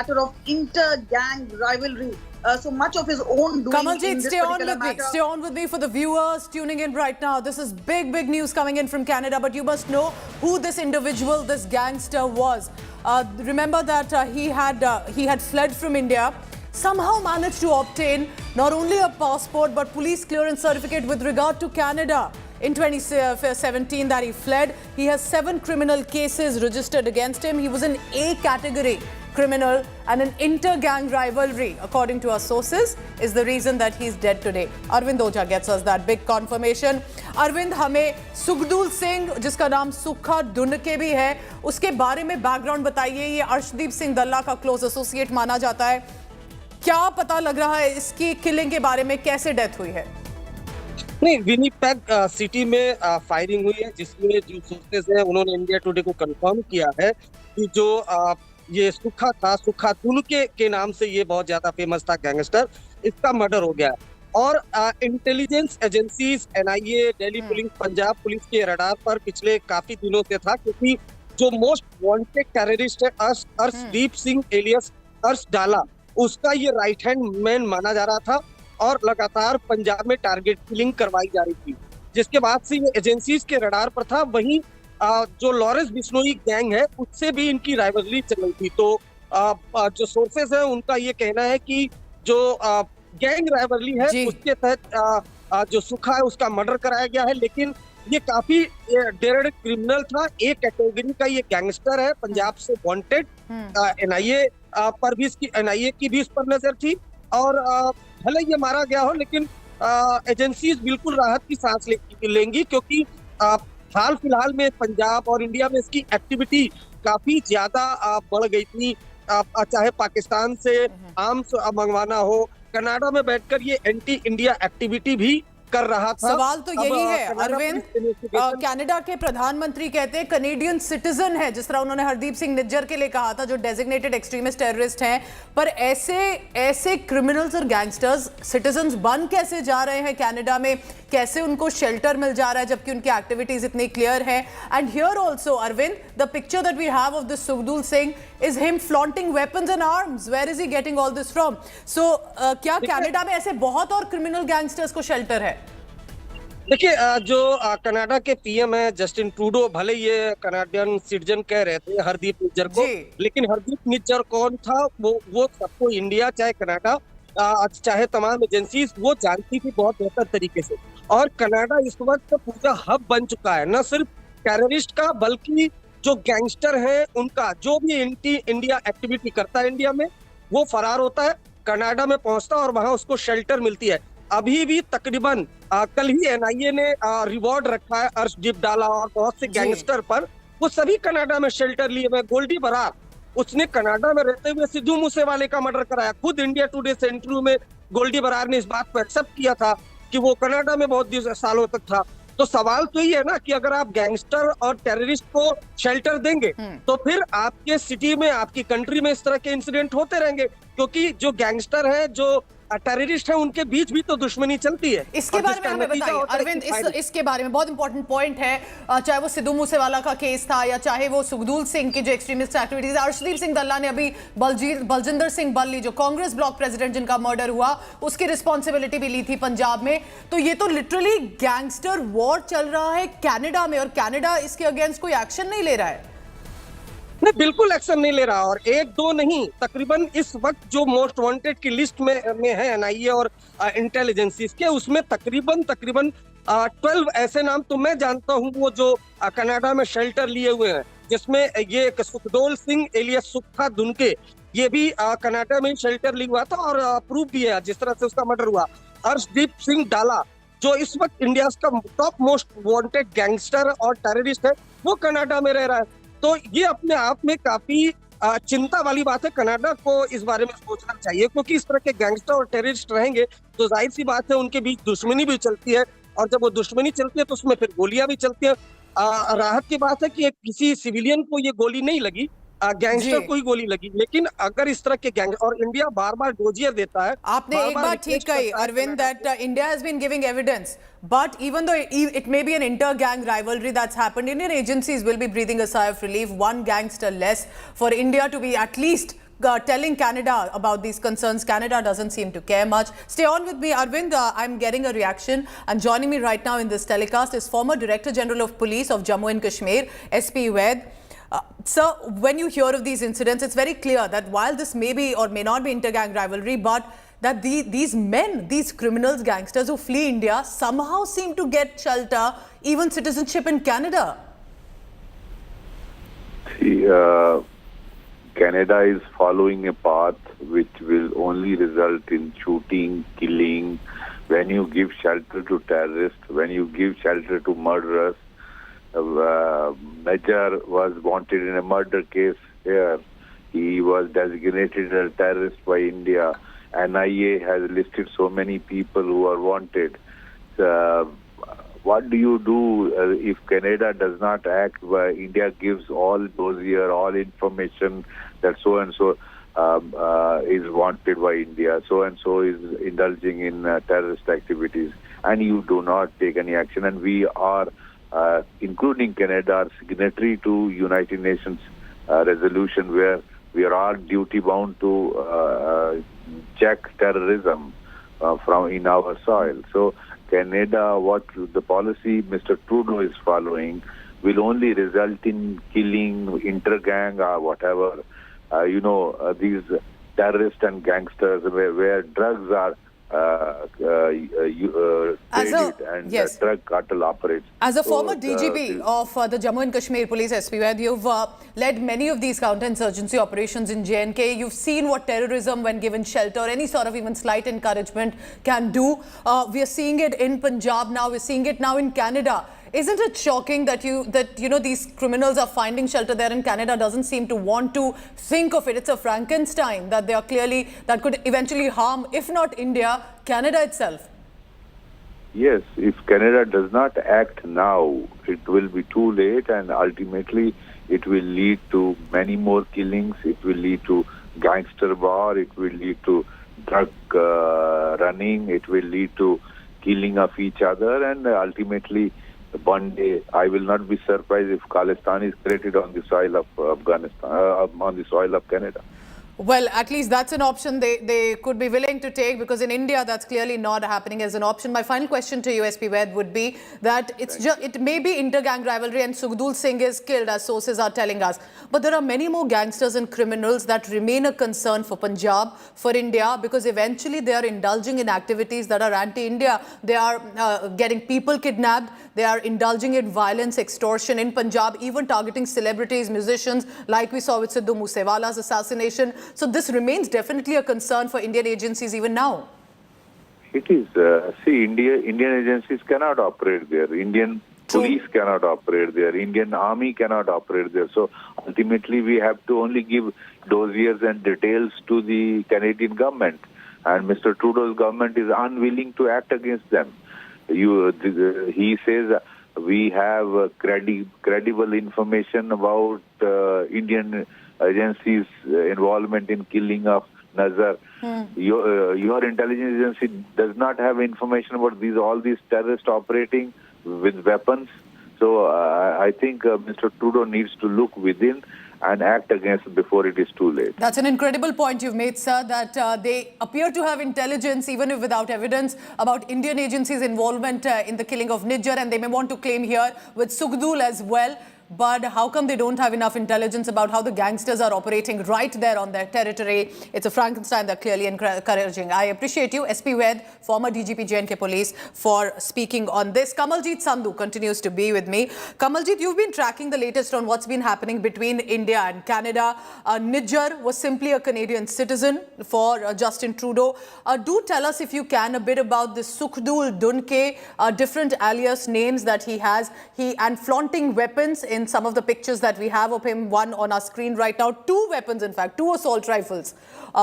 matter of inter-gang rivalry. So much of his own doing in Kamaljeet, this stay on particular with me. matter. Stay on with me for the viewers tuning in right now. This is big news coming in from Canada, but you must know who this individual, this gangster was. Remember that he had fled from India, somehow managed to obtain not only a passport but police clearance certificate with regard to Canada. In 2017 that he fled. He has 7 criminal cases registered against him. He was an A category criminal, and an inter-gang rivalry, according to our sources, is the reason that he's dead today. Arvind Oja gets us that big confirmation. Arvind, हमें सुखदूल सिंह, जिसका नाम सुखा दुनके भी है, उसके बारे में background बताइए. ये अर्शदीप सिंह दल्ला का क्लोज एसोसिएट माना जाता है. क्या पता लग रहा है इसकी किलिंग के बारे में, कैसे डेथ हुई है? नहीं, विनीपेग सिटी में फायरिंग हुई है, जिसमें जो सोर्सेज हैं उन्होंने इंडिया टुडे को कंफर्म किया है कि जो ये सुखा था, सुखा दुनके के नाम से ये बहुत ज्यादा फेमस था गैंगस्टर, इसका मर्डर हो गया है. और intelligence agencies, NIA, Delhi police, Punjab police के रडार पर पिछले काफी दिनों से था, क्योंकि जो मोस्ट वांटेड टेररिस्ट है अर्शदीप सिंह एलियस अर्श डाला, उसका ये राइट हैंड मैन माना जा रहा था और लगातार पंजाब में टारगेट किलिंग करवाई जा रही थी, जिसके बाद से ये एजेंसीज के रडार पर था. वहीं जो लॉरेंस बिश्नोई गैंग है, उससे भी इनकी राइवलरी चल रही थी. तो जो सोर्सेज हैं उनका ये कहना है कि जो गैंग राइवलरी है उसके तहत जो सुखा है उसका मर्डर कराया गया है. लेकिन ये काफी डेरेड क्रिमिनल था, एक कैटेगरी का ये गैंगस्टर है, पंजाब से वांटेड. एनआईए पर भी एनआईए की भी इस पर नजर थी. और भले ये मारा गया हो, लेकिन एजेंसीज बिल्कुल राहत की सांस लेंगी, क्योंकि हाल फिलहाल में पंजाब और इंडिया में इसकी एक्टिविटी काफी ज्यादा बढ़ गई थी. चाहे पाकिस्तान से आर्म्स मंगवाना हो, कनाडा में बैठकर ये एंटी इंडिया एक्टिविटी भी कर रहा था. सवाल तो यही है अरविंद, कनाडा के प्रधानमंत्री कहते हैं कनेडियन सिटीजन है, जिस तरह उन्होंने हरदीप सिंह निज्जर के लिए कहा था, जो डेजिग्नेटेड एक्सट्रीमिस्ट टेररिस्ट हैं. पर ऐसे क्रिमिनल्स और गैंगस्टर्स सिटीजन्स बन कैसे जा रहे हैं कनाडा में? कैसे उनको शेल्टर मिल जा रहा है जबकि उनकी एक्टिविटीज इतनी क्लियर है? And here also Arvind, the picture that we have of this Sukhdool Singh is him flaunting weapons and arms. Where is he getting all this from? So क्या कनाडा में ऐसे बहुत और क्रिमिनल गैंगस्टर्स को शेल्टर है? देखिए, जो कनाडा के पीएम है जस्टिन ट्रूडो, भले ये कनाडियन सिटीजन कह रहे थे हरदीप निज्जर को, लेकिन हरदीप निज्जर कौन था वो सबको, इंडिया चाहे कनाडा चाहे तमाम एजेंसीज, वो जानती थी बहुत बेहतर तरीके से. और कनाडा इस वक्त पूरा हब बन चुका है, न सिर्फ टेररिस्ट का बल्कि जो गैंगस्टर है उनका. जो भी एंटी इंडिया एक्टिविटी करता है इंडिया में, वो फरार होता है, कनाडा में पहुंचता है और वहां उसको शेल्टर मिलती है. अभी भी तकरीबन कल ही एनआईए ने रिवॉर्ड रखा है अर्शदीप डाला और बहुत से गैंगस्टर पर. वो सभी कनाडा में शेल्टर लिए हुए. गोल्डी बरार, उसने कनाडा में रहते हुए सिद्धू मूसेवाले का मर्डर कराया. खुद इंडिया टुडे से इंटरव्यू में गोल्डी बरार ने इस बात को एक्सेप्ट किया था कि वो कनाडा में बहुत सालों तक था. तो सवाल तो ये है ना कि अगर आप गैंगस्टर और टेररिस्ट को शेल्टर देंगे तो फिर आपके सिटी में, आपकी कंट्री में इस तरह के इंसिडेंट होते रहेंगे, क्योंकि जो गैंगस्टर है, जो टेररिस्ट है, उनके बीच भी तो दुश्मनी चलती है. इसके बारे में हमें बताइए अरविंद, इसके बारे में बहुत इंपॉर्टेंट पॉइंट है. चाहे वो सिद्धू मूसेवाला का केस था या चाहे वो सुखदूल सिंह की जो एक्सट्रीमिस्ट एक्टिविटीज, अर्शदीप सिंह दल्ला ने अभी बलजिंदर सिंह बल्ली, जो कांग्रेस ब्लॉक प्रेसिडेंट जिनका मर्डर हुआ, उसकी रिस्पॉन्सिबिलिटी भी ली थी पंजाब में. तो ये तो लिटरली गैंगस्टर वॉर चल रहा है कनाडा में, और कनाडा इसके अगेंस्ट कोई एक्शन नहीं ले रहा है. नहीं, बिल्कुल एक्शन नहीं ले रहा. और एक दो नहीं, तकरीबन इस वक्त जो मोस्ट वांटेड की लिस्ट में है एनआईए और इंटेलिजेंसीज के, उसमें तकरीबन 12 ऐसे नाम तो मैं जानता हूं वो जो कनाडा में शेल्टर लिए हुए हैं, जिसमें ये एक सुखदूल सिंह एलियस सुखा दुनके, ये भी कनाडा में शेल्टर लिया हुआ था और प्रूव भी है जिस तरह से उसका मर्डर हुआ. अर्शदीप सिंह डाला, जो इस वक्त इंडिया का टॉप मोस्ट वांटेड गैंगस्टर और टेररिस्ट है, वो कनाडा में रह रहा है. तो ये अपने आप में काफी चिंता वाली बात है. कनाडा को इस बारे में सोचना चाहिए, क्योंकि इस तरह के गैंगस्टर और टेररिस्ट रहेंगे तो जाहिर सी बात है उनके बीच दुश्मनी भी चलती है, और जब वो दुश्मनी चलती है तो उसमें फिर गोलियां भी चलती है. राहत की बात है कि किसी सिविलियन को ये गोली नहीं लगी, गैंगस्टर को ही गोली लगी. लेकिन अगर इस तरह के गैंग, और इंडिया बार बार डोजियर देता है. आपने एक बात ठीक कही Arvind, that India has been giving evidence, but even though it may be an inter-gang rivalry that's happened, Indian agencies will be breathing a sigh of relief. One gangster less for India to be at least telling Canada about these concerns. Canada doesn't seem to care much. Stay on with me, Arvind. I'm getting a reaction. And joining me right now in this telecast is former Director General of Police of Jammu and Kashmir, SP Ved. Sir, when you hear of these incidents, it's very clear that while this may be or may not be inter-gang rivalry, but that these men, these criminals, gangsters who flee India somehow seem to get shelter, even citizenship in Canada. See, Canada is following a path which will only result in shooting, killing. When you give shelter to terrorists, when you give shelter to murderers, Major was wanted in a murder case here. He was designated as a terrorist by India. NIA has listed so many people who are wanted. What do you do if Canada does not act? India gives all dossier, all information that so and so is wanted by India, so and so is indulging in terrorist activities, and you do not take any action. And we are, including Canada, are signatory to United Nations resolution where we are all duty bound to check terrorism from in our soil. So Canada, what the policy Mr. Trudeau is following will only result in killing, intergang or whatever. These terrorists and gangsters where drugs are traded and yes. Drug cartel operates. As a former DGP of the Jammu and Kashmir Police SP, where you've led many of these counterinsurgency operations in J&K, you've seen what terrorism, when given shelter, any sort of even slight encouragement can do. We are seeing it in Punjab now. We're seeing it now in Canada. Isn't it shocking that these criminals are finding shelter there in Canada? Doesn't seem to want to think of it. It's a Frankenstein that they are clearly, that could eventually harm, if not India, Canada itself. Yes, if Canada does not act now, it will be too late, and ultimately it will lead to many more killings. It will lead to gangster war. It will lead to drug running. It will lead to killing of each other, and ultimately one day I will not be surprised if Khalistan is created on the soil of Afghanistan, on the soil of Canada. Well, at least that's an option they could be willing to take, because in India that's clearly not happening as an option. My final question to you, SP Ved, would be that it may be inter-gang rivalry and Sukhdev Singh is killed, as sources are telling us. But there are many more gangsters and criminals that remain a concern for Punjab, for India, because eventually they are indulging in activities that are anti-India. They are getting people kidnapped. They are indulging in violence, extortion in Punjab, even targeting celebrities, musicians, like we saw with Sidhu Moosewala's assassination. So this remains definitely a concern for Indian agencies even now. It is. See, Indian agencies cannot operate there. Indian police cannot operate there. Indian army cannot operate there. So ultimately we have to only give dossiers and details to the Canadian government. And Mr. Trudeau's government is unwilling to act against them. He says we have credible information about Indian agencies' involvement in killing of Nazar. Your intelligence agency does not have information about all these terrorists operating with weapons. So I think Mr. Trudeau needs to look within and act against before it is too late. That's an incredible point you've made, sir, that they appear to have intelligence, even if without evidence, about Indian agencies' involvement in the killing of Nijjar, and they may want to claim here with Sukhdev as well. But how come they don't have enough intelligence about how the gangsters are operating right there on their territory? It's a Frankenstein they're clearly encouraging. I appreciate you, SP Ved, former DGP J&K Police, for speaking on this. Kamaljeet Sandhu continues to be with me. Kamaljeet, you've been tracking the latest on what's been happening between India and Canada. Nijjar was simply a Canadian citizen for Justin Trudeau. Do tell us, if you can, a bit about this Sukhdev Dunke, different alias names that he has, and flaunting weapons in some of the pictures that we have of him, one on our screen right now, 2 weapons, in fact, 2 assault rifles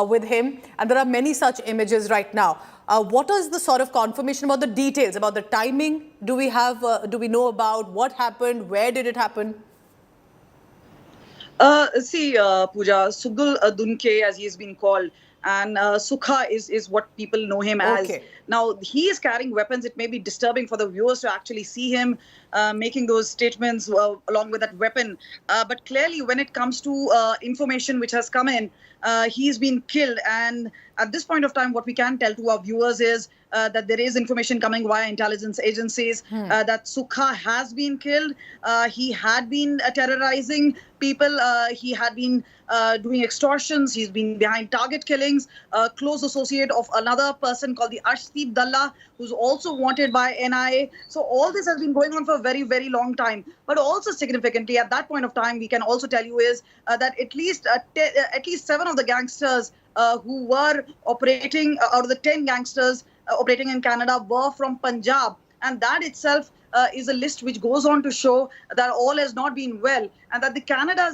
with him. And there are many such images right now. What is the sort of confirmation about the details, about the timing? Do we know about what happened? Where did it happen? Pooja, Sugul Dunke, as he has been called, and Sukha is what people know him as. Okay. Now, he is carrying weapons. It may be disturbing for the viewers to actually see him making those statements along with that weapon. But clearly, when it comes to information which has come in, he's been killed. And at this point of time, what we can tell to our viewers is that there is information coming via intelligence agencies that Sukha has been killed. He had been terrorizing people. He had been doing extortions. He's been behind target killings. Close associate of another person called the Arshdeep Dalla, who's also wanted by NIA. So all this has been going on for a very, very long time. But also significantly, at that point of time, we can also tell you is that at least 7 of the gangsters who were operating out of the 10 gangsters operating in Canada were from Punjab. And that itself is a list which goes on to show that all has not been well, and that the Canada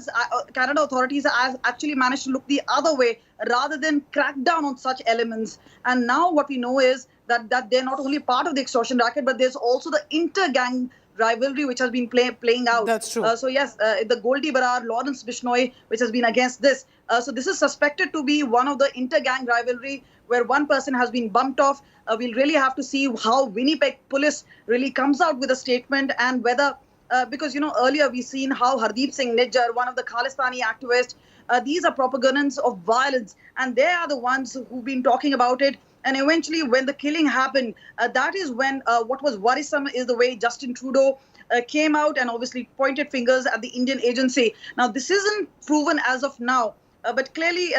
authorities have actually managed to look the other way rather than crack down on such elements. And now what we know is that they're not only part of the extortion racket, but there's also the inter-gang rivalry which has been playing out. That's true. So yes, the Goldie Barar, Lawrence Bishnoi, which has been against this. So this is suspected to be one of the inter-gang rivalry where one person has been bumped off. We'll really have to see how Winnipeg police really comes out with a statement, and whether, because, earlier we've seen how Hardeep Singh Nijjar, one of the Khalistani activists, these are propagandists of violence, and they are the ones who've been talking about it. And eventually, when the killing happened, that is when what was worrisome is the way Justin Trudeau came out and obviously pointed fingers at the Indian agency. Now, this isn't proven as of now, but clearly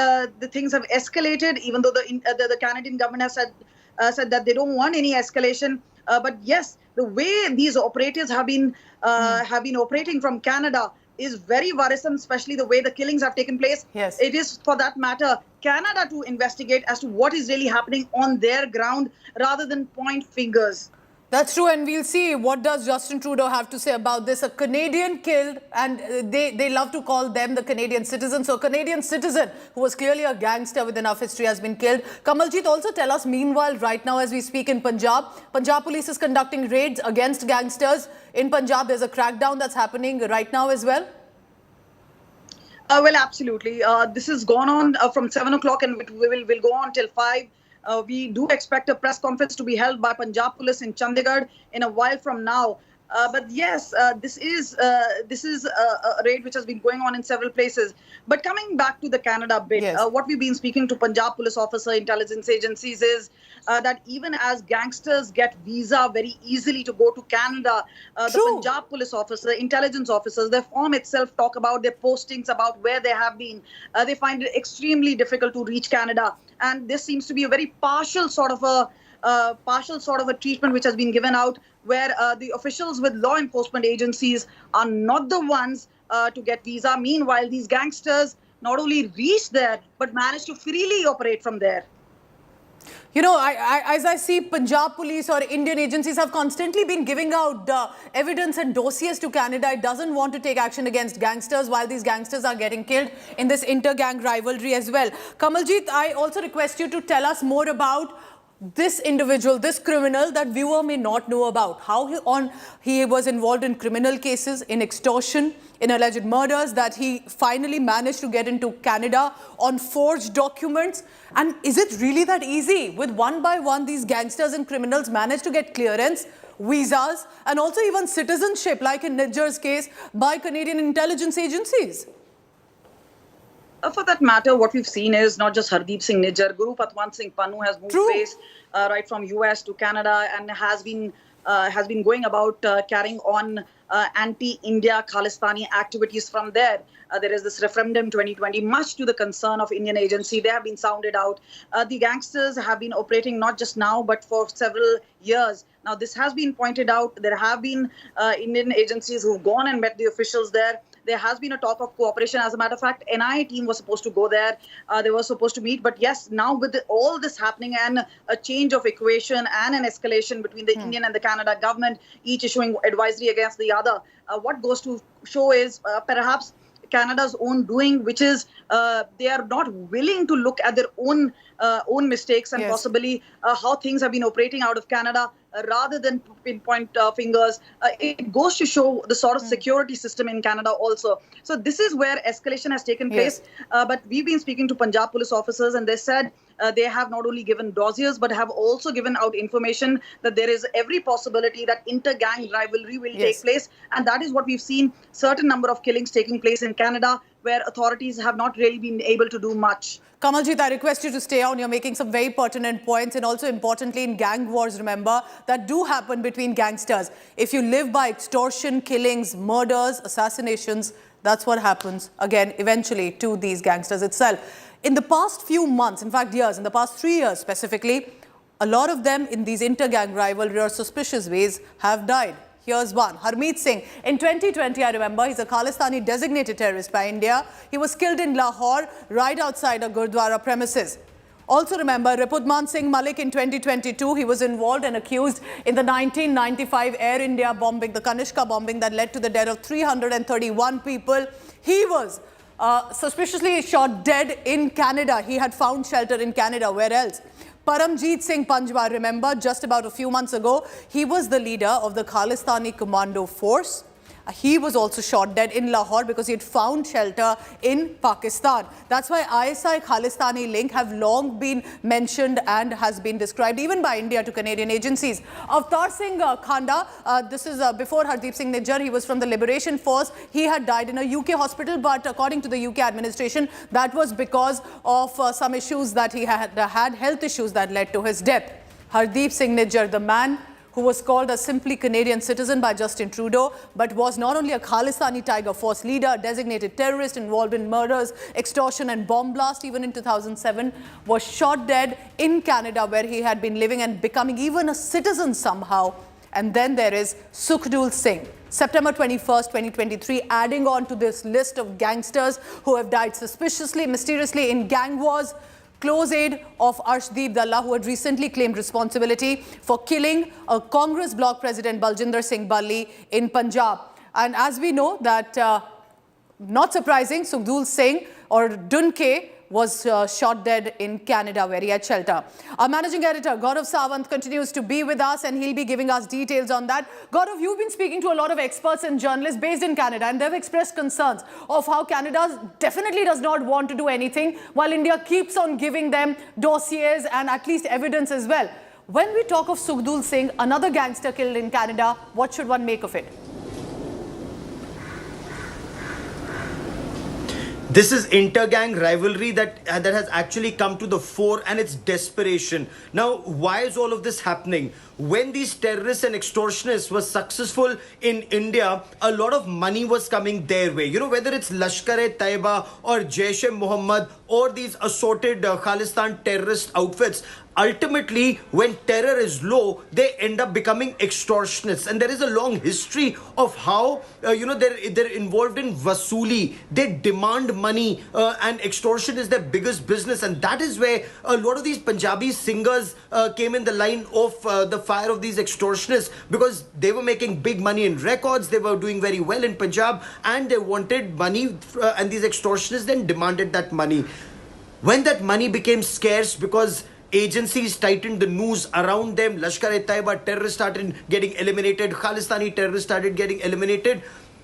the things have escalated, even though the Canadian government has said that they don't want any escalation. But yes, the way these operatives have been operating from Canada is very worrisome, especially the way the killings have taken place. Yes. It is, for that matter, Canada to investigate as to what is really happening on their ground rather than point fingers. That's true, and we'll see what does Justin Trudeau have to say about this. A Canadian killed, and they love to call them the Canadian citizen. So a Canadian citizen who was clearly a gangster with enough history has been killed. Kamaljeet, also tell us, meanwhile, right now as we speak in Punjab police is conducting raids against gangsters. In Punjab, there's a crackdown that's happening right now as well. Well, absolutely. This has gone on from 7 o'clock and will go on till 5. We do expect a press conference to be held by Punjab Police in Chandigarh in a while from now. But yes, this is a raid which has been going on in several places. But coming back to the Canada bit, yes. What we've been speaking to Punjab Police officer, intelligence agencies is that even as gangsters get visa very easily to go to Canada, the Punjab Police officer, intelligence officers, their form itself talk about their postings, about where they have been. They find it extremely difficult to reach Canada. And this seems to be a very partial sort of a treatment which has been given out, where the officials with law enforcement agencies are not the ones to get visa. Meanwhile, these gangsters not only reach there, but manage to freely operate from there. As I see, Punjab police or Indian agencies have constantly been giving out evidence and dossiers to Canada. It doesn't want to take action against gangsters while these gangsters are getting killed in this inter-gang rivalry as well. Kamaljeet, I also request you to tell us more about this individual, this criminal that viewer may not know about. How he was involved in criminal cases, in extortion, in alleged murders, that he finally managed to get into Canada on forged documents. And is it really that easy? With one by one, these gangsters and criminals manage to get clearance, visas, and also even citizenship, like in Nijjar's case, by Canadian intelligence agencies. For that matter, what we've seen is not just Hardeep Singh Nijjar, Guru Patwant Singh Pannu has moved base right from US to Canada and has been going about carrying on anti-India Khalistani activities from there. There is this referendum 2020, much to the concern of Indian agency. They have been sounded out. The gangsters have been operating not just now, but for several years. Now, this has been pointed out. There have been Indian agencies who've gone and met the officials there. There has been a talk of cooperation. As a matter of fact, NIA team was supposed to go there. They were supposed to meet. But yes, now with all this happening and a change of equation and an escalation between the Indian and the Canada government, each issuing advisory against the other, what goes to show is perhaps Canada's own doing, which is they are not willing to look at their own mistakes and possibly how things have been operating out of Canada rather than pinpoint fingers. It goes to show the sort of security system in Canada also. So this is where escalation has taken place. But we've been speaking to Punjab police officers, and they said they have not only given dossiers but have also given out information that there is every possibility that inter-gang rivalry will take place. And that is what we've seen, certain number of killings taking place in Canada where authorities have not really been able to do much. Kamaljit, I request you to stay on. You're making some very pertinent points, and also importantly in gang wars, remember, that do happen between gangsters. If you live by extortion, killings, murders, assassinations, that's what happens again eventually to these gangsters itself. In the past few months, in fact years, in the past 3 years specifically, a lot of them in these inter-gang rivalry or suspicious ways have died. Here's one, Harmeet Singh. In 2020, I remember, he's a Khalistani designated terrorist by India. He was killed in Lahore, right outside a Gurdwara premises. Also remember, Ripudman Singh Malik in 2022, he was involved and accused in the 1995 Air India bombing, the Kanishka bombing that led to the death of 331 people. He was suspiciously shot dead in Canada. He had found shelter in Canada. Where else? Paramjeet Singh Panjwar, remember, just about a few months ago, he was the leader of the Khalistani Commando Force. He was also shot dead in Lahore because he had found shelter in Pakistan. That's why ISI Khalistani link have long been mentioned and has been described even by India to Canadian agencies. Avtar Singh Khanda, this is before Hardeep Singh Nijjar, he was from the Liberation Force. He had died in a UK hospital, but according to the UK administration, that was because of some issues that he had health issues that led to his death. Hardeep Singh Nijjar, the man who was called a simply Canadian citizen by Justin Trudeau, but was not only a Khalistani Tiger Force leader, a designated terrorist involved in murders, extortion and bomb blast, even in 2007, was shot dead in Canada where he had been living and becoming even a citizen somehow. And then there is Sukhdev Singh, September 21st, 2023, adding on to this list of gangsters who have died suspiciously, mysteriously in gang wars. Close aide of Arshdeep Dalla, who had recently claimed responsibility for killing a Congress bloc president Baljinder Singh Balli in Punjab. And as we know that, not surprising, Sukhdev Singh or Dunke was shot dead in Canada where he had shelter. Our managing editor, Gaurav Sawant, continues to be with us and he'll be giving us details on that. Gaurav, you've been speaking to a lot of experts and journalists based in Canada, and they've expressed concerns of how Canada definitely does not want to do anything while India keeps on giving them dossiers and at least evidence as well. When we talk of Sukhdev Singh, another gangster killed in Canada, what should one make of it? This is inter-gang rivalry that has actually come to the fore, and it's desperation. Now, why is all of this happening? When these terrorists and extortionists were successful in India, a lot of money was coming their way. You know, whether it's Lashkar-e-Taiba or Jaish-e-Mohammed or these assorted Khalistan terrorist outfits, ultimately, when terror is low, they end up becoming extortionists. And there is a long history of how, they're involved in vasuli. They demand money and extortion is their biggest business. And that is where a lot of these Punjabi singers came in the line of the fire of these extortionists, because they were making big money in records. They were doing very well in Punjab and they wanted money and these extortionists then demanded that money. When that money became scarce because agencies tightened the noose around them, Lashkar-e-Taiba terrorists started getting eliminated, Khalistani terrorists started getting eliminated,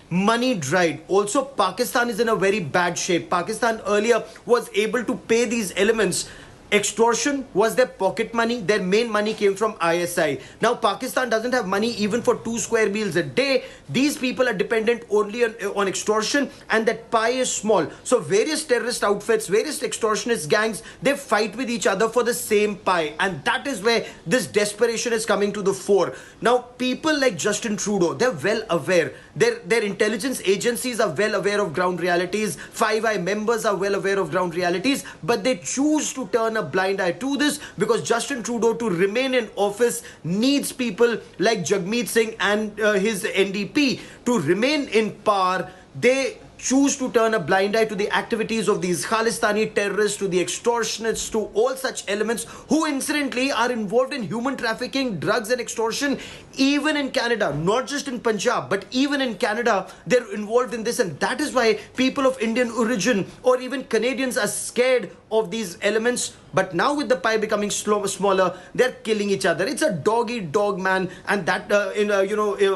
money dried. Also, Pakistan is in a very bad shape. Pakistan earlier was able to pay these elements. Extortion was their pocket money. Their main money came from ISI. Now, Pakistan doesn't have money even for 2 square meals a day. These people are dependent only on extortion, and that pie is small. So various terrorist outfits, various extortionist gangs, they fight with each other for the same pie. And that is where this desperation is coming to the fore. Now, people like Justin Trudeau, they're well aware. Their intelligence agencies are well aware of ground realities. Five Eye members are well aware of ground realities. But they choose to turn a blind eye to this because Justin Trudeau, to remain in office, needs people like Jagmeet Singh and his NDP to remain in power. They choose to turn a blind eye to the activities of these Khalistani terrorists, to the extortionists, to all such elements who incidentally are involved in human trafficking, drugs and extortion, even in Canada, not just in Punjab, but even in Canada, they're involved in this. And that is why people of Indian origin or even Canadians are scared of these elements. But now with the pie becoming smaller, they're killing each other. It's a dog-eat-dog, man, and that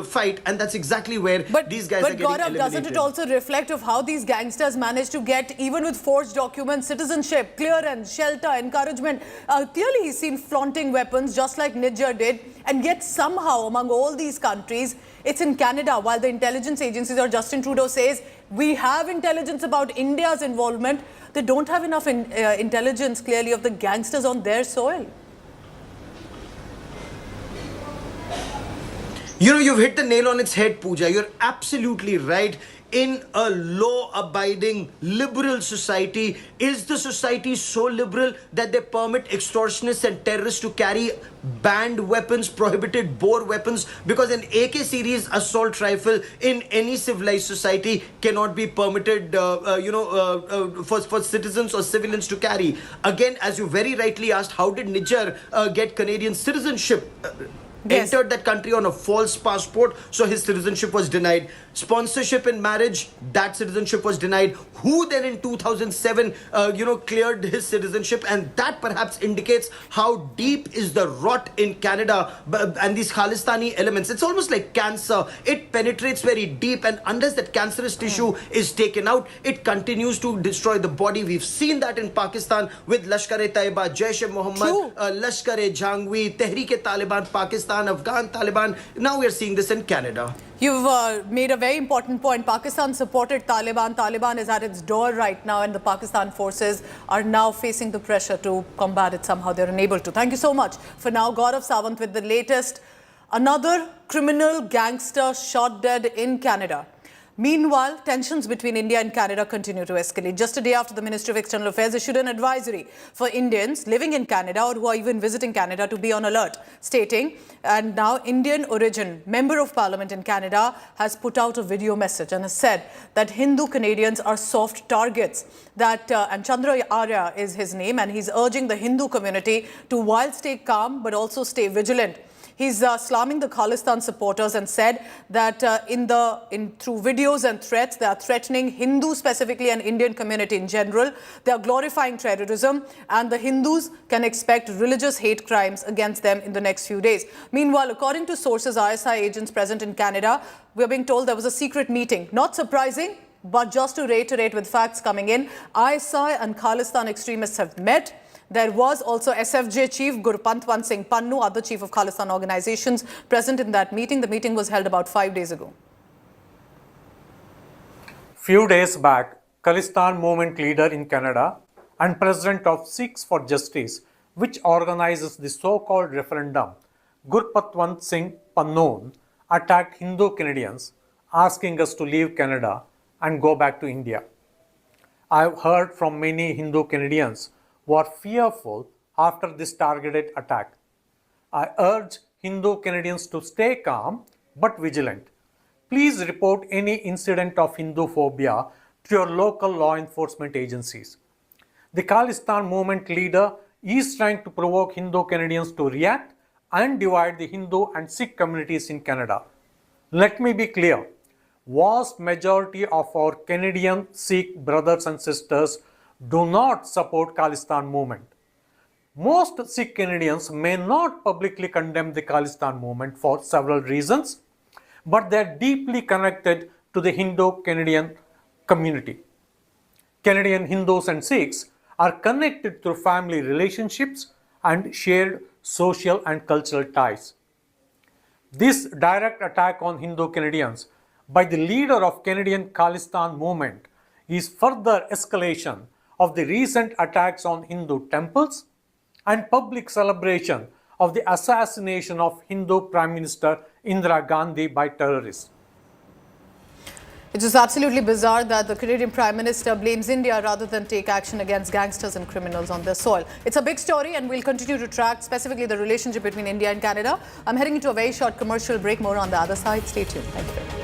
fight, and that's exactly where these guys are getting eliminated. But Gaurav, doesn't it also reflect of how these gangsters manage to get, even with forged documents, citizenship, clearance, shelter, encouragement? Clearly, he's seen flaunting weapons, just like Nijjar did, and yet somehow among all these countries, it's in Canada, while the intelligence agencies, or Justin Trudeau says, we have intelligence about India's involvement. They don't have enough intelligence, clearly, of the gangsters on their soil. You've hit the nail on its head, Pooja. You're absolutely right. In a law-abiding, liberal society, is the society so liberal that they permit extortionists and terrorists to carry banned weapons, prohibited bore weapons? Because an AK series assault rifle in any civilized society cannot be permitted, for citizens or civilians to carry. Again, as you very rightly asked, how did Nijjar get Canadian citizenship? Yes. Entered that country on a false passport, so his citizenship was denied. Sponsorship in marriage, that citizenship was denied. Who then in 2007, cleared his citizenship? And that perhaps indicates how deep is the rot in Canada and these Khalistani elements. It's almost like cancer. It penetrates very deep, and unless that cancerous tissue is taken out, it continues to destroy the body. We've seen that in Pakistan with Lashkar-e-Taiba, Jaish-e-Mohammed, Lashkar-e-Jhangvi, Tehreek-e-Taliban, Pakistan, Afghan Taliban. Now we are seeing this in Canada. You've made a very important point. Pakistan supported Taliban. Taliban is at its door right now, and the Pakistan forces are now facing the pressure to combat it somehow. They're unable to. Thank you so much. For now, Gaurav Sawant with the latest. Another criminal gangster shot dead in Canada. Meanwhile, tensions between India and Canada continue to escalate. Just a day after the Ministry of External Affairs issued an advisory for Indians living in Canada or who are even visiting Canada to be on alert, stating, and now Indian origin member of Parliament in Canada has put out a video message and has said that Hindu Canadians are soft targets. And Chandra Arya is his name, and he's urging the Hindu community to, while stay calm, but also stay vigilant. He's slamming the Khalistan supporters and said that through videos and threats, they are threatening Hindus specifically and Indian community in general. They are glorifying terrorism, and the Hindus can expect religious hate crimes against them in the next few days. Meanwhile, according to sources, ISI agents present in Canada, we're being told there was a secret meeting. Not surprising, but just to reiterate with facts coming in, ISI and Khalistan extremists have met. There was also SFJ Chief Gurpantwan Singh Pannu, other chief of Khalistan organizations, present in that meeting. The meeting was held about 5 days ago. Few days back, Khalistan movement leader in Canada and president of Sikhs for Justice, which organizes the so-called referendum, Gurpantwan Singh Pannu, attacked Hindu Canadians, asking us to leave Canada and go back to India. I've heard from many Hindu Canadians who are fearful after this targeted attack. I urge Hindu Canadians to stay calm but vigilant. Please report any incident of Hindu phobia to your local law enforcement agencies. The Khalistan movement leader is trying to provoke Hindu Canadians to react and divide the Hindu and Sikh communities in Canada. Let me be clear. Vast majority of our Canadian Sikh brothers and sisters do not support Khalistan movement. Most Sikh Canadians may not publicly condemn the Khalistan movement for several reasons, but they are deeply connected to the Hindu-Canadian community. Canadian Hindus and Sikhs are connected through family relationships and shared social and cultural ties. This direct attack on Hindu Canadians by the leader of Canadian Khalistan movement is further escalation of the recent attacks on Hindu temples and public celebration of the assassination of Hindu Prime Minister Indira Gandhi by terrorists. It is absolutely bizarre that the Canadian Prime Minister blames India rather than take action against gangsters and criminals on their soil. It's a big story, and we'll continue to track specifically the relationship between India and Canada. I'm heading into a very short commercial break. More on the other side. Stay tuned. Thank you very much.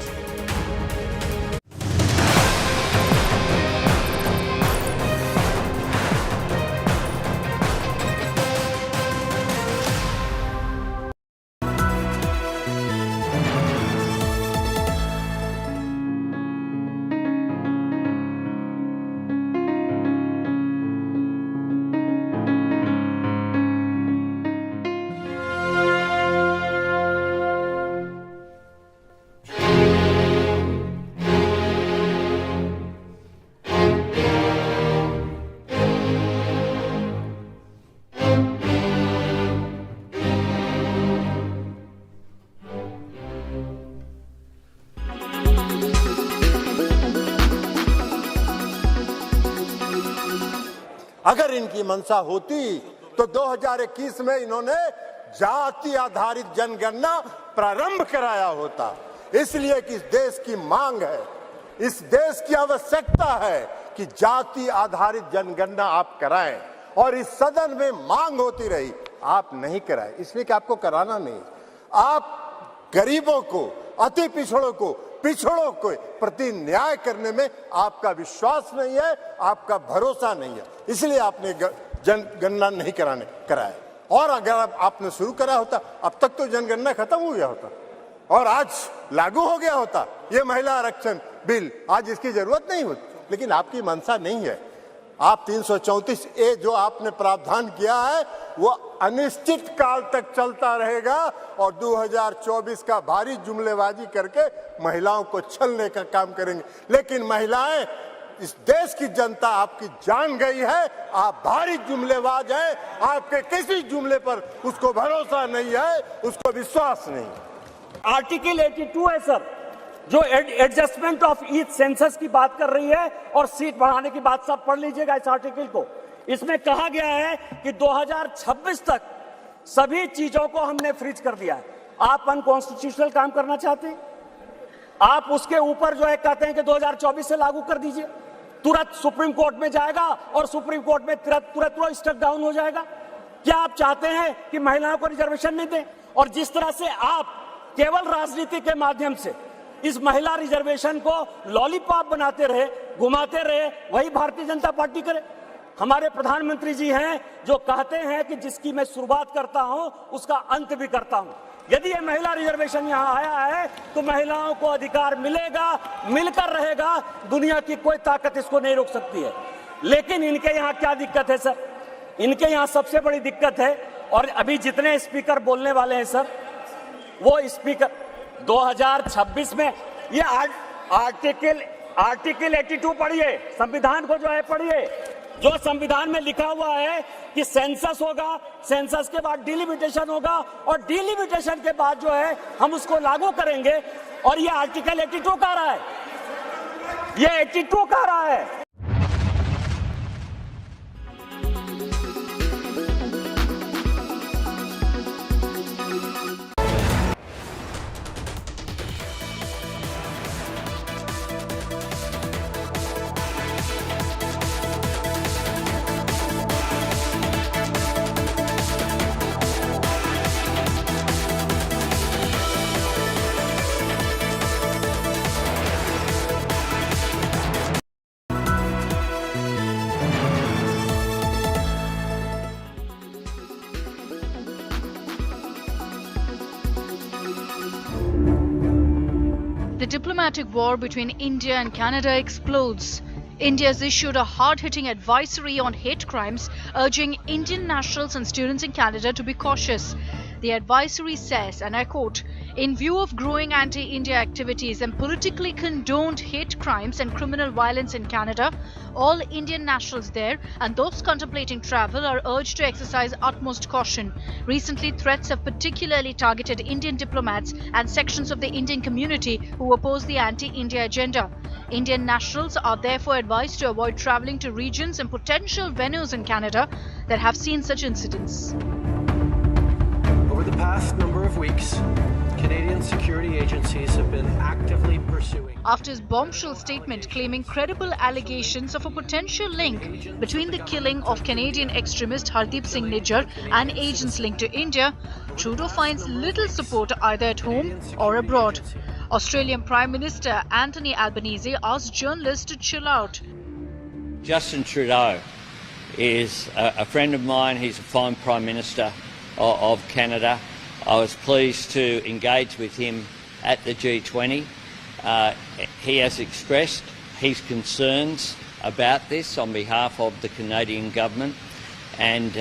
अगर इनकी मंशा होती तो 2021 में इन्होंने जाति आधारित जनगणना प्रारंभ कराया होता। इसलिए कि इस देश की मांग है, इस देश की आवश्यकता है कि जाति आधारित जनगणना आप कराएं, और इस सदन में मांग होती रही, आप नहीं कराए, इसलिए कि आपको कराना नहीं। आप गरीबों को, अति पिछड़ों को प्रति न्याय करने में आपका विश्वास नहीं है, आपका भरोसा नहीं है, इसलिए आपने जनगणना नहीं कराया। और अगर आपने शुरू करा होता, अब तक तो जनगणना खत्म हो गया होता और आज लागू हो गया होता ये महिला आरक्षण बिल, आज इसकी जरूरत नहीं होती। लेकिन आपकी मंशा नहीं है। आप 334A जो आपने प्रावधान किया है वो अनिश्चित काल तक चलता रहेगा और 2024 का भारी जुमलेबाजी करके महिलाओं को छलने का काम करेंगे। लेकिन महिलाएं, इस देश की जनता आपकी जान गई है, आप भारी जुमलेबाज हैं, आपके किसी जुमले पर उसको भरोसा नहीं है, उसको विश्वास नहीं है। आर्टिकल 82 है सर, जो एडजस्टमेंट ऑफ ईच सेंसस की बात कर रही है और सीट बढ़ाने की बात, सब पढ़ लीजिएगा इस आर्टिकल को। इसमें कहा गया है कि 2026 तक सभी चीजों को हमने फ्रीज कर दिया है। आप अनकॉन्स्टिट्यूशनल काम करना चाहते हैं, आप उसके ऊपर जो है कहते हैं कि 2024 से लागू कर दीजिए, तुरंत सुप्रीम कोर्ट में जाएगा और सुप्रीम कोर्ट में तुरंत स्टक डाउन हो जाएगा। क्या आप चाहते हैं कि महिलाओं को रिजर्वेशन नहीं दें? और जिस तरह से आप केवल राजनीति के माध्यम से इस महिला रिजर्वेशन को लॉलीपॉप बनाते रहे, घुमाते रहे, वही भारतीय जनता पार्टी करे। हमारे प्रधानमंत्री जी हैं जो कहते हैं कि जिसकी मैं शुरुआत करता हूं उसका अंत भी करता हूं। यदि ये महिला रिजर्वेशन यहाँ आया है तो महिलाओं को अधिकार मिलेगा, मिलकर रहेगा, दुनिया की कोई ताकत इसको नहीं रोक सकती है। लेकिन इनके यहाँ क्या दिक्कत है सर? इनके यहाँ सबसे बड़ी दिक्कत है, और अभी जितने स्पीकर बोलने वाले हैं सर, वो स्पीकर 2026 में ये आर्टिकल 82 पढ़िए, संविधान को जो है पढ़िए, जो संविधान में लिखा हुआ है कि सेंसस होगा, सेंसस के बाद डिलिमिटेशन होगा और डिलिमिटेशन के बाद जो है हम उसको लागू करेंगे। और ये आर्टिकल 82 कह रहा है, ये 82 कह रहा है। The diplomatic war between India and Canada explodes. India has issued a hard-hitting advisory on hate crimes, urging Indian nationals and students in Canada to be cautious. The advisory says, and I quote, "In view of growing anti-India activities and politically condoned hate crimes and criminal violence in Canada, all Indian nationals there and those contemplating travel are urged to exercise utmost caution. Recently, threats have particularly targeted Indian diplomats and sections of the Indian community who oppose the anti-India agenda. Indian nationals are therefore advised to avoid travelling to regions and potential venues in Canada that have seen such incidents." Over the past number of weeks, Canadian security agencies have been actively pursuing. After his bombshell statement claiming credible allegations of a potential link between the killing of Canadian extremist Hardeep Singh Nijjar and agents linked to India, Trudeau finds little support either at home or abroad. Australian Prime Minister Anthony Albanese asked journalists to chill out. Justin Trudeau is a friend of mine. He's a fine Prime Minister of Canada. I was pleased to engage with him at the G20. He has expressed his concerns about this on behalf of the Canadian government, and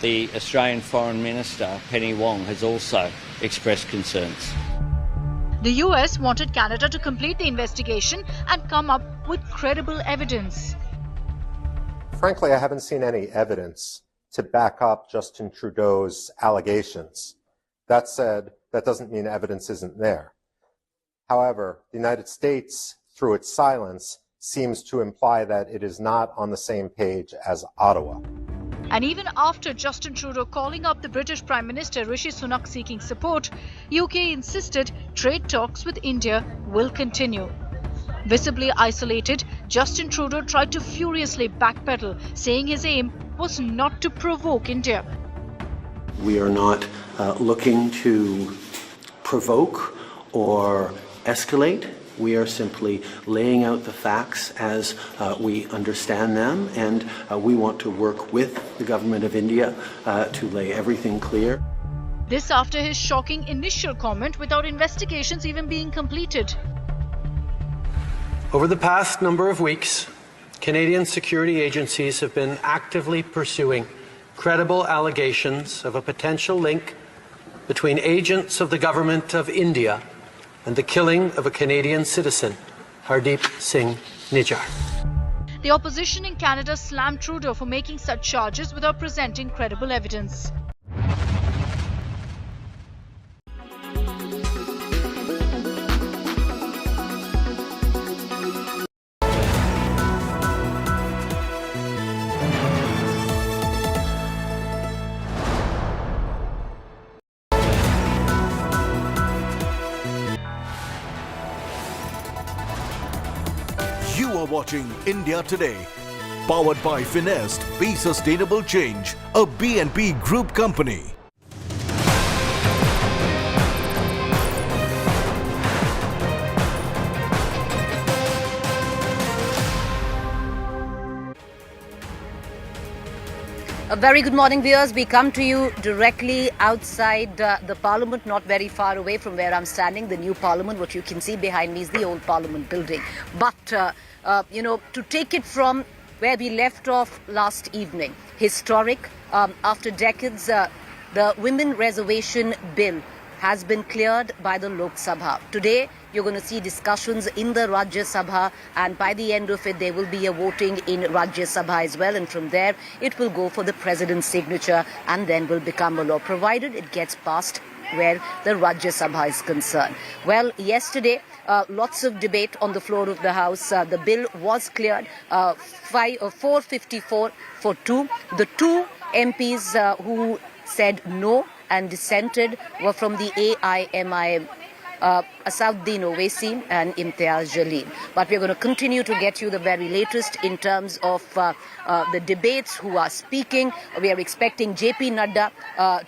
the Australian Foreign Minister Penny Wong has also expressed concerns. The US wanted Canada to complete the investigation and come up with credible evidence. Frankly, I haven't seen any evidence to back up Justin Trudeau's allegations. That said, that doesn't mean evidence isn't there. However, the United States, through its silence, seems to imply that it is not on the same page as Ottawa. And even after Justin Trudeau calling up the British Prime Minister Rishi Sunak seeking support, UK insisted trade talks with India will continue. Visibly isolated, Justin Trudeau tried to furiously backpedal, saying his aim was not to provoke India. We are not looking to provoke or escalate. We are simply laying out the facts as we understand them, and we want to work with the government of India to lay everything clear. This after his shocking initial comment without investigations even being completed. Over the past number of weeks, Canadian security agencies have been actively pursuing credible allegations of a potential link between agents of the government of India and the killing of a Canadian citizen, Hardeep Singh Nijjar. The opposition in Canada slammed Trudeau for making such charges without presenting credible evidence. You are watching India Today, powered by Finest Be Sustainable Change, a B&P Group company. A very good morning, viewers. We come to you directly outside the Parliament, not very far away from where I'm standing. The new Parliament, what you can see behind me is the old Parliament building. But, to take it from where we left off last evening, historic, after decades, the Women Reservation Bill has been cleared by the Lok Sabha. Today, you're going to see discussions in the Rajya Sabha, and by the end of it, there will be a voting in Rajya Sabha as well. And from there, it will go for the President's signature and then will become a law, provided it gets passed where the Rajya Sabha is concerned. Well, yesterday, lots of debate on the floor of the House. The bill was cleared, 454 for 2. The two MPs who said no and dissented were from the AIMIM, Asauddin Owaisi and Imtiaz Jalil. But we're going to continue to get you the very latest in terms of the debates, who are speaking. We are expecting JP Nadda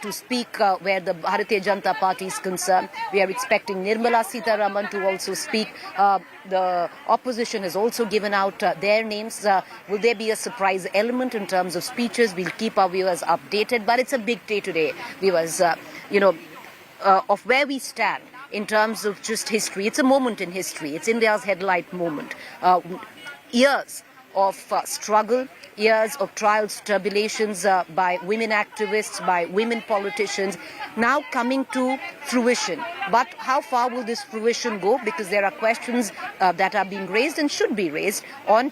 to speak where the Bharatiya Janata Party is concerned. We are expecting Nirmala Sitharaman to also speak. The opposition has also given out their names. Will there be a surprise element in terms of speeches? We'll keep our viewers updated. But it's a big day today, viewers, of where we stand in terms of just history. It's a moment in history. It's India's headlight moment. Years of struggle, years of trials, tribulations by women activists, by women politicians, now coming to fruition. But how far will this fruition go? Because there are questions that are being raised and should be raised on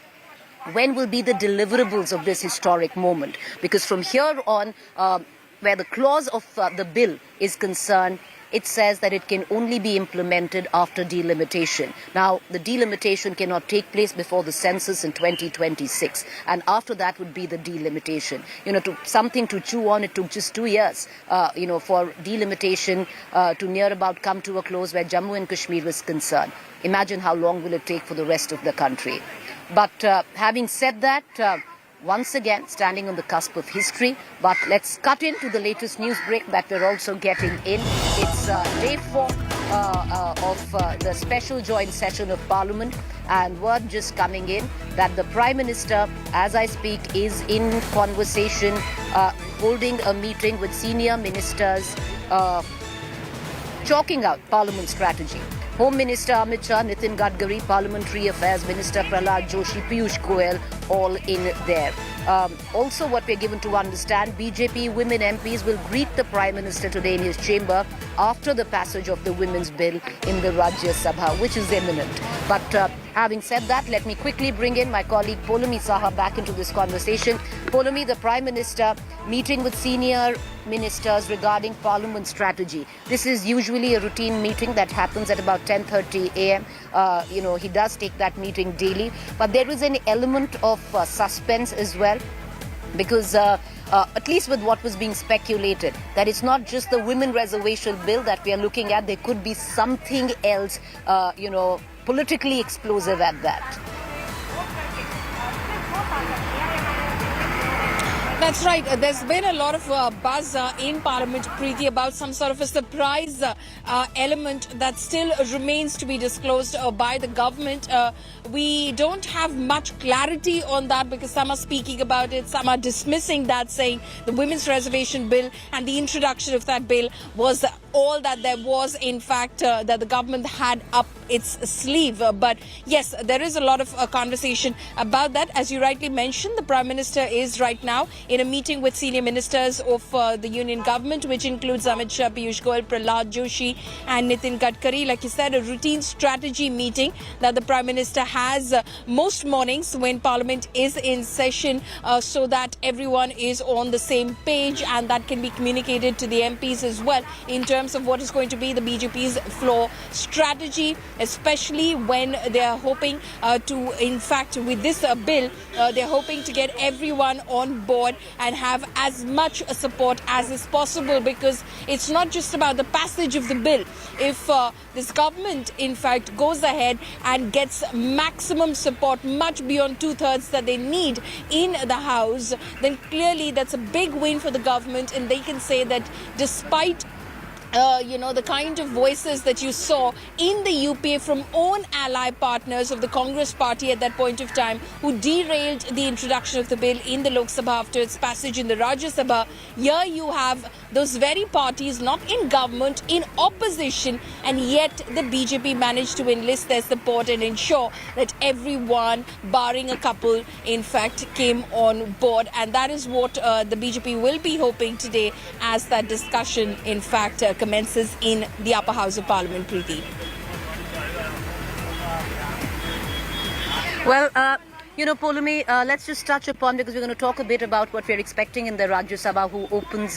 when will be the deliverables of this historic moment. Because from here on, where the clause of the bill is concerned, it says that it can only be implemented after delimitation. Now, the delimitation cannot take place before the census in 2026. And after that would be the delimitation. Something to chew on. It took just 2 years, for delimitation to near about come to a close where Jammu and Kashmir was concerned. Imagine how long will it take for the rest of the country. But having said that, once again, standing on the cusp of history. But let's cut into the latest news break that we're also getting in. It's day 4 of the special joint session of Parliament, and word just coming in that the Prime Minister, as I speak, is in conversation, holding a meeting with senior ministers, chalking out Parliament strategy. Home Minister Amit Shah, Nitin Gadkari, Parliamentary Affairs Minister Prahlad Joshi, Piyush Goyal, all in there. Also, what we're given to understand, BJP women MPs will greet the Prime Minister today in his chamber after the passage of the Women's Bill in the Rajya Sabha, which is imminent. But having said that, let me quickly bring in my colleague Poulomi Saha back into this conversation. Poulomi, the Prime Minister meeting with senior ministers regarding Parliament strategy. This is usually a routine meeting that happens at about 10:30 a.m. He does take that meeting daily, but there is an element of suspense as well, because at least with what was being speculated, that it's not just the women reservation bill that we are looking at. There could be something else, politically explosive at that. That's right. There's been a lot of buzz in Parliament, Preeti, about some sort of a surprise element that still remains to be disclosed by the government. We don't have much clarity on that because some are speaking about it, some are dismissing that, saying the Women's Reservation Bill and the introduction of that bill was all that there was, in fact, that the government had up its sleeve. But yes, there is a lot of conversation about that. As you rightly mentioned, the Prime Minister is right now in a meeting with senior ministers of the union government, which includes Amit Shah, Piyush Goyal, Prahlad Joshi and Nitin Gadkari. Like you said, a routine strategy meeting that the Prime Minister has most mornings when Parliament is in session, so that everyone is on the same page and that can be communicated to the MPs as well in terms of what is going to be the BJP's floor strategy, especially when they are hoping to, in fact, with this bill, they're hoping to get everyone on board and have as much support as is possible, because it's not just about the passage of the bill. If this government, in fact, goes ahead and gets maximum support, much beyond 2/3 that they need in the House, then clearly that's a big win for the government, and they can say that despite the kind of voices that you saw in the UPA from own ally partners of the Congress party at that point of time, who derailed the introduction of the bill in the Lok Sabha after its passage in the Rajya Sabha. Here you have those very parties not in government, in opposition, and yet the BJP managed to enlist their support and ensure that everyone, barring a couple, in fact, came on board. And that is what the BJP will be hoping today as that discussion, in fact, commences in the upper house of Parliament, Preeti. Well, Poulomi, let's just touch upon, because we're going to talk a bit about what we're expecting in the Rajya Sabha, who opens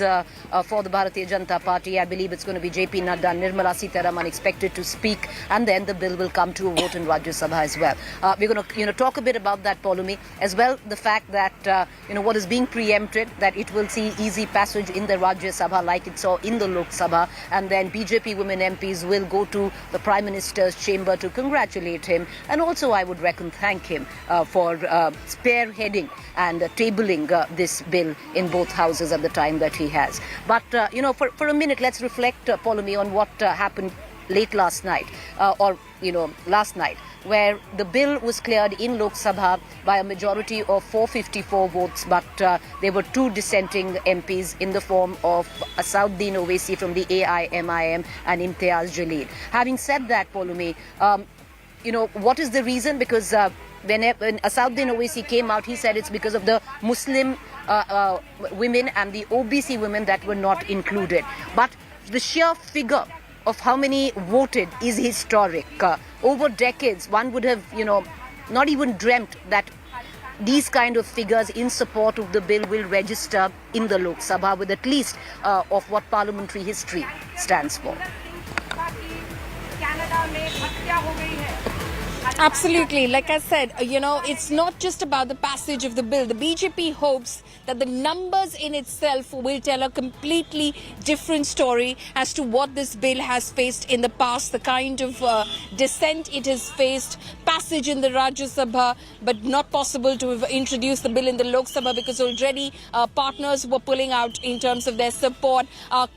for the Bharatiya Janata Party. I believe it's going to be JP Nadda, Nirmala Sitharaman expected to speak, and then the bill will come to a vote in Rajya Sabha as well. We're going to talk a bit about that, Poulomi, as well the fact that what is being preempted, that it will see easy passage in the Rajya Sabha like it saw in the Lok Sabha, and then BJP women MPs will go to the Prime Minister's chamber to congratulate him, and also I would reckon thank him for spearheading and tabling this bill in both houses at the time that he has. But, for a minute, let's reflect, Poulomi, on what happened late last night, last night, where the bill was cleared in Lok Sabha by a majority of 454 votes, but there were two dissenting MPs in the form of Asauddin Owaisi from the AIMIM and Imtiaz Jalil. Having said that, Poulomi, what is the reason? Because when Asauddin Owaisi came out, he said it's because of the Muslim women and the OBC women that were not included. But the sheer figure of how many voted is historic. Over decades, one would have, not even dreamt that these kind of figures in support of the bill will register in the Lok Sabha with at least of what parliamentary history stands for. Absolutely. Like I said, it's not just about the passage of the bill. The BJP hopes that the numbers in itself will tell a completely different story as to what this bill has faced in the past, the kind of dissent it has faced, passage in the Rajya Sabha, but not possible to have introduced the bill in the Lok Sabha because already partners were pulling out in terms of their support,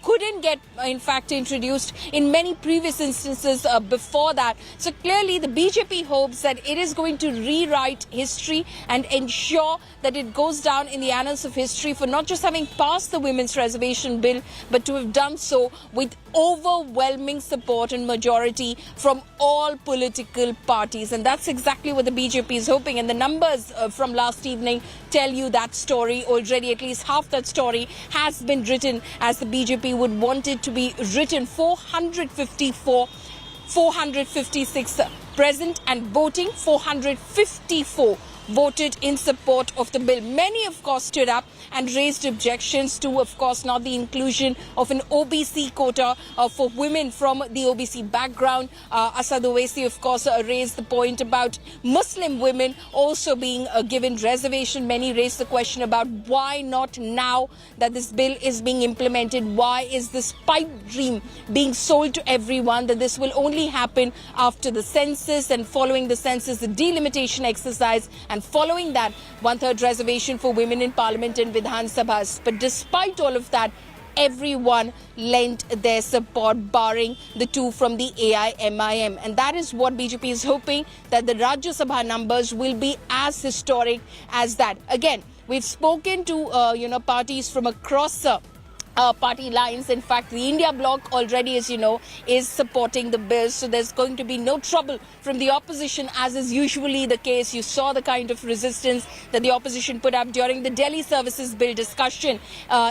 couldn't get, in fact, introduced in many previous instances before that. So clearly the BJP BJP hopes that it is going to rewrite history and ensure that it goes down in the annals of history for not just having passed the Women's Reservation Bill, but to have done so with overwhelming support and majority from all political parties. And that's exactly what the BJP is hoping. And the numbers from last evening tell you that story. Already at least half that story has been written as the BJP would want it to be written. 456 present and voting, 454 voted in support of the bill. Many, of course, stood up and raised objections to, of course, not the inclusion of an OBC quota for women from the OBC background. Asad Owaisi, of course, raised the point about Muslim women also being given reservation. Many raised the question about why not now that this bill is being implemented? Why is this pipe dream being sold to everyone that this will only happen after the census, and following the census, the delimitation exercise, and following that, 1/3 reservation for women in Parliament and Vidhan Sabhas. But despite all of that, everyone lent their support, barring the two from the AIMIM. And that is what BJP is hoping, that the Rajya Sabha numbers will be as historic as that. Again, we've spoken to parties from across party lines. In fact, the India bloc already, as you know, is supporting the bill. So there's going to be no trouble from the opposition, as is usually the case. You saw the kind of resistance that the opposition put up during the Delhi Services Bill discussion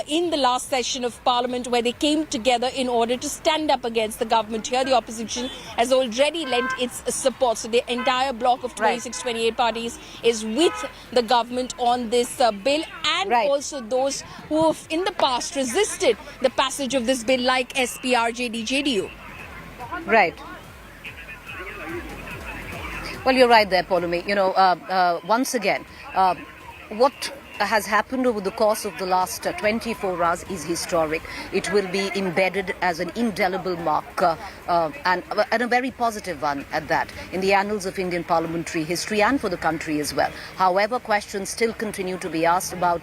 in the last session of Parliament, where they came together in order to stand up against the government. Here, the opposition has already lent its support. So the entire bloc of 26-28 parties is with the government on this bill, and also those who have in the past resisted the passage of this bill, like SPRJD-JDU. Right. Well, you're right there, Polumi. Once again, what has happened over the course of the last 24 hours is historic. It will be embedded as an indelible mark and a very positive one at that, in the annals of Indian parliamentary history and for the country as well. However, questions still continue to be asked about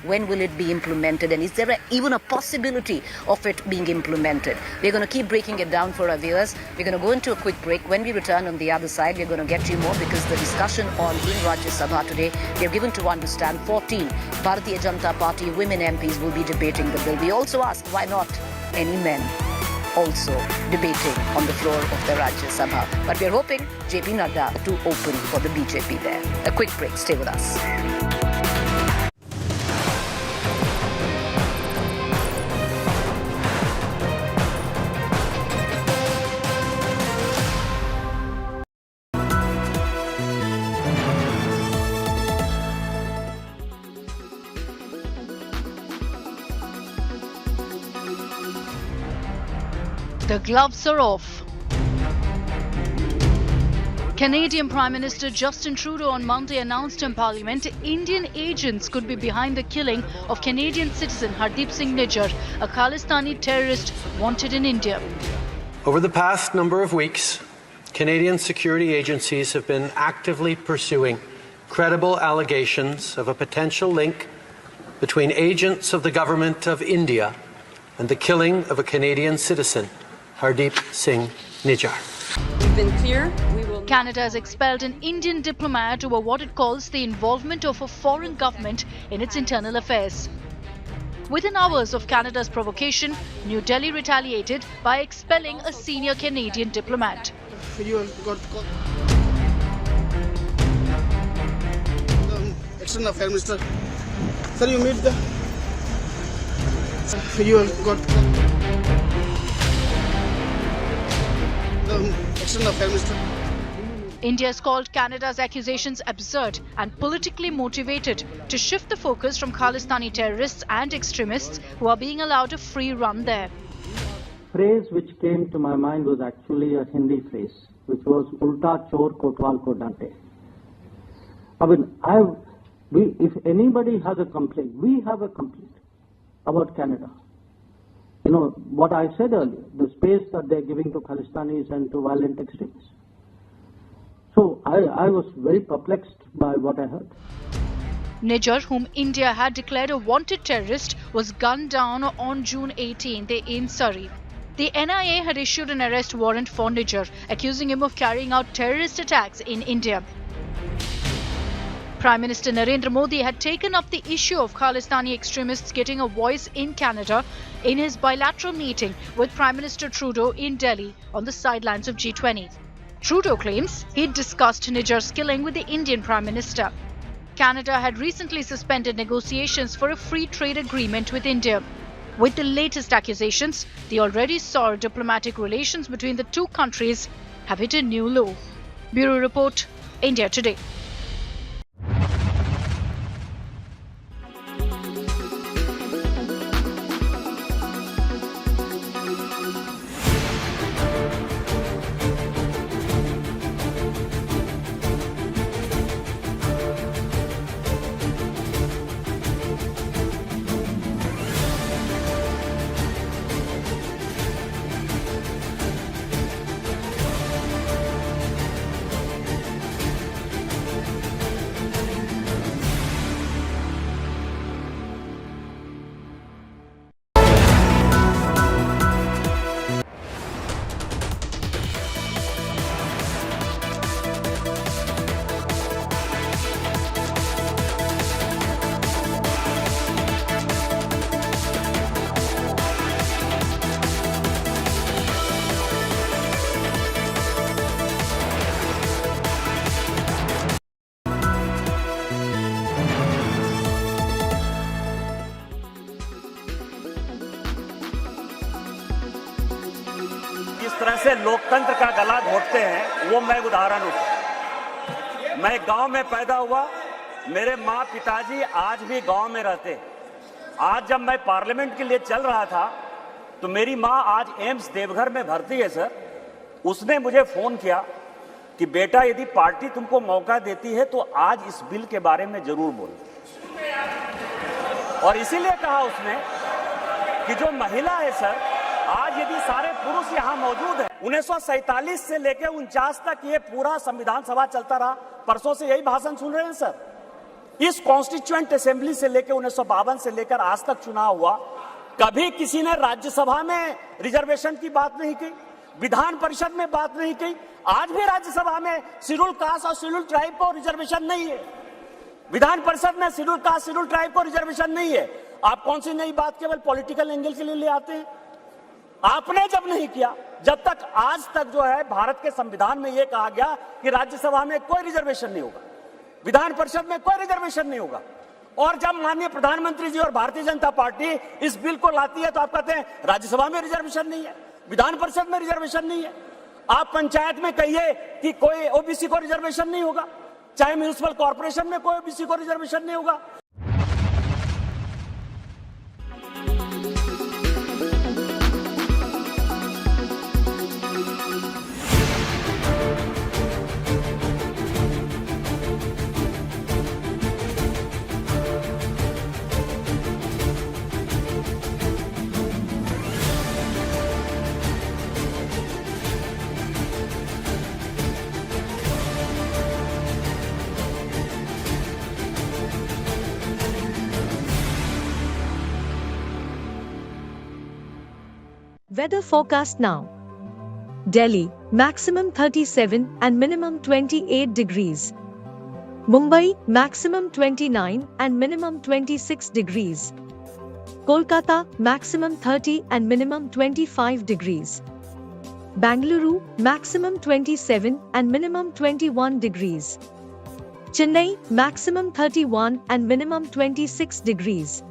when will it be implemented, and is there even a possibility of it being implemented? We're going to keep breaking it down for our viewers. We're going to go into a quick break. When we return on the other side, we're going to get you more, because the discussion on in Rajya Sabha today, they're given to understand 14 Bharatiya Janata Party women MPs will be debating the bill. We also ask, why not any men also debating on the floor of the Rajya Sabha? But we're hoping JP Nadda to open for the BJP there. A quick break. Stay with us. The gloves are off. Canadian Prime Minister Justin Trudeau on Monday announced in Parliament Indian agents could be behind the killing of Canadian citizen Hardeep Singh Nijjar, a Khalistani terrorist wanted in India. Over the past number of weeks, Canadian security agencies have been actively pursuing credible allegations of a potential link between agents of the Government of India and the killing of a Canadian citizen, Hardeep Singh Nijjar. We've been clear. Canada has expelled an Indian diplomat over what it calls the involvement of a foreign government in its internal affairs. Within hours of Canada's provocation, New Delhi retaliated by expelling a senior Canadian diplomat. External Affairs Minister, sir, you meet the. You got. External Affairs Minister. India has called Canada's accusations absurd and politically motivated to shift the focus from Khalistani terrorists and extremists who are being allowed a free run there. Phrase which came to my mind was actually a Hindi phrase, which was "Ulta chor kotwal ko dante." I mean, if anybody has a complaint, we have a complaint about Canada. You know, what I said earlier, the space that they're giving to Khalistanis and to violent extremists. So I was very perplexed by what I heard. Nijjar, whom India had declared a wanted terrorist, was gunned down on June 18th in Surrey. The NIA had issued an arrest warrant for Nijar, accusing him of carrying out terrorist attacks in India. Prime Minister Narendra Modi had taken up the issue of Khalistani extremists getting a voice in Canada in his bilateral meeting with Prime Minister Trudeau in Delhi on the sidelines of G20. Trudeau claims he'd discussed Nijar's killing with the Indian Prime Minister. Canada had recently suspended negotiations for a free trade agreement with India. With the latest accusations, the already sour diplomatic relations between the two countries have hit a new low. Bureau Report, India Today. जिस तरह से लोकतंत्र का गला घोटते हैं वो मैं उदाहरण हूं। मैं गांव में पैदा हुआ, मेरे माँ पिताजी आज भी गांव में रहते हैं। आज जब मैं पार्लियामेंट के लिए चल रहा था तो मेरी माँ आज एम्स देवघर में भर्ती है सर। उसने मुझे फोन किया कि बेटा यदि पार्टी तुमको मौका देती है तो आज इस बिल के बारे में जरूर बोलो। और इसीलिए कहा उसने कि जो महिला है सर, आज यदि सारे पुरुष यहाँ मौजूद हैं, 1947 से लेकर 49 तक ये पूरा संविधान सभा चलता रहा। परसों से यही भाषण सुन रहे हैं सर। इस कॉन्स्टिट्यूएंट असेंबली से लेकर 1952 से लेकर आज तक चुनाव हुआ, कभी किसी ने राज्यसभा में रिजर्वेशन की बात नहीं की, विधान परिषद में बात नहीं की। आज भी राज्यसभा में शेड्यूल कास्ट और शेड्यूल ट्राइब को रिजर्वेशन नहीं है, विधान परिषद में शेड्यूल कास्ट शेड्यूल ट्राइब को रिजर्वेशन नहीं है। आप कौन सी नई बात केवल पॉलिटिकल एंगल के लिए ले आते हैं? आपने जब नहीं किया, जब तक आज तक जो है भारत के संविधान में यह कहा गया कि राज्यसभा में कोई रिजर्वेशन नहीं होगा, विधान परिषद में कोई रिजर्वेशन नहीं होगा। और जब माननीय प्रधानमंत्री जी और भारतीय जनता पार्टी इस बिल को लाती है तो आप कहते हैं राज्यसभा में रिजर्वेशन नहीं है, विधान परिषद में रिजर्वेशन नहीं है। आप पंचायत में कहिए कि कोई ओबीसी को रिजर्वेशन नहीं होगा, चाहे म्यूनिसिपल कॉर्पोरेशन में कोई ओबीसी को रिजर्वेशन नहीं होगा। Weather forecast now. Delhi, maximum 37 and minimum 28 degrees. Mumbai, maximum 29 and minimum 26 degrees. Kolkata, maximum 30 and minimum 25 degrees. Bangalore, maximum 27 and minimum 21 degrees. Chennai, maximum 31 and minimum 26 degrees.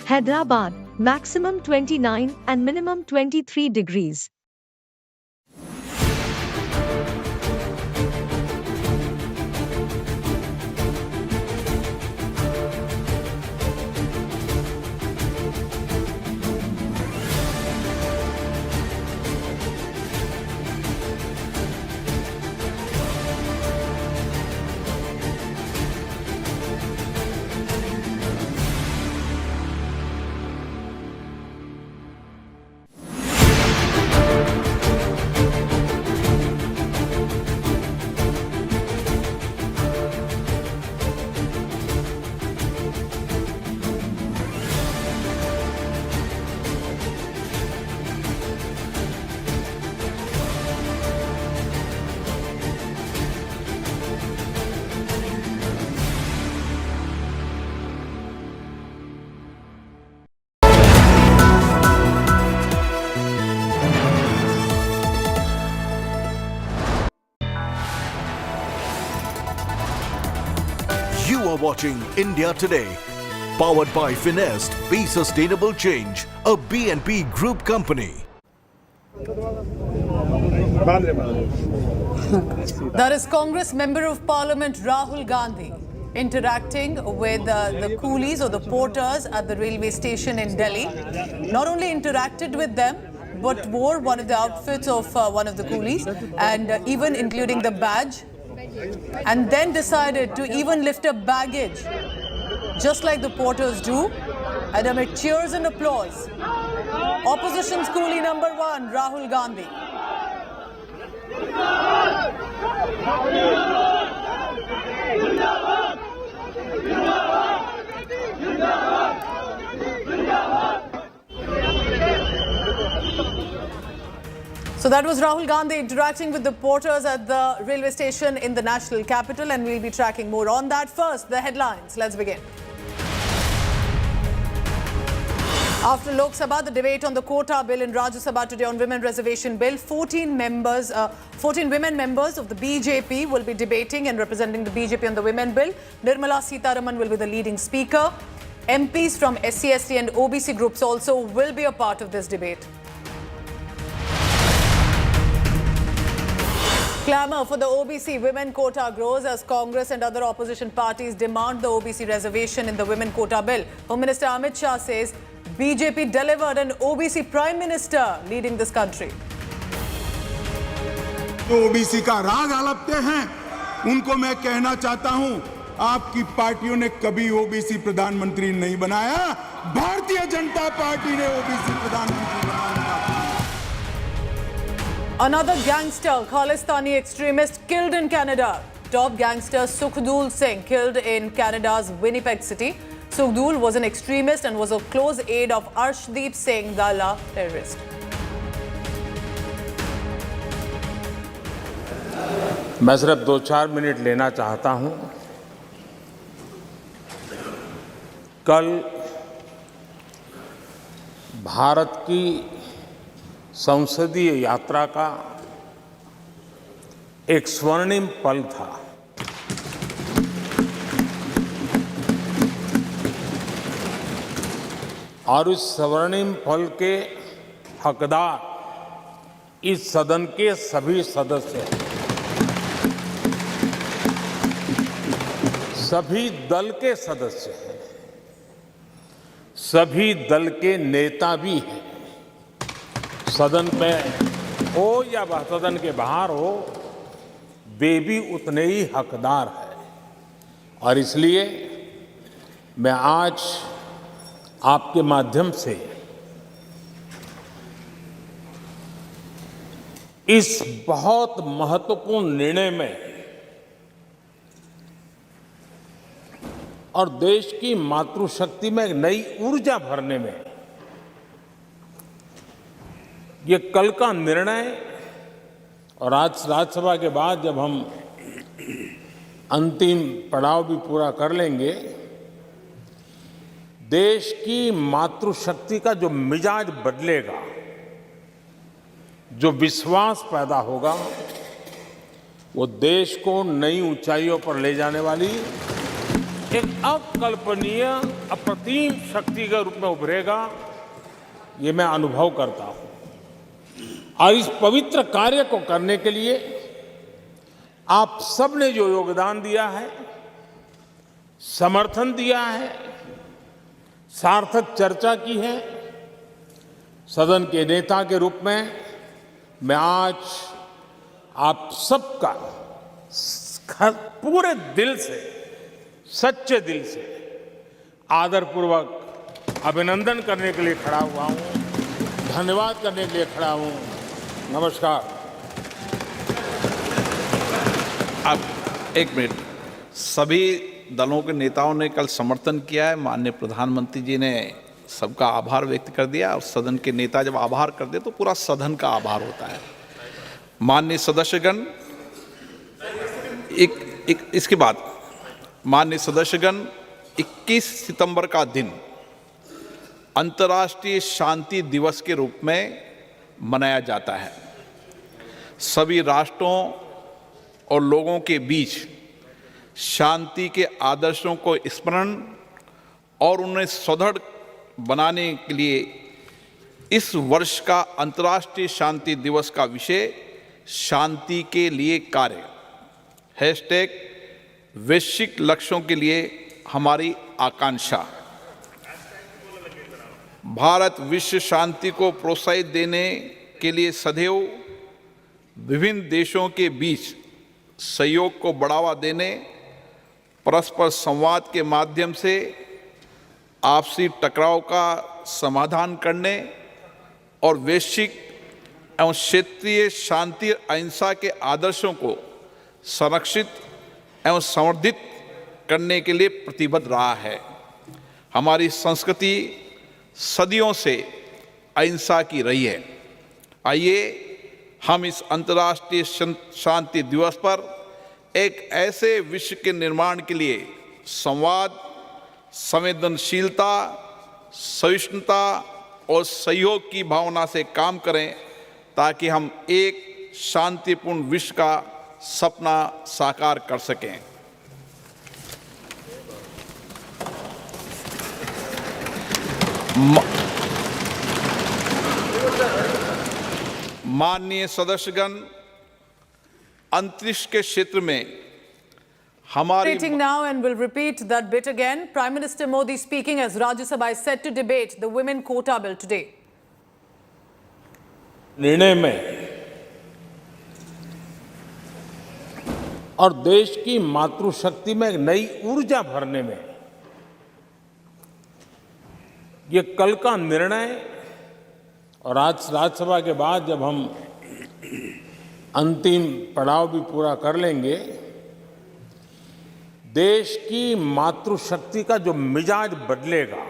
Hyderabad, maximum 29 and minimum 23 degrees. watching India Today, powered by Finest, Be Sustainable Change, a B&P Group company. That is Congress Member of Parliament Rahul Gandhi interacting with the coolies or the porters at the railway station in Delhi. Not only interacted with them, but wore one of the outfits of one of the coolies, and even including the badge, and then decided to even lift up baggage, just like the porters do, and amid cheers and applause. Opposition's coolie number one, Rahul Gandhi. So that was Rahul Gandhi interacting with the porters at the railway station in the national capital, and we'll be tracking more on that. First, the headlines. Let's begin. After Lok Sabha, the debate on the Quota bill in Rajya Sabha today on Women Reservation Bill, 14 women members of the BJP will be debating and representing the BJP on the Women Bill. Nirmala Sitharaman will be the leading speaker. MPs from SC, ST and OBC groups also will be a part of this debate. Clamour for the OBC women quota grows as Congress and other opposition parties demand the OBC reservation in the women quota bill. Home Minister Amit Shah says BJP delivered an OBC Prime Minister leading this country. जो OBC का राग आलपते हैं उनको मैं कहना चाहता हूं, आपकी पार्टियों ने कभी ओबीसी प्रधानमंत्री नहीं बनाया, भारतीय जनता पार्टी ने ओबीसी प्रधानमंत्री बनाया। Another gangster, Khalistani extremist killed in Canada. Top gangster Sukhdev Singh killed in Canada's Winnipeg City. Sukhdev was an extremist and was a close aide of Arshdeep Singh, the La terrorist. मैं सिर्फ 2-4 minute लेना चाहता हूं। कल भारत की संसदीय यात्रा का एक स्वर्णिम पल था। और इस स्वर्णिम पल के हकदार इस सदन के सभी सदस्य हैं, सभी दल के सदस्य हैं, सभी दल के नेता भी हैं। सदन पे हो या सदन के बाहर हो, वे भी उतने ही हकदार हैं। और इसलिए मैं आज आपके माध्यम से इस बहुत महत्वपूर्ण निर्णय में और देश की मातृशक्ति में एक नई ऊर्जा भरने में ये कल का निर्णय, और आज राज्यसभा के बाद जब हम अंतिम पड़ाव भी पूरा कर लेंगे, देश की मातृशक्ति का जो मिजाज बदलेगा, जो विश्वास पैदा होगा, वो देश को नई ऊंचाइयों पर ले जाने वाली एक अकल्पनीय अप्रतिम शक्ति के रूप में उभरेगा। ये मैं अनुभव करता हूं। और इस पवित्र कार्य को करने के लिए आप सब ने जो योगदान दिया है, समर्थन दिया है, सार्थक चर्चा की है, सदन के नेता के रूप में मैं आज आप सबका पूरे दिल से, सच्चे दिल से आदरपूर्वक अभिनंदन करने के लिए खड़ा हुआ हूं, धन्यवाद करने के लिए खड़ा हूं। नमस्कार। अब एक मिनट, सभी दलों के नेताओं ने कल समर्थन किया है। माननीय प्रधानमंत्री जी ने सबका आभार व्यक्त कर दिया, और सदन के नेता जब आभार कर दे तो पूरा सदन का आभार होता है। माननीय सदस्यगण, इसके बाद माननीय सदस्यगण, 21 सितंबर का दिन अंतर्राष्ट्रीय शांति दिवस के रूप में मनाया जाता है। सभी राष्ट्रों और लोगों के बीच शांति के आदर्शों को स्मरण और उन्हें सुदृढ़ बनाने के लिए इस वर्ष का अंतर्राष्ट्रीय शांति दिवस का विषय शांति के लिए कार्य हैशटैग वैश्विक लक्ष्यों के लिए हमारी आकांक्षा। भारत विश्व शांति को प्रोत्साहित देने के लिए सदैव विभिन्न देशों के बीच सहयोग को बढ़ावा देने, परस्पर संवाद के माध्यम से आपसी टकराव का समाधान करने और वैश्विक एवं क्षेत्रीय शांति अहिंसा के आदर्शों को संरक्षित एवं संवर्धित करने के लिए प्रतिबद्ध रहा है। हमारी संस्कृति सदियों से अहिंसा की रही है। आइए हम इस अंतर्राष्ट्रीय शांति दिवस पर एक ऐसे विश्व के निर्माण के लिए संवाद, संवेदनशीलता, सहिष्णुता और सहयोग की भावना से काम करें ताकि हम एक शांतिपूर्ण विश्व का सपना साकार कर सकें। माननीय सदस्यगण, अंतरिक्ष के क्षेत्र में हमारी now and will repeat that bit again. Prime Minister Modi speaking as Rajya Sabha is set to debate the women quota bill today. निर्णय में और देश की मातृशक्ति में एक नई ऊर्जा भरने में ये कल का निर्णय और आज राज्यसभा के बाद जब हम अंतिम पड़ाव भी पूरा कर लेंगे, देश की मातृशक्ति का जो मिजाज बदलेगा,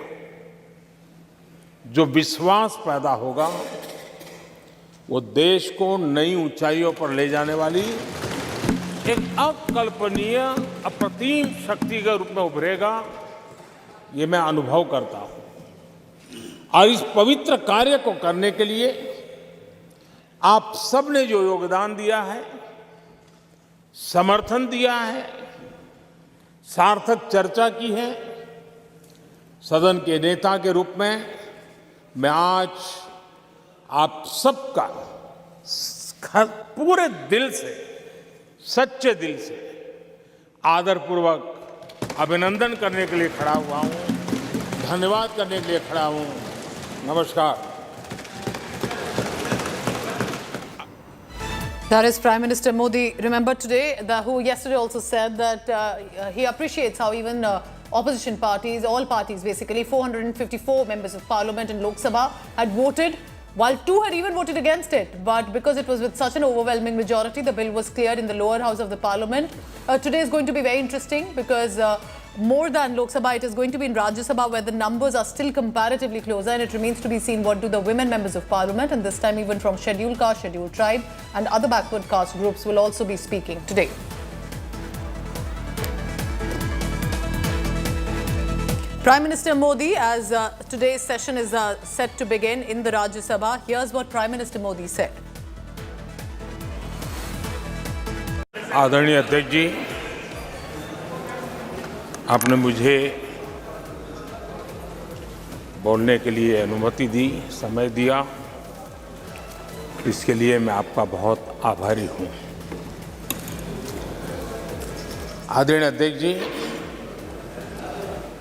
जो विश्वास पैदा होगा, वो देश को नई ऊंचाइयों पर ले जाने वाली एक अकल्पनीय अप्रतिम शक्ति के रूप में उभरेगा, ये मैं अनुभव करता हूं। और इस पवित्र कार्य को करने के लिए आप सब ने जो योगदान दिया है, समर्थन दिया है, सार्थक चर्चा की है, सदन के नेता के रूप में मैं आज आप सबका पूरे दिल से, सच्चे दिल से आदरपूर्वक अभिनंदन करने के लिए खड़ा हुआ हूं, धन्यवाद करने के लिए खड़ा हूं। नमस्कार। That is Prime Minister Modi. Remember today, who yesterday also said that he appreciates how even opposition parties, all parties basically, 454 members of parliament in Lok Sabha had voted, while 2 had even voted against it. But because it was with such an overwhelming majority, the bill was cleared in the lower house of the parliament. Today is going to be very interesting because more than Lok Sabha, it is going to be in Rajya Sabha where the numbers are still comparatively closer, and it remains to be seen what do the women members of parliament, and this time even from scheduled caste, scheduled tribe and other backward caste groups will also be speaking today. Prime Minister Modi, as today's session is set to begin in the Rajya Sabha, here's what Prime Minister Modi said. आदरणीय अध्यक्ष जी, आपने मुझे बोलने के लिए अनुमति दी, समय दिया, इसके लिए मैं आपका बहुत आभारी हूं। आदरणीय अध्यक्ष जी,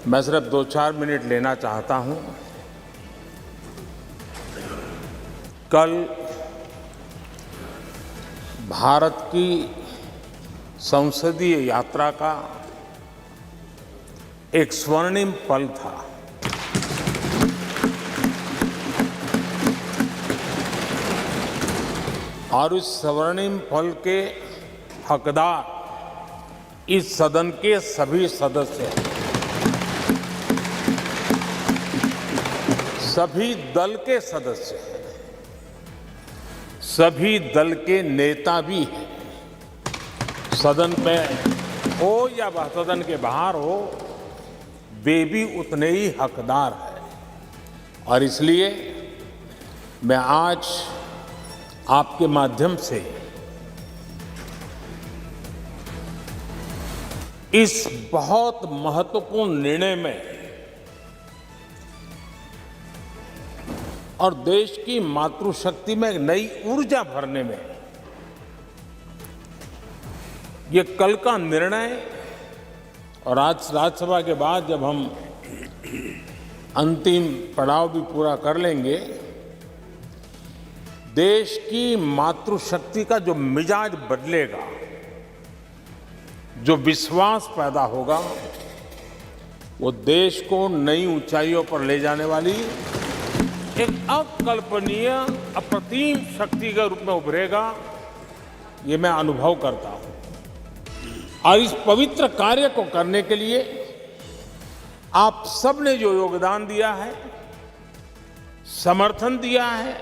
मैं सिर्फ 2-4 मिनट लेना चाहता हूं। कल भारत की संसदीय यात्रा का एक स्वर्णिम पल था। और इस स्वर्णिम पल के हकदार इस सदन के सभी सदस्य हैं, सभी दल के सदस्य हैं, सभी दल के नेता भी हैं। सदन में हो या वह सदन के बाहर हो, वे भी उतने ही हकदार हैं। और इसलिए मैं आज आपके माध्यम से इस बहुत महत्वपूर्ण निर्णय में और देश की मातृशक्ति में एक नई ऊर्जा भरने में ये कल का निर्णय और आज राज्यसभा के बाद जब हम अंतिम पड़ाव भी पूरा कर लेंगे, देश की मातृशक्ति का जो मिजाज बदलेगा, जो विश्वास पैदा होगा, वो देश को नई ऊंचाइयों पर ले जाने वाली एक अकल्पनीय अप्रतिम शक्ति के रूप में उभरेगा। ये मैं अनुभव करता हूं और इस पवित्र कार्य को करने के लिए आप सबने जो योगदान दिया है, समर्थन दिया है,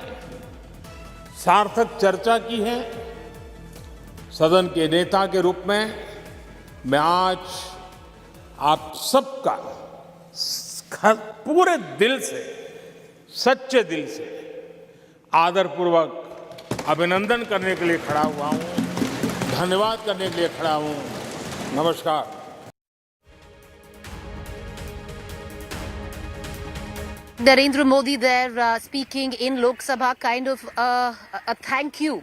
सार्थक चर्चा की है, सदन के नेता के रूप में मैं आज आप सबका पूरे दिल से, सच्चे दिल से आदरपूर्वक अभिनंदन करने के लिए खड़ा हुआ हूं, धन्यवाद करने के लिए खड़ा हूं। नमस्कार। Narendra Modi there speaking in Lok Sabha, kind of a thank you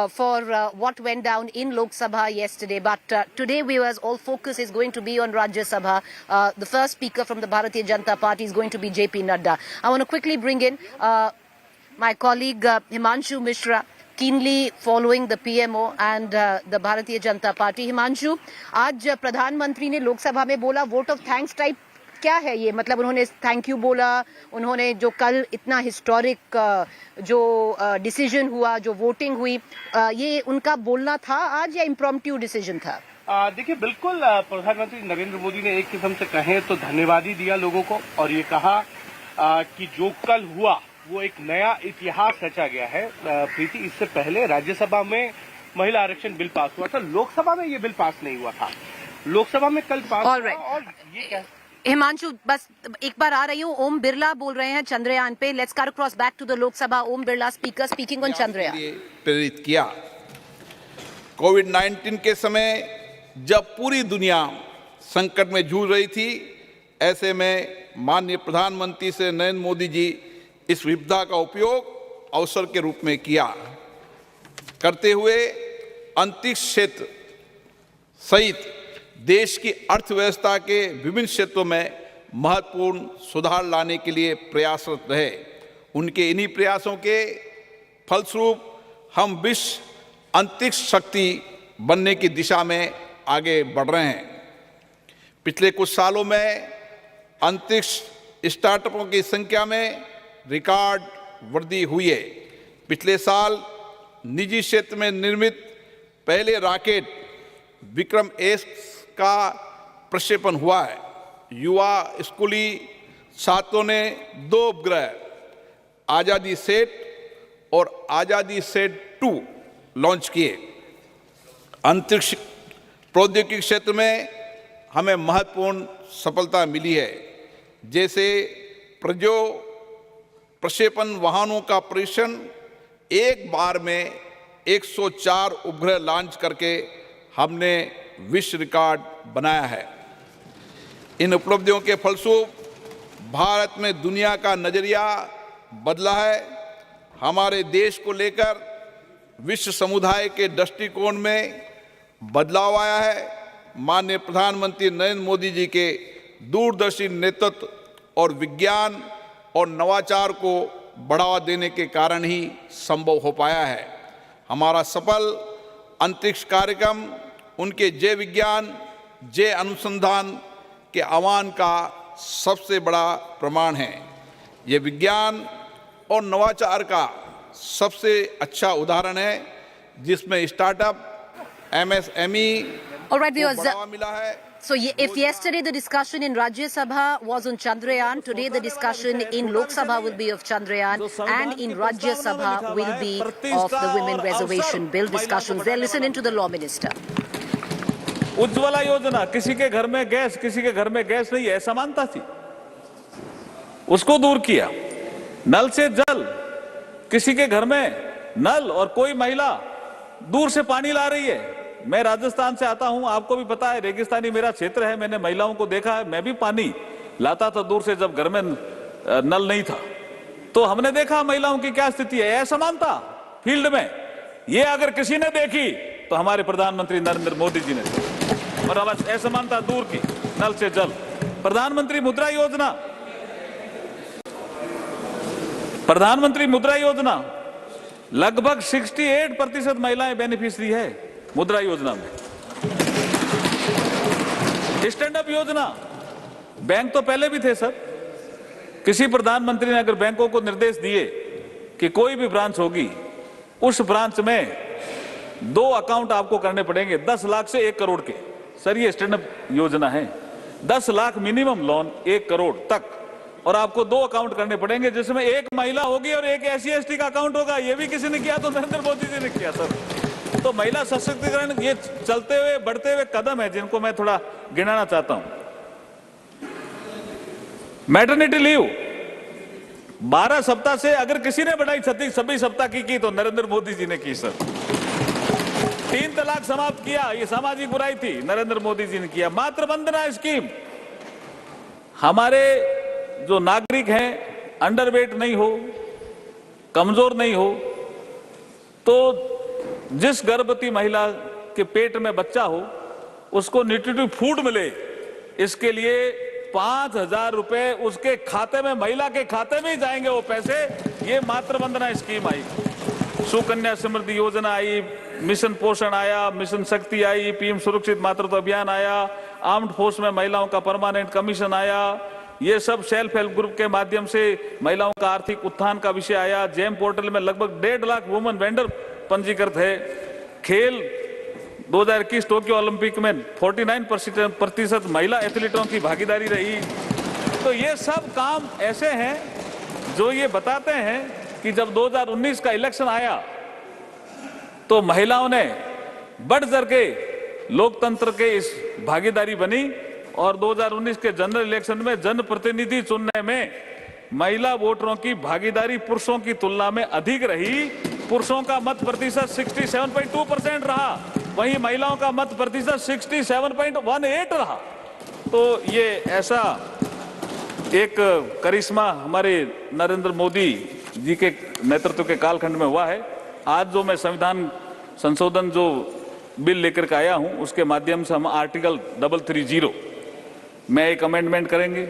for what went down in Lok Sabha yesterday. But today, viewers, all focus is going to be on Rajya Sabha. The first speaker from the Bharatiya Janata Party is going to be JP Nadda. I want to quickly bring in my colleague Himanshu Mishra, keenly following the PMO and the Bharatiya Janata Party. Himanshu, आज प्रधानमंत्री ने लोकसभा में बोला vote of thanks type क्या है ये? मतलब उन्होंने थैंक यू बोला, उन्होंने जो कल इतना हिस्टोरिक जो डिसीजन हुआ, जो वोटिंग हुई, ये उनका बोलना था आज या इम्प्रॉम्प्टू डिसीजन था? देखिए, बिल्कुल प्रधानमंत्री नरेंद्र मोदी ने एक किस्म से कहें तो धन्यवाद ही दिया लोगों को और ये कहा कि जो कल हुआ वो एक नया इतिहास रचा गया है। प्रीति, इससे पहले राज्यसभा में महिला आरक्षण बिल पास हुआ था, लोकसभा में ये बिल पास नहीं हुआ था। लोकसभा में कल पास हुआ और ये हिमांशु, बस एक बार आ रही हूँ। ओम बिरला बोल रहे हैं चंद्रयान पे। Let's cut cross back to the Lok Sabha. Om Birla speaker speaking on Chandrayaan. प्रेरित किया कोविड-19 के समय जब पूरी दुनिया संकट में जूझ रही थी, ऐसे में माननीय प्रधानमंत्री श्री नरेंद्र मोदी जी इस विपदा का उपयोग अवसर के रूप में किया करते हुए अंतरिक्ष क्षेत्र सहित देश की अर्थव्यवस्था के विभिन्न क्षेत्रों में महत्वपूर्ण सुधार लाने के लिए प्रयासरत रहे। उनके इन्हीं प्रयासों के फलस्वरूप हम विश्व अंतरिक्ष शक्ति बनने की दिशा में आगे बढ़ रहे हैं। पिछले कुछ सालों में अंतरिक्ष स्टार्टअपों की संख्या में रिकॉर्ड वृद्धि हुई है। पिछले साल निजी क्षेत्र में निर्मित पहले रॉकेट विक्रम एस का प्रक्षेपण हुआ है। युवा स्कूली छात्रों ने 2 उपग्रह आजादी सेट और आजादी सेट 2 लॉन्च किए। अंतरिक्ष प्रौद्योगिकी क्षेत्र में हमें महत्वपूर्ण सफलता मिली है, जैसे प्रक्षेपण वाहनों का परीक्षण एक बार में 104 उपग्रह लॉन्च करके हमने विश्व रिकॉर्ड बनाया है। इन उपलब्धियों के फलस्वरूप भारत में दुनिया का नजरिया बदला है। हमारे देश को लेकर विश्व समुदाय के दृष्टिकोण में बदलाव आया है। माननीय प्रधानमंत्री नरेंद्र मोदी जी के दूरदर्शी नेतृत्व और विज्ञान और नवाचार को बढ़ावा देने के कारण ही संभव हो पाया है। हमारा सफल अंतरिक्ष कार्यक्रम उनके जय विज्ञान, जय अनुसंधान के आह्वान का सबसे बड़ा प्रमाण है। ये विज्ञान और नवाचार का सबसे अच्छा उदाहरण है, जिसमें स्टार्टअप, MSME को बढ़ावा मिला है। So if yesterday the discussion in Rajya Sabha was on Chandrayaan, today the discussion in Lok Sabha will be of Chandrayaan and in Rajya Sabha will be of the Women Reservation Bill discussions. They're listening to the Law Minister. Ujjwala योजना, किसी के घर में gas, किसी के घर में gas नहीं है, असमानता थी, उसको दूर किया। नल से जल, किसी के घर में नल और कोई महिला दूर से पानी ला रही है, मैं राजस्थान से आता हूं, आपको भी पता है रेगिस्तानी मेरा क्षेत्र है, मैंने महिलाओं को देखा है, मैं भी पानी लाता था दूर से जब घर में नल नहीं था, तो हमने देखा महिलाओं की क्या स्थिति है, असमानता फील्ड में। ये अगर किसी ने देखी तो हमारे प्रधानमंत्री नरेंद्र मोदी जी ने, और अब असमानता दूर की, नल से जल। प्रधानमंत्री मुद्रा योजना, प्रधानमंत्री मुद्रा योजना लगभग 68% महिलाएं बेनिफिशियरी है मुद्रा योजना में। स्टैंड अप योजना, बैंक तो पहले भी थे सर, किसी प्रधानमंत्री ने अगर बैंकों को निर्देश दिए कि कोई भी ब्रांच होगी, उस ब्रांच में 2 अकाउंट आपको करने पड़ेंगे 10 लाख से 1 करोड़ के। सर ये स्टैंड अप योजना है, 10 लाख मिनिमम लोन 1 करोड़ तक, और आपको 2 अकाउंट करने पड़ेंगे जिसमें एक महिला होगी और एक SC/ST का अकाउंट होगा। ये भी किसी ने किया तो नरेंद्र मोदी जी ने किया सर। तो महिला सशक्तिकरण ये चलते हुए बढ़ते हुए कदम है जिनको मैं थोड़ा गिनाना चाहता हूं। मैटरनिटी लीव 12 सप्ताह से अगर किसी ने बढ़ाई 26 सप्ताह की तो नरेंद्र मोदी जी ने की सर। 3 तलाक समाप्त किया, ये सामाजिक बुराई थी, नरेंद्र मोदी जी ने किया। मातृ वंदना स्कीम, हमारे जो नागरिक हैं अंडरवेट नहीं हो, कमजोर नहीं हो, तो जिस गर्भवती महिला के पेट में बच्चा हो उसको न्यूट्रिटिव फूड मिले, इसके लिए 5,000 रुपए उसके खाते में, महिला के खाते में ही जाएंगे वो पैसे। ये मातृ वंदना स्कीम आई, सुकन्या समृद्धि योजना आई, मिशन पोषण आया, मिशन शक्ति आई, पीएम सुरक्षित मातृत्व अभियान आया, आर्म्ड फोर्स में महिलाओं का परमानेंट कमीशन आया। ये सब सेल्फ हेल्प ग्रुप के माध्यम से महिलाओं का आर्थिक उत्थान का विषय आया। जेम पोर्टल में लगभग 1.5 लाख वुमेन वेंडर पंजीकृत है। खेल 2021 टोक्यो ओलंपिक में 49% महिला एथलीटों की भागीदारी रही। तो ये सब काम ऐसे हैं जो ये बताते हैं कि जब 2019 का इलेक्शन आया तो महिलाओं ने बढ़ चढ़ के लोकतंत्र के इस भागीदारी बनी, और 2019 के जनरल इलेक्शन में जनप्रतिनिधि चुनने में महिला वोटरों की भागीदारी पुरुषों की तुलना में अधिक रही। पुरुषों का मत प्रतिशत 67.2% रहा, वहीं महिलाओं का मत प्रतिशत 67.18 रहा। तो ये ऐसा एक करिश्मा हमारे नरेंद्र मोदी जी के नेतृत्व के कालखंड में हुआ है। आज जो मैं संविधान संशोधन जो बिल लेकर के आया हूं, उसके माध्यम से हम आर्टिकल 330 में एक अमेंडमेंट करेंगे,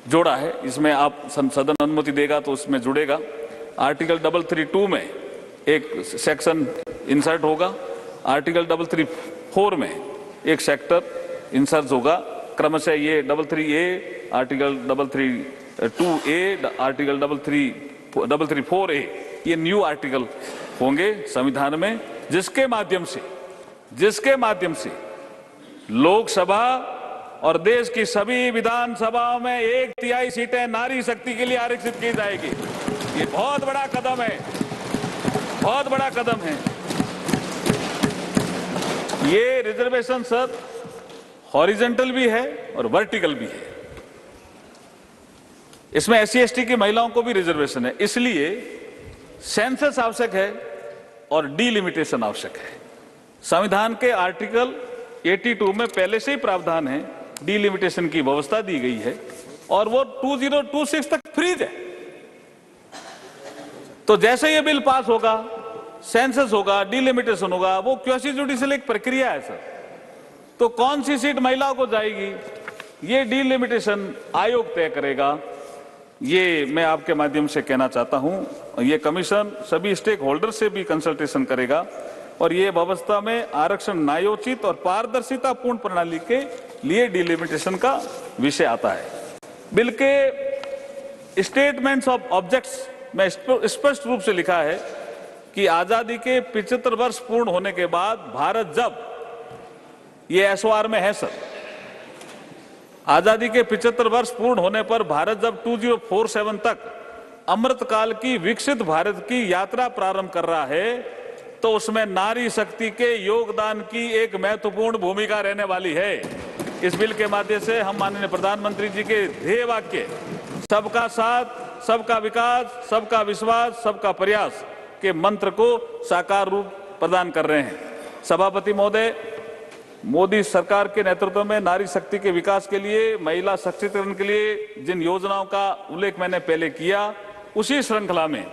जोड़ा है इसमें, आप सदन अनुमति देगा तो उसमें जुड़ेगा। आर्टिकल 332 में एक सेक्शन इंसर्ट होगा, आर्टिकल 334 में एक सेक्टर इंसर्ट होगा, क्रमशः ये 33A, article 332A, article 334A, ये न्यू आर्टिकल होंगे संविधान में, जिसके माध्यम से लोकसभा और देश की सभी विधानसभाओं में 1/3 सीटें नारी शक्ति के लिए आरक्षित की जाएगी। ये बहुत बड़ा कदम है, बहुत बड़ा कदम है। ये रिजर्वेशन सर हॉरिजॉन्टल भी है और वर्टिकल भी है। इसमें SC/ST की महिलाओं को भी रिजर्वेशन है, इसलिए सेंसस आवश्यक है और डीलिमिटेशन आवश्यक है। संविधान के आर्टिकल 82 में पहले से ही प्रावधान है, डीलिमिटेशन की व्यवस्था दी गई है, और वो 2026 तक फ्रीज है। तो जैसे ये बिल पास होगा, सेंसस होगा, डीलिमिटेशन होगा, वो क्वासी जुडिशियल एक प्रक्रिया है सर। तो कौन सी सीट महिलाओं को जाएगी, ये डीलिमिटेशन आयोग तय करेगा। ये मैं आपके माध्यम से कहना चाहता हूं। ये कमीशन सभी स्टेक होल्डर से भी कंसल्टेशन करेगा, और ये व्यवस्था में आरक्षण न्यायोचित और पारदर्शिता पूर्ण प्रणाली के लिए डिलिमिटेशन का विषय आता है। बिल के स्टेटमेंट्स ऑफ ऑब्जेक्ट्स में स्पष्ट रूप से लिखा है कि आजादी के 75 वर्ष पूर्ण होने के बाद भारत जब, ये SOR में है सर, आजादी के 75 वर्ष पूर्ण होने पर भारत जब 2047 तक अमृतकाल की विकसित भारत की यात्रा प्रारंभ कर रहा है, तो उसमें नारी शक्ति के योगदान की एक महत्वपूर्ण भूमिका रहने वाली है। इस बिल के माध्यम से हम माननीय प्रधानमंत्री जी के ध्येय वाक्य सबका साथ, सबका विकास, सबका विश्वास, सबका प्रयास के मंत्र को साकार रूप प्रदान कर रहे हैं। सभापति महोदय, मोदी सरकार के नेतृत्व में नारी शक्ति के विकास के लिए, महिला सशक्तिकरण के लिए जिन योजनाओं का उल्लेख मैंने पहले किया, उसी श्रृंखला में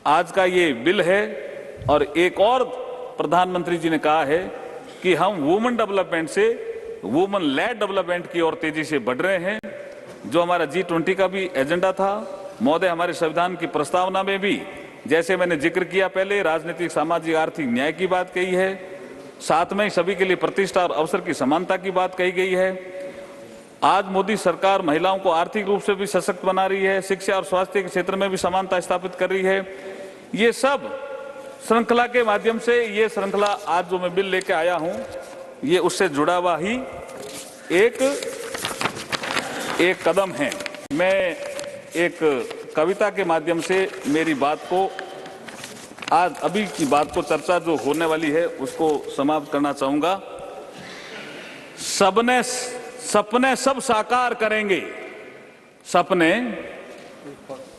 आज का ये बिल है। और एक और प्रधानमंत्री जी ने कहा है कि हम वुमेन डेवलपमेंट से वुमेन लेड डेवलपमेंट की ओर तेजी से बढ़ रहे हैं, जो हमारा G20 का भी एजेंडा था। महोदय, हमारे संविधान की प्रस्तावना में भी, जैसे मैंने जिक्र किया पहले, राजनीतिक, सामाजिक, आर्थिक न्याय की बात कही है, साथ में सभी के लिए प्रतिष्ठा और अवसर की समानता की बात कही गई है। आज मोदी सरकार महिलाओं को आर्थिक रूप से भी सशक्त बना रही है, शिक्षा और स्वास्थ्य के क्षेत्र में भी समानता स्थापित कर रही है। ये सब श्रृंखला के माध्यम से, ये श्रृंखला आज जो मैं बिल लेके आया हूं, ये उससे जुड़ा हुआ ही एक कदम है। मैं एक कविता के माध्यम से मेरी बात को, आज अभी की बात को, चर्चा जो होने वाली है, उसको समाप्त करना चाहूंगा। सपने सब साकार करेंगे, सपने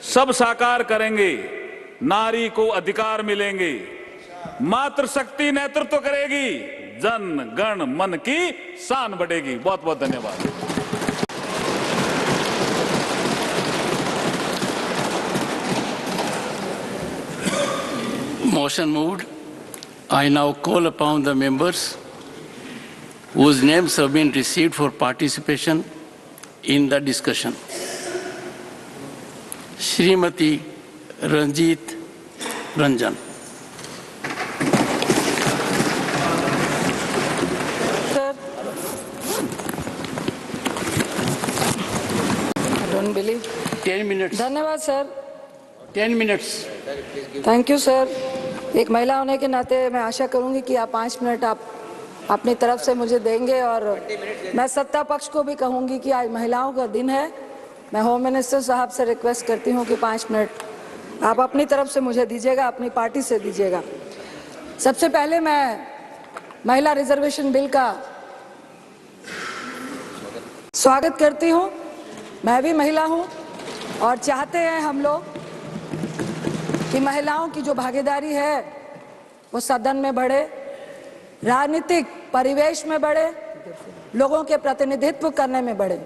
सब साकार करेंगे, नारी को अधिकार मिलेंगे, मातृशक्ति नेतृत्व करेगी, जन गण मन की शान बढ़ेगी। बहुत बहुत धन्यवाद। Motion moved. I now call upon the members whose names have been received for participation in the discussion. Shrimati Ranjit Ranjan. Sir, I don't believe. 10 minutes. धन्यवाद sir. 10 minutes. Thank you sir. एक महिला होने के नाते मैं आशा करूंगी कि आप 5 मिनट आप अपनी तरफ से मुझे देंगे, और मैं सत्ता पक्ष को भी कहूंगी कि आज महिलाओं का दिन है। मैं होम मिनिस्टर साहब से रिक्वेस्ट करती हूं कि 5 मिनट आप अपनी तरफ से मुझे दीजिएगा, अपनी पार्टी से दीजिएगा। सबसे पहले मैं महिला रिजर्वेशन बिल का स्वागत करती हूं। मैं भी महिला हूं और चाहते हैं हम लोग कि महिलाओं की जो भागीदारी है वो सदन में बढ़े, राजनीतिक परिवेश में बढ़े, लोगों के प्रतिनिधित्व करने में बढ़े।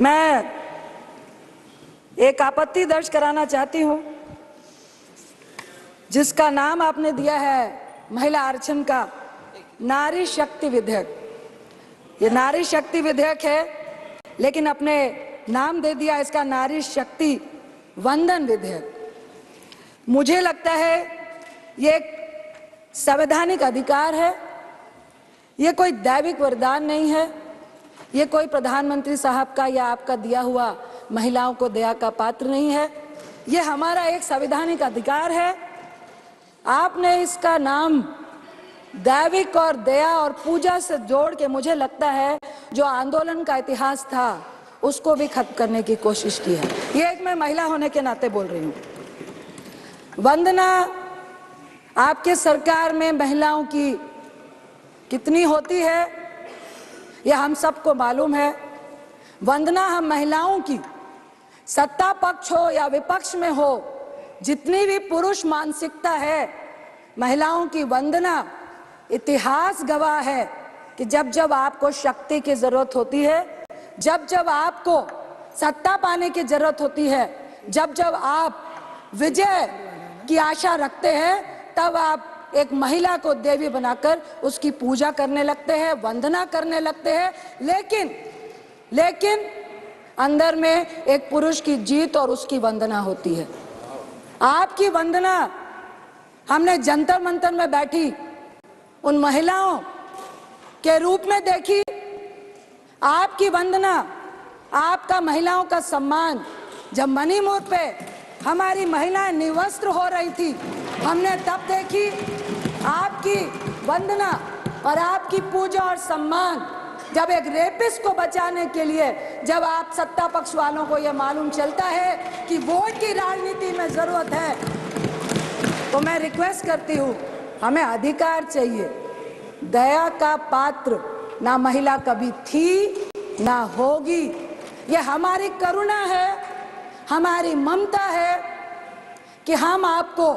मैं एक आपत्ति दर्ज कराना चाहती हूं, जिसका नाम आपने दिया है महिला आरक्षण का नारी शक्ति विधेयक। ये नारी शक्ति विधेयक है, लेकिन अपने नाम दे दिया इसका नारी शक्ति वंदन विधेयक। मुझे लगता है ये एक संवैधानिक अधिकार है, ये कोई दैविक वरदान नहीं है, ये कोई प्रधानमंत्री साहब का या आपका दिया हुआ महिलाओं को दया का पात्र नहीं है। ये हमारा एक संवैधानिक अधिकार है। आपने इसका नाम दैविक और दया और पूजा से जोड़ के, मुझे लगता है जो आंदोलन का इतिहास था उसको भी खत्म करने की कोशिश की है। ये एक मैं महिला होने के नाते बोल रही हूँ। वंदना, आपके सरकार में महिलाओं की कितनी होती है यह हम सबको मालूम है। वंदना हम महिलाओं की, सत्ता पक्ष हो या विपक्ष में हो, जितनी भी पुरुष मानसिकता है, महिलाओं की वंदना इतिहास गवाह है कि जब जब आपको शक्ति की जरूरत होती है, जब जब आपको सत्ता पाने की जरूरत होती है, जब जब आप विजय की आशा रखते हैं, तब आप एक महिला को देवी बनाकर उसकी पूजा करने लगते हैं, वंदना करने लगते हैं। लेकिन अंदर में एक पुरुष की जीत और उसकी वंदना होती है। आपकी वंदना हमने जंतर मंतर में बैठी उन महिलाओं के रूप में देखी। आपकी वंदना, आपका महिलाओं का सम्मान जब मणिपुर पे हमारी महिलाएं निवस्त्र हो रही थी, हमने तब देखी। आपकी वंदना और आपकी पूजा और सम्मान जब एक रेपिस्ट को बचाने के लिए, जब आप सत्ता पक्ष वालों को यह मालूम चलता है कि वोट की राजनीति में जरूरत है, तो मैं रिक्वेस्ट करती हूँ, हमें अधिकार चाहिए। दया का पात्र ना महिला कभी थी ना होगी। ये हमारी करुणा है, हमारी ममता है कि हम आपको,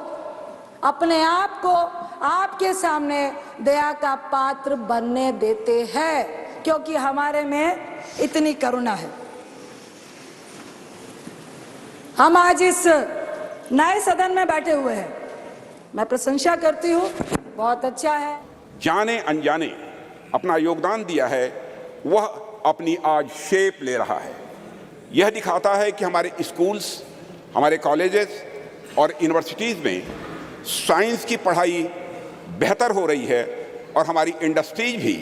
अपने आप को आपके सामने दया का पात्र बनने देते हैं, क्योंकि हमारे में इतनी करुणा है। हम आज इस नए सदन में बैठे हुए हैं, मैं प्रशंसा करती हूँ, बहुत अच्छा है। जाने अनजाने अपना योगदान दिया है, वह अपनी आज शेप ले रहा है। यह दिखाता है कि हमारे स्कूल्स, हमारे कॉलेजेस और यूनिवर्सिटीज़ में साइंस की पढ़ाई बेहतर हो रही है और हमारी इंडस्ट्रीज भी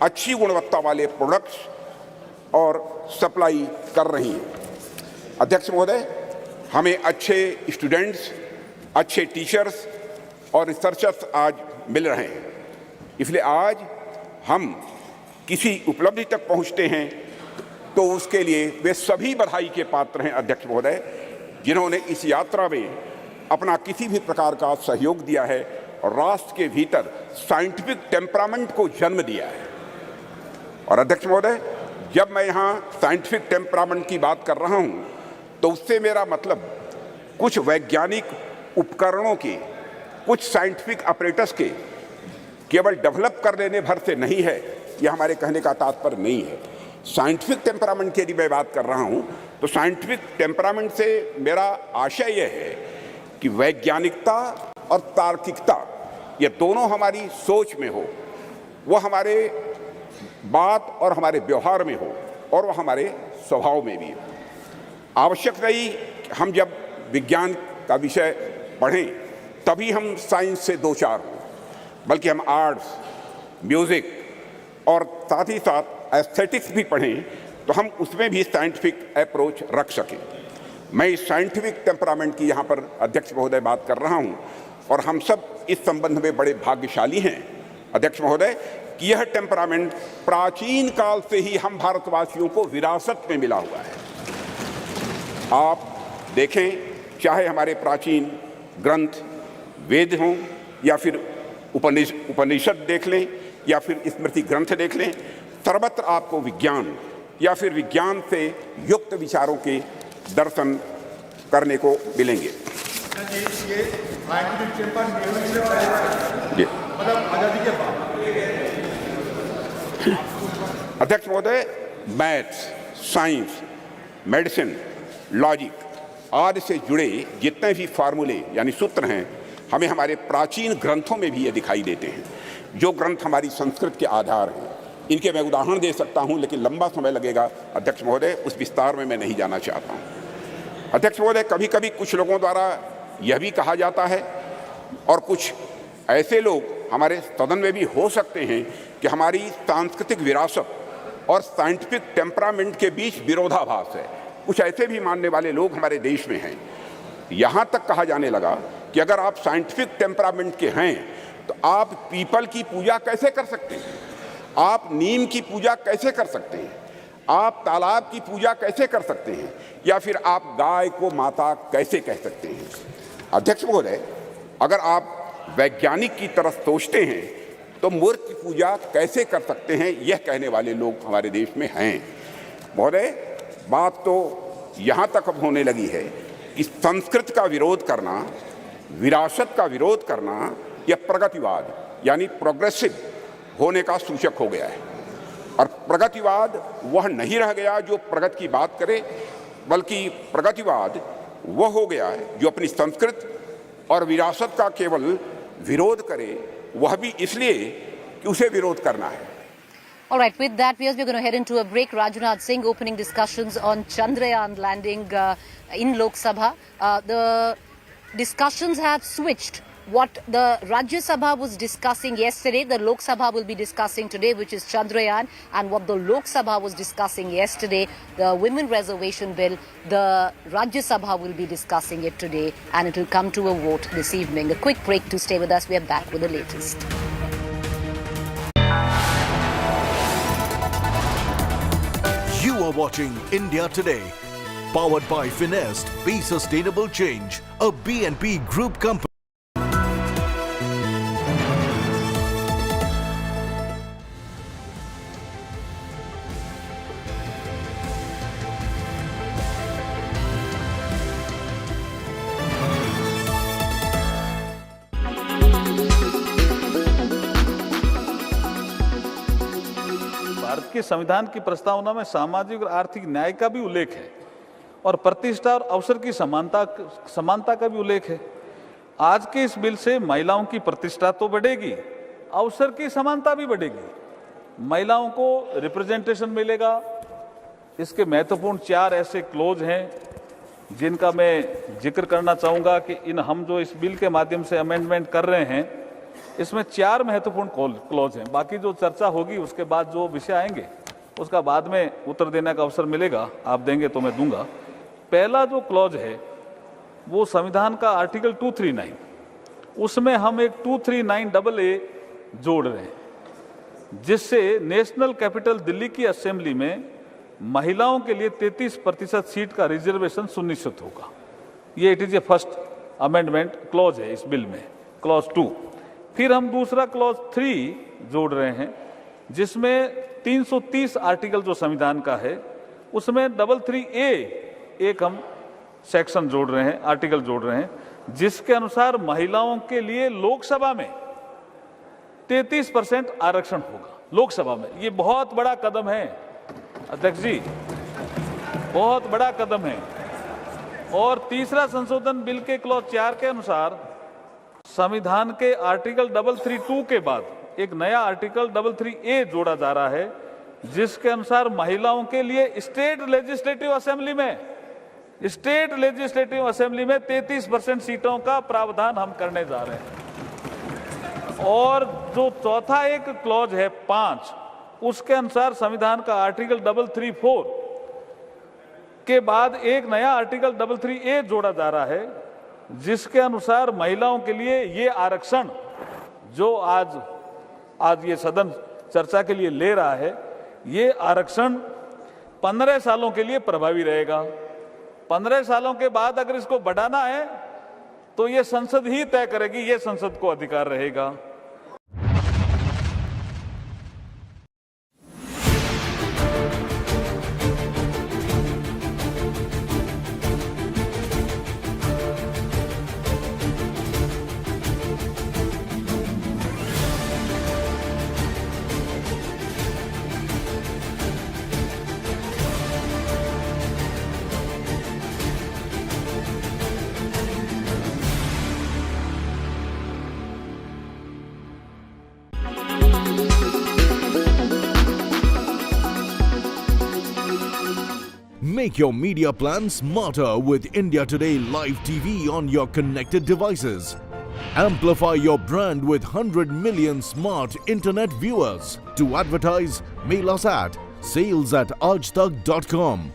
अच्छी गुणवत्ता वाले प्रोडक्ट्स और सप्लाई कर रही हैं। अध्यक्ष महोदय, हमें अच्छे स्टूडेंट्स, अच्छे टीचर्स और रिसर्चर्स आज मिल रहे हैं, इसलिए आज हम किसी उपलब्धि तक पहुंचते हैं तो उसके लिए वे सभी बधाई के पात्र हैं अध्यक्ष महोदय, जिन्होंने इस यात्रा में अपना किसी भी प्रकार का सहयोग दिया है और राष्ट्र के भीतर साइंटिफिक टेम्परामेंट को जन्म दिया है। और अध्यक्ष महोदय, जब मैं यहाँ साइंटिफिक टेम्परामेंट की बात कर रहा हूँ तो उससे मेरा मतलब कुछ वैज्ञानिक उपकरणों के, कुछ साइंटिफिक ऑपरेटर्स के केवल डेवलप कर लेने भर से नहीं है, यह हमारे कहने का तात्पर्य नहीं है। साइंटिफिक टेम्परामेंट की यदि मैं बात कर रहा हूँ तो साइंटिफिक टेम्परामेंट से मेरा आशय यह है कि वैज्ञानिकता और तार्किकता ये दोनों हमारी सोच में हो, वह हमारे बात और हमारे व्यवहार में हो और वह हमारे स्वभाव में भी हो। आवश्यक नहीं हम जब विज्ञान का विषय पढ़ें तभी हम साइंस से दो चार हों, बल्कि हम आर्ट्स, म्यूज़िक और साथ ही साथ एस्थेटिक्स भी पढ़ें तो हम उसमें भी साइंटिफिक अप्रोच रख सकें। मैं इस साइंटिफिक टेम्परामेंट की यहाँ पर अध्यक्ष महोदय बात कर रहा हूँ और हम सब इस संबंध में बड़े भाग्यशाली हैं अध्यक्ष महोदय कि यह टेम्परामेंट प्राचीन काल से ही हम भारतवासियों को विरासत में मिला हुआ है। आप देखें, चाहे हमारे प्राचीन ग्रंथ वेद हों या फिर उपनिषद देख लें या फिर स्मृति ग्रंथ देख लें, सर्वत्र आपको विज्ञान या फिर विज्ञान से युक्त विचारों के दर्शन करने को मिलेंगे। अध्यक्ष महोदय, मैथ्स, साइंस, मेडिसिन, लॉजिक आदि से जुड़े जितने भी फार्मूले यानी सूत्र हैं, हमें हमारे प्राचीन ग्रंथों में भी ये दिखाई देते हैं, जो ग्रंथ हमारी संस्कृत के आधार हैं। इनके मैं उदाहरण दे सकता हूं, लेकिन लंबा समय लगेगा अध्यक्ष महोदय, उस विस्तार में मैं नहीं जाना चाहता हूं। अध्यक्ष महोदय, कभी कभी कुछ लोगों द्वारा यह भी कहा जाता है और कुछ ऐसे लोग हमारे सदन में भी हो सकते हैं कि हमारी सांस्कृतिक विरासत और साइंटिफिक टेम्परामेंट के बीच विरोधाभास है। कुछ ऐसे भी मानने वाले लोग हमारे देश में हैं। यहाँ तक कहा जाने लगा कि अगर आप साइंटिफिक टेम्परामेंट के हैं तो आप पीपल की पूजा कैसे कर सकते हैं, आप नीम की पूजा कैसे कर सकते हैं, आप तालाब की पूजा कैसे कर सकते हैं, या फिर आप गाय को माता कैसे कह सकते हैं। अध्यक्ष महोदय, अगर आप वैज्ञानिक की तरफ सोचते हैं तो मूर्ति पूजा कैसे कर सकते हैं, यह कहने वाले लोग हमारे देश में हैं। महोदय, बात तो यहाँ तक अब होने लगी है कि संस्कृत का विरोध करना, विरासत का विरोध करना, यह प्रगतिवाद यानी प्रोग्रेसिव होने का सूचक हो गया है। और प्रगतिवाद वह नहीं रह गया जो प्रगति की बात करे, बल्कि प्रगतिवाद वह हो गया है जो अपनी संस्कृत और विरासत का केवल विरोध करे, वह भी इसलिए कि उसे विरोध करना है। All right, with that, we're going to head into a break. Rajnath Singh opening discussions on Chandrayaan landing in Lok Sabha. The discussions have switched. What the Rajya Sabha was discussing yesterday, the Lok Sabha will be discussing today, which is Chandrayaan, and what the Lok Sabha was discussing yesterday, the women reservation bill, the Rajya Sabha will be discussing it today, and it will come to a vote this evening. A quick break to stay with us. We are back with the latest. You are watching India Today, powered by Finest. Be Sustainable Change, a B&P Group company. के संविधान की प्रस्तावना में सामाजिक और आर्थिक न्याय का भी उल्लेख है और प्रतिष्ठा और अवसर की समानता का भी उल्लेख है। आज के इस बिल से महिलाओं की प्रतिष्ठा तो बढ़ेगी, अवसर की समानता भी बढ़ेगी, महिलाओं को रिप्रेजेंटेशन मिलेगा। इसके महत्वपूर्ण 4 ऐसे क्लोज हैं जिनका मैं जिक्र करना चाहूँगा कि हम जो इस बिल के माध्यम से अमेंडमेंट कर रहे हैं, इसमें 4 महत्वपूर्ण क्लॉज हैं। बाकी जो चर्चा होगी उसके बाद जो विषय आएंगे उसका बाद में उत्तर देने का अवसर मिलेगा, आप देंगे तो मैं दूंगा। पहला जो क्लॉज है वो संविधान का आर्टिकल 239, उसमें हम एक 239AA जोड़ रहे हैं, जिससे नेशनल कैपिटल दिल्ली की असेंबली में महिलाओं के लिए 33% सीट का रिजर्वेशन सुनिश्चित होगा। ये it is a first amendment clause है इस बिल में, क्लॉज 2। फिर हम दूसरा क्लॉज 3 जोड़ रहे हैं, जिसमें 330 आर्टिकल जो संविधान का है उसमें 33A एक हम सेक्शन जोड़ रहे हैं, आर्टिकल जोड़ रहे हैं, जिसके अनुसार महिलाओं के लिए लोकसभा में 33% आरक्षण होगा। लोकसभा में ये बहुत बड़ा कदम है अध्यक्ष जी, बहुत बड़ा कदम है। और तीसरा संशोधन बिल के क्लॉज 4 के अनुसार संविधान के आर्टिकल 332 के बाद एक नया आर्टिकल 33A जोड़ा जा रहा है, जिसके अनुसार महिलाओं के लिए स्टेट लेजिस्लेटिव असेंबली में 33% सीटों का प्रावधान हम करने जा रहे हैं। और जो चौथा एक क्लॉज है 5, उसके अनुसार संविधान का आर्टिकल 334 के बाद एक नया आर्टिकल 33A जोड़ा जा रहा है, जिसके अनुसार महिलाओं के लिए ये आरक्षण जो आज ये सदन चर्चा के लिए ले रहा है, ये आरक्षण 15 सालों के लिए प्रभावी रहेगा। 15 सालों के बाद अगर इसको बढ़ाना है तो ये संसद ही तय करेगी, ये संसद को अधिकार रहेगा। Make your media plan smarter with India Today Live TV on your connected devices. Amplify your brand with 100 million smart internet viewers. To advertise, mail us at sales@aajtak.com.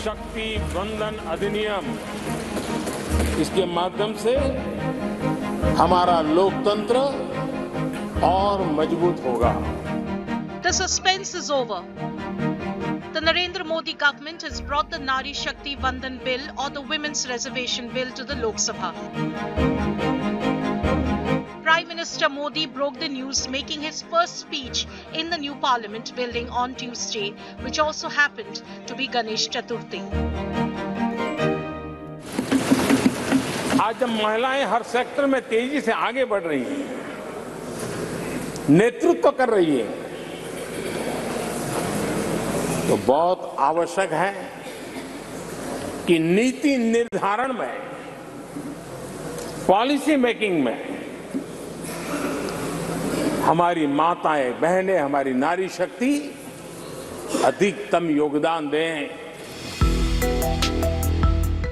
शक्ति बंधन अधिनियम, इसके माध्यम से हमारा लोकतंत्र और मजबूत होगा। The suspense is over. The Narendra Modi government has brought the Nari Shakti Vandan Bill or the Women's Reservation Bill to the Lok Sabha. Prime Minister Modi broke the news making his first speech in the new Parliament building on Tuesday, which also happened to be Ganesh Chaturthi. आज जब महिलाएं हर sector में तेजी से आगे बढ़ रही हैं, नेतृत्व कर रही हैं, तो बहुत आवश्यक है कि नीति निर्धारण में, पॉलिसी मेकिंग में हमारी माताएं, बहनें, हमारी नारी शक्ति अधिकतम योगदान दें।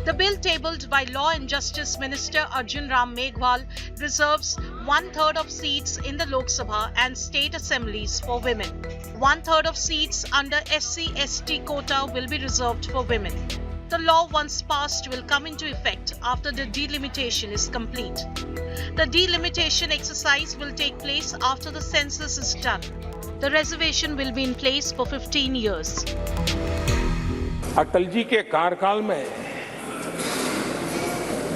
The bill tabled by Law and Justice Minister Arjun Ram Meghwal reserves 1/3 of seats in the Lok Sabha and state assemblies for women. 1/3 of seats under SC/ST quota will be reserved for women. The law, once passed, will come into effect after the delimitation is complete. The delimitation exercise will take place after the census is done. The reservation will be in place for 15 years. Atal ji के कार्यकाल में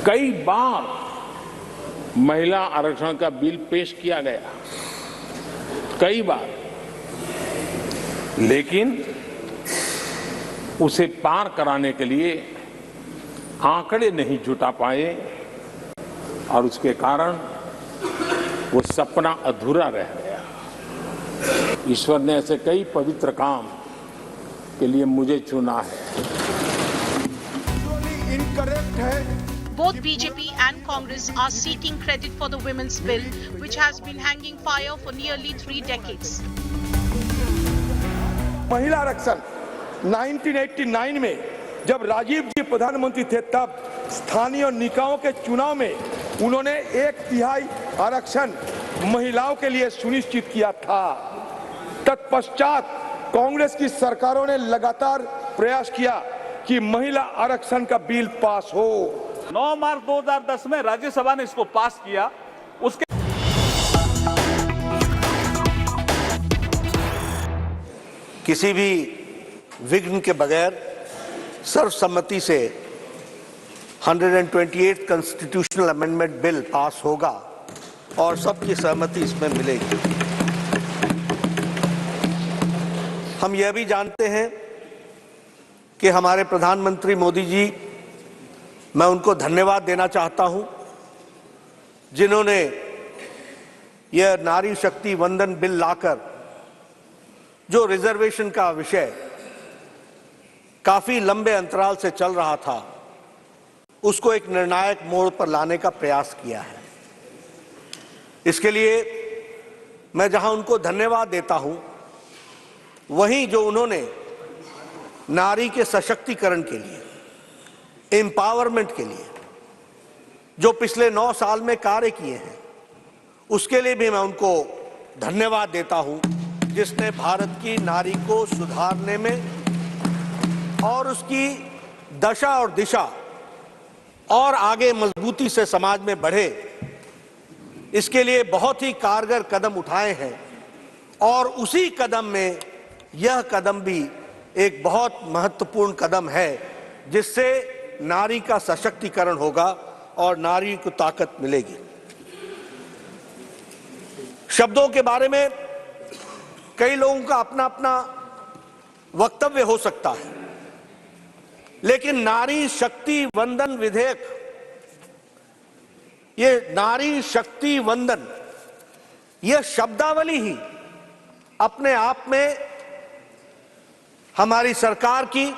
कई बार महिला आरक्षण का bill पेश किया गया, कई बार, लेकिन उसे पार कराने के लिए आंकड़े नहीं जुटा पाए और उसके कारण वो सपना अधूरा रह गया। ईश्वर ने ऐसे कई पवित्र काम के लिए मुझे चुना है। इनकरेक्ट है। Both BJP and Congress are seeking credit for the women's bill, which has been hanging fire for nearly 3 decades. महिला आरक्षण 1989 में जब राजीव जी प्रधानमंत्री थे, तब स्थानीय निकायों के चुनाव में उन्होंने 1/3 आरक्षण महिलाओं के लिए सुनिश्चित किया था। तत्पश्चात कांग्रेस की सरकारों ने लगातार प्रयास किया कि महिला आरक्षण का बिल पास हो। 9 मार्च 2010 में राज्य सभा ने इसको पास किया। उसके किसी भी विघ्न के बगैर सर्वसम्मति से 128 कॉन्स्टिट्यूशनल अमेंडमेंट बिल पास होगा और सबकी सहमति इसमें मिलेगी। हम यह भी जानते हैं कि हमारे प्रधानमंत्री मोदी जी, मैं उनको धन्यवाद देना चाहता हूं, जिन्होंने यह नारी शक्ति वंदन बिल लाकर जो रिजर्वेशन का विषय काफी लंबे अंतराल से चल रहा था, उसको एक निर्णायक मोड़ पर लाने का प्रयास किया है। इसके लिए मैं जहां उनको धन्यवाद देता हूं, वहीं जो उन्होंने नारी के सशक्तिकरण के लिए, एम्पावरमेंट के लिए जो पिछले 9 साल में कार्य किए हैं, उसके लिए भी मैं उनको धन्यवाद देता हूं, जिसने भारत की नारी को सुधारने में और उसकी दशा और दिशा और आगे मजबूती से समाज में बढ़े, इसके लिए बहुत ही कारगर कदम उठाए हैं। और उसी कदम में यह कदम भी एक बहुत महत्वपूर्ण कदम है, जिससे नारी का सशक्तिकरण होगा और नारी को ताकत मिलेगी। शब्दों के बारे में कई लोगों का अपना अपना वक्तव्य हो सकता है, लेकिन नारी शक्ति वंदन विधेयक, ये नारी शक्ति वंदन, यह शब्दावली ही अपने आप में हमारी सरकार की,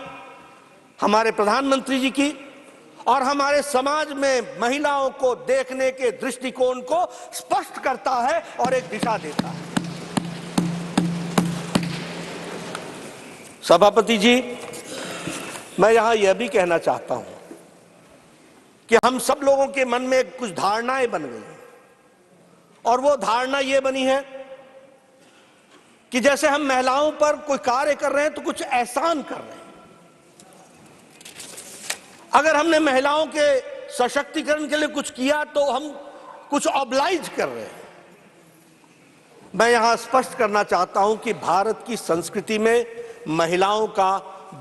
हमारे प्रधानमंत्री जी की और हमारे समाज में महिलाओं को देखने के दृष्टिकोण को स्पष्ट करता है और एक दिशा देता है। सभापति जी, मैं यहां यह भी कहना चाहता हूं कि हम सब लोगों के मन में कुछ धारणाएं बन गई और वो धारणा ये बनी है कि जैसे हम महिलाओं पर कोई कार्य कर रहे हैं तो कुछ एहसान कर रहे हैं। अगर हमने महिलाओं के सशक्तिकरण के लिए कुछ किया तो हम कुछ ऑब्लाइज कर रहे हैं। मैं यहां स्पष्ट करना चाहता हूं कि भारत की संस्कृति में महिलाओं का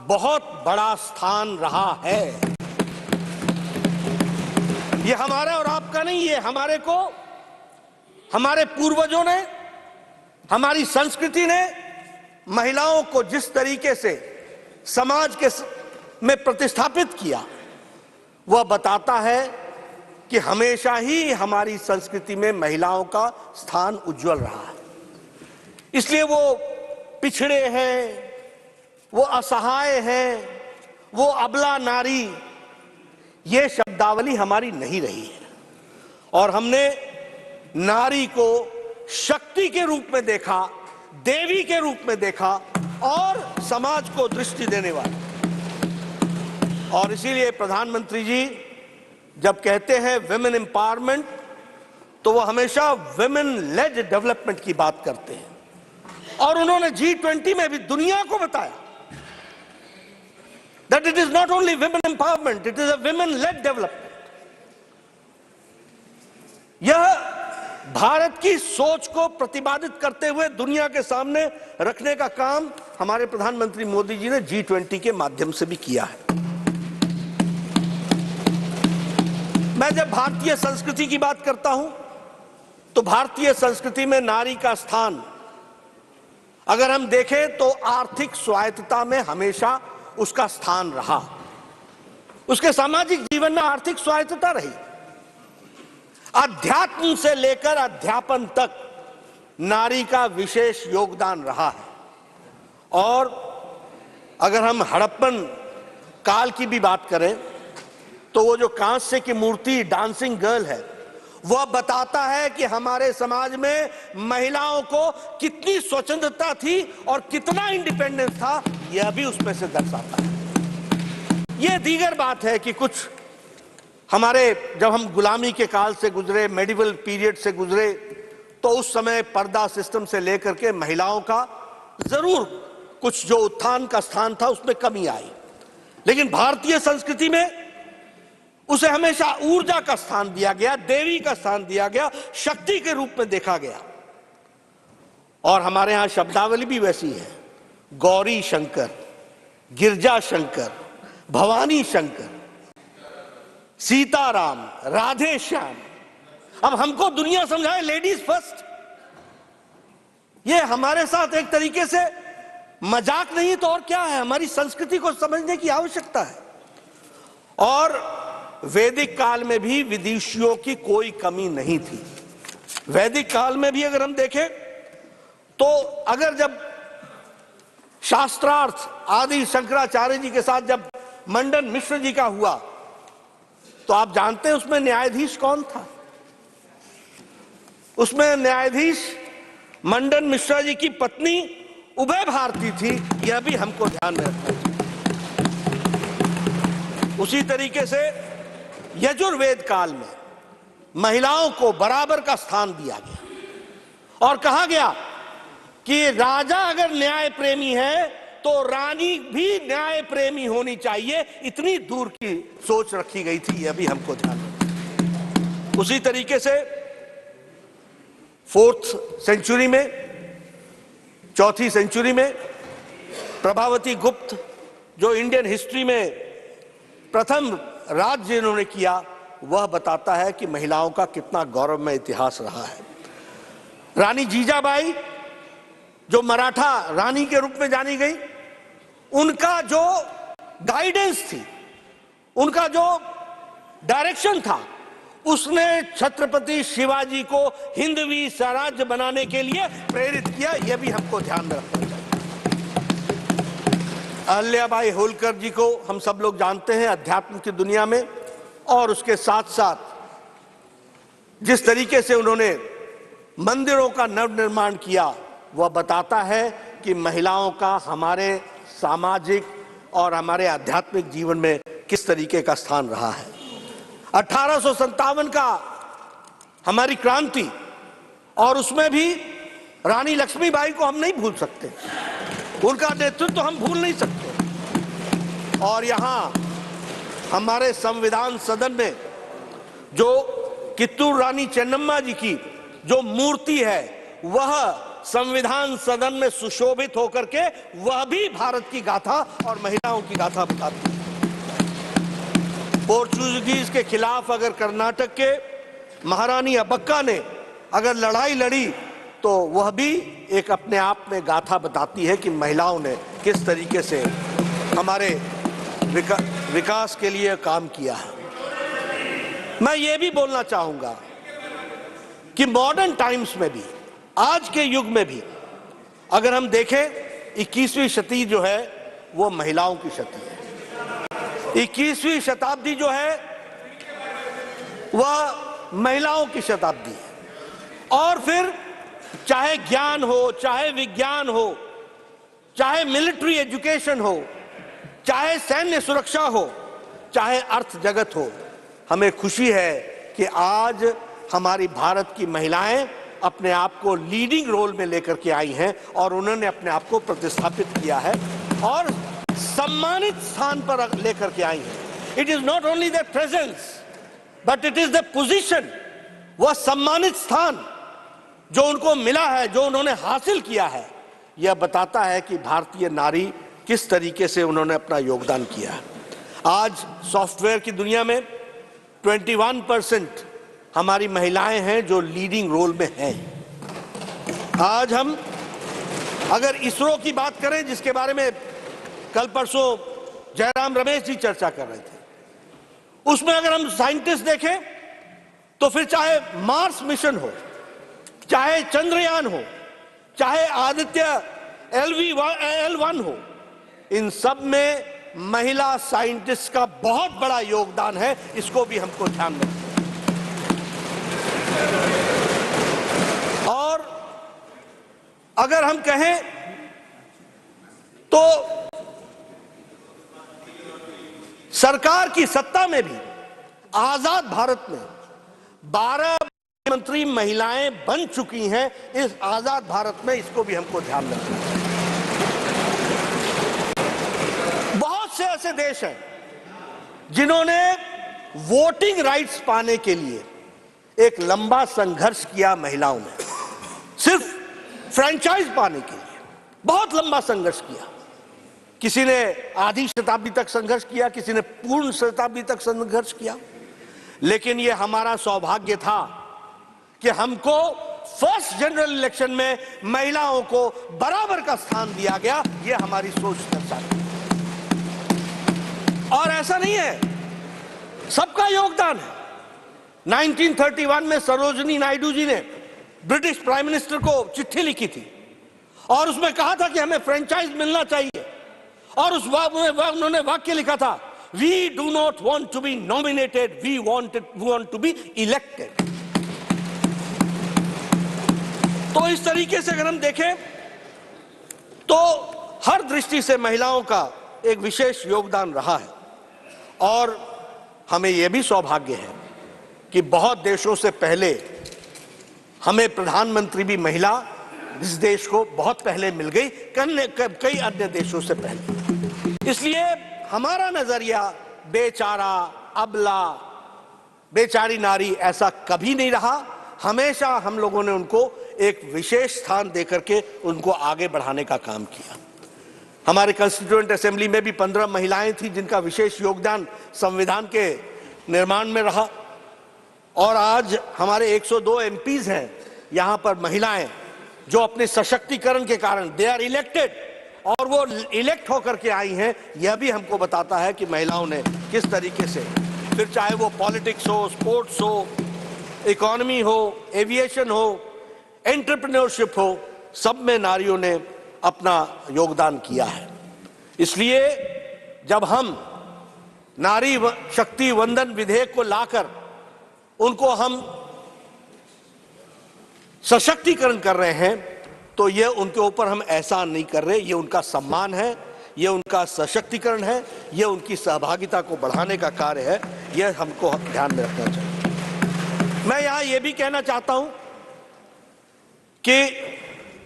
बहुत बड़ा स्थान रहा है। ये हमारे और आपका नहीं, ये हमारे पूर्वजों ने, हमारी संस्कृति ने महिलाओं को जिस तरीके से समाज में प्रतिस्थापित किया, वह बताता है कि हमेशा ही हमारी संस्कृति में महिलाओं का स्थान उज्जवल रहा है। इसलिए वो पिछड़े हैं, वो असहाय हैं, वो अबला नारी, ये शब्दावली हमारी नहीं रही है और हमने नारी को शक्ति के रूप में देखा, देवी के रूप में देखा और समाज को दृष्टि देने वाली। और इसीलिए प्रधानमंत्री जी जब कहते हैं विमेन एम्पावरमेंट, तो वो हमेशा विमेन लेड डेवलपमेंट की बात करते हैं, और उन्होंने G20 में भी दुनिया को बताया that it is not only women empowerment, it is a women led development. यह भारत की सोच को प्रतिपादित करते हुए दुनिया के सामने रखने का काम हमारे प्रधानमंत्री मोदी जी ने G20 के माध्यम से भी किया है। मैं जब भारतीय संस्कृति की बात करता हूं तो भारतीय संस्कृति में नारी का स्थान अगर हम देखें तो आर्थिक स्वायत्तता में हमेशा उसका स्थान रहा। उसके सामाजिक जीवन में आर्थिक स्वायत्तता रही। अध्यात्म से लेकर अध्यापन तक नारी का विशेष योगदान रहा है। और अगर हम हड़प्पन काल की भी बात करें तो वो जो कांस्य की मूर्ति डांसिंग गर्ल है, वह बताता है कि हमारे समाज में महिलाओं को कितनी स्वतंत्रता थी और कितना इंडिपेंडेंस था, यह भी उसमें से दर्शाता है। यह दीगर बात है कि कुछ हमारे जब हम गुलामी के काल से गुजरे, मेडिवल पीरियड से गुजरे, तो उस समय पर्दा सिस्टम से लेकर के महिलाओं का जरूर कुछ जो उत्थान का स्थान था उसमें कमी आई, लेकिन भारतीय संस्कृति में उसे हमेशा ऊर्जा का स्थान दिया गया, देवी का स्थान दिया गया, शक्ति के रूप में देखा गया। और हमारे यहां शब्दावली भी वैसी है, गौरी शंकर, गिरजा शंकर, भवानी शंकर, सीताराम, राधे श्याम। अब हमको दुनिया समझाए लेडीज फर्स्ट, ये हमारे साथ एक तरीके से मजाक नहीं तो और क्या है, हमारी संस्कृति को समझने की आवश्यकता है। और वैदिक काल में भी विदुषियों की कोई कमी नहीं थी। वैदिक काल में भी अगर हम देखें तो अगर जब शास्त्रार्थ आदि शंकराचार्य जी के साथ जब मंडन मिश्र जी का हुआ तो आप जानते हैं उसमें न्यायाधीश कौन था? उसमें न्यायाधीश मंडन मिश्रा जी की पत्नी उभय भारती थी, यह भी हमको ध्यान में रखना चाहिए। उसी तरीके से यजुर्वेद काल में महिलाओं को बराबर का स्थान दिया गया और कहा गया कि राजा अगर न्याय प्रेमी है तो रानी भी न्याय प्रेमी होनी चाहिए, इतनी दूर की सोच रखी गई थी, यह भी हमको ध्यान रखना। उसी तरीके से 4th सेंचुरी में, 4वीं सेंचुरी में प्रभावती गुप्त जो इंडियन हिस्ट्री में प्रथम राज्य इन्होंने किया, वह बताता है कि महिलाओं का कितना गौरवमय इतिहास रहा है। रानी जीजाबाई जो मराठा रानी के रूप में जानी गई, उनका जो गाइडेंस थी, उनका जो डायरेक्शन था, उसने छत्रपति शिवाजी को हिंदवी स्वराज्य बनाने के लिए प्रेरित किया, यह भी हमको ध्यान में रखना चाहिए। अहिल्याबाई होलकर जी को हम सब लोग जानते हैं अध्यात्म की दुनिया में, और उसके साथ साथ जिस तरीके से उन्होंने मंदिरों का नवनिर्माण किया, वह बताता है कि महिलाओं का हमारे सामाजिक और हमारे आध्यात्मिक जीवन में किस तरीके का स्थान रहा है। 1857 का हमारी क्रांति, और उसमें भी रानी लक्ष्मीबाई को हम नहीं भूल सकते, उनका नेतृत्व तो हम भूल नहीं सकते। और यहाँ हमारे संविधान सदन में जो कित्तूर रानी चेन्नम्मा जी की जो मूर्ति है, वह संविधान सदन में सुशोभित होकर के वह भी भारत की गाथा और महिलाओं की गाथा बताती है। पोर्चुगीज के खिलाफ अगर कर्नाटक के महारानी अब्बक्का ने अगर लड़ाई लड़ी, तो वह भी एक अपने आप में गाथा बताती है कि महिलाओं ने किस तरीके से हमारे विकास के लिए काम किया है। मैं ये भी बोलना चाहूंगा कि मॉडर्न टाइम्स में भी, आज के युग में भी अगर हम देखें, 21वीं शती जो है वो महिलाओं की शती है। 21वीं शताब्दी जो है वह महिलाओं की शताब्दी है। और फिर चाहे ज्ञान हो, चाहे विज्ञान हो, चाहे मिलिट्री एजुकेशन हो, चाहे सैन्य सुरक्षा हो, चाहे अर्थ जगत हो, हमें खुशी है कि आज हमारी भारत की महिलाएं अपने आप को लीडिंग रोल में लेकर के आई हैं और उन्होंने अपने आप को प्रतिस्थापित किया है और सम्मानित स्थान पर लेकर के आई हैं। It is not only the presence but it is the position, वह सम्मानित स्थान जो उनको मिला है, जो उन्होंने हासिल किया है, यह बताता है कि भारतीय नारी किस तरीके से उन्होंने अपना योगदान किया है। आज सॉफ्टवेयर की दुनिया में 21% हमारी महिलाएं हैं जो लीडिंग रोल में हैं। आज हम अगर इसरो की बात करें, जिसके बारे में कल परसों जयराम रमेश जी चर्चा कर रहे थे, उसमें अगर हम साइंटिस्ट देखें तो फिर चाहे मार्स मिशन हो, चाहे चंद्रयान हो, चाहे आदित्य L1 हो, इन सब में महिला साइंटिस्ट का बहुत बड़ा योगदान है। इसको भी हमको ध्यान में रखना। और अगर हम कहें तो सरकार की सत्ता में भी आजाद भारत में 12 मंत्री महिलाएं बन चुकी हैं इस आजाद भारत में। इसको भी हमको ध्यान में रखना है। बहुत से ऐसे देश हैं जिन्होंने वोटिंग राइट्स पाने के लिए एक लंबा संघर्ष किया। महिलाओं ने सिर्फ फ्रेंचाइज पाने के लिए बहुत लंबा संघर्ष किया। किसी ने आधी शताब्दी तक संघर्ष किया, किसी ने पूर्ण शताब्दी तक संघर्ष किया। लेकिन यह हमारा सौभाग्य था कि हमको फर्स्ट जनरल इलेक्शन में महिलाओं को बराबर का स्थान दिया गया। यह हमारी सोच दर्शाती है। और ऐसा नहीं है, सबका योगदान है। 1931 में सरोजिनी नायडू जी ने ब्रिटिश प्राइम मिनिस्टर को चिट्ठी लिखी थी और उसमें कहा था कि हमें फ्रेंचाइज मिलना चाहिए। और उस उन्होंने वाक्य लिखा था, we do not want to be nominated, we want to be elected. तो इस तरीके से अगर हम देखें तो हर दृष्टि से महिलाओं का एक विशेष योगदान रहा है। और हमें यह भी सौभाग्य है कि बहुत देशों से पहले हमें प्रधानमंत्री भी महिला इस देश को बहुत पहले मिल गई, कई अन्य देशों से पहले। इसलिए हमारा नजरिया बेचारा, अबला, बेचारी नारी ऐसा कभी नहीं रहा। हमेशा हम लोगों ने उनको एक विशेष स्थान देकर के उनको आगे बढ़ाने का काम किया। हमारे कॉन्स्टिट्यूएंट असेंबली में भी 15 महिलाएं थी जिनका विशेष योगदान संविधान के निर्माण में रहा। और आज हमारे 102 एमपीज हैं यहां पर महिलाएं, जो अपने सशक्तिकरण के कारण दे आर इलेक्टेड और वो इलेक्ट होकर के आई हैं। यह भी हमको बताता है कि महिलाओं ने किस तरीके से, फिर चाहे वो पॉलिटिक्स हो, स्पोर्ट्स हो, इकोनॉमी हो, एविएशन हो, एंटरप्रेन्योरशिप हो, सब में नारियों ने अपना योगदान किया है। इसलिए जब हम नारी शक्ति वंदन विधेयक को लाकर उनको हम सशक्तिकरण कर रहे हैं तो ये उनके ऊपर हम एहसान नहीं कर रहे, ये उनका सम्मान है, ये उनका सशक्तिकरण है, ये उनकी सहभागिता को बढ़ाने का कार्य है। ये हमको ध्यान में रखना चाहिए। मैं यहां ये भी कहना चाहता हूं कि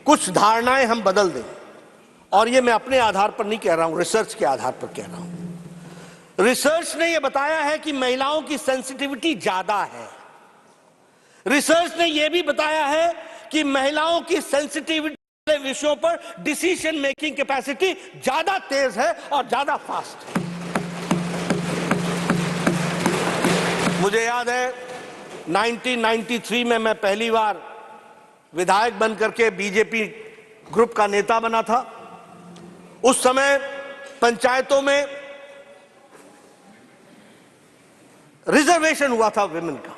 कुछ धारणाएं हम बदल दें, और ये मैं अपने आधार पर नहीं कह रहा हूं, रिसर्च के आधार पर कह रहा हूं। रिसर्च ने यह बताया है कि महिलाओं की सेंसिटिविटी ज्यादा है। रिसर्च ने यह भी बताया है कि महिलाओं की सेंसिटिविटी विषयों पर डिसीजन मेकिंग कैपेसिटी ज्यादा तेज है और ज्यादा फास्ट है। मुझे याद है 1993 में मैं पहली बार विधायक बनकर के बीजेपी ग्रुप का नेता बना था। उस समय पंचायतों में रिजर्वेशन हुआ था विमेन का,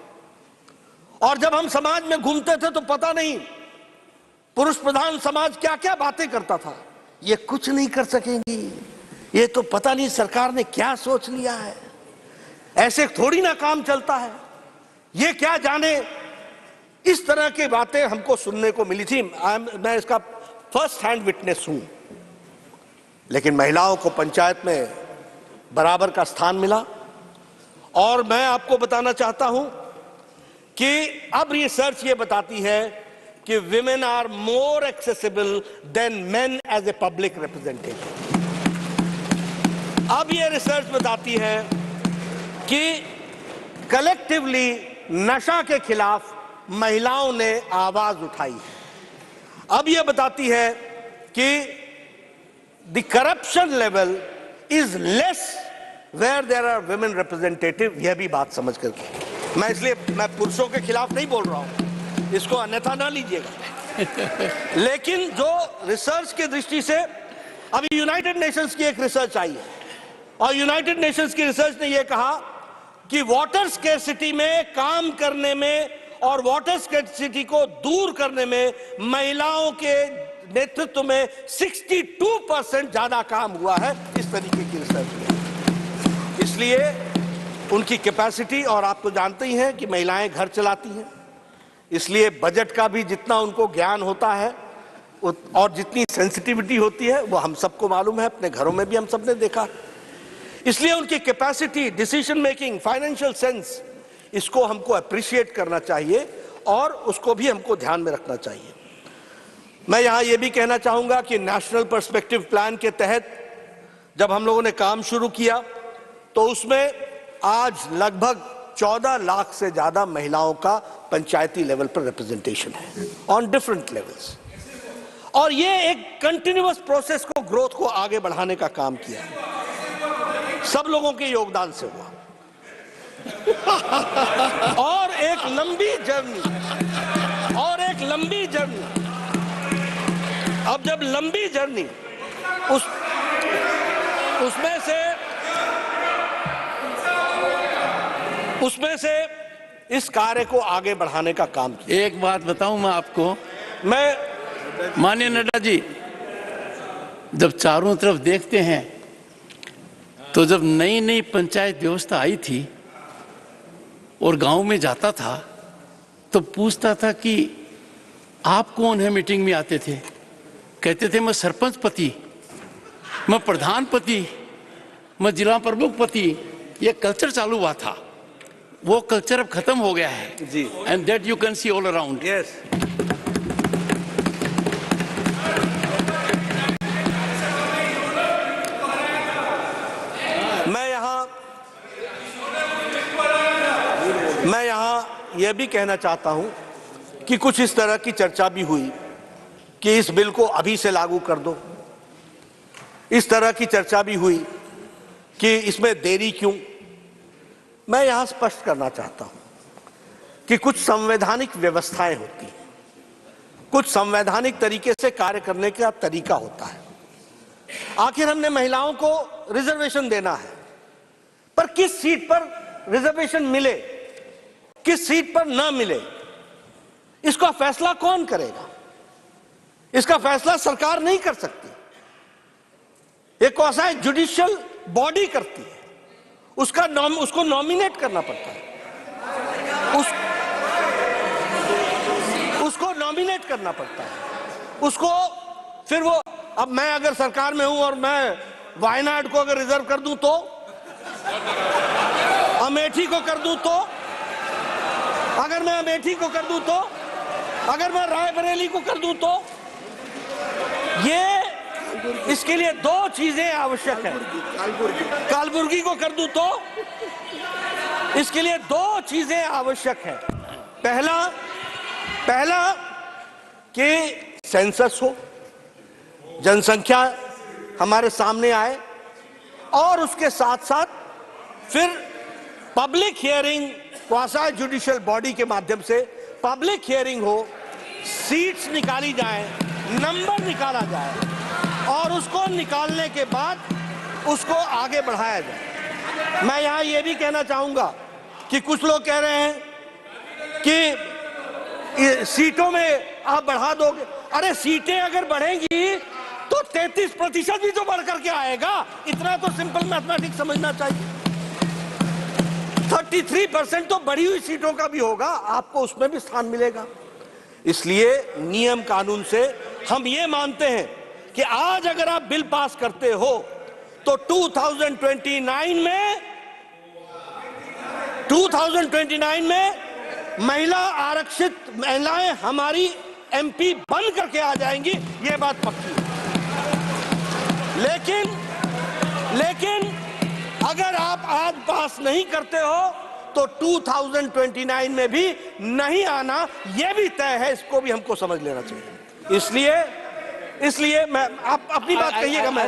और जब हम समाज में घूमते थे तो पता नहीं पुरुष प्रधान समाज क्या क्या बातें करता था। ये कुछ नहीं कर सकेंगी, ये तो पता नहीं सरकार ने क्या सोच लिया है, ऐसे थोड़ी ना काम चलता है, ये क्या जाने। इस तरह की बातें हमको सुनने को मिली थी। मैं इसका फर्स्ट हैंड विटनेस हूं। लेकिन महिलाओं को पंचायत में बराबर का स्थान मिला। और मैं आपको बताना चाहता हूं कि अब रिसर्च ये बताती है कि women are more accessible than men as a public representative. अब ये रिसर्च बताती है कि कलेक्टिवली नशा के खिलाफ महिलाओं ने आवाज उठाई है। अब ये बताती है कि the corruption level is less where there are women representative. यह भी बात समझ करके मैं पुरुषों के खिलाफ नहीं बोल रहा हूं, इसको अन्यथा ना लीजिएगा। लेकिन जो रिसर्च की दृष्टि से अभी यूनाइटेड नेशंस की एक रिसर्च आई है और यूनाइटेड नेशंस की रिसर्च ने यह कहा कि वाटर स्केर्सिटी में काम करने में और वाटर स्केर्सिटी को दूर करने में महिलाओं के नेतृत्व में 62% ज्यादा काम हुआ है इस तरीके की रिसर्च में। इसलिए उनकी कैपेसिटी, और आप तो जानते ही हैं कि महिलाएं घर चलाती हैं, इसलिए बजट का भी जितना उनको ज्ञान होता है और जितनी सेंसिटिविटी होती है वो हम सबको मालूम है, अपने घरों में भी हम सबने देखा। इसलिए उनकी capacity, decision making, financial sense, इसको हमको अप्रिशिएट करना चाहिए और उसको भी हमको ध्यान में रखना चाहिए। मैं यहां यह भी कहना चाहूंगा कि नेशनल पर्सपेक्टिव प्लान के तहत जब हम लोगों ने काम शुरू किया तो उसमें आज लगभग 14 लाख से ज्यादा महिलाओं का पंचायती लेवल पर रिप्रेजेंटेशन है ऑन डिफरेंट लेवल्स, और ये एक कंटिन्यूअस प्रोसेस को, ग्रोथ को आगे बढ़ाने का काम किया है, सब लोगों के योगदान से हुआ। और एक लंबी जर्नी, अब जब लंबी जर्नी उसमें से इस कार्य को आगे बढ़ाने का काम किया। एक बात बताऊं मैं आपको, माननीय नड्डा जी, जब चारों तरफ देखते हैं तो जब नई नई पंचायत व्यवस्था आई थी और गांव में जाता था तो पूछता था कि आप कौन है, मीटिंग में आते थे, कहते थे मैं सरपंच पति, मैं प्रधान पति, मैं जिला प्रमुख पति। ये कल्चर चालू हुआ था, वो कल्चर अब खत्म हो गया है जी, and that you can see all around. Yes, मैं यहां यह भी कहना चाहता हूं कि कुछ इस तरह की चर्चा भी हुई कि इस बिल को अभी से लागू कर दो। इस तरह की चर्चा भी हुई कि इसमें देरी क्यों। मैं यहां स्पष्ट करना चाहता हूं कि कुछ संवैधानिक व्यवस्थाएं होती हैं, कुछ संवैधानिक तरीके से कार्य करने का तरीका होता है। आखिर हमने महिलाओं को रिजर्वेशन देना है, पर किस सीट पर रिजर्वेशन मिले, किस सीट पर ना मिले, इसका फैसला कौन करेगा? इसका फैसला सरकार नहीं कर सकती, एक ऐसा जुडिशियल बॉडी करती है, उसको नॉमिनेट करना पड़ता है, उसको नॉमिनेट करना पड़ता है, उसको फिर वो, अब मैं अगर सरकार में हूं और मैं वायनाड को अगर रिजर्व कर दूं तो, अमेठी को कर दूं तो, अगर मैं अमेठी को कर दूं तो, अगर मैं रायबरेली को कर दूं तो, ये इसके लिए दो चीजें आवश्यक है। कालबुर्गी को कर दूं तो इसके लिए दो चीजें आवश्यक है। पहला कि सेंसस हो, जनसंख्या हमारे सामने आए, और उसके साथ साथ फिर public hearing, quasi judicial body के माध्यम से पब्लिक हियरिंग हो, सीट्स निकाली जाए, नंबर निकाला जाए और उसको निकालने के बाद उसको आगे बढ़ाया जाए। मैं यहां यह भी कहना चाहूंगा कि कुछ लोग कह रहे हैं कि सीटों में आप बढ़ा दोगे। अरे सीटें अगर बढ़ेंगी तो 33% भी तो बढ़ करके आएगा, इतना तो सिंपल मैथमेटिक्स समझना चाहिए। 33% तो बढ़ी हुई सीटों का भी होगा, आपको उसमें भी स्थान मिलेगा। इसलिए नियम कानून से हम ये मानते हैं कि आज अगर आप बिल पास करते हो तो 2029 में महिला आरक्षित महिलाएं हमारी एमपी बन करके आ जाएंगी, ये बात पक्की है। लेकिन अगर आप आज पास नहीं करते हो तो 2029 में भी नहीं आना, यह भी तय है, इसको भी हमको समझ लेना चाहिए। इसलिए मैं आप अपनी बात कहिएगा, मैं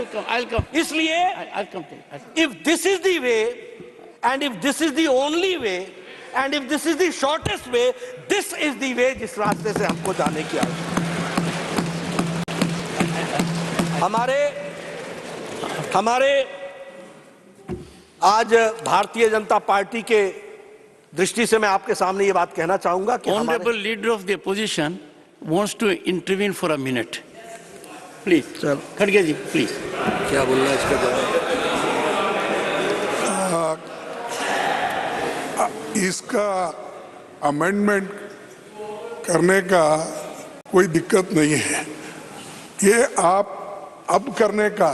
इसलिए if this is the way and if this is the only way and if this is the shortest way, this is the way जिस रास्ते से हमको जाने की हमारे आज भारतीय जनता पार्टी के दृष्टि से मैं आपके सामने ये बात कहना चाहूंगा कि honourable leader of the opposition wants to intervene for a minute, please. Sir खड़गे जी, प्लीज। क्या बोलना है इसका जवाब? इसका अमेंडमेंट करने का कोई दिक्कत नहीं है। ये आप अब करने का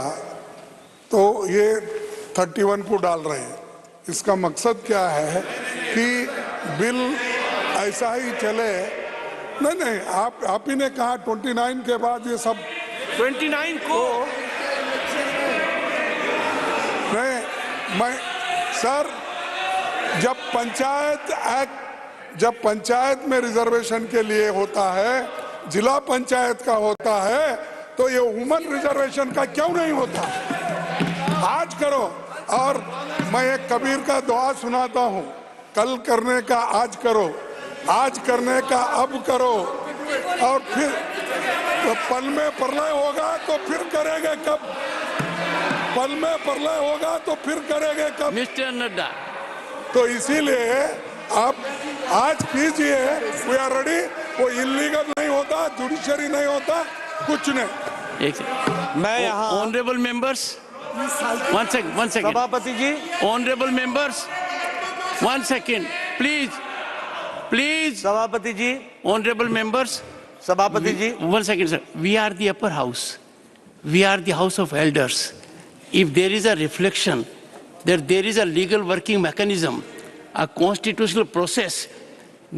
तो ये 31 को डाल रहे हैं। इसका मकसद क्या है कि बिल ऐसा ही चले। नहीं, आप ही ने कहा 29 के बाद ये सब 29 को नहीं, मैं सर जब पंचायत में रिजर्वेशन के लिए होता है, जिला पंचायत का होता है, तो ये वुमन रिजर्वेशन का क्यों नहीं होता? आज करो। और मैं एक कबीर का दुआ सुनाता हूँ, कल करने का आज करो, आज करने का अब करो, और फिर तो पल में प्रलय होगा तो फिर करेंगे कब? पल में प्रलय होगा तो फिर करेंगे कब? मिस्टर नड्डा, तो इसीलिए आप आज कीजिए, वी आर रेडी। वो इलीगल नहीं होता, जुडिशरी नहीं होता, कुछ नहीं। मैं यहाँ ऑनरेबल मेंबर्स, वन सेकंड सभापति जी, honourable members, one second please सभापति जी, ऑनरेबल मेंबर्स, सभापति जी, one second sir. We are the upper house, we are the house of elders. If there is a reflection that there is a legal working mechanism, a constitutional process,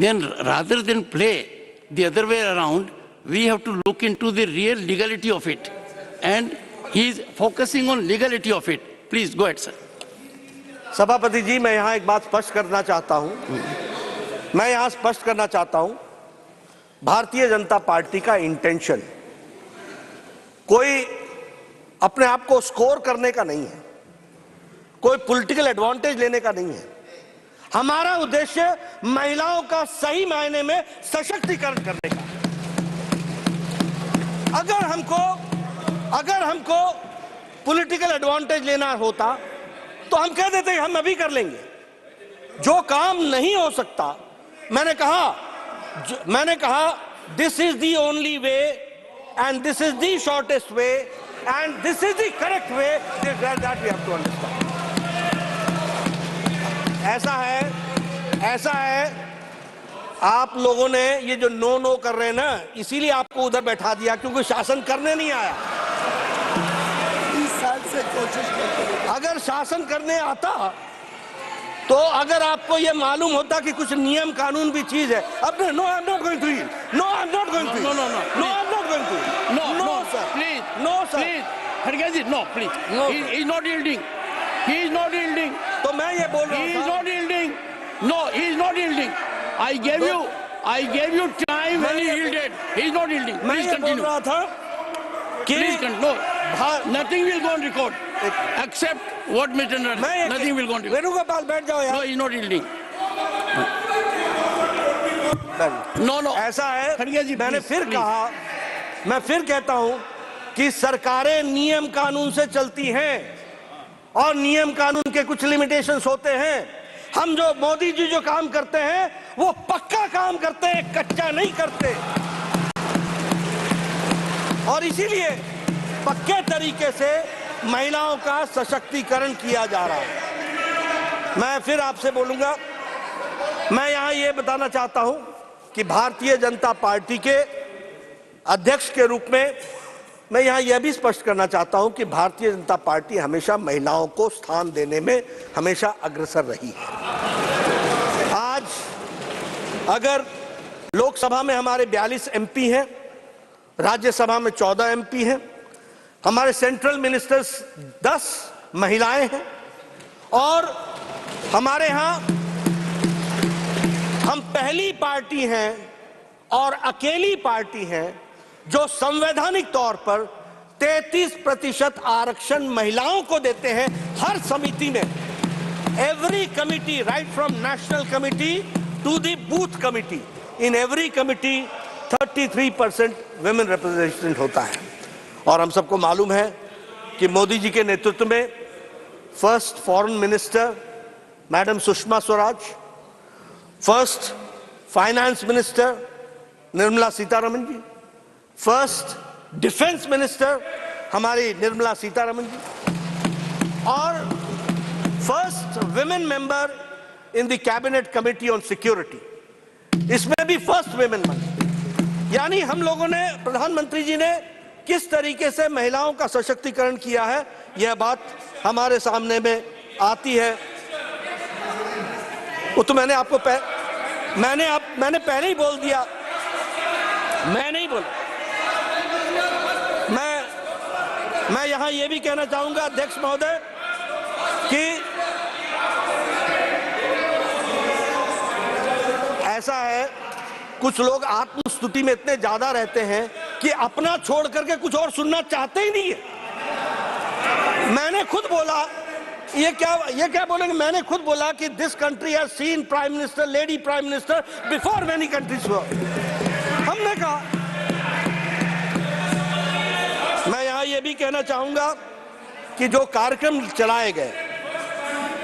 then rather than play the other way around, we have to look into the real legality of it. And he is focusing on legality of it. Please go ahead, sir. सभापति जी, मैं यहाँ एक बात स्पष्ट करना चाहता हूँ। Bharatiya Janata party का इंटेंशन कोई अपने आप को स्कोर करने का नहीं है, कोई पॉलिटिकल एडवांटेज लेने का नहीं है। हमारा उद्देश्य महिलाओं का सही मायने में सशक्तिकरण करने का। अगर हमको पॉलिटिकल एडवांटेज लेना होता तो हम कह देते हम अभी कर लेंगे। जो काम नहीं हो सकता, मैंने कहा this is the only way and this is the shortest way and this is the correct way, that we have to understand. ऐसा है आप लोगों ने ये जो नो कर रहे हैं ना, इसीलिए आपको उधर बैठा दिया, क्योंकि शासन करने नहीं आया। 20 साल से कोशिश करते, अगर शासन करने आता तो अगर आपको ये मालूम होता कि कुछ नियम कानून भी चीज है। अब no, I am not going to yield, no I am not going to, no I am not going to, no sir, please, no sir, please, खड़गे ji, no please, he is not yielding, he is not yielding. तो मैं ये बोल रहा हूँ, he is not yielding. No, he is not yielding. I gave you time when he yielded. He is not yielding. Please continue. मैं ये बोल रहा था कि please continue. No, nothing will go on record except what Mr. Narendra. Nothing will go on record. Venugopal बैठ जाओ यार। No, he is not yielding. No. ऐसा है, खड़गे जी, मैंने फिर कहा, मैं फिर कहता हूँ कि सरकारें नियम कानून से चलती हैं और नियम कानून के कुछ लिमिटेशंस होते हैं। हम जो मोदी जी जो काम करते हैं वो पक्का काम करते हैं, कच्चा नहीं करते, और इसीलिए पक्के तरीके से महिलाओं का सशक्तिकरण किया जा रहा है। मैं फिर आपसे बोलूंगा, मैं यहां ये बताना चाहता हूं कि भारतीय जनता पार्टी के अध्यक्ष के रूप में मैं यहां यह भी स्पष्ट करना चाहता हूं कि भारतीय जनता पार्टी हमेशा महिलाओं को स्थान देने में हमेशा अग्रसर रही है। अगर लोकसभा में हमारे 42 एमपी हैं, राज्यसभा में 14 एमपी हैं, हमारे सेंट्रल मिनिस्टर्स 10 महिलाएं हैं और हमारे यहां हम पहली पार्टी हैं और अकेली पार्टी हैं जो संवैधानिक तौर पर 33% आरक्षण महिलाओं को देते हैं हर समिति में। Every committee, right from national committee to the booth committee, in every committee 33% women representation होता है। और हम सबको मालूम है कि मोदी जी के नेतृत्व में first foreign minister madam Sushma Swaraj, first finance minister Nirmala Sitharaman ji, first defence minister हमारी निर्मला सीतारमण जी और first women member in the cabinet committee on security, इसमें भी फर्स्ट विमेन मंत्री। यानी हम लोगों ने, प्रधानमंत्री जी ने किस तरीके से महिलाओं का सशक्तिकरण किया है, यह बात हमारे सामने में आती है। वो तो मैंने आपको मैंने पहले ही बोल दिया, मैं नहीं बोला। मैं यहां यह भी कहना चाहूंगा अध्यक्ष महोदय कि ऐसा है, कुछ लोग आत्मस्तुति में इतने ज्यादा रहते हैं कि अपना छोड़ करके कुछ और सुनना चाहते ही नहीं है। मैंने खुद बोला, ये क्या बोलेंगे, मैंने खुद बोला कि this country has seen prime minister, lady prime minister before many countries वर। हमने कहा, मैं यहां ये भी कहना चाहूंगा कि जो कार्यक्रम चलाए गए,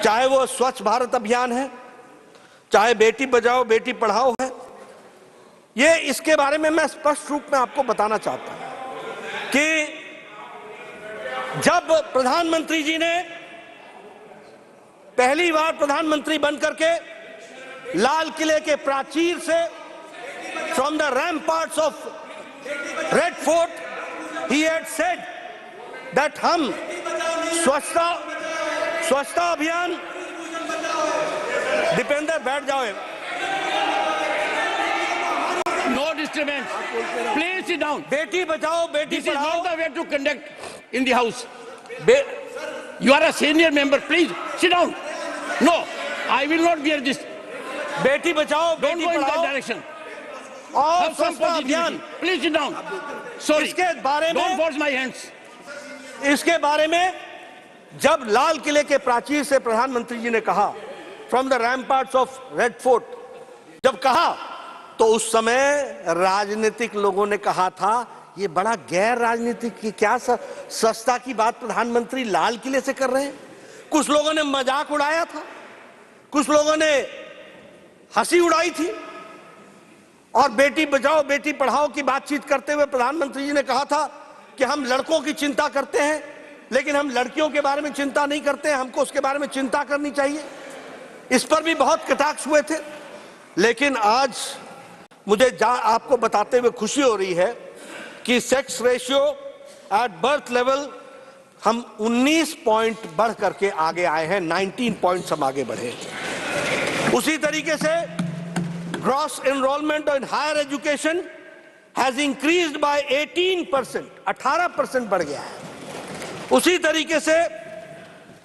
चाहे वो स्वच्छ भारत अभियान है, चाहे बेटी बचाओ बेटी पढ़ाओ है, ये इसके बारे में मैं स्पष्ट रूप में आपको बताना चाहता हूं कि जब प्रधानमंत्री जी ने पहली बार प्रधानमंत्री बनकर के लाल किले के प्राचीर से, from the ramparts of Red Fort, he had said that हम स्वच्छता अभियान, दीपेंद्र बैठ जाओ, No disturbance. Please sit down. Beti Bachao Beti This is पढ़ाओ। not the way to conduct in the house. You are a senior member. Please sit down. No, I will not bear this. Beti Bachao Don't बेटी go in that पढ़ाओ direction. और Have some स्वच्छता अभियान, positivity. Please sit down. Sorry. इसके बारे Don't में, force my hands. इसके बारे में जब लाल किले के प्राचीर से प्रधानमंत्री जी ने कहा, from the ramparts of Red Fort, जब कहा तो उस समय राजनीतिक लोगों ने कहा था ये बड़ा गैर राजनीतिक की क्या सस्ता की बात प्रधानमंत्री लाल किले से कर रहे हैं। कुछ लोगों ने मजाक उड़ाया था, कुछ लोगों ने हंसी उड़ाई थी और बेटी बचाओ बेटी पढ़ाओ की बातचीत करते हुए प्रधानमंत्री जी ने कहा था कि हम लड़कों की चिंता करते हैं लेकिन हम लड़कियों के बारे में चिंता नहीं करते हैं, हमको उसके बारे में चिंता करनी चाहिए। इस पर भी बहुत कटाक्ष हुए थे। लेकिन आज मुझे आपको बताते हुए खुशी हो रही है कि sex ratio at birth level हम 19 पॉइंट बढ़ करके आगे आए हैं, 19 पॉइंट्स हम आगे बढ़े। उसी तरीके से gross enrolment in higher education has increased by 18%, 18% बढ़ गया है। उसी तरीके से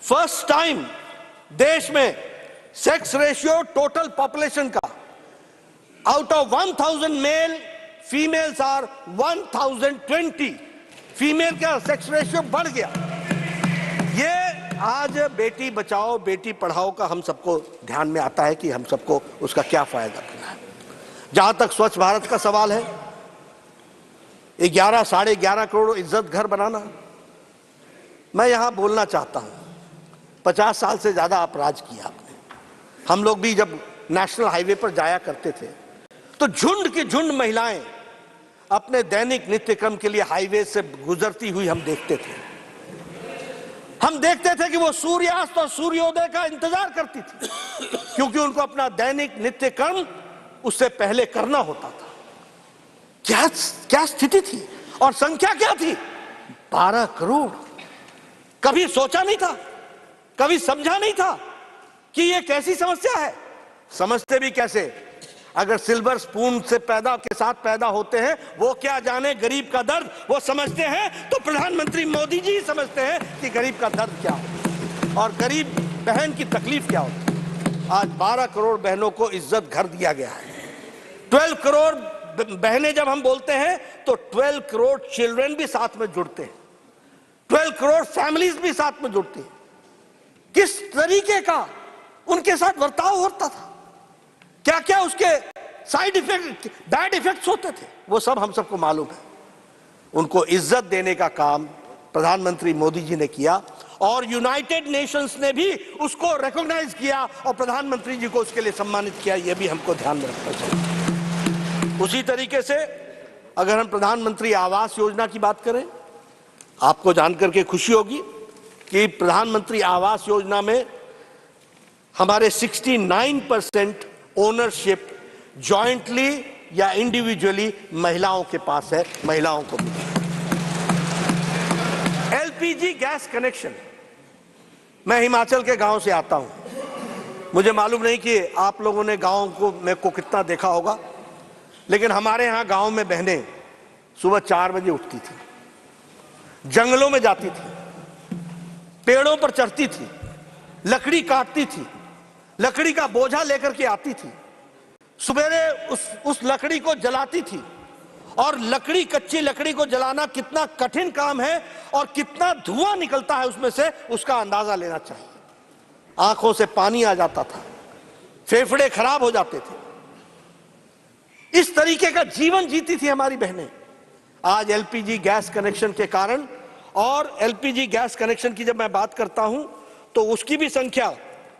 फर्स्ट टाइम देश में सेक्स रेशियो टोटल पॉपुलेशन का, out of 1000 male, females are 1020, female का सेक्स रेशियो बढ़ गया। ये आज बेटी बचाओ बेटी पढ़ाओ का हम सबको ध्यान में आता है कि हम सबको उसका क्या फायदा करना है। जहां तक स्वच्छ भारत का सवाल है, 11 साढ़े 11 करोड़ इज्जत घर बनाना, मैं यहां बोलना चाहता हूं, 50 साल से ज्यादा आप राज किया आपने। हम लोग भी जब नेशनल हाईवे पर जाया करते थे तो झुंड की झुंड महिलाएं अपने दैनिक नित्य क्रम के लिए हाईवे से गुजरती हुई हम देखते थे। हम देखते थे कि वो सूर्यास्त और सूर्योदय का इंतजार करती थी क्योंकि उनको अपना दैनिक नित्य कर्म उससे पहले करना होता था। क्या स्थिति थी और संख्या क्या थी? 12 करोड़। कभी सोचा नहीं था, कभी समझा नहीं था कि ये कैसी समस्या है। समझते भी कैसे? अगर सिल्वर स्पून से के साथ पैदा होते हैं, वो क्या जाने गरीब का दर्द वो समझते हैं, तो प्रधानमंत्री मोदी जी समझते हैं कि गरीब का दर्द क्या हो और गरीब बहन की तकलीफ क्या होती है। आज 12 करोड़ बहनों को इज्जत घर दिया गया है। 12 करोड़ बहनें जब हम बोलते हैं तो 12 करोड़ चिल्ड्रन भी साथ में जुड़ते हैं, 12 करोड़ फैमिलीज भी साथ में जुड़ती हैं। किस तरीके का उनके साथ बर्ताव होता था, क्या क्या उसके साइड इफेक्ट, बैड इफेक्ट्स होते थे, वो सब हम सबको मालूम है। उनको इज्जत देने का काम प्रधानमंत्री मोदी जी ने किया और यूनाइटेड नेशंस ने भी उसको रिकॉग्नाइज किया और प्रधानमंत्री जी को उसके लिए सम्मानित किया। यह भी हमको ध्यान में रखना चाहिए। उसी तरीके से अगर हम प्रधानमंत्री आवास योजना की बात करें, आपको जानकर के खुशी होगी कि प्रधानमंत्री आवास योजना में हमारे 69% ओनरशिप जॉइंटली या इंडिविजुअली महिलाओं के पास है, महिलाओं को भी। एलपीजी गैस कनेक्शन, मैं हिमाचल के गांव से आता हूं, मुझे मालूम नहीं कि आप लोगों ने गांव को कितना देखा होगा, लेकिन हमारे यहां गांव में बहनें सुबह 4 बजे उठती थी, जंगलों में जाती थी, पेड़ों पर चढ़ती थी, लकड़ी काटती थी, लकड़ी का बोझा लेकर के आती थी, सवेरे उस लकड़ी को जलाती थी। और कच्ची लकड़ी को जलाना कितना कठिन काम है और कितना धुआं निकलता है उसमें से, उसका अंदाजा लेना चाहिए। आंखों से पानी आ जाता था, फेफड़े खराब हो जाते थे। इस तरीके का जीवन जीती थी हमारी बहनें। आज एलपीजी गैस कनेक्शन के कारण, और एलपीजी गैस कनेक्शन की जब मैं बात करता हूं तो उसकी भी संख्या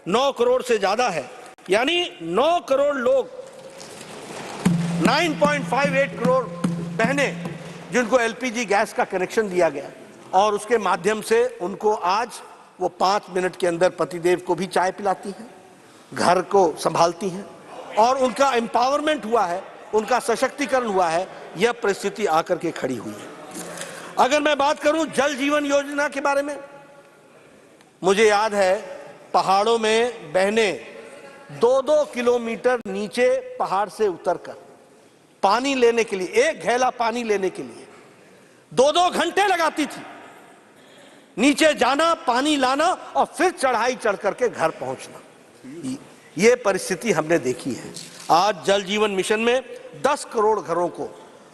9 करोड़ से ज्यादा है, यानी 9 करोड़ लोग, 9.58 करोड़ बहनें जिनको एलपीजी गैस का कनेक्शन दिया गया और उसके माध्यम से उनको आज वो 5 मिनट के अंदर पतिदेव को भी चाय पिलाती हैं, घर को संभालती हैं और उनका एम्पावरमेंट हुआ है, उनका सशक्तिकरण हुआ है। यह परिस्थिति आकर के खड़ी हुई है। अगर मैं बात करूं जल जीवन योजना के बारे में, मुझे याद है पहाड़ों में बहनें 2-2 किलोमीटर नीचे पहाड़ से उतरकर पानी लेने के लिए, एक घेला पानी लेने के लिए 2-2 घंटे लगाती थी। नीचे जाना, पानी लाना और फिर चढ़ाई चढ़ करके घर पहुंचना। ये परिस्थिति हमने देखी है। आज जल जीवन मिशन में 10 करोड़ घरों को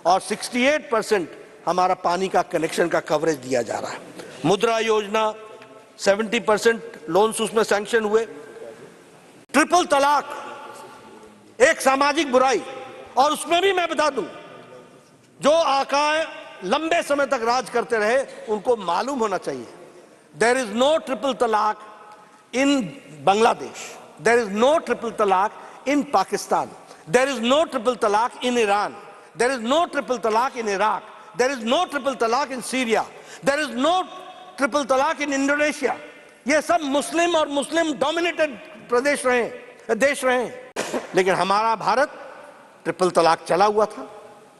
और 68% हमारा पानी का कनेक्शन का कवरेज दिया जा रहा है। मुद्रा योजना 70% लोन्स उसमें सैंक्शन हुए। ट्रिपल तलाक एक सामाजिक बुराई, और उसमें भी मैं बता दूं, जो आकाएं लंबे समय तक राज करते रहे उनको मालूम होना चाहिए, there is no triple talaq in Bangladesh, there is no triple talaq in Pakistan, there is no triple talaq in Iran, there is no triple talaq in Iraq, there is no triple talaq in Syria, there is no triple talaq in Indonesia. ये सब मुस्लिम और Muslim dominated देश रहे, लेकिन हमारा Bharat triple तलाक चला हुआ था।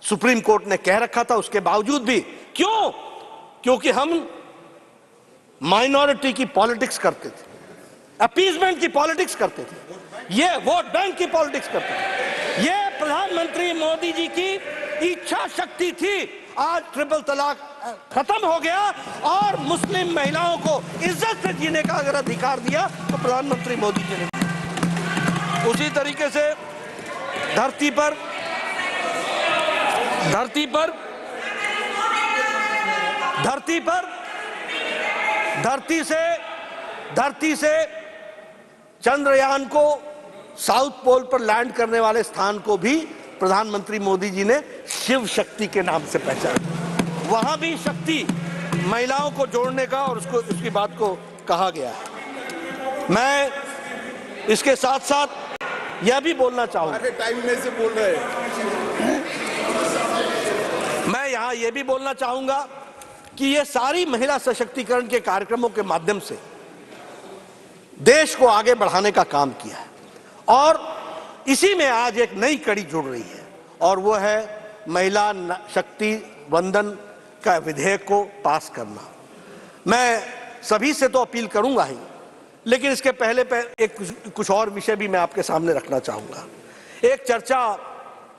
सुप्रीम कोर्ट ने कह रखा था, उसके बावजूद भी क्यों? क्योंकि हम माइनॉरिटी की पॉलिटिक्स करते थे, अपीजमेंट की पॉलिटिक्स करते थे, ये वोट बैंक की पॉलिटिक्स करते थे। ये प्रधानमंत्री मोदी जी की इच्छा शक्ति थी। आज ट्रिपल तलाक खत्म हो गया और मुस्लिम महिलाओं को इज्जत से जीने का अगर अधिकार दिया तो प्रधानमंत्री मोदी जी ने। उसी तरीके से धरती से चंद्रयान को साउथ पोल पर लैंड करने वाले स्थान को भी प्रधानमंत्री मोदी जी ने शिव शक्ति के नाम से पहचाना। वहां भी शक्ति महिलाओं को जोड़ने का और उसकी बात को कहा गया है। मैं इसके साथ साथ यह भी बोलना चाहूंगा, टाइम में से बोल रहे हैं, मैं यहां यह भी बोलना चाहूंगा कि ये सारी महिला सशक्तिकरण के कार्यक्रमों के माध्यम से देश को आगे बढ़ाने का काम किया है और इसी में आज एक नई कड़ी जुड़ रही है और वो है महिला शक्ति वंदन का विधेयक को पास करना। मैं सभी से तो अपील करूंगा ही, लेकिन इसके पहले एक कुछ और विषय भी मैं आपके सामने रखना चाहूंगा। एक चर्चा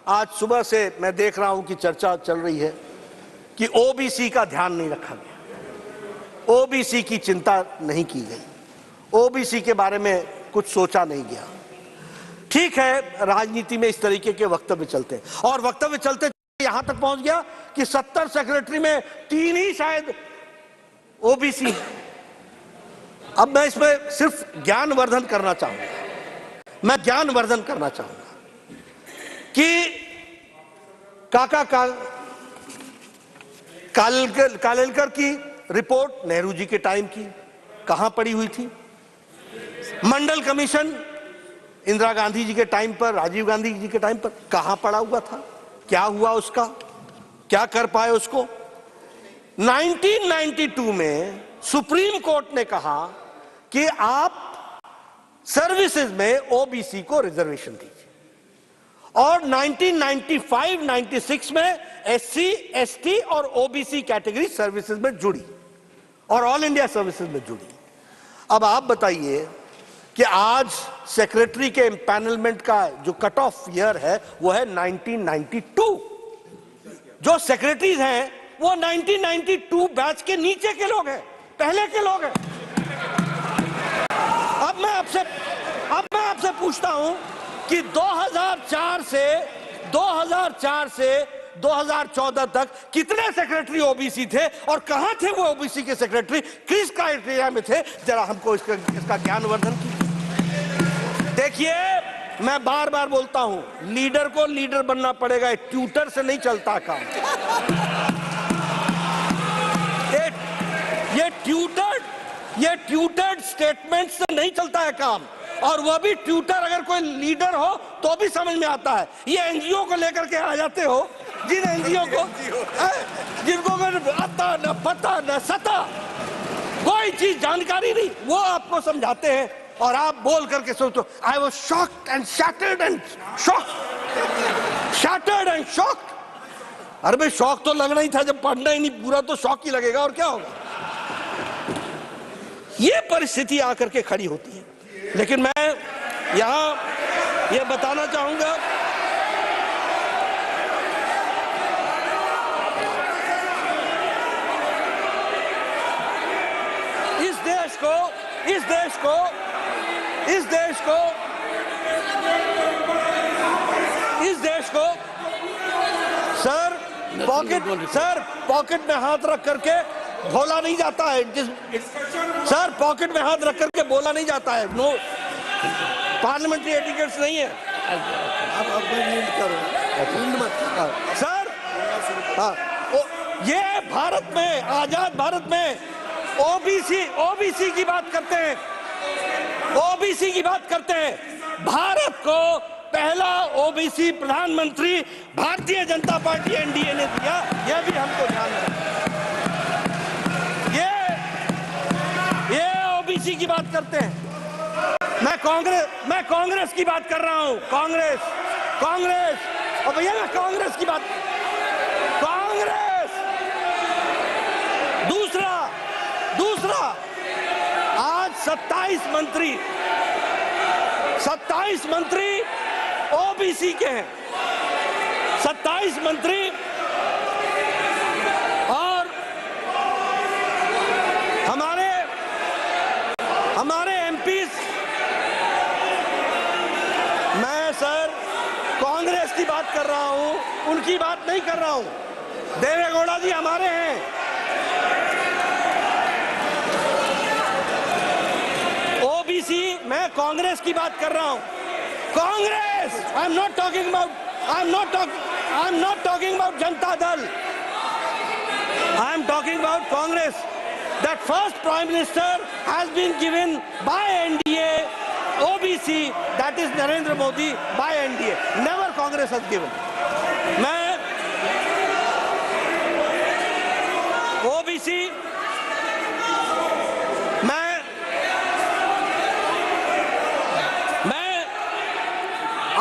आज सुबह से मैं देख रहा हूं कि चर्चा चल रही है कि ओबीसी का ध्यान नहीं रखा गया, ओबीसी की चिंता नहीं की गई, ओबीसी के बारे में कुछ सोचा नहीं गया। ठीक है, राजनीति में इस तरीके के वक्तव्य चलते हैं और वक्तव्य चलते यहां तक पहुंच गया कि 70 सेक्रेटरी में 3 ही शायद ओबीसी। अब मैं इसमें सिर्फ ज्ञानवर्धन करना चाहूंगा, मैं ज्ञानवर्धन करना चाहूंगा कि कालेलकर की रिपोर्ट नेहरू जी के टाइम की कहां पड़ी हुई थी? मंडल कमीशन इंदिरा गांधी जी के टाइम पर, राजीव गांधी जी के टाइम पर कहां पड़ा हुआ था? क्या हुआ उसका? क्या कर पाए उसको? 1992 में सुप्रीम कोर्ट ने कहा कि आप सर्विसेज में ओबीसी को रिजर्वेशन दीजिए और 1995-96 में एससी, एसटी और ओबीसी कैटेगरी सर्विसेज में जुड़ी और ऑल इंडिया सर्विसेज में जुड़ी। अब आप बताइए कि आज सेक्रेटरी के एम्पैनलमेंट का जो कट ऑफ ईयर है वो है 1992। जो सेक्रेटरीज हैं वो 1992 बैच के नीचे के लोग हैं, पहले के लोग हैं। अब मैं आपसे पूछता हूं कि 2004 से 2014 तक कितने सेक्रेटरी ओबीसी थे और कहां थे वो ओबीसी के सेक्रेटरी, किस क्राइटेरिया में थे? जरा हमको इसका ज्ञानवर्धन कीजिए। देखिए, मैं बार बार बोलता हूं, लीडर को लीडर बनना पड़ेगा, ट्यूटर से नहीं चलता काम। ये ट्यूटर्ड स्टेटमेंट से नहीं चलता है काम, और वह भी ट्यूटर अगर कोई लीडर हो तो भी समझ में आता है। ये एनजीओ को लेकर के आ जाते हो, जिन एनजीओ को जिनको आता न पता न सता, कोई चीज जानकारी नहीं, वो आपको समझाते हैं और आप बोल करके सोचो I was shocked and shattered and shocked. अरे भाई, शौक तो लगना ही था, जब पढ़ना ही नहीं पूरा तो शौक ही लगेगा, और क्या होगा? ये परिस्थिति आकर के खड़ी होती है। लेकिन मैं यहां ये बताना चाहूंगा, इस देश को सर पॉकेट में हाथ रख करके बोला नहीं जाता है। सर, पॉकेट में हाथ रख करके बोला नहीं जाता है। नो, पार्लियामेंट्री एटिकेट्स नहीं है। सर, ये भारत में, आजाद भारत में ओबीसी की बात करते हैं, ओबीसी की बात करते हैं। भारत को पहला ओबीसी प्रधानमंत्री भारतीय जनता पार्टी एनडीए ने दिया, यह भी हमको ध्यान रखना। ये ओबीसी की बात करते हैं। मैं कांग्रेस की बात कर रहा हूं। कांग्रेस और भैया, मैं कांग्रेस की बात, कांग्रेस। दूसरा आज 27 मंत्री ओबीसी के हैं, 27 मंत्री, और हमारे एमपीज। मैं सर कांग्रेस की बात कर रहा हूं, उनकी बात नहीं कर रहा हूं। देवेगौड़ा जी हमारे हैं। ओबीसी, मैं कांग्रेस की बात कर रहा हूं। कांग्रेस, आई am not talking about Janata Dal, I am talking about Congress. That first Prime Minister has been given by NDA OBC, that is Narendra Modi, by NDA. Never Congress has given. मैं OBC, मैं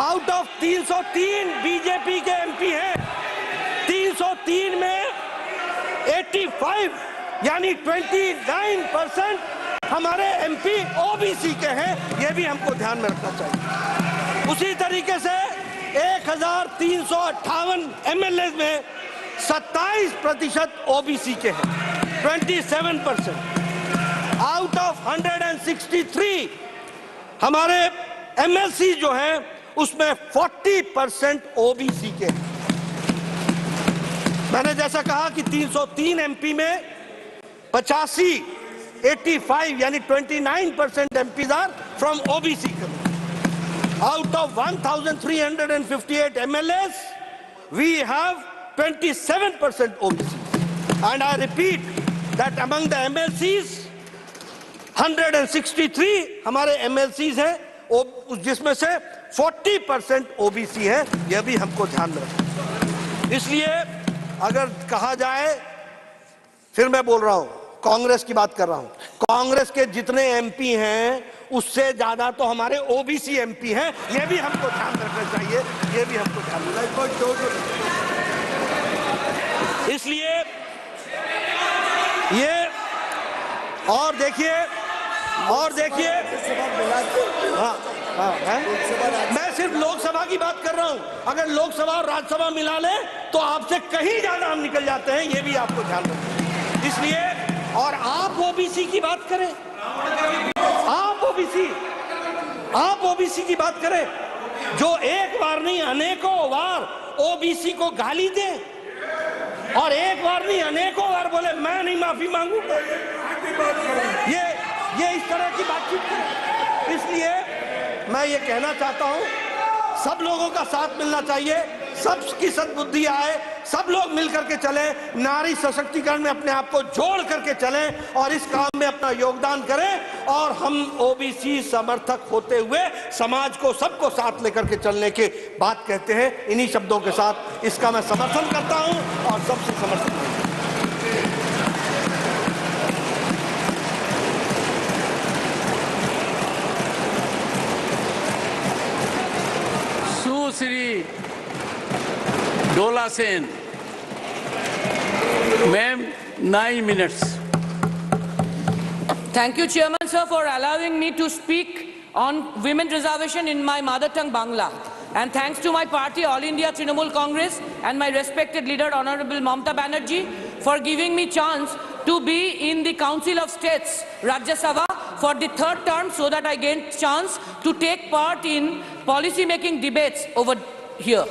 आउट ऑफ 303 बीजेपी के MP हैं, 303 में 85 यानी 29% हमारे MP OBC के हैं। यह भी हमको ध्यान में रखना चाहिए। उसी तरीके से 1358 MLA में 27% OBC के हैं, 27%। आउट ऑफ 163 हमारे MLC जो हैं उसमें 40% OBC के हैं। मैंने जैसा कहा कि 303 MP में 85 यानी 29% MPs are from OBC community. Out of 1,358 MLAs, we have 27% OBCs. And I repeat that among the MLCs, 163 हमारे MLCs हैं, जिसमें से 40% OBC है। यह भी हमको ध्यान में रखना। इसलिए अगर कहा जाए, फिर मैं बोल रहा हूं, कांग्रेस की बात कर रहा हूं, कांग्रेस के जितने MP हैं उससे ज्यादा तो हमारे OBC MP हैं। यह भी हमको ध्यान रखना चाहिए, यह भी हमको ध्यान रखना चाहिए। इसलिए ये और देखिए मैं सिर्फ लोकसभा की बात कर रहा हूं। अगर लोकसभा और राज्यसभा मिला ले तो आपसे कहीं ज्यादा हम निकल जाते हैं, यह भी आपको ध्यान रखना। इसलिए और आप OBC की बात करें, आप OBC की बात करें, जो एक बार नहीं अनेकों बार OBC को गाली दे और एक बार नहीं अनेकों बार बोले मैं नहीं माफी मांगूंगा, ये इस तरह की बातचीत करें। इसलिए मैं ये कहना चाहता हूं, सब लोगों का साथ मिलना चाहिए, सबकी सद्बुद्धि आए, सब लोग मिलकर के चलें, नारी सशक्तिकरण में अपने आप को जोड़ करके चलें और इस काम में अपना योगदान करें। और हम OBC समर्थक होते हुए समाज को सबको साथ लेकर के चलने की बात कहते हैं। इन्हीं शब्दों के साथ इसका मैं समर्थन करता हूं और सबसे समर्थन करता हूं। सुश्री Dola Sen, ma'am, 9 minutes. Thank you, Chairman, sir, for allowing me to speak on women reservation in my mother tongue, Bangla. And thanks to my party, All India Trinamool Congress, and my respected leader, Honorable Mamata Banerjee, for giving me chance to be in the Council of States, Rajya Sabha, for the 3rd term, so that I gain chance to take part in policy-making debates over here.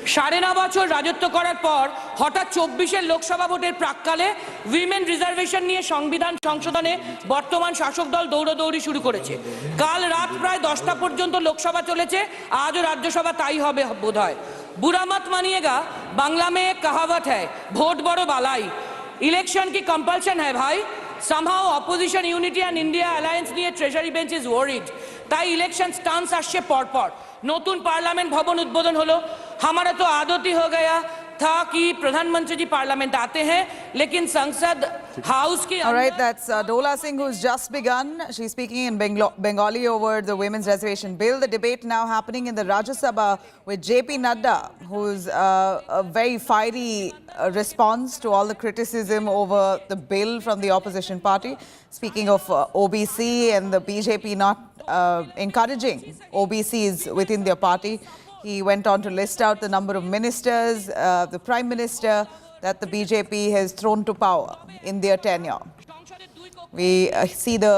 9.5 বছর রাজত্ব করার পর হঠাৎ 24-এর লোকসভা ভোটের প্রাক্কালে women reservation নিয়ে সংবিধান সংশোধনে বর্তমান শাসক দল দৌড়াদৌড়ি শুরু করেছে। কাল রাত প্রায় 10টা পর্যন্ত লোকসভা চলেছে, আজও রাজ্যসভা তাই হবে বোধহয়। বুরা মত মানিয়েগা, বাংলা में एक कहावत है, ভোট বড় বালাই। ইলেকশন কি কম্পালশন है भाई? Somehow opposition unity and India alliance নিয়ে treasury bench is worried। তাই ইলেকশন স্টান্স আসছে পরপর। নতুন পার্লামেন্ট ভবন উদ্বোধন হলো। हमारा तो आदत ही हो गया था कि प्रधानमंत्री जी पार्लियामेंट आते हैं, लेकिन संसद हाउस की। All right, that's Dola Singh, who's just begun. She's speaking in Bengali over the women's reservation bill. The debate now happening in the Rajya Sabha with JP Nadda, who's a very fiery response to all the criticism over the bill from the opposition party. Speaking of OBC and the BJP not encouraging OBCs within their party. He went on to list out the number of ministers, the Prime Minister that the BJP has thrown to power in their tenure. We see the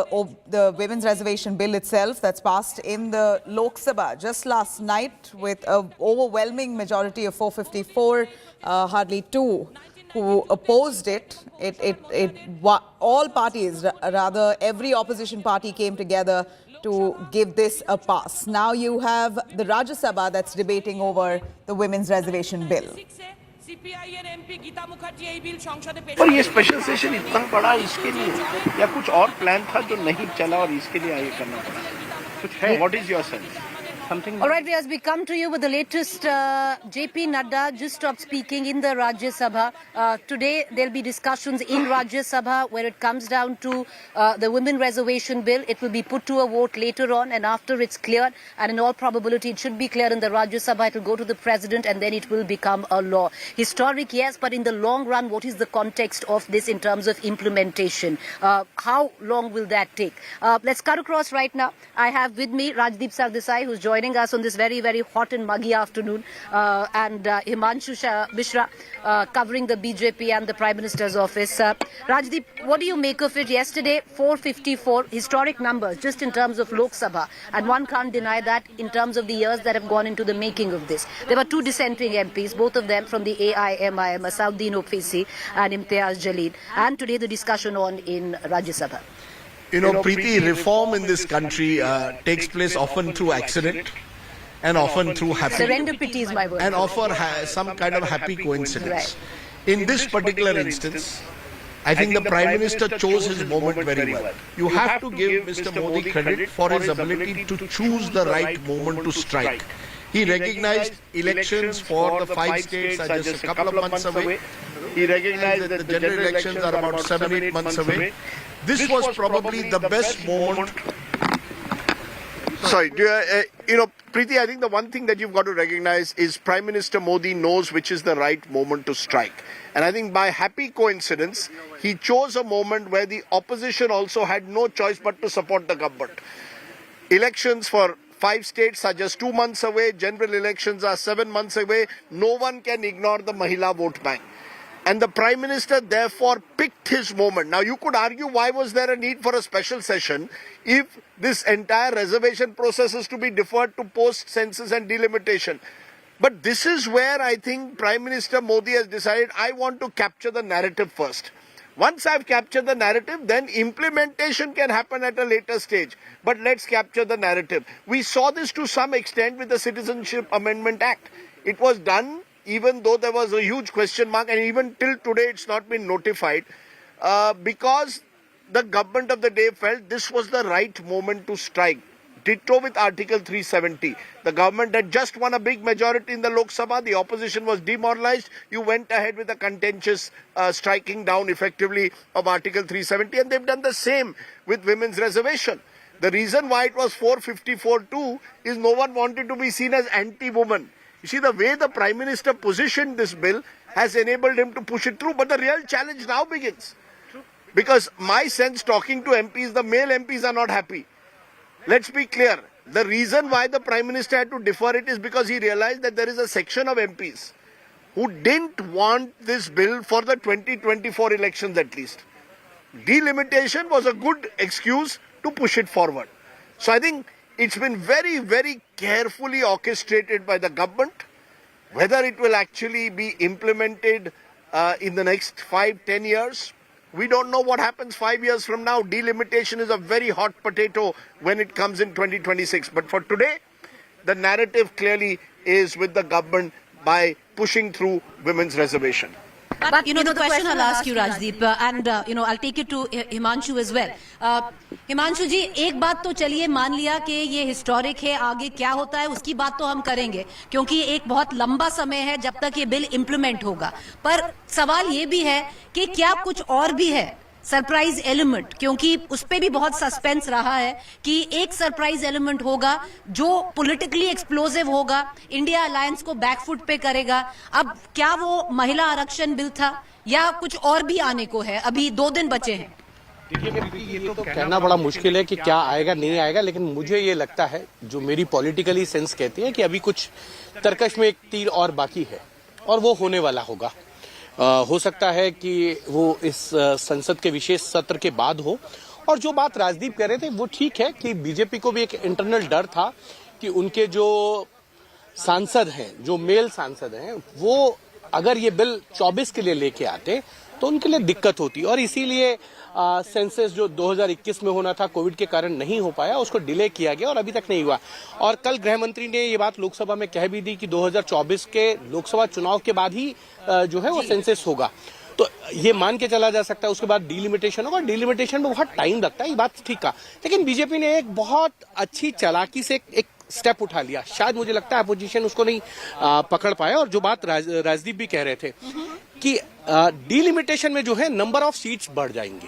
women's reservation bill itself that's passed in the Lok Sabha just last night with an overwhelming majority of 454, hardly 2 who opposed it. All parties, rather every opposition party came together to give this a pass. Now you have the Rajya Sabha that's debating over the women's reservation bill. और ये special session इतना बड़ा इसके लिए या कुछ और plan था जो नहीं चला और इसके लिए आगे करना पड़ा? कुछ है? What is your sense? All right, as we come to you with the latest, JP Nadda just stopped speaking in the Rajya Sabha. Today, there'll be discussions in Rajya Sabha where it comes down to the women reservation bill. It will be put to a vote later on, and after it's cleared, and in all probability, it should be cleared in the Rajya Sabha. It will go to the president, and then it will become a law. Historic, yes, but in the long run, what is the context of this in terms of implementation? How long will that take? Let's cut across right now. I have with me Rajdeep Sardesai, who's joined joining us on this very, very hot and muggy afternoon, and Himanshu Mishra covering the BJP and the Prime Minister's office. Rajdeep, what do you make of it? Yesterday, 454 historic numbers just in terms of Lok Sabha, and one can't deny that in terms of the years that have gone into the making of this. There were two dissenting MPs, both of them from the AIMIM, Asauddin Owaisi and Imtiaz Jalil, and today the discussion on in Rajya Sabha. You know, Preeti, reform in this country takes place often through accident and often through happy. Serendipity is my word. And often some kind of happy coincidence. Right. In this particular instance, I think the Prime Minister chose his moment very well. You have to give Mr. Modi credit for his ability to choose the right moment to strike. He recognized elections for the 5 states are just a couple of months away. He recognized that the general elections are about 7-8 months away. This was probably the best moment. Sorry, Preeti, I think the one thing that you've got to recognize is Prime Minister Modi knows which is the right moment to strike. And I think by happy coincidence, he chose a moment where the opposition also had no choice but to support the government. Elections for 5 states are just 2 months away. General elections are 7 months away. No one can ignore the Mahila vote bank. And the Prime Minister therefore picked his moment. Now you could argue, why was there a need for a special session if this entire reservation process is to be deferred to post-census and delimitation? But this is where I think Prime Minister Modi has decided, I want to capture the narrative first. Once I've captured the narrative, then implementation can happen at a later stage. But let's capture the narrative. We saw this to some extent with the Citizenship Amendment Act. It was done even though there was a huge question mark, and even till today it's not been notified, because the government of the day felt this was the right moment to strike. Ditto with Article 370. The government had just won a big majority in the Lok Sabha. The opposition was demoralized. You went ahead with a contentious striking down effectively of Article 370, and they've done the same with women's reservation. The reason why it was 454-2 is no one wanted to be seen as anti-woman. You see, the way the Prime Minister positioned this bill has enabled him to push it through. But the real challenge now begins. Because my sense, talking to MPs, the male MPs are not happy. Let's be clear. The reason why the Prime Minister had to defer it is because he realized that there is a section of MPs who didn't want this bill for the 2024 elections at least. Delimitation was a good excuse to push it forward. So I think it's been very, very carefully orchestrated by the government. Whether it will actually be implemented in the next 5-10 years, we don't know what happens 5 years from now. Delimitation is a very hot potato when it comes in 2026. But for today, the narrative clearly is with the government by pushing through women's reservation. But the question I'll ask you, Rajdeep, and I'll take it to Himanshu as well. Himanshu जी, एक बात तो चलिए मान लिया कि ये historic है, आगे क्या होता है उसकी बात तो हम करेंगे, क्योंकि एक बहुत लंबा समय है जब तक ये बिल इम्प्लीमेंट होगा. पर सवाल ये भी है कि क्या कुछ और भी है सरप्राइज एलिमेंट, क्योंकि उस पे भी बहुत सस्पेंस रहा है कि एक सरप्राइज एलिमेंट होगा जो पॉलिटिकली एक्सप्लोसिव होगा, इंडिया अलायंस को बैकफुट पे करेगा. अब क्या वो महिला आरक्षण बिल था या कुछ और भी आने को है? अभी 2 दिन बचे हैं. ये तो कहना बड़ा मुश्किल है कि क्या आएगा नहीं आएगा, लेकिन मुझे ये लगता है, जो मेरी पॉलिटिकली सेंस कहती है कि अभी कुछ तर्कश में एक तीर और बाकी है और वो होने वाला होगा. हो सकता है कि वो इस संसद के विशेष सत्र के बाद हो. और जो बात राजदीप कह रहे थे वो ठीक है कि बीजेपी को भी एक इंटरनल डर था कि उनके जो सांसद हैं, जो मेल सांसद हैं, वो अगर ये बिल 24 के लिए लेके आते तो उनके लिए दिक्कत होती. और इसीलिए सेंसस जो 2021 में होना था, कोविड के कारण नहीं हो पाया, उसको डिले किया गया और अभी तक नहीं हुआ. और कल गृह मंत्री ने ये बात लोकसभा में कह भी दी कि 2024 के लोकसभा चुनाव के बाद ही जो है वो सेंसस होगा. तो ये मान के चला जा सकता है उसके बाद डिलिमिटेशन होगा. डिलिमिटेशन में बहुत टाइम लगता है, ये बात ठीक है. लेकिन बीजेपी ने एक बहुत अच्छी चालाकी से एक स्टेप उठा लिया. शायद मुझे लगता है अपोजिशन उसको नहीं पकड़ पाया. और जो बात राजदीप भी कह रहे थे कि डिलिमिटेशन में जो है नंबर ऑफ सीट्स बढ़ जाएंगी.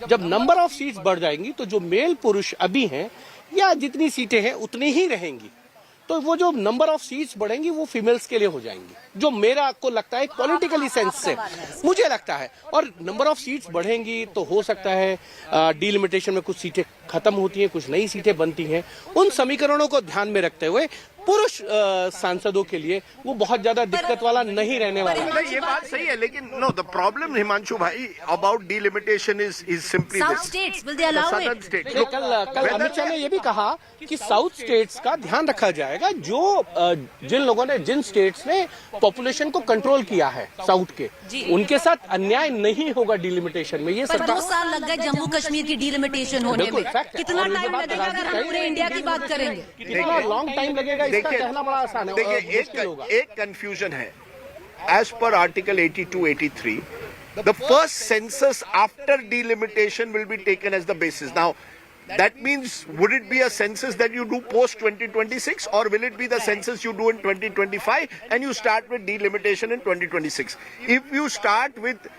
जब नंबर ऑफ सीट्स बढ़ जाएंगी तो जो मेल पुरुष अभी हैं या जितनी सीटें हैं उतनी ही रहेंगी. तो वो जो नंबर ऑफ सीट्स बढ़ेंगी वो फीमेल्स के लिए हो जाएंगी, जो मेरा को लगता है पॉलिटिकली सेंस से मुझे लगता है. और नंबर ऑफ सीट्स बढ़ेंगी तो हो सकता है डिलिमिटेशन में कुछ सीटें खत्म होती हैं, कुछ नई सीटें बनती हैं। उन समीकरणों को ध्यान में रखते हुए पुरुष सांसदों के लिए वो बहुत ज्यादा दिक्कत वाला नहीं रहने वाला है। ये बात सही है, लेकिन नो द प्रॉब्लम हिमांशु भाई about delimitation is simply south states will they allow it. कल अमित शाह ने ये भी कहा कि साउथ स्टेट्स का ध्यान रखा जाएगा, जो जिन लोगों ने जिन स्टेट्स ने पॉपुलेशन को कंट्रोल किया है साउथ के, उनके साथ अन्याय नहीं होगा डिलिमिटेशन में। ये पर 2 साल लग गए जम्मू कश्मीर की डिलिमिटेशन होने में, कितना टाइम लगेगा अगर हम पूरे इंडिया की बात करेंगे? कितना लॉन्ग टाइम लगेगा इसका कहना बड़ा आसान है। देखिए एक कंफ्यूजन है। एज पर article 82-83 the first census after delimitation will be taken as the basis. Now that means would it be a census that you do post 2026 or will it be the census you do in 2025 and you start with delimitation in 2026? If you start with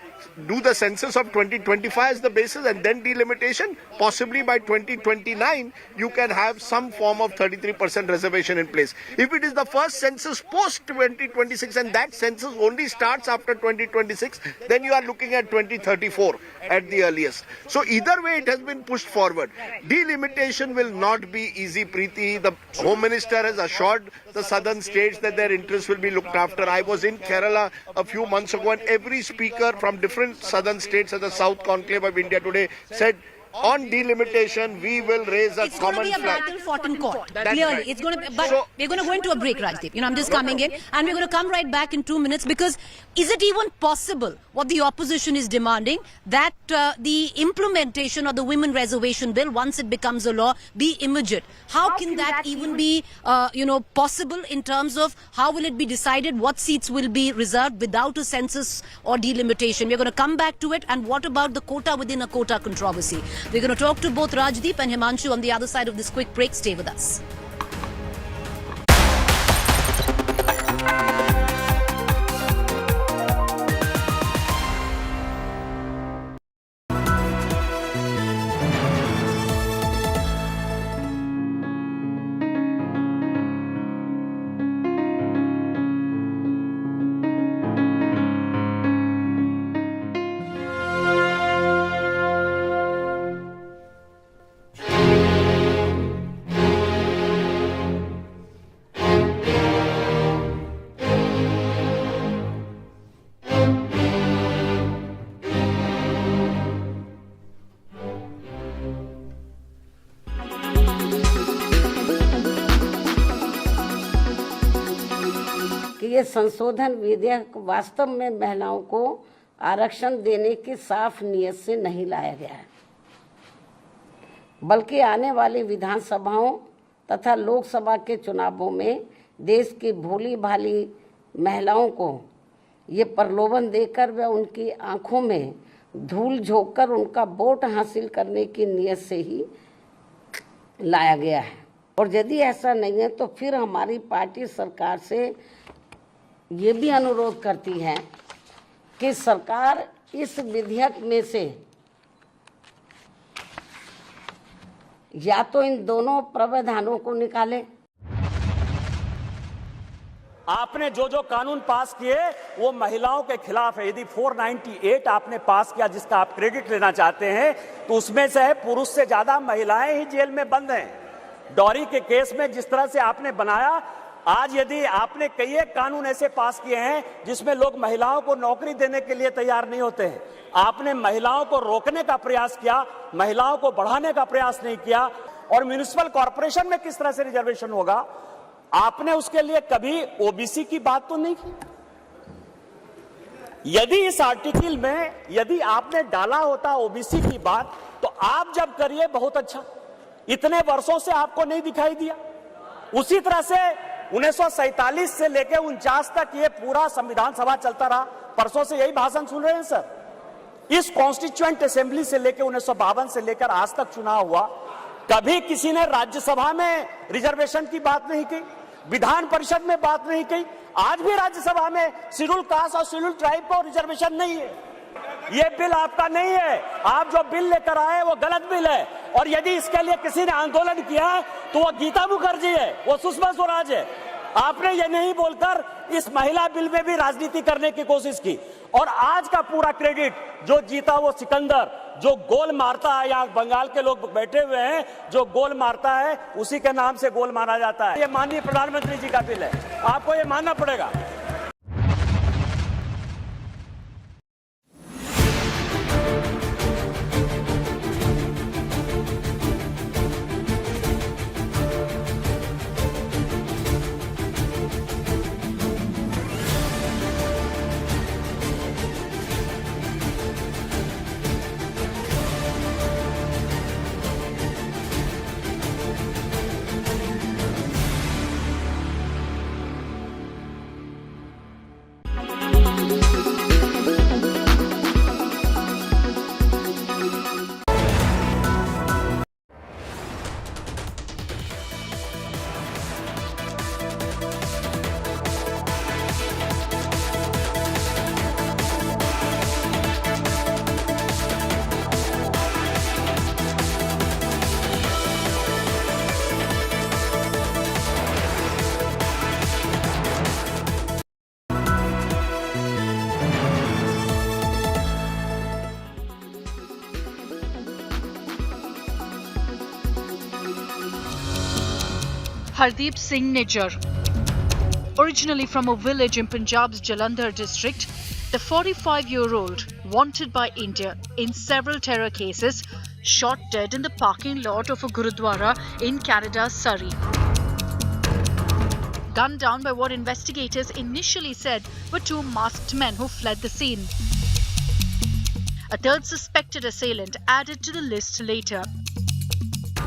do the census of 2025 as the basis and then delimitation, possibly by 2029 you can have some form of 33% reservation in place. If it is the first census post 2026 and that census only starts after 2026, then you are looking at 2034 at the earliest. So either way it has been pushed forward. Delimitation will not be easy, Preeti. The Home Minister has assured the southern states that their interests will be looked after. I was in Kerala a few months ago and every speaker from different southern states at the South Conclave of India today said on delimitation we will raise a common flag. It's going to be a battle fought in court. Clearly, it's going to be, but we're going to go into a break, Rajdeep. You know, I'm just coming in and we're going to come right back in 2 minutes, because is it even possible what the opposition is demanding, that the implementation of the women reservation bill, once it becomes a law, be immediate? How can that even be, possible in terms of how will it be decided what seats will be reserved without a census or delimitation? We're going to come back to it. And what about the quota within a quota controversy? We're going to talk to both Rajdeep and Himanshu on the other side of this quick break. Stay with us. ये संशोधन विधेयक वास्तव में महिलाओं को आरक्षण देने की साफ नीयत से नहीं लाया गया है, बल्कि आने वाली विधानसभाओं तथा लोकसभा के चुनावों में देश की भोली भाली महिलाओं को ये प्रलोभन देकर व उनकी आंखों में धूल झोंककर उनका वोट हासिल करने की नीयत से ही लाया गया है। और यदि ऐसा नहीं है तो फिर हमारी पार्टी सरकार से ये भी अनुरोध करती है कि सरकार इस विधेयक में से या तो इन दोनों प्रावधानों को निकाले। आपने जो जो कानून पास किए वो महिलाओं के खिलाफ है। यदि 498 आपने पास किया जिसका आप क्रेडिट लेना चाहते हैं, तो उसमें से पुरुष से ज्यादा महिलाएं ही जेल में बंद हैं। डॉरी के केस में जिस तरह से आपने बनाया, आज यदि आपने कई एक कानून ऐसे पास किए हैं जिसमें लोग महिलाओं को नौकरी देने के लिए तैयार नहीं होते हैं। आपने महिलाओं को रोकने का प्रयास किया, महिलाओं को बढ़ाने का प्रयास नहीं किया। और म्युनिसिपल कॉर्पोरेशन में किस तरह से रिजर्वेशन होगा, आपने उसके लिए कभी ओबीसी की बात तो नहीं की। यदि इस आर्टिकल में यदि आपने डाला होता ओबीसी की बात, तो आप जब करिए बहुत अच्छा, इतने वर्षों से आपको नहीं दिखाई दिया। उसी तरह से 1947 से लेकर 49 तक ये पूरा संविधान सभा चलता रहा। परसों से यही भाषण सुन रहे हैं सर। इस कॉन्स्टिट्यूएंट असेंबली से लेकर 1952 से लेकर आज तक चुनाव हुआ, कभी किसी ने राज्यसभा में रिजर्वेशन की बात नहीं की, विधान परिषद में बात नहीं की। आज भी राज्यसभा में शेड्यूल कास्ट और शेड्यूल ट्राइब को रिजर्वेशन नहीं है। ये बिल आपका नहीं है। आप जो बिल लेकर आए वो गलत बिल है। और यदि इसके लिए किसी ने आंदोलन किया तो वो गीता मुखर्जी है, वो सुषमा स्वराज है। आपने ये नहीं बोलकर इस महिला बिल में भी राजनीति करने की कोशिश की। और आज का पूरा क्रेडिट जो जीता वो सिकंदर, जो गोल मारता है, यहाँ बंगाल के लोग बैठे हुए हैं, जो गोल मारता है उसी के नाम से गोल मारा जाता है। ये माननीय प्रधानमंत्री जी का बिल है, आपको ये मानना पड़ेगा। Hardeep Singh Nijjar. Originally from a village in Punjab's Jalandhar district, the 45-year-old, wanted by India in several terror cases, shot dead in the parking lot of a Gurudwara in Canada's Surrey. Gunned down by what investigators initially said were two masked men who fled the scene. A third suspected assailant added to the list later.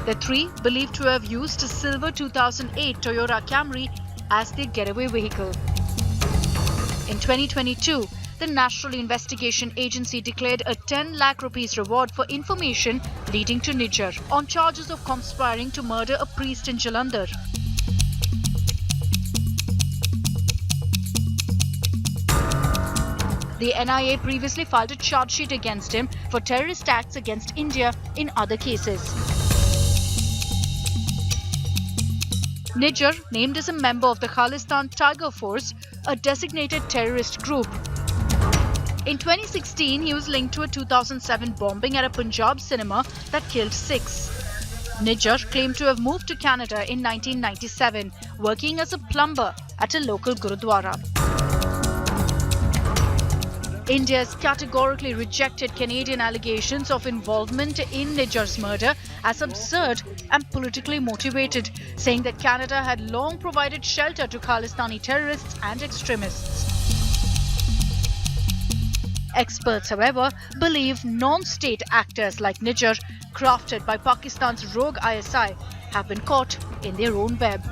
The three believed to have used a silver 2008 Toyota Camry as their getaway vehicle. In 2022, the National Investigation Agency declared a 10 lakh rupees reward for information leading to Nijjar on charges of conspiring to murder a priest in Jalandhar. The NIA previously filed a charge sheet against him for terrorist acts against India in other cases. Nijjar, named as a member of the Khalistan Tiger Force, a designated terrorist group. In 2016, he was linked to a 2007 bombing at a Punjab cinema that killed 6. Nijjar claimed to have moved to Canada in 1997, working as a plumber at a local Gurudwara. India has categorically rejected Canadian allegations of involvement in Nijjar's murder as absurd and politically motivated, saying that Canada had long provided shelter to Khalistani terrorists and extremists. Experts, however, believe non-state actors like Nijjar, crafted by Pakistan's rogue ISI, have been caught in their own web.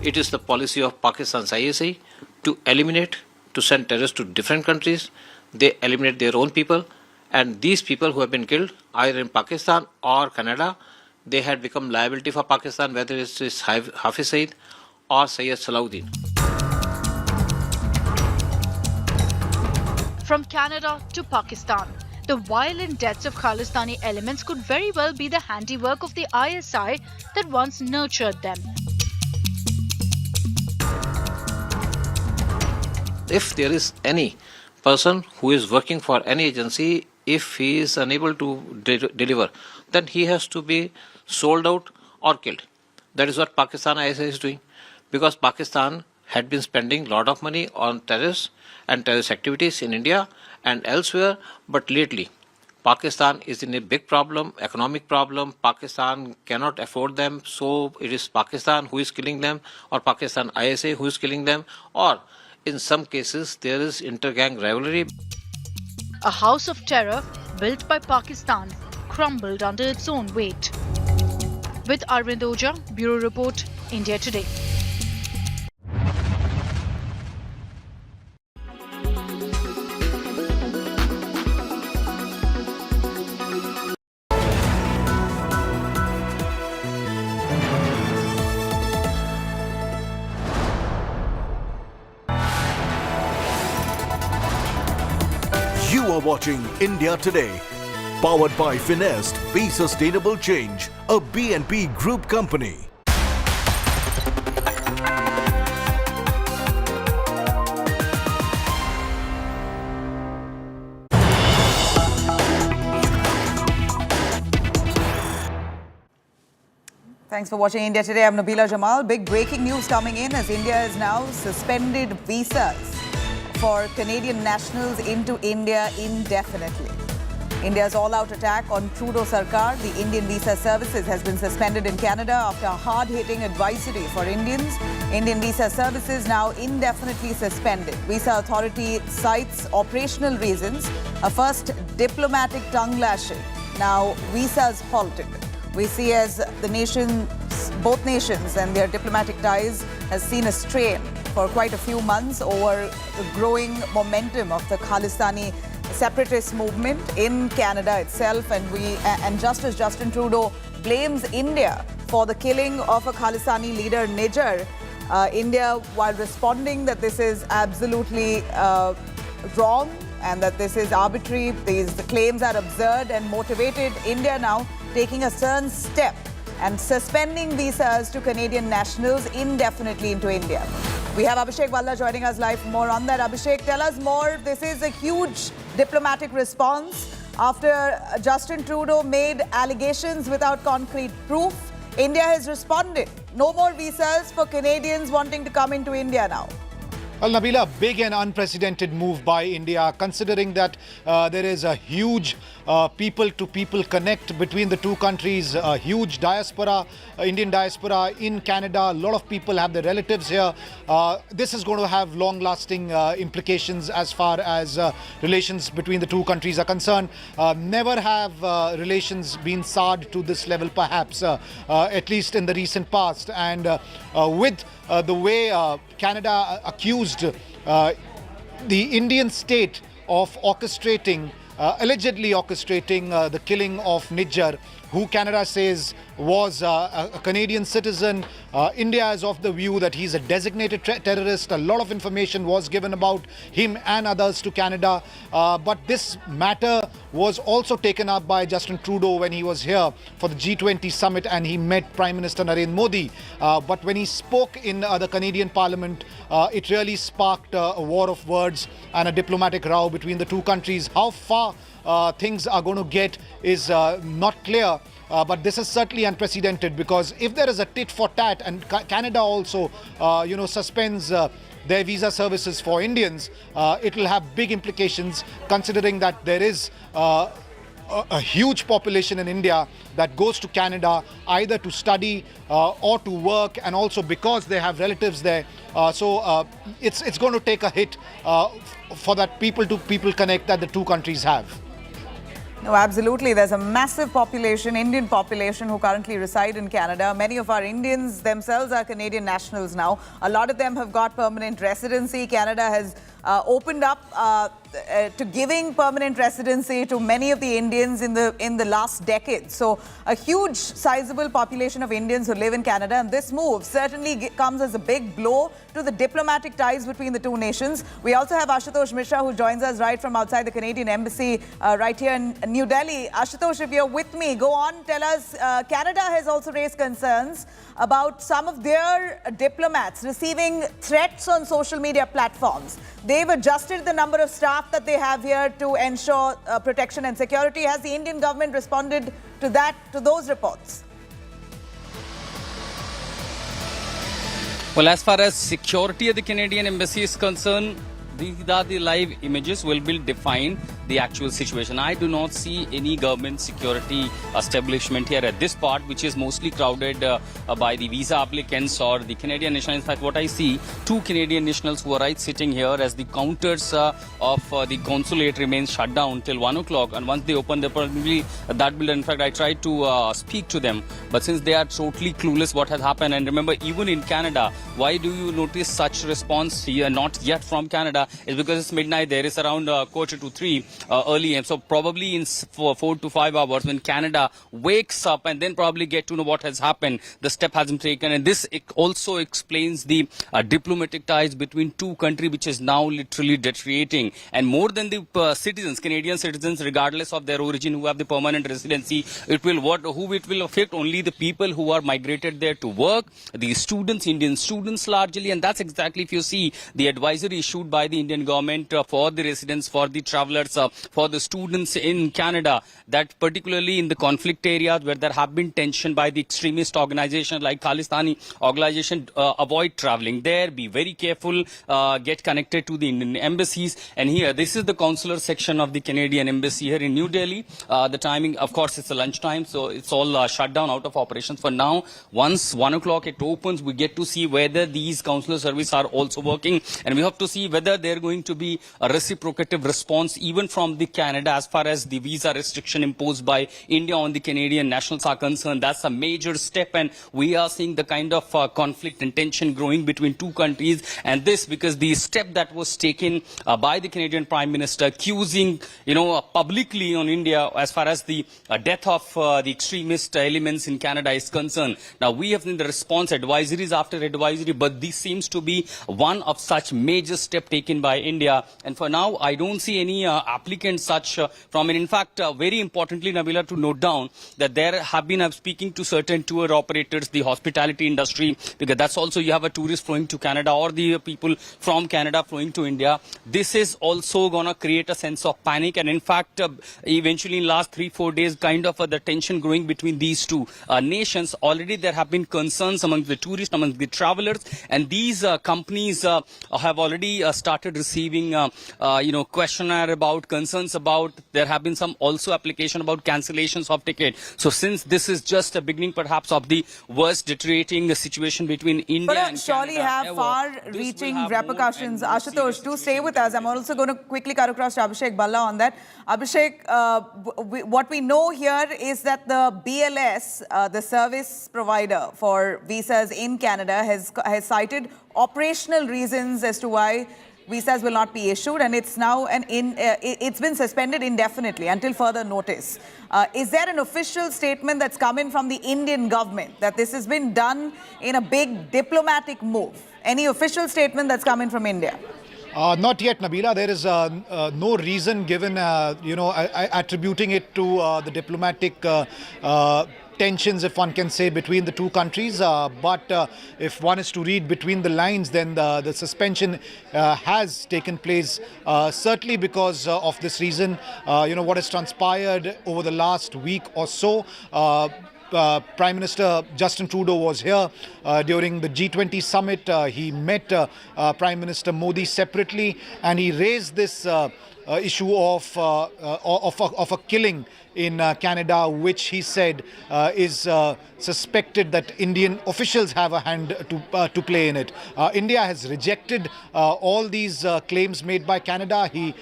It is the policy of Pakistan's ISI to eliminate, to send terrorists to different countries. They eliminate their own people, and these people who have been killed either in Pakistan or Canada, they had become liability for Pakistan, whether it is Hafiz Saeed or Syed Salahuddin. From Canada to Pakistan, the violent deaths of Khalistani elements could very well be the handiwork of the ISI that once nurtured them. If there is any person who is working for any agency, if he is unable to deliver, then he has to be sold out or killed. That is what Pakistan ISI is doing, because Pakistan had been spending a lot of money on terrorists and terrorist activities in India and elsewhere, but lately Pakistan is in a big problem, economic problem. Pakistan cannot afford them, so it is Pakistan who is killing them, or Pakistan ISI who is killing them, or in some cases there is inter-gang rivalry. A house of terror built by Pakistan crumbled under its own weight. With Arvind Oja, Bureau Report, India Today. You are watching India Today, powered by Finest, Be Sustainable Change, a BNP Group company. Thanks for watching India Today. I'm Nabila Jamal. Big breaking news coming in as India has now suspended visas for Canadian nationals into India indefinitely. India's all-out attack on Trudeau Sarkar, the Indian visa services, has been suspended in Canada after a hard-hitting advisory for Indians. Indian visa services now indefinitely suspended. Visa authority cites operational reasons. A first diplomatic tongue lashing. Now visas halted. We see as the both nations and their diplomatic ties has seen a strain for quite a few months over the growing momentum of the Khalistani separatist movement in Canada itself, and just as Justin Trudeau blames India for the killing of a Khalistani leader, Niger, India, while responding that this is absolutely wrong and that this is arbitrary, the claims are absurd and motivated, India now taking a stern step and suspending visas to Canadian nationals indefinitely into India. We have Abhishek Valla joining us live for more on that. Abhishek, tell us more. This is a huge diplomatic response after Justin Trudeau made allegations without concrete proof. India has responded. No more visas for Canadians wanting to come into India now. Well, Nabila, big and unprecedented move by India, considering that there is a huge people-to-people connect between the two countries, a huge diaspora, Indian diaspora in Canada. A lot of people have their relatives here. This is going to have long-lasting implications as far as relations between the two countries are concerned. Never have relations been soured to this level, perhaps, at least in the recent past. And with the way Canada accused the Indian state of orchestrating, allegedly orchestrating the killing of Niger, who Canada says was a Canadian citizen. India is of the view that he's a designated terrorist. A lot of information was given about him and others to Canada. But this matter was also taken up by Justin Trudeau when he was here for the G20 summit and he met Prime Minister Narendra Modi. But when he spoke in the Canadian Parliament, it really sparked a war of words and a diplomatic row between the two countries. How far things are going to get is not clear. But this is certainly unprecedented, because if there is a tit for tat and Canada also, suspends their visa services for Indians, it will have big implications, considering that there is a huge population in India that goes to Canada either to study or to work, and also because they have relatives there. So it's going to take a hit for that people-to-people connect that the two countries have. No, absolutely. There's a massive population, Indian population, who currently reside in Canada. Many of our Indians themselves are Canadian nationals now. A lot of them have got permanent residency. Canada has opened up to giving permanent residency to many of the Indians in the last decade. So a huge, sizable population of Indians who live in Canada, and this move certainly comes as a big blow to the diplomatic ties between the two nations. We also have Ashutosh Mishra, who joins us right from outside the Canadian Embassy right here in New Delhi. Ashutosh, if you're with me, go on, tell us. Canada has also raised concerns about some of their diplomats receiving threats on social media platforms. They've adjusted the number of staff that they have here to ensure protection and security. Has the Indian government responded to those reports? Well, as far as security at the Canadian Embassy is concerned, these are the live images will define the actual situation. I do not see any government security establishment here at this part, which is mostly crowded by the visa applicants or the Canadian nationals. In fact, what I see, 2 Canadian nationals who are right sitting here as the counters of the consulate remains shut down till 1 o'clock. And once they open, they probably that will. In fact, I tried to speak to them, but since they are totally clueless what has happened, and remember, even in Canada, why do you notice such response here, not yet from Canada, is because it's midnight there. It's around 2:45 early, and so probably in 4 to 5 hours when Canada wakes up and then probably get to know what has happened, the step has been taken. And this also explains the diplomatic ties between two countries, which is now literally deteriorating. And more than the citizens, Canadian citizens, regardless of their origin, who have the permanent residency, who it will affect only the people who are migrated there to work, the students, Indian students largely. And that's exactly, if you see the advisory issued by the the Indian government for the residents, for the travelers, for the students in Canada, that particularly in the conflict areas where there have been tension by the extremist organizations like Khalistani organization, avoid traveling there, be very careful, get connected to the Indian embassies. And here, this is the consular section of the Canadian embassy here in New Delhi. The timing, of course, it's a lunchtime, so it's all shut down, out of operations for now. Once 1 o'clock it opens, we get to see whether these consular services are also working, and we have to see whether they're going to be a reciprocative response even from the Canada as far as the visa restriction imposed by India on the Canadian nationals are concerned. That's a major step, and we are seeing the kind of conflict and tension growing between two countries. And this because the step that was taken by the Canadian Prime Minister, accusing, publicly on India as far as the death of the extremist elements in Canada is concerned. Now, we have seen the response, advisories after advisory, but this seems to be one of such major step taken by India. And for now, I don't see any applicants such from it. In fact, very importantly, Nabila, to note down that there have been, I'm speaking to certain tour operators, the hospitality industry, because that's also, you have a tourist flowing to Canada or the people from Canada flowing to India. This is also going to create a sense of panic. And in fact, eventually in last 3-4 days, kind of the tension growing between these two nations. Already there have been concerns among the tourists, among the travelers, and these companies have already started receiving, questionnaire about concerns about. There have been some also application about cancellations of ticket. So since this is just a beginning, perhaps, of the worst deteriorating situation between India and surely Canada have far-reaching repercussions. Ashutosh, do stay with us. I'm also going to quickly cut across to Abhishek Balla on that. Abhishek, what we know here is that the BLS, the service provider for visas in Canada, has cited operational reasons as to why visas will not be issued, and it's now it's been suspended indefinitely until further notice. Is there an official statement that's come in from the Indian government that this has been done in a big diplomatic move? Any official statement that's come in from India? Not yet, Nabila. There is no reason given, attributing it to the diplomatic tensions, if one can say, between the two countries. But if one is to read between the lines, then the suspension has taken place certainly because of this reason. What has transpired over the last week or so. Prime Minister Justin Trudeau was here during the G20 summit. He met Prime Minister Modi separately, and he raised this issue of a killing in Canada, which he said is suspected that Indian officials have a hand to play in it. India has rejected all these claims made by Canada. He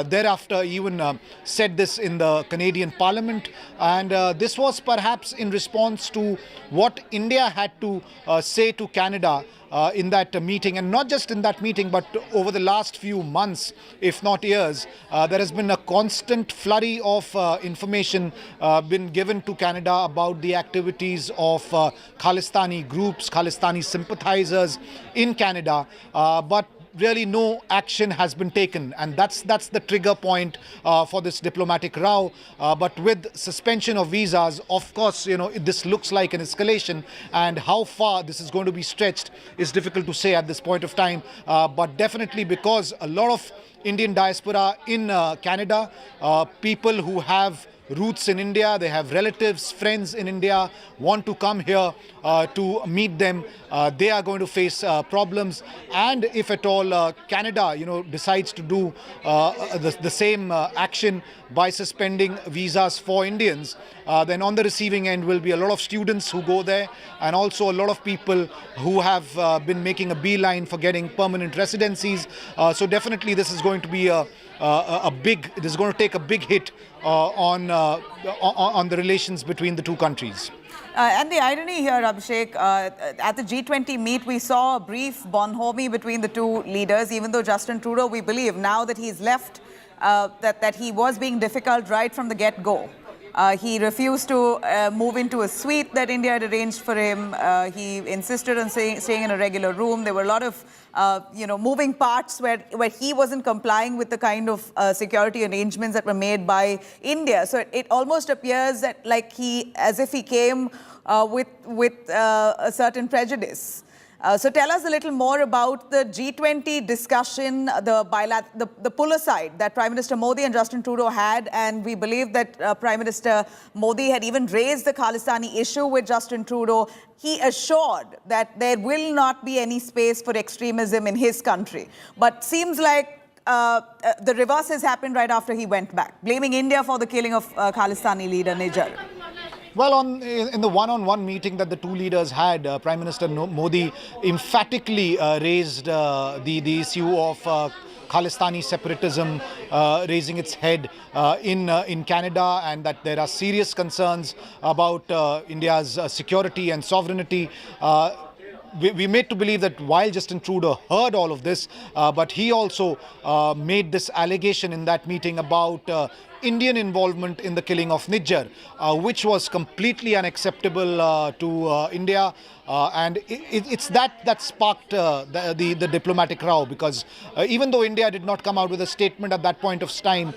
thereafter even said this in the Canadian Parliament, and this was perhaps in response to what India had to say to Canada in that meeting, and not just in that meeting, but over the last few months, if not years. There has been a constant flurry of information been given to Canada about the activities of Khalistani groups, Khalistani sympathizers in Canada, but really no action has been taken, and that's the trigger point for this diplomatic row. But with suspension of visas, of course, this looks like an escalation, and how far this is going to be stretched is difficult to say at this point of time. But definitely, because a lot of Indian diaspora in Canada, people who have roots in India, they have relatives, friends in India, want to come here to meet them. They are going to face problems, and if at all Canada decides to do the same action by suspending visas for Indians, then on the receiving end will be a lot of students who go there, and also a lot of people who have been making a beeline for getting permanent residencies. So definitely this is going to be it is going to take a big hit on the relations between the two countries. And the irony here, Abhishek, at the G20 meet, we saw a brief bonhomie between the two leaders, even though Justin Trudeau, we believe, now that he's left, that he was being difficult right from the get-go. He refused to move into a suite that India had arranged for him. He insisted on staying in a regular room. There were a lot of, moving parts where he wasn't complying with the kind of security arrangements that were made by India. So it almost appears that as if he came with a certain prejudice. So tell us a little more about the G20 discussion, the pull aside that Prime Minister Modi and Justin Trudeau had, and we believe that Prime Minister Modi had even raised the Khalistani issue with Justin Trudeau. He assured that there will not be any space for extremism in his country. But seems like the reverse has happened right after he went back, blaming India for the killing of Khalistani leader Nijar. Well, in the one-on-one meeting that the two leaders had, Prime Minister Modi emphatically raised the issue of Khalistani separatism raising its head in Canada, and that there are serious concerns about India's security and sovereignty. We made to believe that while Justin Trudeau heard all of this, but he also made this allegation in that meeting about Indian involvement in the killing of Nijar, which was completely unacceptable to India. And it's that sparked the diplomatic row, because even though India did not come out with a statement at that point of time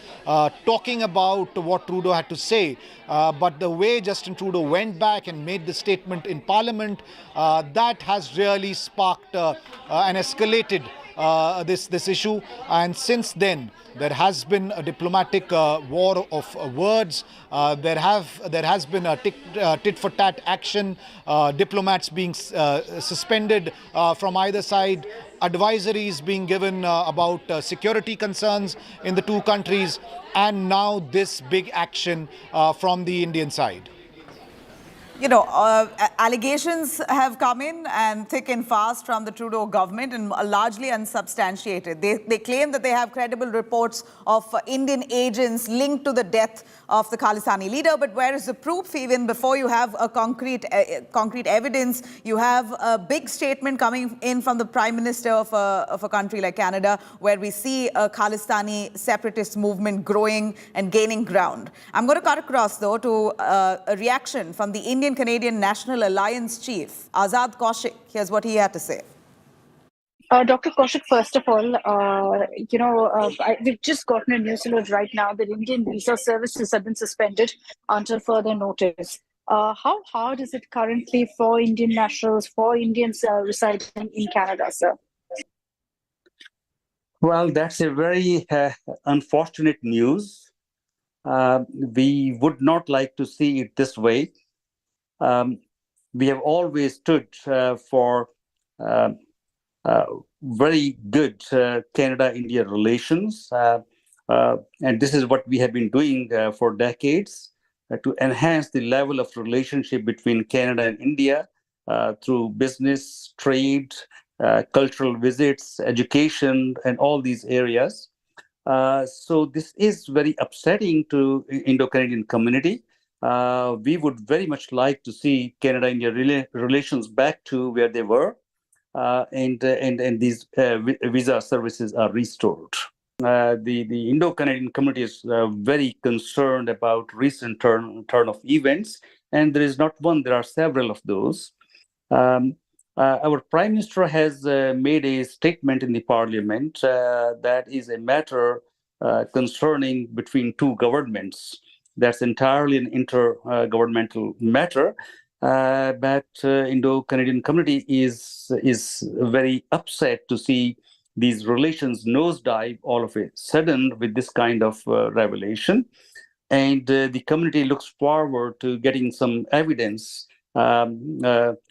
talking about what Trudeau had to say, but the way Justin Trudeau went back and made the statement in Parliament, that has really sparked and escalated this issue. And since then, there has been a diplomatic war of words. There has been a tit-for-tat action. Diplomats being suspended from either side. Advisories being given about security concerns in the two countries. And now this big action from the Indian side. You know, allegations have come in and thick and fast from the Trudeau government, and largely unsubstantiated. They claim that they have credible reports of Indian agents linked to the death of the Khalistani leader. But where is the proof? Even before you have a concrete evidence, you have a big statement coming in from the Prime Minister of a country like Canada, where we see a Khalistani separatist movement growing and gaining ground. I'm going to cut across, though, to a reaction from the Indian-Canadian National Alliance Chief, Azad Kaushik. Here's what he had to say. Dr. Kaushik, first of all, we've just gotten a news alert right now that Indian visa services have been suspended until further notice. How hard is it currently for Indian nationals, for Indians residing in Canada, sir? Well, that's a very unfortunate news. We would not like to see it this way. We have always stood for very good Canada-India relations, and this is what we have been doing for decades to enhance the level of relationship between Canada and India through business, trade, cultural visits, education, and all these areas. So this is very upsetting to Indo-Canadian community. We would very much like to see Canada-India relations back to where they were, and these visa services are restored. The Indo-Canadian community is very concerned about recent turn of events, and there is not one, there are several of those. Our Prime Minister has made a statement in the Parliament that is a matter concerning between two governments. That's entirely an intergovernmental matter, but Indo-Canadian community is very upset to see these relations nosedive all of a sudden with this kind of revelation, and the community looks forward to getting some evidence and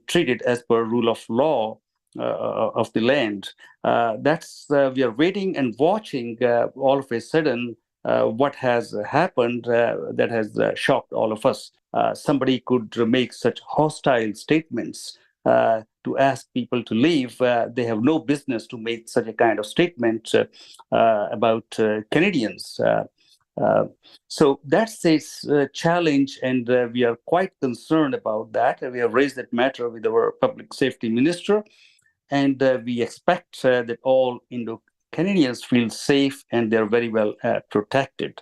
treat it as per rule of law of the land. We are waiting and watching all of a sudden. What has happened that has shocked all of us. Somebody could make such hostile statements to ask people to leave. They have no business to make such a kind of statement about Canadians. So that's a challenge, and we are quite concerned about that. We have raised that matter with our Public Safety Minister, and we expect that all Indo-Canadians feel safe and they're very well protected.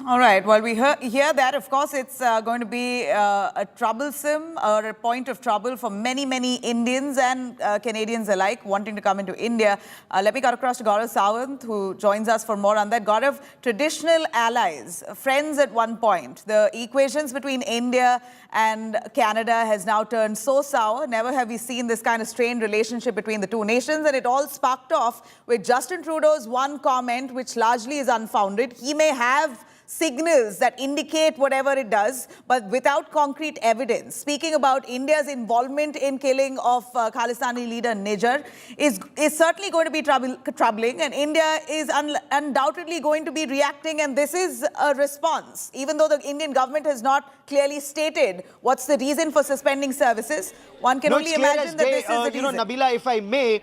All right. Well, we hear that. Of course, it's going to be a troublesome or a point of trouble for many, many Indians and Canadians alike wanting to come into India. Let me cut across to Gaurav Sawant, who joins us for more on that. Gaurav, traditional allies, friends at one point, the equations between India and Canada has now turned so sour. Never have we seen this kind of strained relationship between the two nations, and it all sparked off with Justin Trudeau's one comment, which largely is unfounded. He may have signals that indicate whatever it does, but without concrete evidence. Speaking about India's involvement in killing of Khalistani leader Nijar is certainly going to be troubling, and India is undoubtedly going to be reacting, and this is a response. Even though the Indian government has not clearly stated what's the reason for suspending services, one can only imagine that this is the reason. Nabila, if I may,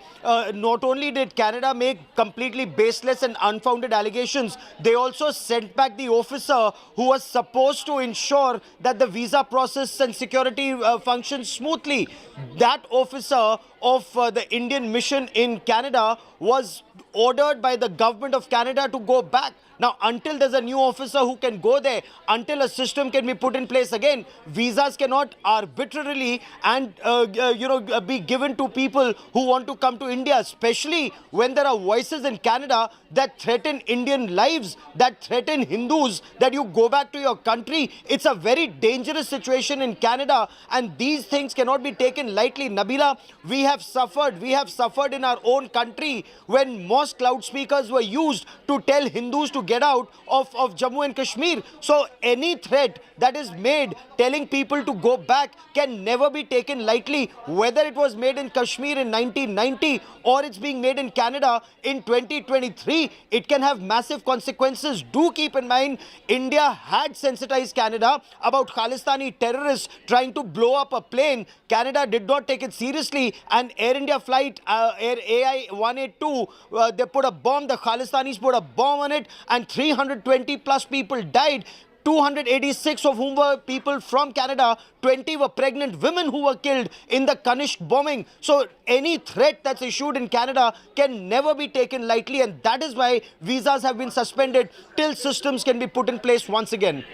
not only did Canada make completely baseless and unfounded allegations, they also sent back the officer who was supposed to ensure that the visa process and security functions smoothly. That officer of the Indian mission in Canada was ordered by the government of Canada to go back. Now, until there's a new officer who can go there, until a system can be put in place again, visas cannot arbitrarily and be given to people who want to come to India, especially when there are voices in Canada that threaten Indian lives, that threaten Hindus, that you go back to your country. It's a very dangerous situation in Canada, and these things cannot be taken lightly. Nabila, we have suffered in our own country when mosque loudspeakers were used to tell Hindus to get out of Jammu and Kashmir. So any threat that is made telling people to go back can never be taken lightly, whether it was made in Kashmir in 1990 or it's being made in Canada in 2023. It can have massive consequences. Do keep in mind, India had sensitized Canada about Khalistani terrorists trying to blow up a plane. Canada did not take it seriously, and Air India flight Air AI 182, they put a bomb, the Khalistanis put a bomb on it, and 320 plus people died. 286 of whom were people from Canada, 20 were pregnant women who were killed in the Kanishk bombing. So any threat that's issued in Canada can never be taken lightly, and that is why visas have been suspended till systems can be put in place once again.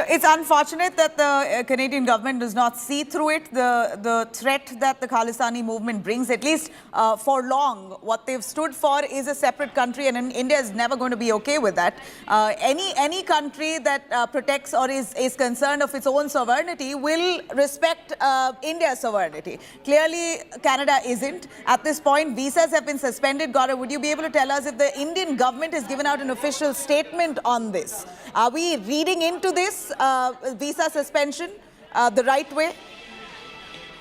It's unfortunate that the Canadian government does not see through it, the threat that the Khalistani movement brings. At least for long, what they've stood for is a separate country, and India is never going to be okay with that. Any country that protects or is concerned of its own sovereignty will respect India's sovereignty. Clearly, Canada isn't. At this point, visas have been suspended. Gaurav, would you be able to tell us if the Indian government has given out an official statement on this? Are we reading into this visa suspension the right way?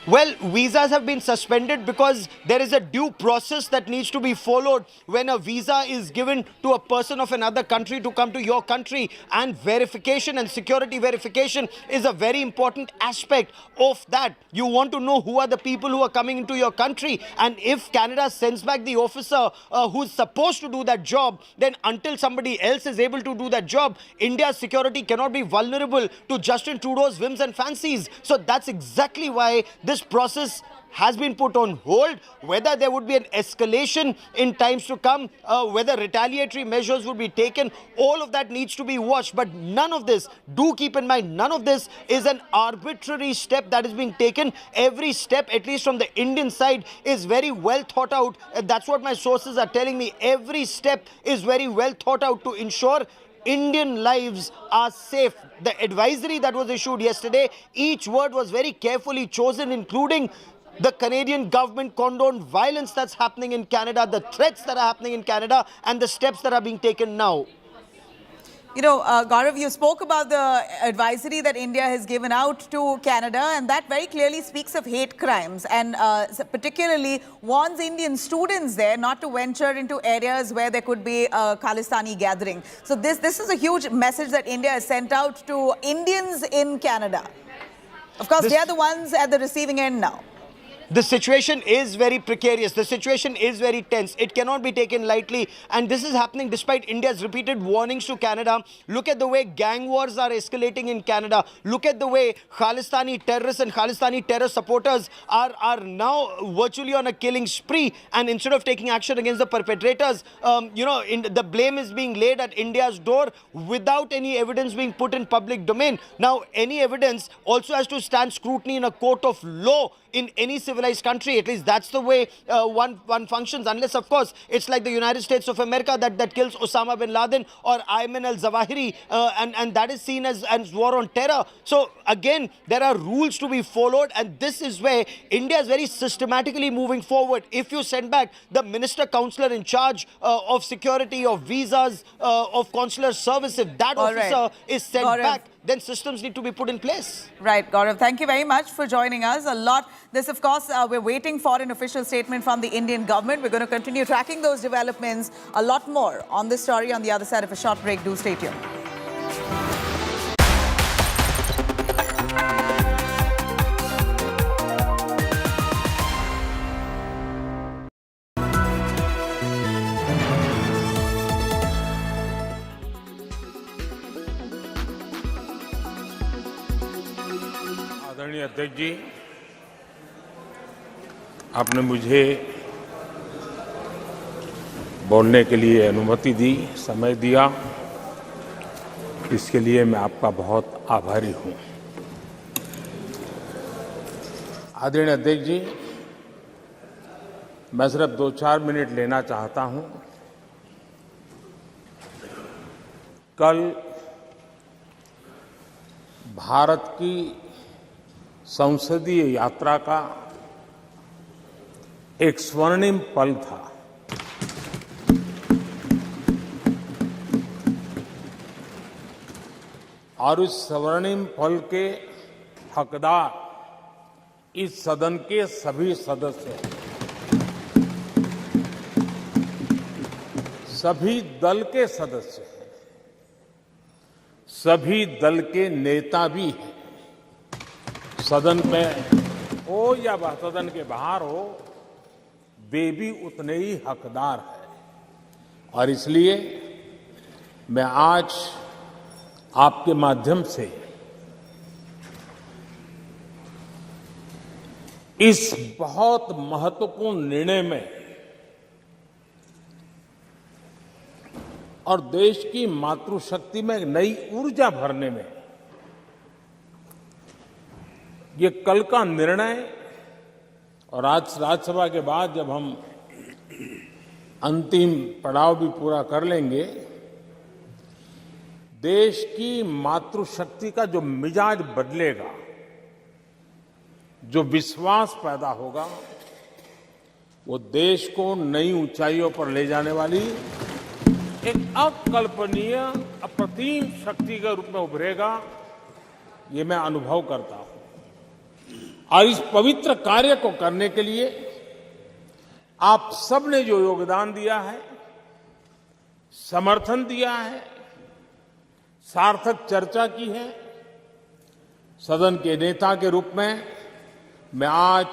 Well, visas have been suspended because there is a due process that needs to be followed when a visa is given to a person of another country to come to your country, and verification and security verification is a very important aspect of that. You want to know who are the people who are coming into your country, and if Canada sends back the officer who's supposed to do that job, then until somebody else is able to do that job, India's security cannot be vulnerable to Justin Trudeau's whims and fancies. So that's exactly why this process has been put on hold. Whether there would be an escalation in times to come, whether retaliatory measures would be taken, all of that needs to be watched. But none of this, do keep in mind, none of this is an arbitrary step that is being taken. Every step, at least from the Indian side, is very well thought out. That's what my sources are telling me. Every step is very well thought out to ensure Indian lives are safe. The advisory that was issued yesterday, each word was very carefully chosen, including the Canadian government condoned violence that's happening in Canada, the threats that are happening in Canada, and the steps that are being taken now. You know, Gaurav, you spoke about the advisory that India has given out to Canada, and that very clearly speaks of hate crimes, and particularly warns Indian students there not to venture into areas where there could be a Khalistani gathering. So this is a huge message that India has sent out to Indians in Canada. Of course, they are the ones at the receiving end now. The situation is very precarious. The situation is very tense. It cannot be taken lightly. And this is happening despite India's repeated warnings to Canada. Look at the way gang wars are escalating in Canada. Look at the way Khalistani terrorists and Khalistani terror supporters are now virtually on a killing spree. And instead of taking action against the perpetrators, the blame is being laid at India's door without any evidence being put in public domain. Now, any evidence also has to stand scrutiny in a court of law. in any civilized country. At least that's the way one functions, unless of course it's like the United States of America that kills Osama bin Laden or Ayman al-Zawahiri, and that is seen as war on terror. So again, there are rules to be followed, and this is where India is very systematically moving forward. If you send back the minister counselor in charge of security, of visas, of consular service, if that officer is sent back, then systems need to be put in place. Right, Gaurav, thank you very much for joining us. A lot. This, of course, we're waiting for an official statement from the Indian government. We're going to continue tracking those developments. A lot more on this story on the other side of a short break. Do stay tuned. आदरणीय अध्यक्ष जी, आपने मुझे बोलने के लिए अनुमति दी, समय दिया, इसके लिए मैं आपका बहुत आभारी हूं। आदरणीय अध्यक्ष जी, मैं सिर्फ 2-4 मिनट लेना चाहता हूं। कल भारत की संसदीय यात्रा का एक स्वर्णिम पल था। और इस स्वर्णिम पल के हकदार इस सदन के सभी सदस्य हैं, सभी दल के सदस्य हैं, सभी दल के नेता भी हैं। सदन में हो या सदन के बाहर हो, वे भी उतने ही हकदार हैं। और इसलिए मैं आज आपके माध्यम से इस बहुत महत्वपूर्ण निर्णय में और देश की मातृशक्ति में नई ऊर्जा भरने में ये कल का निर्णय, और आज राज्यसभा के बाद जब हम अंतिम पड़ाव भी पूरा कर लेंगे, देश की मातृशक्ति का जो मिजाज बदलेगा, जो विश्वास पैदा होगा, वो देश को नई ऊंचाइयों पर ले जाने वाली एक अकल्पनीय अप्रतिम शक्ति के रूप में उभरेगा। ये मैं अनुभव करता हूं। और इस पवित्र कार्य को करने के लिए आप सबने जो योगदान दिया है, समर्थन दिया है, सार्थक चर्चा की है, सदन के नेता के रूप में मैं आज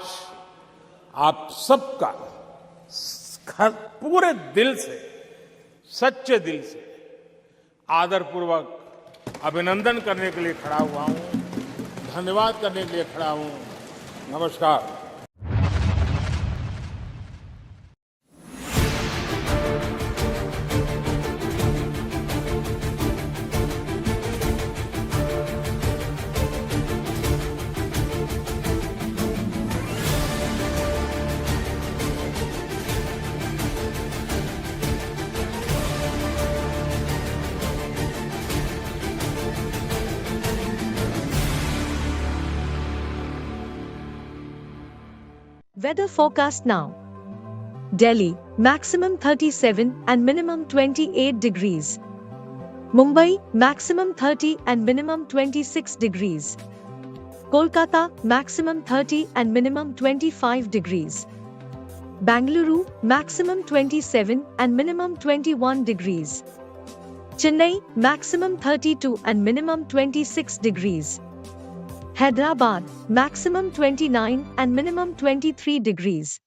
आप सबका पूरे दिल से, सच्चे दिल से आदरपूर्वक अभिनंदन करने के लिए खड़ा हुआ हूं, धन्यवाद करने के लिए खड़ा हूं। नमस्कार। Weather forecast now. Delhi, maximum 37 and minimum 28 degrees. Mumbai, maximum 30 and minimum 26 degrees. Kolkata, maximum 30 and minimum 25 degrees. Bangalore, maximum 27 and minimum 21 degrees. Chennai, maximum 32 and minimum 26 degrees. Hyderabad, maximum 29 and minimum 23 degrees.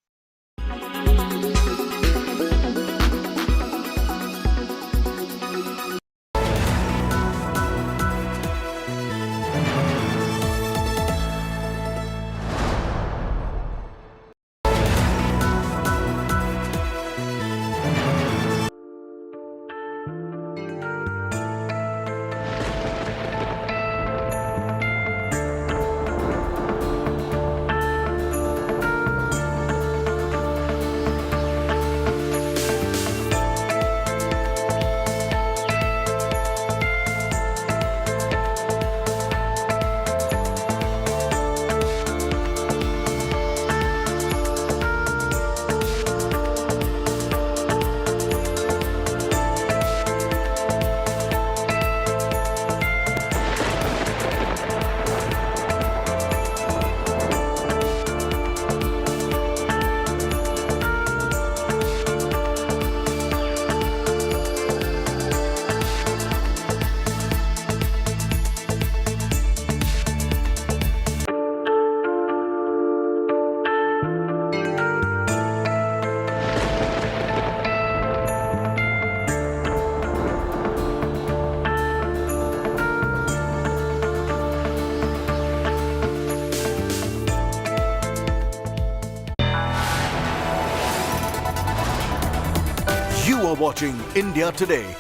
are watching India Today.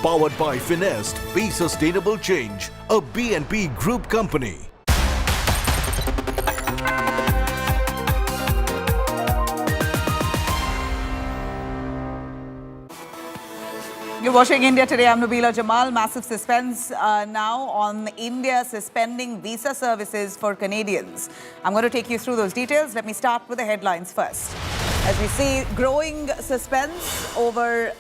Powered by Finest, Be Sustainable Change, a BNP Group company. You're watching India Today. I'm Nabila Jamal. Massive suspense now on India suspending visa services for Canadians. I'm going to take you through those details. Let me start with the headlines first. As we see, growing suspense over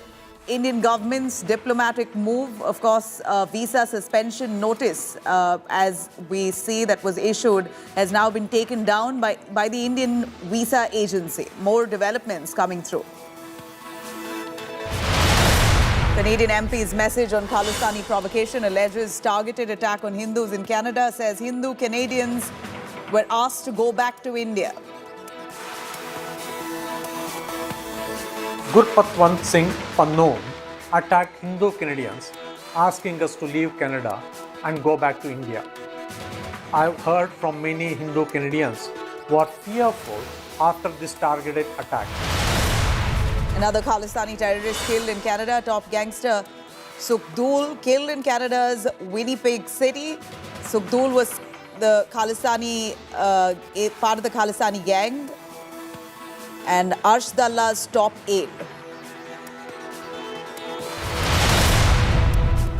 Indian government's diplomatic move. Of course, visa suspension notice, as we see that was issued, has now been taken down by the Indian visa agency. More developments coming through. Canadian MP's message on Khalistani provocation alleges targeted attack on Hindus in Canada, says Hindu Canadians were asked to go back to India. Gurpatwant Singh Pannoon attacked Hindu Canadians, asking us to leave Canada and go back to India. I've heard from many Hindu Canadians who are fearful after this targeted attack. Another Khalistani terrorist killed in Canada. Top gangster Sukhdool killed in Canada's Winnipeg City. Sukhdool was the Khalistani, part of the Khalistani gang, and Arshdalla's top aide.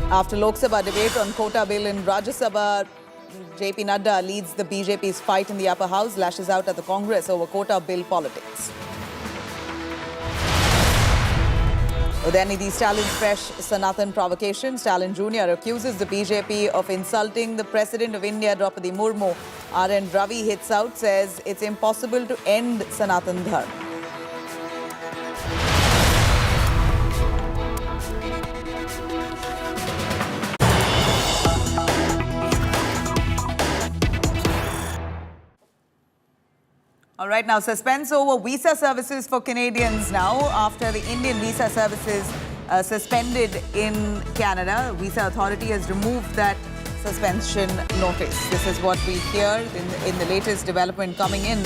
After Lok Sabha debate on Quota bill in Rajya Sabha, JP Nadda leads the BJP's fight in the upper house, lashes out at the Congress over Quota bill politics. Udayanidhi Stalin's fresh Sanatan provocation. Stalin Jr. accuses the BJP of insulting the President of India, Draupadi Murmu. R.N. Ravi hits out, says it's impossible to end Sanatan Dharma. All right, now suspense over visa services for Canadians now after the Indian visa services suspended in Canada. Visa authority has removed that suspension notice. This is what we hear in the latest development coming in.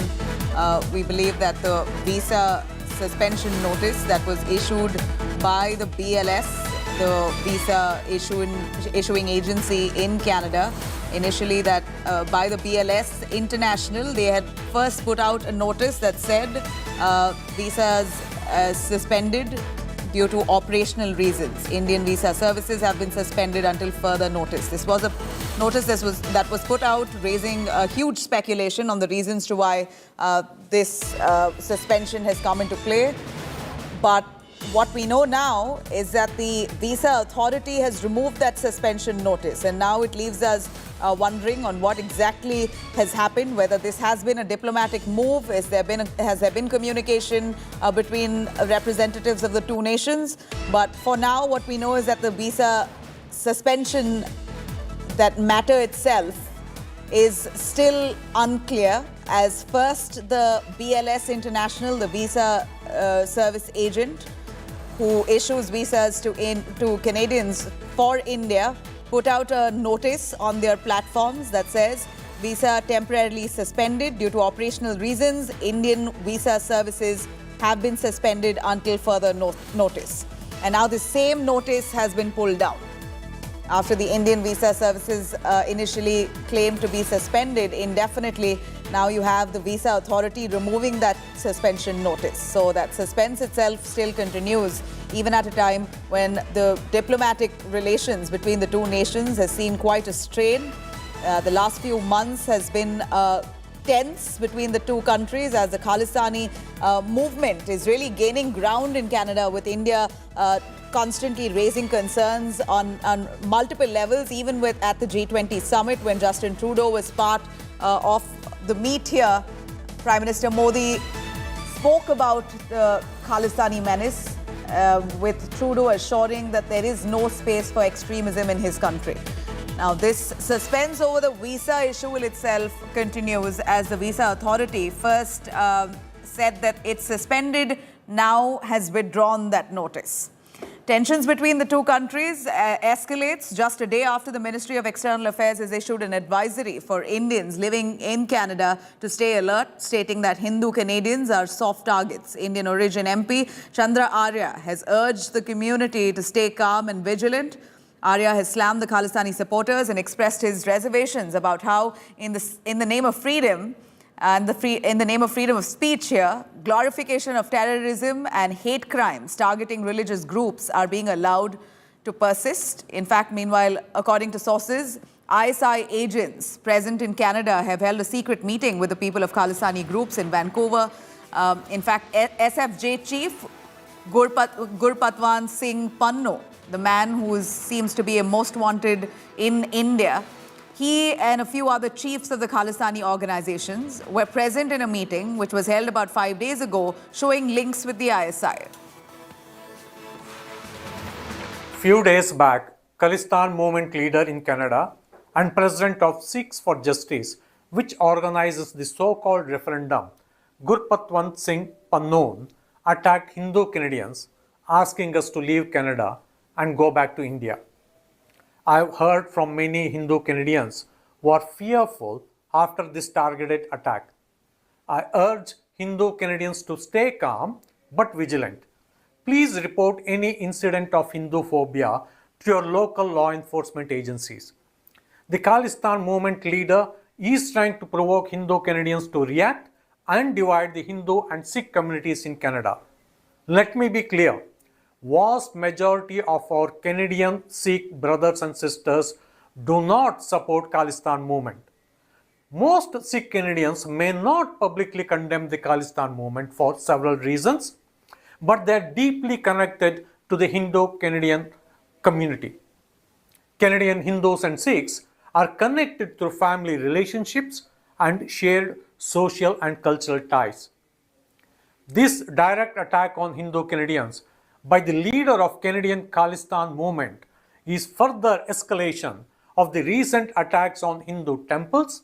We believe that the visa suspension notice that was issued by the BLS, the visa issuing agency in Canada, initially that by the BLS International, they had first put out a notice that said visas suspended due to operational reasons. Indian visa services have been suspended until further notice. This was a notice that was put out, raising a huge speculation on the reasons to why this suspension has come into play. But what we know now is that the visa authority has removed that suspension notice, and now it leaves us wondering on what exactly has happened, whether this has been a diplomatic move, has there been communication between representatives of the two nations. But for now, what we know is that the visa suspension, that matter itself, is still unclear, as first the BLS International, the visa service agent who issues visas to Canadians for India, put out a notice on their platforms that says visa temporarily suspended due to operational reasons. Indian visa services have been suspended until further notice. And now the same notice has been pulled down. After the Indian visa services initially claimed to be suspended indefinitely, now you have the visa authority removing that suspension notice. So that suspense itself still continues, even at a time when the diplomatic relations between the two nations has seen quite a strain. The last few months has been tense between the two countries, as the Khalistani movement is really gaining ground in Canada, with India constantly raising concerns on multiple levels, even at the G20 summit when Justin Trudeau was part of the meet here. Prime Minister Modi spoke about the Khalistani menace, with Trudeau assuring that there is no space for extremism in his country. Now, this suspense over the visa issue itself continues, as the visa authority first said that it's suspended, now has withdrawn that notice. Tensions between the two countries escalates just a day after the Ministry of External Affairs has issued an advisory for Indians living in Canada to stay alert, stating that Hindu Canadians are soft targets. Indian origin MP Chandra Arya has urged the community to stay calm and vigilant. Arya has slammed the Khalistani supporters and expressed his reservations about how, in the name of freedom, and in the name of freedom of speech here, glorification of terrorism and hate crimes targeting religious groups are being allowed to persist. In fact, meanwhile, according to sources, ISI agents present in Canada have held a secret meeting with the people of Khalistani groups in Vancouver. In fact, SFJ chief Gurpatwan Singh Panno, the man who seems to be a most wanted in India, he and a few other chiefs of the Khalistani organizations were present in a meeting which was held about 5 days ago, showing links with the ISI. Few days back, Khalistan movement leader in Canada and president of Sikhs for Justice, which organizes the so-called referendum, Gurpatwant Singh Panno, attacked Hindu Canadians, asking us to leave Canada and go back to India. I've heard from many Hindu Canadians who are fearful after this targeted attack. I urge Hindu Canadians to stay calm but vigilant. Please report any incident of Hindu phobia to your local law enforcement agencies. The Khalistan movement leader is trying to provoke Hindu Canadians to react and divide the Hindu and Sikh communities in Canada. Let me be clear. Vast majority of our Canadian Sikh brothers and sisters do not support Khalistan movement. Most Sikh Canadians may not publicly condemn the Khalistan movement for several reasons, but they are deeply connected to the Hindu Canadian community. Canadian Hindus and Sikhs are connected through family relationships and shared social and cultural ties. This direct attack on Hindu Canadians by the leader of Canadian Khalistan movement is further escalation of the recent attacks on Hindu temples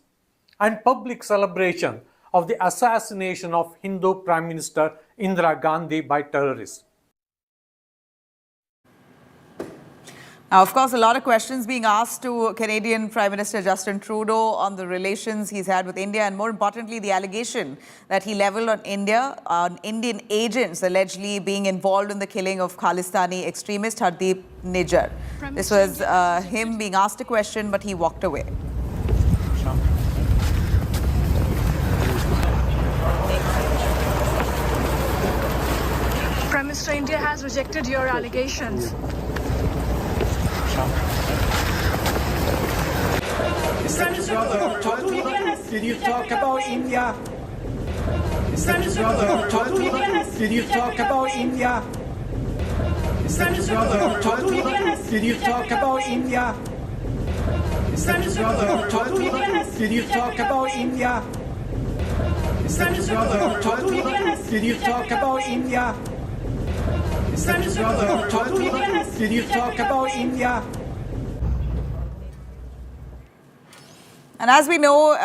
and public celebration of the assassination of Hindu Prime Minister Indira Gandhi by terrorists. Now, of course, a lot of questions being asked to Canadian Prime Minister Justin Trudeau on the relations he's had with India, and more importantly, the allegation that he leveled on India, on Indian agents allegedly being involved in the killing of Khalistani extremist Hardeep Nijjar. This was him being asked a question, but he walked away. Prime Minister, India has rejected your allegations. Did you talk about India? Did you talk about India? Did you talk about India? Did you talk about India? Did you talk about India? Did you talk about India? And as we know,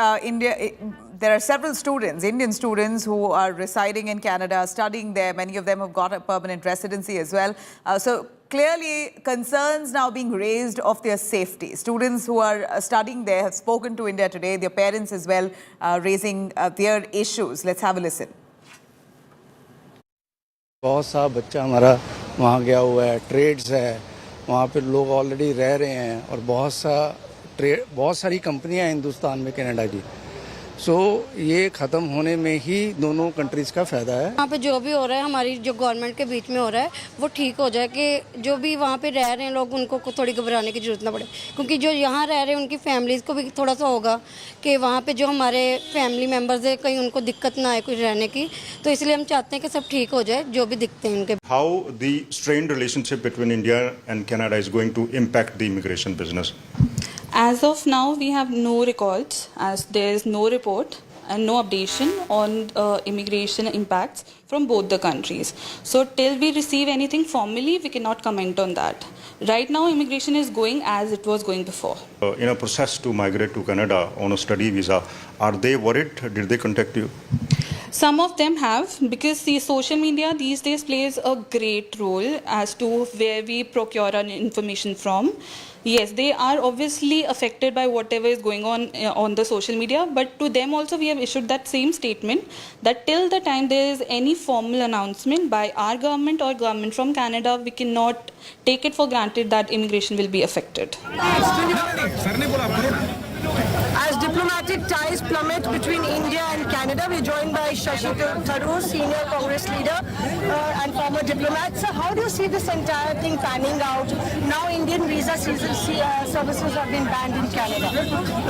there are several students, Indian students, who are residing in Canada, studying there. Many of them have got a permanent residency as well. So clearly, concerns now being raised of their safety. Students who are studying there have spoken to India Today, their parents as well, raising their issues. Let's have a listen. बहुत सा बच्चा हमारा वहाँ गया हुआ है, trades है, वहाँ पे लोग ऑलरेडी रह रहे हैं और बहुत सारी कंपनियां हैं हिंदुस्तान में कनाडा की। सो ये ख़त्म होने में ही दोनों कंट्रीज़ का फ़ायदा है। वहाँ पे जो भी हो रहा है हमारी जो गवर्नमेंट के बीच में हो रहा है वो ठीक हो जाए कि जो भी वहाँ पे रह रहे हैं लोग उनको थोड़ी घबराने की ज़रूरत ना पड़े, क्योंकि जो यहाँ रह रहे हैं उनकी फैमिलीज़ को भी थोड़ा सा होगा कि वहाँ पे जो हमारे फैमिली मेम्बर्स है कहीं उनको दिक्कत ना आए कुछ रहने की, तो इसलिए हम चाहते हैं कि सब ठीक हो जाए जो भी दिक्कतें हैं उनके। How the strained relationship between India and Canada is going to impact the immigration business? As of now, we have no records, as there is no report and no updation on immigration impacts from both the countries. So till we receive anything formally, we cannot comment on that. Right now, immigration is going as it was going before. In a process to migrate to Canada on a study visa, are they worried? Did they contact you? Some of them have, because the social media these days plays a great role as to where we procure our information from. Yes, they are obviously affected by whatever is going on the social media, but to them also we have issued that same statement that till the time there is any formal announcement by our government or government from Canada, we cannot take it for granted that immigration will be affected. As diplomatic ties plummet between India and Canada, we're joined by Shashi Tharoor, senior Congress leader and former diplomat. So how do you see this entire thing panning out? Now Indian visa services have been banned in Canada.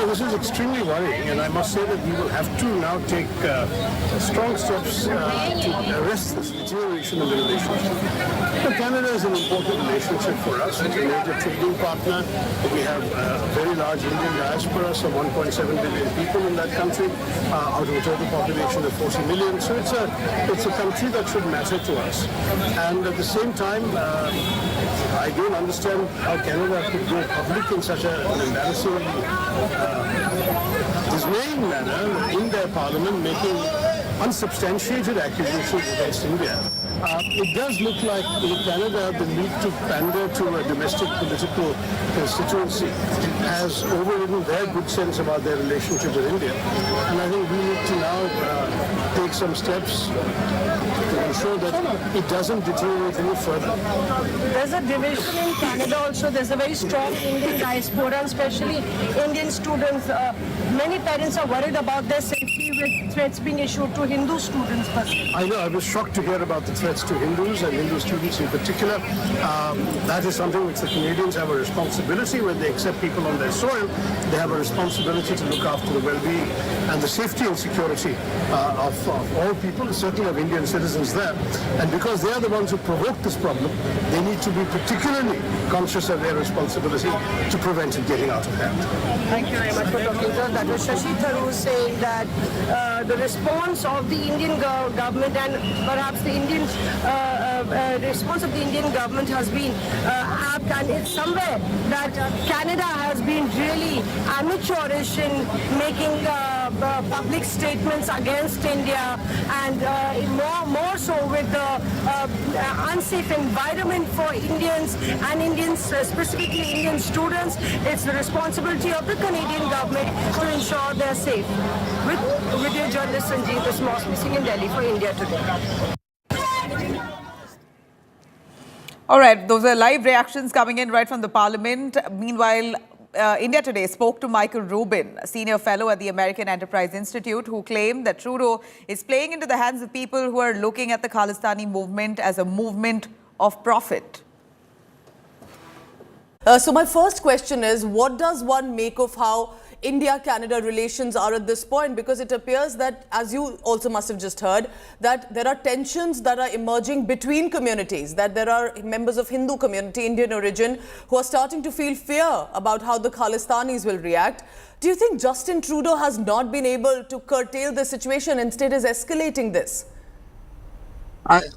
This is extremely worrying, and I must say that we will have to now take strong steps to arrest this deterioration in the relationship. Canada is an important relationship for us. It's a major trading partner. We have a very large Indian diaspora, some 1.7 billion people in that country, out of a total population of 40 million. So it's a country that should matter to us. And at the same time, I don't understand how Canada could go public in such an embarrassing, dismaying manner in their parliament, making unsubstantiated accusations against India. It does look like in Canada the need to pander to a domestic political constituency has overridden their good sense about their relationship with India. And I think we need to now take some steps to ensure that it doesn't deteriorate any further. There's a division in Canada also. There's a very strong Indian diaspora, especially Indian students. Many parents are worried about their safety with threats being issued to Hindu students. I know, I was shocked to hear about the threats to Hindus and Hindu students in particular. That is something which the Canadians have a responsibility when they accept people on their soil. They have a responsibility to look after the well-being and the safety and security of all people, certainly of Indian citizens there. And because they are the ones who provoked this problem, they need to be particularly conscious of their responsibility to prevent it getting out of hand. Thank you very much for talking to us. That was Shashi Tharoor saying that the response of the Indian government and perhaps the Indian response of the Indian government has been apt, and it's somewhere that Canada has been really amateurish in making public statements against India, and more so with the unsafe environment for Indians and Indians, specifically Indian students. It's the responsibility of the Canadian government to ensure they're safe. With video journalist Sanjeev Biswas missing in Delhi for India Today. All right, those are live reactions coming in right from the Parliament. Meanwhile, India Today spoke to Michael Rubin, a senior fellow at the American Enterprise Institute, who claimed that Trudeau is playing into the hands of people who are looking at the Khalistani movement as a movement of profit. So my first question is, what does one make of how India-Canada relations are at this point? Because it appears that, as you also must have just heard, that there are tensions that are emerging between communities, that there are members of Hindu community, Indian origin, who are starting to feel fear about how the Khalistanis will react. Do you think Justin Trudeau has not been able to curtail the situation, instead is escalating this?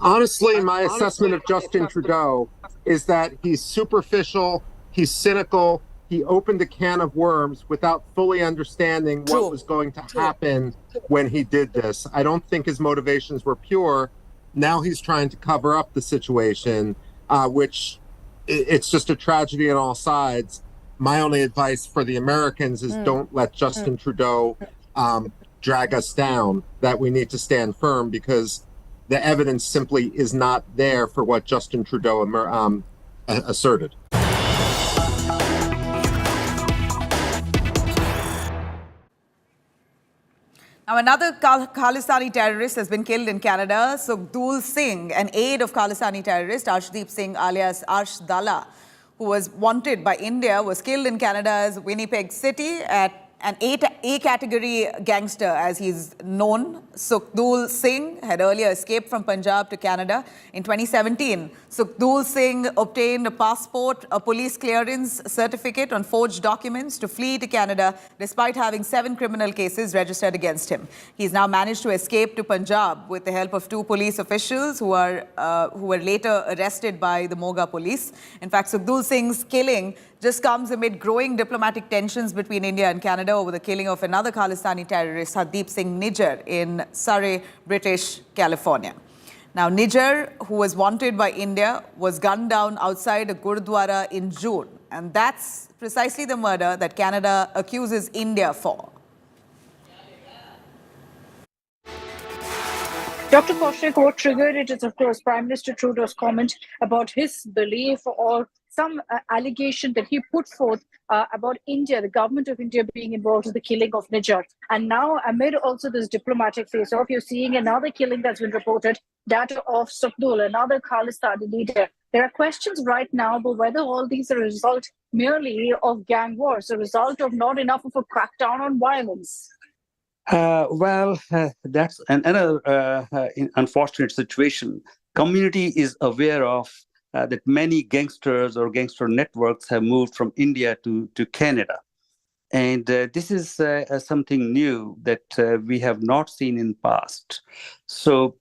Honestly, my assessment of Justin Trudeau is that he's superficial, he's cynical, he opened a can of worms without fully understanding what was going to happen when he did this. I don't think his motivations were pure. Now he's trying to cover up the situation, which it's just a tragedy on all sides. My only advice for the Americans is don't let Justin Trudeau drag us down, that we need to stand firm, because the evidence simply is not there for what Justin Trudeau asserted. Now, another Khalistani terrorist has been killed in Canada. Sukhdev Singh, an aide of Khalistani terrorist Arshdeep Singh alias Arsh Dalla, who was wanted by India, was killed in Canada's Winnipeg City at an A-category gangster, as he's known. Sukhdev Singh had earlier escaped from Punjab to Canada. In 2017, Sukhdev Singh obtained a passport, a police clearance certificate on forged documents to flee to Canada, despite having 7 criminal cases registered against him. He's now managed to escape to Punjab with the help of 2 police officials who were later arrested by the Moga police. In fact, Sukhdev Singh's killing just comes amid growing diplomatic tensions between India and Canada over the killing of another Khalistani terrorist, Hardeep Singh Nijjar, in Surrey, British California. Now, Nijjar, who was wanted by India, was gunned down outside a Gurdwara in June. And that's precisely the murder that Canada accuses India for. Dr. Kaushik, what triggered it is, of course, Prime Minister Trudeau's comment about his belief or some allegation that he put forth about India, the government of India being involved in the killing of Nijjar. And now, amid also this diplomatic face-off, you're seeing another killing that's been reported, that of Sukhdul, another Khalistani leader. There are questions right now about whether all these are a result merely of gang wars, a result of not enough of a crackdown on violence. That's another unfortunate situation. Community is aware of that many gangsters or gangster networks have moved from India to Canada. And this is something new that we have not seen in the past. So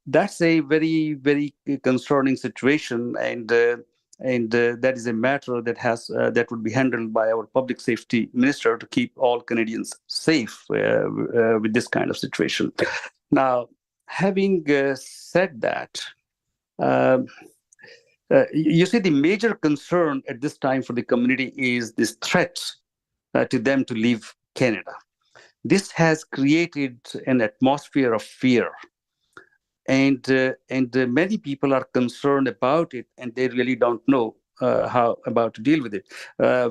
that's a very, very concerning situation. And that is a matter that would be handled by our public safety minister to keep all Canadians safe with this kind of situation. Now, having said that, you see, the major concern at this time for the community is this threat to them to leave Canada. This has created an atmosphere of fear. And many people are concerned about it, and they really don't know how to deal with it.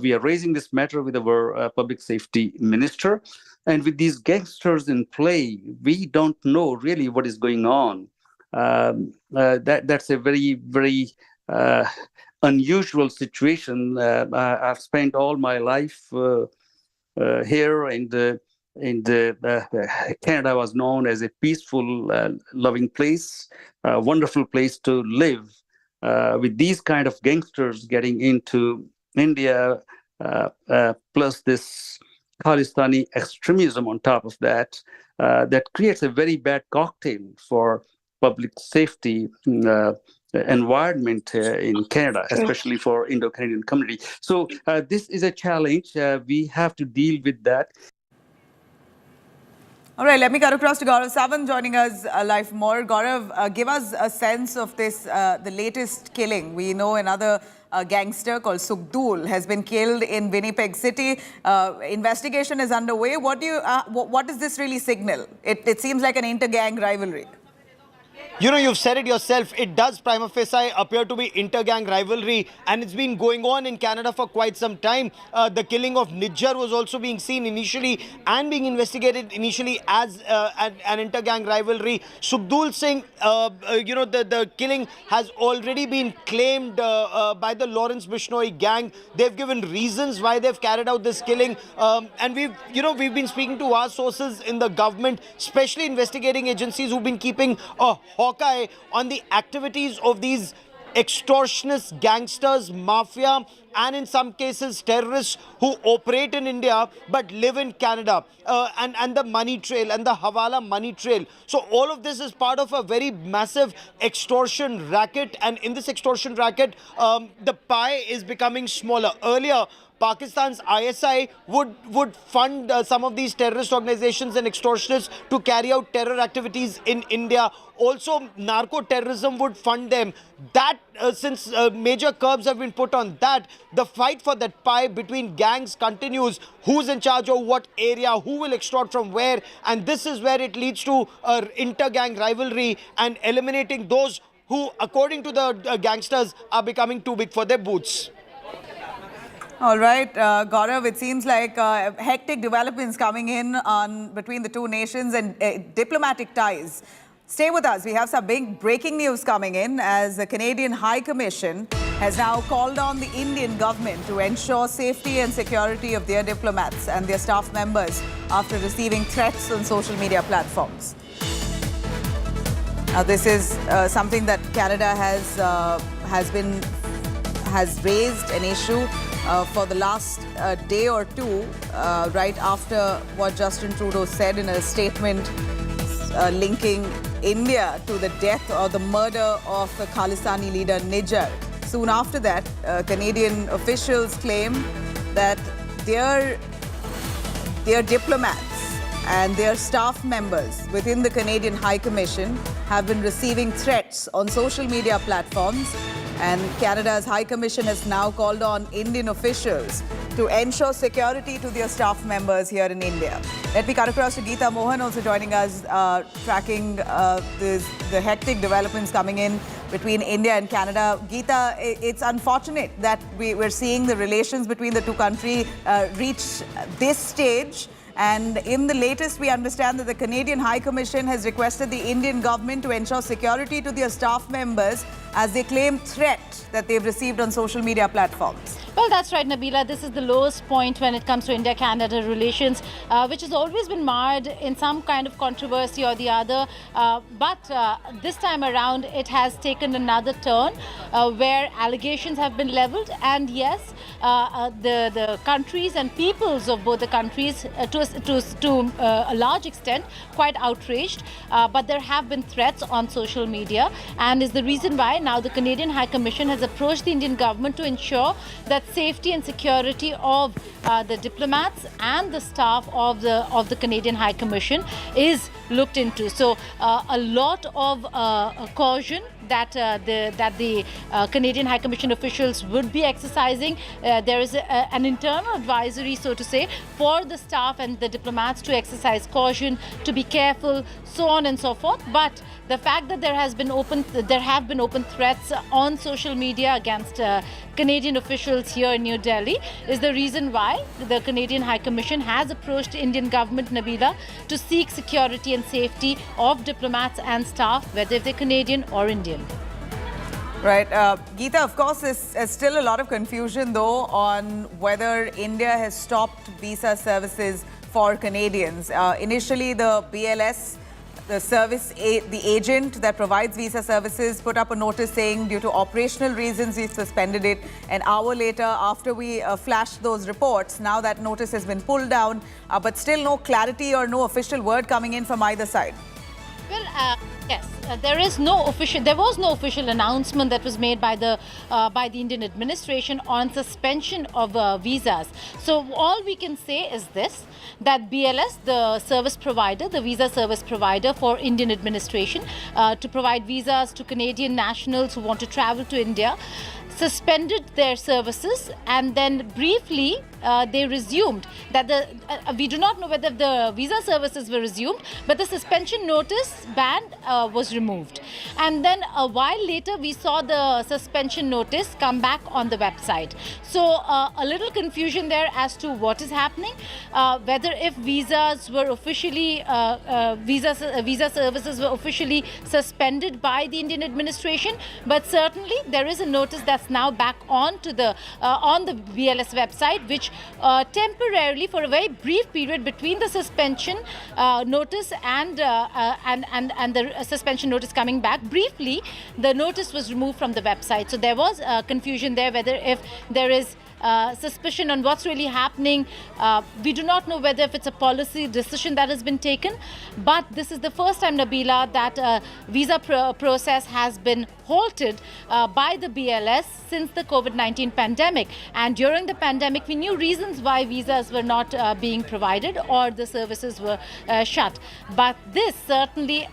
We are raising this matter with our public safety minister, and with these gangsters in play, we don't know really what is going on. That's a very, very unusual situation. I've spent all my life here, and Canada was known as a peaceful, loving place, a wonderful place to live. With these kind of gangsters getting into India, plus this Khalistani extremism on top of that, that creates a very bad cocktail for public safety environment in Canada, especially for Indo-Canadian community. So this is a challenge. We have to deal with that. All right, let me cut across to Gaurav Sawant joining us live more. Gaurav, give us a sense of this, the latest killing. We know another gangster called Sukhdul has been killed in Winnipeg City. Investigation is underway. What does this really signal? It seems like an inter-gang rivalry. You know, you've said it yourself. It does prima facie appear to be inter-gang rivalry, and it's been going on in Canada for quite some time. The killing of Nijjar was also being seen initially and being investigated initially as an inter-gang rivalry. Sukhdul Singh, the killing has already been claimed by the Lawrence Bishnoi gang. They've given reasons why they've carried out this killing, and we've been speaking to our sources in the government, especially investigating agencies who've been keeping a hawkeye on the activities of these extortionist gangsters, mafia, and in some cases terrorists who operate in India but live in Canada, and the money trail and the Hawala money trail. So all of this is part of a very massive extortion racket, and in this extortion racket, the pie is becoming smaller. Earlier, Pakistan's ISI would fund some of these terrorist organizations and extortionists to carry out terror activities in India. Also, narco-terrorism would fund them. That, since major curbs have been put on that, the fight for that pie between gangs continues. Who's in charge of what area, who will extort from where, and this is where it leads to inter-gang rivalry and eliminating those who, according to the gangsters, are becoming too big for their boots. All right, Gaurav, it seems like hectic developments coming in between the two nations and diplomatic ties. Stay with us. We have some big breaking news coming in as the Canadian High Commission has now called on the Indian government to ensure safety and security of their diplomats and their staff members after receiving threats on social media platforms. Now, this is something that Canada has raised an issue for the last day or two, right after what Justin Trudeau said in a statement linking India to the death or the murder of the Khalistani leader Nijjar. soon after that, Canadian officials claim that their diplomats and their staff members within the Canadian High Commission have been receiving threats on social media platforms, and Canada's High Commission has now called on Indian officials to ensure security to their staff members here in India. Let me cut across to Geeta Mohan, also joining us, tracking the hectic developments coming in between India and Canada. Geeta, it's unfortunate that we're seeing the relations between the two countries reach this stage. And in the latest, we understand that the Canadian High Commission has requested the Indian government to ensure security to their staff members as they claim threat that they've received on social media platforms. Well, that's right, Nabila. This is the lowest point when it comes to India-Canada relations, which has always been marred in some kind of controversy or the other. But this time around, it has taken another turn where allegations have been leveled. And yes, the countries and peoples of both the countries, to a large extent, quite outraged. But there have been threats on social media, and is the reason why now the Canadian High Commission has approached the Indian government to ensure that safety and security of the diplomats and the staff of the Canadian High Commission is looked into. So a lot of caution that the Canadian High Commission officials would be exercising. There is an internal advisory, so to say, for the staff and the diplomats to exercise caution, to be careful, so on and so forth. But the fact that there have been open threats on social media against Canadian officials here in New Delhi is the reason why the Canadian High Commission has approached the Indian government, Nabila, to seek security and safety of diplomats and staff, whether they're Canadian or Indian. Right. Geeta, of course, there's still a lot of confusion, though, on whether India has stopped visa services for Canadians. Initially, the BLS, the agent that provides visa services, put up a notice saying due to operational reasons we've suspended it. An hour later, after we flashed those reports, now that notice has been pulled down, but still no clarity or no official word coming in from either side. Well, yes, there was no official announcement that was made by the Indian administration on suspension of visas. So all we can say is this, that BLS, the service provider, the visa service provider for Indian administration to provide visas to Canadian nationals who want to travel to India, suspended their services, and then briefly they resumed. That we do not know whether the visa services were resumed, but the suspension notice ban was removed. And then a while later, we saw the suspension notice come back on the website. So a little confusion there as to what is happening, whether if visas were officially visa services were officially suspended by the Indian administration. But certainly there is a notice that's now back on the BLS website, which temporarily, for a very brief period between the suspension notice and the suspension notice coming back, briefly the notice was removed from the website. So there was confusion there whether if there is suspicion on what's really happening. We do not know whether if it's a policy decision that has been taken, but this is the first time, Nabila, that visa process has been halted by the BLS since the COVID-19 pandemic. And during the pandemic, we knew reasons why visas were not being provided or the services were shut. But this certainly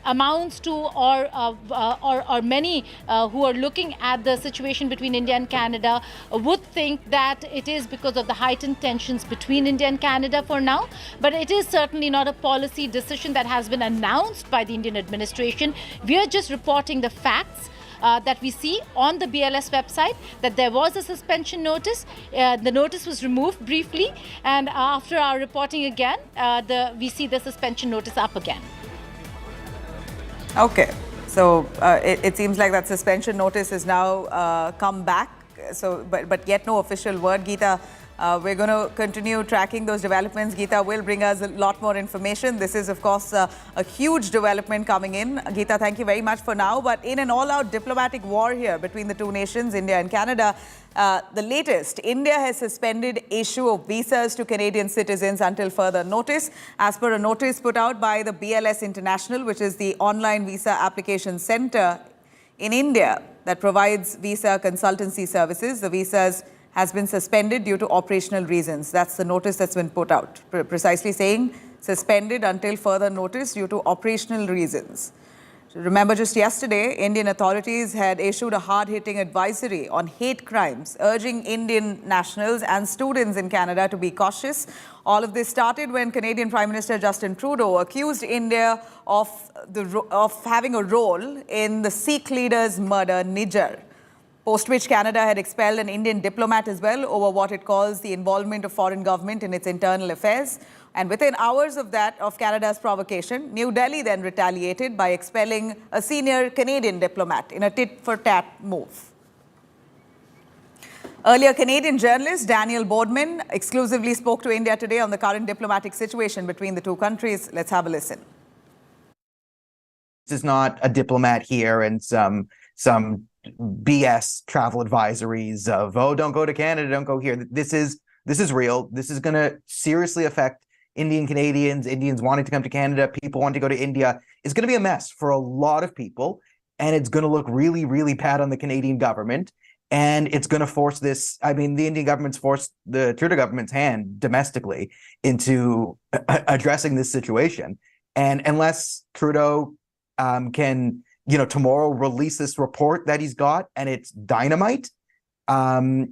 amounts to, or many who are looking at the situation between India and Canada would think that it is because of the heightened tensions between India and Canada for now. But it is certainly not a policy decision that has been announced by the Indian administration. We are just reporting the facts that we see on the BLS website, that there was a suspension notice. The notice was removed briefly, and after our reporting again, we see the suspension notice up again. Okay, so it seems like that suspension notice has now come back. So, but yet no official word. Geeta, we're going to continue tracking those developments. Geeta will bring us a lot more information. This is, of course, a huge development coming in. Geeta, thank you very much for now. But in an all-out diplomatic war here between the two nations, India and Canada, the latest, India has suspended issue of visas to Canadian citizens until further notice. As per a notice put out by the BLS International, which is the online visa application center in India that provides visa consultancy services. The visas has been suspended due to operational reasons. That's the notice that's been put out, precisely saying suspended until further notice due to operational reasons. Remember, just yesterday, Indian authorities had issued a hard-hitting advisory on hate crimes, urging Indian nationals and students in Canada to be cautious. All of this started when Canadian Prime Minister Justin Trudeau accused India of having a role in the Sikh leader's murder, Nijar, post which Canada had expelled an Indian diplomat as well over what it calls the involvement of foreign government in its internal affairs. And within hours of Canada's provocation, New Delhi then retaliated by expelling a senior Canadian diplomat in a tit-for-tat move. Earlier, Canadian journalist Daniel Boardman exclusively spoke to India Today on the current diplomatic situation between the two countries. Let's have a listen. This is not a diplomat here and some BS travel advisories of, oh, don't go to Canada, don't go here. This is real. This is going to seriously affect Indian Canadians, Indians wanting to come to Canada, people wanting to go to India. It's going to be a mess for a lot of people, and it's going to look really, really bad on the Canadian government. And it's going to force this. I mean, the Indian government's forced the Trudeau government's hand domestically into addressing this situation. And unless Trudeau can, tomorrow release this report that he's got, and it's dynamite, there's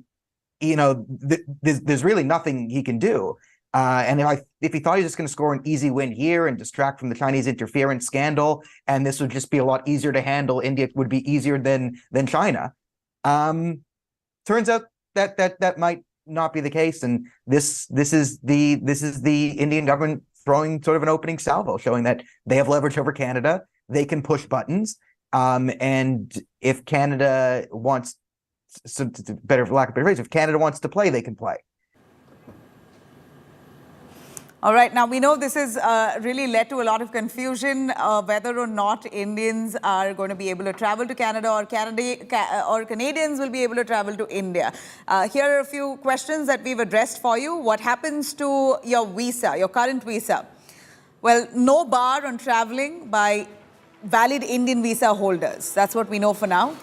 really nothing he can do. And if he thought he was just going to score an easy win here and distract from the Chinese interference scandal, and this would just be a lot easier to handle, India would be easier than China. Turns out that might not be the case, and this is the Indian government throwing sort of an opening salvo, showing that they have leverage over Canada. They can push buttons, and if Canada wants, for lack of a better phrase, if Canada wants to play, they can play. All right. Now, we know this has really led to a lot of confusion whether or not Indians are going to be able to travel to Canada or Canadians will be able to travel to India. Here are a few questions that we've addressed for you. What happens to your visa, your current visa? Well, no bar on traveling by valid Indian visa holders. That's what we know for now.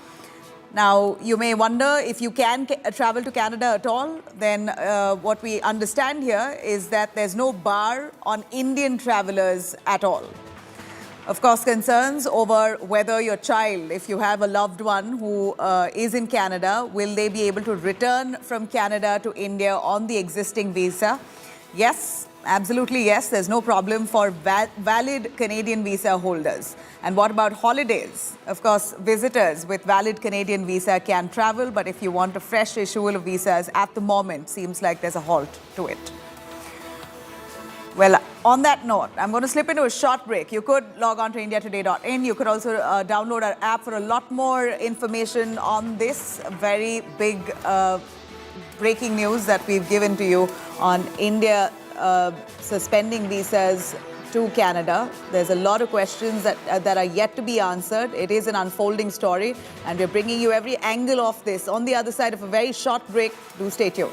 Now, you may wonder if you can travel to Canada at all. Then what we understand here is that there's no bar on Indian travelers at all. Of course, concerns over whether your child, if you have a loved one who is in Canada, will they be able to return from Canada to India on the existing visa? Yes, absolutely yes. There's no problem for valid Canadian visa holders. And what about holidays? Of course, visitors with valid Canadian visa can travel, but if you want a fresh issual of visas at the moment, seems like there's a halt to it. Well, on that note, I'm going to slip into a short break. You could log on to indiatoday.in. You could also download our app for a lot more information on this very big breaking news that we've given to you on India suspending visas to Canada. There's a lot of questions that are yet to be answered. It is an unfolding story, and we're bringing you every angle of this on the other side of a very short break. Do stay tuned.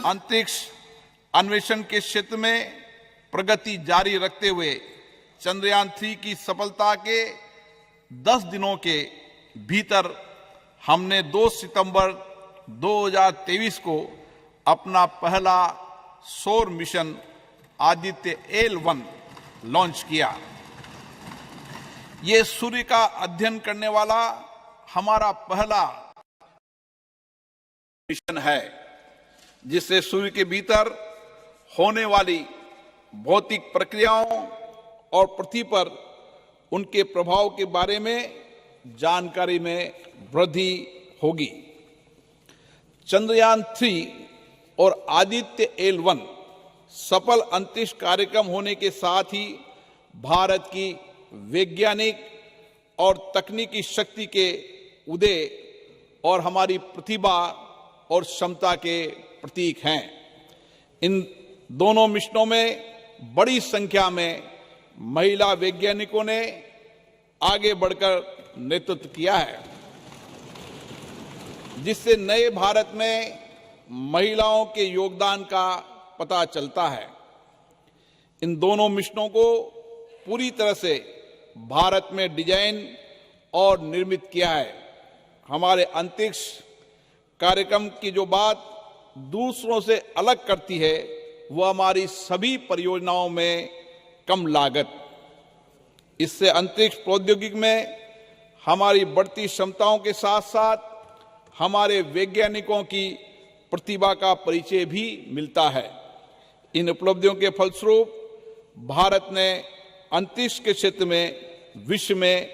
अंतरिक्ष अन्वेषण के क्षेत्र में प्रगति जारी रखते हुए चंद्रयान 3 की सफलता के 10 दिनों के भीतर हमने 2 सितंबर 2023 को अपना पहला सौर मिशन आदित्य L1 लॉन्च किया। ये सूर्य का अध्ययन करने वाला हमारा पहला मिशन है, जिससे सूर्य के भीतर होने वाली भौतिक प्रक्रियाओं और पृथ्वी पर उनके प्रभाव के बारे में जानकारी में वृद्धि होगी। चंद्रयान 3 और आदित्य L1 सफल अंतरिक्ष कार्यक्रम होने के साथ ही भारत की वैज्ञानिक और तकनीकी शक्ति के उदय और हमारी प्रतिभा और क्षमता के प्रतीक हैं। इन दोनों मिशनों में बड़ी संख्या में महिला वैज्ञानिकों ने आगे बढ़कर नेतृत्व किया है, जिससे नए भारत में महिलाओं के योगदान का पता चलता है। इन दोनों मिशनों को पूरी तरह से भारत में डिजाइन और निर्मित किया है। हमारे अंतरिक्ष कार्यक्रम की जो बात दूसरों से अलग करती है, वह हमारी सभी परियोजनाओं में कम लागत। इससे अंतरिक्ष प्रौद्योगिकी में हमारी बढ़ती क्षमताओं के साथ साथ हमारे वैज्ञानिकों की प्रतिभा का परिचय भी मिलता है। इन उपलब्धियों के फलस्वरूप भारत ने अंतरिक्ष के क्षेत्र में विश्व में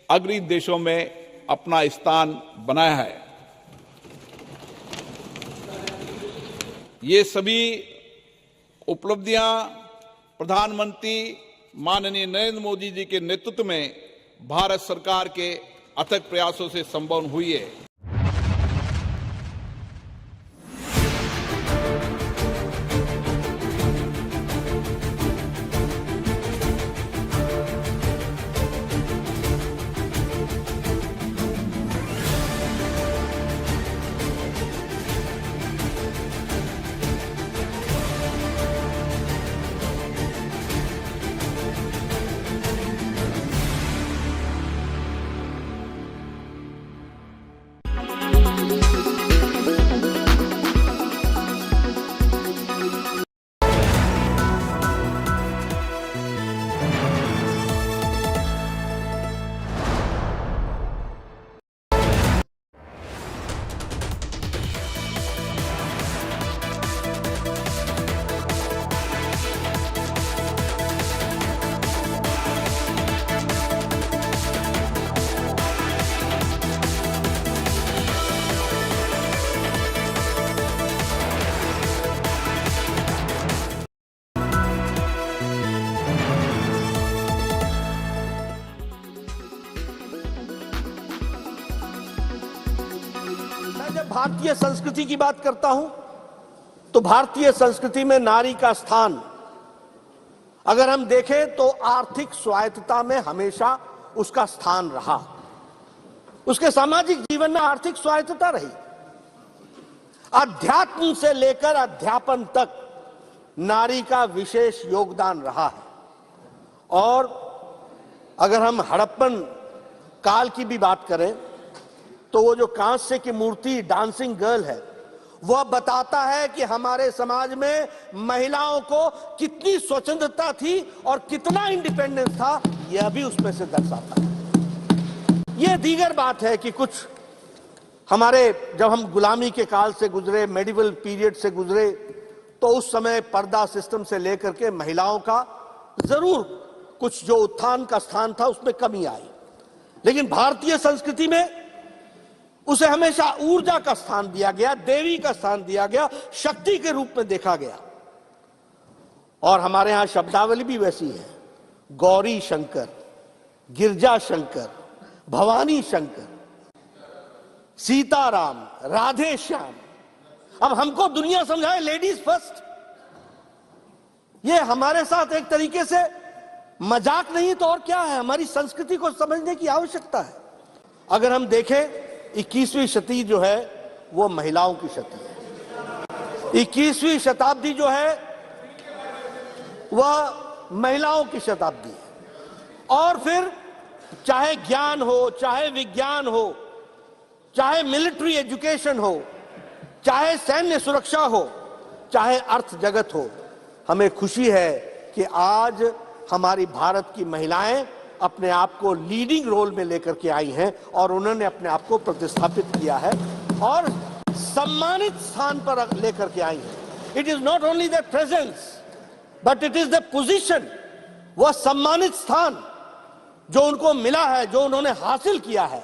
अग्रणी देशों में अपना स्थान बनाया है। ये सभी उपलब्धियां प्रधानमंत्री माननीय नरेंद्र मोदी जी के नेतृत्व में भारत सरकार के अथक प्रयासों से संभव हुई है। जब भारतीय संस्कृति की बात करता हूं तो भारतीय संस्कृति में नारी का स्थान अगर हम देखें तो आर्थिक स्वायत्तता में हमेशा उसका स्थान रहा। उसके सामाजिक जीवन में आर्थिक स्वायत्तता रही। अध्यात्म से लेकर अध्यापन तक नारी का विशेष योगदान रहा है। और अगर हम हड़प्पन काल की भी बात करें तो वो जो कांस्य की मूर्ति डांसिंग गर्ल है, वह बताता है कि हमारे समाज में महिलाओं को कितनी स्वतंत्रता थी और कितना इंडिपेंडेंस था, यह भी उसमें से दर्शाता है। यह दीगर बात है कि कुछ हमारे जब हम गुलामी के काल से गुजरे, मेडिवल पीरियड से गुजरे, तो उस समय पर्दा सिस्टम से लेकर के महिलाओं का जरूर कुछ जो उत्थान का स्थान था उसमें कमी आई, लेकिन भारतीय संस्कृति में उसे हमेशा ऊर्जा का स्थान दिया गया, देवी का स्थान दिया गया, शक्ति के रूप में देखा गया। और हमारे यहां शब्दावली भी वैसी है, गौरी शंकर, गिरजा शंकर, भवानी शंकर, सीताराम, राधे श्याम। अब हमको दुनिया समझाए लेडीज फर्स्ट, ये हमारे साथ एक तरीके से मजाक नहीं तो और क्या है, हमारी संस्कृति को समझने की आवश्यकता है। अगर हम देखें 21वीं शताब्दी जो है वो महिलाओं की शताब्दी है। 21वीं शताब्दी जो है वह महिलाओं की शताब्दी है। और फिर चाहे ज्ञान हो, चाहे विज्ञान हो, चाहे मिलिट्री एजुकेशन हो, चाहे सैन्य सुरक्षा हो, चाहे अर्थ जगत हो, हमें खुशी है कि आज हमारी भारत की महिलाएं अपने आप को लीडिंग रोल में लेकर के आई हैं और उन्होंने अपने आप को प्रतिस्थापित किया है और सम्मानित स्थान पर लेकर के आई हैं। It is not only the presence but it is the position, वह सम्मानित स्थान जो उनको मिला है, जो उन्होंने हासिल किया है,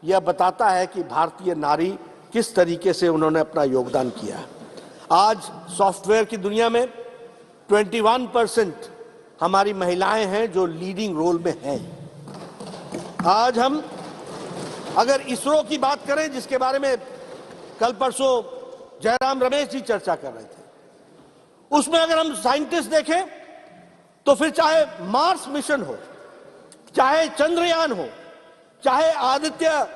यह बताता है कि भारतीय नारी किस तरीके से उन्होंने अपना योगदान किया है। आज सॉफ्टवेयर की दुनिया में 21% हमारी महिलाएं हैं जो लीडिंग रोल में हैं। आज हम अगर इसरो की बात करें, जिसके बारे में कल परसों जयराम रमेश जी चर्चा कर रहे थे, उसमें अगर हम साइंटिस्ट देखें तो फिर चाहे मार्स मिशन हो, चाहे चंद्रयान हो, चाहे आदित्य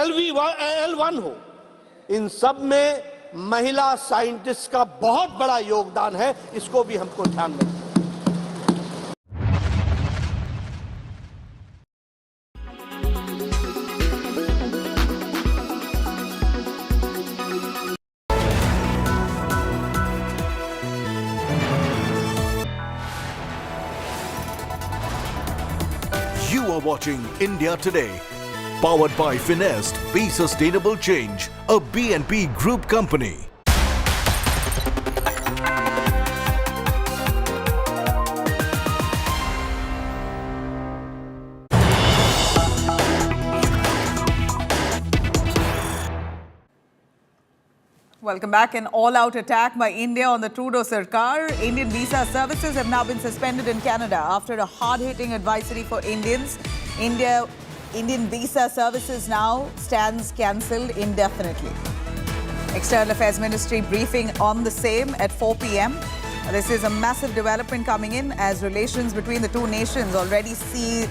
L1 हो, इन सब में महिला साइंटिस्ट का बहुत बड़ा योगदान है। इसको भी हमको ध्यान रखना है। You are watching India Today, powered by Finest, Be Sustainable Change, a BNP Group company. Welcome back. An all-out attack by India on the Trudeau Sarkar. Indian visa services have now been suspended in Canada after a hard-hitting advisory for Indians. Indian visa services now stands cancelled indefinitely. External Affairs Ministry briefing on the same at 4 p.m. This is a massive development coming in as relations between the two nations already see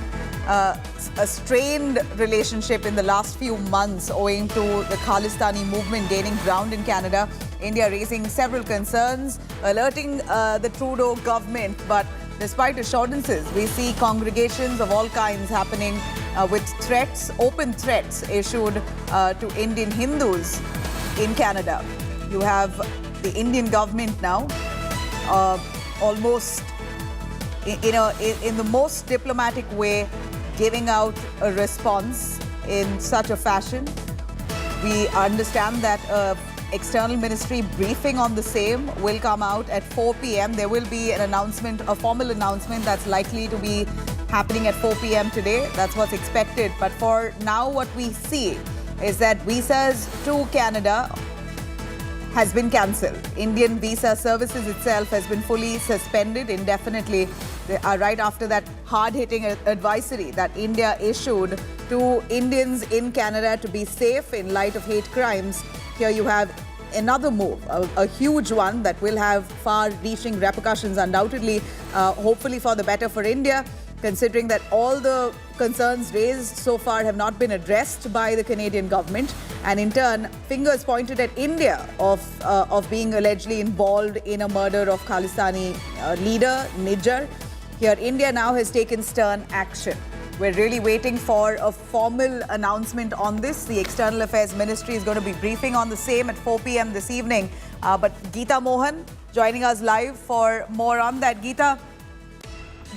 a strained relationship in the last few months owing to the Khalistani movement gaining ground in Canada. India raising several concerns, alerting the Trudeau government. But despite assurances, we see congregations of all kinds happening with threats, open threats issued to Indian Hindus in Canada. You have the Indian government now almost in the most diplomatic way giving out a response in such a fashion. We understand that external ministry briefing on the same will come out at 4 p.m. There will be an announcement, a formal announcement that's likely to be happening at 4 p.m. today. That's what's expected. But for now, what we see is that visas to Canada has been cancelled. Indian visa services itself has been fully suspended indefinitely right after that hard-hitting advisory that India issued to Indians in Canada to be safe in light of hate crimes. Here you have another move, a huge one that will have far-reaching repercussions undoubtedly, hopefully for the better for India, considering that all the concerns raised so far have not been addressed by the Canadian government, and in turn, fingers pointed at India of being allegedly involved in a murder of Khalistani leader Nijar. Here, India now has taken stern action. We're really waiting for a formal announcement on this. The External Affairs Ministry is going to be briefing on the same at 4 p.m. this evening. But Geeta Mohan joining us live for more on that. Geeta,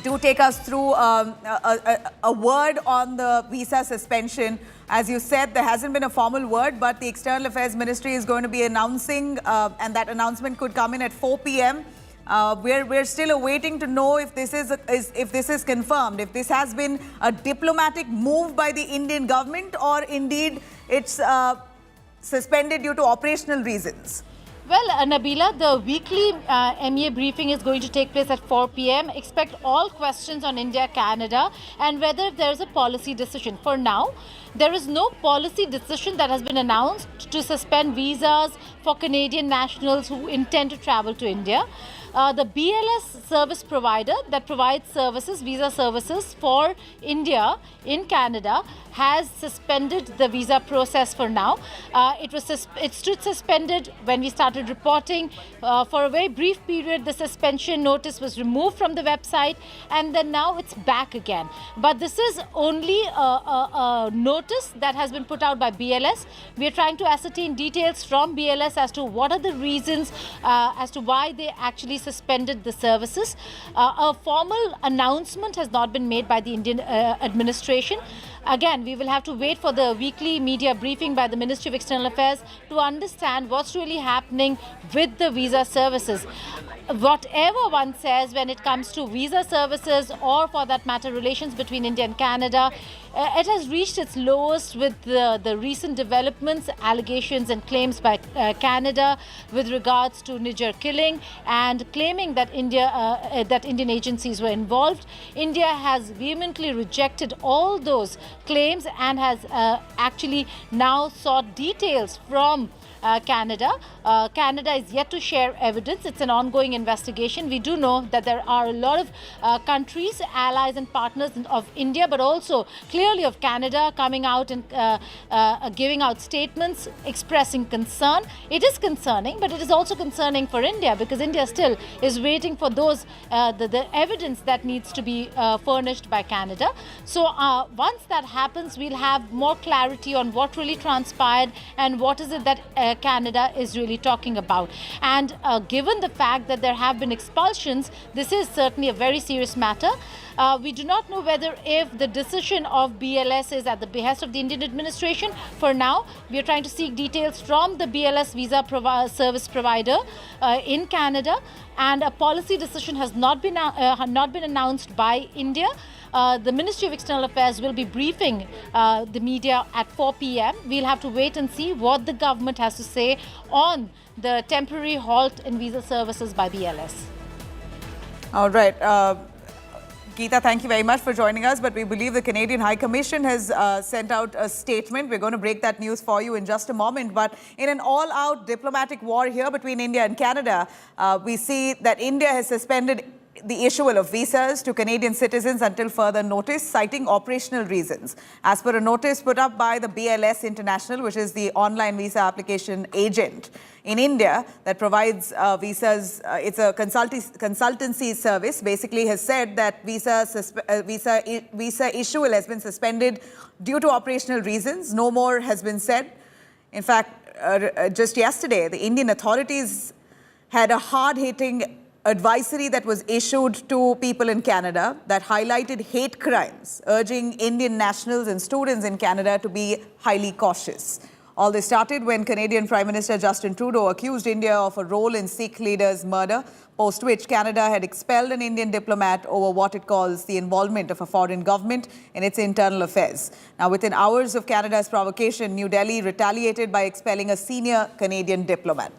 do take us through a word on the visa suspension. As you said, there hasn't been a formal word, but the External Affairs Ministry is going to be announcing, and that announcement could come in at 4 p.m. We're still awaiting to know if this is confirmed, if this has been a diplomatic move by the Indian government or indeed it's suspended due to operational reasons. Well, Nabila, the weekly MEA briefing is going to take place at 4 p.m. Expect all questions on India-Canada and whether there is a policy decision. For now, there is no policy decision that has been announced to suspend visas for Canadian nationals who intend to travel to India. The BLS service provider that provides services, visa services for India in Canada has suspended the visa process for now. It stood suspended when we started reporting. For a very brief period, the suspension notice was removed from the website and then now it's back again. But this is only a notice that has been put out by BLS. We are trying to ascertain details from BLS as to what are the reasons as to why they actually suspended the services. A formal announcement has not been made by the Indian administration. Again, we will have to wait for the weekly media briefing by the Ministry of External Affairs to understand what's really happening with the visa services. Whatever one says when it comes to visa services or for that matter relations between India and Canada, it has reached its lowest with the recent developments, allegations and claims by Canada with regards to Nijar killing and claiming that Indian agencies were involved. India has vehemently rejected all those claims and has actually now sought details from Canada. Canada is yet to share evidence. It's an ongoing investigation. We do know that there are a lot of countries, allies and partners of India, but also clearly of Canada, coming out and giving out statements expressing concern. It is concerning, but it is also concerning for India, because India still is waiting for those the evidence that needs to be furnished by Canada. So once that happens, we'll have more clarity on what really transpired and what is it that Canada is really talking about. And given the fact that there have been expulsions, this is certainly a very serious matter. We do not know whether if the decision of BLS is at the behest of the Indian administration. For now, we are trying to seek details from the BLS visa service provider in Canada, and a policy decision has not been announced by India. The Ministry of External Affairs will be briefing the media at 4 p.m. We'll have to wait and see what the government has to say on the temporary halt in visa services by BLS. All right. Geeta, thank you very much for joining us, but we believe the Canadian High Commission has sent out a statement. We're going to break that news for you in just a moment. But in an all-out diplomatic war here between India and Canada, we see that India has suspended the issual of visas to Canadian citizens until further notice, citing operational reasons. As per a notice put up by the BLS International, which is the online visa application agent in India that provides visas, it's a consultancy service, basically has said that visa issual has been suspended due to operational reasons. No more has been said. In fact, just yesterday, the Indian authorities had a hard-hitting advisory that was issued to people in Canada that highlighted hate crimes, urging Indian nationals and students in Canada to be highly cautious. All this started when Canadian Prime Minister Justin Trudeau accused India of a role in Sikh leaders' murder, post which Canada had expelled an Indian diplomat over what it calls the involvement of a foreign government in its internal affairs. Now, within hours of Canada's provocation, New Delhi retaliated by expelling a senior Canadian diplomat.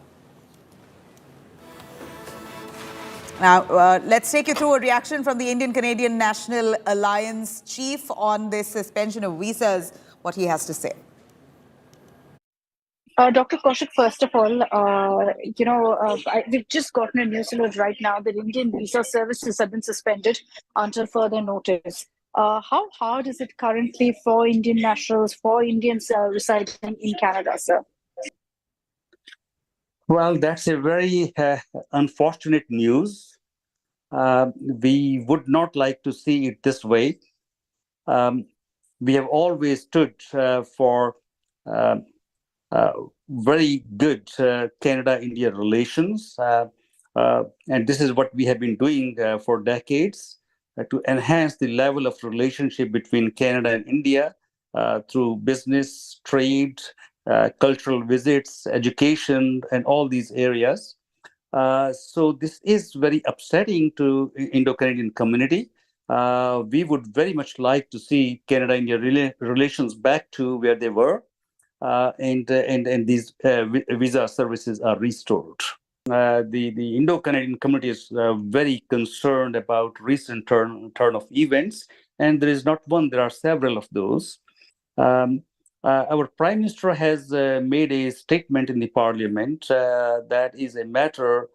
Now, let's take you through a reaction from the Indian-Canadian National Alliance chief on this suspension of visas, what he has to say. Dr. Kaushik, first of all, we've just gotten a news alert right now that Indian visa services have been suspended until further notice. How hard is it currently for Indian nationals, for Indians residing in Canada, sir? Well, that's a very unfortunate news. We would not like to see it this way. We have always stood for very good Canada-India relations. And this is what we have been doing for decades to enhance the level of relationship between Canada and India through business, trade, cultural visits, education, and all these areas. So this is very upsetting to Indo-Canadian community. We would very much like to see Canada-India relations back to where they were, and these visa services are restored. The Indo-Canadian community is very concerned about recent turn of events, and there is not one, there are several of those. Our Prime Minister has made a statement in the Parliament that is a matter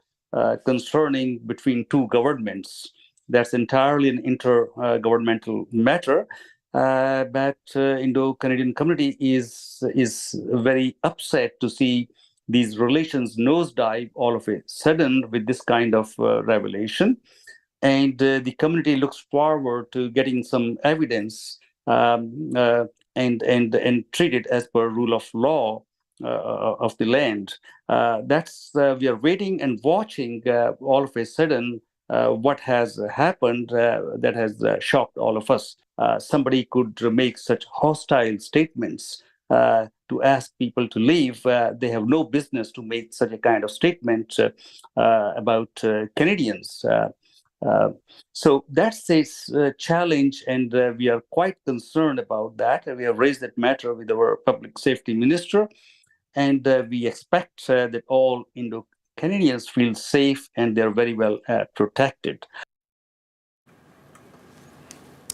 concerning between two governments. That's entirely an intergovernmental matter. But Indo-Canadian community is very upset to see these relations nosedive all of a sudden with this kind of revelation. And the community looks forward to getting some evidence and treat it as per rule of law of the land. We are waiting and watching all of a sudden what has happened that has shocked all of us. Somebody could make such hostile statements to ask people to leave. They have no business to make such a kind of statement about Canadians. So that's a challenge, and we are quite concerned about that. We have raised that matter with our Public Safety Minister, and we expect that all Indo-Canadians feel safe and they're very well protected.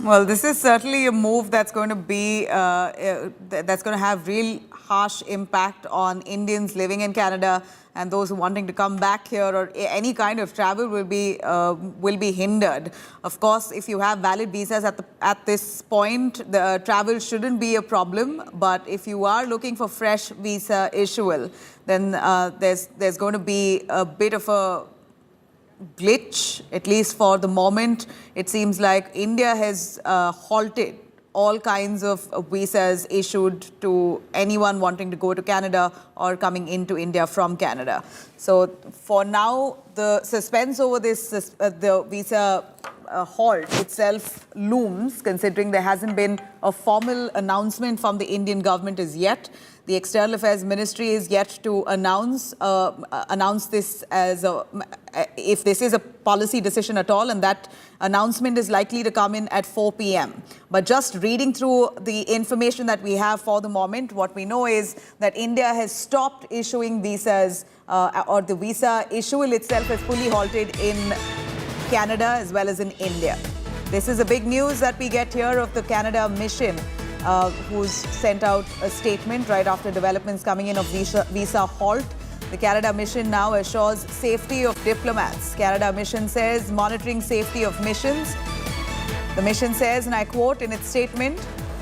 Well, this is certainly a move that's going to be, that's going to have real harsh impact on Indians living in Canada, and those who wanting to come back here or any kind of travel will be hindered. Of course, if you have valid visas at this point, the travel shouldn't be a problem. But if you are looking for fresh visa issual, then there's going to be a bit of a glitch, at least for the moment. It seems like India has halted all kinds of visas issued to anyone wanting to go to Canada or coming into India from Canada. So for now, the suspense over this, the visa halt itself looms, considering there hasn't been a formal announcement from the Indian government as yet. The External Affairs Ministry is yet to announce this as if this is a policy decision at all, and that announcement is likely to come in at 4 p.m. But just reading through the information that we have for the moment, what we know is that India has stopped issuing visas, or the visa issual itself has fully halted in Canada as well as in India. This is a big news that we get here of the Canada mission, who's sent out a statement right after developments coming in of visa halt. The Canada mission now assures safety of diplomats. Canada mission says monitoring safety of missions. The mission says, and I quote in its statement,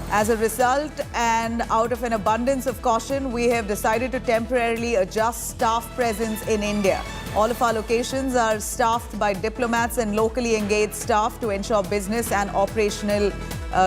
as a result and out of an abundance of caution, we have decided to temporarily adjust staff presence in India. All of our locations are staffed by diplomats and locally engaged staff to ensure business and operational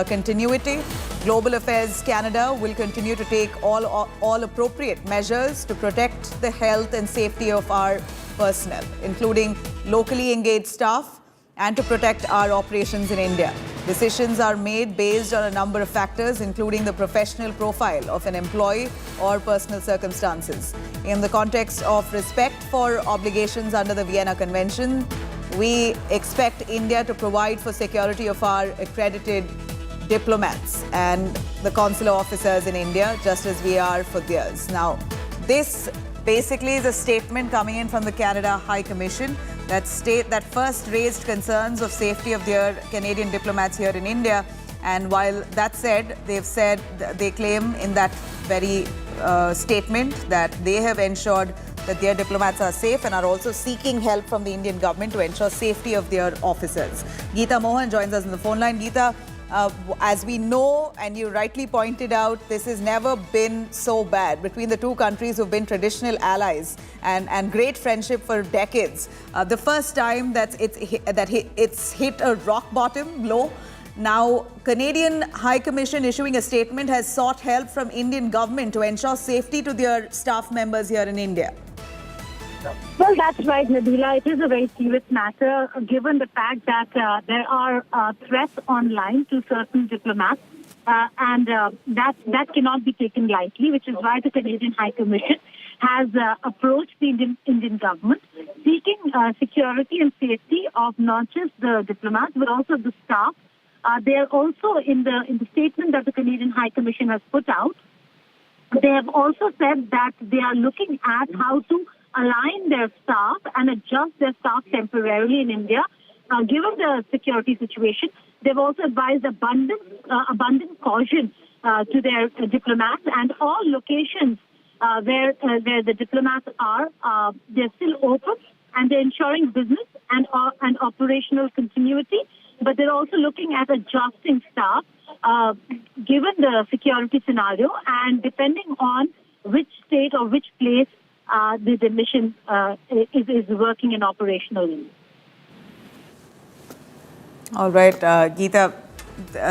continuity. Global Affairs Canada will continue to take all appropriate measures to protect the health and safety of our personnel, including locally engaged staff, and to protect our operations in India. Decisions are made based on a number of factors, including the professional profile of an employee or personal circumstances. In the context of respect for obligations under the Vienna Convention, we expect India to provide for security of our accredited diplomats and the consular officers in India, just as we are for theirs. Now, this basically is a statement coming in from the Canada High Commission that first raised concerns of safety of their Canadian diplomats here in India. And while that said, they claim in that very statement that they have ensured that their diplomats are safe and are also seeking help from the Indian government to ensure safety of their officers. Geeta Mohan joins us on the phone line. Geeta, as we know, and you rightly pointed out, this has never been so bad between the two countries who've been traditional allies and great friendship for decades. The first time that it's hit a rock bottom low. Now, Canadian High Commission issuing a statement has sought help from Indian government to ensure safety to their staff members here in India. Well, that's right, Nabila. It is a very serious matter, given the fact that there are threats online to certain diplomats, and that cannot be taken lightly, which is why the Canadian High Commission has approached the Indian government, seeking security and safety of not just the diplomats, but also the staff. They are also, in the statement that the Canadian High Commission has put out, they have also said that they are looking at how to align their staff and adjust their staff temporarily in India, given the security situation. They've also advised abundant caution to their diplomats, and all locations where the diplomats are, they're still open, and they're ensuring business and operational continuity. But they're also looking at adjusting staff given the security scenario, and depending on which state or which place the mission is working and operational in. All right, Geeta,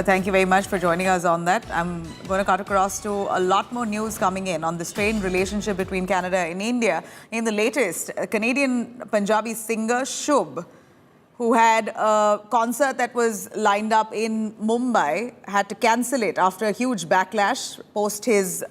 thank you very much for joining us on that. I'm going to cut across to a lot more news coming in on the strained relationship between Canada and India. In the latest, a Canadian Punjabi singer Shubh, who had a concert that was lined up in Mumbai, had to cancel it after a huge backlash post his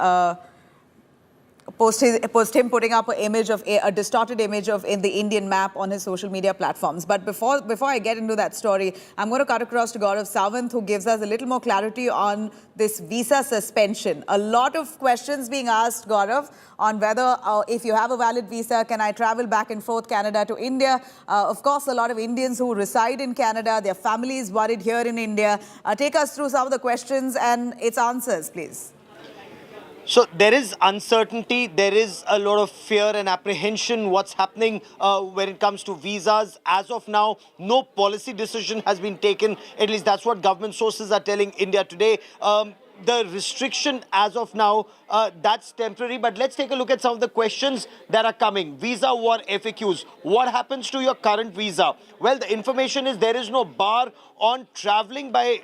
post him putting up a distorted image of in the Indian map on his social media platforms. But before I get into that story, I'm going to cut across to Gaurav Sawant, who gives us a little more clarity on this visa suspension. A lot of questions being asked, Gaurav, on whether if you have a valid visa, can I travel back and forth Canada to India? Of course, a lot of Indians who reside in Canada, their families worried here in India. Take us through some of the questions and its answers, please. So there is uncertainty, there is a lot of fear and apprehension what's happening when it comes to visas. As of now, no policy decision has been taken. At least that's what government sources are telling India Today. The restriction as of now, that's temporary. But let's take a look at some of the questions that are coming. Visa war FAQs. What happens to your current visa? Well, the information is there is no bar on traveling by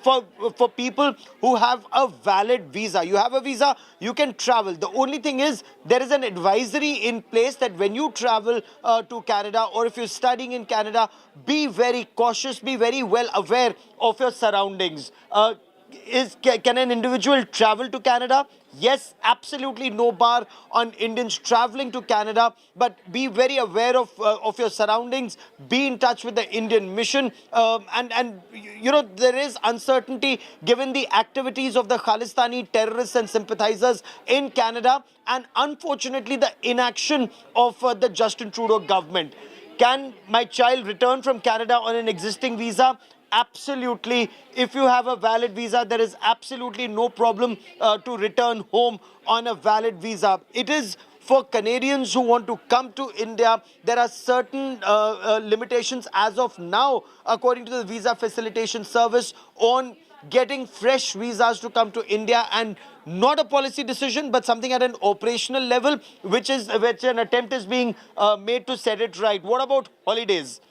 for people who have a valid visa. You have a visa, you can travel. The only thing is there is an advisory in place that when you travel to Canada, or if you're studying in Canada, be very cautious, be very well aware of your surroundings. Can an individual travel to Canada? Yes, absolutely no bar on Indians traveling to Canada, but be very aware of your surroundings, be in touch with the Indian mission, and you know, there is uncertainty given the activities of the Khalistani terrorists and sympathizers in Canada, and unfortunately the inaction of the Justin Trudeau government. Can my child return from Canada on an existing visa? Absolutely. If you have a valid visa, there is absolutely no problem to return home on a valid visa. It is for Canadians who want to come to India. There are certain limitations as of now, according to the Visa Facilitation Service, on getting fresh visas to come to India, and not a policy decision, but something at an operational level, which an attempt is being made to set it right. What about holidays?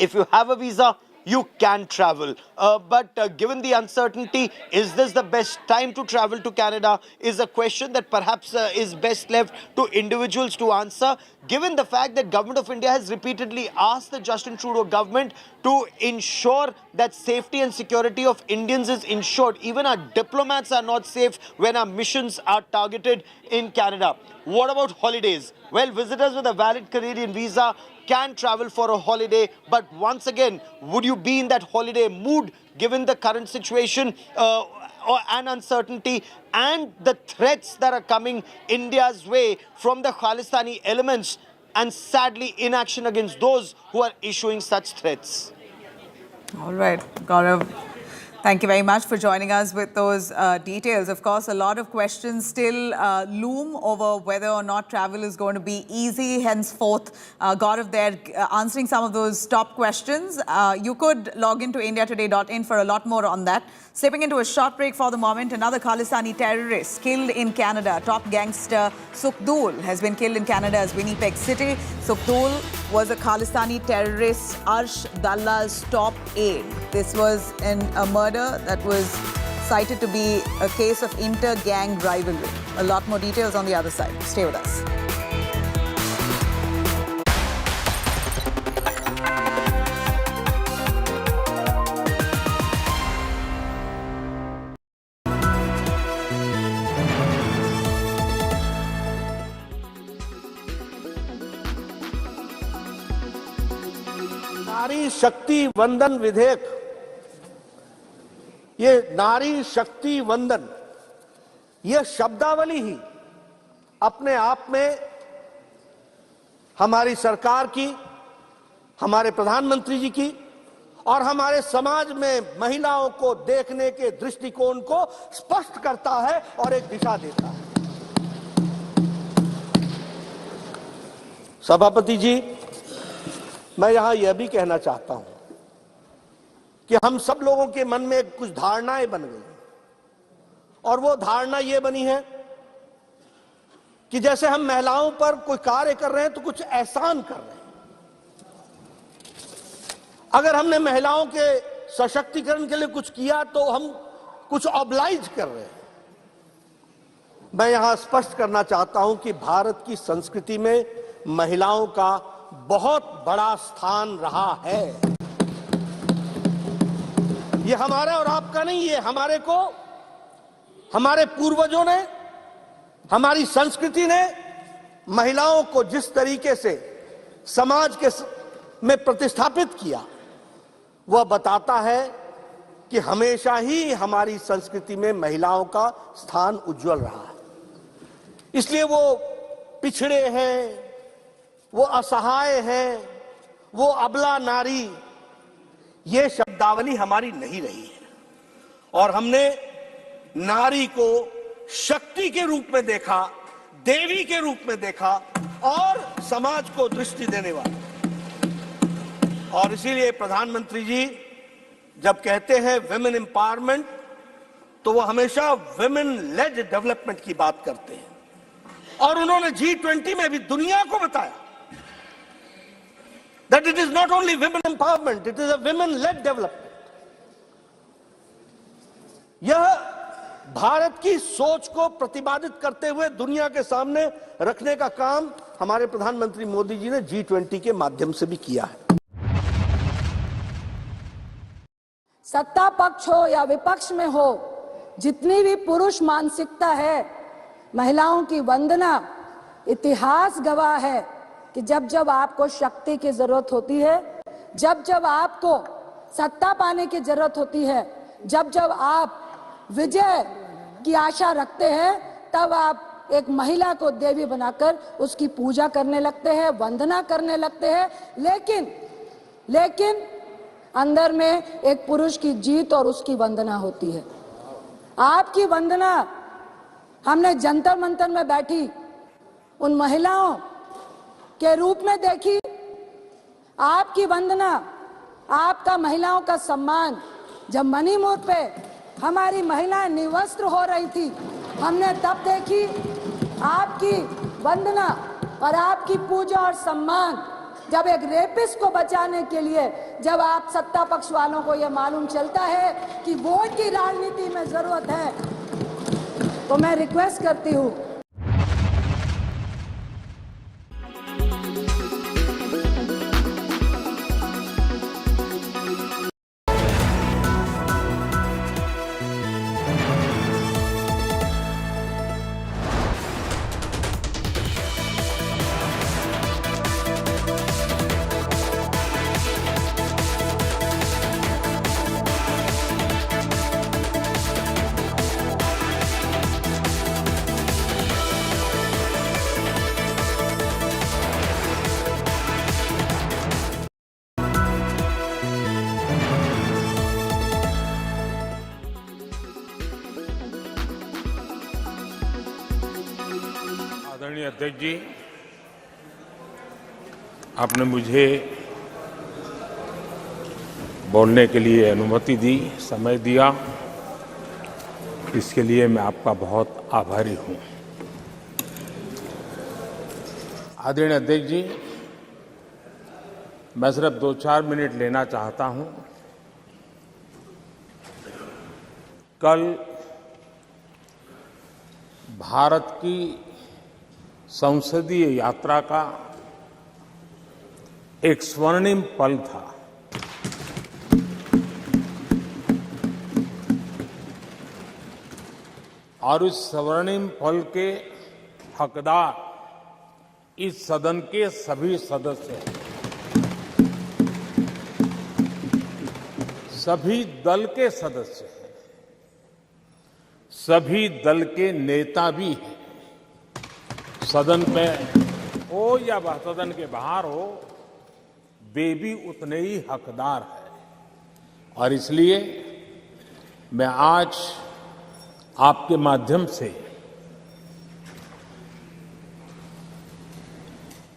If you have a visa, you can travel. But given the uncertainty, is this the best time to travel to Canada is a question that perhaps is best left to individuals to answer, given the fact that Government of India has repeatedly asked the Justin Trudeau government to ensure that safety and security of Indians is ensured. Even our diplomats are not safe when our missions are targeted in Canada. What about holidays? Well, visitors with a valid Canadian visa can travel for a holiday, but once again, would you be in that holiday mood given the current situation and uncertainty and the threats that are coming India's way from the Khalistani elements, and sadly inaction against those who are issuing such threats? All right, Gaurav, thank you very much for joining us with those details. Of course, a lot of questions still loom over whether or not travel is going to be easy. Henceforth, Gaurav there answering some of those top questions. You could log into indiatoday.in for a lot more on that. Slipping into a short break for the moment, another Khalistani terrorist killed in Canada. Top gangster Sukhdool has been killed in Canada's Winnipeg City. Sukhdool was a Khalistani terrorist, Arsh Dalla's top aide. This was a murder that was cited to be a case of inter-gang rivalry. A lot more details on the other side. Stay with us. नारी शक्ति वंदन विधेयक, ये नारी शक्ति वंदन, ये शब्दावली ही अपने आप में हमारी सरकार की, हमारे प्रधानमंत्री जी की और हमारे समाज में महिलाओं को देखने के दृष्टिकोण को स्पष्ट करता है और एक दिशा देता है। सभापति जी, मैं यहां यह भी कहना चाहता हूं कि हम सब लोगों के मन में कुछ धारणाएं बन गई, और वो धारणा ये बनी है कि जैसे हम महिलाओं पर कोई कार्य कर रहे हैं तो कुछ एहसान कर रहे हैं। अगर हमने महिलाओं के सशक्तिकरण के लिए कुछ किया तो हम कुछ ऑब्लाइज कर रहे हैं। मैं यहां स्पष्ट करना चाहता हूं कि भारत की संस्कृति में महिलाओं का बहुत बड़ा स्थान रहा है। ये हमारा और आपका नहीं, ये हमारे पूर्वजों ने हमारी संस्कृति ने महिलाओं को जिस तरीके से समाज के में प्रतिस्थापित किया, वह बताता है कि हमेशा ही हमारी संस्कृति में महिलाओं का स्थान उज्जवल रहा है। इसलिए वो पिछड़े हैं, वो असहाय हैं, वो अबला नारी, ये शब्दावली हमारी नहीं रही है। और हमने नारी को शक्ति के रूप में देखा, देवी के रूप में देखा और समाज को दृष्टि देने वाला। और इसीलिए प्रधानमंत्री जी जब कहते हैं विमेन एम्पावरमेंट, तो वो हमेशा विमेन लेड डेवलपमेंट की बात करते हैं। और उन्होंने G20 में भी दुनिया को बताया that it is not only women empowerment, it is a women led development. यह भारत की सोच को प्रतिपादित करते हुए दुनिया के सामने रखने का काम हमारे प्रधानमंत्री मोदी जी ने G20 के माध्यम से भी किया है। सत्ता पक्ष हो या विपक्ष में हो, जितनी भी पुरुष मानसिकता है, महिलाओं की वंदना, इतिहास गवाह है कि जब जब आपको शक्ति की जरूरत होती है, जब जब आपको सत्ता पाने की जरूरत होती है, जब जब आप विजय की आशा रखते हैं, तब आप एक महिला को देवी बनाकर उसकी पूजा करने लगते हैं, वंदना करने लगते हैं। लेकिन अंदर में एक पुरुष की जीत और उसकी वंदना होती है। आपकी वंदना हमने जंतर मंतर में बैठी उन महिलाओं के रूप में देखी। आपकी वंदना, आपका महिलाओं का सम्मान जब मणिपुर पे हमारी महिलाएं निवस्त्र हो रही थी, हमने तब देखी। आपकी वंदना और आपकी पूजा और सम्मान जब एक रेपिस्ट को बचाने के लिए, जब आप सत्ता पक्ष वालों को यह मालूम चलता है कि वोट की राजनीति में जरूरत है, तो मैं रिक्वेस्ट करती हूँ आदरणीय अध्यक्ष जी, आपने मुझे बोलने के लिए अनुमति दी, समय दिया, इसके लिए मैं आपका बहुत आभारी हूं। आदरणीय अध्यक्ष जी, मैं सिर्फ 2-4 मिनट लेना चाहता हूं। कल भारत की संसदीय यात्रा का एक स्वर्णिम पल था। और इस स्वर्णिम पल के हकदार इस सदन के सभी सदस्य हैं, सभी दल के सदस्य हैं, सभी दल के नेता भी हैं। सदन में हो या सदन के बाहर हो, वे भी उतने ही हकदार हैं। और इसलिए मैं आज आपके माध्यम से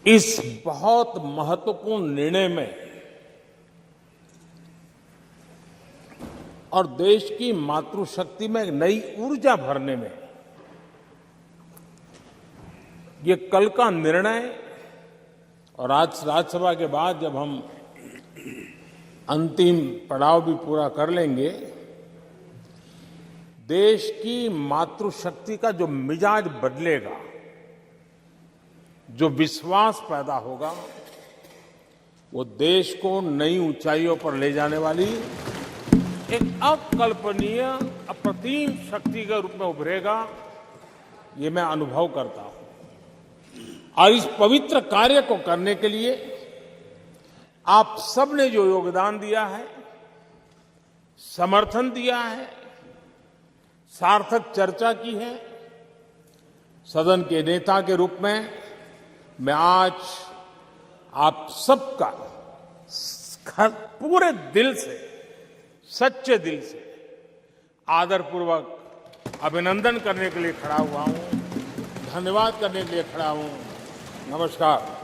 इस बहुत महत्वपूर्ण निर्णय में और देश की मातृशक्ति में एक नई ऊर्जा भरने में ये कल का निर्णय, और आज राज्यसभा के बाद जब हम अंतिम पड़ाव भी पूरा कर लेंगे, देश की मातृशक्ति का जो मिजाज बदलेगा, जो विश्वास पैदा होगा, वो देश को नई ऊंचाइयों पर ले जाने वाली एक अकल्पनीय, अप्रतिम शक्ति के रूप में उभरेगा। ये मैं अनुभव करता हूं। और इस पवित्र कार्य को करने के लिए आप सबने जो योगदान दिया है, समर्थन दिया है, सार्थक चर्चा की है, सदन के नेता के रूप में मैं आज आप सबका पूरे दिल से, सच्चे दिल से आदरपूर्वक अभिनंदन करने के लिए खड़ा हुआ हूं, धन्यवाद करने के लिए खड़ा हूं। नमस्कार।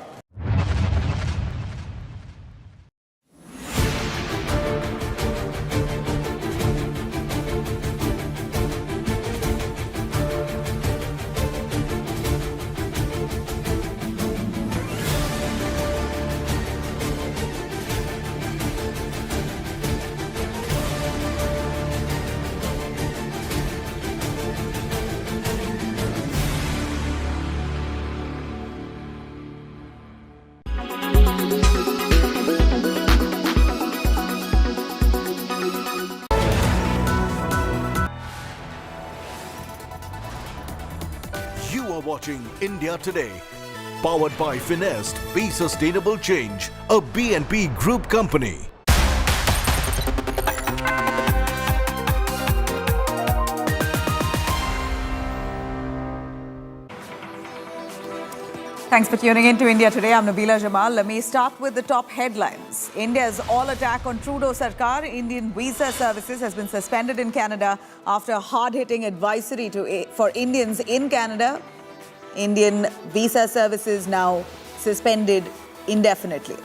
You are watching India Today, powered by Finest. Be Sustainable Change, a BNP Group company. Thanks for tuning in to India Today. I'm Nabila Jamal. Let me start with the top headlines. India's all-attack on Trudeau Sarkar. Indian visa services has been suspended in Canada after a hard-hitting advisory for Indians in Canada. Indian visa services now suspended indefinitely.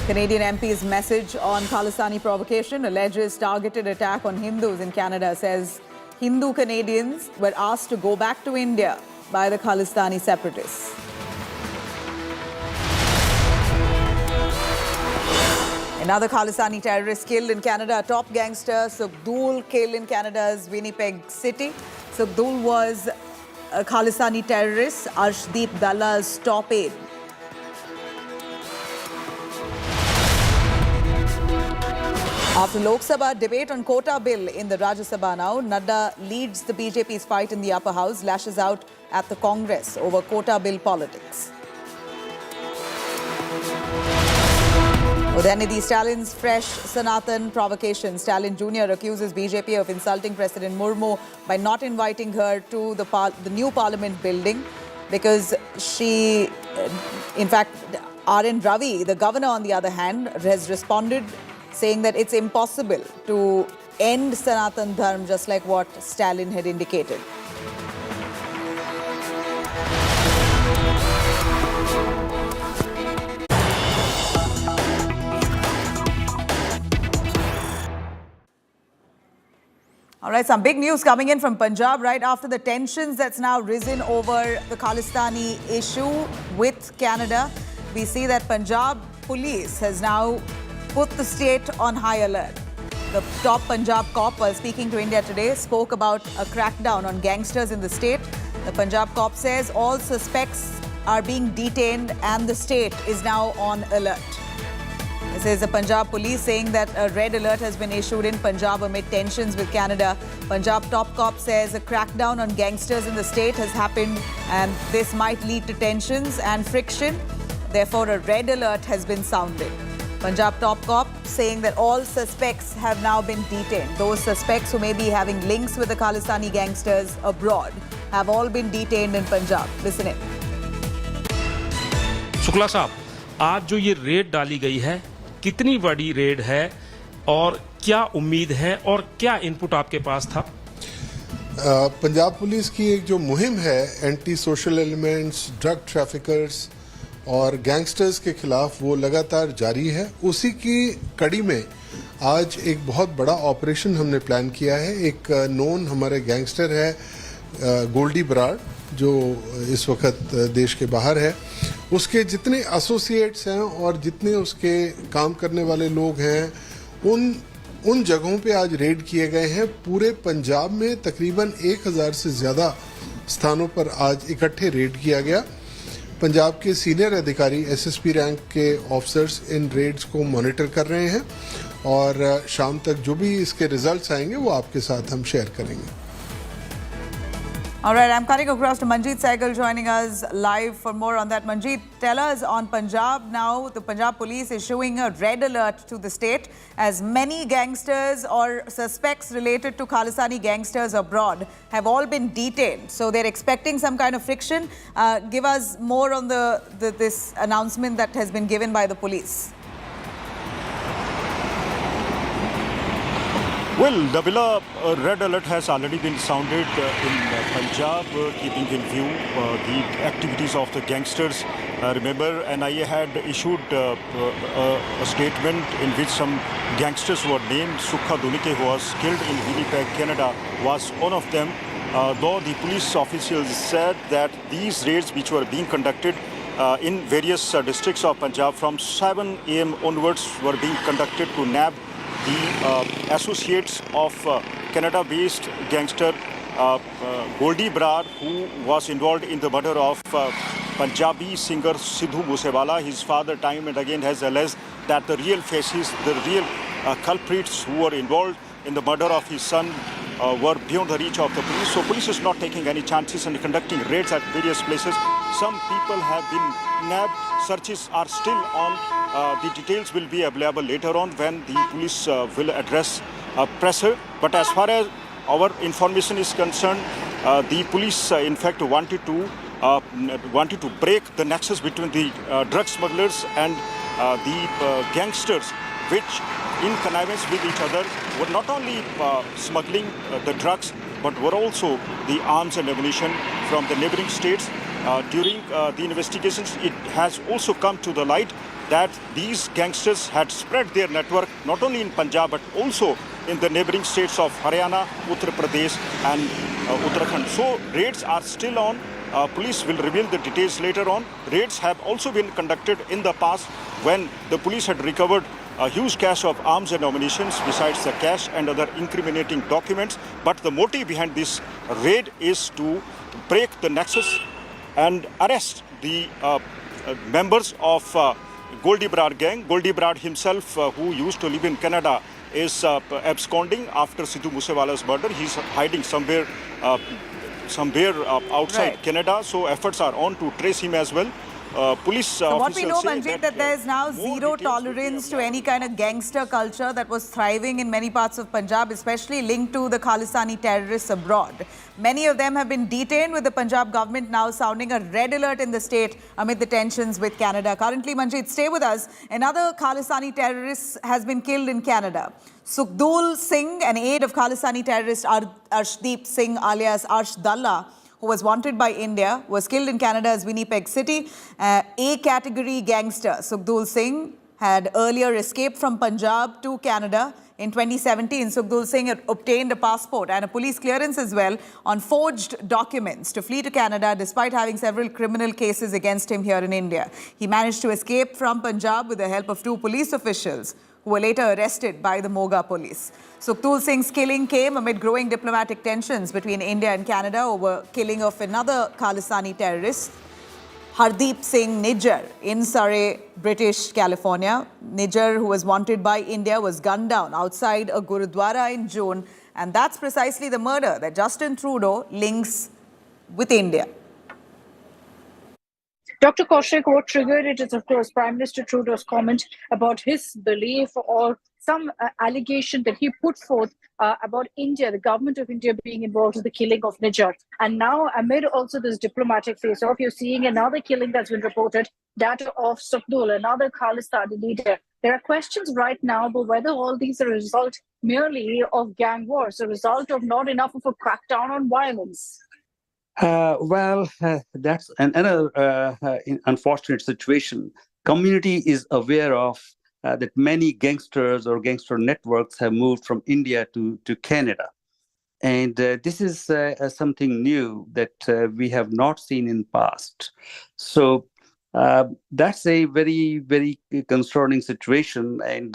Canadian MP's message on Khalistani provocation alleges targeted attack on Hindus in Canada, says Hindu Canadians were asked to go back to India by the Khalistani separatists. Another Khalistani terrorist killed in Canada, a top gangster Sukhdool killed in Canada's Winnipeg City. Sukhdool was a Khalistani terrorist, Arshdeep Dalla's top aide. After Lok Sabha debate on Quota bill in the Rajya Sabha now, Nadda leads the BJP's fight in the upper house, lashes out at the Congress over Quota bill politics. Udayanidhi Stalin's fresh Sanatan provocation. Stalin Jr. accuses BJP of insulting President Murmu by not inviting her to the new parliament building because she, in fact, R.N. Ravi, the governor on the other hand, has responded saying that it's impossible to end Sanatan Dharm just like what Stalin had indicated. All right, some big news coming in from Punjab right after the tensions that's now risen over the Khalistani issue with Canada. We see that Punjab police has now put the state on high alert. The top Punjab cop, while speaking to India Today, spoke about a crackdown on gangsters in the state. The Punjab cop says all suspects are being detained and the state is now on alert. This is the Punjab police saying that a red alert has been issued in Punjab amid tensions with Canada. Punjab top cop says a crackdown on gangsters in the state has happened and this might lead to tensions and friction. Therefore, a red alert has been sounded. Punjab top cop saying that all suspects have now been detained. Those suspects who may be having links with the Khalistani gangsters abroad have all been detained in Punjab. Listen in. Shukla साहब, आज जो ये red डाली गई है, कितनी बड़ी red है और क्या उम्मीद है और क्या इनपुट आपके पास था? पंजाब पुलिस की एक जो मुहिम है anti social elements, drug traffickers और गैंगस्टर्स के खिलाफ, वो लगातार जारी है। उसी की कड़ी में आज एक बहुत बड़ा ऑपरेशन हमने प्लान किया है। एक नोन हमारे गैंगस्टर है गोल्डी बराड़, जो इस वक्त देश के बाहर है। उसके जितने एसोसिएट्स हैं और जितने उसके काम करने वाले लोग हैं, उन जगहों पे आज रेड किए गए हैं। पूरे पंजाब में तकरीबन 1000 से ज़्यादा स्थानों पर आज इकट्ठे रेड किया गया। पंजाब के सीनियर अधिकारी एसएसपी रैंक के ऑफिसर्स इन रेड्स को मॉनिटर कर रहे हैं और शाम तक जो भी इसके रिजल्ट्स आएंगे वो आपके साथ हम शेयर करेंगे. All right, I'm cutting across to Manjeet Saigal joining us live for more on that. Manjeet, tell us on Punjab now. The Punjab police is issuing a red alert to the state as many gangsters or suspects related to Khalisani gangsters abroad have all been detained. So they're expecting some kind of friction. Give us more on this announcement that has been given by the police. Well, Nabila, a red alert has already been sounded in Punjab, keeping in view the activities of the gangsters. Remember, NIA had issued a statement in which some gangsters were named. Sukha Dunike, who was killed in Winnipeg, Canada, was one of them. Though the police officials said that these raids, which were being conducted in various districts of Punjab from 7 a.m. onwards, were being conducted to nab the associates of Canada-based gangster Goldie Brar, who was involved in the murder of Punjabi singer Sidhu Moosewala. His father time and again has alleged that the real faces, the real culprits who were involved in the murder of his son were beyond the reach of the police. So police is not taking any chances and conducting raids at various places. Some people have been nabbed. Searches are still on. The details will be available later on when the police will address presser. But as far as our information is concerned, the police in fact wanted to break the nexus between the drug smugglers and the gangsters, which in connivance with each other were not only smuggling the drugs but were also the arms and ammunition from the neighboring states. During the investigations, it has also come to the light that these gangsters had spread their network not only in Punjab but also in the neighboring states of Haryana, Uttar Pradesh and Uttarakhand. So raids are still on. Police will reveal the details later on. Raids have also been conducted in the past when the police had recovered a huge cache of arms and ammunition besides the cash and other incriminating documents. But the motive behind this raid is to break the nexus and arrest the members of Goldie Brar gang. Goldie Brar himself, who used to live in Canada, is absconding after Sidhu Moosewala's murder. He's hiding somewhere outside Canada. So efforts are on to trace him as well. Police so what we know, Manjeet, that there is now zero tolerance to any kind of gangster culture that was thriving in many parts of Punjab, especially linked to the Khalisani terrorists abroad. Many of them have been detained, with the Punjab government now sounding a red alert in the state amid the tensions with Canada. Currently, Manjeet, stay with us. Another Khalisani terrorist has been killed in Canada. Sukhdev Singh, an aide of Khalisani terrorist Arshdeep Singh alias Arsh Dalla, who was wanted by India, was killed in Canada's Winnipeg City. A-category gangster Sukhdev Singh had earlier escaped from Punjab to Canada. In 2017, Sukhdev Singh had obtained a passport and a police clearance as well on forged documents to flee to Canada despite having several criminal cases against him here in India. He managed to escape from Punjab with the help of 2 police officials who were later arrested by the Moga police. Sukhdev Singh's killing came amid growing diplomatic tensions between India and Canada over killing of another Khalisani terrorist, Hardeep Singh Nijjar, in Surrey, British California. Nijjar, who was wanted by India, was gunned down outside a Gurudwara in June. And that's precisely the murder that Justin Trudeau links with India. Dr. Kaushik, what triggered it is, of course, Prime Minister Trudeau's comment about his belief or some allegation that he put forth about India, the government of India being involved in the killing of Nijjar. And now, amid also this diplomatic face-off, you're seeing another killing that's been reported, that of Sukhdev, another Khalistani leader. There are questions right now about whether all these are a result merely of gang wars, a result of not enough of a crackdown on violence. That's another unfortunate situation. Community is aware of that many gangsters or gangster networks have moved from India to Canada. And this is something new that we have not seen in past. So that's a very, very concerning situation. And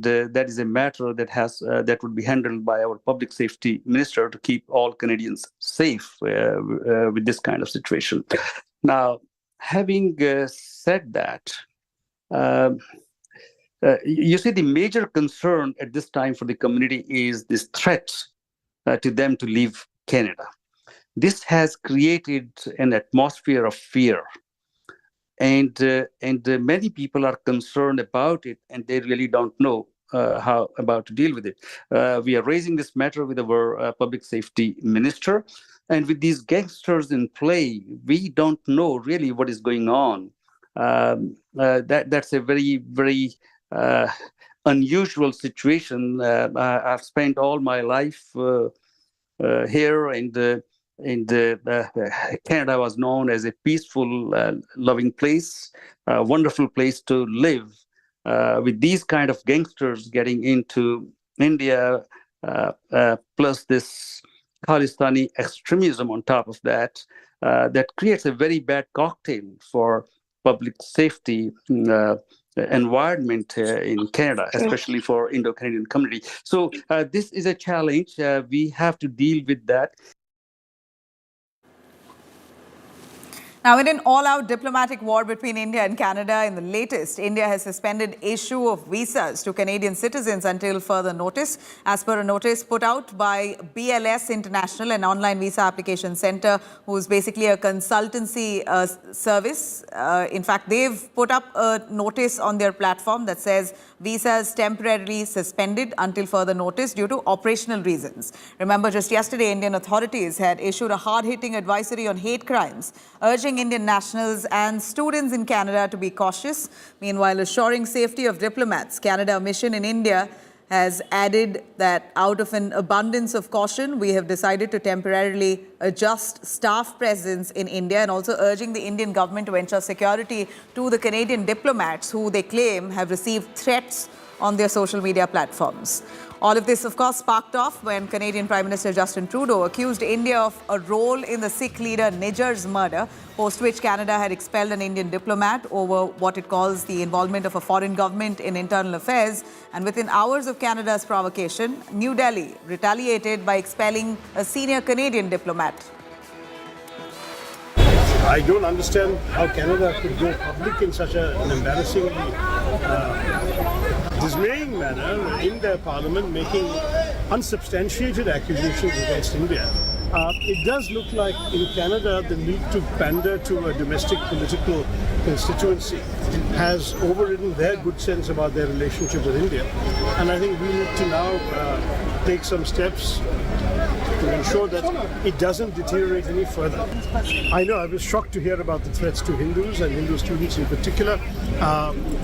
that is a matter that would be handled by our public safety minister to keep all Canadians safe with this kind of situation. Now, having said that, you see, the major concern at this time for the community is this threat to them to leave Canada. This has created an atmosphere of fear, and many people are concerned about it, and they really don't know how about to deal with it. We are raising this matter with our public safety minister, and with these gangsters in play, we don't know really what is going on. That's a very, very unusual situation. I've spent all my life here, and Canada was known as a peaceful, loving place, a wonderful place to live. With these kind of gangsters getting into India, plus this Khalistani extremism on top of that, that creates a very bad cocktail for public safety environment in Canada, especially for Indo-Canadian community. So this is a challenge. We have to deal with that. Now, in an all-out diplomatic war between India and Canada, in the latest, India has suspended issue of visas to Canadian citizens until further notice. As per a notice put out by BLS International, an online visa application center, who is basically a consultancy service. In fact, they've put up a notice on their platform that says visas temporarily suspended until further notice due to operational reasons. Remember, just yesterday, Indian authorities had issued a hard-hitting advisory on hate crimes, urging Indian nationals and students in Canada to be cautious. Meanwhile, assuring safety of diplomats, Canada mission in India has added that out of an abundance of caution, we have decided to temporarily adjust staff presence in India, and also urging the Indian government to ensure security to the Canadian diplomats who they claim have received threats on their social media platforms. All of this, of course, sparked off when Canadian Prime Minister Justin Trudeau accused India of a role in the Sikh leader Nijjar's murder, post which Canada had expelled an Indian diplomat over what it calls the involvement of a foreign government in internal affairs. And within hours of Canada's provocation, New Delhi retaliated by expelling a senior Canadian diplomat. I don't understand how Canada could go public in such an embarrassingly dismaying manner in their parliament, making unsubstantiated accusations against India. It does look like in Canada the need to pander to a domestic political constituency has overridden their good sense about their relationship with India. And I think we need to now take some steps to ensure that it doesn't deteriorate any further. I know I was shocked to hear about the threats to Hindus and Hindu students in particular.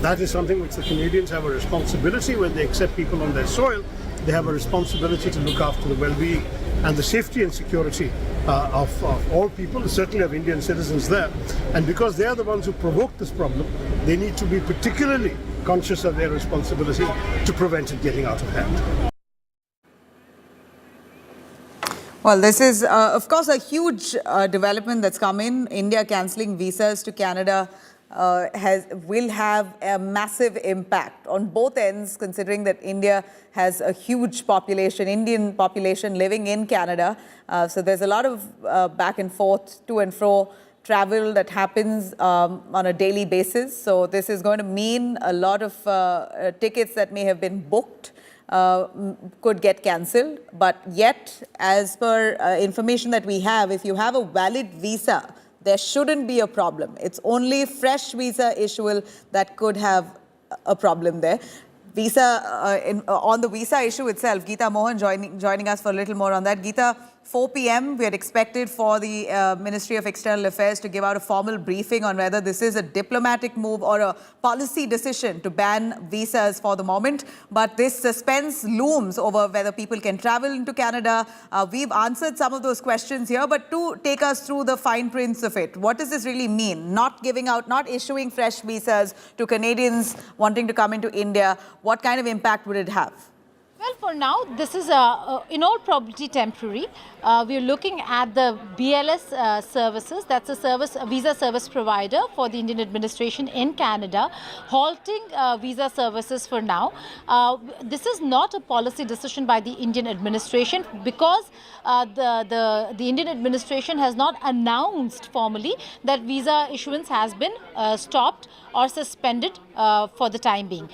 That is something which the Canadians have a responsibility when they accept people on their soil. They have a responsibility to look after the well-being and the safety and security of all people, certainly of Indian citizens there. And because they are the ones who provoked this problem, they need to be particularly conscious of their responsibility to prevent it getting out of hand. Well, this is, of course, a huge development that's come in. India cancelling visas to Canada will have a massive impact on both ends, considering that India has a huge population, Indian population living in Canada. So there's a lot of back and forth, to and fro travel that happens on a daily basis. So this is going to mean a lot of tickets that may have been booked could get cancelled. But yet, as per information that we have, if you have a valid visa, there shouldn't be a problem. It's only fresh visa issual that could have a problem there. On the visa issue itself, Geeta Mohan joining us for a little more on that. Geeta, 4 p.m. we had expected for the Ministry of External Affairs to give out a formal briefing on whether this is a diplomatic move or a policy decision to ban visas for the moment. But this suspense looms over whether people can travel into Canada. We've answered some of those questions here, but to take us through the fine prints of it, what does this really mean? Not issuing fresh visas to Canadians wanting to come into India, what kind of impact would it have? Well, for now, this is in all probability temporary. We're looking at the BLS services. That's a visa service provider for the Indian administration in Canada, halting visa services for now. This is not a policy decision by the Indian administration because the Indian administration has not announced formally that visa issuance has been stopped or suspended for the time being.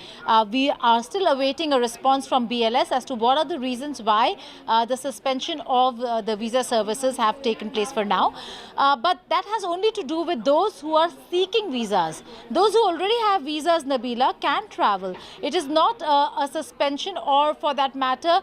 We are still awaiting a response from BLS as to what are the reasons why the suspension of the visa services have taken place for now. But that has only to do with those who are seeking visas. Those who already have visas, Nabila, can travel. It is not a suspension or, for that matter,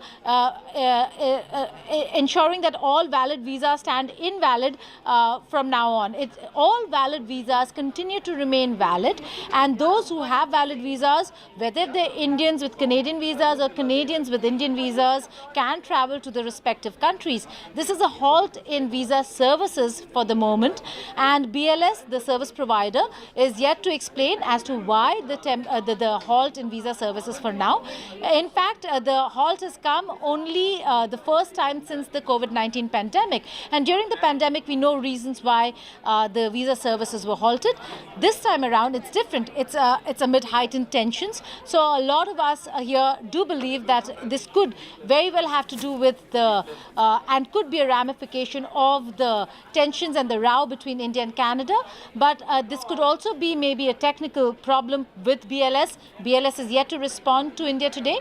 ensuring that all valid visas stand invalid from now on. All valid visas continue to remain valid, and those who have valid visas, whether they're Indians with Canadian visas or Canadians with Indian visas, can travel to the respective countries. This is a halt in visa services for the moment, and BLS, the service provider, is yet to explain as to why the halt in visa services for now. In fact, the halt has come only the first time since the COVID-19 pandemic, and during the pandemic we know reasons why the visa services were halted. This time around it's different. It's amid heightened tensions, so a lot of us here do believe that this could very well have to do with the and could be a ramification of the tensions and the row between India and Canada, but this could also be maybe a technical problem with BLS. BLS is yet to respond to India today.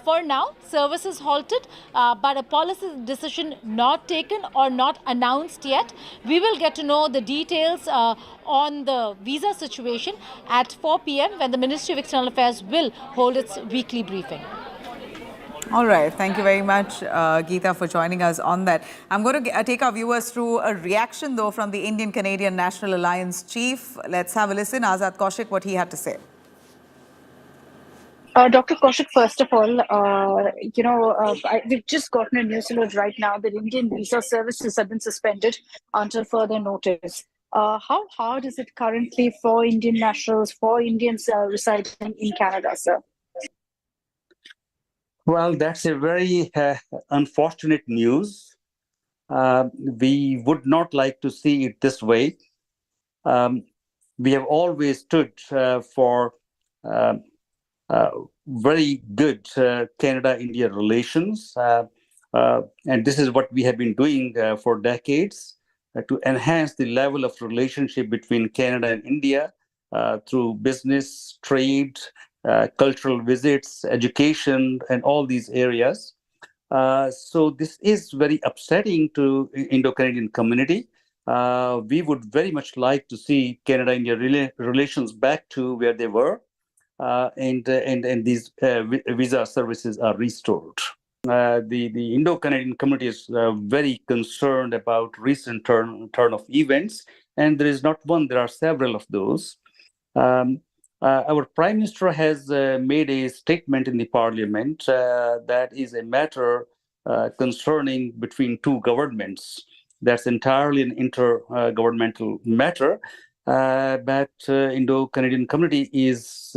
For now, services halted, but a policy decision not taken or not announced yet. We will get to know the details on the visa situation at 4 p.m. when the Ministry of External Affairs will hold its weekly briefing. All right. Thank you very much, Geeta, for joining us on that. I'm going to take our viewers through a reaction, though, from the Indian-Canadian National Alliance chief. Let's have a listen. Azad Kaushik, what he had to say. Dr. Kaushik, first of all, we've just gotten a news alert right now that Indian visa services have been suspended until further notice. How hard is it currently for Indian nationals, for Indians residing in Canada, sir? Well, that's a very unfortunate news. We would not like to see it this way. We have always stood for very good Canada-India relations. And this is what we have been doing for decades to enhance the level of relationship between Canada and India through business, trade, cultural visits, education, and all these areas. So this is very upsetting to Indo-Canadian community. We would very much like to see Canada-India relations back to where they were, and these visa services are restored. The Indo-Canadian community is very concerned about recent turn of events, and there is not one, there are several of those. Our Prime Minister has made a statement in the Parliament that is a matter concerning between two governments. That's entirely an intergovernmental matter. But Indo-Canadian community is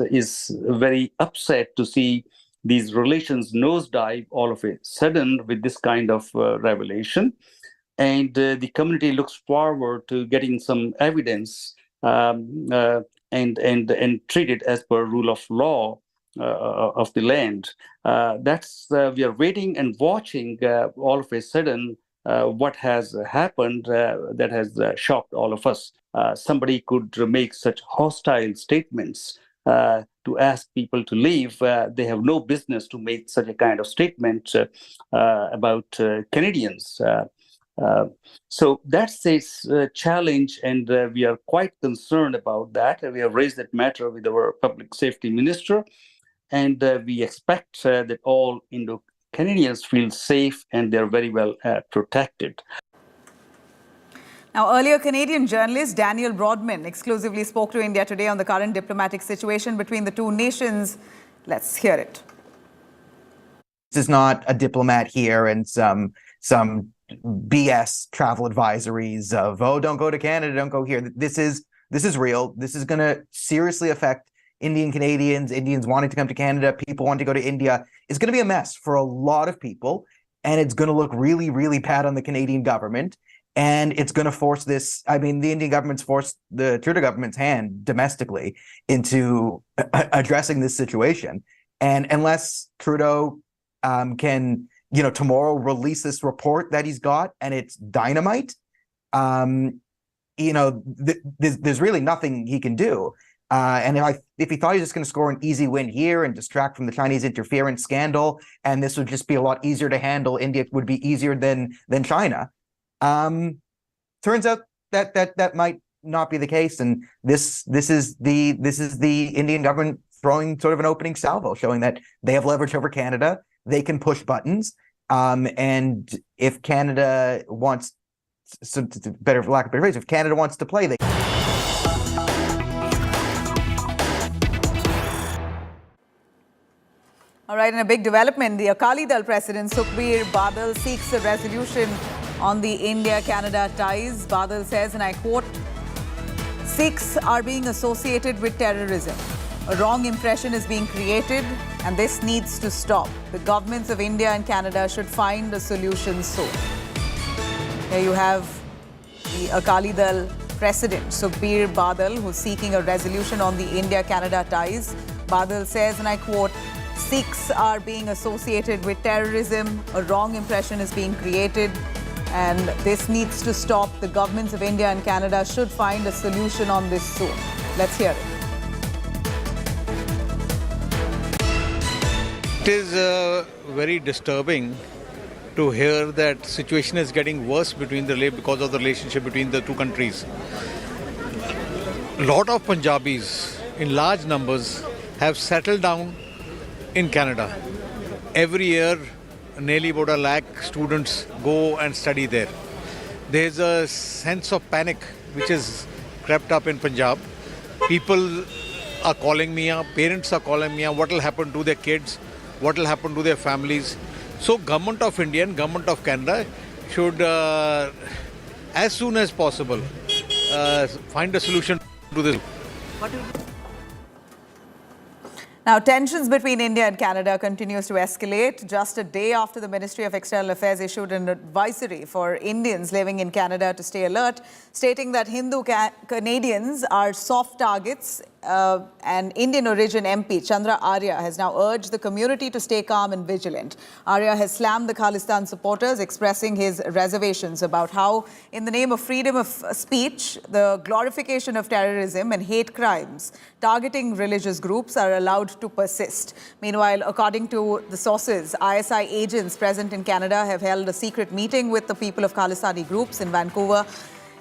very upset to see these relations nosedive all of a sudden with this kind of revelation. And the community looks forward to getting some evidence and treat it as per rule of law of the land. We are waiting and watching all of a sudden what has happened that has shocked all of us. Somebody could make such hostile statements to ask people to leave. They have no business to make such a kind of statement about Canadians. So that's a challenge, and we are quite concerned about that. We have raised that matter with our Public Safety Minister, and we expect that all Indo-Canadians feel safe and they're very well protected. Now, earlier Canadian journalist Daniel Broadman exclusively spoke to India today on the current diplomatic situation between the two nations. Let's hear it. This is not a diplomat here and some BS travel advisories of, oh, don't go to Canada, don't go here. This is real. This is going to seriously affect Indian Canadians, Indians wanting to come to Canada, people wanting to go to India, is going to be a mess for a lot of people. And it's going to look really, really bad on the Canadian government. And it's going to force this. I mean, the Indian government's forced the Trudeau government's hand domestically into addressing this situation. And unless Trudeau can, tomorrow release this report that he's got and it's dynamite, there's really nothing he can do. And if he thought he was just going to score an easy win here and distract from the Chinese interference scandal, and this would just be a lot easier to handle, India would be easier than China. Turns out that might not be the case, and this is the Indian government throwing sort of an opening salvo, showing that they have leverage over Canada, they can push buttons, and if Canada wants, so better for lack of a better phrase, if Canada wants to play, they. All right, in a big development, the Akali Dal President Sukhbir Badal seeks a resolution on the India-Canada ties. Badal says, and I quote, "Sikhs are being associated with terrorism. A wrong impression is being created and this needs to stop. The governments of India and Canada should find a solution soon." Here you have the Akali Dal President Sukhbir Badal, who's seeking a resolution on the India-Canada ties. Badal says, and I quote, "Sikhs are being associated with terrorism. A wrong impression is being created and this needs to stop. The governments of India and Canada should find a solution on this soon." Let's hear it. It is very disturbing to hear that situation is getting worse because of the relationship between the two countries. A lot of Punjabis in large numbers have settled down in Canada. Every year, nearly about 1 lakh students go and study there. There's a sense of panic which is crept up in Punjab. People are calling me up, parents are calling me up, what will happen to their kids, what will happen to their families. So Government of India and Government of Canada should, as soon as possible, find a solution to this. Now, tensions between India and Canada continues to escalate. Just a day after the Ministry of External Affairs issued an advisory for Indians living in Canada to stay alert, stating that Hindu Canadians are soft targets, and Indian origin MP Chandra Arya has now urged the community to stay calm and vigilant. Arya has slammed the Khalistan supporters, expressing his reservations about how, in the name of freedom of speech, the glorification of terrorism and hate crimes targeting religious groups are allowed to persist. Meanwhile, according to the sources, ISI agents present in Canada have held a secret meeting with the people of Khalistani groups in Vancouver.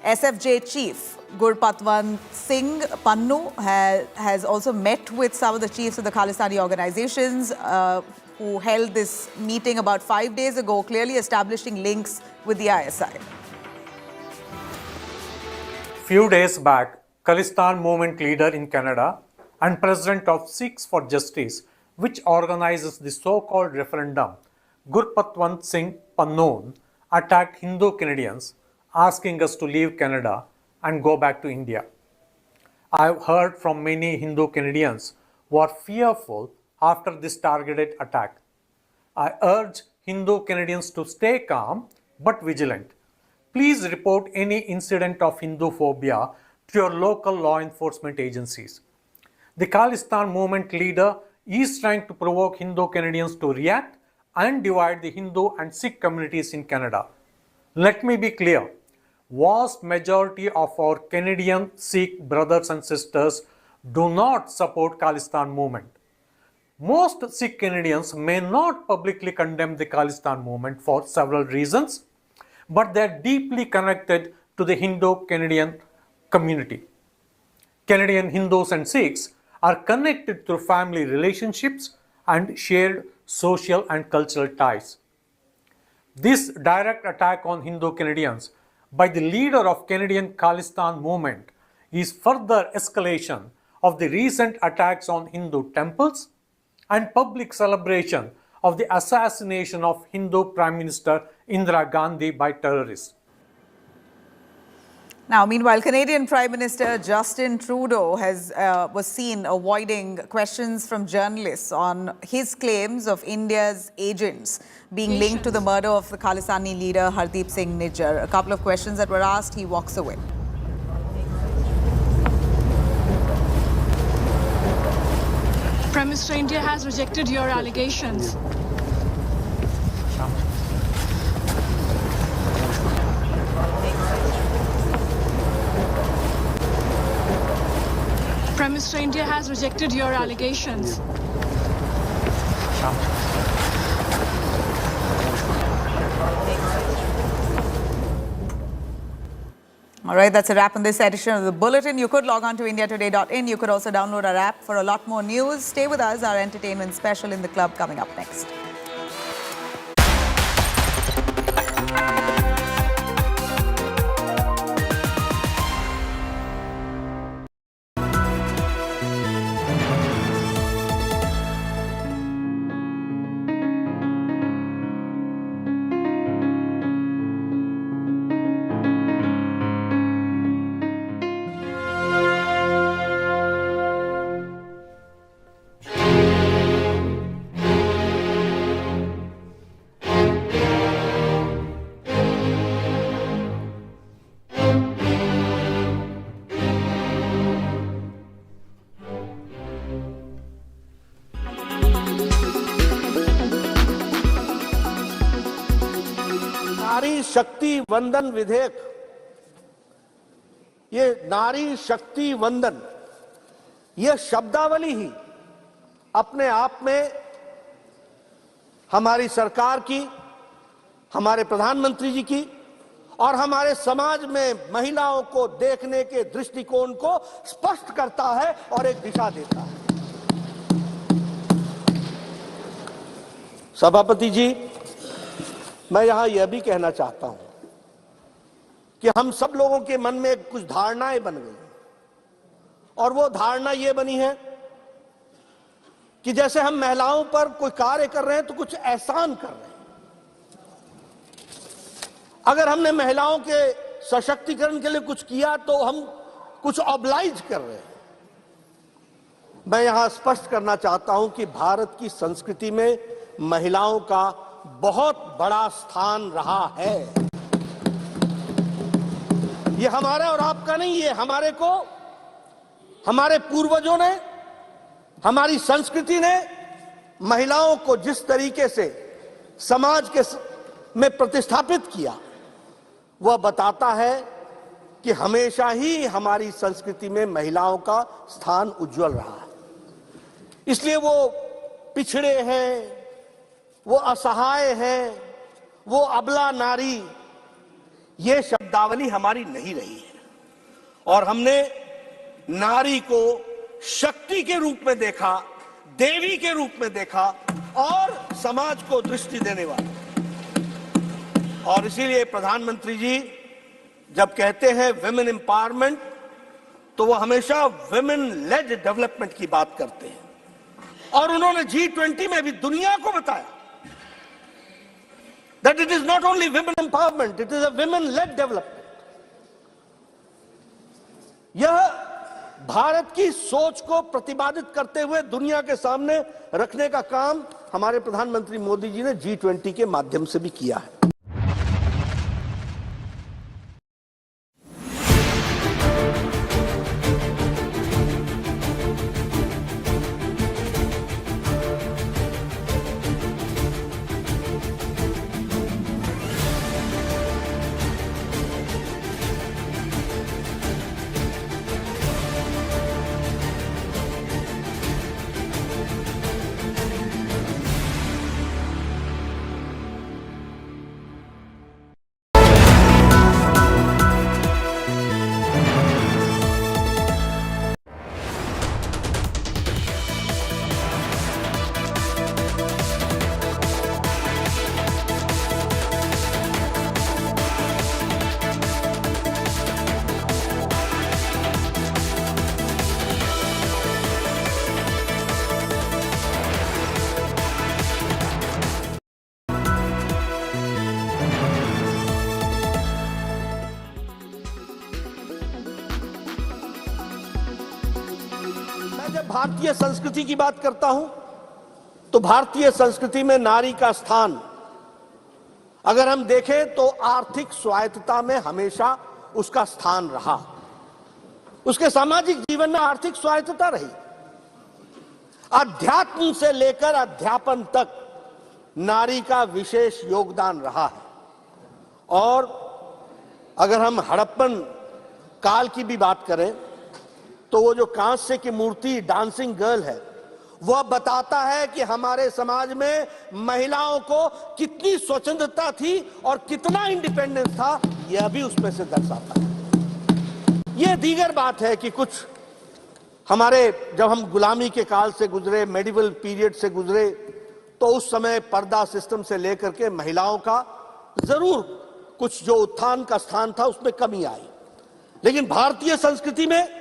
SFJ chief Gurpatwant Singh Pannu has also met with some of the chiefs of the Khalistani organizations who held this meeting about 5 days ago, clearly establishing links with the ISI. Few days back, Khalistan movement leader in Canada and president of Sikhs for Justice, which organizes the so-called referendum, Gurpatwant Singh Pannu, attacked Hindu Canadians, asking us to leave Canada and go back to India. I've heard from many Hindu Canadians who are fearful after this targeted attack. I urge Hindu Canadians to stay calm but vigilant. Please report any incident of Hindu phobia to your local law enforcement agencies. The Khalistan movement leader is trying to provoke Hindu Canadians to react and divide the Hindu and Sikh communities in Canada. Let me be clear. Vast majority of our Canadian Sikh brothers and sisters do not support Khalistan movement. Most Sikh Canadians may not publicly condemn the Khalistan movement for several reasons, but they are deeply connected to the Hindu Canadian community. Canadian Hindus and Sikhs are connected through family relationships and shared social and cultural ties. This direct attack on Hindu Canadians by the leader of Canadian Khalistan movement is further escalation of the recent attacks on Hindu temples and public celebration of the assassination of Hindu Prime Minister Indira Gandhi by terrorists. Now, meanwhile, Canadian Prime Minister Justin Trudeau was seen avoiding questions from journalists on his claims of India's agents being linked to the murder of the Khalistani leader Hardeep Singh Nijjar. A couple of questions that were asked, he walks away. Prime Minister, India has rejected your allegations. Prime Minister, India has rejected your allegations. All right, that's a wrap on this edition of the Bulletin. You could log on to indiatoday.in. You could also download our app for a lot more news. Stay with us. Our entertainment special in the club coming up next. नारी शक्ति वंदन विधेयक, ये नारी शक्ति वंदन, ये शब्दावली ही अपने आप में हमारी सरकार की, हमारे प्रधानमंत्री जी की और हमारे समाज में महिलाओं को देखने के दृष्टिकोण को स्पष्ट करता है और एक दिशा देता है। सभापति जी, मैं यहां यह भी कहना चाहता हूं कि हम सब लोगों के मन में कुछ धारणाएं बन गई और वो धारणा ये बनी है कि जैसे हम महिलाओं पर कोई कार्य कर रहे हैं तो कुछ एहसान कर रहे हैं। अगर हमने महिलाओं के सशक्तिकरण के लिए कुछ किया तो हम कुछ ऑब्लाइज कर रहे हैं। मैं यहां स्पष्ट करना चाहता हूं कि भारत की संस्कृति में महिलाओं का बहुत बड़ा स्थान रहा है। ये हमारा और आपका नहीं, ये हमारे पूर्वजों ने, हमारी संस्कृति ने महिलाओं को जिस तरीके से समाज के में प्रतिस्थापित किया, वह बताता है कि हमेशा ही हमारी संस्कृति में महिलाओं का स्थान उज्जवल रहा है। इसलिए वो पिछड़े हैं, वो असहाय हैं, वो अबला नारी, ये शब्दावली हमारी नहीं रही है और हमने नारी को शक्ति के रूप में देखा, देवी के रूप में देखा और समाज को दृष्टि देने वाला। और इसीलिए प्रधानमंत्री जी जब कहते हैं विमेन एम्पावरमेंट, तो वो हमेशा विमेन लेड डेवलपमेंट की बात करते हैं और उन्होंने G20 में भी दुनिया को बताया that it is not only women empowerment, it is a women-led development. यह भारत की सोच को प्रतिपादित करते हुए दुनिया के सामने रखने का काम हमारे प्रधानमंत्री मोदी जी ने G20 के माध्यम से भी किया है। मैं जब भारतीय संस्कृति की बात करता हूं तो भारतीय संस्कृति में नारी का स्थान अगर हम देखें तो आर्थिक स्वायत्तता में हमेशा उसका स्थान रहा। उसके सामाजिक जीवन में आर्थिक स्वायत्तता रही। अध्यात्म से लेकर अध्यापन तक नारी का विशेष योगदान रहा है। और अगर हम हड़प्पन काल की भी बात करें तो वो जो कांस्य की मूर्ति डांसिंग गर्ल है, वह बताता है कि हमारे समाज में महिलाओं को कितनी स्वतंत्रता थी और कितना इंडिपेंडेंस था, यह भी उसमें से दर्शाता है। यह दीगर बात है कि कुछ हमारे जब हम गुलामी के काल से गुजरे, मेडिवल पीरियड से गुजरे, तो उस समय पर्दा सिस्टम से लेकर के महिलाओं का जरूर कुछ जो उत्थान का स्थान था उसमें कमी आई, लेकिन भारतीय संस्कृति में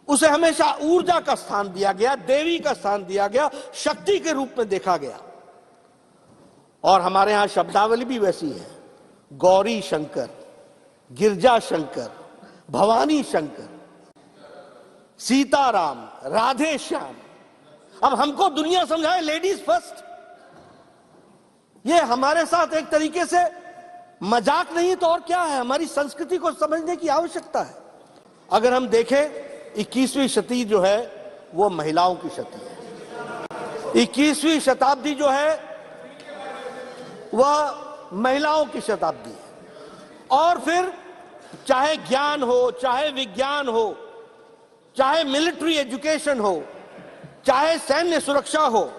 उसे हमेशा ऊर्जा का स्थान दिया गया, देवी का स्थान दिया गया, शक्ति के रूप में देखा गया। और हमारे यहां शब्दावली भी वैसी है, गौरी शंकर, गिरजा शंकर, भवानी शंकर, सीताराम, राधे श्याम। अब हमको दुनिया समझाए लेडीज फर्स्ट, ये हमारे साथ एक तरीके से मजाक नहीं तो और क्या है, हमारी संस्कृति को समझने की आवश्यकता है। अगर हम देखें 21वीं शताब्दी जो है वो महिलाओं की शताब्दी है। 21वीं शताब्दी जो है वह महिलाओं की शताब्दी है। और फिर चाहे ज्ञान हो, चाहे विज्ञान हो, चाहे मिलिट्री एजुकेशन हो, चाहे सैन्य सुरक्षा हो,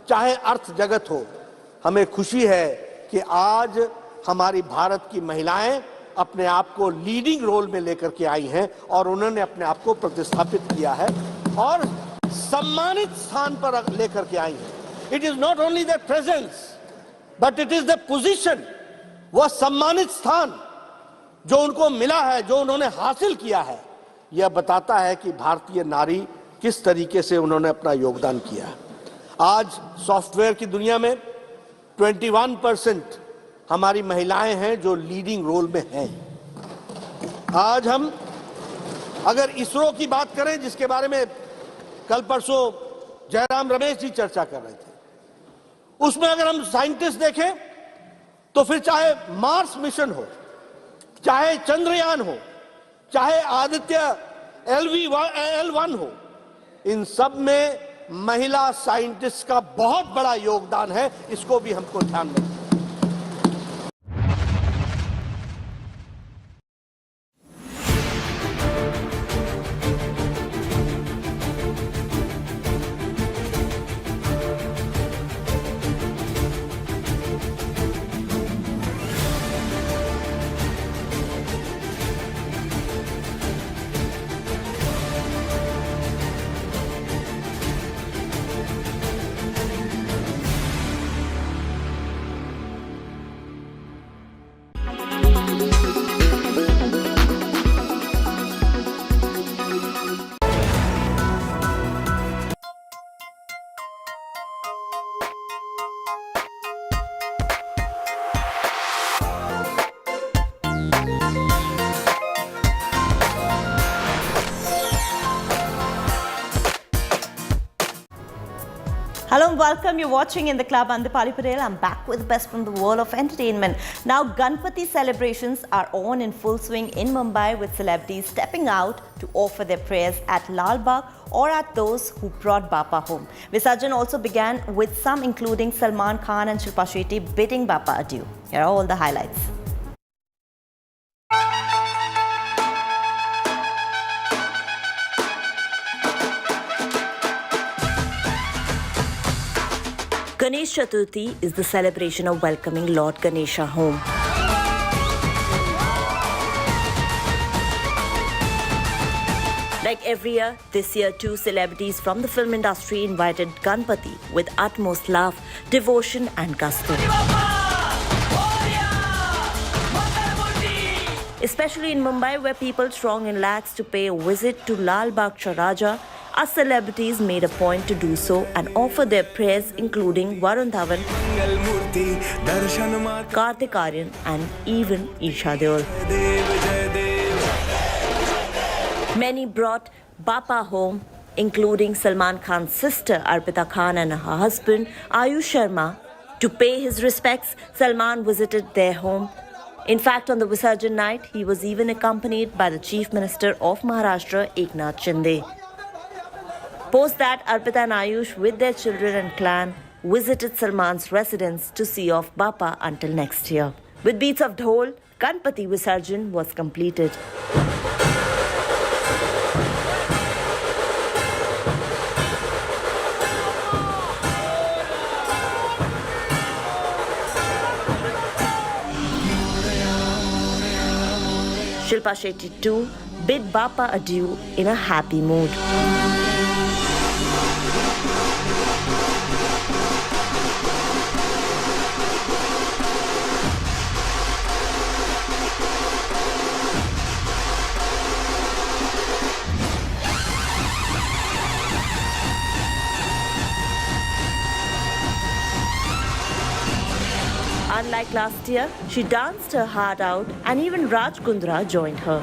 चाहे अर्थ जगत हो, हमें खुशी है कि आज हमारी भारत की महिलाएं अपने आप को लीडिंग रोल में लेकर के आई हैं और उन्होंने अपने आप को प्रतिस्थापित किया है और सम्मानित स्थान पर लेकर के आई हैं। It is not only the presence but it is the position, वह सम्मानित स्थान जो उनको मिला है, जो उन्होंने हासिल किया है, यह बताता है कि भारतीय नारी किस तरीके से उन्होंने अपना योगदान किया है। आज सॉफ्टवेयर की दुनिया में 21% हमारी महिलाएं हैं जो लीडिंग रोल में हैं। आज हम अगर इसरो की बात करें, जिसके बारे में कल परसों जयराम रमेश जी चर्चा कर रहे थे, उसमें अगर हम साइंटिस्ट देखें तो फिर चाहे मार्स मिशन हो, चाहे चंद्रयान हो, चाहे आदित्य L1 हो, इन सब में महिला साइंटिस्ट का बहुत बड़ा योगदान है। इसको भी हमको ध्यान रखना है। Hello and welcome. You're watching In the Club. I'm Dipali Patel. I'm back with the best from the world of entertainment. Now, Ganpati celebrations are on in full swing in Mumbai, with celebrities stepping out to offer their prayers at Lal Bagh or at those who brought Bappa home. Visarjan also began with some, including Salman Khan and Shilpa Shetty, bidding Bappa adieu. Here are all the highlights. Ganesh Chaturthi is the celebration of welcoming Lord Ganesha home. Like every year, this year too, celebrities from the film industry invited Ganpati with utmost love, devotion and gusto. Especially in Mumbai, where people throng in lakhs to pay a visit to Lal Bagh Raja, our celebrities made a point to do so and offer their prayers, including Varun Dhawan, Kartik Aaryan and even Isha Deol. Many brought Bappa home including Salman Khan's sister Arpita Khan and her husband Ayush Sharma. To pay his respects, Salman visited their home. In fact, on the Visarjan night, he was even accompanied by the Chief Minister of Maharashtra, Eknath Shinde. Post that, Arpita and Ayush, with their children and clan, visited Salman's residence to see off Bapa until next year. With beats of dhol, Ganpati Visarjan was completed. Shilpa Shetty too bid Bapa adieu in a happy mood. Unlike last year, she danced her heart out and even Raj Kundra joined her.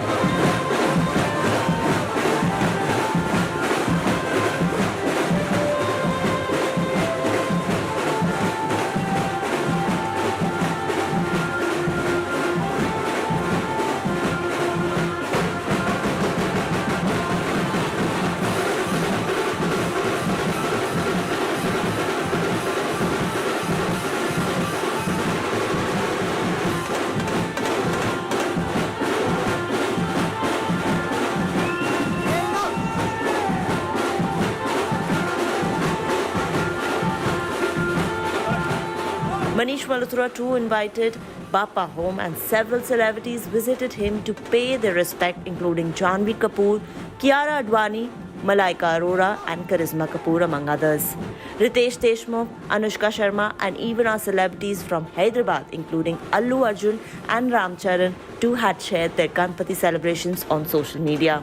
Manish Malhotra too invited Bapa home and several celebrities visited him to pay their respect, including Janhvi Kapoor, Kiara Advani, Malaika Arora and Karisma Kapoor among others. Ritesh Deshmukh, Anushka Sharma and even our celebrities from Hyderabad including Allu Arjun and Ram Charan too had shared their Ganpati celebrations on social media.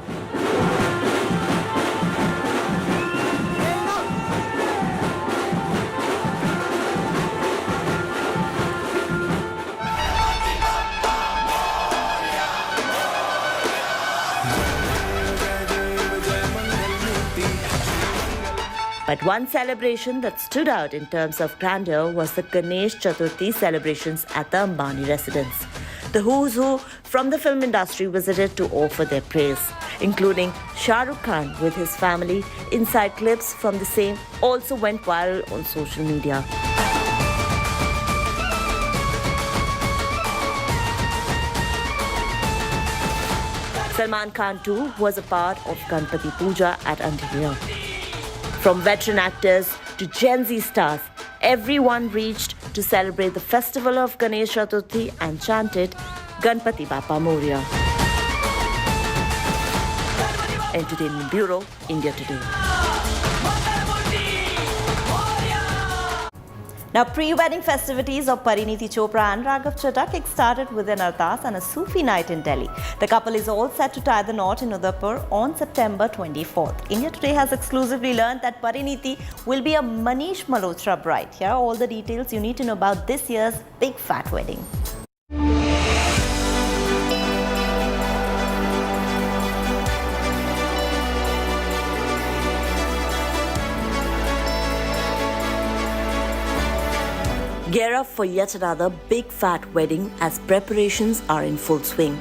But one celebration that stood out in terms of grandeur was the Ganesh Chaturthi celebrations at the Ambani residence. The who's who from the film industry visited to offer their praise, including Shah Rukh Khan with his family. Inside clips from the same also went viral on social media. Salman Khan too was a part of Ganpati Puja at Andheri. From veteran actors to Gen Z stars, everyone reached to celebrate the festival of Ganesh Chaturthi and chanted Ganpati Bappa Moria. Entertainment Bureau, India Today. Now, pre-wedding festivities of Parineeti Chopra and Raghav Chadha kick-started with an ardas and a Sufi night in Delhi. The couple is all set to tie the knot in Udaipur on September 24th. India Today has exclusively learned that Parineeti will be a Manish Malhotra bride. Here are all the details you need to know about this year's big fat wedding. Gear up for yet another big fat wedding as preparations are in full swing.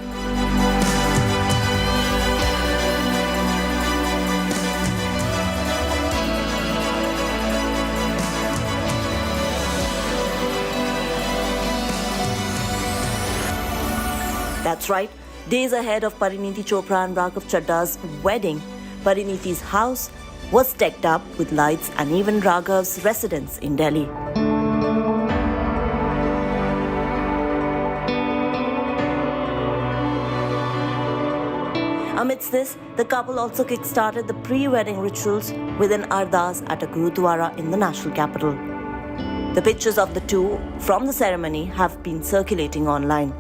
That's right, days ahead of Parineeti Chopra and Raghav Chadha's wedding, Parineeti's house was decked up with lights and even Raghav's residence in Delhi. Amidst this, the couple also kick-started the pre-wedding rituals with an ardas at a Gurudwara in the national capital. The pictures of the two from the ceremony have been circulating online.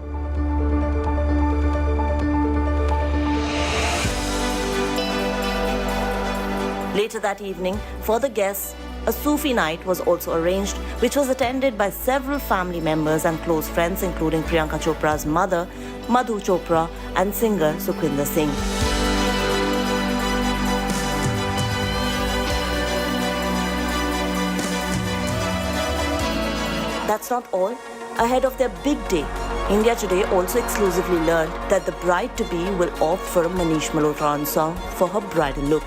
Later that evening, for the guests, a Sufi night was also arranged, which was attended by several family members and close friends, including Priyanka Chopra's mother, Madhu Chopra, and singer Sukhwinder Singh. That's not all. Ahead of their big day, India Today also exclusively learned that the bride-to-be will opt for a Manish Malhotra song for her bridal look,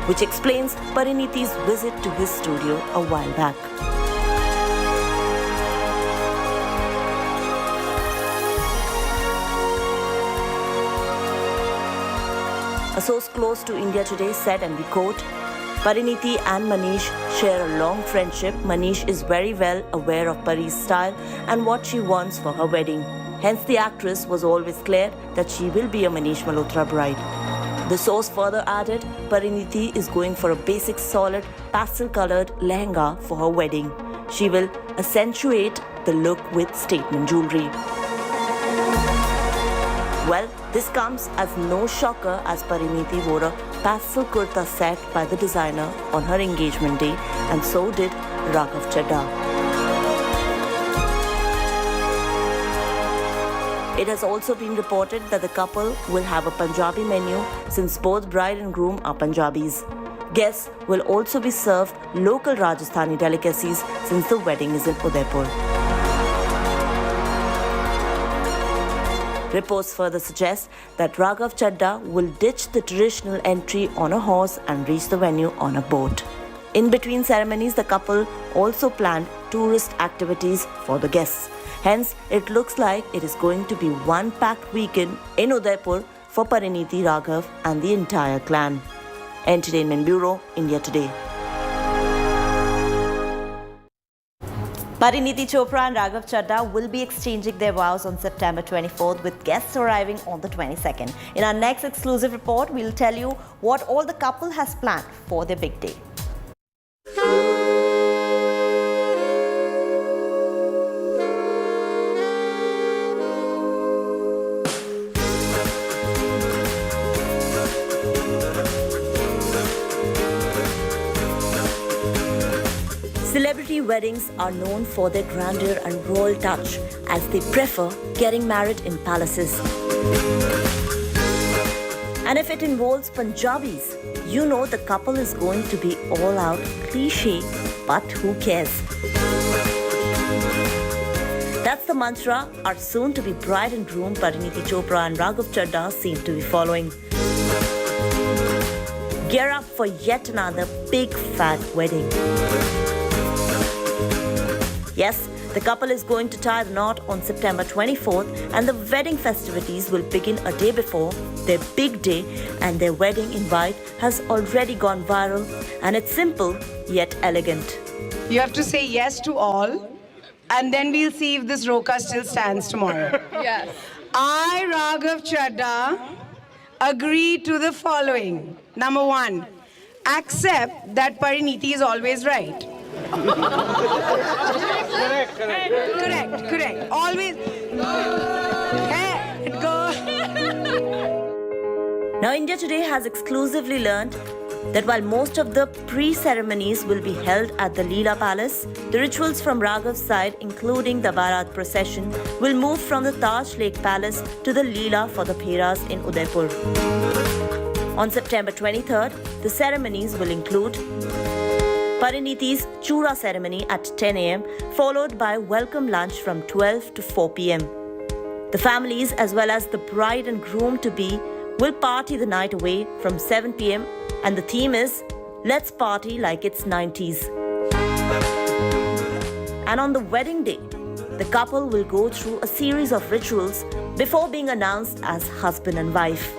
which explains Pariniti's visit to his studio a while back. A source close to India Today said, and we quote, Pariniti and Manish share a long friendship. Manish is very well aware of Pari's style and what she wants for her wedding. Hence, the actress was always clear that she will be a Manish Malhotra bride. The source further added, Pariniti is going for a basic solid pastel-colored lehenga for her wedding. She will accentuate the look with statement jewelry. Well, this comes as no shocker as Pariniti wore a pastel kurta set by the designer on her engagement day, and so did Raghav Chadha. It has also been reported that the couple will have a Punjabi menu since both bride and groom are Punjabis. Guests will also be served local Rajasthani delicacies since the wedding is in Udaipur. Reports further suggest that Raghav Chadha will ditch the traditional entry on a horse and reach the venue on a boat. In between ceremonies, the couple also planned tourist activities for the guests. Hence, it looks like it is going to be one packed weekend in Udaipur for Pariniti, Raghav and the entire clan. Entertainment Bureau, India Today. Pariniti Chopra and Raghav Chadha will be exchanging their vows on September 24th, with guests arriving on the 22nd. In our next exclusive report, we'll tell you what all the couple has planned for their big day. Celebrity weddings are known for their grandeur and royal touch, as they prefer getting married in palaces. And if it involves Punjabis, you know the couple is going to be all out, cliche, but who cares? That's the mantra our soon-to-be bride and groom Pariniti Chopra and Raghav Chadha seem to be following. Gear up for yet another big fat wedding. Yes, the couple is going to tie the knot on September 24th, and the wedding festivities will begin a day before their big day, and their wedding invite has already gone viral, and it's simple yet elegant. You have to say yes to all, and then we'll see if this roka still stands tomorrow. Yes. I, Raghav Chadha, agree to the following. Number one, accept that Pariniti is always right. Correct. Always. Hey, go. Now, India Today has exclusively learned that while most of the pre-ceremonies will be held at the Leela Palace, the rituals from Raghav's side, including the Bharat procession, will move from the Taj Lake Palace to the Leela for the Pheras in Udaipur. On September 23rd, the ceremonies will include Pariniti's Chura ceremony at 10 a.m, followed by welcome lunch from 12 to 4 p.m. The families, as well as the bride and groom-to-be, will party the night away from 7 p.m, and the theme is Let's Party Like It's 90s. And on the wedding day, the couple will go through a series of rituals before being announced as husband and wife.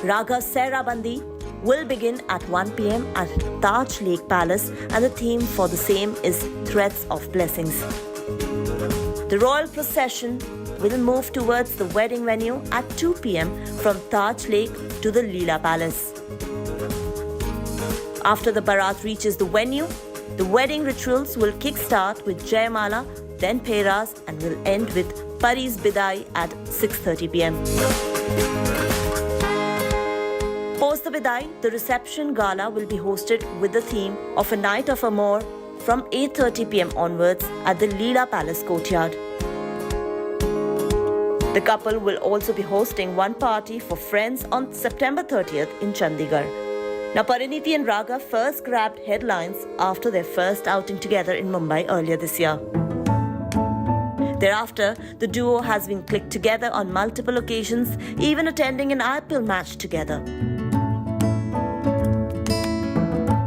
Raghav's Sehra Bandi will begin at 1 p.m. at Taj Lake Palace, and the theme for the same is Threads of Blessings. The royal procession will move towards the wedding venue at 2 p.m. from Taj Lake to the Leela Palace. After the Bharat reaches the venue, the wedding rituals will kick-start with Jayamala, then Pheras, and will end with Pari's Bidai at 6:30 p.m. Post the Bidai, the reception gala will be hosted with the theme of A Night of Amour from 8:30 p.m. onwards at the Leela Palace courtyard. The couple will also be hosting one party for friends on September 30th in Chandigarh. Now, Pariniti and Raghav first grabbed headlines after their first outing together in Mumbai earlier this year. Thereafter, the duo has been clicked together on multiple occasions, even attending an IPL match together.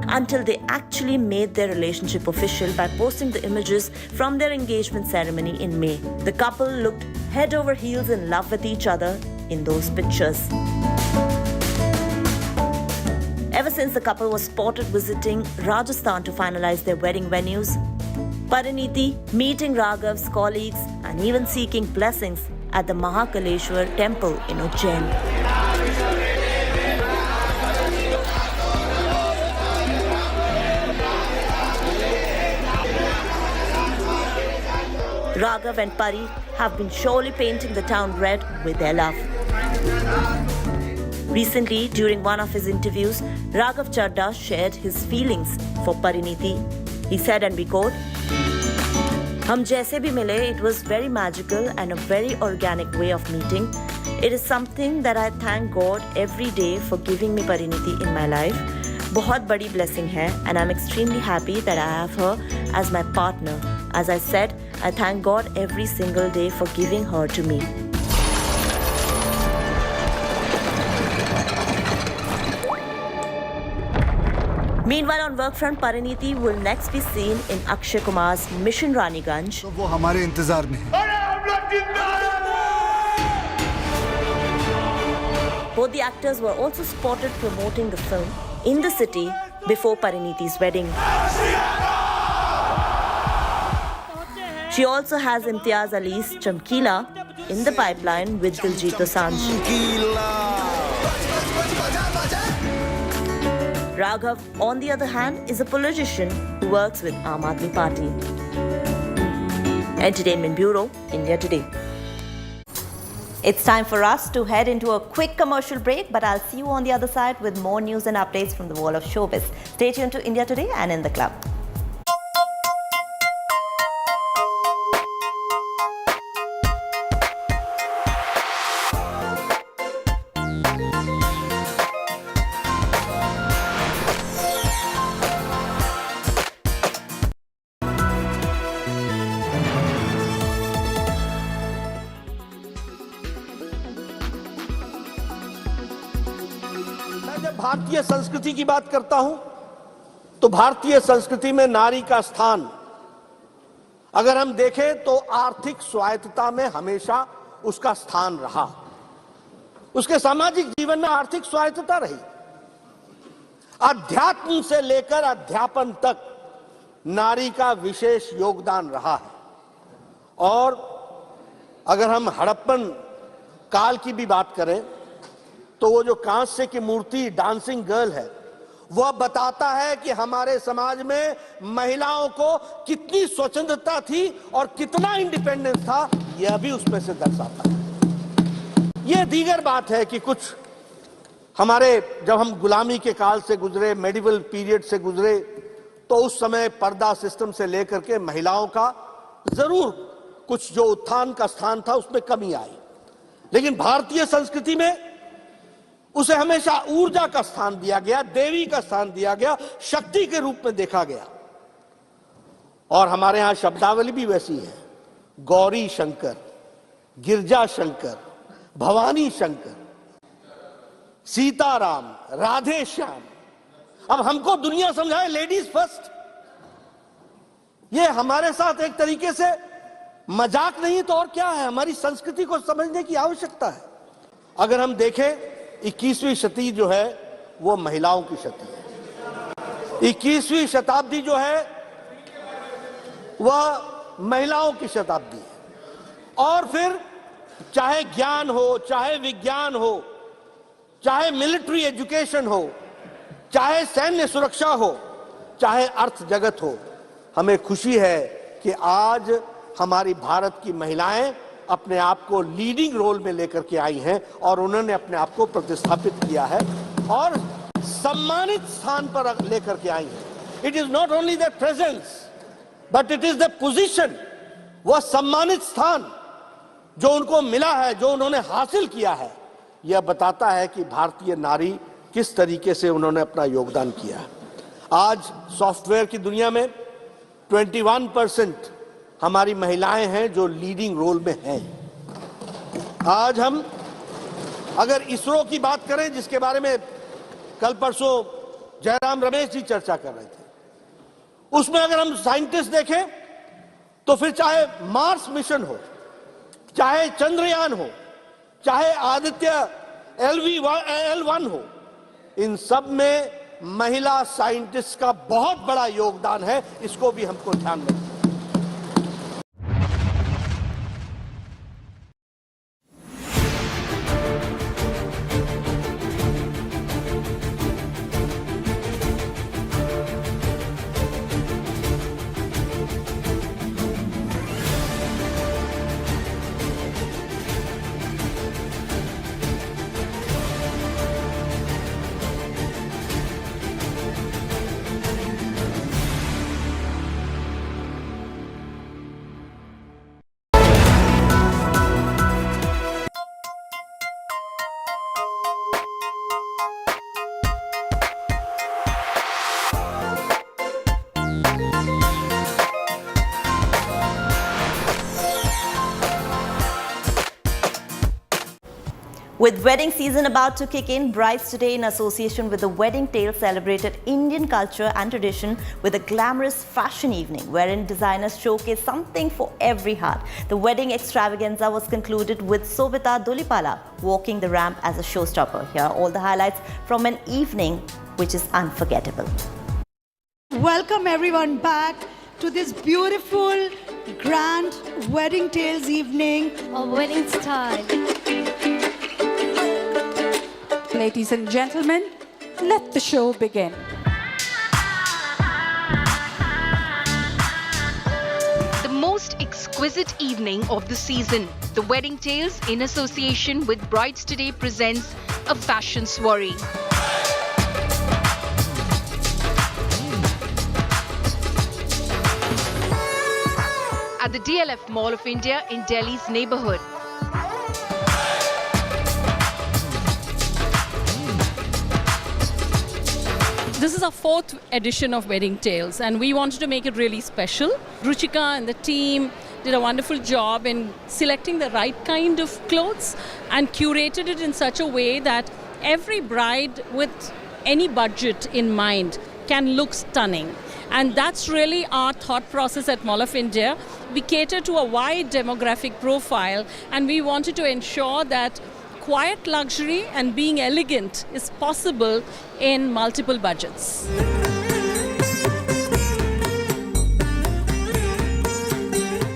Until they actually made their relationship official by posting the images from their engagement ceremony in May. The couple looked head over heels in love with each other in those pictures. Ever since the couple was spotted visiting Rajasthan to finalize their wedding venues, Pariniti meeting Raghav's colleagues and even seeking blessings at the Mahakaleshwar temple in Ujjain. Raghav and Pari have been surely painting the town red with their love. Recently, during one of his interviews, Raghav Chadda shared his feelings for Pariniti. He said, and we quote, "Hum jaise bhi mile, it was very magical and a very organic way of meeting. It is something that I thank God every day for giving me Pariniti in my life. बहुत बड़ी blessing है, and I'm extremely happy that I have her as my partner. As I said, I thank God every single day for giving her to me." Meanwhile, on work front, Pariniti will next be seen in Akshay Kumar's Mission Raniganj. तो वो हमारे इंतजार में है। Both the actors were also spotted promoting the film in the city before Pariniti's wedding. She also has Imtiaz Ali's Chamkila in the pipeline with Diljit Dosanjh. Raghav, on the other hand, is a politician who works with Aam Aadmi Party. Entertainment Bureau, India Today. It's time for us to head into a quick commercial break, but I'll see you on the other side with more news and updates from the world of showbiz. Stay tuned to India Today and In the Club. भारतीय संस्कृति की बात करता हूं तो भारतीय संस्कृति में नारी का स्थान अगर हम देखें तो आर्थिक स्वायत्तता में हमेशा उसका स्थान रहा। उसके सामाजिक जीवन में आर्थिक स्वायत्तता रही। अध्यात्म से लेकर अध्यापन तक नारी का विशेष योगदान रहा है। और अगर हम हड़प्पन काल की भी बात करें तो वो जो कांस्य की मूर्ति डांसिंग गर्ल है, वह बताता है कि हमारे समाज में महिलाओं को कितनी स्वतंत्रता थी और कितना इंडिपेंडेंस था, यह भी उसमें से दर्शाता है। यह दीगर बात है कि कुछ हमारे जब हम गुलामी के काल से गुजरे, मेडिवल पीरियड से गुजरे, तो उस समय पर्दा सिस्टम से लेकर के महिलाओं का जरूर कुछ जो उत्थान का स्थान था उसमें कमी आई, लेकिन भारतीय संस्कृति में उसे हमेशा ऊर्जा का स्थान दिया गया, देवी का स्थान दिया गया, शक्ति के रूप में देखा गया। और हमारे यहां शब्दावली भी वैसी है, गौरी शंकर, गिरजा शंकर, भवानी शंकर, सीताराम, राधे श्याम। अब हमको दुनिया समझाए लेडीज फर्स्ट, ये हमारे साथ एक तरीके से मजाक नहीं तो और क्या है, हमारी संस्कृति को समझने की आवश्यकता है। अगर हम देखें 21वीं शताब्दी जो है वो महिलाओं की शताब्दी है। 21वीं शताब्दी जो है वह महिलाओं की शताब्दी है। और फिर चाहे ज्ञान हो, चाहे विज्ञान हो, चाहे मिलिट्री एजुकेशन हो, चाहे सैन्य सुरक्षा हो, चाहे अर्थ जगत हो, हमें खुशी है कि आज हमारी भारत की महिलाएं अपने आप को लीडिंग रोल में लेकर के आई हैं और उन्होंने अपने आप को प्रतिस्थापित किया है और सम्मानित स्थान पर लेकर के आई हैं। It is not only the presence but it is the position, वह सम्मानित स्थान जो उनको मिला है, जो उन्होंने हासिल किया है, यह बताता है कि भारतीय नारी किस तरीके से उन्होंने अपना योगदान किया है। आज सॉफ्टवेयर की दुनिया में 21% हमारी महिलाएं हैं जो लीडिंग रोल में हैं। आज हम अगर इसरो की बात करें, जिसके बारे में कल परसों जयराम रमेश जी चर्चा कर रहे थे, उसमें अगर हम साइंटिस्ट देखें तो फिर चाहे मार्स मिशन हो, चाहे चंद्रयान हो, चाहे आदित्य L1 हो, इन सब में महिला साइंटिस्ट का बहुत बड़ा योगदान है। इसको भी हमको ध्यान में रखना है। With wedding season about to kick in, brides today in association with the Wedding Tale celebrated Indian culture and tradition with a glamorous fashion evening wherein designers showcase something for every heart. The wedding extravaganza was concluded with Sobita Dulipala walking the ramp as a showstopper. Here are all the highlights from an evening which is unforgettable. Welcome everyone back to this beautiful, grand Wedding Tales evening. A wedding style. Ladies and gentlemen, let the show begin. The most exquisite evening of the season. The Wedding Tales, in association with Brides Today, presents a fashion soiree. At the DLF Mall of India in Delhi's neighborhood. This is our 4th edition of Wedding Tales, and we wanted to make it really special. Ruchika and the team did a wonderful job in selecting the right kind of clothes and curated it in such a way that every bride with any budget in mind can look stunning. And that's really our thought process at Mall of India. We cater to a wide demographic profile, and we wanted to ensure that quiet luxury and being elegant is possible in multiple budgets.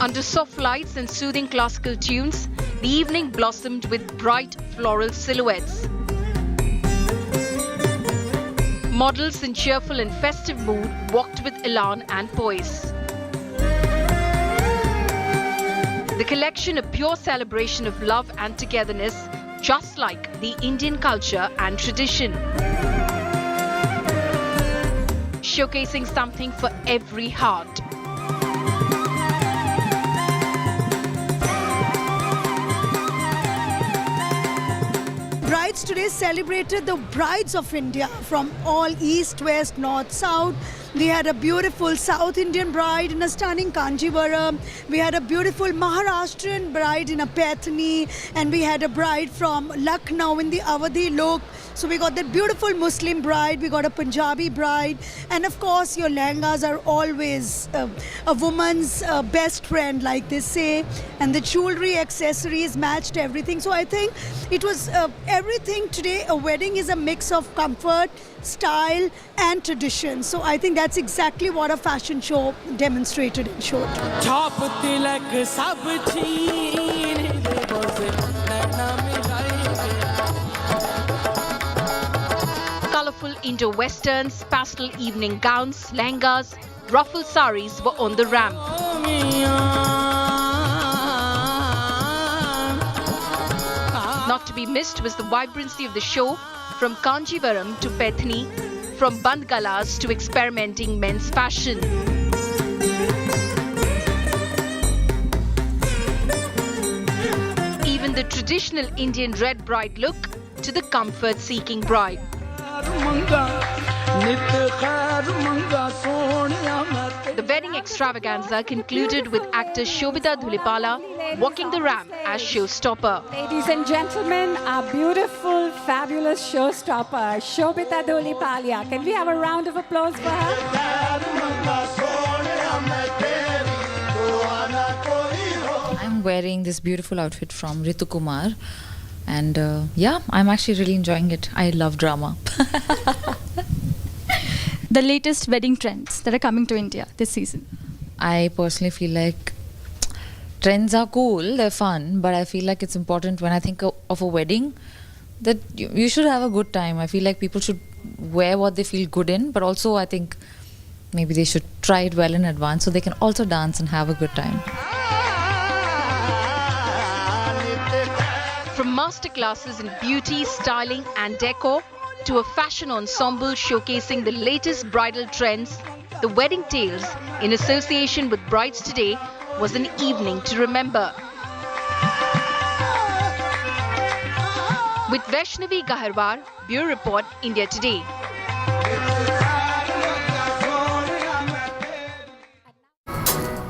Under soft lights and soothing classical tunes, the evening blossomed with bright floral silhouettes. Models in cheerful and festive mood walked with elan and poise. The collection, a pure celebration of love and togetherness, just like the Indian culture and tradition. Showcasing something for every heart. Brides today celebrated the brides of India from all east, west, north, south. We had a beautiful South Indian bride in a stunning Kanjivaram. We had a beautiful Maharashtrian bride in a Paithani. And we had a bride from Lucknow in the Awadhi look. So we got that beautiful Muslim bride. We got a Punjabi bride. And of course, your lehengas are always a woman's best friend, like they say. And the jewelry, accessories matched everything. So I think it was everything today. A wedding is a mix of comfort, style and tradition. So I think that's exactly what a fashion show demonstrated and showed. Colourful Indo-Westerns, pastel evening gowns, lehengas, ruffle saris were on the ramp. Not to be missed was the vibrancy of the show, from Kanjivaram to Paithani, from band galas to experimenting men's fashion. Even the traditional Indian red bride look to the comfort-seeking bride. The wedding extravaganza concluded with actor Shobita Dhulipala walking the ramp as showstopper. Ladies and gentlemen, our beautiful, fabulous showstopper, Shobita Dhulipala. Can we have a round of applause for her? I'm wearing this beautiful outfit from Ritu Kumar. And yeah, I'm actually really enjoying it. I love drama. The latest wedding trends that are coming to India this season? I personally feel like trends are cool, they're fun, but I feel like it's important when I think of a wedding that you should have a good time. I feel like people should wear what they feel good in, but also I think maybe they should try it well in advance so they can also dance and have a good time. From masterclasses in beauty, styling and decor to a fashion ensemble showcasing the latest bridal trends, the Wedding Tales, in association with Brides Today, was an evening to remember. With Vaishnavi Gaharwar, Bureau Report, India Today.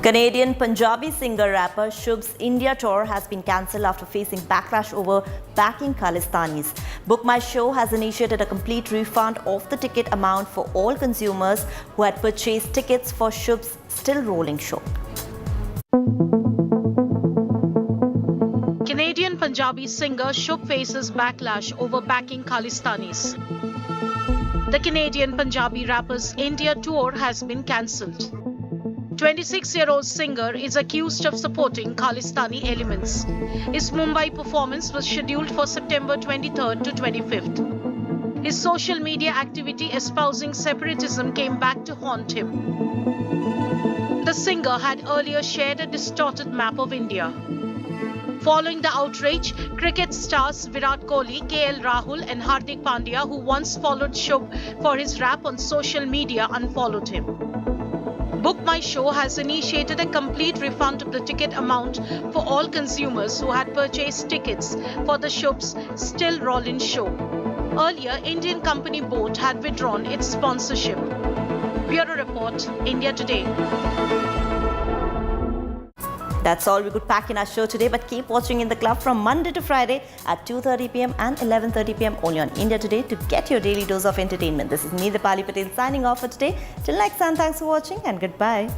Canadian Punjabi singer-rapper Shubh's India tour has been cancelled after facing backlash over backing Khalistanis. Book My Show has initiated a complete refund of the ticket amount for all consumers who had purchased tickets for Shubh's still rolling show. Canadian Punjabi singer Shubh faces backlash over backing Khalistanis. The Canadian Punjabi rapper's India tour has been cancelled. 26-year-old singer is accused of supporting Khalistani elements. His Mumbai performance was scheduled for September 23rd to 25th. His social media activity espousing separatism came back to haunt him. The singer had earlier shared a distorted map of India. Following the outrage, cricket stars Virat Kohli, KL Rahul and Hardik Pandya, who once followed Shubh for his rap on social media, unfollowed him. Book My Show has initiated a complete refund of the ticket amount for all consumers who had purchased tickets for the Shubh's Still Rollin' show. Earlier, Indian company Boat had withdrawn its sponsorship. Bureau Report, India Today. That's all we could pack in our show today, but keep watching In the Club from Monday to Friday at 2:30 p.m. and 11:30 p.m. only on India Today to get your daily dose of entertainment. This is me, Dipali Patel, signing off for today. Till next time, thanks for watching and goodbye.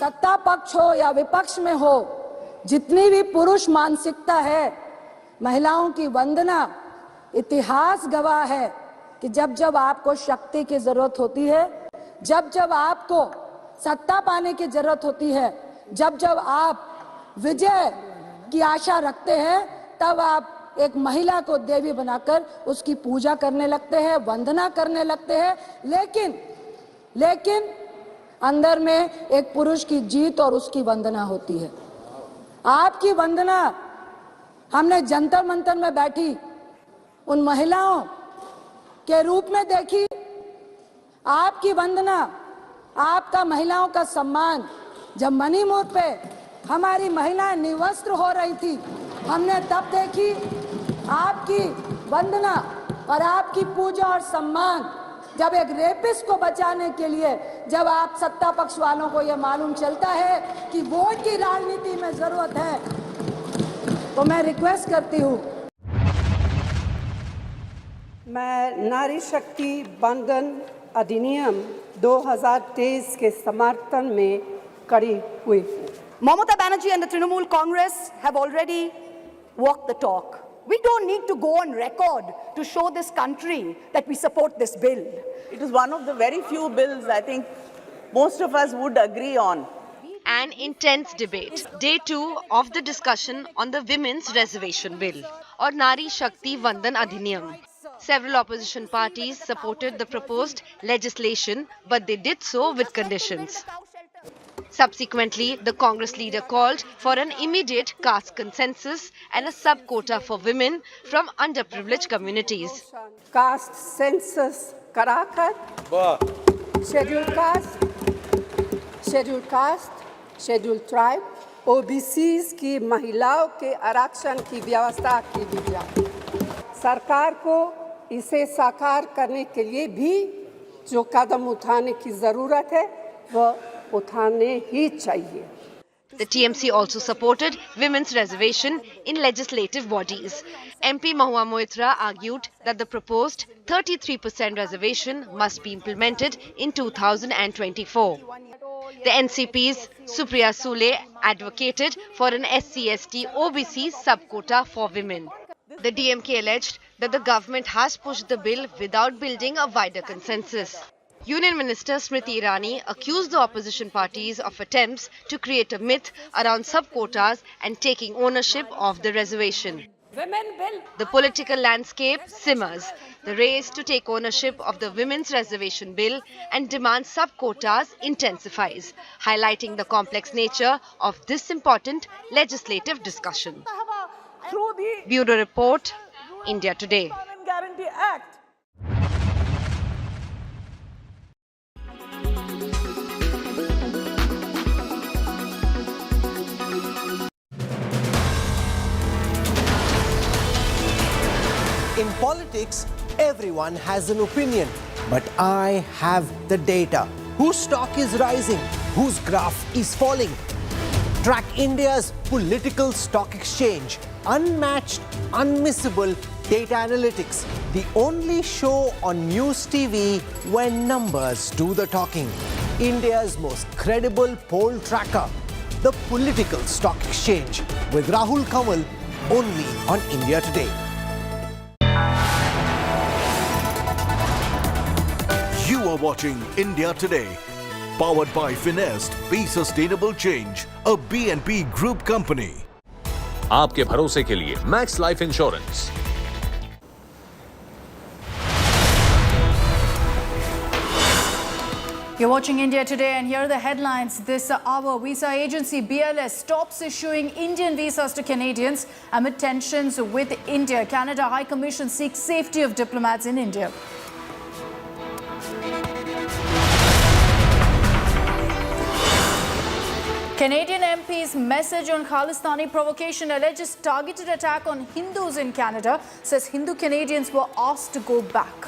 सत्ता पक्ष हो या विपक्ष में हो, जितनी भी पुरुष मानसिकता है, महिलाओं की वंदना, इतिहास गवाह है कि जब जब आपको शक्ति की जरूरत होती है, जब जब आपको सत्ता पाने की जरूरत होती है, जब जब आप विजय की आशा रखते हैं, तब आप एक महिला को देवी बनाकर उसकी पूजा करने लगते हैं, वंदना करने लगते हैं। लेकिन अंदर में एक पुरुष की जीत और उसकी वंदना होती है। आपकी वंदना हमने जंतर मंतर में बैठी उन महिलाओं के रूप में देखी। आपकी वंदना, आपका महिलाओं का सम्मान, जब मणिपुर पे हमारी महिलाएं निवस्त्र हो रही थी, हमने तब देखी आपकी वंदना और आपकी पूजा और सम्मान। जब एक रेपिस्ट को बचाने के लिए जब आप सत्ता पक्ष वालों को यह मालूम चलता है कि वोट की राजनीति में जरूरत है, तो मैं रिक्वेस्ट करती हूँ, मैं नारी शक्ति बंधन अधिनियम 2023 के समर्थन में खड़ी हुई हूँ। Mamata Banerjee and the Trinamool Congress have already walked the talk. We don't need to go on record to show this country that we support this bill. It is one of the very few bills I think most of us would agree on. An intense debate. Day 2 of the discussion on the Women's Reservation Bill or Nari Shakti Vandan Adhiniyam. Several opposition parties supported the proposed legislation, but they did so with conditions. Subsequently, the Congress leader called for an immediate caste consensus and a sub-quota for women from underprivileged communities. Caste census कराकर scheduled caste, scheduled tribe, OBCs की महिलाओं के आरक्षण की व्यवस्था की जाए। सरकार को इसे साकार करने के लिए भी जो कदम उठाने की जरूरत है वह उठाने ही चाहिए। The TMC also supported women's reservation in legislative bodies. MP Mahua Moitra argued that the proposed 33% reservation must be implemented in 2024. The NCP's Supriya Sule advocated for an SC/ST OBC sub-quota for women. The DMK alleged that the government has pushed the bill without building a wider consensus. Union Minister Smriti Irani accused the opposition parties of attempts to create a myth around sub-quotas and taking ownership of the reservation. The political landscape simmers. The race to take ownership of the Women's Reservation Bill and demand sub-quotas intensifies, highlighting the complex nature of this important legislative discussion. Bureau Report, India Today. Guarantee Act. In politics, everyone has an opinion, but I have the data. Whose stock is rising? Whose graph is falling? Track India's political stock exchange. Unmatched, unmissable data analytics. The only show on News TV where numbers do the talking. India's most credible poll tracker. The Political Stock Exchange with Rahul Kamal only on India Today. You are watching India Today, powered by Finest, Be Sustainable Change, a BNP Group company. आपके भरोसे के लिए max life insurance. You're watching India Today, and here are the headlines this hour. Visa agency BLS stops issuing Indian visas to Canadians amid tensions with India. Canada High Commission seeks safety of diplomats in India. Canadian MP's message on Khalistani provocation alleges targeted attack on Hindus in Canada, says Hindu Canadians were asked to go back.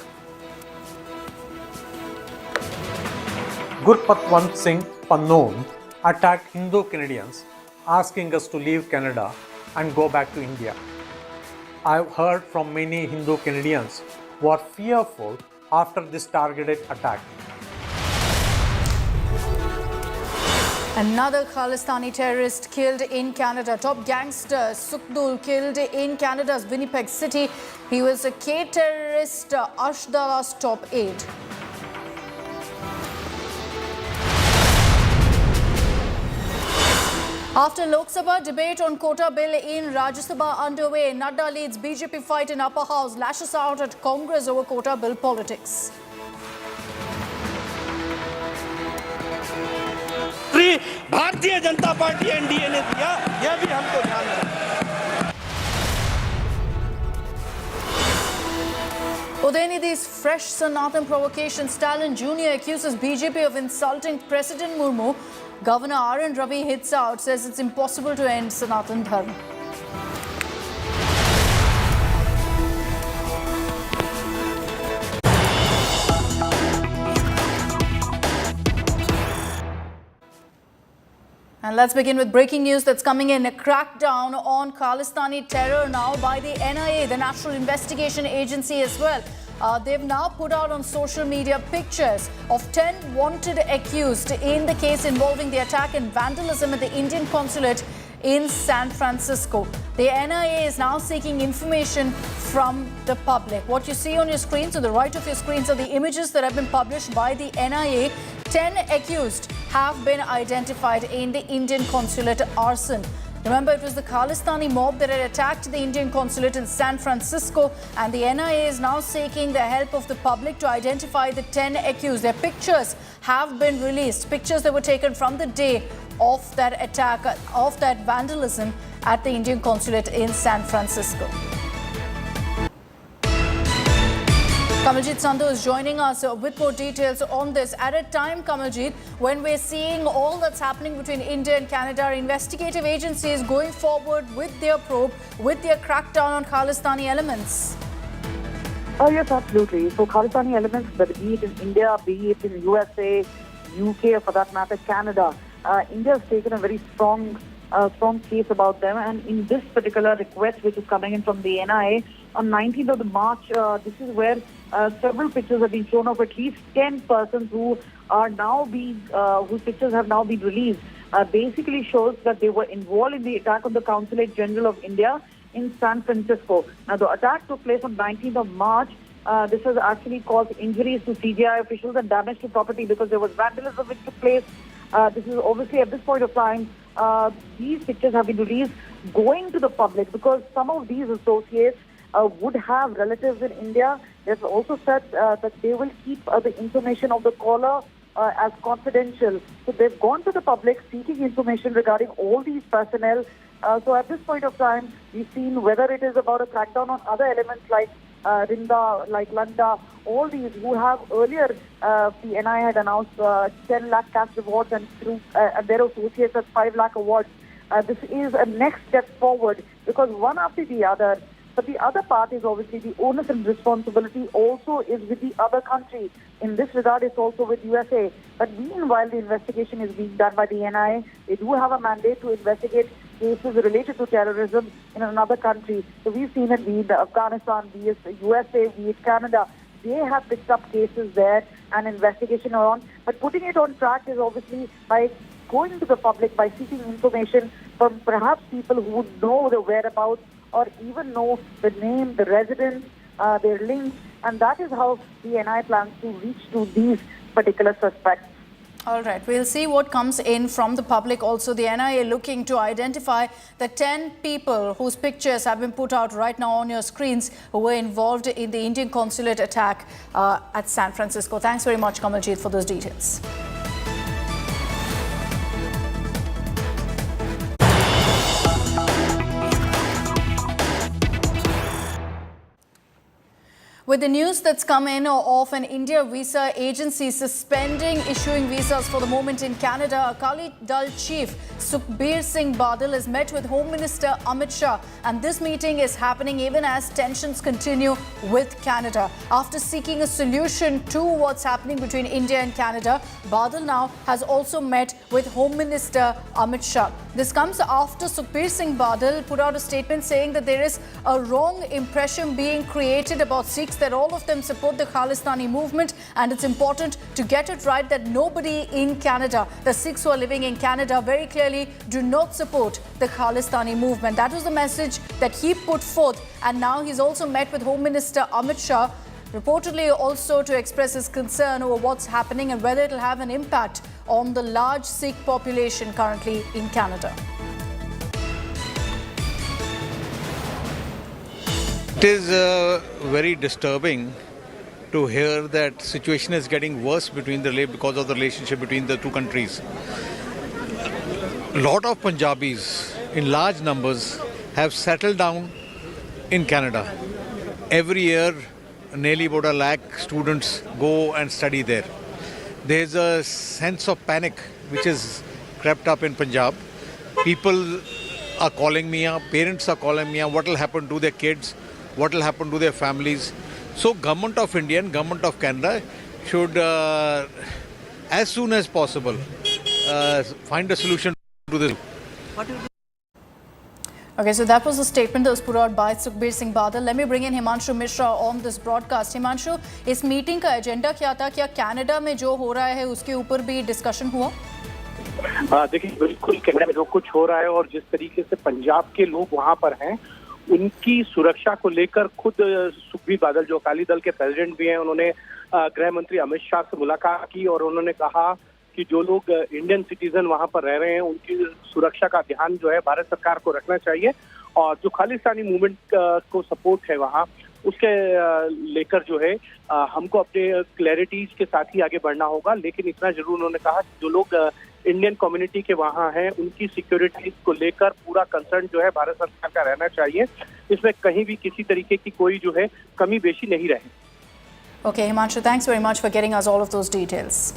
Gurpatwant Singh Pannoon attacked Hindu Canadians, asking us to leave Canada and go back to India. I've heard from many Hindu Canadians who are fearful after this targeted attack. Another Khalistani terrorist killed in Canada. Top gangster Sukhdul killed in Canada's Winnipeg City. He was a K-terrorist Ashdala's top aide. After Lok Sabha, debate on Quota bill in Rajya Sabha underway. Nadda leads BJP fight in upper house, lashes out at Congress over Quota bill politics. Bharatiya Janata party NDA ने दिया, यह भी हमको ध्यान रखना। Udayanidhi's fresh Sanatan provocation. Stalin Jr. accuses BJP of insulting President Murmu. Governor R.N. Ravi hits out, says it's impossible to end Sanatan Dharma. And let's begin with breaking news that's coming in. A crackdown on Khalistani terror now by the NIA, the National Investigation Agency as well. They've now put out on social media pictures of 10 wanted accused in the case involving the attack and vandalism at the Indian consulate in San Francisco. The NIA is now seeking information from the public. What you see on your screen, to the right of your screens, are the images that have been published by the NIA. 10 accused have been identified in the Indian consulate arson. Remember, it was the Khalistani mob that had attacked the Indian consulate in San Francisco, and the NIA is now seeking the help of the public to identify the 10 accused. Their pictures have been released, pictures that were taken from the day of that attack, of that vandalism at the Indian consulate in San Francisco. Kamaljeet Sandhu is joining us with more details on this. At a time, Kamaljeet, when we're seeing all that's happening between India and Canada, investigative agencies going forward with their probe, with their crackdown on Khalistani elements. Oh, yes, absolutely. So Khalistani elements, be it in India, be it in USA, UK, or for that matter, Canada, India has taken a very strong case about them. And in this particular request, which is coming in from the NIA, on 19th of March, this is where several pictures have been shown of at least 10 persons who are now being, whose pictures have now been released. Basically shows that they were involved in the attack on the Consulate General of India in San Francisco. Now, the attack took place on 19th of March. This has actually caused injuries to CGI officials and damage to property because there was vandalism which took place. This is obviously at this point of time, these pictures have been released going to the public because some of these associates would have relatives in India. They've also said that they will keep the information of the caller as confidential. So they've gone to the public seeking information regarding all these personnel. So at this point of time, we've seen whether it is about a crackdown on other elements like Rinda, like Landa, all these who have earlier, the NIA had announced 10 lakh cash rewards and through their associates at 5 lakh awards. This is a next step forward because one after the other. But the other part is obviously the onus and responsibility also is with the other country. In this regard, it's also with USA. But meanwhile, the investigation is being done by the NIA. They do have a mandate to investigate cases related to terrorism in another country. So we've seen it be it Afghanistan, be it USA, be it Canada. They have picked up cases there and investigation on. But putting it on track is obviously by going to the public, by seeking information from perhaps people who would know the whereabouts or even know the name, the residence, their links, and that is how the NIA plans to reach to these particular suspects. All right, we'll see what comes in from the public. Also, the NIA looking to identify the 10 people whose pictures have been put out right now on your screens who were involved in the Indian consulate attack at San Francisco. Thanks very much, Kamaljeet, for those details. With the news that's come in of an India visa agency suspending issuing visas for the moment in Canada, Akali Dal chief Sukhbir Singh Badal has met with Home Minister Amit Shah, and this meeting is happening even as tensions continue with Canada. After seeking a solution to what's happening between India and Canada, Badal now has also met with Home Minister Amit Shah. This comes after Sukhbir Singh Badal put out a statement saying that there is a wrong impression being created about Sikhs, that all of them support the Khalistani movement, and it's important to get it right that nobody in Canada, the Sikhs who are living in Canada, very clearly do not support the Khalistani movement. That was the message that he put forth, and now he's also met with Home Minister Amit Shah, reportedly also to express his concern over what's happening and whether it will have an impact on the large Sikh population currently in Canada. It is very disturbing to hear that situation is getting worse because of the relationship between the two countries. A lot of Punjabis in large numbers have settled down in Canada. Every year, nearly about 1 lakh students go and study there. There's a sense of panic which has crept up in Punjab. People are calling me up, parents are calling me up, what will happen to their kids? What will happen to their families? So Government of India and Government of Canada should, as soon as possible, find a solution to this. Okay, so that was a statement that was put out by Sukhbir Singh Badal. Let me bring in Himanshu Mishra on this broadcast. Himanshu, इस meeting का agenda क्या था? क्या Canada में जो हो रहा है उसके ऊपर भी डिस्कशन हुआ? देखिए, बिल्कुल कनाडा में जो कुछ हो रहा है और जिस तरीके से पंजाब के लोग वहाँ पर हैं, उनकी सुरक्षा को लेकर खुद सुखबीर बादल जो अकाली दल के प्रेसिडेंट भी हैं, उन्होंने गृह मंत्री अमित शाह से मुलाकात की और उन्होंने कहा कि जो लोग इंडियन सिटीजन वहां पर रह रहे हैं उनकी सुरक्षा का ध्यान जो है भारत सरकार को रखना चाहिए, और जो खालिस्तानी मूवमेंट को सपोर्ट है वहां उसके लेकर जो है हमको अपने क्लैरिटीज के साथ ही आगे बढ़ना होगा। लेकिन इतना जरूर उन्होंने कहा कि जो लोग इंडियन कम्युनिटी के वहां हैं उनकी सिक्योरिटी को लेकर पूरा कंसर्न जो है भारत सरकार का रहना चाहिए, इसमें कहीं भी किसी तरीके की कोई जो है कमी बेशी नहीं रहे। Okay, Himanshu, thanks very much for getting us all of those details.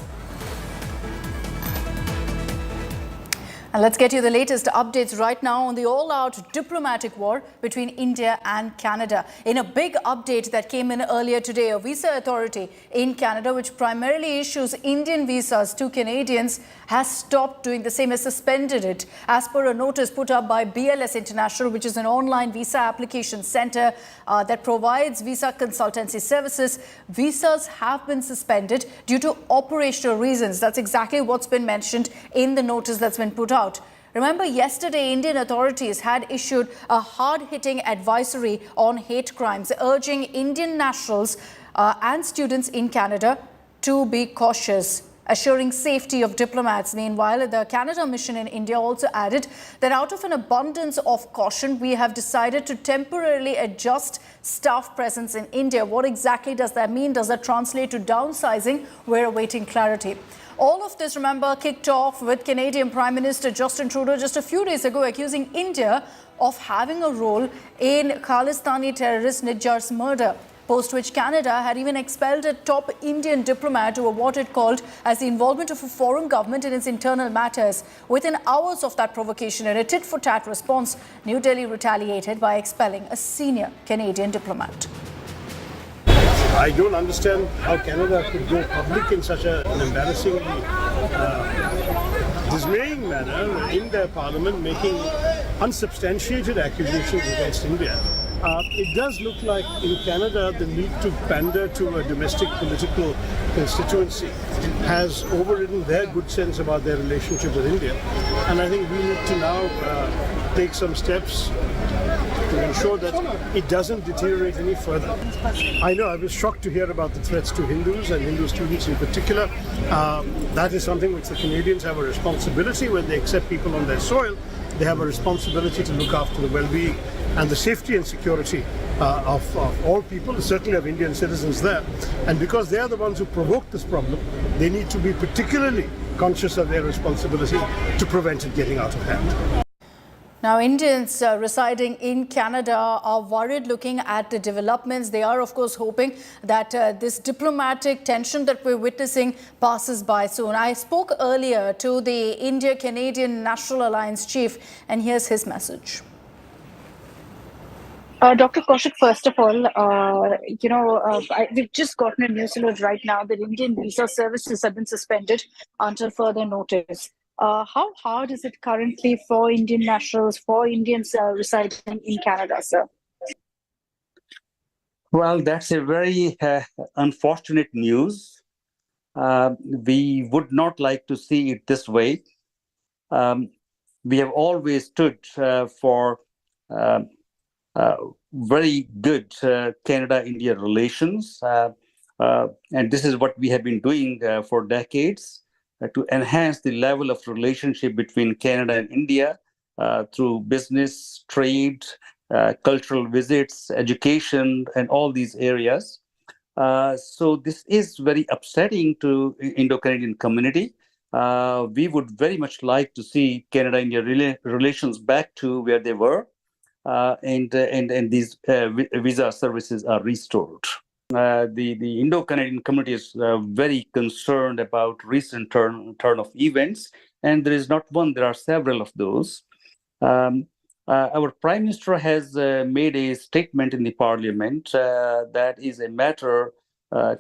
And let's get you the latest updates right now on the all-out diplomatic war between India and Canada. In a big update that came in earlier today, a visa authority in Canada, which primarily issues Indian visas to Canadians, has stopped doing the same, has suspended it. As per a notice put up by BLS International, which is an online visa application center that provides visa consultancy services, visas have been suspended due to operational reasons. That's exactly what's been mentioned in the notice that's been put out. Remember, yesterday, Indian authorities had issued a hard-hitting advisory on hate crimes, urging Indian nationals and students in Canada to be cautious, assuring safety of diplomats. Meanwhile, the Canada mission in India also added that out of an abundance of caution, we have decided to temporarily adjust staff presence in India. What exactly does that mean? Does that translate to downsizing? We're awaiting clarity. All of this, remember, kicked off with Canadian Prime Minister Justin Trudeau just a few days ago accusing India of having a role in Khalistani terrorist Nijjar's murder, post which Canada had even expelled a top Indian diplomat over what it called as the involvement of a foreign government in its internal matters. Within hours of that provocation and a tit-for-tat response, New Delhi retaliated by expelling a senior Canadian diplomat. I don't understand how Canada could go public in such an embarrassingly dismaying manner in their parliament, making unsubstantiated accusations against India. It does look like in Canada the need to pander to a domestic political constituency has overridden their good sense about their relationship with India. And I think we need to now take some steps to ensure that it doesn't deteriorate any further. I know I was shocked to hear about the threats to Hindus and Hindu students in particular. That is something which the Canadians have a responsibility when they accept people on their soil. They have a responsibility to look after the well-being and the safety and security of all people, certainly of Indian citizens there. And because they are the ones who provoked this problem, they need to be particularly conscious of their responsibility to prevent it getting out of hand. Now, Indians residing in Canada are worried looking at the developments. They are, of course, hoping that this diplomatic tension that we're witnessing passes by soon. I spoke earlier to the India-Canadian National Alliance chief, and here's his message. Dr. Kaushik, first of all, we've just gotten a news alert right now that Indian visa services have been suspended until further notice. How hard is it currently for Indian nationals, for Indians residing in Canada, sir? Well, that's a very unfortunate news. We would not like to see it this way. We have always stood for very good Canada-India relations. And this is what we have been doing for decades. To enhance the level of relationship between Canada and India through business, trade, cultural visits, education, and all these areas. So this is very upsetting to Indo-Canadian community. We would very much like to see Canada-India relations back to where they were, and these visa services are restored. The Indo-Canadian community is very concerned about recent turn of events, and there is not one, there are several of those. Our Prime Minister has made a statement in the Parliament that is a matter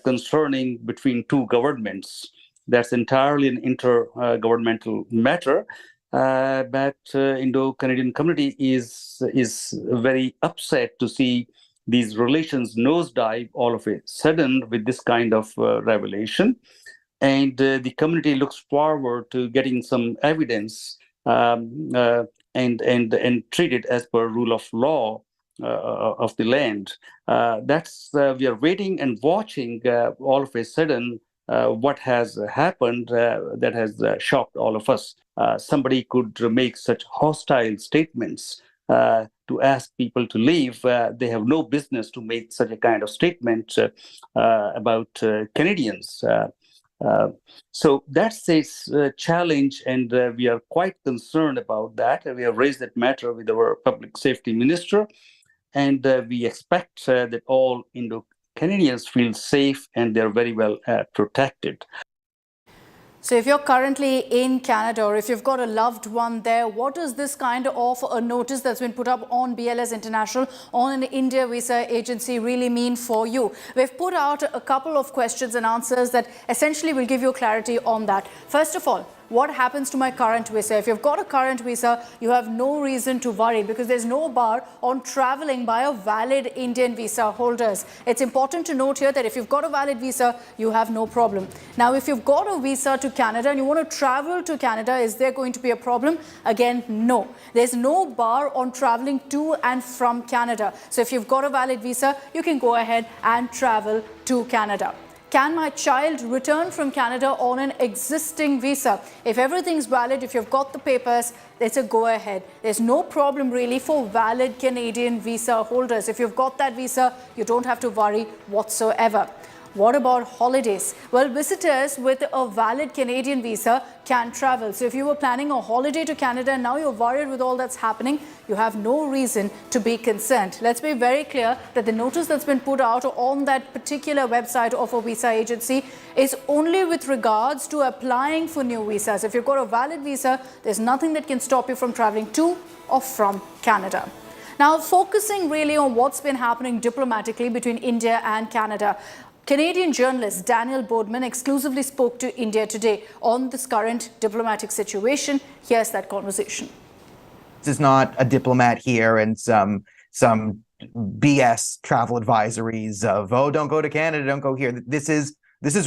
concerning between two governments. That's entirely an intergovernmental matter, but Indo-Canadian community is very upset to see these relations nosedive all of a sudden with this kind of revelation. And the community looks forward to getting some evidence and treat it as per rule of law of the land. We are waiting and watching all of a sudden what has happened that has shocked all of us. Somebody could make such hostile statements to ask people to leave. They have no business to make such a kind of statement about Canadians. So that's a challenge, and we are quite concerned about that. We have raised that matter with our public safety minister, and we expect that all Indo-Canadians feel safe and they're very well protected. So if you're currently in Canada or if you've got a loved one there, what does this kind of a notice that's been put up on BLS International on an India visa agency really mean for you? We've put out a couple of questions and answers that essentially will give you clarity on that. First of all, what happens to my current visa? If you've got a current visa, you have no reason to worry because there's no bar on traveling by a valid Indian visa holders. It's important to note here that if you've got a valid visa, you have no problem. Now, if you've got a visa to Canada and you want to travel to Canada, is there going to be a problem? Again, no. There's no bar on traveling to and from Canada. So if you've got a valid visa, you can go ahead and travel to Canada. Can my child return from Canada on an existing visa? If everything's valid, if you've got the papers, it's a go ahead. There's no problem really for valid Canadian visa holders. If you've got that visa, you don't have to worry whatsoever. What about holidays? Well, visitors with a valid Canadian visa can travel. So if you were planning a holiday to Canada and now you're worried with all that's happening, you have no reason to be concerned. Let's be very clear that the notice that's been put out on that particular website of a visa agency is only with regards to applying for new visas. If you've got a valid visa, there's nothing that can stop you from traveling to or from Canada. Now, focusing really on what's been happening diplomatically between India and Canada. Canadian journalist Daniel Boardman exclusively spoke to India today on this current diplomatic situation. Here's that conversation. This is not a diplomat here and some BS travel advisories of, oh, don't go to Canada, don't go here. This is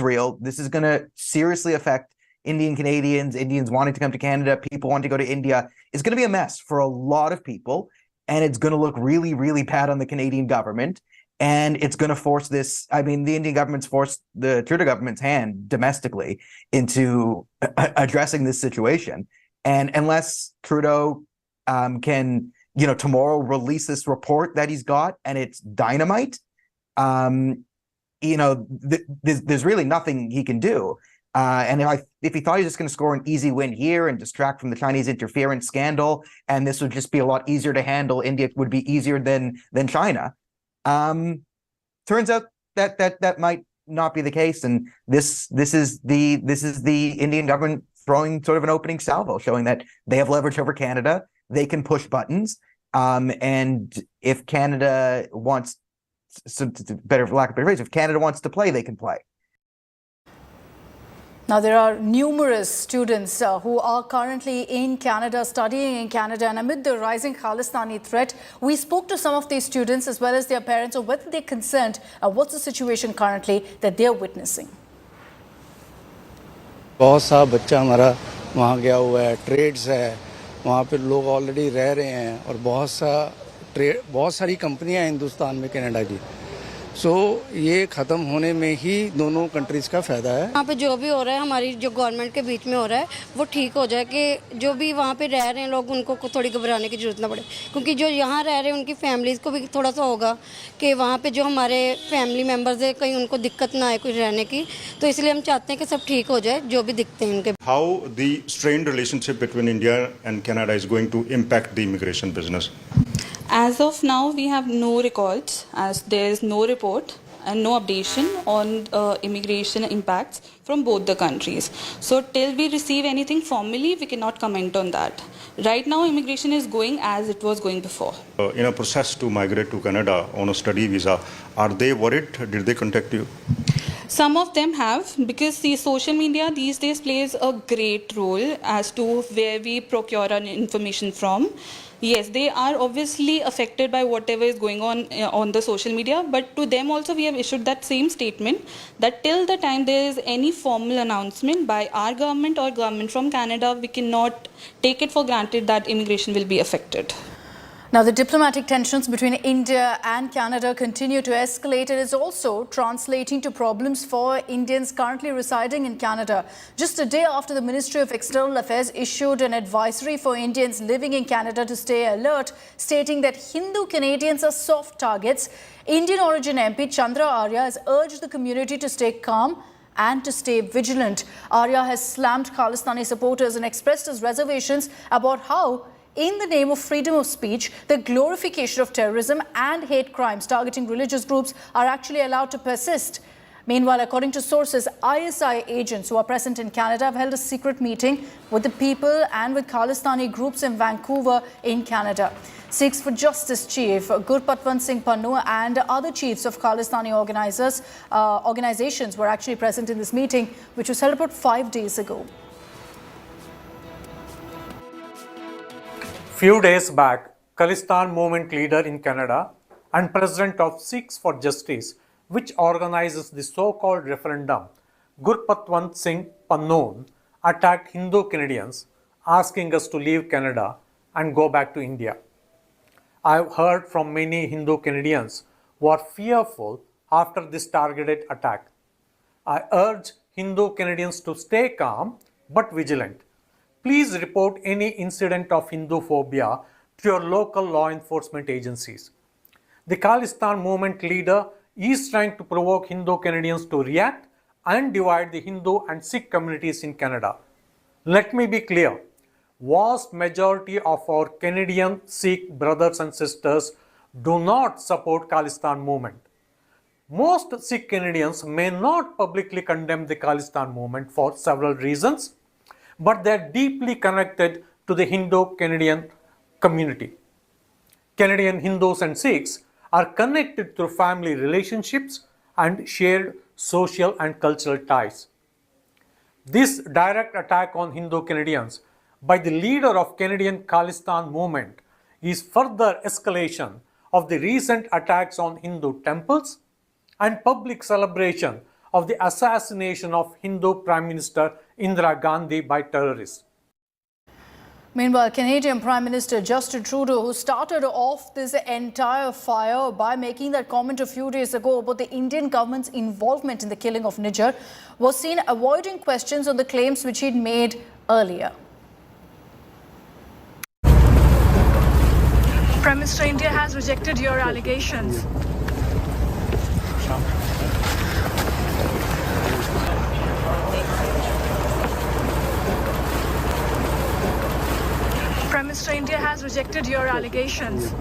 real. This is going to seriously affect Indian Canadians, Indians wanting to come to Canada, people wanting to go to India. It's going to be a mess for a lot of people, and it's going to look really, really bad on the Canadian government. And it's going to force this. I mean, the Indian government's forced the Trudeau government's hand domestically into addressing this situation. And unless Trudeau can, tomorrow release this report that he's got and it's dynamite, there's really nothing he can do. And if he thought he was just going to score an easy win here and distract from the Chinese interference scandal, and this would just be a lot easier to handle, India would be easier than China. Turns out that might not be the case, and this is the Indian government throwing sort of an opening salvo, showing that they have leverage over Canada. They can push buttons, and if Canada wants, better for lack of a better phrase, if Canada wants to play, they can play. Now, there are numerous students who are currently in Canada, studying in Canada, and amid the rising Khalistani threat, we spoke to some of these students as well as their parents on whether they're concerned. What's the situation currently that they're witnessing? बहुत सा बच्चा हमारा वहाँ गया हुआ है, trades है, वहाँ पे लोग ऑलरेडी रह रहे हैं और बहुत सारी कंपनियाँ हैं हिंदुस्तान में कनाडा की. सो ये ख़त्म होने में ही दोनों कंट्रीज़ का फ़ायदा है. वहाँ पे जो भी हो रहा है हमारी जो गवर्नमेंट के बीच में हो रहा है वो ठीक हो जाए कि जो भी वहाँ पे रह रहे हैं लोग उनको थोड़ी घबराने की ज़रूरत ना पड़े, क्योंकि जो यहाँ रह रहे हैं उनकी फैमिलीज़ को भी थोड़ा सा होगा कि वहाँ पे जो हमारे फैमिली मेम्बर्स है कहीं उनको दिक्कत ना आए कुछ रहने की, तो इसलिए हम चाहते हैं कि सब ठीक हो जाए जो भी दिक्कतें हैं उनके. How the strained relationship between India and Canada is going to impact the immigration business? As of now, we have no records, as there is no report and no updation on immigration impacts from both the countries. So till we receive anything formally, we cannot comment on that. Right now, immigration is going as it was going before. In a process to migrate to Canada on a study visa, are they worried? Did they contact you? Some of them have, because the social media these days plays a great role as to where we procure our information from. Yes, they are obviously affected by whatever is going on the social media, but to them also we have issued that same statement that till the time there is any formal announcement by our government or government from Canada, we cannot take it for granted that immigration will be affected. Now, the diplomatic tensions between India and Canada continue to escalate. It is also translating to problems for Indians currently residing in Canada. Just a day after the Ministry of External Affairs issued an advisory for Indians living in Canada to stay alert, stating that Hindu Canadians are soft targets, Indian origin MP Chandra Arya has urged the community to stay calm and to stay vigilant. Arya has slammed Khalistani supporters and expressed his reservations about how, in the name of freedom of speech, the glorification of terrorism and hate crimes targeting religious groups are actually allowed to persist. Meanwhile, according to sources, ISI agents who are present in Canada have held a secret meeting with the people and with Khalistani groups in Vancouver in Canada. Sikhs for Justice Chief Gurpatwant Singh Pannu and other chiefs of Khalistani organizations were actually present in this meeting, which was held about 5 days ago. Few days back, Khalistan movement leader in Canada and president of Sikhs for Justice, which organizes the so-called referendum, Gurpatwant Singh Pannu, attacked Hindu Canadians, asking us to leave Canada and go back to India. I have heard from many Hindu Canadians who are fearful after this targeted attack. I urge Hindu Canadians to stay calm but vigilant. Please report any incident of Hindu phobia to your local law enforcement agencies. The Khalistan movement leader is trying to provoke Hindu Canadians to react and divide the Hindu and Sikh communities in Canada. Let me be clear, vast majority of our Canadian Sikh brothers and sisters do not support Khalistan movement. Most Sikh Canadians may not publicly condemn the Khalistan movement for several reasons, but they are deeply connected to the Hindu-Canadian community. Canadian Hindus and Sikhs are connected through family relationships and shared social and cultural ties. This direct attack on Hindu Canadians by the leader of Canadian Khalistan movement is further escalation of the recent attacks on Hindu temples and public celebration of the assassination of Hindu Prime Minister Indira Gandhi by terrorists. Meanwhile, Canadian Prime Minister Justin Trudeau, who started off this entire fire by making that comment a few days ago about the Indian government's involvement in the killing of Nijar, was seen avoiding questions on the claims which he'd made earlier. Prime Minister, India has rejected your allegations. Prime Minister, India has rejected your allegations.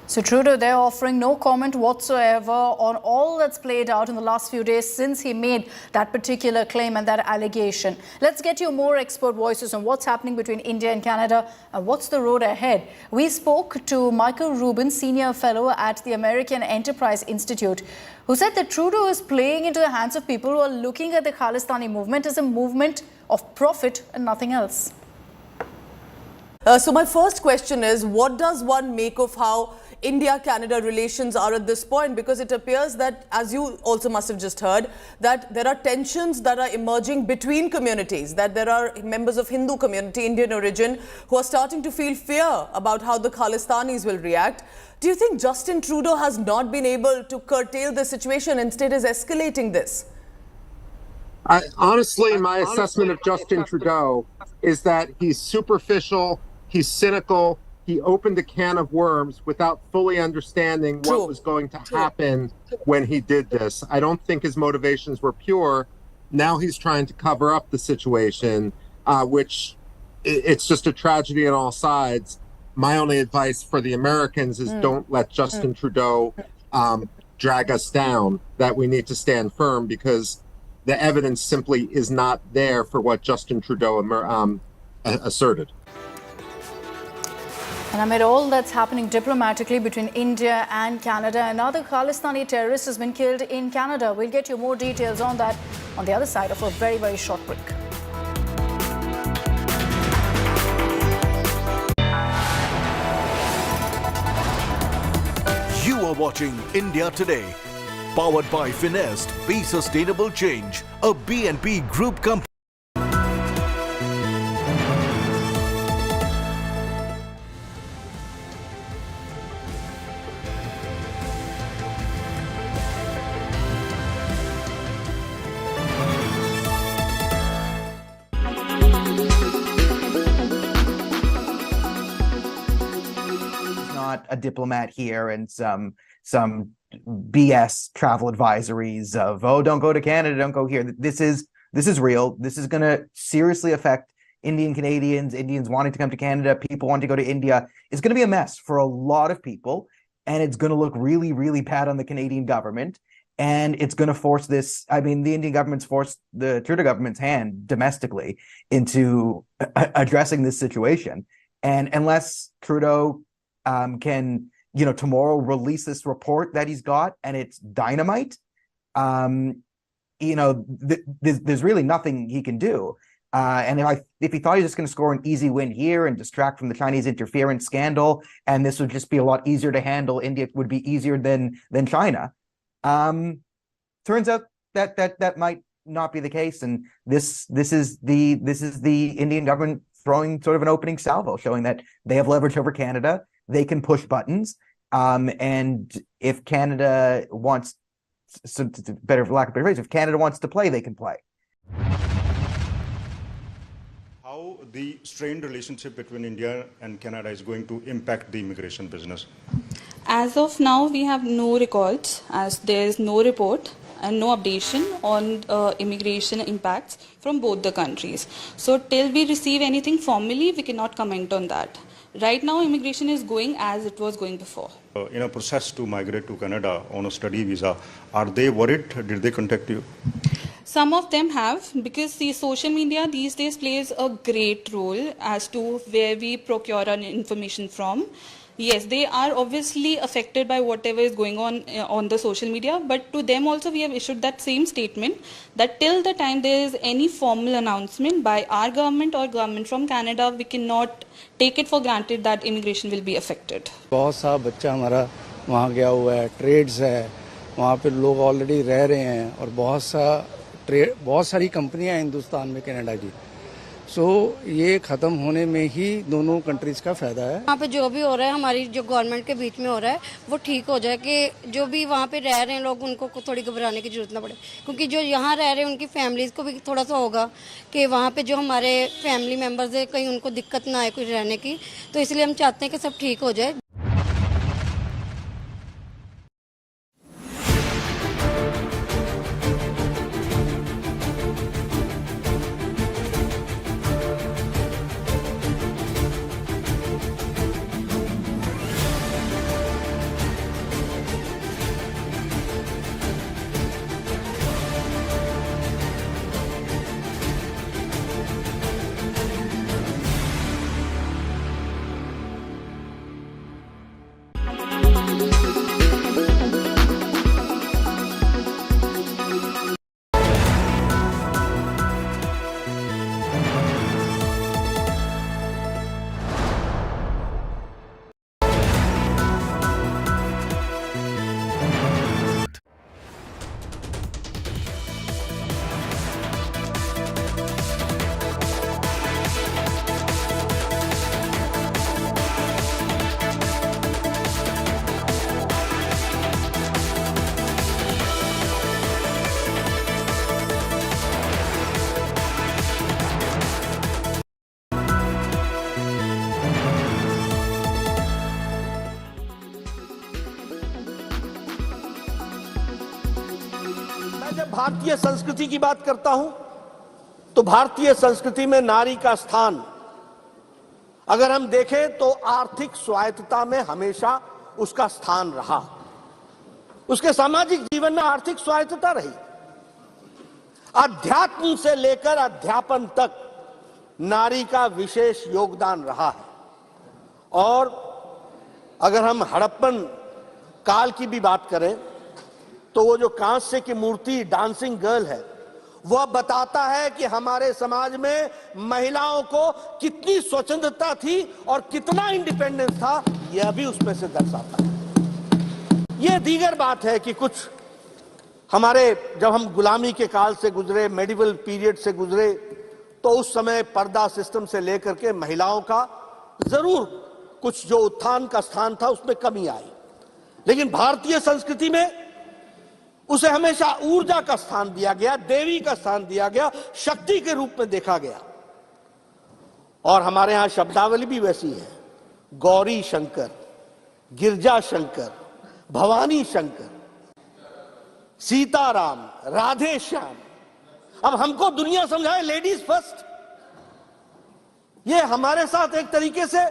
So Trudeau, they're offering no comment whatsoever on all that's played out in the last few days since he made that particular claim and that allegation. Let's get you more expert voices on what's happening between India and Canada and what's the road ahead. We spoke to Michael Rubin, Senior Fellow at the American Enterprise Institute, who said that Trudeau is playing into the hands of people who are looking at the Khalistani movement as a movement of profit and nothing else. So my first question is, what does one make of how India-Canada relations are at this point? Because it appears that, as you also must have just heard, that there are tensions that are emerging between communities, that there are members of Hindu community, Indian origin, who are starting to feel fear about how the Khalistanis will react. Do you think Justin Trudeau has not been able to curtail the situation, instead is escalating this? Honestly, my assessment of Justin Trudeau is that he's superficial, he's cynical, he opened a can of worms without fully understanding what was going to happen when he did this. I don't think his motivations were pure. Now he's trying to cover up the situation, which it's just a tragedy on all sides. My only advice for the Americans is don't let Justin Trudeau drag us down, that we need to stand firm because the evidence simply is not there for what Justin Trudeau asserted. And amid all that's happening diplomatically between India and Canada, another Khalistani terrorist has been killed in Canada. We'll get you more details on that on the other side of a very, very short break. You are watching India Today. Powered by Finest, Be Sustainable Change, a BNP Group company. Not a diplomat here and some BS travel advisories of, oh, don't go to Canada, don't go here. This is real. This is going to seriously affect Indian Canadians, Indians wanting to come to Canada, people wanting to go to India. It's going to be a mess for a lot of people, and it's going to look really, really bad on the Canadian government. And it's going to force this. I mean, the Indian government's forced the Trudeau government's hand domestically into addressing this situation. And unless Trudeau can, tomorrow release this report that he's got and it's dynamite, there's really nothing he can do. And if he thought he was just going to score an easy win here and distract from the Chinese interference scandal, and this would just be a lot easier to handle, India would be easier than China. Turns out that might not be the case, and this is the Indian government throwing sort of an opening salvo, showing that they have leverage over Canada. They can push buttons, and if Canada wants, for lack of a better phrase, if Canada wants to play, they can play. How the strained relationship between India and Canada is going to impact the immigration business? As of now, we have no records, as there is no report and no updation on immigration impacts from both the countries. So till we receive anything formally, we cannot comment on that. Right now, immigration is going as it was going before. In a process to migrate to Canada on a study visa, are they worried? Did they contact you? Some of them have, because the social media these days plays a great role as to where we procure our information from. Yes, they are obviously affected by whatever is going on the social media, but to them also we have issued that same statement that till the time there is any formal announcement by our government or government from Canada, we cannot take it for granted that immigration will be affected. बहुत सा बच्चा हमारा वहाँ गया हुआ है, trades है, वहाँ पे लोग ऑलरेडी रह रहे हैं और बहुत सारी कंपनियां हैं हिंदुस्तान में कनाडा की. सो ये खत्म होने में ही दोनों कंट्रीज का फायदा है. वहाँ पे जो भी हो रहा है हमारी जो गवर्नमेंट के बीच में हो रहा है वो ठीक हो जाए कि जो भी वहाँ पे रह रहे हैं लोग उनको थोड़ी घबराने की जरूरत ना पड़े, क्योंकि जो यहाँ रह रहे हैं उनकी फैमिलीज को भी थोड़ा सा होगा कि वहाँ पे जो हमारे फैमिली मेम्बर्स है कहीं उनको दिक्कत ना आए कुछ रहने की, तो इसलिए हम चाहते हैं कि सब ठीक हो जाए. जब भारतीय संस्कृति की बात करता हूं तो भारतीय संस्कृति में नारी का स्थान अगर हम देखें तो आर्थिक स्वायत्तता में हमेशा उसका स्थान रहा. उसके सामाजिक जीवन में आर्थिक स्वायत्तता रही. अध्यात्म से लेकर अध्यापन तक नारी का विशेष योगदान रहा है. और अगर हम हड़प्पन काल की भी बात करें तो वो जो कांस्य की मूर्ति डांसिंग गर्ल है वह बताता है कि हमारे समाज में महिलाओं को कितनी स्वतंत्रता थी और कितना इंडिपेंडेंस था, यह भी उसमें से दर्शाता है. यह दीगर बात है कि कुछ हमारे जब हम गुलामी के काल से गुजरे, मेडिवल पीरियड से गुजरे, तो उस समय पर्दा सिस्टम से लेकर के महिलाओं का जरूर कुछ जो उत्थान का स्थान था उसमें कमी आई, लेकिन भारतीय संस्कृति में उसे हमेशा ऊर्जा का स्थान दिया गया, देवी का स्थान दिया गया, शक्ति के रूप में देखा गया। और हमारे यहां शब्दावली भी वैसी है, गौरी शंकर, गिरजा शंकर, भवानी शंकर, सीताराम, राधे श्याम। अब हमको दुनिया समझाए लेडीज फर्स्ट, ये हमारे साथ एक तरीके से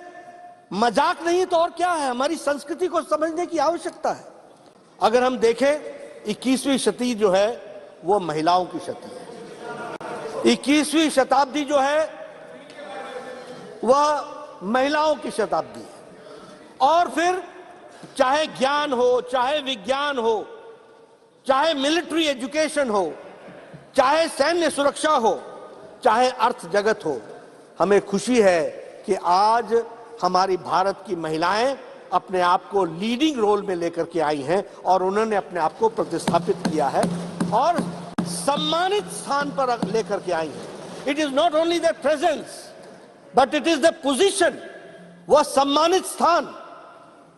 मजाक नहीं तो और क्या है, हमारी संस्कृति को समझने की आवश्यकता है। अगर हम देखें 21वीं शताब्दी जो है वो महिलाओं की शताब्दी है, 21वीं शताब्दी जो है वह महिलाओं की शताब्दी है। और फिर चाहे ज्ञान हो, चाहे विज्ञान हो, चाहे मिलिट्री एजुकेशन हो, चाहे सैन्य सुरक्षा हो, चाहे अर्थ जगत हो, हमें खुशी है कि आज हमारी भारत की महिलाएं अपने आप को लीडिंग रोल में लेकर के आई हैं और उन्होंने अपने आप को प्रतिस्थापित किया है और सम्मानित स्थान पर लेकर के आई हैं। It is not only the presence but it is the position, वह सम्मानित स्थान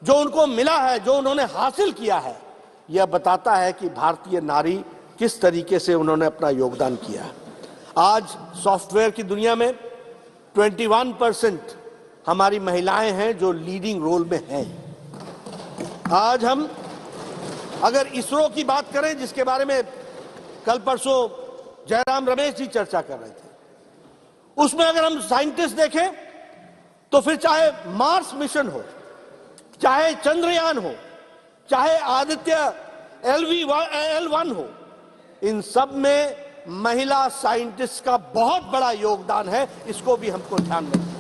जो उनको मिला है, जो उन्होंने हासिल किया है, यह बताता है कि भारतीय नारी किस तरीके से उन्होंने अपना योगदान किया है। आज सॉफ्टवेयर की दुनिया में 21% हमारी महिलाएं हैं जो लीडिंग रोल में हैं। आज हम अगर इसरो की बात करें, जिसके बारे में कल परसों जयराम रमेश जी चर्चा कर रहे थे, उसमें अगर हम साइंटिस्ट देखें तो फिर चाहे मार्स मिशन हो, चाहे चंद्रयान हो, चाहे आदित्य L1 हो, इन सब में महिला साइंटिस्ट का बहुत बड़ा योगदान है। इसको भी हमको ध्यान रखना है।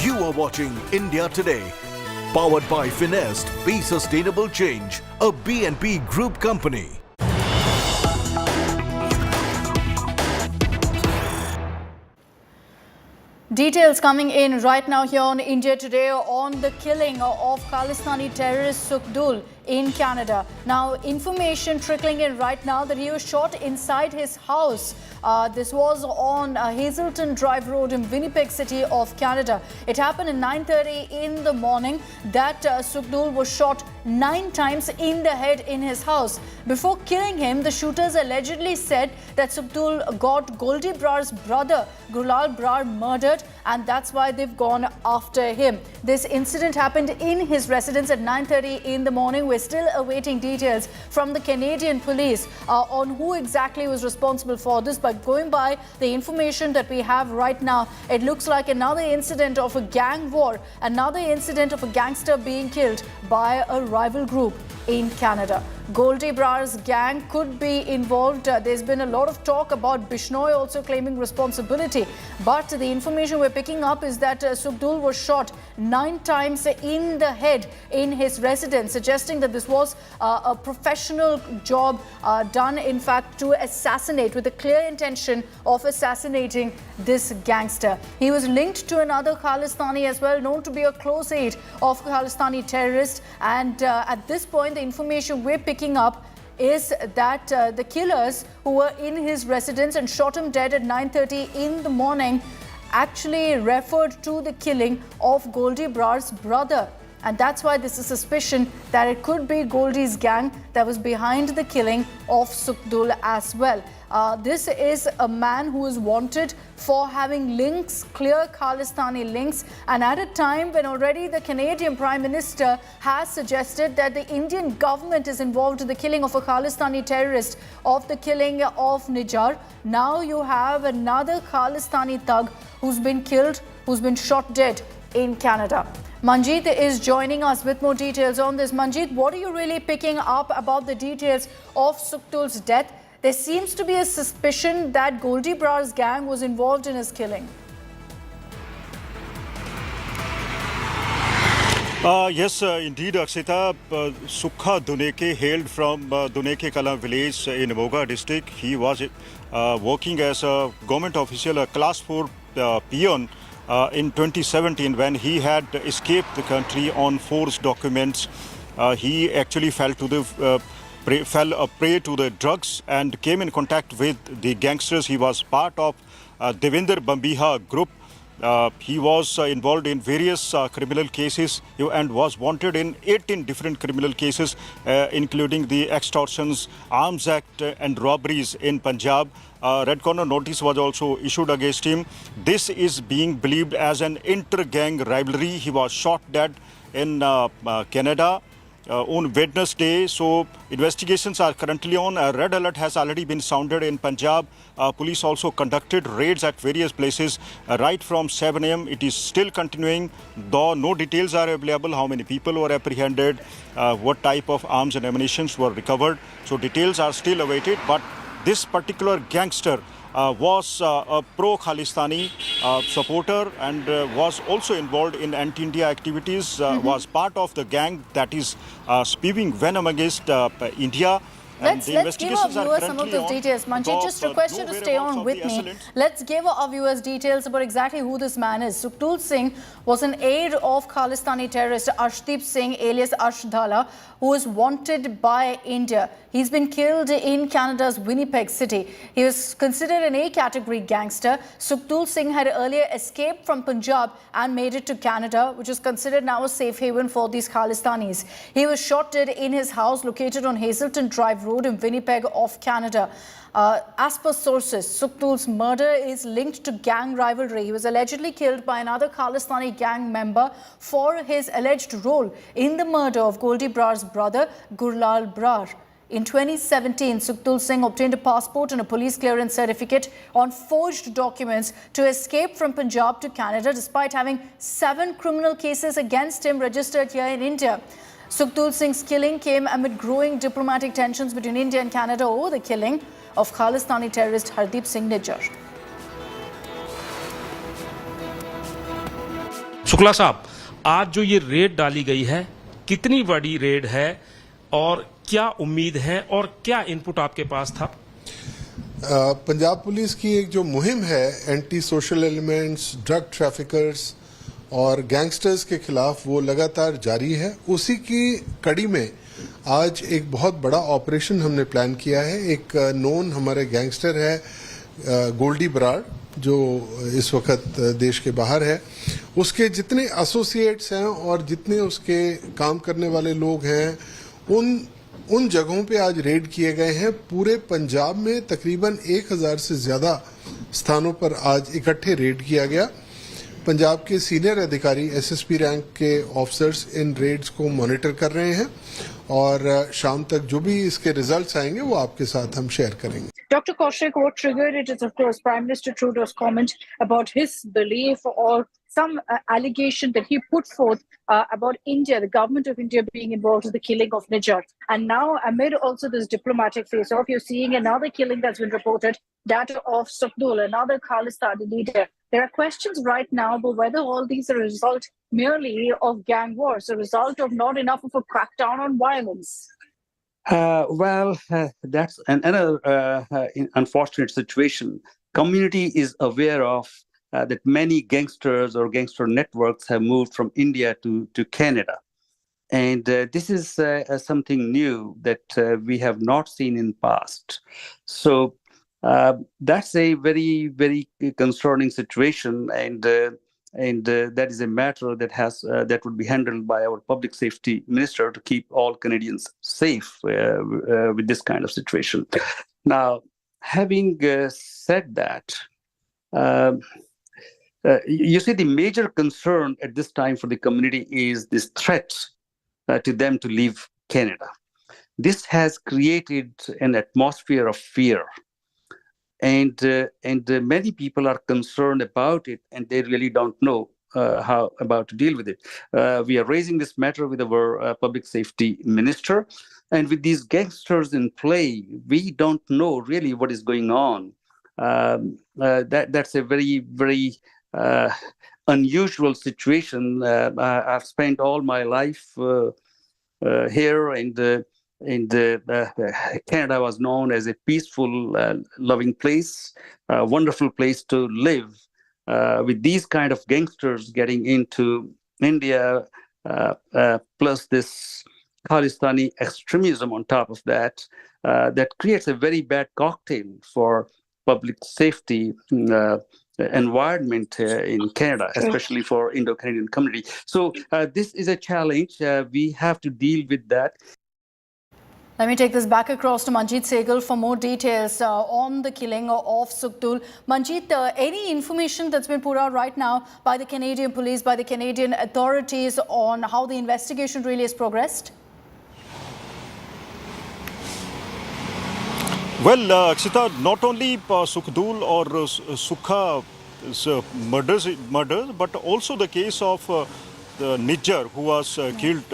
You are watching India Today, powered by Finest, Be Sustainable Change, a B&P Group company. Details coming in right now here on India Today on the killing of Khalistani terrorist Sukhdul in Canada. Now, information trickling in right now that he was shot inside his house. This was on Hazelton Drive Road in Winnipeg City of Canada. It happened at 9:30 in the morning that Sukhdul was shot 9 times in the head in his house. Before killing him, the shooters allegedly said that Sukhdul got Goldie Brar's brother, Gulal Brar, murdered, and that's why they've gone after him. This incident happened in his residence at 9:30 in the morning. We're still awaiting details from the Canadian police on who exactly was responsible for this. But going by the information that we have right now, it looks like another incident of a gang war, another incident of a gangster being killed by a rival group in Canada. Goldie Brar's gang could be involved. There's been a lot of talk about Bishnoi also claiming responsibility. But the information we're picking up is that Sukhdul was shot 9 times in the head in his residence, suggesting that this was a professional job done, in fact, to assassinate, with a clear intention of assassinating this gangster. He was linked to another Khalistani as well, known to be a close aide of Khalistani terrorists. And at this point, the information we're picking up is that the killers who were in his residence and shot him dead at 9:30 in the morning actually referred to the killing of Goldie Brar's brother. And that's why there's a suspicion that it could be Goldie's gang that was behind the killing of Sukhdul as well. This is a man who is wanted for having links, clear Khalistani links, and at a time when already the Canadian Prime Minister has suggested that the Indian government is involved in the killing of a Khalistani terrorist, of the killing of Nijar. Now you have another Khalistani thug who's been killed, who's been shot dead in Canada. Manjeet is joining us with more details on this. Manjeet, what are you really picking up about the details of Sukhdul's death? There seems to be a suspicion that Goldie Brar's gang was involved in his killing. Yes, indeed, Akshita. Sukha Duneke hailed from Duneke Kala village in Moga district. He was working as a government official, a class 4 peon in 2017 when he had escaped the country on forged documents. He actually fell a prey to the drugs and came in contact with the gangsters. He was part of Devinder Bambiha group. He was involved in various criminal cases and was wanted in 18 different criminal cases, including the extortions, arms act and robberies in Punjab. Red corner notice was also issued against him. This is being believed as an inter-gang rivalry. He was shot dead in Canada on Wednesday. So investigations are currently on. A red alert has already been sounded in Punjab. Police also conducted raids at various places right from 7 a.m. It is still continuing, though no details are available. How many people were apprehended, what type of arms and ammunition were recovered. So details are still awaited. But this particular gangster was a pro-Khalistani supporter and was also involved in anti-India activities, was part of the gang that is spewing venom against India. Let's give our viewers some of those details. Manjeet, just request you to stay on with me. Let's give our viewers details about exactly who this man is. Sukhdul Singh was an aide of Khalistani terrorist Arshdeep Singh alias Arsh who is wanted by India. He's been killed in Canada's Winnipeg city. He was considered an A-category gangster. Sukhdul Singh had earlier escaped from Punjab and made it to Canada, which is considered now a safe haven for these Khalistanis. He was shot dead in his house located on Hazelton Drive Road in Winnipeg of Canada. As per sources, Sukhdul's murder is linked to gang rivalry. He was allegedly killed by another Khalistani gang member for his alleged role in the murder of Goldie Brar's brother, Gurlal Brar. In 2017, Sukhdul Singh obtained a passport and a police clearance certificate on forged documents to escape from Punjab to Canada despite having 7 criminal cases against him registered here in India. Sukhdul Singh's killing came amid growing diplomatic tensions between India and Canada over the killing of Khalistani terrorist Hardeep Singh Nijjar. Shukla साहब, आज जो ये red डाली गई है, कितनी बड़ी red है और क्या उम्मीद है और क्या इनपुट आपके पास था? पंजाब पुलिस की एक जो मुहिम है anti social elements, drug traffickers और गैंगस्टर्स के खिलाफ वो लगातार जारी है। उसी की कड़ी में आज एक बहुत बड़ा ऑपरेशन हमने प्लान किया है। एक नोन हमारे गैंगस्टर है गोल्डी ब्रार, जो इस वक्त देश के बाहर है। उसके जितने एसोसिएट्स हैं और जितने उसके काम करने वाले लोग हैं, उन जगहों पे आज रेड किए गए हैं। पूरे पंजाब में तकरीबन 1000 से ज्यादा स्थानों पर आज इकट्ठे रेड किया गया। पंजाब के सीनियर अधिकारी एसएसपी रैंक के ऑफिसर्स इन रेड्स को मॉनिटर कर रहे हैं और शाम तक जो भी इसके रिजल्ट्स आएंगे वो आपके साथ हम शेयर करेंगे। Dr. Kaushik, what triggered it is, of course, Prime Minister Trudeau's comment about his belief or some allegation that he put forth about India, the government of India being involved in the killing of Nijjar. And now, amid also this diplomatic face-off, you're seeing another killing that's been reported, that of Sukhdul, another Khalistani leader. There are questions right now about whether all these are a result merely of gang wars, a result of not enough of a crackdown on violence. That's another unfortunate situation. Community is aware of that many gangsters or gangster networks have moved from India to Canada. And this is something new that we have not seen in past. So that's a very, very concerning situation. And and that is a matter that would be handled by our public safety minister to keep all Canadians safe with this kind of situation. Now, having said that, you see, the major concern at this time for the community is this threat to them to leave Canada. This has created an atmosphere of fear. And many people are concerned about it, and they really don't know how about to deal with it. We are raising this matter with our public safety minister, and with these gangsters in play, we don't know really what is going on. That's a very, very unusual situation. I've spent all my life here, and Canada was known as a peaceful, loving place, a wonderful place to live. With these kind of gangsters getting into India, plus this Khalistani extremism on top of that, that creates a very bad cocktail for public safety environment in Canada, especially for Indo-Canadian community. So this is a challenge. We have to deal with that. Let me take this back across to Manjeet Sehgal for more details on the killing of Sukhtul. Manjeet, any information that's been put out right now by the Canadian police, by the Canadian authorities on how the investigation really has progressed? Well, Akshita, not only Sukhtul or Sukha's murders, but also the case of the Nijjar, who was killed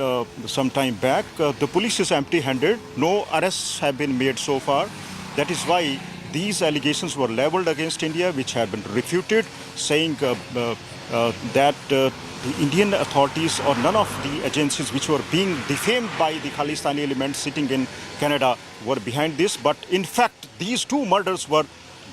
some time back. The police is empty-handed. No arrests have been made so far. That is why these allegations were leveled against India, which have been refuted, saying that the Indian authorities or none of the agencies which were being defamed by the Khalistani elements sitting in Canada were behind this. But in fact, these two murders were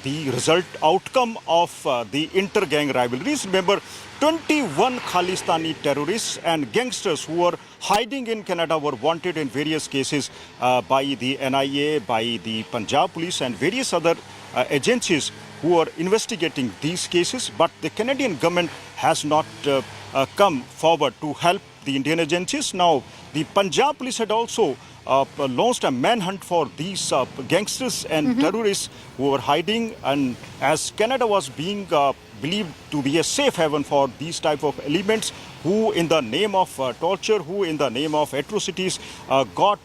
the outcome of the inter-gang rivalries. Remember, 21 Khalistani terrorists and gangsters who were hiding in Canada were wanted in various cases by the NIA, by the Punjab police and various other agencies who are investigating these cases. But the Canadian government has not come forward to help the Indian agencies. Now, the Punjab police had also launched a manhunt for these gangsters and terrorists who were hiding, and as Canada was being believed to be a safe haven for these type of elements who in the name of torture, who in the name of atrocities got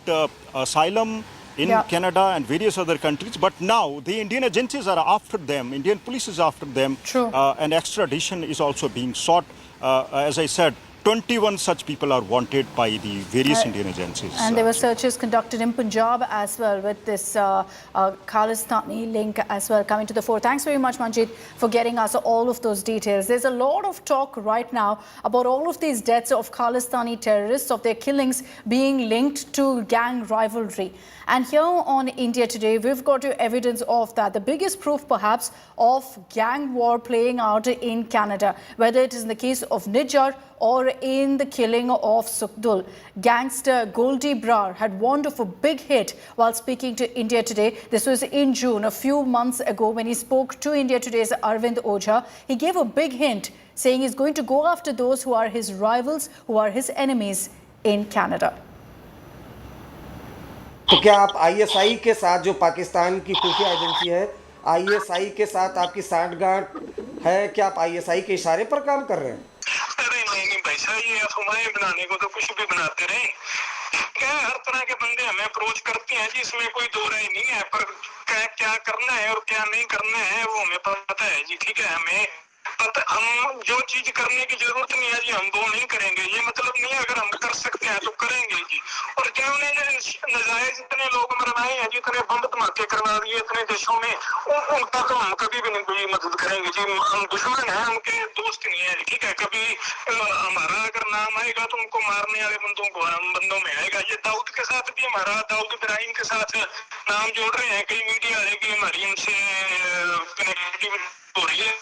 asylum in Canada and various other countries. But now the Indian agencies are after them, Indian police is after them. And extradition is also being sought. As I said, 21 such people are wanted by the various Indian agencies. And there were searches conducted in Punjab as well with this Khalistani link as well coming to the fore. Thanks very much, Manjeet, for getting us all of those details. There's a lot of talk right now about all of these deaths of Khalistani terrorists, of their killings being linked to gang rivalry. And here on India Today, we've got you evidence of that. The biggest proof, perhaps, of gang war playing out in Canada, whether it is in the case of Nijjar or in the killing of Sukhtul. Gangster Goldie Brar had warned of a big hit while speaking to India Today. This was in June, a few months ago, when he spoke to India Today's Arvind Ojha. He gave a big hint, saying he's going to go after those who are his rivals, who are his enemies in Canada. तो क्या आप ISI के साथ, जो पाकिस्तान की खुफिया agency है, ISI के साथ आपकी साठगांठ है? क्या आप आईएसआई के इशारे पर काम कर रहे हैं? अरे नहीं भाई साहब, ये अफवाहें बनाने को तो कुछ भी बनाते रहे। क्या हर तरह के बंदे हमें अप्रोच करते हैं जी, इसमें कोई दो राय नहीं है, पर क्या करना है और क्या नहीं करना है वो हमें पता है जी। ठीक है, हमें हम जो चीज करने की जरूरत नहीं है जी, हम वो नहीं करेंगे। ये मतलब नहीं है, अगर हम कर सकते हैं तो करेंगे जी। और जिन्होंने नजायज इतने लोग मरवाए हैं जी, इतने बम धमाके करवा दिए इतने देशों में, उनका तो हम कभी भी नहीं मदद करेंगे जी। हम दुश्मन हैं, उनके दोस्त नहीं है। ठीक है, कभी हमारा अगर नाम आएगा तो उनको मारने वाले बंदों में आएगा। ये दाऊद के साथ भी हमारा, दाऊद इब्राहिम के साथ नाम जोड़ रहे हैं कई मीडिया वाले की हमारी उनसे कनेक्टिविटी हो रही है।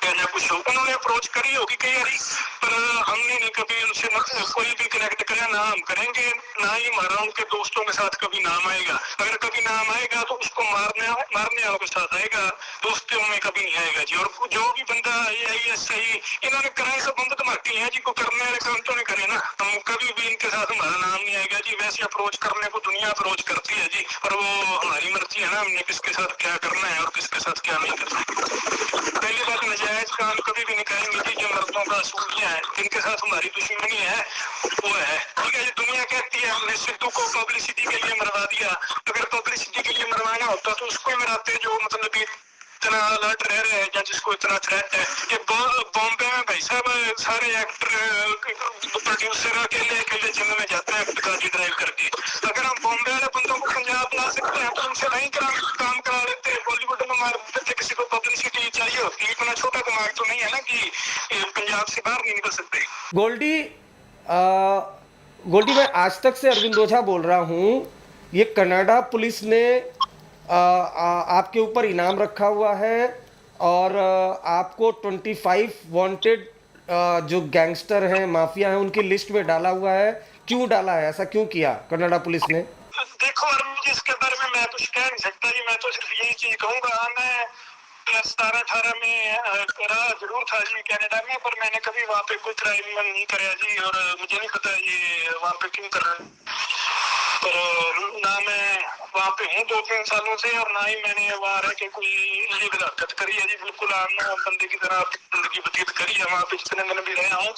या कुछ हो, उन्होंने अप्रोच करी होगी कई बारी, पर हमने नहीं कभी उनसे कोई भी कनेक्ट कराया, ना हम करेंगे, ना ही हमारा उनके दोस्तों के साथ कभी नाम आएगा। अगर कभी नाम आएगा तो उसको मारने वालों के साथ आएगा, दोस्तों में कभी नहीं आएगा जी। और जो भी बंदा सही इन्होंने कराए सब बंद धमाके हैं जी, को करने वाले काम तो नहीं करे ना, हम कभी भी इनके साथ हमारा नाम नहीं आएगा जी। वैसे अप्रोच करने को दुनिया अप्रोच करती है जी, पर वो हमारी मर्जी है ना, हमने किसके साथ क्या करना है और किसके साथ क्या नहीं करना। पहली बात, नजायज काम कभी भी नहीं करेंगे जी, जो मर्दों का असूलियां है, जिनके साथ हमारी दुश्मनी है वो है, ठीक है जी। दुनिया कहती है हमने सिद्धू को पब्लिसिटी के लिए मरवा दिया, अगर पब्लिसिटी के लिए मरवाना होता तो उसको ही मराते जो मतलब इतना अलर्ट रह रहे हैं या जिसको इतना थ्रेट है। ये बॉम्बे में भाई साहब सारे एक्टर प्रोड्यूसर अकेले जिम में जाते हैं गाड़ी ड्राइव करके। अगर हम बॉम्बे वाले बंदों को पंजाब ला सकते हैं तो उनसे नहीं काम करा लेते, बॉलीवुड में मार देते, किसी को पब्लिसिटी चाहिए होती। इतना छोटा दिमाग तो नहीं है ना कि पंजाब से बाहर नहीं निकल सकते। गोल्डी मैं आज तक से अरविंद ओझा बोल रहा हूँ, ये कनाडा पुलिस ने आपके ऊपर इनाम रखा हुआ है और आपको 25 वांटेड जो गैंगस्टर हैं, माफिया हैं, उनकी लिस्ट में डाला हुआ है। क्यों डाला है, ऐसा क्यों किया कनाडा पुलिस ने? देखो अरविंद जी, इसके बारे में मैं कुछ कह नहीं सकता जी। मैं तो सिर्फ यही चीज कहूँगा, मैं 17-18 में रहा जरूर था जी कनाडा में, पर मैंने कभी वहाँ पे कोई क्राइम नहीं कराया जी, और मुझे नहीं पता ये वहाँ पे क्यों कर रहे हैं। पर ना मैं वहाँ पे हूँ 2-3 सालों से, और ना ही मैंने वहाँ रह के कोई इलीगल हरकत करी है जी। बिल्कुल आम बंदे की तरह जिंदगी व्यतीत करी है वहाँ पे, जितने दिन भी रहा हूँ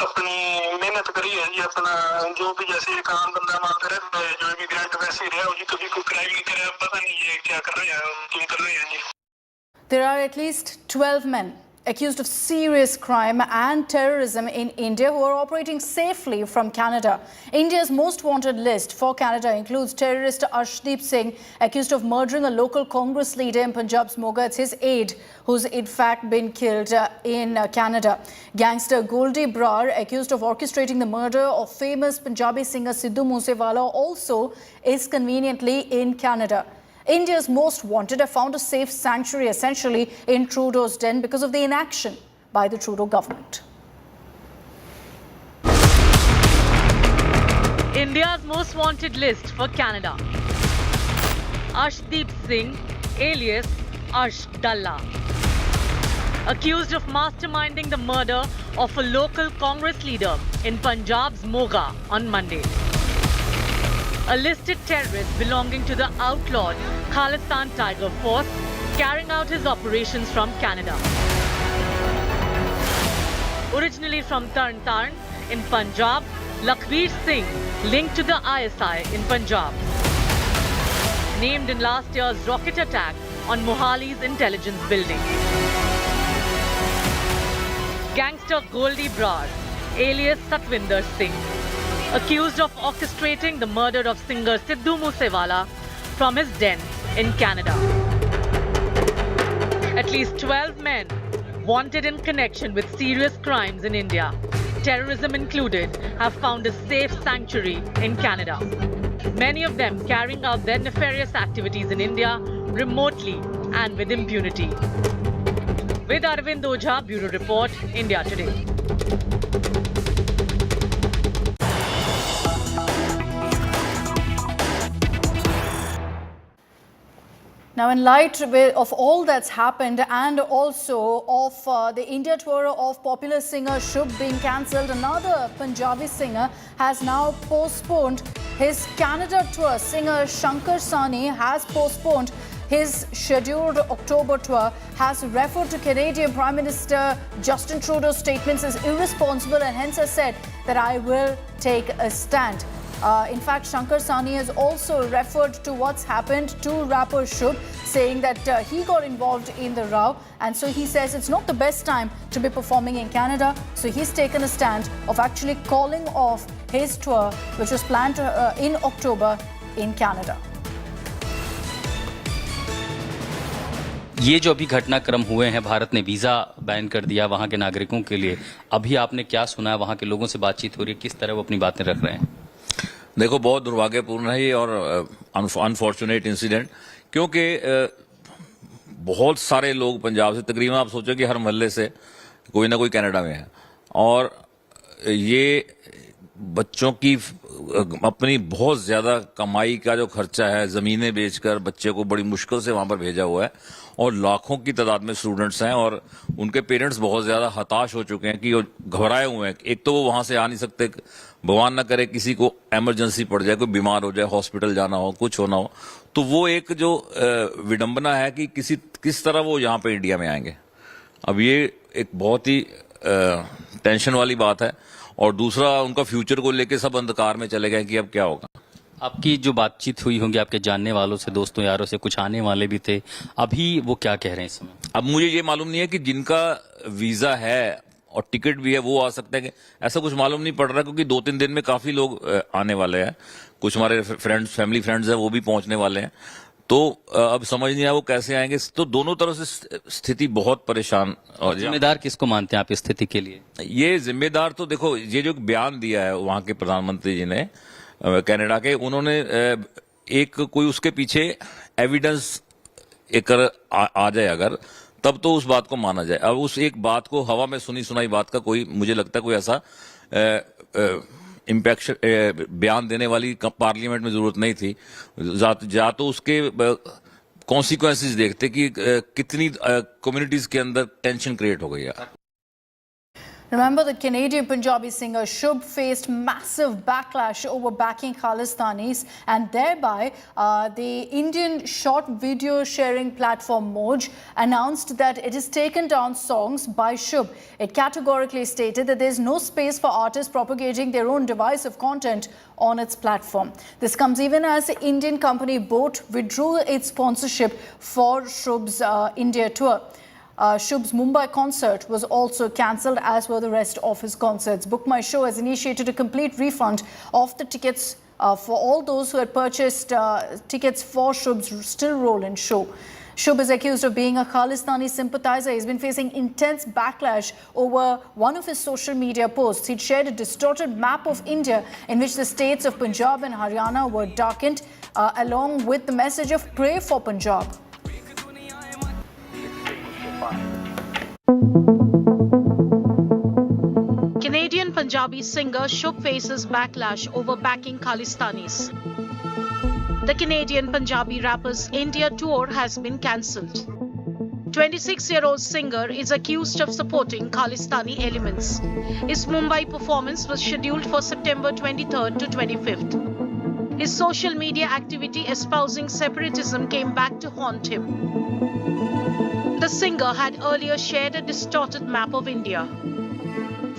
अपनी मेहनत करी है जी। अपना जो भी जैसे एक आम बंदा वहाँ पे रहता है, जो इमिग्रेंट वैसे ही रहा जी, कभी कोई क्राइम नहीं कराया। पता नहीं ये क्या कर रहे हैं, क्यों कर रहे हैं जी। There are at least 12 men accused of serious crime and terrorism in India who are operating safely from Canada. India's most wanted list for Canada includes terrorist Arshdeep Singh, accused of murdering a local Congress leader in Punjab's Moga. It's his aide who's in fact been killed in Canada. Gangster Goldie Brar, accused of orchestrating the murder of famous Punjabi singer Sidhu Moosewala, also is conveniently in Canada. India's most wanted have found a safe sanctuary essentially in Trudeau's den because of the inaction by the Trudeau government. India's most wanted list for Canada. Arshdeep Singh, alias Arsh Dalla, accused of masterminding the murder of a local Congress leader in Punjab's Moga on Monday. A listed terrorist belonging to the outlawed Khalistan Tiger Force, carrying out his operations from Canada. Originally from Tarn Taran in Punjab, Lakhbir Singh linked to the ISI in Punjab. Named in last year's rocket attack on Mohali's intelligence building. Gangster Goldie Brar, alias Satwinder Singh, accused of orchestrating the murder of singer Sidhu Moosewala from his den in Canada. At least 12 men wanted in connection with serious crimes in India, terrorism included, have found a safe sanctuary in Canada. Many of them carrying out their nefarious activities in India remotely and with impunity. With Arvind Ojha, Bureau Report, India Today. Now, in light of all that's happened and also of the India tour of popular singer Shubh being cancelled, another Punjabi singer has now postponed his Canada tour. Singer Shankar Sani has postponed his scheduled October tour, has referred to Canadian Prime Minister Justin Trudeau's statements as irresponsible and hence has said that I will take a stand. In fact, Shankar Sani has also referred to what's happened to rapper Shubh, saying that he got involved in the row, and so he says it's not the best time to be performing in Canada. So he's taken a stand of actually calling off his tour, which was planned in October in Canada. ये जो अभी घटनाक्रम हुए हैं, भारत ने visa ban कर दिया वहाँ के नागरिकों के लिए, अभी आपने क्या सुना है? वहाँ के लोगों से बातचीत हो रही है, किस तरह वो अपनी बातें रख रहे हैं? देखो, बहुत दुर्भाग्यपूर्ण है ये और अनफॉर्चुनेट इंसिडेंट, क्योंकि बहुत सारे लोग पंजाब से, तकरीबन आप सोचो कि हर मोहल्ले से कोई ना कोई कनाडा में है, और ये बच्चों की अपनी बहुत ज्यादा कमाई का जो खर्चा है, जमीनें बेचकर बच्चे को बड़ी मुश्किल से वहां पर भेजा हुआ है, और लाखों की तादाद में स्टूडेंट्स हैं, और उनके पेरेंट्स बहुत ज्यादा हताश हो चुके हैं कि वो घबराए हुए हैं। एक तो वो वहां से आ नहीं सकते, भगवान ना करे किसी को इमरजेंसी पड़ जाए, कोई बीमार हो जाए, हॉस्पिटल जाना हो, कुछ होना हो, तो वो एक जो विडंबना है कि किस तरह वो यहाँ पे इंडिया में आएंगे। अब ये एक बहुत ही टेंशन वाली बात है, और दूसरा उनका फ्यूचर को लेके सब अंधकार में चले गए कि अब क्या होगा। आपकी जो बातचीत हुई होंगी आपके जानने वालों से, दोस्तों यारों से, कुछ आने वाले भी थे, अभी वो क्या कह रहे हैं इस समय? अब मुझे ये मालूम नहीं है कि जिनका वीजा है और टिकट भी है वो आ सकते हैं, ऐसा कुछ मालूम नहीं पड़ रहा, क्योंकि 2-3 दिन में काफी लोग आने वाले हैं। कुछ हमारे फ्रेंड्स, फैमिली फ्रेंड्स हैं, वो भी पहुंचने वाले हैं, तो अब समझ नहीं आया वो कैसे आएंगे। तो दोनों तरफ से स्थिति बहुत परेशान। और जिम्मेदार किसको मानते हैं आप इस स्थिति के लिए? ये जिम्मेदार तो देखो, ये जो बयान दिया है वहां के प्रधानमंत्री जी ने कनाडा के, उन्होंने एक कोई उसके पीछे एविडेंस एक आ जाए अगर, तब तो उस बात को माना जाए। अब उस एक बात को, हवा में सुनी सुनाई बात का कोई, मुझे लगता है कोई ऐसा इम्पैक्ट बयान देने वाली पार्लियामेंट में जरूरत नहीं थी। जा तो उसके कॉन्सिक्वेंसेस देखते कि कितनी कम्युनिटीज के अंदर टेंशन क्रिएट हो गई है। Remember, the Canadian Punjabi singer Shubh faced massive backlash over backing Khalistanis, and thereby the Indian short video sharing platform Moj announced that it has taken down songs by Shubh. It categorically stated that there is no space for artists propagating their own divisive content on its platform. This comes even as the Indian company Boat withdrew its sponsorship for Shubh's India tour. Shubh's Mumbai concert was also cancelled, as were the rest of his concerts. Book My Show has initiated a complete refund of the tickets for all those who had purchased tickets for Shubh's still roll-in show. Shubh is accused of being a Khalistani sympathizer. He's been facing intense backlash over one of his social media posts. He'd shared a distorted map of India in which the states of Punjab and Haryana were darkened, along with the message of pray for Punjab. Canadian Punjabi singer Shubh faces backlash over backing Khalistanis. The Canadian Punjabi rapper's India tour has been cancelled. 26-year-old singer is accused of supporting Khalistani elements. His Mumbai performance was scheduled for September 23rd to 25th. His social media activity espousing separatism came back to haunt him. The singer had earlier shared a distorted map of India.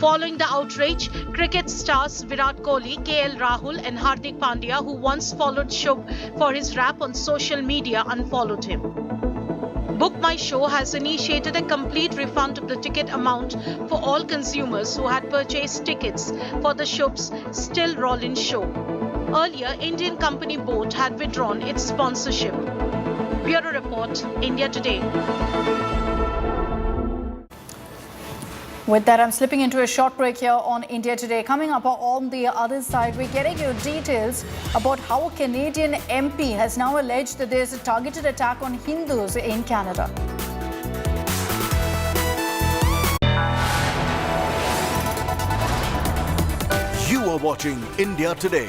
Following the outrage, cricket stars Virat Kohli, KL Rahul and Hardik Pandya, who once followed Shubh for his rap on social media, unfollowed him. Book My Show has initiated a complete refund of the ticket amount for all consumers who had purchased tickets for the Shubh's still roll-in show. Earlier, Indian company Boat had withdrawn its sponsorship. Bureau Report, India Today. With that, I'm slipping into a short break here on India Today. Coming up on the other side, we're getting you details about how a Canadian MP has now alleged that there's a targeted attack on Hindus in Canada. You are watching India Today.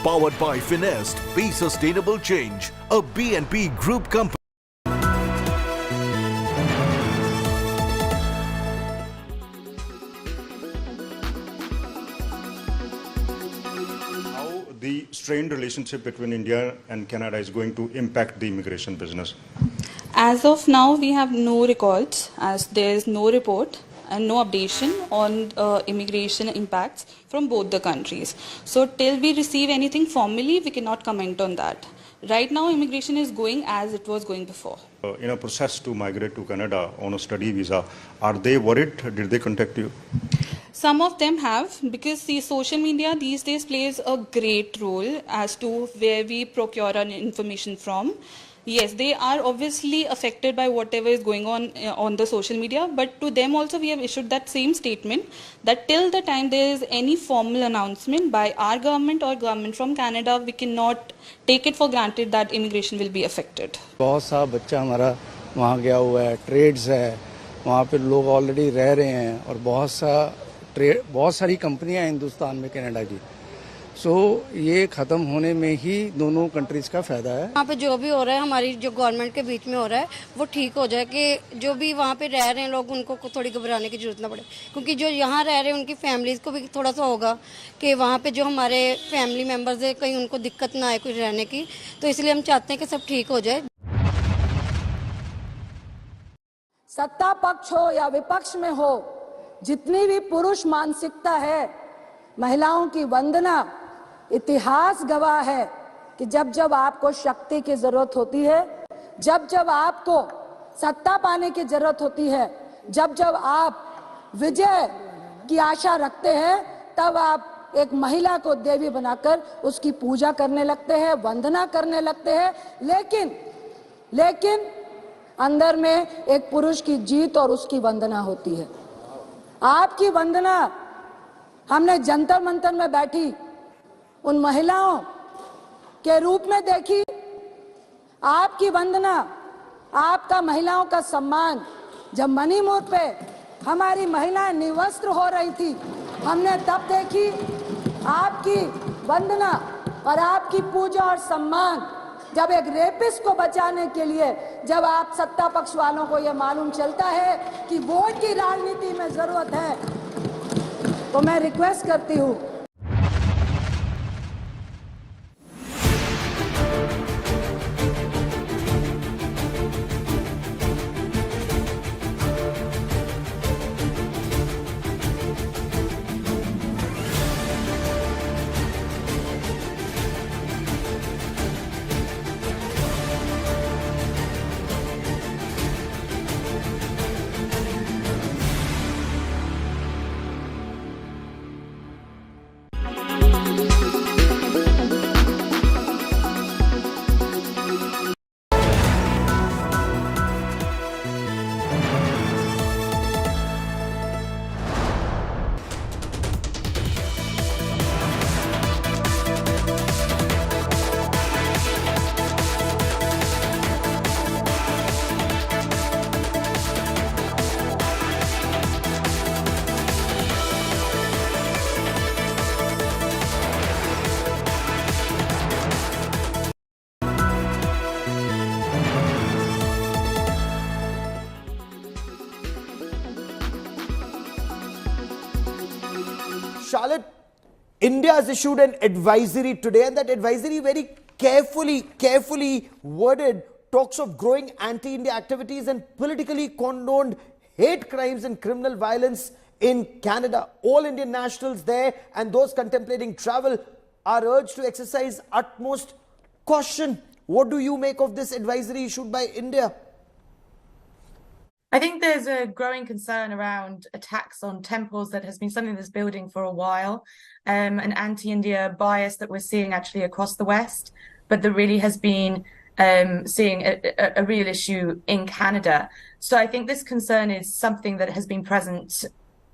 Powered by Finest, Be Sustainable Change, a B&P Group company. How the strained relationship between India and Canada is going to impact the immigration business? As of now, we have no records, as there is no report and no updation on immigration impacts from both the countries. So till we receive anything formally, we cannot comment on that. Right now, immigration is going as it was going before. In a process to migrate to Canada on a study visa, are they worried? Did they contact you? Some of them have, because the social media these days plays a great role as to where we procure our information from. Yes, they are obviously affected by whatever is going on the social media, but to them also we have issued that same statement that till the time there is any formal announcement by our government or government from Canada, we cannot take it for granted that immigration will be affected. बहुत सा बच्चा हमारा वहाँ गया हुआ है, trades है, वहाँ पे लोग ऑलरेडी रह रहे हैं और बहुत सारी कंपनियां हैं हिंदुस्तान में कनाडा की। सो ये ख़त्म होने में ही दोनों कंट्रीज़ का फ़ायदा है। वहाँ पे जो भी हो रहा है हमारी जो गवर्नमेंट के बीच में हो रहा है वो ठीक हो जाए कि जो भी वहाँ पे रह रहे हैं लोग उनको थोड़ी घबराने की ज़रूरत ना पड़े, क्योंकि जो यहाँ रह रहे हैं उनकी फैमिलीज़ को भी थोड़ा सा होगा कि वहाँ पे जो हमारे फैमिली मेम्बर्स है कहीं उनको दिक्कत ना आए कुछ रहने की, तो इसलिए हम चाहते हैं कि सब ठीक हो जाए। सत्ता पक्ष हो या विपक्ष में हो, जितनी भी पुरुष मानसिकता है, महिलाओं की वंदना, इतिहास गवाह है कि जब जब आपको शक्ति की जरूरत होती है, जब जब आपको सत्ता पाने की जरूरत होती है, जब जब आप विजय की आशा रखते हैं, तब आप एक महिला को देवी बनाकर उसकी पूजा करने लगते हैं, वंदना करने लगते हैं। लेकिन अंदर में एक पुरुष की जीत और उसकी वंदना होती है। आपकी वंदना हमने जंतर मंतर में बैठी उन महिलाओं के रूप में देखी। आपकी वंदना, आपका महिलाओं का सम्मान जब मणिपुर पे हमारी महिलाएं निवस्त्र हो रही थी, हमने तब देखी। आपकी वंदना और आपकी पूजा और सम्मान जब एक रेपिस्ट को बचाने के लिए जब आप सत्ता पक्ष वालों को यह मालूम चलता है कि वोट की राजनीति में जरूरत है, तो मैं रिक्वेस्ट करती हूँ Charlotte, India has issued an advisory today, and that advisory very carefully worded talks of growing anti-India activities and politically condoned hate crimes and criminal violence in Canada. All Indian nationals there and those contemplating travel are urged to exercise utmost caution. What do you make of this advisory issued by India? I think there's a growing concern around attacks on temples that has been something that's building for a while, an anti-India bias that we're seeing actually across the West, but that really has been seeing a real issue in Canada. So I think this concern is something that has been present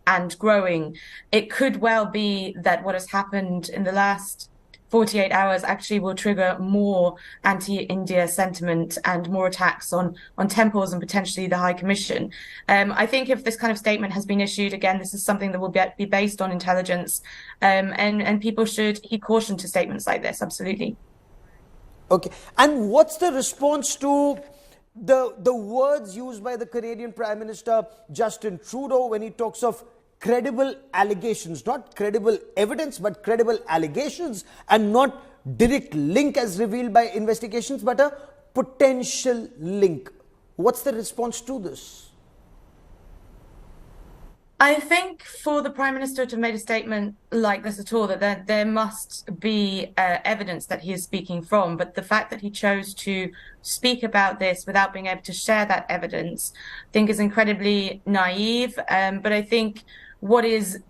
and growing. It could well be that what has happened in the last 48 hours actually will trigger more anti-India sentiment and more attacks on temples and potentially the High Commission. I think if this kind of statement has been issued, again, this is something that will be based on intelligence, and people should heed caution to statements like this, absolutely. Okay, and what's the response to the words used by the Canadian Prime Minister Justin Trudeau when he talks of credible allegations, not credible evidence, but credible allegations, and not direct link as revealed by investigations, but a potential link? What's the response to this? I think for the Prime Minister to have made a statement like this at all, that there must be evidence that he is speaking from. But the fact that he chose to speak about this without being able to share that evidence, I think is incredibly naive. But I think what is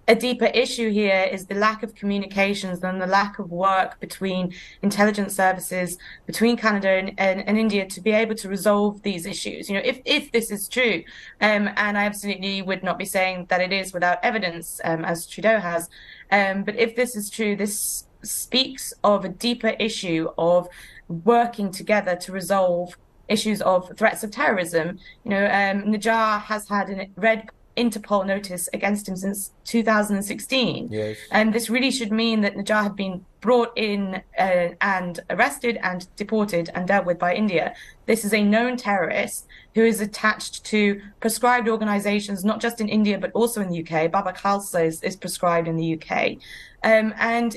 a deeper issue here is the lack of communications and the lack of work between intelligence services, between Canada and India, to be able to resolve these issues. You know, if this is true, and I absolutely would not be saying that it is without evidence, as Trudeau has, but if this is true, this speaks of a deeper issue of working together to resolve issues of threats of terrorism. Najjar has had a red Interpol notice against him since 2016. Yes. And this really should mean that Najjar had been brought in and arrested and deported and dealt with by India. This is a known terrorist who is attached to prescribed organizations, not just in India, but also in the UK. Baba Khalsa is prescribed in the UK. And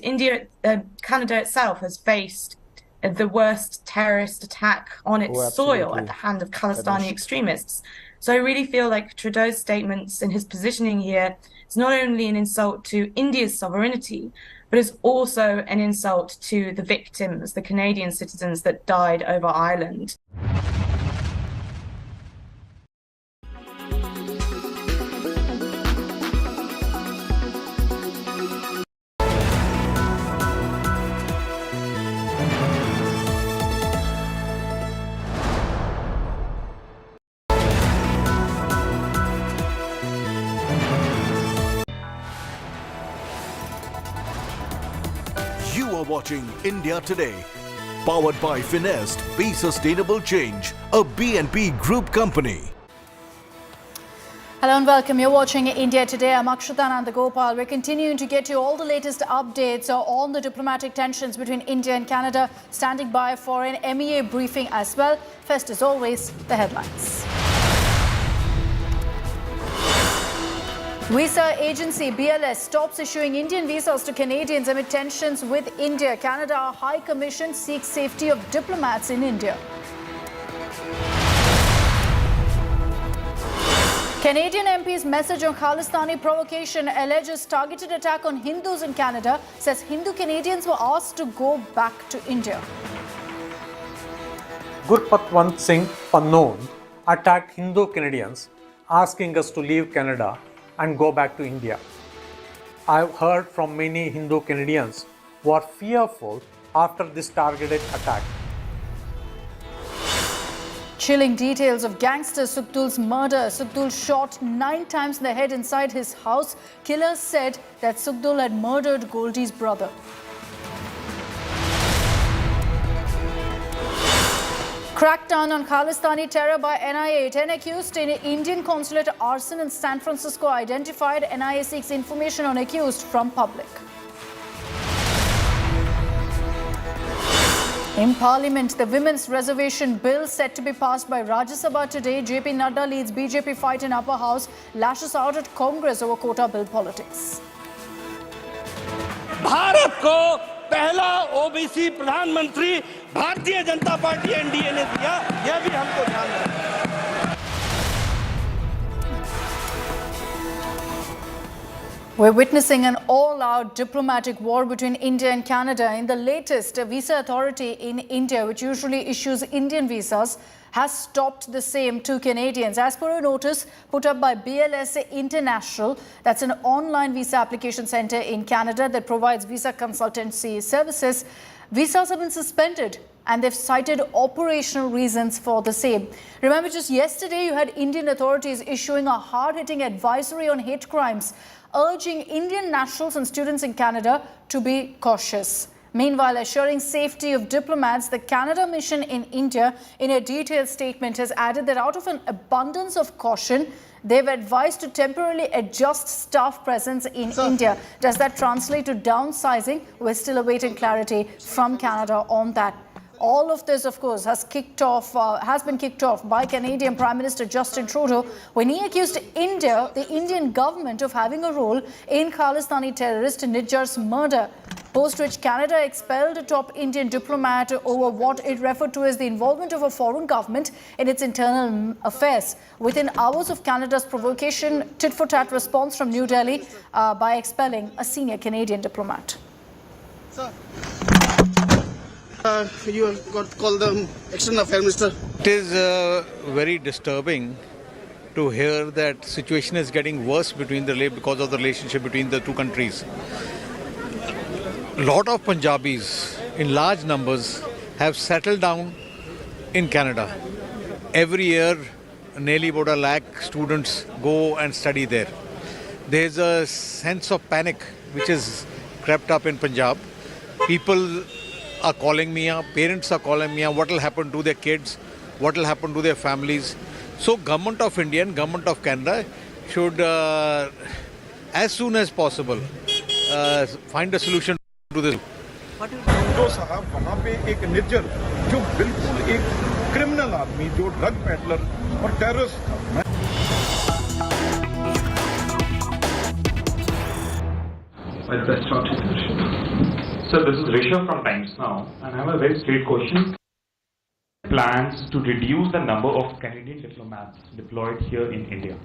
Canada itself has faced the worst terrorist attack on its soil at the hand of Khalistani extremists. So I really feel like Trudeau's statements and his positioning here is not only an insult to India's sovereignty, but is also an insult to the victims, the Canadian citizens that died over Ireland. You are watching India Today, powered by Finest, Be Sustainable Change, a BNP Group company. Hello and welcome. You're watching India Today. I'm Akshata Nandagopal. We're continuing to get you all the latest updates on the diplomatic tensions between India and Canada. Standing by for an MEA briefing as well. First, as always, the headlines. Visa agency BLS stops issuing Indian visas to Canadians amid tensions with India. Canada High Commission seeks safety of diplomats in India. Canadian MP's message on Khalistani provocation alleges targeted attack on Hindus in Canada, says Hindu Canadians were asked to go back to India. Gurpatwant Singh Pannon attacked Hindu Canadians, asking us to leave Canada and go back to India. I've heard from many Hindu Canadians who are fearful after this targeted attack. Chilling details of gangster Sukhdul's murder. Sukhdul shot 9 times in the head inside his house. Killers said that Sukhdul had murdered Goldie's brother. Crackdown on Khalistani terror by NIA. 10 accused in Indian consulate arson in San Francisco identified. NIA seeks information on accused from public. In Parliament, the Women's Reservation Bill set to be passed by Rajya Sabha today. JP Nadda leads BJP fight in upper house, lashes out at Congress over quota bill politics. Bharat को पहला OBC प्रधानमंत्री Bharatiya Janata party NDA ने दिया, यह भी हमको ध्यान रखना है। We're witnessing an all-out diplomatic war between India and Canada. In the latest, a visa authority in India, which usually issues Indian visas, has stopped the same to Canadians. As per a notice put up by BLS International, that's an online visa application center in Canada that provides visa consultancy services, visas have been suspended and they've cited operational reasons for the same. Remember, just yesterday you had Indian authorities issuing a hard-hitting advisory on hate crimes, urging Indian nationals and students in Canada to be cautious. Meanwhile, assuring safety of diplomats, the Canada mission in India, in a detailed statement, has added that out of an abundance of caution, they've advised to temporarily adjust staff presence in India. Does that translate to downsizing? We're still awaiting clarity from Canada on that. All of this, of course, has been kicked off by Canadian Prime Minister Justin Trudeau when he accused India, the Indian government, of having a role in Khalistani terrorist Najjar's murder. Post which Canada expelled a top Indian diplomat over what it referred to as the involvement of a foreign government in its internal affairs. Within hours of Canada's provocation, tit-for-tat response from New Delhi by expelling a senior Canadian diplomat. Sir. You got called the External Affairs Minister. It is very disturbing to hear that situation is getting worse because of the relationship between the two countries. A lot of Punjabis in large numbers have settled down in Canada. Every year, nearly about 1 lakh students go and study there. There's a sense of panic which has crept up in Punjab. People are calling me up, parents are calling me up, what will happen to their kids, what will happen to their families. So Government of India and Government of Canada should as soon as possible find a solution to this. तो साहब वहाँ पे एक निर्जर जो बिल्कुल एक criminal आदमी जो ड्रग पेडलर और टेररिस्ट था. So this is Rishabh from Times Now, and I have a very straight question. Plans to reduce the number of Canadian diplomats deployed here in India.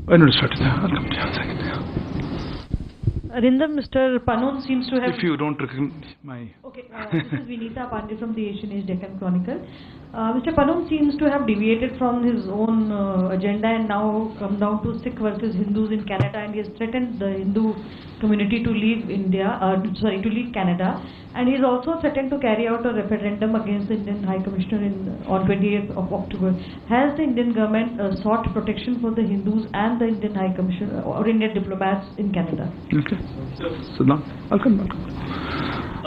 I know start there. I'll come to you in a second. Arindam, Mr. Panon seems to have... If you don't recognize my... Okay, this is Vinita Pandey from the Asian Age Deccan Chronicle. Mr. Panon seems to have deviated from his own agenda and now come down to Sikh versus Hindus in Canada, and he has threatened the Hindu community to leave to leave Canada, and he has also threatened to carry out a referendum against the Indian High Commissioner on 28th of October. Has the Indian government sought protection for the Hindus and the Indian High Commissioner or Indian diplomats in Canada? Okay. So now, I'll come.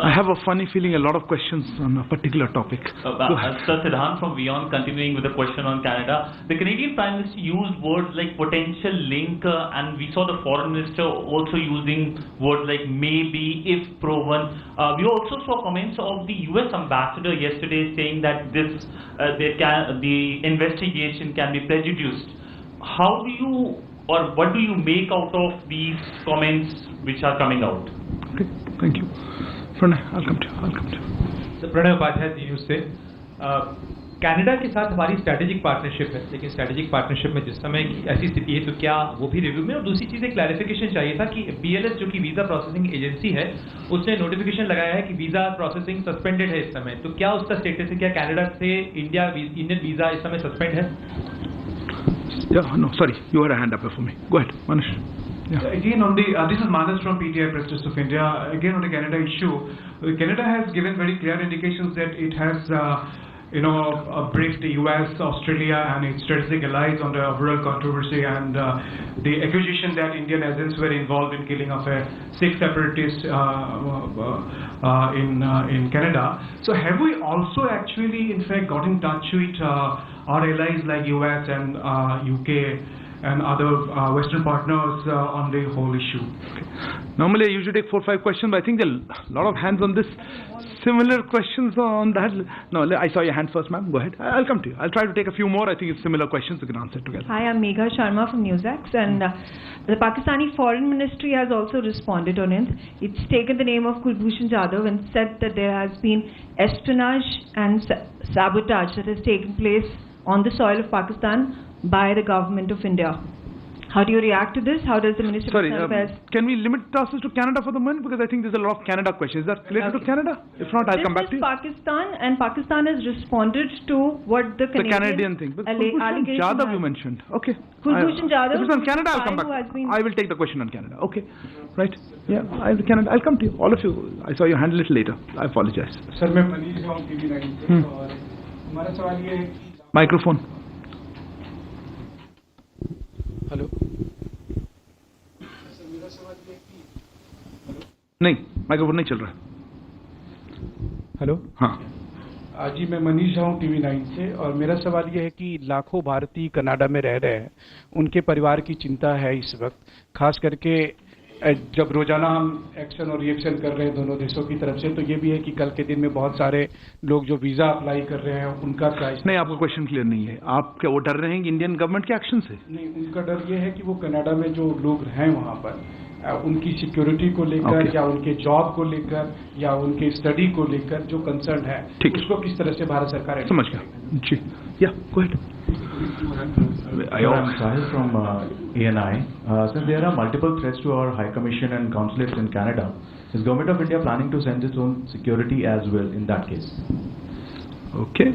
I have a funny feeling a lot of questions on a particular topic. Sir Siddhant from Vion, continuing with the question on Canada. The Canadian Prime Minister used words like potential link and we saw the Foreign Minister also using words like maybe, if proven. We also saw comments of the US Ambassador yesterday saying that the investigation can be prejudiced. How do you or what do you make out of these comments which are coming out? Okay, thank you. Pranay, I'll come to you. So Pranay Upadhyay जी उससे Canada के साथ हमारी strategic partnership है, लेकिन strategic partnership में जिस समय की ऐसी स्थिति है तो क्या वो भी रिव्यू में, और दूसरी चीज़ एक क्लैरिफिकेशन चाहिए था कि BLS जो कि वीज़ा प्रोसेसिंग एजेंसी है उसने नोटिफिकेशन लगाया है कि वीज़ा प्रोसेसिंग सस्पेंडेड है इस समय, तो क्या उसका स्टेटस है, क्या कनाडा से इंडियन वीज़ा इस समय सस्पेंड है? Yeah, no, sorry, you had a hand up for me. Go ahead, Manish. Yeah. Again on the, this is Manas from PTI Press Trust of India. Again on the Canada issue, Canada has given very clear indications that it has, briefed the US, Australia and its strategic allies on the overall controversy and the accusation that Indian agents were involved in killing of a Sikh separatist in Canada. So have we also actually in fact got in touch with our allies like US and UK and other Western partners on the whole issue? Normally I usually take 4 or 5 questions, but I think there are a lot of hands on this. Similar questions on that. No, I saw your hand first, ma'am. Go ahead. I'll come to you. I'll try to take a few more. I think it's similar questions. We can answer together. Hi, I'm Megha Sharma from Newsax, and the Pakistani Foreign Ministry has also responded on it. It's taken the name of Kulbhushan Jadhav and said that there has been espionage and sabotage that has taken place on the soil of Pakistan by the government of India. How do you react to this? How does the Minister of External Affairs... Can we limit ourselves to Canada for the moment? Because I think there's a lot of Canada questions. Is that related to Canada? If not, I'll come back to you. Pakistan, and Pakistan has responded to what the Canadian thing. But Kulbhushan Jadhav you mentioned. Okay. Kulbhushan Jadhav... If it's on Canada, I'll come back. I will take the question on Canada. Okay. Right. Yeah, I'll come to you. All of you. I saw your hand a little later. I apologize. Sir, मैं मनीष हूँ TV9 से और हमारा सवाल ये है कि... Microphone. Hello नहीं, माइक्रोफोन नहीं चल रहा है. हेलो, हाँ जी मैं मनीष हूँ TV9 से और मेरा सवाल ये है कि लाखों भारतीय कनाडा में रह रहे हैं, उनके परिवार की चिंता है इस वक्त, खास करके जब रोजाना हम एक्शन और रिएक्शन कर रहे हैं दोनों देशों की तरफ से, तो ये भी है कि कल के दिन में बहुत सारे लोग जो वीजा अप्लाई कर रहे हैं उनका प्राइस... नहीं, आपका क्वेश्चन क्लियर नहीं है. आप क्या वो डर रहे हैं इंडियन गवर्नमेंट के एक्शन से? नहीं, उनका डर ये है कि वो कनाडा में जो लोग हैं वहाँ पर उनकी सिक्योरिटी को लेकर या उनके जॉब को लेकर या उनके स्टडी को लेकर जो कंसर्न है उसको किस तरह से भारत सरकार... समझ गया जी. या go ahead. I'm Sahil from ANI. Since there are multiple threats to our High Commission and consulates in Canada, is Government of India planning to send its own security as well in that case? Okay.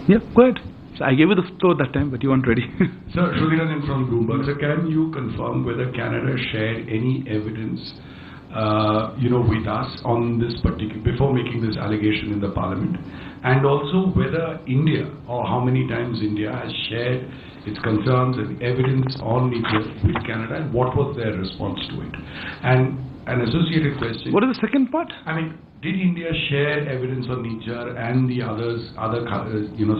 Yeah, go ahead. So I gave you the floor that time, but you weren't ready. Sir, Shruti from Bloomberg. Sir, can you confirm whether Canada shared any evidence with us on this particular, before making this allegation in the Parliament, and also whether India, or how many times India has shared its concerns and evidence on nuclear with Canada, and what was their response to it? And an associated question. What is the second part? I mean, did India share evidence on Nijar and the other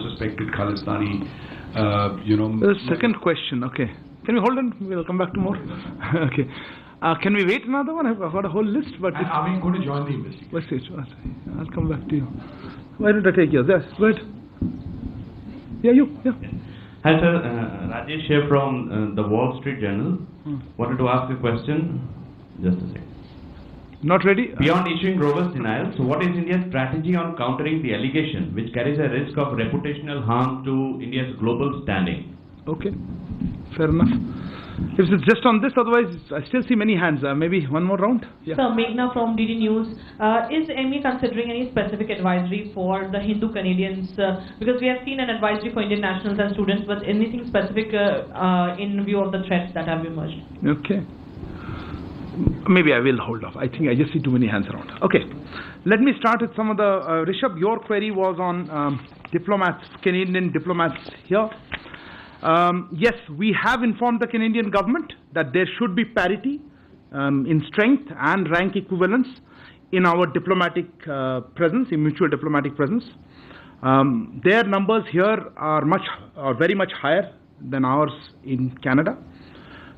suspected Khalistani, The second question, okay. Can we hold on? We'll come back to more. Okay. Can we wait another one? I've got a whole list, but... And are we going to join the investigation? What's it? I'll come back to you. Why don't I take yours? Yes, go ahead. Yeah, you. Yeah. Hi, sir. Rajesh here from the Wall Street Journal. Wanted to ask a question. Just a second. Not ready? Beyond issuing robust denials, so what is India's strategy on countering the allegation, which carries a risk of reputational harm to India's global standing? Okay. Fair enough. If it's just on this, otherwise I still see many hands. Maybe one more round? Yeah. So, Meghna from DD News. Is ME considering any specific advisory for the Hindu Canadians? Because we have seen an advisory for Indian nationals and students, but anything specific in view of the threats that have emerged? Okay. Maybe I will hold off. I think I just see too many hands around. Okay. Let me start with some of the... Rishabh, your query was on diplomats, Canadian diplomats here. Yes, we have informed the Canadian government that there should be parity in strength and rank equivalence in our diplomatic presence, in mutual diplomatic presence. Their numbers here are very much higher than ours in Canada.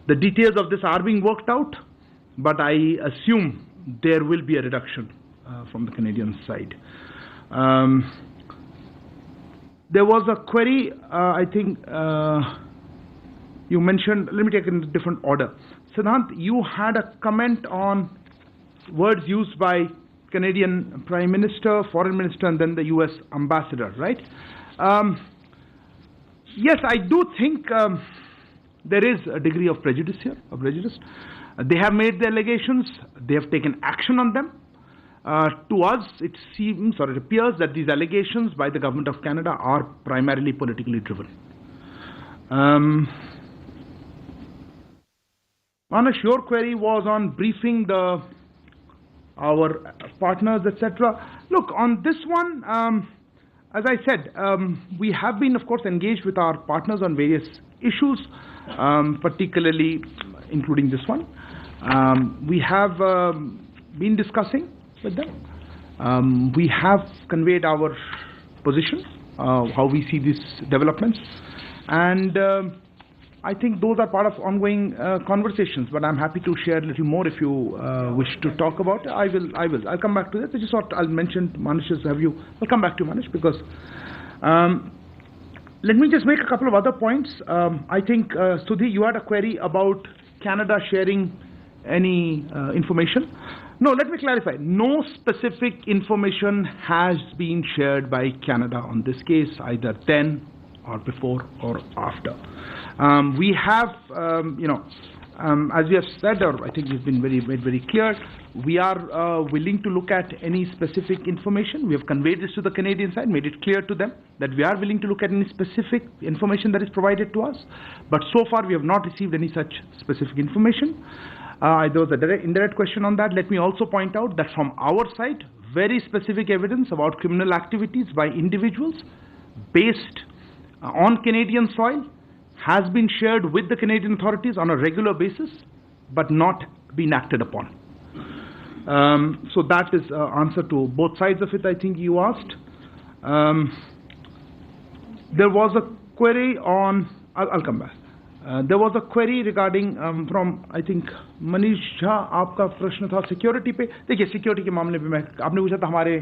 The details of this are being worked out, but I assume there will be a reduction from the Canadian side. There was a query, I think you mentioned, let me take it in a different order. Siddhant, you had a comment on words used by Canadian Prime Minister, Foreign Minister, and then the US Ambassador, right? Yes, I do think there is a degree of prejudice here, They have made the allegations, they have taken action on them. To us, it seems or it appears that these allegations by the Government of Canada are primarily politically driven. Manush, your query was on briefing our partners, etc. Look, on this one, as I said, we have been, of course, engaged with our partners on various issues, particularly including this one. We have been discussing with them. We have conveyed our position, how we see these developments, and I think those are part of ongoing conversations, but I'm happy to share a little more if you wish to talk about it. I'll come back to that. I just thought I'll mention Manish's I'll come back to Manish because let me just make a couple of other points. I think Sudhi, you had a query about Canada sharing any information. No, let me clarify. No specific information has been shared by Canada on this case, either then or before or after. We have, as we have said, or I think we've been made very clear, we are willing to look at any specific information. We have conveyed this to the Canadian side, made it clear to them that we are willing to look at any specific information that is provided to us. But so far, we have not received any such specific information. There was a indirect question on that. Let me also point out that from our side, very specific evidence about criminal activities by individuals based on Canadian soil has been shared with the Canadian authorities on a regular basis, but not been acted upon. So that is answer to both sides of it, I think you asked. There was a query on, I'll come back. There was a query regarding from I think Manish Jha, आपका प्रश्न था security पे. देखिए security के मामले में आपने पूछा था हमारे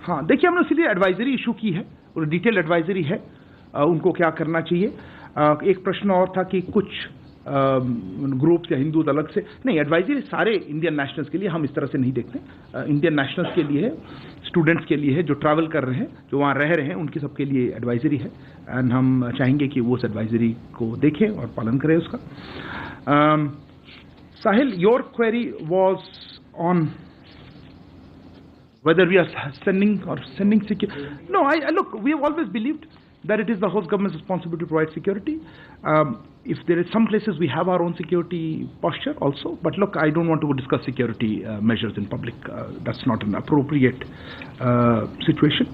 हाँ देखिए हमने सीधे एडवाइजरी इशू की है और डिटेल एडवाइजरी है उनको क्या करना चाहिए. एक प्रश्न और था कि कुछ ग्रुप्स या हिंदू अलग से नहीं. एडवाइजरी सारे इंडियन नेशनल्स के लिए हम इस तरह से नहीं देखते. इंडियन नेशनल्स के लिए है, स्टूडेंट्स के लिए है, जो ट्रैवल कर रहे हैं, जो वहाँ रह रहे हैं, उनके सबके लिए एडवाइजरी है. एंड हम चाहेंगे कि वो उस एडवाइजरी को देखें और पालन करें उसका. Sahil, your query was on whether we are sending security. No, look, we have always believed that it is the host government's responsibility to provide security. If there is some places we have our own security posture also, but look, I don't want to discuss security measures in public. That's not an appropriate situation.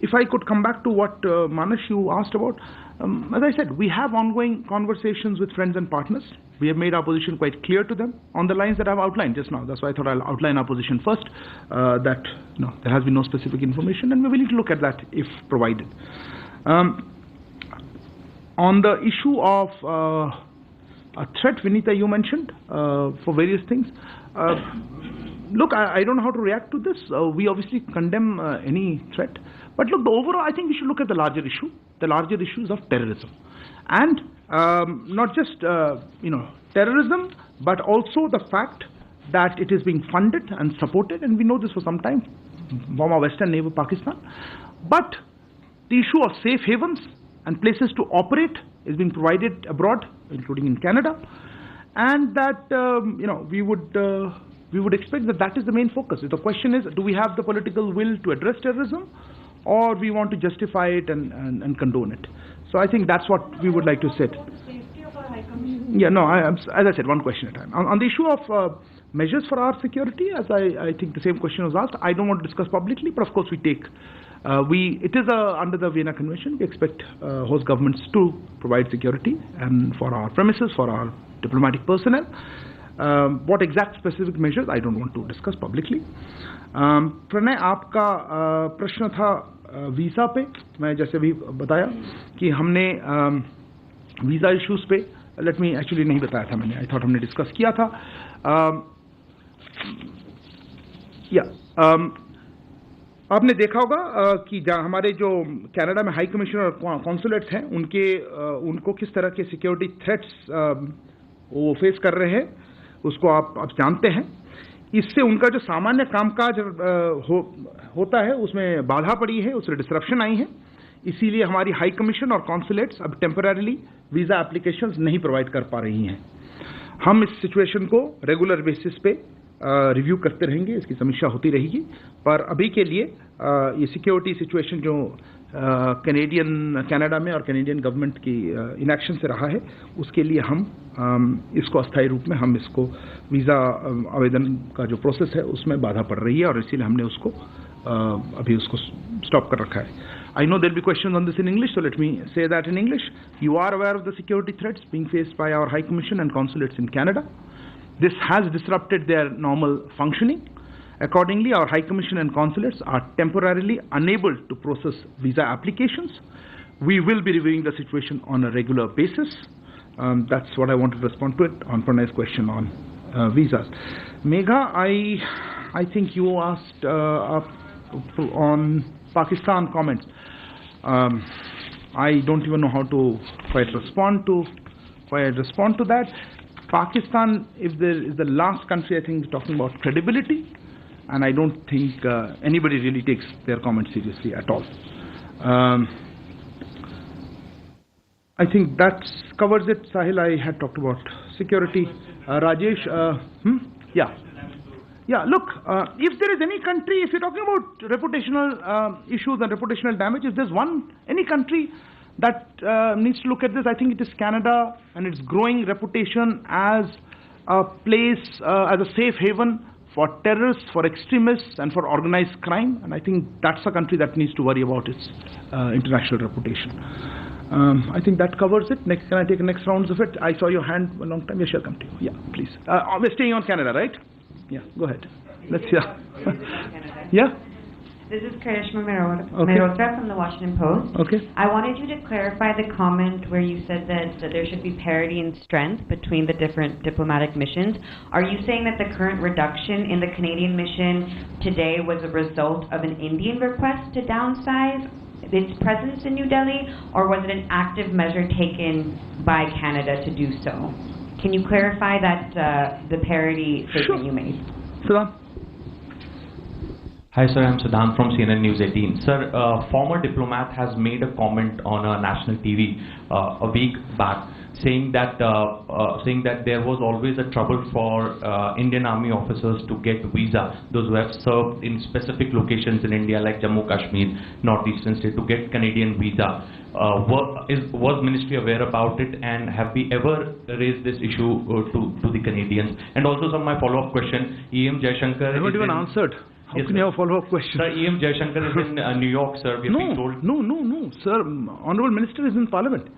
If I could come back to what Manush you asked about, As I said, we have ongoing conversations with friends and partners. We have made our position quite clear to them on the lines that I've outlined just now. That's why I thought I'll outline our position first, that there has been no specific information, and we're willing to look at that if provided. On the issue of a threat, Vinita, you mentioned for various things. Look, I don't know how to react to this. We obviously condemn any threat. But look, overall, I think we should look at the larger issue. The larger issues of terrorism. And not just, terrorism, but also the fact that it is being funded and supported, and we know this for some time, from our western neighbor Pakistan. But the issue of safe havens and places to operate is being provided abroad, including in Canada, and that we would expect that is the main focus. The question is, do we have the political will to address terrorism, or we want to justify it and condone it? So I think that's what we would like to say. Yeah, no, as I said, one question at a time. On the issue of measures for our security, as I think the same question was asked, I don't want to discuss publicly, but of course we take. It is under the Vienna Convention. We expect host governments to provide security and for our premises, for our diplomatic personnel. What exact specific measures, I don't want to discuss publicly. Pranay, आपका प्रश्न था visa पे. मैं जैसे भी बताया कि हमने वीज़ा इश्यूज़ पे, लेट मी एक्चुअली नहीं बताया था मैंने, आई थॉट हमने डिस्कस किया था. आपने देखा होगा कि हमारे जो कनाडा में हाई कमिश्नर और कॉन्सुलेट्स हैं, उनको किस तरह के सिक्योरिटी थ्रेट्स वो फेस कर रहे हैं, उसको आप जानते हैं. इससे उनका जो सामान्य कामकाज होता है उसमें बाधा पड़ी है, उसमें डिसरप्शन आई है. इसीलिए हमारी हाई कमीशन और कॉन्सुलेट्स अब टेम्पररीली वीज़ा एप्लीकेशंस नहीं प्रोवाइड कर पा रही हैं. हम इस सिचुएशन को रेगुलर बेसिस पे रिव्यू करते रहेंगे, इसकी समीक्षा होती रहेगी. पर अभी के लिए ये सिक्योरिटी सिचुएशन जो कनाडा में और कैनेडियन गवर्नमेंट की इनएक्शन से रहा है, उसके लिए हम इसको अस्थायी रूप में हम इसको वीज़ा आवेदन का जो प्रोसेस है उसमें बाधा पड़ रही है, और इसीलिए हमने उसको अभी उसको स्टॉप कर रखा है. I know there'll be questions on this in English, so let me say that in English. You are aware of the security threats being faced by our High Commission and consulates in Canada. This has disrupted their normal functioning. Accordingly, our High Commission and consulates are temporarily unable to process visa applications. We will be reviewing the situation on a regular basis. That's what I wanted to respond to it on Pranay's question on visas. Megha, I think you asked on Pakistan comments. I don't even know how to quite respond to that. Pakistan, if there is the last country, I think, talking about credibility, and I don't think anybody really takes their comments seriously at all. I think that covers it. Sahil, I had talked about security. Rajesh, Yeah, look, if there is any country, if you're talking about reputational issues and reputational damage, if there's any country that needs to look at this, I think it is Canada and its growing reputation as a place, as a safe haven for terrorists, for extremists, and for organized crime. And I think that's a country that needs to worry about its international reputation. I think that covers it. Next, can I take the next rounds of it? I saw your hand a long time. Yes, I'll come to you. Yeah, please. We're staying on Canada, right? Yeah, go ahead. Let's hear. Yeah? This is Karishma Mehrotra from the Washington Post. Okay. I wanted you to clarify the comment where you said that there should be parity in strength between the different diplomatic missions. Are you saying that the current reduction in the Canadian mission today was a result of an Indian request to downsize its presence in New Delhi, or was it an active measure taken by Canada to do so? Can you clarify that the parity statement you made? Sir. Hi sir, I'm Siddhant from CNN News 18. Sir, a former diplomat has made a comment on a national TV a week back saying that there was always a trouble for Indian Army officers to get visa, those who have served in specific locations in India like Jammu Kashmir, northeastern state, to get Canadian visa. Was Ministry aware about it, and have we ever raised this issue to the Canadians? And also, sir, my follow-up question, E.M. Jaishankar... I haven't even answered. How can you have a follow-up question? Sir, E.M. Jaishankar is in New York, sir. We have been told. No, sir. Honorable Minister is in Parliament.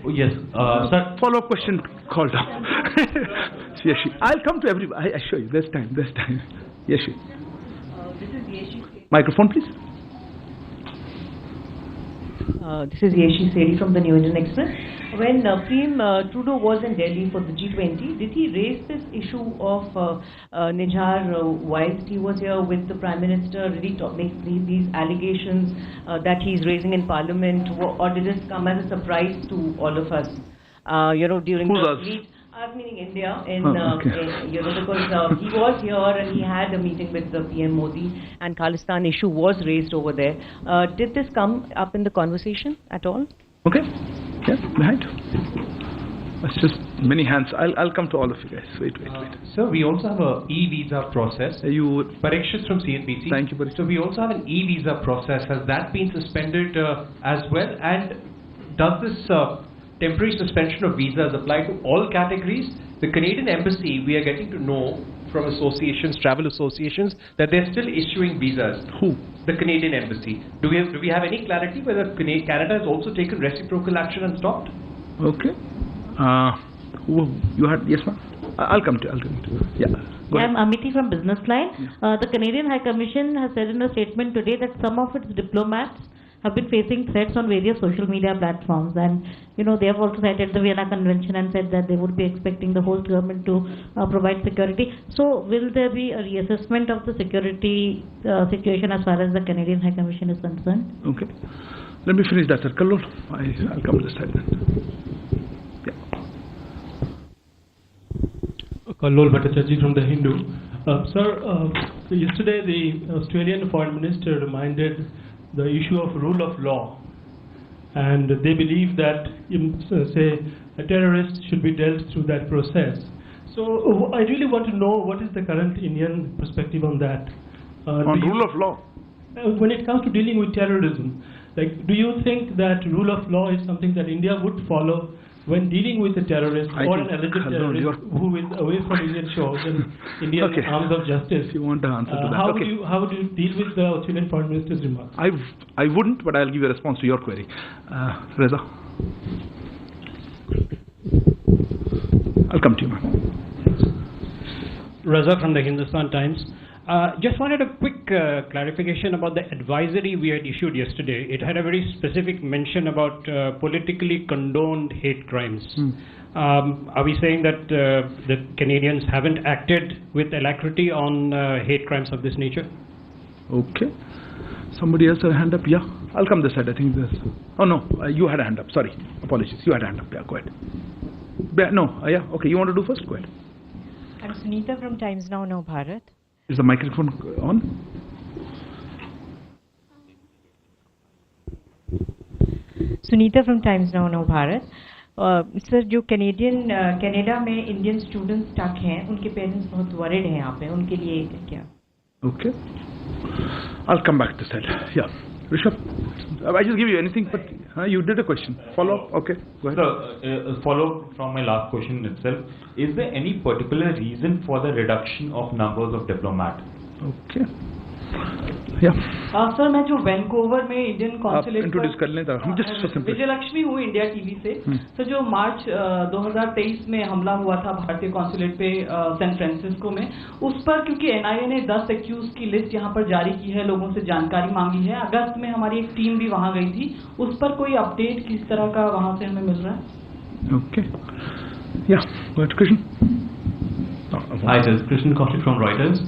Oh, yes, sir. Follow-up question called down. Yes, I'll come to everybody. I assure you, there's time. Yes, This is Yeshi. Microphone, please. This is Yeshi Seri from the New Indian Express. When PM Trudeau was in Delhi for the G20, did he raise this issue of Nijar whilst he was here with the Prime Minister, really make these allegations that he's raising in Parliament, or did this come as a surprise to all of us? During the meet. I'm meaning India, because he was here and he had a meeting with the PM Modi, and Khalistan issue was raised over there. Did this come up in the conversation at all? Okay. Yeah, behind. That's just many hands. I'll come to all of you guys. Wait. Sir, we also have a e-visa process. Parikshit from CNBC. Thank you, Parikshit. So we also have an e-visa process. Has that been suspended as well? And does this temporary suspension of visas apply to all categories? The Canadian Embassy, we are getting to know from associations, travel associations, that they're still issuing visas. Who? The Canadian Embassy. Do we have any clarity whether Canada has also taken reciprocal action and stopped? Okay. You had, yes ma'am? I'll come to you. Yeah. I'm Amity from Business Line. The Canadian High Commission has said in a statement today that some of its diplomats have been facing threats on various social media platforms, and they have also cited the Vienna Convention and said that they would be expecting the host government to provide security. So will there be a reassessment of the security situation as far as the Canadian High Commission is concerned? Okay. Let me finish that, sir. Kallol, I'll come to this side then. Yeah. Kallol Bhattacharjee from The Hindu. Sir, yesterday the Australian Foreign Minister reminded the issue of rule of law, and they believe that, say, a terrorist should be dealt through that process. So I really want to know what is the current Indian perspective on that. On rule of law? When it comes to dealing with terrorism, do you think that rule of law is something that India would follow when dealing with a terrorist or an alleged terrorist who is away from Indian shores and Indian arms of justice? If you want to answer to that. How would you deal with the Australian Foreign Minister's remarks? I wouldn't, but I'll give you a response to your query. Reza. I'll come to you, ma'am. Reza from the Hindustan Times. Just wanted a quick clarification about the advisory we had issued yesterday. It had a very specific mention about politically condoned hate crimes. Are we saying that the Canadians haven't acted with alacrity on hate crimes of this nature? Okay. Somebody else had a hand up? Yeah. I'll come this side. I think this. Oh no, you had a hand up. Sorry. Apologies. You had a hand up. Yeah, go ahead. Yeah. Okay. You want to do first? Go ahead. I'm Sunita from Times Now Bharat. Is the microphone on? Sunita from Times Now Bharat. Sir जो Canada में Indian students stuck हैं उनके parents बहुत worried हैं यहाँ पे उनके लिए क्या? Okay. I'll come back to that. Yeah. Rishabh, I just give you anything, but you did a question. Follow up? Okay, go ahead. Sir, follow from my last question itself. Is there any particular reason for the reduction of numbers of diplomats? Okay. Yeah. Sir मैं जो Vancouver में Indian consulate introduce कर लें हम just Vijayalakshmi हूँ India TV से sir जो मार्च 2023 में हमला हुआ था भारतीय कॉन्सुलेट पे सैन फ्रांसिस्को में उस पर क्योंकि एनआईए ने 10 एक्यूज की लिस्ट यहाँ पर जारी की है लोगों से जानकारी मांगी है अगस्त में हमारी एक टीम भी वहाँ गई थी उस पर कोई अपडेट किस तरह का वहाँ से हमें मिल रहा है? ओके या Krishna Hi, this is Krishnan Kaushik from Reuters.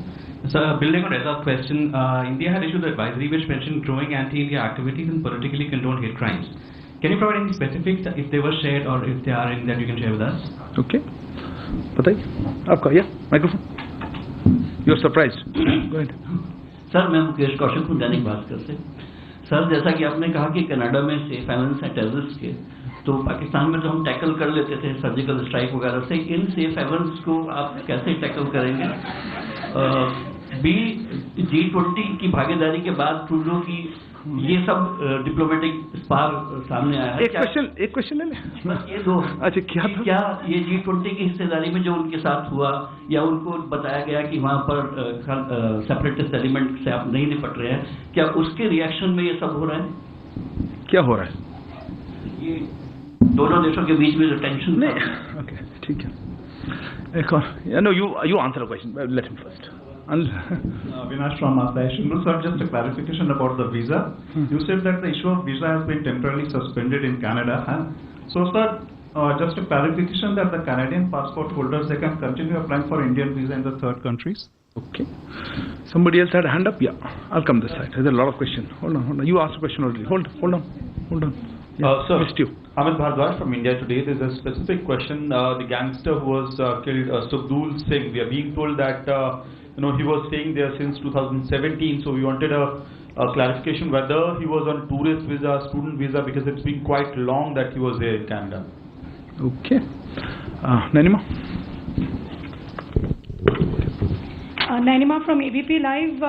So, building on Reza's question, India had issued an advisory which mentioned growing anti-India activities and politically condoned hate crimes. Can you provide any specifics if they were shared or if they are any that you can share with us? Okay. बताइए आपका microphone you are surprised go ahead sir मैं मुकेश कौशिक हूँ दैनिक भास्कर से sir जैसा कि आपने कहा कि कनाडा में सेफ हेवन्स हैं टेररिस्ट के तो पाकिस्तान में तो हम टैकल कर लेते थे सर्जिकल स्ट्राइक वगैरह से इन सेफ हेवन्स को आप कैसे टैकल करेंगे बी G20 की भागीदारी के बाद ट्रूडो की ये सब डिप्लोमेटिक स्पार सामने आया है। एक क्वेश्चन ले ये दो। अच्छा क्या ये G20 की हिस्सेदारी में जो उनके साथ हुआ या उनको बताया गया कि वहाँ पर सेपरेटिस्ट एलिमेंट से आप नहीं निपट रहे हैं, क्या उसके रिएक्शन में ये सब हो रहा है? क्या हो रहा है? ये दोनों देशों के बीच में जो टेंशन नहीं, ओके ठीक है। एक और, no you answer question, let him first. Avinash from Station. Sir, just a clarification about the visa. You said that the issue of visa has been temporarily suspended in Canada. So, sir, just a clarification that the Canadian passport holders, they can continue applying for Indian visa in the third countries. Okay. Somebody else had a hand up? Yeah, I'll come this side. There's a lot of questions. Hold on. You asked a question already. Hold on. Yeah, Sir, missed you. Amit Bhardwaj from India Today. There's a specific question. The gangster who was killed, Subdul Singh, we are being told that he was staying there since 2017. So we wanted a clarification whether he was on tourist visa, student visa, because it's been quite long that he was there in Canada. Okay. Nanima? Nanima from ABP Live.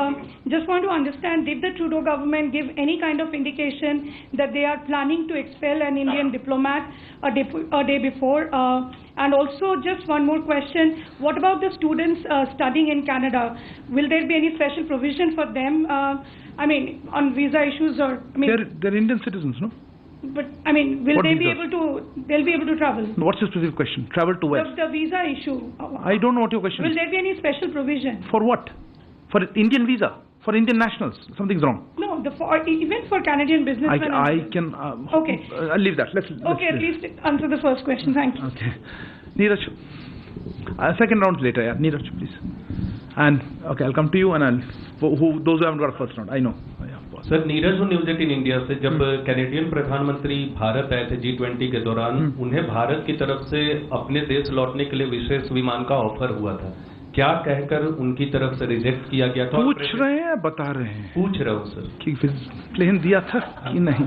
Just want to understand, did the Trudeau government give any kind of indication that they are planning to expel an Indian diplomat a day before? And also, just one more question, what about the students studying in Canada? Will there be any special provision for them, on visa issues or... They're Indian citizens, no? But, will they be able to... They'll be able to travel? What's your specific question? Travel to where? The visa issue. I don't know what your question is. Will there be any special provision? For what? For Indian visa? For Indian nationals? Something's wrong. No, even for Canadian businessmen. I can... okay. I'll leave that. Let's at least answer the first question. Thank you. Okay. Neeraj. Second round later, yeah. Neeraj, please. And, okay, I'll come to you and those who haven't got a first round, I know. Sir, Neeraj हूँ news 18 India से। जब Canadian प्रधानमंत्री भारत आए थे G20 के दौरान, उन्हें भारत की तरफ से अपने देश लौटने के लिए विशेष विमान का ऑफर हुआ था। क्या कहकर उनकी तरफ से रिजेक्ट किया गया था? पूछ रहे हैं, बता रहे हैं। पूछ रहा हूँ सर कि फिर प्लेन दिया था कि नहीं।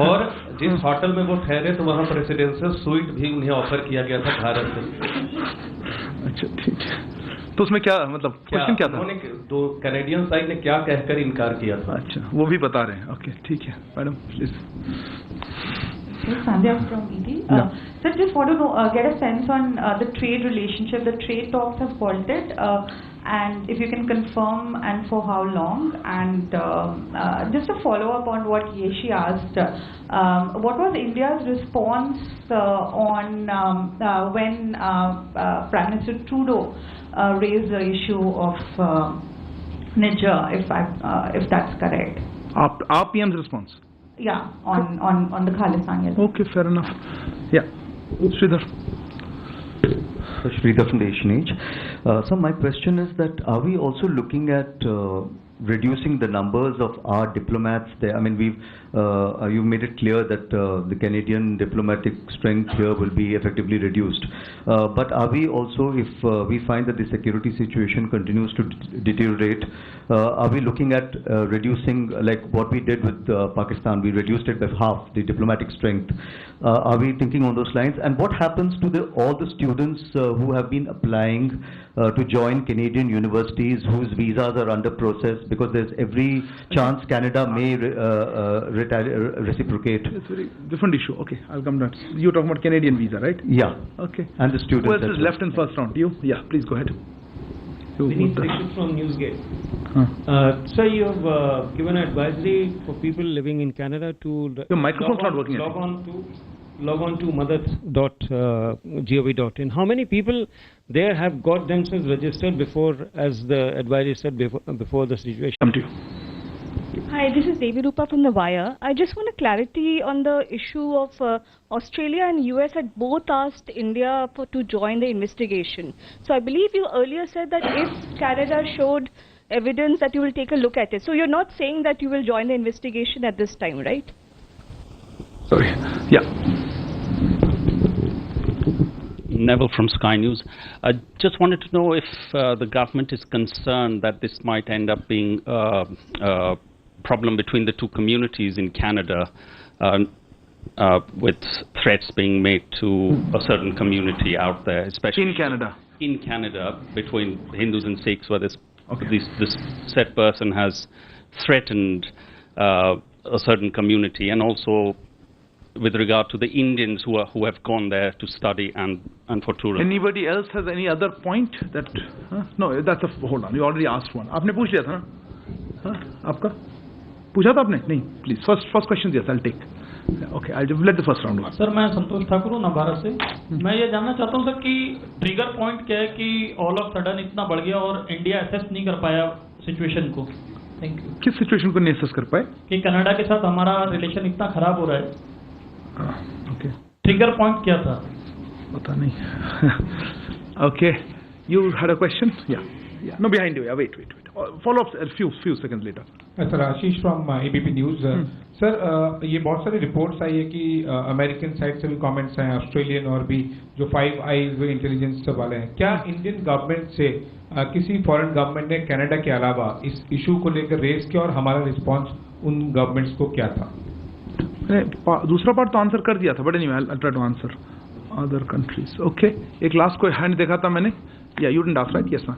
और जिस होटल में वो ठहरे तो वहाँ प्रेसिडेंशियल स्वीट भी उन्हें ऑफर किया गया था भारत से। अच्छा ठीक है, तो उसमें क्या मतलब क्वेश्चन क्या था? तो कैनेडियन साइड ने क्या कहकर इनकार किया था? अच्छा, वो भी बता रहे हैं। ओके ठीक है, madam please. Sandhya from ED. Sir, just want to get a sense on the trade relationship. The trade talks have halted, and if you can confirm, and for how long? And just a follow up on what Yeshi asked, what was India's response on when Prime Minister Trudeau raised the issue of Niger, if that's correct? Our PM's response? Yeah, on the Khalistan. Okay, fair enough. Yeah, Sridhar. Sridhar from the Asian Age. So my question is that are we also looking at reducing the numbers of our diplomats there? I mean, you've made it clear that the Canadian diplomatic strength here will be effectively reduced. But are we also, if we find that the security situation continues to deteriorate, are we looking at reducing, like what we did with Pakistan? We reduced it by half, the diplomatic strength. Are we thinking on those lines? And what happens to all the students who have been applying to join Canadian universities whose visas are under process, because there's every chance Canada may reciprocate? It's a very different issue. Okay, I'll come down. You're talking about Canadian visa, right? Yeah. Okay. And the students. Who else is left in first round? You? Yeah, please go ahead. Vineet Dixit from Newsgate. Sir, you have given advisory for people living in Canada to your microphone's not working. Log on to mother.gov.in. How many people there have got themselves registered before, as the advisory said, before the situation? Come to you. Hi, this is Devi Rupa from The Wire. I just want a clarity on the issue of Australia and US had both asked India to join the investigation. So I believe you earlier said that if Canada showed evidence that you will take a look at it. So you're not saying that you will join the investigation at this time, right? Sorry. Yeah. Neville from Sky News. I just wanted to know if the government is concerned that this might end up being a problem between the two communities in Canada, with threats being made to a certain community out there, especially in Canada. In Canada, between Hindus and Sikhs, where there's Okay. This said person has threatened a certain community, and also with regard to the Indians who have gone there to study and for tourism. Anybody else has any other point that? No, that's a hold on. You already asked one. आपने पूछ लिया था ना? आपका? पूछा था आपने? नहीं. Please. First question yes, I'll take. Okay, I'll let the first round go. Sir मैं संतोष ठाकुर हूँ नवादा से. मैं ये जानना चाहता हूँ सर कि ट्रिगर पॉइंट क्या है कि ऑल ऑफ सडन इतना बढ़ गया और इंडिया असेस नहीं कर पाया सिचुएशन को. Thank you. किस सिचुएशन को नहीं असेस कर पाए? कि कनाडा के साथ हमारा रिलेशन इतना खराब हो रहा है. Okay. ट्रिगर पॉइंट क्या था? पता नहीं. Okay. You had a question? Yeah. No, behind you. Yeah, wait. Follow up a few seconds later. Sir, Ashish from ABP News. Sir, ये बहुत सारी रिपोर्ट्स आई है कि अमेरिकन साइड से भी कमेंट्स हैं, ऑस्ट्रेलियन और भी जो 5 आईज इंटेलिजेंस वाले हैं. क्या इंडियन गवर्नमेंट से किसी फॉरेन गवर्नमेंट ने कनाडा के अलावा इस इशू को लेकर रेज किया और हमारा रिस्पांस उन गवर्नमेंट्स को क्या था? दूसरा पार्ट तो आंसर कर दिया था, but anyway I'll try to answer other countries. Okay. एक लास्ट कोई हैंड देखा था मैंने. Yeah, you didn't ask, right? Yes, ma'am.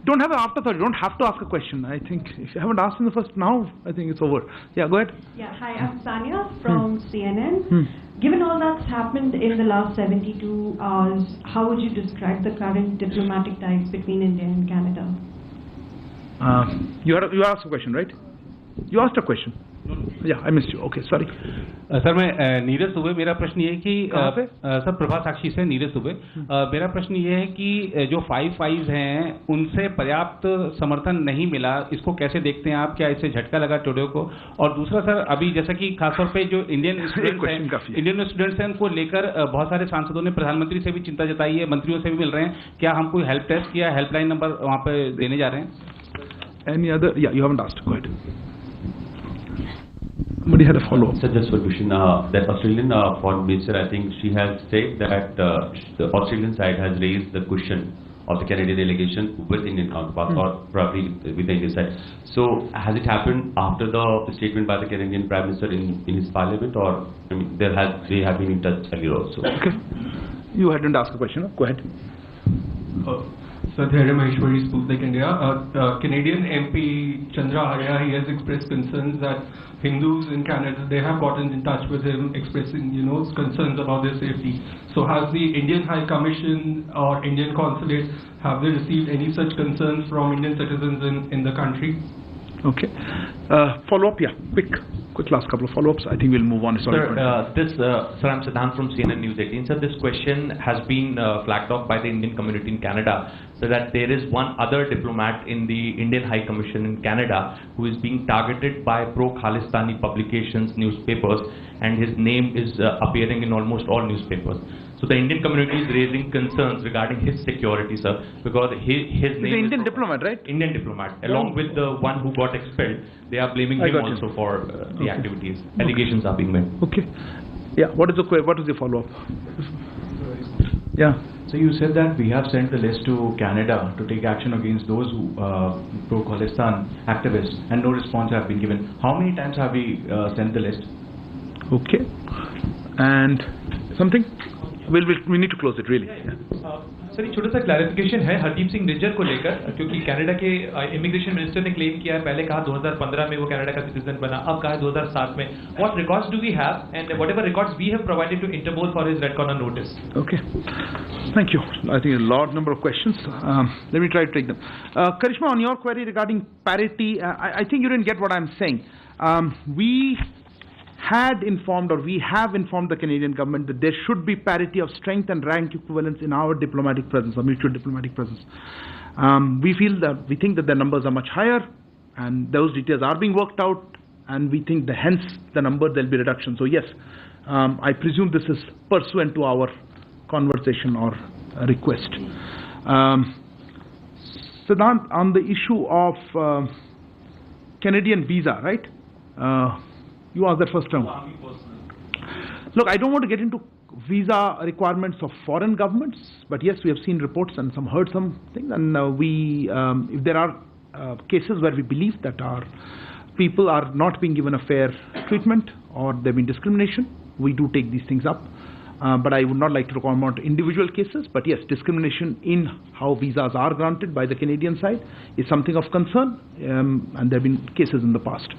Don't have an afterthought. You don't have to ask a question. I think if you haven't asked in the first now, I think it's over. Yeah, go ahead. Yeah, hi, I'm Sanya from CNN. Given all that's happened in the last 72 hours, how would you describe the current diplomatic ties between India and Canada? You asked a question, right? You asked a question. Yeah, I missed you. Okay, sorry. Sir मैं नीरज दुबे. मेरा प्रश्न ये है कि sir Prabha साक्षी से नीरज दुबे. मेरा प्रश्न ये है कि जो 5 आईज हैं उनसे पर्याप्त समर्थन नहीं मिला, इसको कैसे देखते हैं आप? क्या इससे झटका लगा ट्रूडो को? और दूसरा सर, अभी जैसा कि खासतौर पे जो इंडियन स्टूडेंट्स हैं उनको लेकर बहुत सारे सांसदों ने प्रधानमंत्री से भी चिंता जताई है, मंत्रियों से भी मिल रहे हैं. क्या हम कोई हेल्प डेस्क या हेल्पलाइन नंबर वहाँ पे देने जा रहे हैं? Any other? Yeah, you haven't asked. Go ahead. Somebody had a follow-up. Sir, just one question. That Australian foreign minister, I think she has said that the Australian side has raised the question of the Canadian delegation with Indian counterparts, or probably with the Indian side. So, has it happened after the statement by the Canadian Prime Minister in his parliament, or I mean, they have been in touch earlier also? Okay. You hadn't asked a question. Go ahead. Satyarya Maheshwari, Sputnik India. Canadian MP Chandra Arya, he has expressed concerns that Hindus in Canada, they have gotten in touch with him expressing, concerns about their safety. So has the Indian High Commission or Indian Consulate, have they received any such concerns from Indian citizens in the country? Okay. Follow-up, yeah. Quick last couple of follow-ups. I think we'll move on. Sorry. Sir, I'm Siddhant from CNN News 18. Sir, this question has been flagged off by the Indian community in Canada, so that there is one other diplomat in the Indian High Commission in Canada who is being targeted by pro-Khalistani publications, newspapers, and his name is appearing in almost all newspapers. So the Indian community is raising concerns regarding his security, sir, because his name is Indian diplomat, right? Indian diplomat, along with the one who got expelled. They are blaming him also for the activities. Allegations are being made. Okay. Yeah. What is the follow-up? Yeah. So you said that we have sent the list to Canada to take action against those who pro-Khalistan activists, and no response have been given. How many times have we sent the list? Okay. And something? We need to close it, really. Sir एक छोटा सा clarification है हरदीप सिंह निज्जर को लेकर, क्योंकि Canada के immigration minister ने claim किया है, पहले कहा 2015 में वो कनाडा का सिटीजन बना, अब कहा 2007 में. What records do we have and whatever records we have provided to Interpol for his red corner notice? Okay. Thank you. I think a large number of questions. Let me try to take them. Karishma, on your query regarding parity, I think you didn't get what I'm saying. We had informed, or we have informed the Canadian government that there should be parity of strength and rank equivalence in our diplomatic presence, or mutual diplomatic presence. We think that the numbers are much higher, and those details are being worked out, and we think that hence the number there'll be reduction. So yes, I presume this is pursuant to our conversation or request. Siddhant, on the issue of Canadian visa, right? You asked that first time. Look, I don't want to get into visa requirements of foreign governments, but yes, we have seen reports and heard some things, and if there are cases where we believe that our people are not being given a fair treatment or there have been discrimination, we do take these things up. but I would not like to comment on individual cases. But yes, discrimination in how visas are granted by the Canadian side is something of concern, and there have been cases in the past.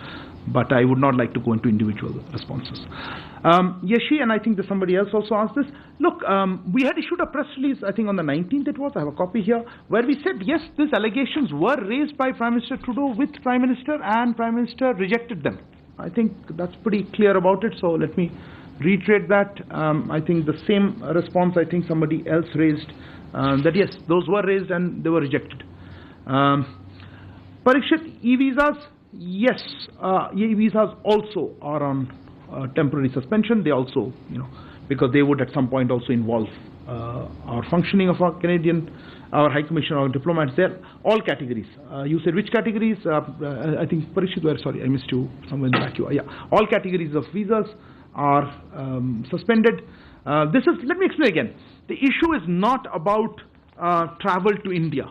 But I would not like to go into individual responses. Yeshi, and I think that somebody else also asked this. Look, we had issued a press release, I think on the 19th it was, I have a copy here, where we said, yes, these allegations were raised by Prime Minister Trudeau with Prime Minister, and Prime Minister rejected them. I think that's pretty clear about it, so let me reiterate that. I think the same response, I think somebody else raised, that yes, those were raised and they were rejected. Parikshit, e-visas, yes, e-visas also are on temporary suspension. They also, because they would at some point also involve our functioning of our High Commission, our diplomats there, all categories. You said which categories? I think Parikshit, sorry, I missed you somewhere in the back. Yeah, all categories of visas are suspended. Let me explain again. The issue is not about travel to India.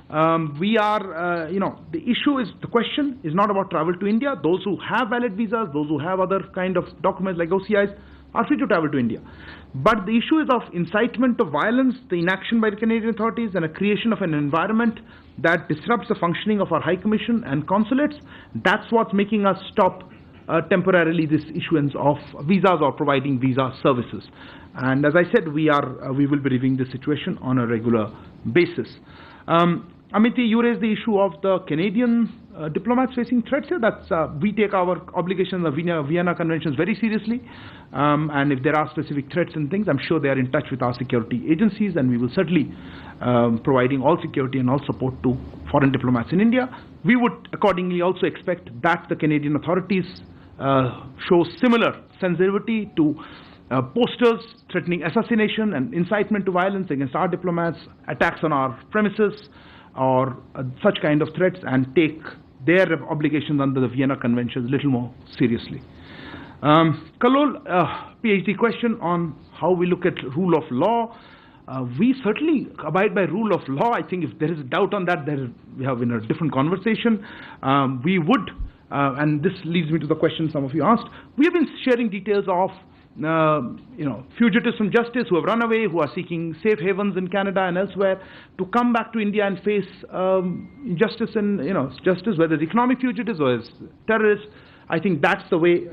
The issue is, the question is not about travel to India. Those who have valid visas, those who have other kind of documents like OCIs are free to travel to India. But the issue is of incitement to violence, the inaction by the Canadian authorities, and a creation of an environment that disrupts the functioning of our High Commission and consulates. That's what's making us stop temporarily this issuance of visas or providing visa services. And as I said, we will be reviewing the situation on a regular basis. Amity, you raised the issue of the Canadian diplomats facing threats here. That's we take our obligations, the Vienna Conventions, very seriously. And if there are specific threats and things, I'm sure they are in touch with our security agencies, and we will certainly providing all security and all support to foreign diplomats in India. We would accordingly also expect that the Canadian authorities show similar sensitivity to posters threatening assassination and incitement to violence against our diplomats, attacks on our premises, or such kind of threats, and take their obligations under the Vienna Conventions a little more seriously. Kalol, PhD question on how we look at rule of law. We certainly abide by rule of law. I think if there is a doubt on that, we have in a different conversation. We would, and this leads me to the question some of you asked, we have been sharing details of fugitives from justice who have run away, who are seeking safe havens in Canada and elsewhere, to come back to India and face justice, and justice, whether it's economic fugitives or it's terrorists. I think that's the way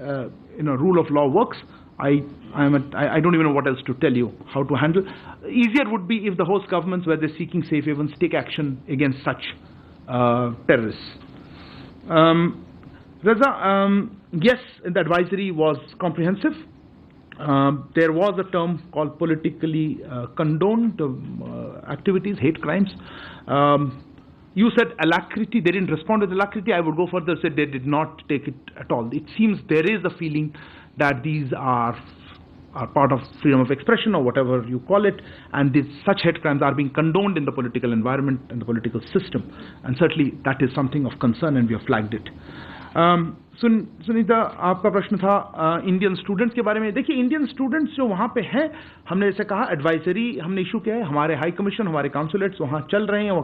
rule of law works. I don't even know what else to tell you how to handle. Easier would be if the host governments, where they're seeking safe havens, take action against such terrorists. Reza, yes, the advisory was comprehensive. There was a term called politically condoned activities, hate crimes. You said alacrity. They didn't respond with alacrity. I would go further, say they did not take it at all. It seems there is a feeling that these are part of freedom of expression, or whatever you call it, and such hate crimes are being condoned in the political environment and the political system. And certainly that is something of concern, and we have flagged it. Sunita, आपका प्रश्न था Indian students के बारे में. देखिए, Indian students जो वहाँ पे हैं, हमने जैसे कहा एडवाइजरी हमने इशू किया है. हमारे हाई कमीशन, हमारे काउंसुलेट्स वहाँ चल रहे हैं, वो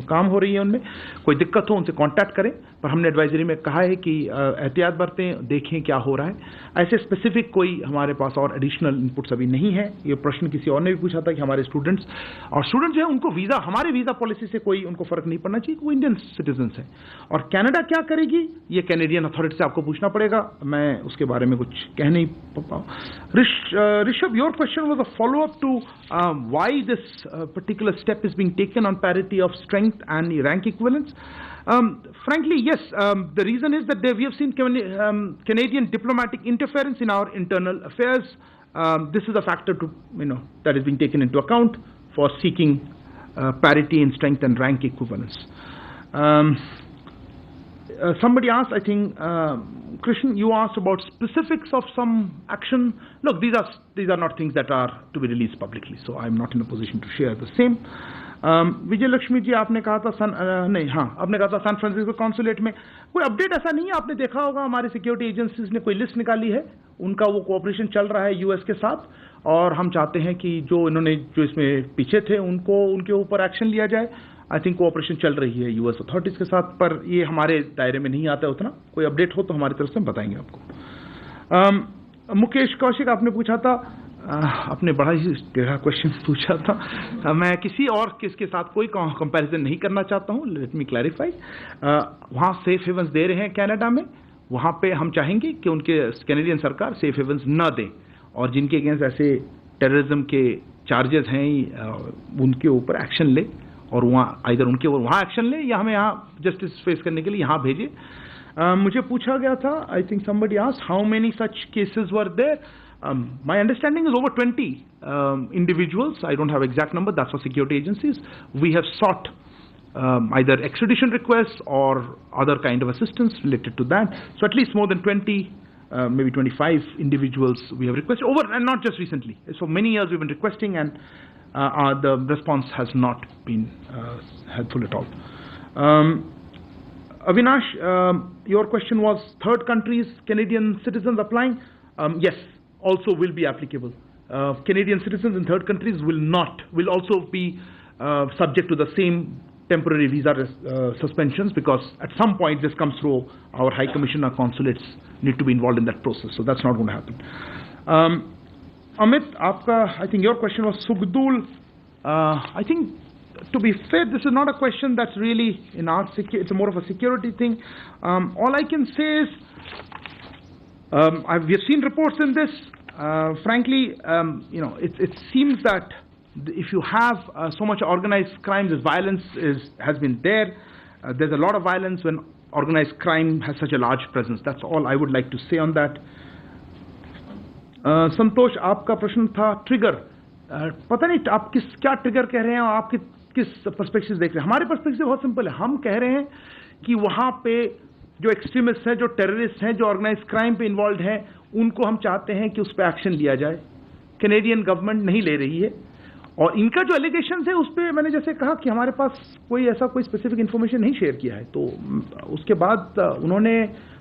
काम हो रही है. उनमें कोई दिक्कत हो उनसे कांटेक्ट करें, पर हमने एडवाइजरी में कहा है कि एहतियात बरतें, देखें क्या हो रहा है. ऐसे स्पेसिफिक कोई हमारे पास और एडिशनल इनपुट्स अभी नहीं है. ये प्रश्न किसी और ने भी पूछा था कि हमारे स्टूडेंट्स जो है उनको वीज़ा, हमारे वीज़ा पॉलिसी से कोई उनको फ़र्क नहीं पड़ना चाहिए, वो इंडियन सिटीजन्स हैं. और कनाडा क्या करेगी, ये कैनेडियन अथॉरिटी से आपको पूछना पड़ेगा. मैं उसके बारे में कुछ कह नहीं पाऊँ. Rishabh, your question was a follow-up to why this particular step is being taken on parity of strength and rank equivalence. Frankly, yes, the reason is that we have seen Canadian diplomatic interference in our internal affairs. This is a factor that is being taken into account for seeking parity in strength and rank equivalence. Somebody asked, I think, Krishnan, you asked about specifics of some action. Look, these are not things that are to be released publicly, so I'm not in a position to share the same. विजय लक्ष्मी जी, आपने कहा था आपने कहा था San Francisco consulate में कोई update ऐसा नहीं है. आपने देखा होगा हमारी सिक्योरिटी एजेंसीज ने कोई लिस्ट निकाली है, उनका वो कोऑपरेशन चल रहा है यूएस के साथ, और हम चाहते हैं कि जो इसमें पीछे थे उनके ऊपर एक्शन लिया जाए. आई थिंक कोऑपरेशन चल रही है यूएस अथॉरिटीज़ के साथ, पर ये हमारे दायरे में नहीं आता है उतना. कोई अपडेट हो तो हमारी तरफ से हम बताएंगे आपको. मुकेश कौशिक, आपने पूछा था आपने बड़ा ही टेढ़ा क्वेश्चन पूछा था। मैं किसी और केस के साथ कोई कंपैरिजन नहीं करना चाहता हूँ। Let me clarify. वहाँ सेफ हेवन्स दे रहे हैं कनाडा में, वहाँ पे हम चाहेंगे कि उनके कैनेडियन सरकार सेफ हेवन्स न दें, और जिनके अगेंस्ट ऐसे टेररिज्म के चार्जेस हैं उनके ऊपर एक्शन ले, और वहाँ आइदर उनके ऊपर वहाँ एक्शन ले या हमें यहाँ जस्टिस फेस करने के लिए यहाँ भेजे। मुझे पूछा गया था, I think somebody asked how many such cases were there. My understanding is over 20 individuals. I don't have exact number. That's for security agencies. We have sought either extradition requests or other kind of assistance related to that. So at least more than 20, maybe 25 individuals we have requested over, and not just recently. So many years we've been requesting, and the response has not been helpful at all. Avinash, your question was third countries, Canadian citizens applying. Yes, also will be applicable. Canadian citizens in third countries will also be subject to the same temporary visa suspensions, because at some point this comes through our High Commission, our consulates need to be involved in that process, so that's not going to happen. Amit, I think your question was Sugdul. I think, to be fair, this is not a question that's really in our it's more of a security thing. All I can say is, we have seen reports in this. Frankly, it seems that if you have so much organized crime, this violence has been there. There's a lot of violence when organized crime has such a large presence. That's all I would like to say on that. संतोष, आपका प्रश्न था trigger. पता नहीं आप क्या trigger कह रहे हैं, आप किस पर्सपेक्टिव देख रहे हैं। हमारे पर्सपेक्टिव बहुत सिंपल है। हम कह रहे हैं कि वहाँ पे जो एक्सट्रीमिस्ट हैं, जो टेररिस्ट हैं, जो ऑर्गेनाइज क्राइम पे इन्वॉल्व हैं, उनको हम चाहते हैं कि उस पर एक्शन लिया जाए। कैनेडियन गवर्नमेंट नहीं ले रही है, और इनका जो एलिगेशन है उस पर मैंने जैसे कहा कि हमारे पास कोई ऐसा कोई स्पेसिफिक इन्फॉर्मेशन नहीं शेयर किया है। तो उसके बाद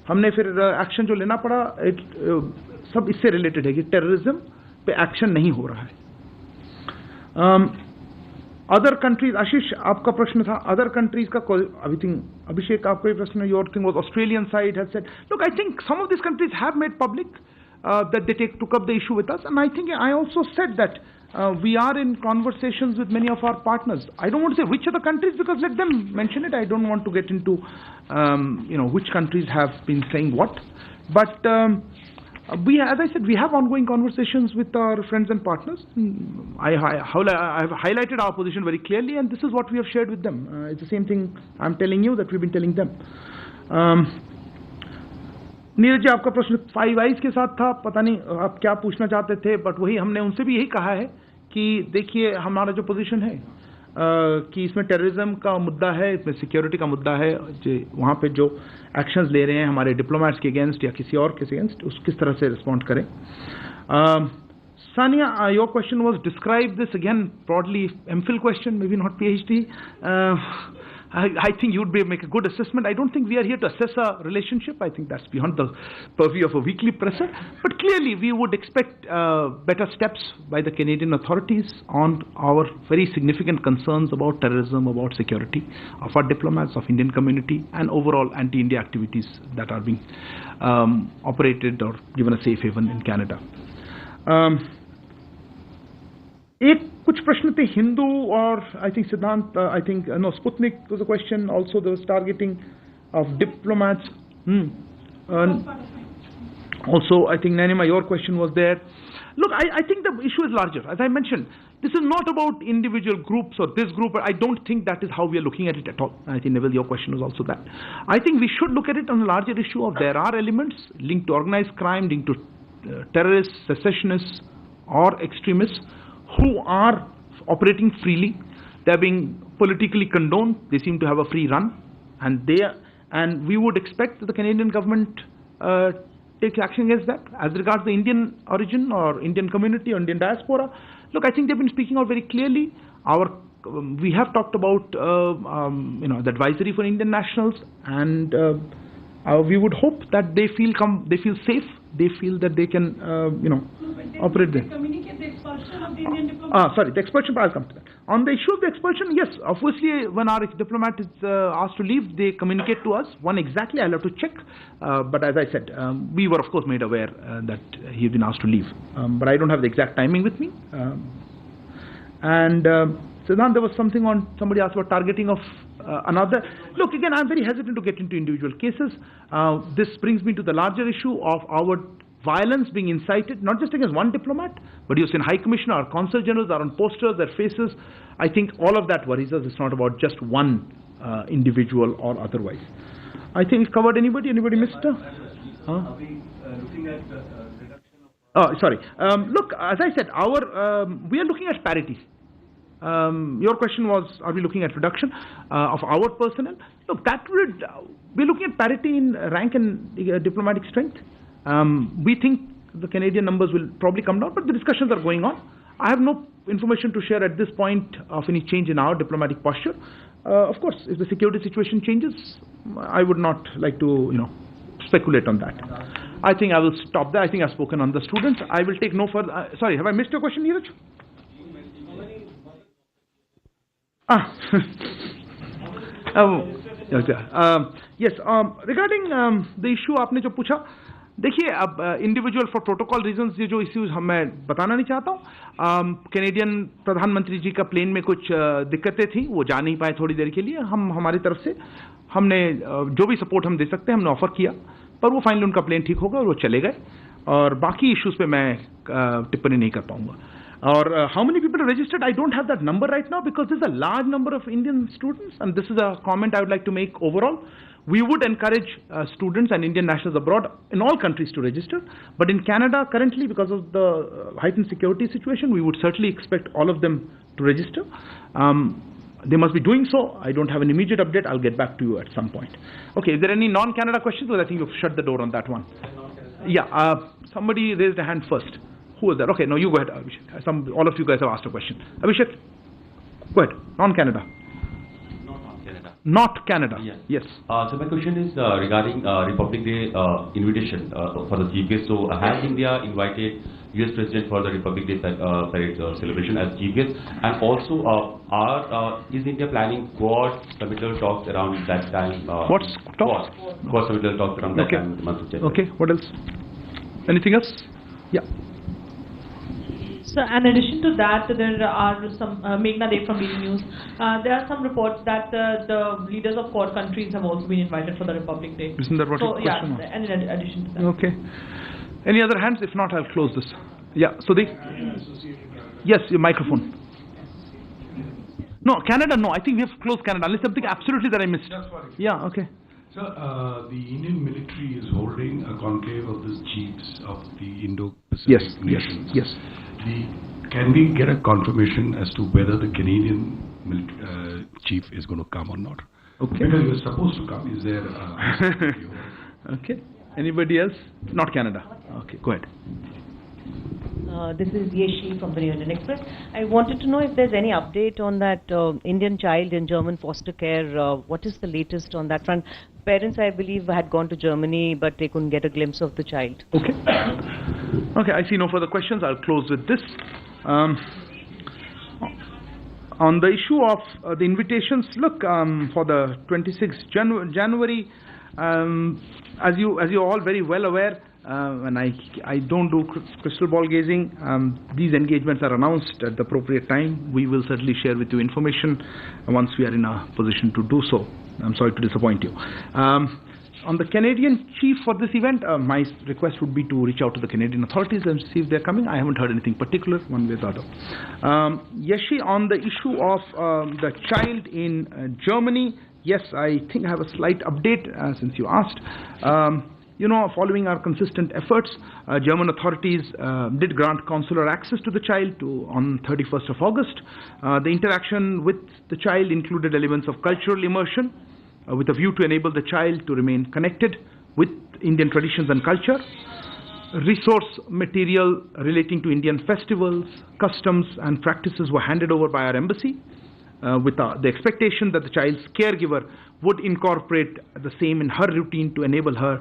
हमने फिर एक्शन जो लेना पड़ा, सब इससे रिलेटेड है कि टेररिज्म पे एक्शन नहीं हो रहा है। अदर कंट्रीज, आशीष आपका प्रश्न था अदर कंट्रीज का। अभिषेक आपका भी प्रश्न, your thing was Australian side had said, look, I think some of this countries have made public that they took up the issue with us, and I think I also said that we are in conversations with many of our partners. I don't want to say which are the countries, because let them mention it. I don't want to get into which countries have been saying what, but as I said, we have ongoing conversations with our friends and partners. I have highlighted our position very clearly, and this is what we have shared with them. It's the same thing I'm telling you that we've been telling them. Neeraj ji, आपका प्रश्न 5 Eyes के साथ था। पता नहीं आप क्या पूछना चाहते थे, बट वही हमने उनसे भी यही कहा है कि देखिए हमारा जो पोजीशन है कि इसमें टेररिज्म का मुद्दा है, इसमें सिक्योरिटी का मुद्दा है, वहाँ पे जो एक्शंस ले रहे हैं हमारे डिप्लोमेट्स के अगेंस्ट या किसी और के अगेंस्ट, उस किस तरह से रिस्पॉन्ड करें। Sania, your question was describe this again broadly, MPhil question, maybe not PhD. I think you'd make a good assessment. I don't think we are here to assess a relationship. I think that's beyond the purview of a weekly presser. But clearly, we would expect better steps by the Canadian authorities on our very significant concerns about terrorism, about security of our diplomats, of Indian community, and overall anti-India activities that are being operated or given a safe haven in Canada. कुछ प्रश्न थे हिंदू और I think Siddhant, I think no Sputnik was a question also, there was targeting of diplomats also. I think Nanima, your question was there. Look, I think the issue is larger. As I mentioned, this is not about individual groups or this group. I don't think that is how we are looking at it at all. I think Neville, your question was also that. I think we should look at it on a larger issue of there are elements linked to organized crime, linked to terrorists, secessionists or extremists who are operating freely. They are being politically condoned. They seem to have a free run, and we would expect that the Canadian government takes action against that. As regards the Indian origin or Indian community or Indian diaspora, look, I think they've been speaking out very clearly. We have talked about the advisory for Indian nationals, and we would hope that they feel safe. They feel that they can operate there. Communicate the expulsion of the Indian diplomat. Sorry, the expulsion, I'll come to that. On the issue of the expulsion, yes, obviously when our diplomat is asked to leave, they communicate to us. When exactly, I'll have to check. But as I said, we were of course made aware that he had been asked to leave. But I don't have the exact timing with me. So now there was something on, somebody asked about targeting of another. Look, again, I'm very hesitant to get into individual cases. This brings me to the larger issue of our violence being incited, not just against one diplomat, but you've seen High Commissioner, our Consul Generals are on posters, their faces. I think all of that worries us. It's not about just one individual or otherwise. I think we covered anybody? Anybody missed? Are we looking at reduction of... Oh, sorry. Look, as I said, we are looking at parity. Your question was, are we looking at reduction of our personnel? Look, we're looking at parity in rank and diplomatic strength. We think the Canadian numbers will probably come down, but the discussions are going on. I have no information to share at this point of any change in our diplomatic posture. Of course, if the security situation changes, I would not like to, speculate on that. I think I will stop there. I think I've spoken on the students. I will take no further. Sorry, have I missed your question, Neeraj? Yes, regarding the issue आपने जो पूछा, देखिए अब individual for protocol reasons ये जो issues मैं बताना नहीं चाहता हूँ. कैनेडियन प्रधानमंत्री जी का प्लेन में कुछ दिक्कतें थी, वो जा नहीं पाए थोड़ी देर के लिए. हम हमारी तरफ से हमने जो भी सपोर्ट हम दे सकते हैं हमने ऑफर किया, पर वो फाइनली उनका प्लेन ठीक होगा और वो चले गए. और बाकी इश्यूज पे मैं टिप्पणी नहीं कर पाऊंगा. Or how many people are registered? I don't have that number right now because there's a large number of Indian students, and this is a comment I would like to make overall. We would encourage students and Indian nationals abroad in all countries to register, but in Canada currently, because of the heightened security situation, we would certainly expect all of them to register. They must be doing so. I don't have an immediate update. I'll get back to you at some point. Okay, is there any non-Canada questions? Well, I think you've shut the door on that one. Yeah, somebody raised a hand first. Who was that? Okay, no, you go ahead, Abhishek. All of you guys have asked a question. Abhishek, go ahead. Non-Canada. Not Canada. Yes. So my question is regarding Republic Day invitation for the chief guest. So has India invited US President for the Republic Day parade celebration as chief guest? And also, is India planning Quad summit talks around that time? What's talks? Quad summit talks around that time, the month of January. Okay. What else? Anything else? Yeah. So, in addition to that, there are some, Meghna Dev from BD News, there are some reports that the leaders of Quad countries have also been invited for the Republic Day. Isn't that what your question was? And in addition to that. Okay. Any other hands? If not, I'll close this. Yeah, Sudhi? Yes, your microphone. No, Canada, no. I think we have closed Canada. Unless something absolutely that I missed. Yeah, okay. So, the Indian military is holding a conclave of the chiefs of the Indo-Pacific nations. Yes. Can we get a confirmation as to whether the Canadian chief is going to come or not? Okay. Because he was supposed to come. Is there okay. Anybody else? Not Canada. Okay, go ahead. This is Yeshi from the New Indian Express. I wanted to know if there's any update on that Indian child in German foster care. What is the latest on that front? Parents, I believe, had gone to Germany, but they couldn't get a glimpse of the child. Okay. Okay, I see no further questions. I'll close with this. On the issue of the invitations, look, for the 26th January, as you're all very well aware, and I don't do crystal ball gazing, these engagements are announced at the appropriate time. We will certainly share with you information once we are in a position to do so. I'm sorry to disappoint you. On the Canadian chief for this event, my request would be to reach out to the Canadian authorities and see if they're coming. I haven't heard anything particular, one way or the other. Yeshi, on the issue of the child in Germany, yes, I think I have a slight update since you asked. Following our consistent efforts, German authorities did grant consular access to the child on 31st of August. The interaction with the child included elements of cultural immersion with a view to enable the child to remain connected with Indian traditions and culture. Resource material relating to Indian festivals, customs and practices were handed over by our embassy with the expectation that the child's caregiver would incorporate the same in her routine to enable her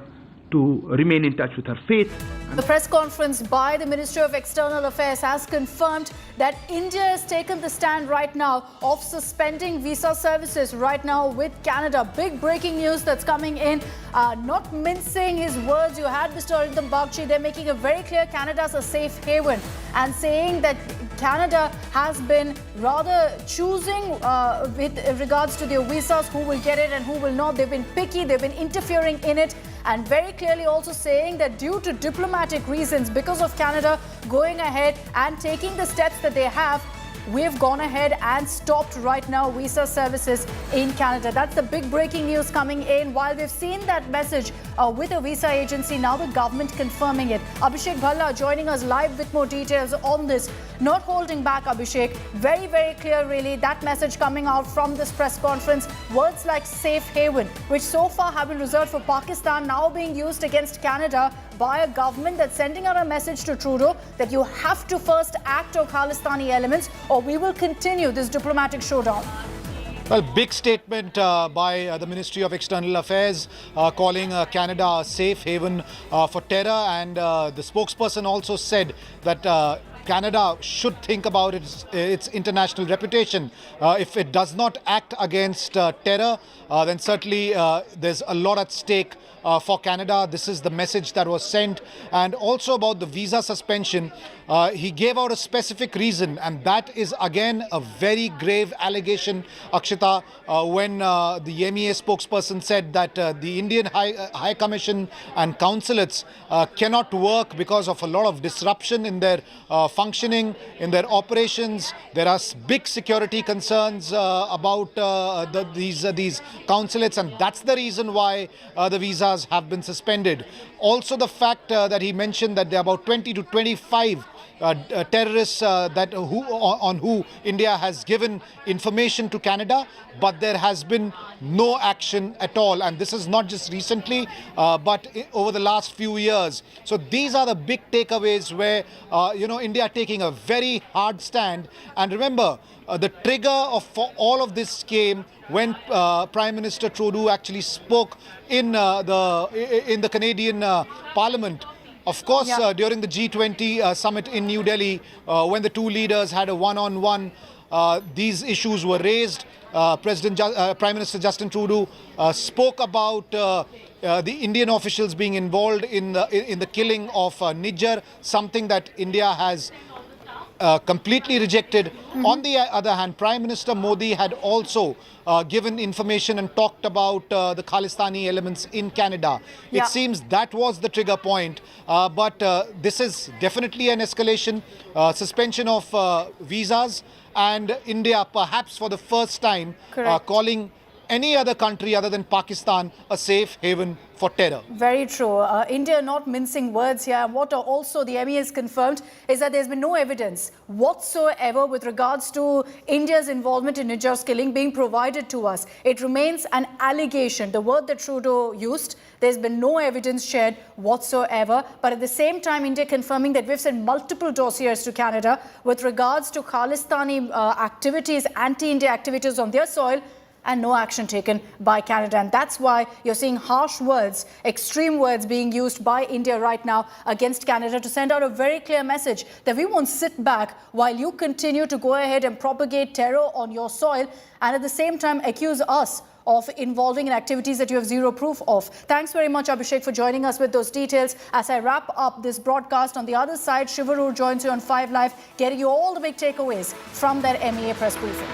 to remain in touch with her faith The press conference by the Ministry of External Affairs has confirmed that India has taken the stand right now of suspending visa services right now with Canada. Big breaking news that's coming in. Not mincing his words. You had Mr. Arindam Bagchi. They're making it very clear Canada's a safe haven and saying that Canada has been rather choosing with regards to their visas, who will get it and who will not. They've been picky. They've been interfering in it. And very clearly also saying that due to diplomatic reasons, because of Canada going ahead and taking the steps that they have, we've gone ahead and stopped right now visa services in Canada. That's the big breaking news coming in. While we've seen that message with a visa agency, now the government confirming it. Abhishek Bhalla joining us live with more details on this. Not holding back, Abhishek. Very, very clear, really, that message coming out from this press conference. Words like safe haven, which so far have been reserved for Pakistan, now being used against Canada by a government that's sending out a message to Trudeau that you have to first act on Khalistani elements or we will continue this diplomatic showdown. Well, big statement by the Ministry of External Affairs calling Canada a safe haven for terror, and the spokesperson also said that Canada should think about its international reputation. If it does not act against terror, then certainly there's a lot at stake for Canada. This is the message that was sent. And also about the visa suspension, he gave out a specific reason, and that is again a very grave allegation, Akshita, when the MEA spokesperson said that the Indian High Commission and consulates cannot work because of a lot of disruption in their functioning, in their operations. There are big security concerns about these consulates, and that's the reason why the visas have been suspended. Also the fact that he mentioned that there are about 20 to 25 terrorists on who India has given information to Canada, but there has been no action at all. And this is not just recently, but over the last few years. So these are the big takeaways where, India taking a very hard stand. And remember, the trigger for all of this came when Prime Minister Trudeau actually spoke in the Canadian Parliament. Of course, during the G20 summit in New Delhi, when the two leaders had a one-on-one, these issues were raised. Prime Minister Justin Trudeau spoke about the Indian officials being involved in the killing of Nijjar, something that India has completely rejected. On the other hand, Prime Minister Modi had also given information and talked about the Khalistani elements in Canada. It seems that was the trigger point, but this is definitely an escalation, suspension of visas, and India perhaps for the first time calling any other country other than Pakistan a safe haven for terror. Very true. India not mincing words here. What also the MEA has confirmed is that there's been no evidence whatsoever with regards to India's involvement in Nijjar's killing being provided to us. It remains an allegation, the word that Trudeau used. There's been no evidence shared whatsoever. But at the same time, India confirming that we've sent multiple dossiers to Canada with regards to Khalistani activities, anti-India activities on their soil, and no action taken by Canada. And that's why you're seeing harsh words, extreme words being used by India right now against Canada to send out a very clear message that we won't sit back while you continue to go ahead and propagate terror on your soil and at the same time accuse us of involving in activities that you have zero proof of. Thanks very much, Abhishek, for joining us with those details. As I wrap up this broadcast, on the other side, Shivarur joins you on 5 Live, getting you all the big takeaways from that MEA press briefing.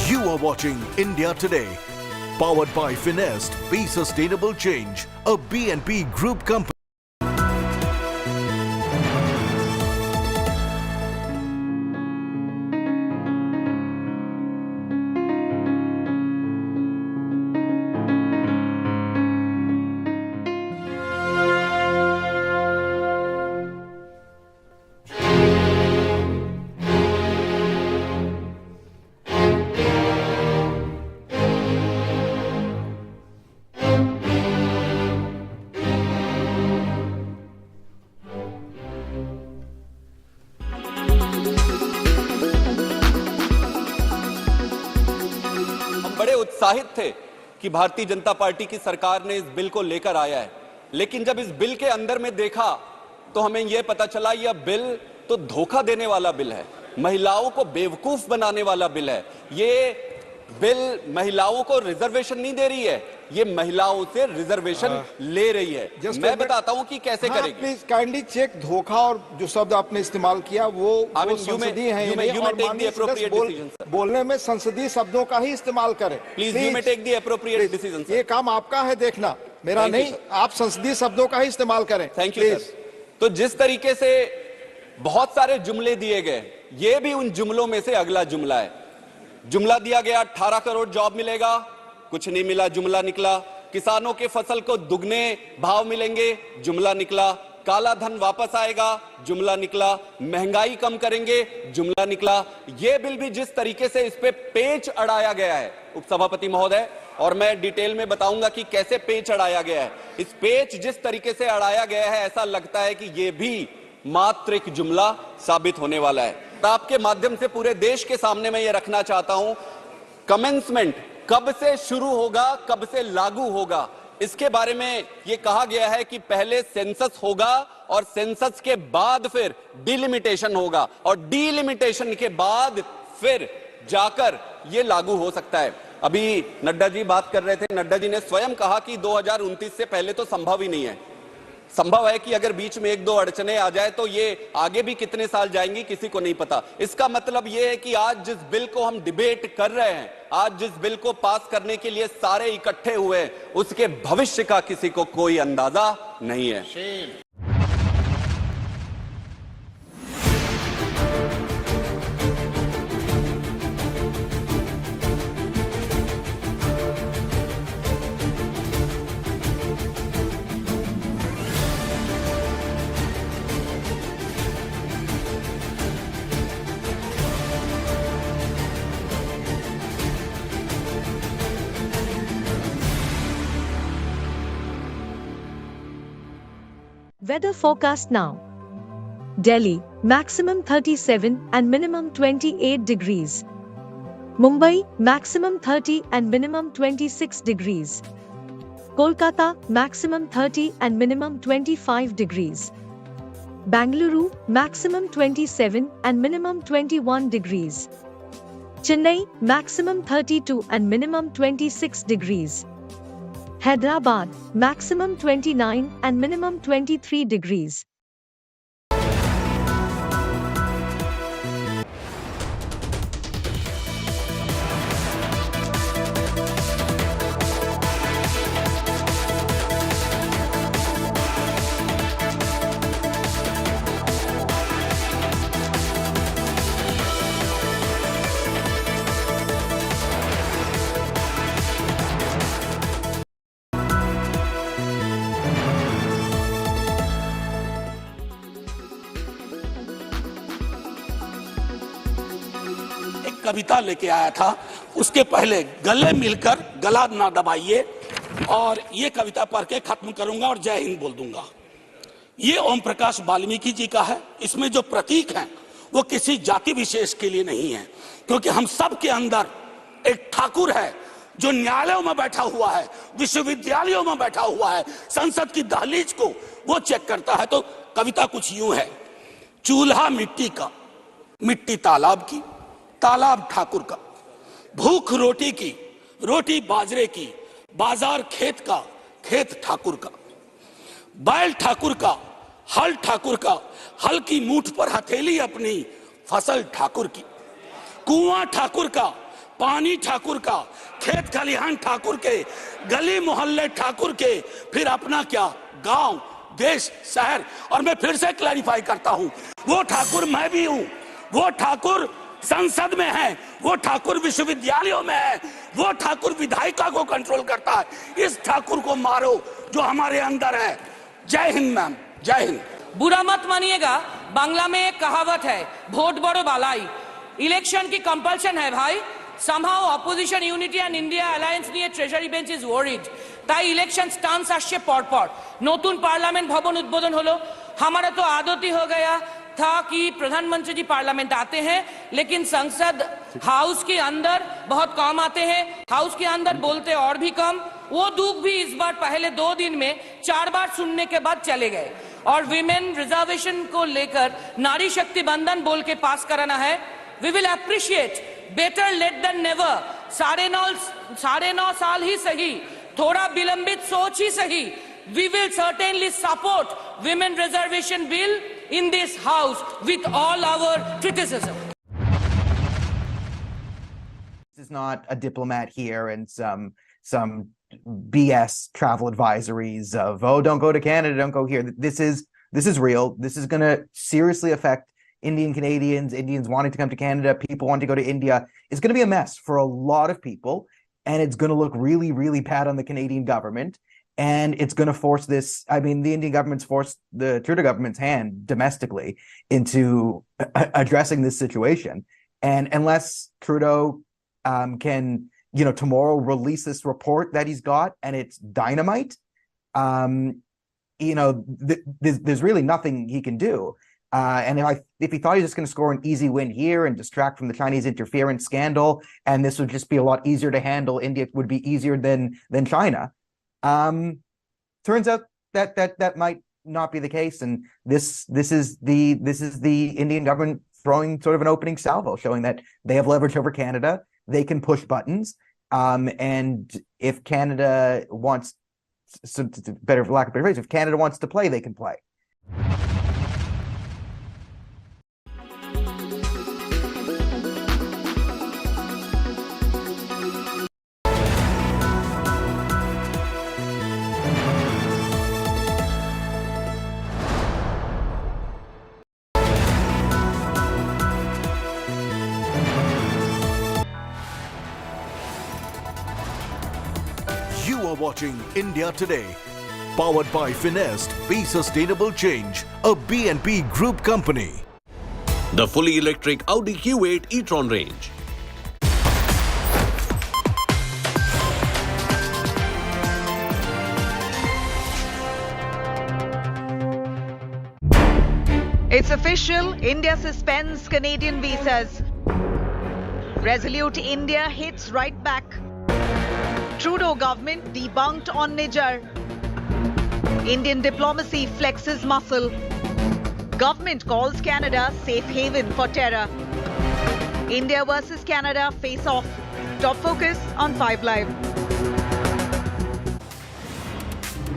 You are watching India Today, powered by Finest, Be Sustainable Change, a BNP Group company. उत्साहित थे कि Bharatiya Janata party की सरकार ने इस bill को लेकर आया है, लेकिन जब इस बिल के अंदर में देखा तो हमें यह पता चला यह बिल तो धोखा देने वाला बिल है, महिलाओं को बेवकूफ बनाने वाला बिल है। ये बिल महिलाओं को रिजर्वेशन नहीं दे रही है, ये महिलाओं से रिजर्वेशन ले रही है। मैं बताता हूं कि कैसे करेगी। प्लीज काइंडली चेक धोखा और जो शब्द आपने इस्तेमाल किया वो संसदीय है, बोलने में संसदीय शब्दों का ही इस्तेमाल करें। Please you may take the appropriate decision. ये काम आपका है देखना, मेरा नहीं। आप संसदीय शब्दों का ही इस्तेमाल करें। Thank you sir. तो जिस तरीके से बहुत सारे जुमले दिए गए, ये भी उन जुमलों में से अगला जुमला है। जुमला दिया गया 18 करोड़ जॉब मिलेगा, कुछ नहीं मिला, जुमला निकला। किसानों के फसल को दुगने भाव मिलेंगे, जुमला निकला। काला धन वापस आएगा, जुमला निकला। महंगाई कम करेंगे, जुमला निकला। यह बिल भी जिस तरीके से इस पे पेच अड़ाया गया है उपसभापति महोदय, और मैं डिटेल में बताऊंगा कि कैसे पेच अड़ाया गया है। इस पेच जिस तरीके से अड़ाया गया है, ऐसा लगता है कि यह भी मात्र एक जुमला साबित होने वाला है। आपके माध्यम से पूरे देश के सामने मैं ये रखना चाहता हूं, कमेंसमेंट कब से शुरू होगा, कब से लागू होगा, इसके बारे में ये कहा गया है कि पहले सेंसस होगा और सेंसस के बाद फिर डिलिमिटेशन होगा और डिलिमिटेशन के बाद फिर जाकर ये लागू हो सकता है। अभी नड्डा जी बात कर रहे थे, नड्डा जी ने स्वयं कहा कि 2029 से पहले तो संभव ही नहीं है। संभव है कि अगर बीच में एक दो अड़चने आ जाए तो ये आगे भी कितने साल जाएंगी किसी को नहीं पता। इसका मतलब ये है कि आज जिस बिल को हम डिबेट कर रहे हैं, आज जिस बिल को पास करने के लिए सारे इकट्ठे हुए हैं, उसके भविष्य का किसी को कोई अंदाजा नहीं है। Weather forecast now. Delhi, maximum 37 and minimum 28 degrees. Mumbai, maximum 30 and minimum 26 degrees. Kolkata, maximum 30 and minimum 25 degrees. Bangalore, maximum 27 and minimum 21 degrees. Chennai, maximum 32 and minimum 26 degrees. Hyderabad, maximum 29 and minimum 23 degrees. कविता लेके आया था, उसके पहले गले मिलकर गला ना दबाइए, और ये कविता पढ़ के खत्म करूंगा और जय हिंद बोल दूंगा। ये ओम प्रकाश वाल्मीकि जी का है। इसमें जो प्रतीक हैं वो किसी जाति विशेष के लिए नहीं है, क्योंकि हम सब के अंदर एक ठाकुर है जो न्यायालयों में बैठा हुआ है, विश्वविद्यालयों में बैठा हुआ है, संसद की दहलीज को वो चेक करता है। तो कविता कुछ यूं है। चूल्हा मिट्टी का, मिट्टी तालाब की, तालाब ठाकुर का, भूख रोटी की, रोटी बाजरे की, बाजार खेत का, खेत ठाकुर का, बैल ठाकुर का, हल ठाकुर का, हल की मूठ पर हथेली अपनी, फसल ठाकुर की, कुआं ठाकुर का, पानी ठाकुर का, खेत खलिहान ठाकुर के, गली मोहल्ले ठाकुर के, फिर अपना क्या, गांव, देश, शहर। और मैं फिर से क्लैरिफाई करता हूं, वो ठाकुर मैं भी हूं, वो ठाकुर संसद में है, वो ठाकुर विश्वविद्यालयों में है, वो ठाकुर विधायिका को कंट्रोल करता है। इस ठाकुर को मारो जो हमारे अंदर है। जय हिंद मैम, जय हिंद। बुरा मत मानिएगा, बांग्ला में एक कहावत है, वोट बड़ो बालाई। इलेक्शन की कंपल्शन है भाई। somehow opposition unity and India alliance নিয়ে ট্রেজারি বেঞ্চ ইজ ওয়ারিড। তাই ইলেকশন স্টান্স আসছে পরপর। নতুন পার্লামেন্ট ভবন উদ্বোধন হলো, हमारा तो आदत ही हो गया था कि प्रधानमंत्री जी पार्लियामेंट आते हैं लेकिन संसद हाउस के अंदर बहुत कम आते हैं, हाउस के अंदर बोलते और भी कम। वो दुख भी इस बार पहले 2 दिन में 4 बार सुनने के बाद चले गए। और विमेन रिजर्वेशन को लेकर नारी शक्ति बंधन बोल के पास कराना है। We will appreciate, better late than never. 9.5 साल ही सही, थोड़ा विलंबित सोच ही सही, we will certainly support women reservation bill in this house with all our criticism. This is not a diplomat here and some BS travel advisories of, oh, don't go to Canada, don't go here. This is real. This is going to seriously affect Indian Canadians, Indians wanting to come to Canada, people wanting to go to India. It's going to be a mess for a lot of people, and it's going to look really, really bad on the Canadian government. And it's going to force this, I mean, the Indian government's forced the Trudeau government's hand domestically into addressing this situation. And unless Trudeau can, you know, tomorrow release this report that he's got and it's dynamite, you know, there's really nothing he can do. And if he thought he was just going to score an easy win here and distract from the Chinese interference scandal, and this would just be a lot easier to handle, India would be easier than China. Turns out that might not be the case, and this is the Indian government throwing sort of an opening salvo, showing that they have leverage over Canada. They can push buttons, and if Canada wants, so better for lack of better phrase, if Canada wants to play, they can play. You are watching India Today, powered by Finest, Be Sustainable Change, a BNP Group company. The fully electric Audi Q8 e-tron range. It's official, India suspends Canadian visas. Resolute India hits right back. Trudeau government debunked on Niger. Indian diplomacy flexes muscle. Government calls Canada safe haven for terror. India versus Canada face off. Top focus on 5 Live.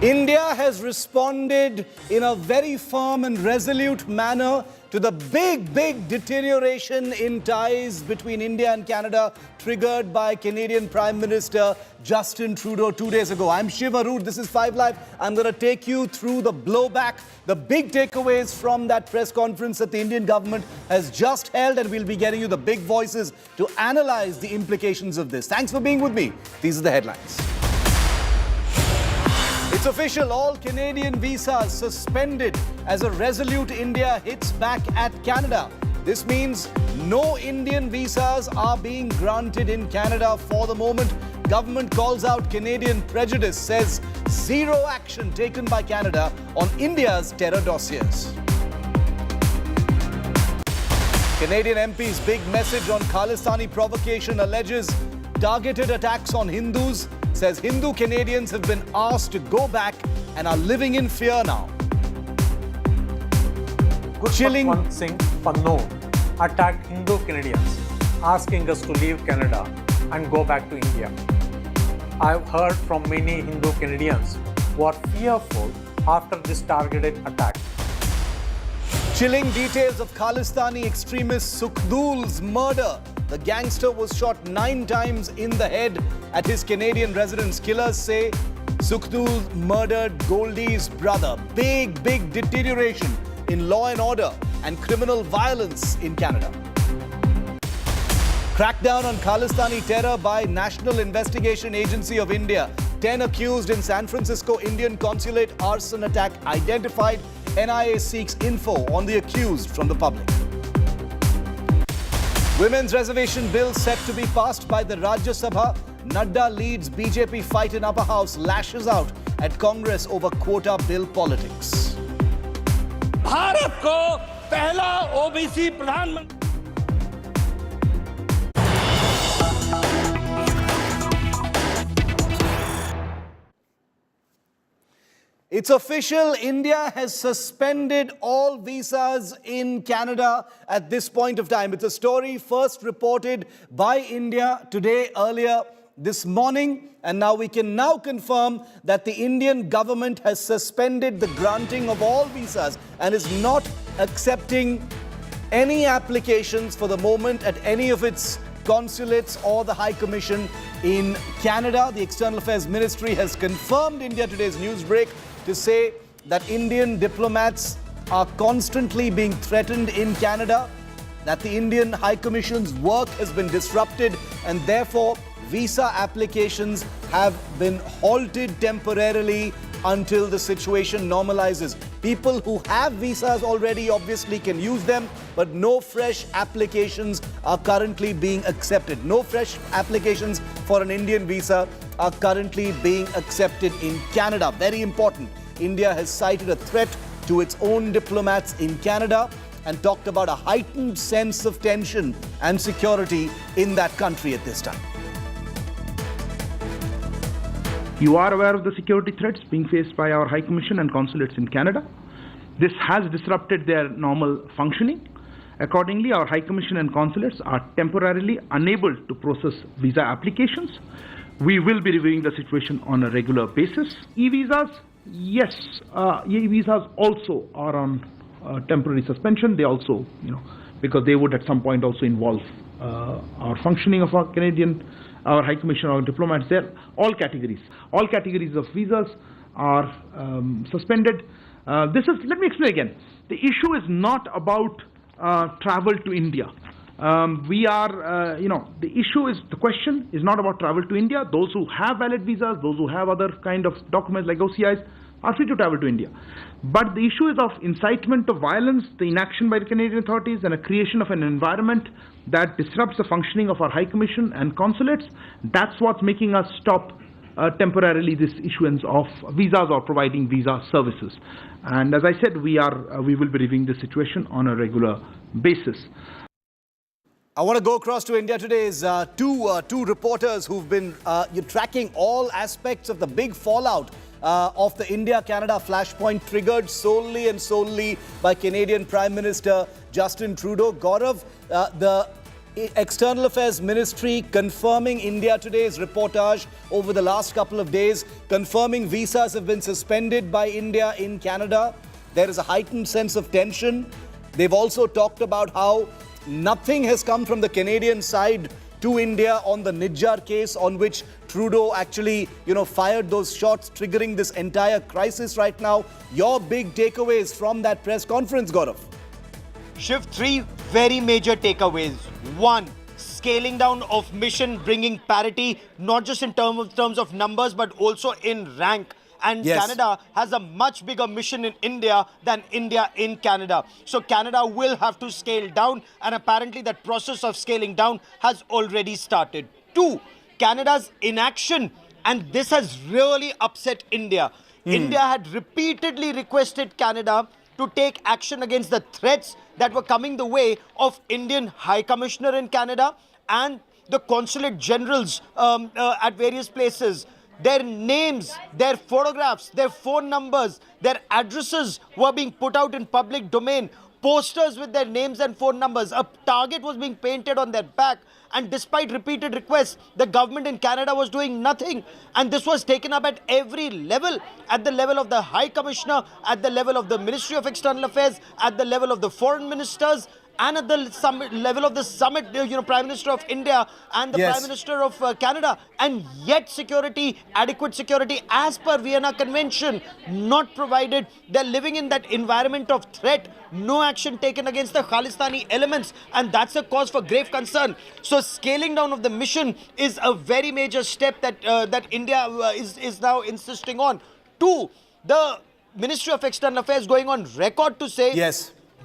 India has responded in a very firm and resolute manner to the big deterioration in ties between India and Canada triggered by Canadian Prime Minister Justin Trudeau 2 days ago. I'm Shiv Arud, this is 5 Live. I'm going to take you through the blowback, the big takeaways from that press conference that the Indian government has just held, and we'll be getting you the big voices to analyze the implications of this. Thanks for being with me. These are the headlines. It's official, all Canadian visas suspended as a resolute India hits back at Canada. This means no Indian visas are being granted in Canada for the moment. Government calls out Canadian prejudice, says zero action taken by Canada on India's terror dossiers. Canadian MP's big message on Khalistani provocation alleges targeted attacks on Hindus, says Hindu Canadians have been asked to go back and are living in fear now. Chilling Singh Panno attacked Hindu Canadians, asking us to leave Canada and go back to India. I've heard from many Hindu Canadians who are fearful after this targeted attack. Chilling details of Khalistani extremist Sukhdul's murder. The gangster was shot 9 times in the head at his Canadian residence. Killers say Sukhdul murdered Goldie's brother. Big deterioration in law and order and criminal violence in Canada. Crackdown on Khalistani terror by National Investigation Agency of India. 10 accused in San Francisco Indian consulate arson attack identified. NIA seeks info on the accused from the public. Women's reservation bill set to be passed by the Rajya Sabha. Nadda leads BJP fight in upper house, lashes out at Congress over quota bill politics. Bharat को पहला OBC प्रधानमंत्री। It's official, India has suspended all visas in Canada at this point of time. It's a story first reported by India today, earlier this morning, and now we can now confirm that the Indian government has suspended the granting of all visas and is not accepting any applications for the moment at any of its consulates or the High Commission in Canada. The External Affairs Ministry has confirmed India Today's newsbreak to say that Indian diplomats are constantly being threatened in Canada, that the Indian High Commission's work has been disrupted, and therefore visa applications have been halted temporarily until the situation normalizes. People who have visas already obviously can use them, but no fresh applications are currently being accepted. No fresh applications for an Indian visa are currently being accepted in Canada. Very important. India has cited a threat to its own diplomats in Canada and talked about a heightened sense of tension and security in that country at this time. You are aware of the security threats being faced by our High Commission and consulates in Canada. This has disrupted their normal functioning. Accordingly, our High Commission and consulates are temporarily unable to process visa applications. We will be reviewing the situation on a regular basis. E-visas, yes, e-visas also are on temporary suspension. They also, because they would at some point also involve our functioning of our our High Commission, our diplomats there. All categories of visas are suspended. Let me explain again. The issue is not about travel to India. The question is not about travel to India. Those who have valid visas, those who have other kind of documents like OCIs are free to travel to India. But the issue is of incitement to violence, the inaction by the Canadian authorities, and a creation of an environment that disrupts the functioning of our High Commission and consulates. That's what's making us stop temporarily this issuance of visas or providing visa services. And as I said, we will be reviewing the situation on a regular basis. I want to go across to India Today's two reporters who've been tracking all aspects of the big fallout of the India-Canada flashpoint triggered solely and solely by Canadian Prime Minister Justin Trudeau. Gaurav, the External Affairs Ministry confirming India Today's reportage over the last couple of days, confirming visas have been suspended by India in Canada. There is a heightened sense of tension. They've also talked about how nothing has come from the Canadian side to India on the Nijjar case, on which Trudeau actually, fired those shots, triggering this entire crisis right now. Your big takeaways from that press conference, Gaurav? Shiv, three very major takeaways. One, scaling down of mission, bringing parity, not just in terms of numbers, but also in rank. And yes, Canada has a much bigger mission in India than India in Canada. So Canada will have to scale down, and apparently that process of scaling down has already started. Two, Canada's inaction, and this has really upset India. India had repeatedly requested Canada to take action against the threats that were coming the way of Indian High Commissioner in Canada and the consulate generals at various places. Their names, their photographs, their phone numbers, their addresses were being put out in public domain. Posters with their names and phone numbers. A target was being painted on their back. And despite repeated requests, the government in Canada was doing nothing. And this was taken up at every level. At the level of the High Commissioner, at the level of the Ministry of External Affairs, at the level of the foreign ministers, and at the level of the summit, Prime Minister of India and the Prime Minister of Canada. And yet security, adequate security as per Vienna Convention, not provided. They're living in that environment of threat. No action taken against the Khalistani elements. And that's a cause for grave concern. So scaling down of the mission is a very major step that, that India is now insisting on. Two, the Ministry of External Affairs going on record to say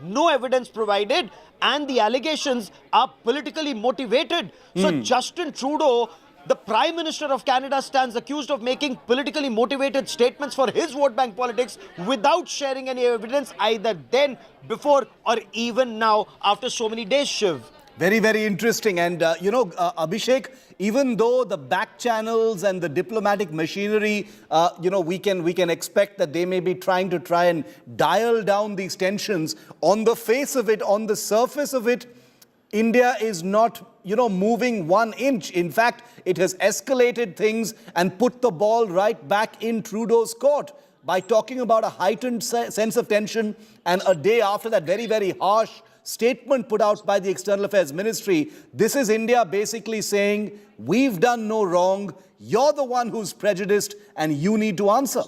no evidence provided and the allegations are politically motivated. So Justin Trudeau The Prime Minister of Canada stands accused of making politically motivated statements for his vote bank politics without sharing any evidence either then, before or even now after so many days, Shiv. Very, very interesting. And, Abhishek, even though the back channels and the diplomatic machinery, we can expect that they may be trying and dial down these tensions, on the face of it, on the surface of it, India is not, moving 1 inch. In fact, it has escalated things and put the ball right back in Trudeau's court by talking about a heightened sense of tension. And a day after that very, very harsh statement put out by the External Affairs Ministry, this is India basically saying, we've done no wrong, you're the one who's prejudiced, and you need to answer.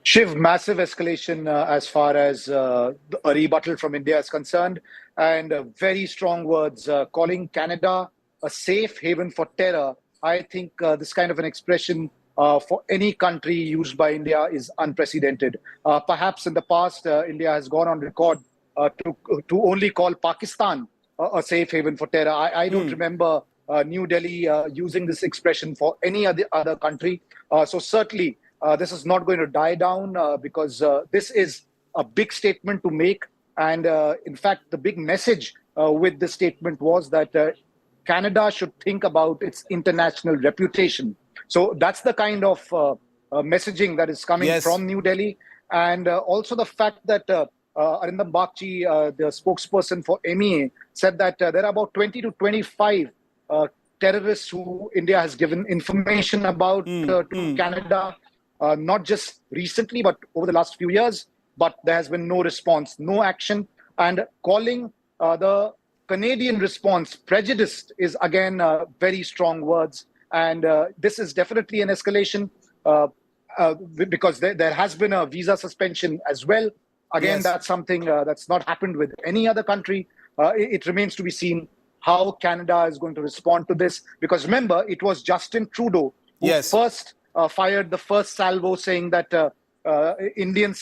Shiv, massive escalation as far as a rebuttal from India is concerned, and very strong words calling Canada a safe haven for terror. I think this kind of an expression for any country used by India is unprecedented. Perhaps in the past, India has gone on record to only call Pakistan a safe haven for terror. I don't remember New Delhi using this expression for any other country. So certainly, this is not going to die down because this is a big statement to make. And in fact, the big message with this statement was that Canada should think about its international reputation. So that's the kind of messaging that is coming from New Delhi. And also the fact that Arindam Bagchi, the spokesperson for MEA, said that there are about 20 to 25 terrorists who India has given information about to Canada, not just recently, but over the last few years. But there has been no response, no action. And calling the Canadian response prejudiced is, again, very strong words. And this is definitely an escalation because there has been a visa suspension as well. Again, that's something that's not happened with any other country. It remains to be seen how Canada is going to respond to this. Because remember, it was Justin Trudeau who first fired the first salvo, saying that Indian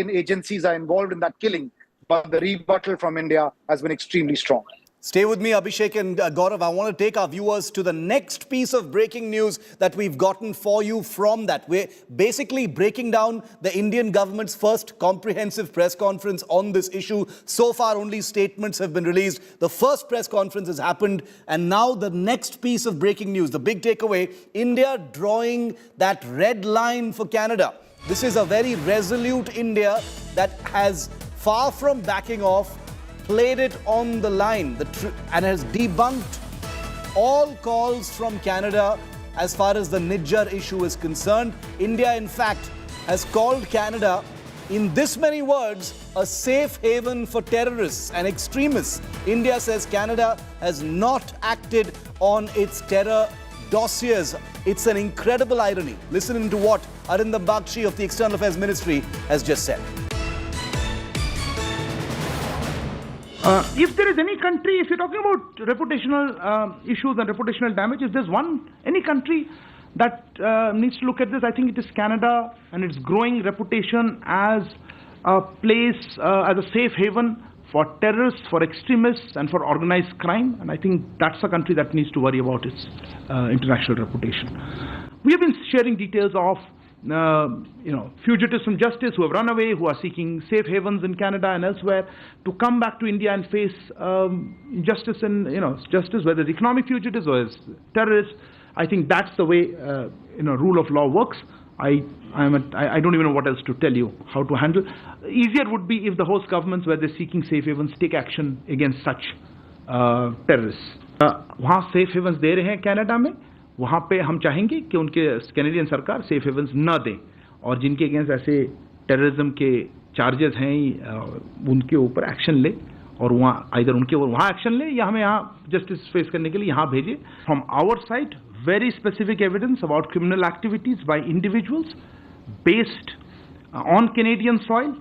agencies are involved in that killing. But the rebuttal from India has been extremely strong. Stay with me, Abhishek and Gaurav. I want to take our viewers to the next piece of breaking news that we've gotten for you from that. We're basically breaking down the Indian government's first comprehensive press conference on this issue. So far, only statements have been released. The first press conference has happened. And now the next piece of breaking news, the big takeaway, India drawing that red line for Canada. This is a very resolute India that has, far from backing off, played it on the line and has debunked all calls from Canada as far as the Nijjar issue is concerned. India, in fact, has called Canada, in this many words, a safe haven for terrorists and extremists. India says Canada has not acted on its terror dossiers. It's an incredible irony. Listen to what Arindam Bagchi of the External Affairs Ministry has just said. If there is any country, if you're talking about reputational issues and reputational damage, if there's any country that needs to look at this, I think it is Canada and its growing reputation as a place, as a safe haven for terrorists, for extremists, and for organized crime. And I think that's a country that needs to worry about its international reputation. We have been sharing details of fugitives from justice who have run away, who are seeking safe havens in Canada and elsewhere, to come back to India and face justice and justice, whether it's economic fugitives or as terrorists. I think that's the way rule of law works. I don't even know what else to tell you how to handle. Easier would be if the host governments, where they're seeking safe havens, take action against such terrorists. वहाँ safe havens दे रहे हैं Canada में. वहाँ पे हम चाहेंगे कि उनके कैनेडियन सरकार सेफ हेवन्स न दें, और जिनके अगेंस्ट ऐसे टेररिज्म के चार्जेस हैं उनके ऊपर एक्शन ले, और वहाँ आइदर उनके ऊपर वहाँ एक्शन ले या हमें यहाँ जस्टिस फेस करने के लिए यहाँ भेजे. From our side, very specific evidence about criminal activities by individuals based on Canadian soil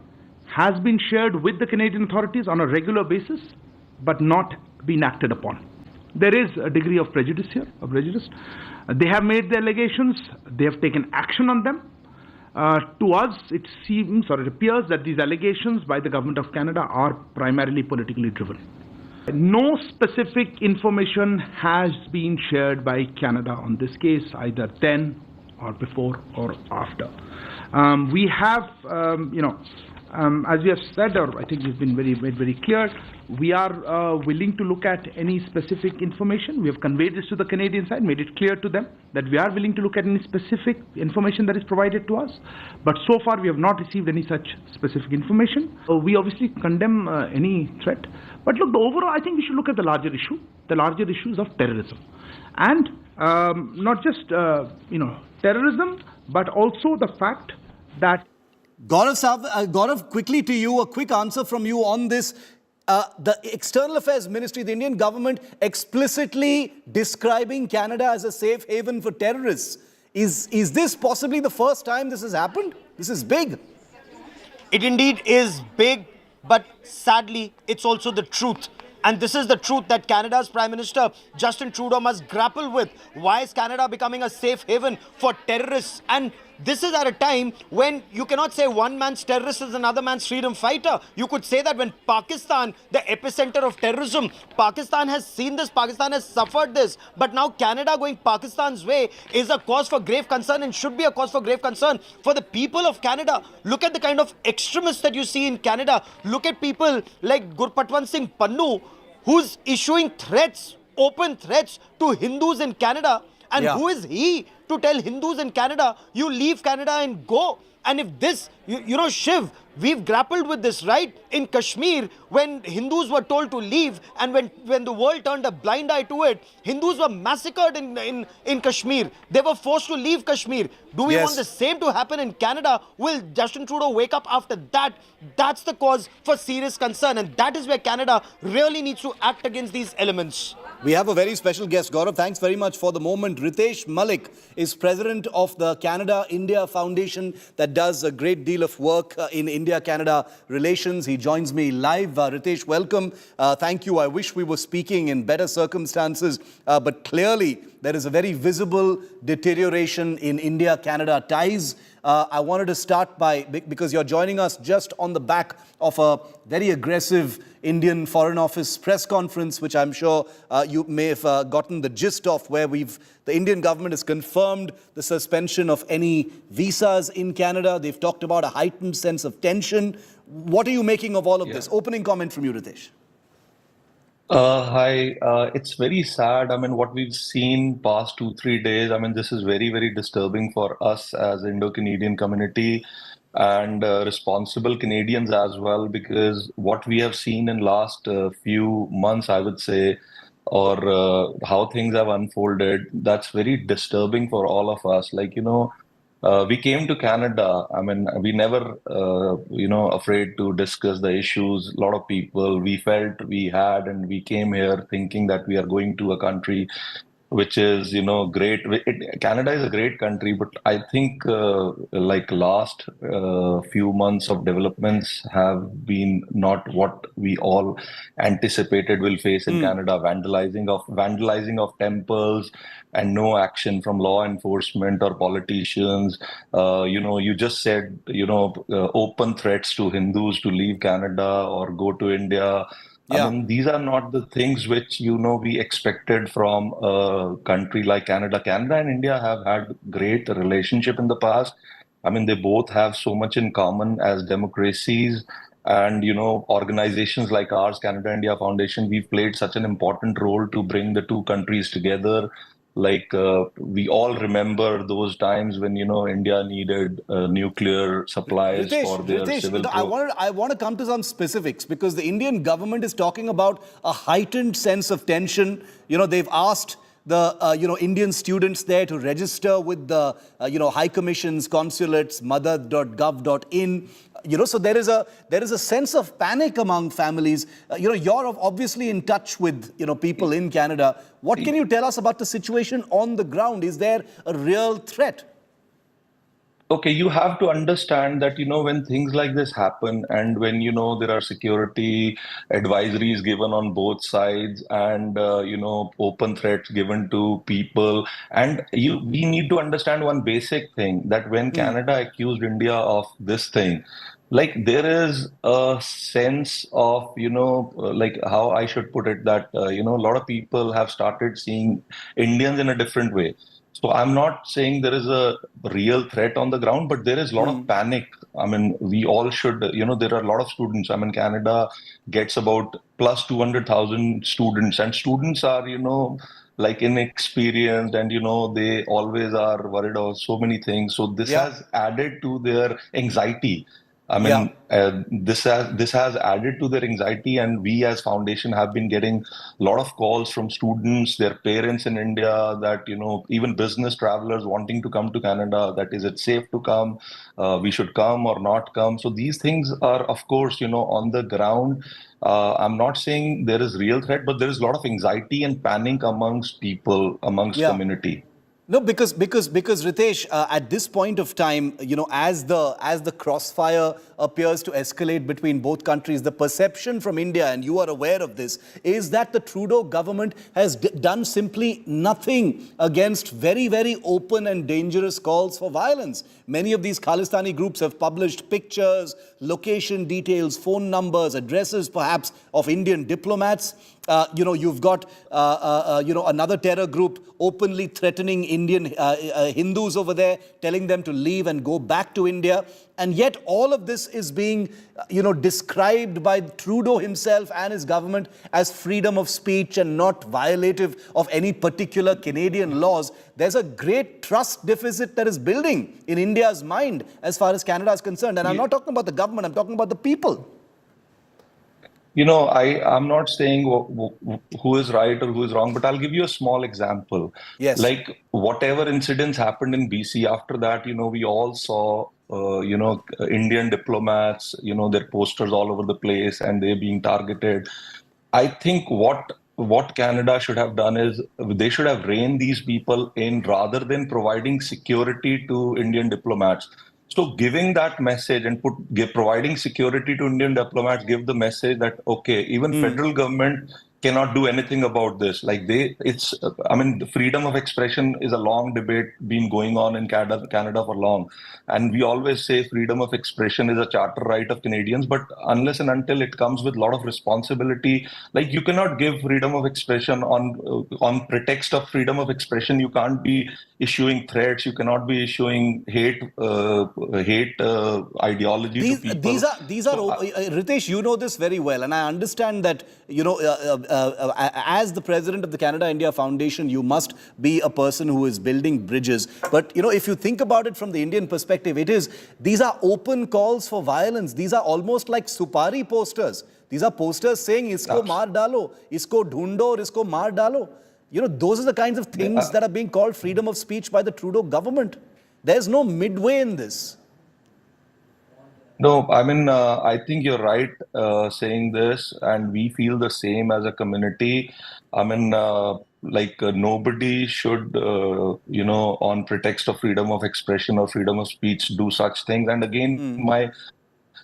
has been shared with the Canadian authorities on a regular basis, but not been acted upon. There is a degree of prejudice here, They have made the allegations, they have taken action on them. To us, it seems or it appears that these allegations by the Government of Canada are primarily politically driven. No specific information has been shared by Canada on this case, either then or before or after. We have, as we have said, or I think we've been very clear, we are willing to look at any specific information. We have conveyed this to the Canadian side, made it clear to them that we are willing to look at any specific information that is provided to us. But so far, we have not received any such specific information. We obviously condemn any threat. But look, overall, I think we should look at the larger issue, the larger issues of terrorism. And not just, terrorism, but also the fact that... Gaurav, quickly to you, a quick answer from you on this. The External Affairs Ministry, the Indian government, explicitly describing Canada as a safe haven for terrorists. Is this possibly the first time this has happened? This is big. It indeed is big, but sadly, it's also the truth. And this is the truth that Canada's Prime Minister Justin Trudeau must grapple with. Why is Canada becoming a safe haven for terrorists? And this is at a time when you cannot say one man's terrorist is another man's freedom fighter. You could say that when Pakistan, the epicenter of terrorism, Pakistan has seen this, Pakistan has suffered this. But now Canada going Pakistan's way is a cause for grave concern and should be a cause for grave concern for the people of Canada. Look at the kind of extremists that you see in Canada. Look at people like Gurpatwant Singh Pannu, who's issuing threats, open threats to Hindus in Canada. And who is he to tell Hindus in Canada, you leave Canada and go? And if this, Shiv, we've grappled with this, right? In Kashmir, when Hindus were told to leave and when the world turned a blind eye to it, Hindus were massacred in Kashmir. They were forced to leave Kashmir. Do we want the same to happen in Canada? Will Justin Trudeau wake up after that? That's the cause for serious concern. And that is where Canada really needs to act against these elements. We have a very special guest. Gaurav, thanks very much for the moment. Ritesh Malik is president of the Canada-India Foundation that does a great deal of work in India-Canada relations. He joins me live. Ritesh, welcome. Thank you. I wish we were speaking in better circumstances, but clearly there is a very visible deterioration in India-Canada ties. I wanted to start by, because you're joining us just on the back of a very aggressive Indian Foreign Office press conference, which I'm sure you may have gotten the gist of, where the Indian government has confirmed the suspension of any visas in Canada. They've talked about a heightened sense of tension. What are you making of all of this? Opening comment from you, Ritesh. Hi, it's very sad. I mean, what we've seen past 2-3 days, I mean, this is very disturbing for us as Indo-Canadian community and responsible Canadians as well, because what we have seen in last few months, I would say, or how things have unfolded, that's very disturbing for all of us. Like, we came to Canada. I mean, we never, afraid to discuss the issues. A lot of people, we felt we had, and we came here thinking that we are going to a country which is, great. Canada is a great country, but I think like last few months of developments have been not what we all anticipated will face in Canada. Vandalizing of temples and no action from law enforcement or politicians. You just said, open threats to Hindus to leave Canada or go to India. I mean, these are not the things which, we expected from a country like Canada. Canada and India have had great relationship in the past. I mean, they both have so much in common as democracies. And, organizations like ours, Canada-India Foundation, we've played such an important role to bring the two countries together. Like, we all remember those times when, India needed nuclear supplies for their civil... I want to come to some specifics, because the Indian government is talking about a heightened sense of tension. They've asked the, Indian students there to register with the, high commissions, consulates, mother.gov.in. So there is a sense of panic among families. You're obviously in touch with, people in Canada. What can you tell us about the situation on the ground? Is there a real threat? Okay, you have to understand that, when things like this happen and when, there are security advisories given on both sides and, open threats given to people. And we need to understand one basic thing, that when Canada accused India of this thing, Like there is a sense of, like how I should put it, that, a lot of people have started seeing Indians in a different way. So I'm not saying there is a real threat on the ground, but there is a lot of panic. I mean, we all should, there are a lot of students. I mean, Canada gets about plus 200,000 students, and students are, like inexperienced, and, they always are worried about so many things. So this has added to their anxiety. I mean, this has added to their anxiety, and we as foundation have been getting a lot of calls from students, their parents in India, that even business travelers wanting to come to Canada. That is it safe to come? We should come or not come? So these things are, of course, on the ground. I'm not saying there is real threat, but there is a lot of anxiety and panic amongst people, amongst community. No, because Ritesh, at this point of time, as the crossfire appears to escalate between both countries, the perception from India, and you are aware of this, is that the Trudeau government has done simply nothing against very, very open and dangerous calls for violence. Many of these Khalistani groups have published pictures, location details, phone numbers, addresses perhaps of Indian diplomats. You've got, another terror group openly threatening Indian Hindus over there, telling them to leave and go back to India. And yet all of this is being, described by Trudeau himself and his government as freedom of speech and not violative of any particular Canadian laws. There's a great trust deficit that is building in India's mind as far as Canada is concerned. And I'm not talking about the government, I'm talking about the people. I'm not saying who is right or who is wrong, but I'll give you a small example. Yes. Like whatever incidents happened in BC, after that, we all saw, Indian diplomats, their posters all over the place and they're being targeted. I think what Canada should have done is they should have reined these people in rather than providing security to Indian diplomats. So giving that message and providing security to Indian diplomats, give the message that, okay, even federal government cannot do anything about this. Like the freedom of expression is a long debate been going on in Canada for long. And we always say freedom of expression is a charter right of Canadians, but unless and until it comes with a lot of responsibility, like you cannot give freedom of expression on pretext of freedom of expression. You can't be issuing threats. You cannot be issuing hate ideology to people. These are Ritesh, you know this very well, and I understand that as the president of the Canada-India Foundation, you must be a person who is building bridges. But if you think about it from the Indian perspective, these are open calls for violence. These are almost like supari posters. These are posters saying "Isko maar dalo, isko dhundo, isko maar dalo." Those are the kinds of things that are being called freedom of speech by the Trudeau government. There's no midway in this. No, I mean, I think you're right saying this, and we feel the same as a community. I mean, nobody should, on pretext of freedom of expression or freedom of speech, do such things. And again, my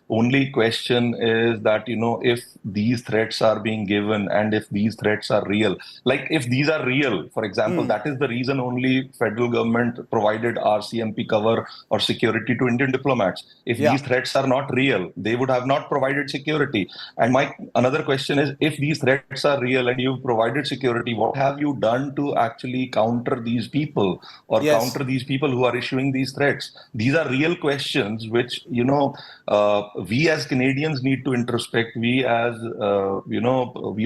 only question is that, if these threats are being given and if these threats are real, like if these are real, for example, that is the reason only federal government provided RCMP cover or security to Indian diplomats. If these threats are not real, they would have not provided security. And my another question is, if these threats are real and you've provided security, what have you done to actually counter these people or counter these people who are issuing these threats? These are real questions which, we as Canadians need to introspect. We as, we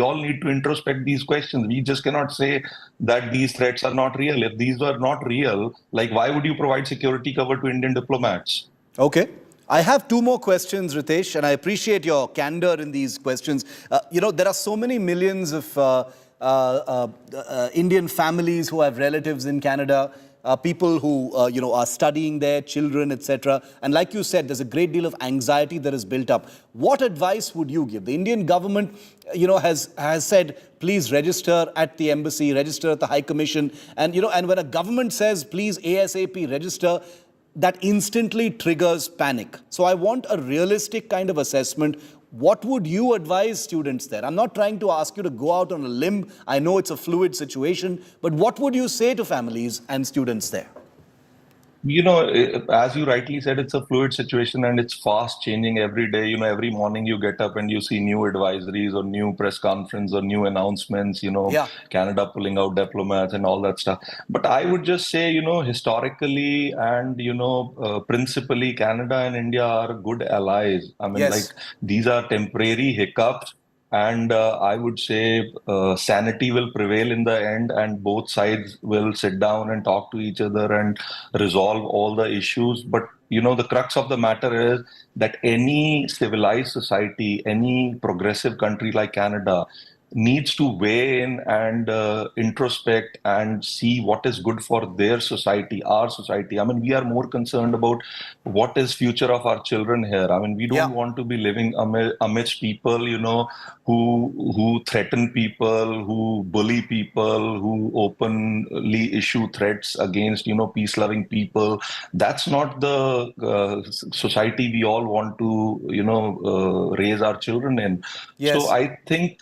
all need to introspect these questions. We just cannot say that these threats are not real. If these were not real, like why would you provide security cover to Indian diplomats? Okay. I have two more questions, Ritesh, and I appreciate your candor in these questions. There are so many millions of Indian families who have relatives in Canada. People who are studying there, children, etc. And like you said, there's a great deal of anxiety that is built up. What advice would you give? The Indian government, has said, please register at the embassy, register at the High Commission. And, and when a government says, please ASAP register, that instantly triggers panic. So I want a realistic kind of assessment. What would you advise students there? I'm not trying to ask you to go out on a limb. I know it's a fluid situation, but what would you say to families and students there? As you rightly said, it's a fluid situation and it's fast changing every day. Every morning you get up and you see new advisories or new press conference or new announcements, Canada pulling out diplomats and all that stuff. But I would just say, historically and, principally, Canada and India are good allies. I mean, like, these are temporary hiccups. And I would say sanity will prevail in the end, and both sides will sit down and talk to each other and resolve all the issues. But the crux of the matter is that any civilized society, any progressive country like Canada, needs to weigh in and introspect and see what is good for their society, our society. I mean, we are more concerned about what is future of our children here. I mean, we don't want to be living amidst people, who threaten people, who bully people, who openly issue threats against, peace-loving people. That's not the society we all want to, raise our children in. So I think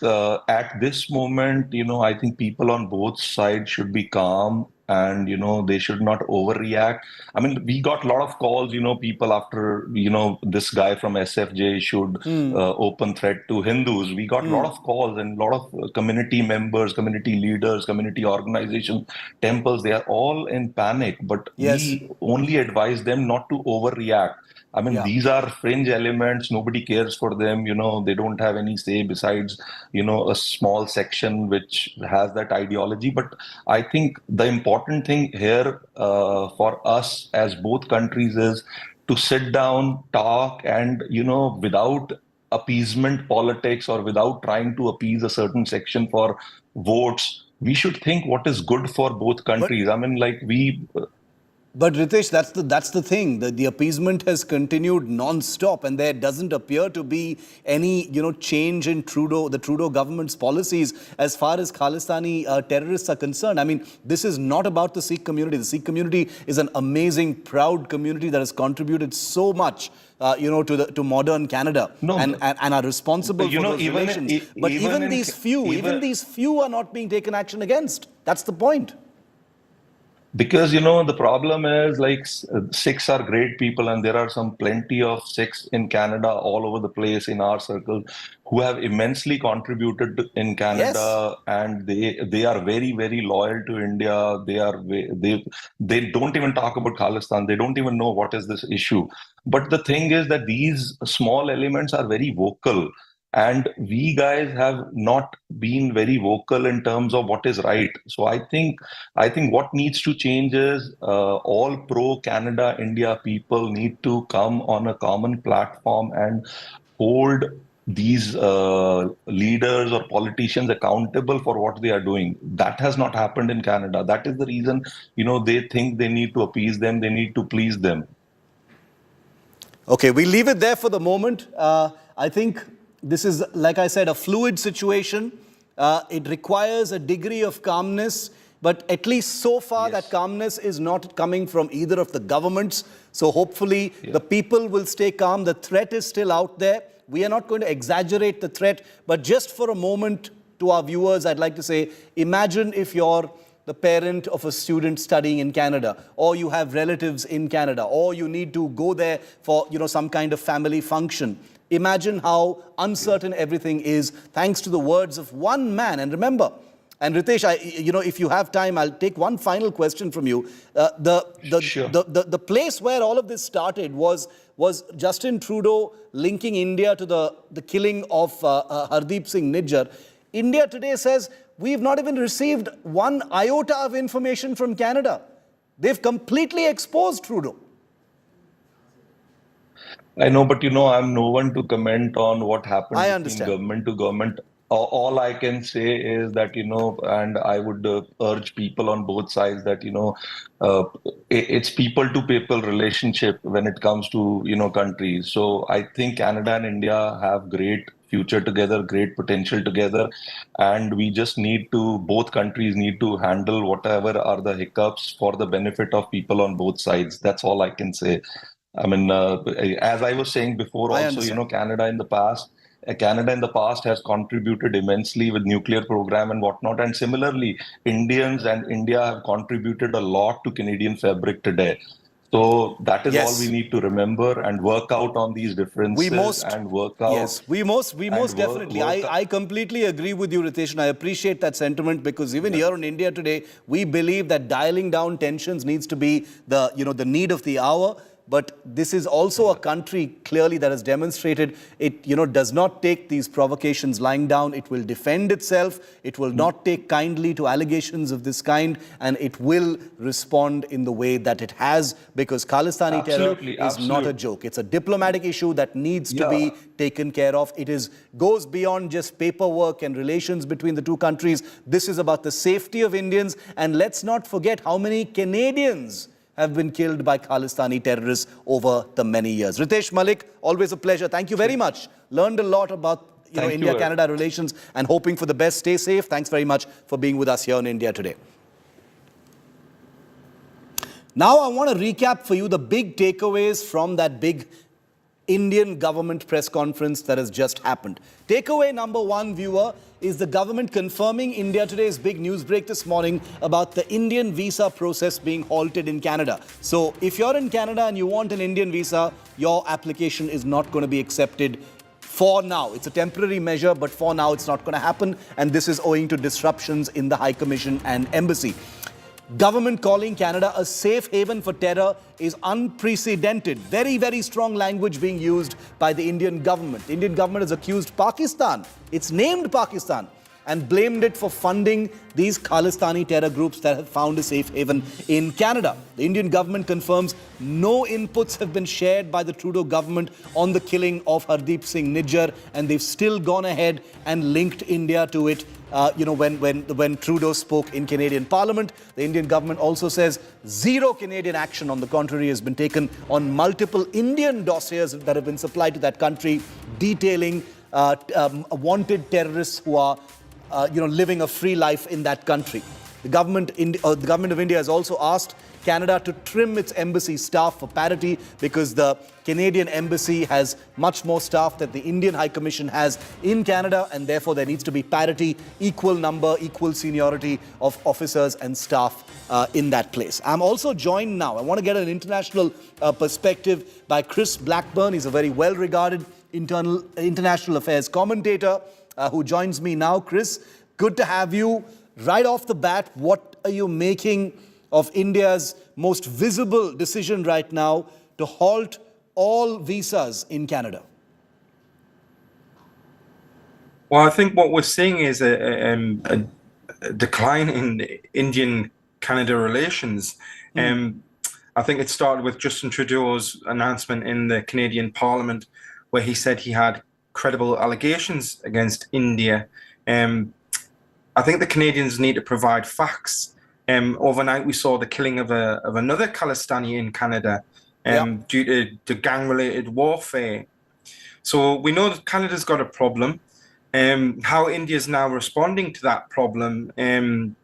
at this moment, I think people on both sides should be calm and, they should not overreact. I mean, we got a lot of calls, people after, this guy from SFJ issued open threat to Hindus. We got a lot of calls and a lot of community members, community leaders, community organizations, temples, they are all in panic. But we only advise them not to overreact. I mean, these are fringe elements. Nobody cares for them. They don't have any say besides, a small section which has that ideology. But I think the important thing here for us as both countries is to sit down, talk, and, without appeasement politics or without trying to appease a certain section for votes, we should think what is good for both countries. I mean, like But Ritesh, that's the thing. The appeasement has continued non-stop, and there doesn't appear to be any change in the Trudeau government's policies as far as Khalistani terrorists are concerned. I mean, this is not about the Sikh community. The Sikh community is an amazing, proud community that has contributed so much to modern Canada and are responsible for those relations. But even these few are not being taken action against. That's the point. Because, the problem is like Sikhs are great people, and there are plenty of Sikhs in Canada all over the place in our circle who have immensely contributed in Canada, and they are very, very loyal to India. They don't even talk about Khalistan. They don't even know what is this issue. But the thing is that these small elements are very vocal. And we guys have not been very vocal in terms of what is right. So I think what needs to change is all pro-Canada, India people need to come on a common platform and hold these leaders or politicians accountable for what they are doing. That has not happened in Canada. That is the reason, they think they need to appease them, they need to please them. Okay, we leave it there for the moment. I think this is, like I said, a fluid situation. It requires a degree of calmness, but at least so far that calmness is not coming from either of the governments. So hopefully the people will stay calm. The threat is still out there. We are not going to exaggerate the threat, but just for a moment to our viewers, I'd like to say, imagine if you're the parent of a student studying in Canada, or you have relatives in Canada, or you need to go there for some kind of family function. Imagine how uncertain everything is, thanks to the words of one man. And remember, and Ritesh, if you have time, I'll take one final question from you. The place where all of this started was Justin Trudeau linking India to the killing of Hardeep Singh Nijjar. India today says, we've not even received one iota of information from Canada. They've completely exposed Trudeau. I know, but I'm no one to comment on what happened between government to government. All I can say is that, and I would urge people on both sides that, it's people-to-people relationship when it comes to, countries. So I think Canada and India have great future together, great potential together. And we just both countries need to handle whatever are the hiccups for the benefit of people on both sides. That's all I can say. I mean, as I was saying before, also, Canada in the past has contributed immensely with nuclear program and whatnot. And similarly, Indians and India have contributed a lot to Canadian fabric today. So that is all we need to remember and work out on these differences and work out. Yes, we most definitely. I completely agree with you, Ritesh, and I appreciate that sentiment, because even here in India today, we believe that dialing down tensions needs to be the need of the hour. But this is also a country clearly that has demonstrated it, does not take these provocations lying down. It will defend itself. It will not take kindly to allegations of this kind, and it will respond in the way that it has, because Khalistani terror is not a joke. It's a diplomatic issue that needs to be taken care of. It goes beyond just paperwork and relations between the two countries. This is about the safety of Indians, and let's not forget how many Canadians have been killed by Khalistani terrorists over the many years. Ritesh Malik, always a pleasure. Thank you very much. Learned a lot about India-Canada relations, and hoping for the best. Stay safe. Thanks very much for being with us here in India Today. Now I want to recap for you the big takeaways from that big Indian government press conference that has just happened. Takeaway number one, viewer, is the government confirming India Today's big news break this morning about the Indian visa process being halted in Canada. So if you're in Canada and you want an Indian visa, your application is not going to be accepted for now. It's a temporary measure, but for now it's not going to happen. And this is owing to disruptions in the High Commission and Embassy. Government calling Canada a safe haven for terror is unprecedented. Very, very strong language being used by the Indian government. The Indian government has accused Pakistan, it's named Pakistan, and blamed it for funding these Khalistani terror groups that have found a safe haven in Canada. The Indian government confirms no inputs have been shared by the Trudeau government on the killing of Hardeep Singh Nijjar, and they've still gone ahead and linked India to it. When Trudeau spoke in Canadian Parliament. The Indian government also says zero Canadian action, on the contrary, has been taken on multiple Indian dossiers that have been supplied to that country, detailing wanted terrorists who are living a free life in that country. The government of India has also asked Canada to trim its embassy staff for parity, because the Canadian embassy has much more staff that the Indian High Commission has in Canada, and therefore there needs to be parity, equal number, equal seniority of officers and staff in that place. I'm also joined now, I want to get an international perspective, by Chris Blackburn. He's a very well-regarded international affairs commentator who joins me now. Chris, good to have you. Right off the bat, what are you making of India's most visible decision right now to halt all visas in Canada? Well, I think what we're seeing is a decline in Indian-Canada relations. I think it started with Justin Trudeau's announcement in the Canadian Parliament, where he said he had credible allegations against India. I think the Canadians need to provide facts. Overnight, we saw the killing of another Khalistani in Canada due to gang-related warfare. So we know that Canada's got a problem. How India is now responding to that problem, and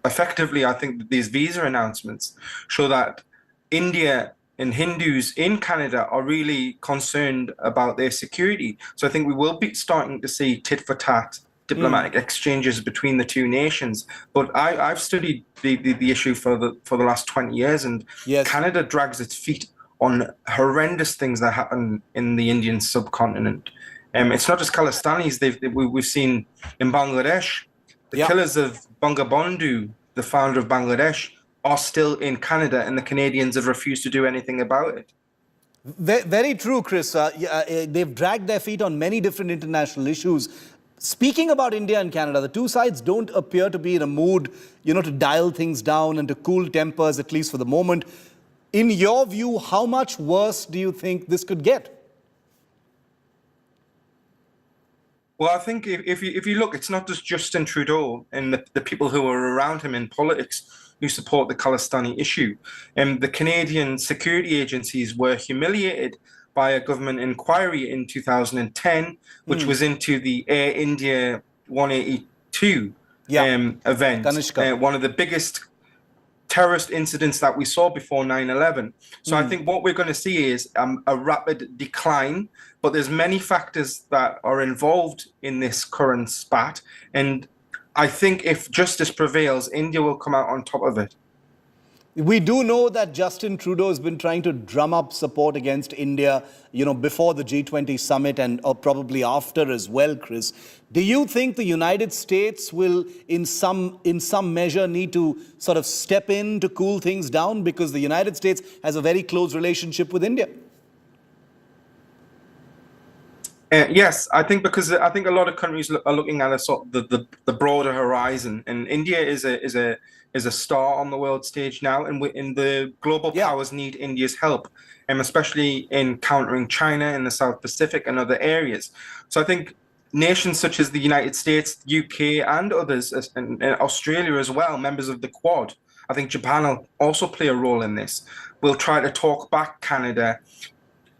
effectively, I think that these visa announcements show that India and Hindus in Canada are really concerned about their security. So I think we will be starting to see tit-for-tat diplomatic exchanges between the two nations. But I've studied the issue for the last 20 years, and Canada drags its feet on horrendous things that happen in the Indian subcontinent. It's not just Khalistanis. We've seen in Bangladesh, the killers of Bangabandhu, the founder of Bangladesh, are still in Canada, and the Canadians have refused to do anything about it. Very true, Chris. They've dragged their feet on many different international issues. Speaking about India and Canada, the two sides don't appear to be in a mood, to dial things down and to cool tempers, at least for the moment. In your view, how much worse do you think this could get? Well, I think if you look, it's not just Justin Trudeau and the people who are around him in politics who support the Khalistani issue. The Canadian security agencies were humiliated by a government inquiry in 2010, which was into the Air India 182 event, one of the biggest terrorist incidents that we saw before 9/11. So I think what we're going to see is a rapid decline, but there's many factors that are involved in this current spat. And I think if justice prevails, India will come out on top of it. We do know that Justin Trudeau has been trying to drum up support against India, before the G20 summit and probably after as well, Chris. Do you think the United States will, in some measure, need to sort of step in to cool things down, because the United States has a very close relationship with India? Yes, I think because I think a lot of countries are looking at a sort of the broader horizon, and India is a star on the world stage now, and the global powers need India's help, and especially in countering China in the South Pacific and other areas. So I think nations such as the United States, UK, and others, and Australia as well, members of the Quad, I think Japan will also play a role in this. We'll try to talk back Canada,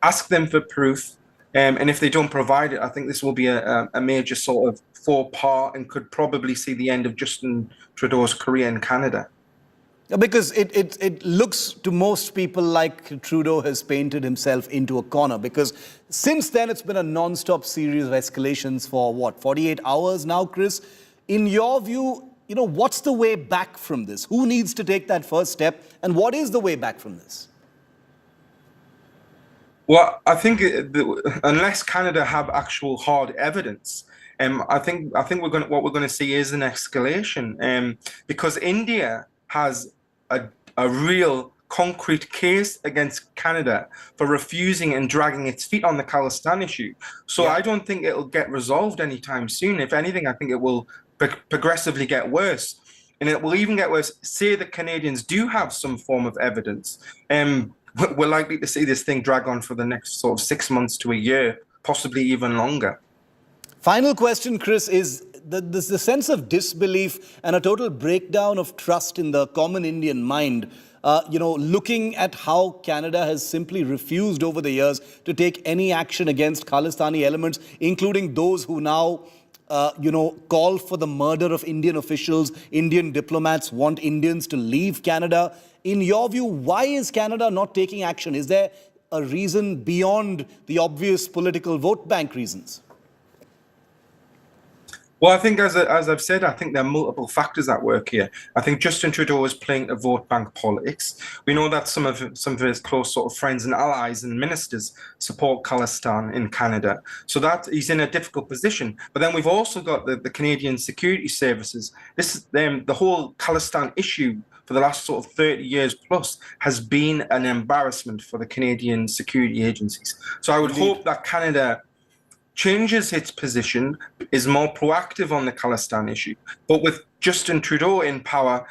ask them for proof. And if they don't provide it, I think this will be a major sort of faux pas and could probably see the end of Justin Trudeau's career in Canada. Because it looks to most people like Trudeau has painted himself into a corner, because since then it's been a non-stop series of escalations for 48 hours now, Chris? In your view, what's the way back from this? Who needs to take that first step, and what is the way back from this? Well, I think unless Canada have actual hard evidence, I think what we're going to see is an escalation, because India has a real concrete case against Canada for refusing and dragging its feet on the Khalistan issue. So I don't think it'll get resolved anytime soon. If anything, I think it will progressively get worse. And it will even get worse. Say the Canadians do have some form of evidence. We're likely to see this thing drag on for the next sort of 6 months to a year, possibly even longer. Final question, Chris, is the sense of disbelief and a total breakdown of trust in the common Indian mind, looking at how Canada has simply refused over the years to take any action against Khalistani elements, including those who now call for the murder of Indian officials. Indian diplomats want Indians to leave Canada. In your view, why is Canada not taking action? Is there a reason beyond the obvious political vote bank reasons? Well, I think, as I've said, I think there are multiple factors at work here. I think Justin Trudeau is playing a vote bank politics. We know that some of his close sort of friends and allies and ministers support Khalistan in Canada. So that he's in a difficult position. But then we've also got the Canadian security services. This is the whole Khalistan issue for the last sort of 30 years plus has been an embarrassment for the Canadian security agencies. So I would hope that Canada changes its position, is more proactive on the Khalistan issue. But with Justin Trudeau in power,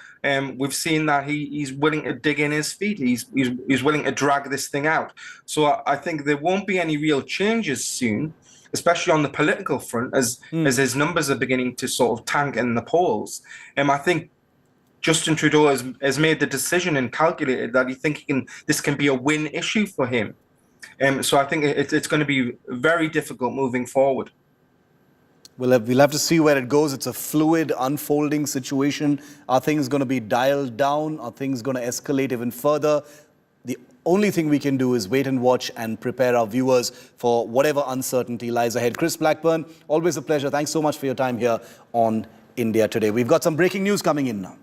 we've seen that he's willing to dig in his feet. He's willing to drag this thing out. So I think there won't be any real changes soon, especially on the political front, as his numbers are beginning to sort of tank in the polls. I think Justin Trudeau has made the decision and calculated that he thinks this can be a win issue for him. So I think it's going to be very difficult moving forward. We'll have to see where it goes. It's a fluid, unfolding situation. Are things going to be dialed down? Are things going to escalate even further? The only thing we can do is wait and watch and prepare our viewers for whatever uncertainty lies ahead. Chris Blackburn, always a pleasure. Thanks so much for your time here on India Today. We've got some breaking news coming in now.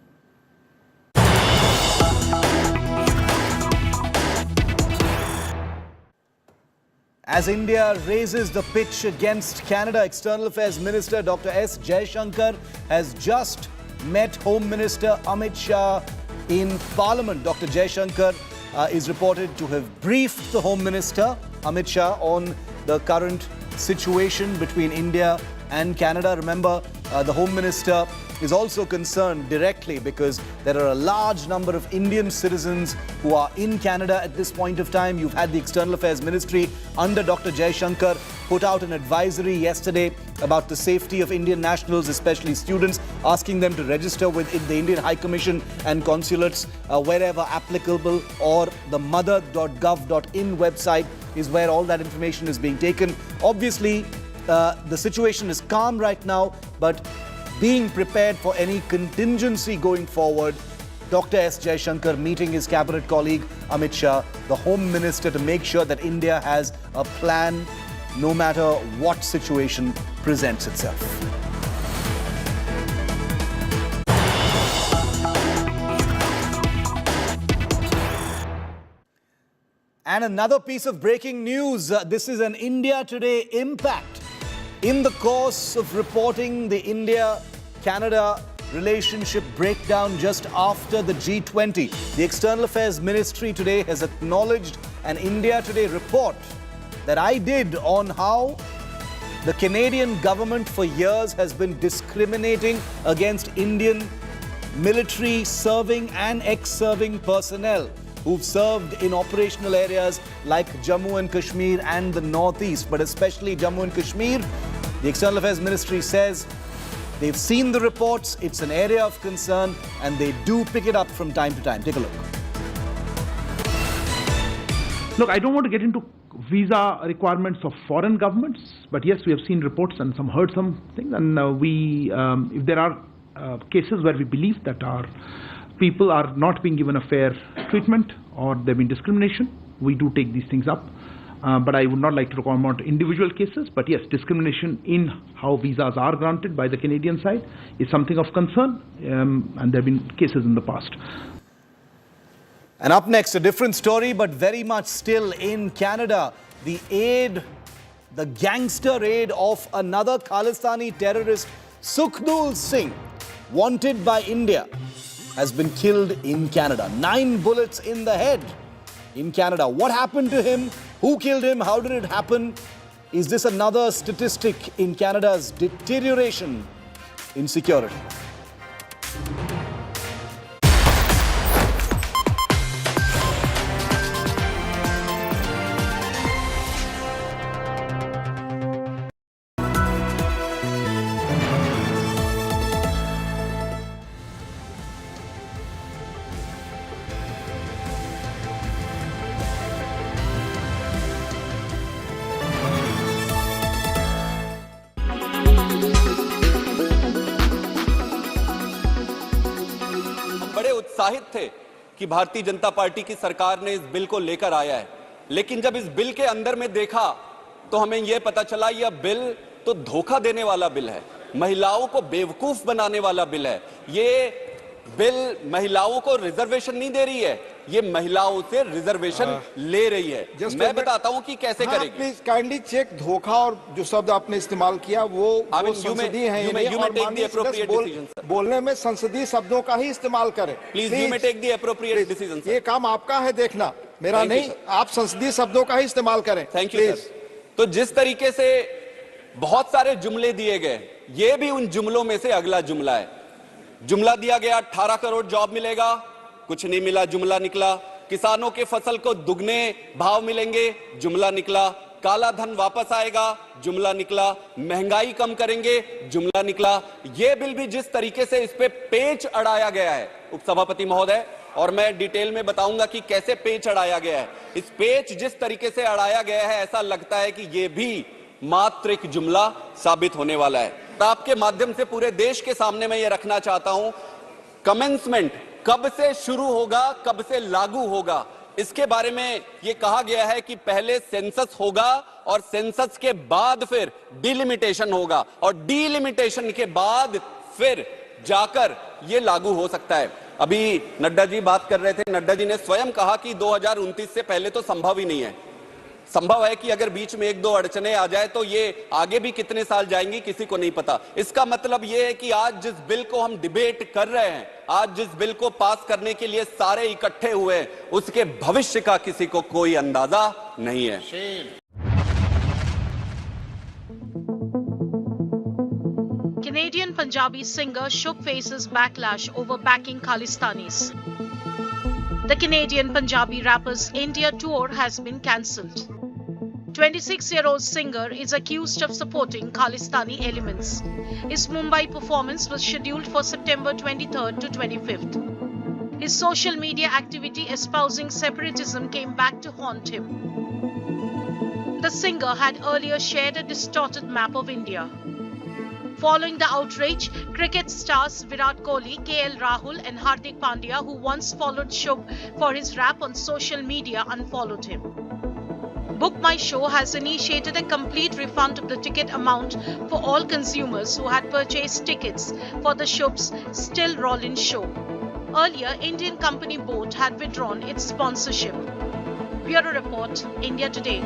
As India raises the pitch against Canada, External Affairs Minister Dr. S. Jaishankar has just met Home Minister Amit Shah in Parliament. Dr. Jaishankar is reported to have briefed the Home Minister Amit Shah on the current situation between India and Canada. Remember, the Home Minister is also concerned directly because there are a large number of Indian citizens who are in Canada at this point of time. You've had the External Affairs Ministry under Dr. Jaishankar put out an advisory yesterday about the safety of Indian nationals, especially students, asking them to register with the Indian High Commission and consulates wherever applicable, or the mother.gov.in website is where all that information is being taken. Obviously, the situation is calm right now, but being prepared for any contingency going forward, Dr. S. Jaishankar meeting his cabinet colleague Amit Shah, the Home Minister, to make sure that India has a plan no matter what situation presents itself. And another piece of breaking news. This is an India Today impact. In the course of reporting the India-Canada relationship breakdown just after the G20, the External Affairs Ministry today has acknowledged an India Today report that I did on how the Canadian government for years has been discriminating against Indian military serving and ex-serving personnel who've served in operational areas like Jammu and Kashmir and the Northeast, but especially Jammu and Kashmir. The External Affairs Ministry says they've seen the reports, it's an area of concern, and they do pick it up from time to time. Take a look. Look, I don't want to get into visa requirements of foreign governments, but yes, we have seen reports and heard some things, and if there are cases where we believe that our people are not being given a fair treatment or there been discrimination, we do take these things up. But I would not like to comment on individual cases. But yes, discrimination in how visas are granted by the Canadian side is something of concern, and there have been cases in the past. And up next, a different story, but very much still in Canada. The gangster raid of another Khalistani terrorist, Sukhdev Singh, wanted by India, has been killed in Canada. 9 bullets in the head in Canada. What happened to him? Who killed him? How did it happen? Is this another statistic in Canada's deterioration in security? उत्साहित थे कि Bharatiya Janata party की सरकार ने इस bill को लेकर आया है, लेकिन जब इस बिल के अंदर में देखा तो हमें यह पता चला यह बिल तो धोखा देने वाला बिल है, महिलाओं को बेवकूफ बनाने वाला बिल है। ये बिल महिलाओं को रिजर्वेशन नहीं दे रही है, ये महिलाओं से रिजर्वेशन ले रही है। मैं बताता हूं कि कैसे करेगी। प्लीज काइंडली चेक धोखा और जो शब्द आपने इस्तेमाल किया वो संसदीय है, बोलने में संसदीय शब्दों का ही इस्तेमाल करें। Please you may take the appropriate decision. ये काम आपका है देखना, मेरा नहीं। आप संसदीय शब्दों का ही इस्तेमाल करें। Thank you. तो जिस तरीके से बहुत सारे जुमले दिए गए, ये भी उन जुमलों में से अगला जुमला है। जुमला दिया गया 18 करोड़ जॉब मिलेगा, कुछ नहीं मिला, जुमला निकला। किसानों के फसल को दुगने भाव मिलेंगे, जुमला निकला। काला धन वापस आएगा, जुमला निकला। महंगाई कम करेंगे, जुमला निकला। यह बिल भी जिस तरीके से इस पे पेच अड़ाया गया है उपसभापति महोदय, और मैं डिटेल में बताऊंगा कि कैसे पेच अड़ाया गया है। इस पेच जिस तरीके से अड़ाया गया है, ऐसा लगता है कि यह भी मात्र एक जुमला साबित होने वाला है। आपके माध्यम से पूरे देश के सामने मैं ये रखना चाहता हूं, कमेंसमेंट कब से शुरू होगा, कब से लागू होगा, इसके बारे में ये कहा गया है कि पहले सेंसस होगा और सेंसस के बाद फिर डिलिमिटेशन होगा और डिलिमिटेशन के बाद फिर जाकर ये लागू हो सकता है। अभी नड्डा जी बात कर रहे थे, नड्डा जी ने स्वयं कहा कि 2029 से पहले तो संभव ही नहीं है। संभव है कि अगर बीच में 1-2 अड़चने आ जाए तो ये आगे भी कितने साल जाएंगी किसी को नहीं पता। इसका मतलब ये है कि आज जिस बिल को हम डिबेट कर रहे हैं, आज जिस बिल को पास करने के लिए सारे इकट्ठे हुए, उसके भविष्य का किसी को कोई अंदाजा नहीं है। Canadian Punjabi singer Shub faces backlash over backing Khalistanis. The Canadian Punjabi rapper's India tour has been cancelled. 26-year-old singer is accused of supporting Khalistani elements. His Mumbai performance was scheduled for September 23rd to 25th. His social media activity espousing separatism came back to haunt him. The singer had earlier shared a distorted map of India. Following the outrage, cricket stars Virat Kohli, KL Rahul and Hardik Pandya, who once followed Shub for his rap on social media, unfollowed him. Book My Show has initiated a complete refund of the ticket amount for all consumers who had purchased tickets for the Shub's Still Rollin' show. Earlier, Indian company Boat had withdrawn its sponsorship. Bureau Report, India Today.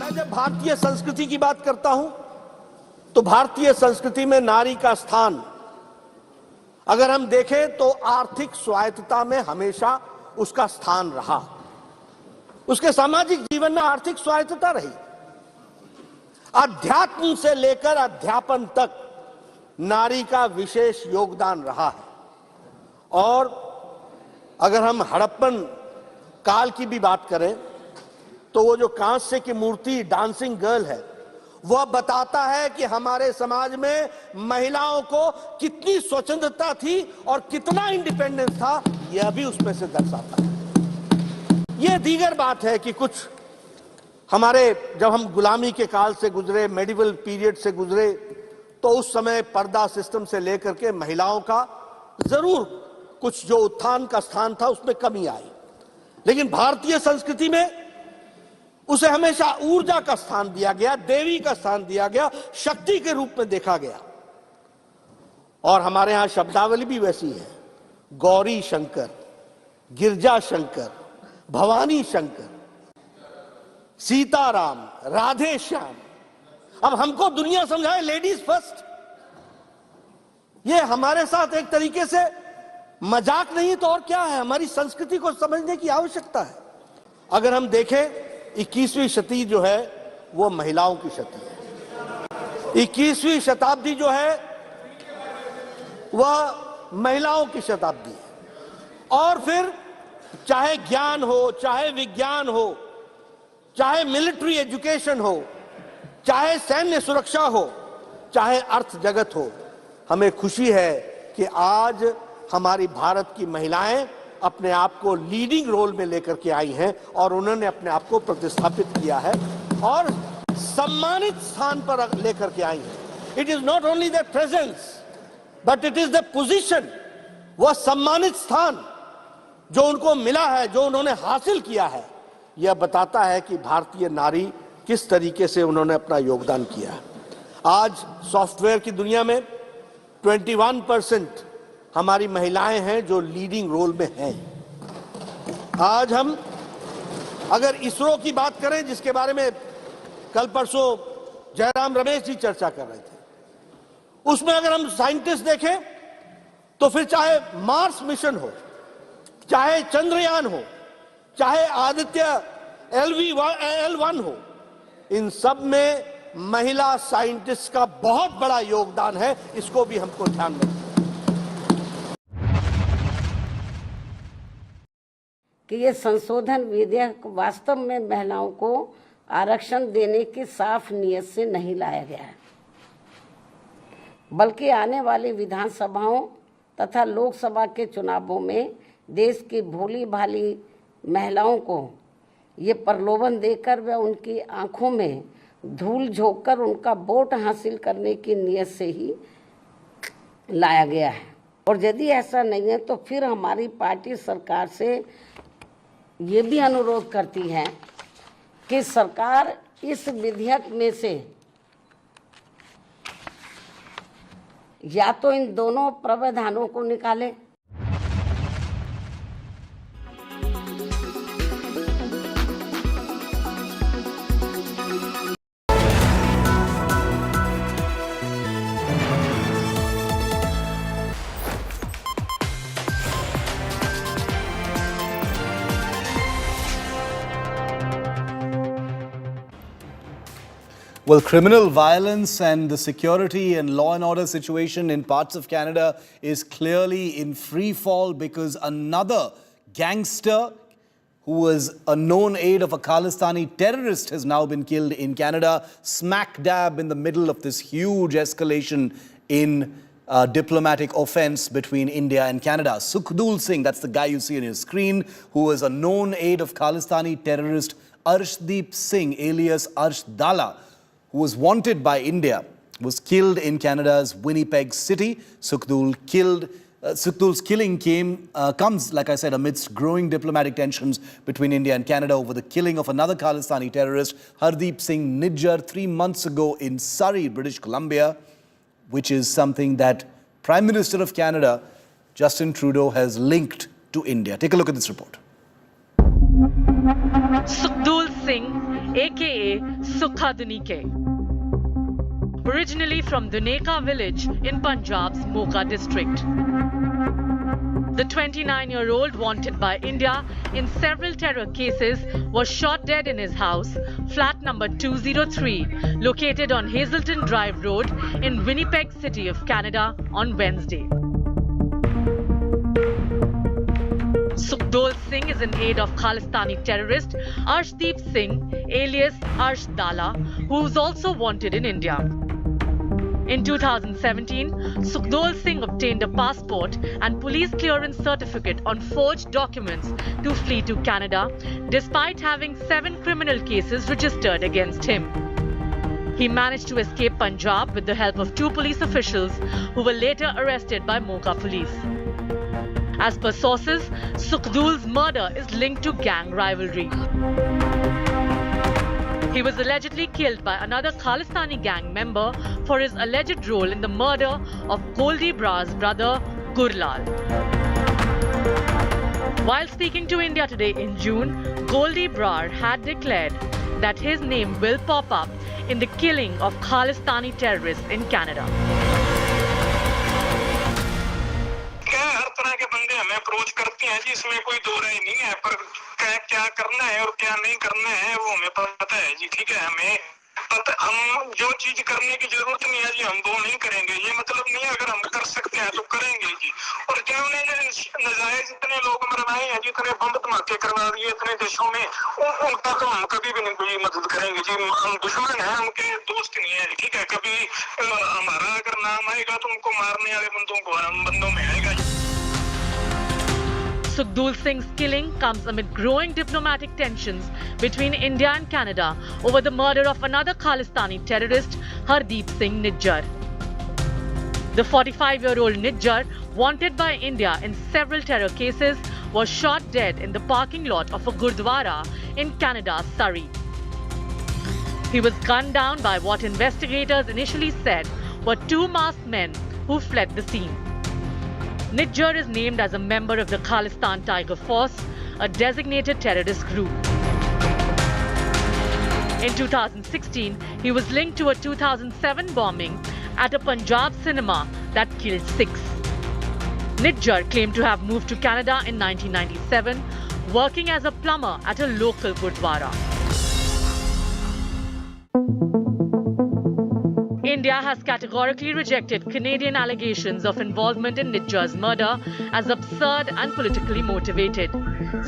जब भारतीय संस्कृति की बात करता हूं तो भारतीय संस्कृति में नारी का स्थान अगर हम देखें तो आर्थिक स्वायत्तता में हमेशा उसका स्थान रहा। उसके सामाजिक जीवन में आर्थिक स्वायत्तता रही। अध्यात्म से लेकर अध्यापन तक नारी का विशेष योगदान रहा है। और अगर हम हड़प्पन काल की भी बात करें तो वो जो कांस्य की मूर्ति डांसिंग गर्ल है वह बताता है कि हमारे समाज में महिलाओं को कितनी स्वतंत्रता थी और कितना इंडिपेंडेंस था, यह भी उसमें से दर्शाता है। यह दीगर बात है कि कुछ हमारे जब हम गुलामी के काल से गुजरे, मेडिवल पीरियड से गुजरे, तो उस समय पर्दा सिस्टम से लेकर के महिलाओं का जरूर कुछ जो उत्थान का स्थान था उसमें कमी आई, लेकिन भारतीय संस्कृति में उसे हमेशा ऊर्जा का स्थान दिया गया, देवी का स्थान दिया गया, शक्ति के रूप में देखा गया। और हमारे यहां शब्दावली भी वैसी है, गौरी शंकर, गिरजा शंकर, भवानी शंकर, सीताराम, राधे श्याम। अब हमको दुनिया समझाए लेडीज फर्स्ट, ये हमारे साथ एक तरीके से मजाक नहीं तो और क्या है, हमारी संस्कृति को समझने की आवश्यकता है। अगर हम देखें 21वीं शताब्दी जो है वो महिलाओं की शताब्दी है। 21वीं शताब्दी जो है वह महिलाओं की शताब्दी है। और फिर चाहे ज्ञान हो, चाहे विज्ञान हो, चाहे मिलिट्री एजुकेशन हो, चाहे सैन्य सुरक्षा हो, चाहे अर्थ जगत हो, हमें खुशी है कि आज हमारी भारत की महिलाएं अपने आप को लीडिंग रोल में लेकर के आई हैं और उन्होंने अपने आप को प्रतिस्थापित किया है और सम्मानित स्थान पर लेकर के आई हैं। It is not only the presence but it is the position, वह सम्मानित स्थान जो उनको मिला है, जो उन्होंने हासिल किया है, यह बताता है कि भारतीय नारी किस तरीके से उन्होंने अपना योगदान किया है। आज सॉफ्टवेयर की दुनिया में 21% हमारी महिलाएं हैं जो लीडिंग रोल में हैं। आज हम अगर इसरो की बात करें, जिसके बारे में कल परसों जयराम रमेश जी चर्चा कर रहे थे, उसमें अगर हम साइंटिस्ट देखें तो फिर चाहे मार्स मिशन हो, चाहे चंद्रयान हो, चाहे आदित्य L1 हो, इन सब में महिला साइंटिस्ट का बहुत बड़ा योगदान है। इसको भी हमको ध्यान रखना कि ये संशोधन विधेयक वास्तव में महिलाओं को आरक्षण देने की साफ नीयत से नहीं लाया गया है, बल्कि आने वाली विधानसभाओं तथा लोकसभा के चुनावों में देश की भोली भाली महिलाओं को ये प्रलोभन देकर व उनकी आंखों में धूल झोंककर उनका वोट हासिल करने की नीयत से ही लाया गया है। और यदि ऐसा नहीं है तो फिर हमारी पार्टी सरकार से ये भी अनुरोध करती है कि सरकार इस विधेयक में से या तो इन दोनों प्रावधानों को निकाले Well, criminal violence and the security and law and order situation in parts of Canada is clearly in free fall because another gangster who was a known aide of a Khalistani terrorist has now been killed in Canada, smack dab in the middle of this huge escalation in diplomatic offense between India and Canada. Sukhdev Singh, that's the guy you see on your screen, who was a known aide of Khalistani terrorist Arshdeep Singh, alias Arsh Dala, who was wanted by India, was killed in Canada's Winnipeg city. Sukhdul's killing comes, like I said, amidst growing diplomatic tensions between India and Canada over the killing of another Khalistani terrorist, Hardeep Singh Nijjar, 3 months ago in Surrey, British Columbia, which is something that Prime Minister of Canada, Justin Trudeau, has linked to India. Take a look at this report. Sukhdev Singh, aka Sukha Dunike. Originally from Duneka village in Punjab's Mocha district. The 29-year-old, wanted by India in several terror cases, was shot dead in his house, flat number 203, located on Hazelton Drive Road in Winnipeg City of Canada on Wednesday. Sukhdev Singh is an aide of Khalistani terrorist Arshdeep Singh, alias Arsh Dala, who is also wanted in India. In 2017, Sukhdev Singh obtained a passport and police clearance certificate on forged documents to flee to Canada, despite having 7 criminal cases registered against him. He managed to escape Punjab with the help of 2 police officials who were later arrested by Mocha police. As per sources, Sukhdul's murder is linked to gang rivalry. He was allegedly killed by another Khalistani gang member for his alleged role in the murder of Goldie Brar's brother, Gurlal. While speaking to India Today in June, Goldie Brar had declared that his name will pop up in the killing of Khalistani terrorists in Canada. हमें approach करती हैं जी, इसमें कोई दो राय नहीं है, पर क्या करना है और क्या नहीं करना है वो हमें पता है जी, ठीक है। हमें पता, हम जो चीज करने की जरूरत नहीं है जी हम वो नहीं करेंगे, ये मतलब नहीं है, अगर हम कर सकते हैं तो करेंगे जी। और जिन्होंने नजायज इतने लोग मरवाए हैं जी, इतने बम धमाके करवा दिए इतने देशों में, उनका तो हम कभी भी नहीं कोई मदद करेंगे जी। हम दुश्मन हैं, उनके दोस्त नहीं है, ठीक है। कभी हमारा अगर नाम आएगा तो उनको मारने वाले बंदों में आएगा जी। Sukhdev Singh's killing comes amid growing diplomatic tensions between India and Canada over the murder of another Khalistani terrorist, Hardeep Singh Nijjar. The 45-year-old Nijjar, wanted by India in several terror cases, was shot dead in the parking lot of a Gurdwara in Canada's Surrey. He was gunned down by what investigators initially said were 2 masked men who fled the scene. Nijjar is named as a member of the Khalistan Tiger Force, a designated terrorist group. In 2016, he was linked to a 2007 bombing at a Punjab cinema that killed 6. Nijjar claimed to have moved to Canada in 1997, working as a plumber at a local Gurdwara. India has categorically rejected Canadian allegations of involvement in Nijjar's murder as absurd and politically motivated,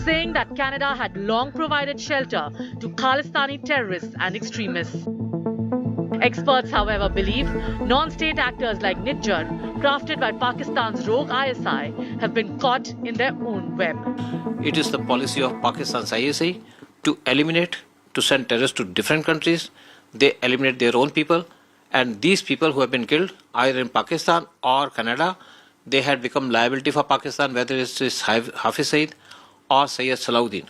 saying that Canada had long provided shelter to Khalistani terrorists and extremists. Experts, however, believe non-state actors like Nijjar, crafted by Pakistan's rogue ISI, have been caught in their own web. It is the policy of Pakistan's ISI to eliminate, to send terrorists to different countries. They eliminate their own people. And these people who have been killed, either in Pakistan or Canada, they had become liability for Pakistan, whether it's Hafiz Saeed or Syed Salahuddin.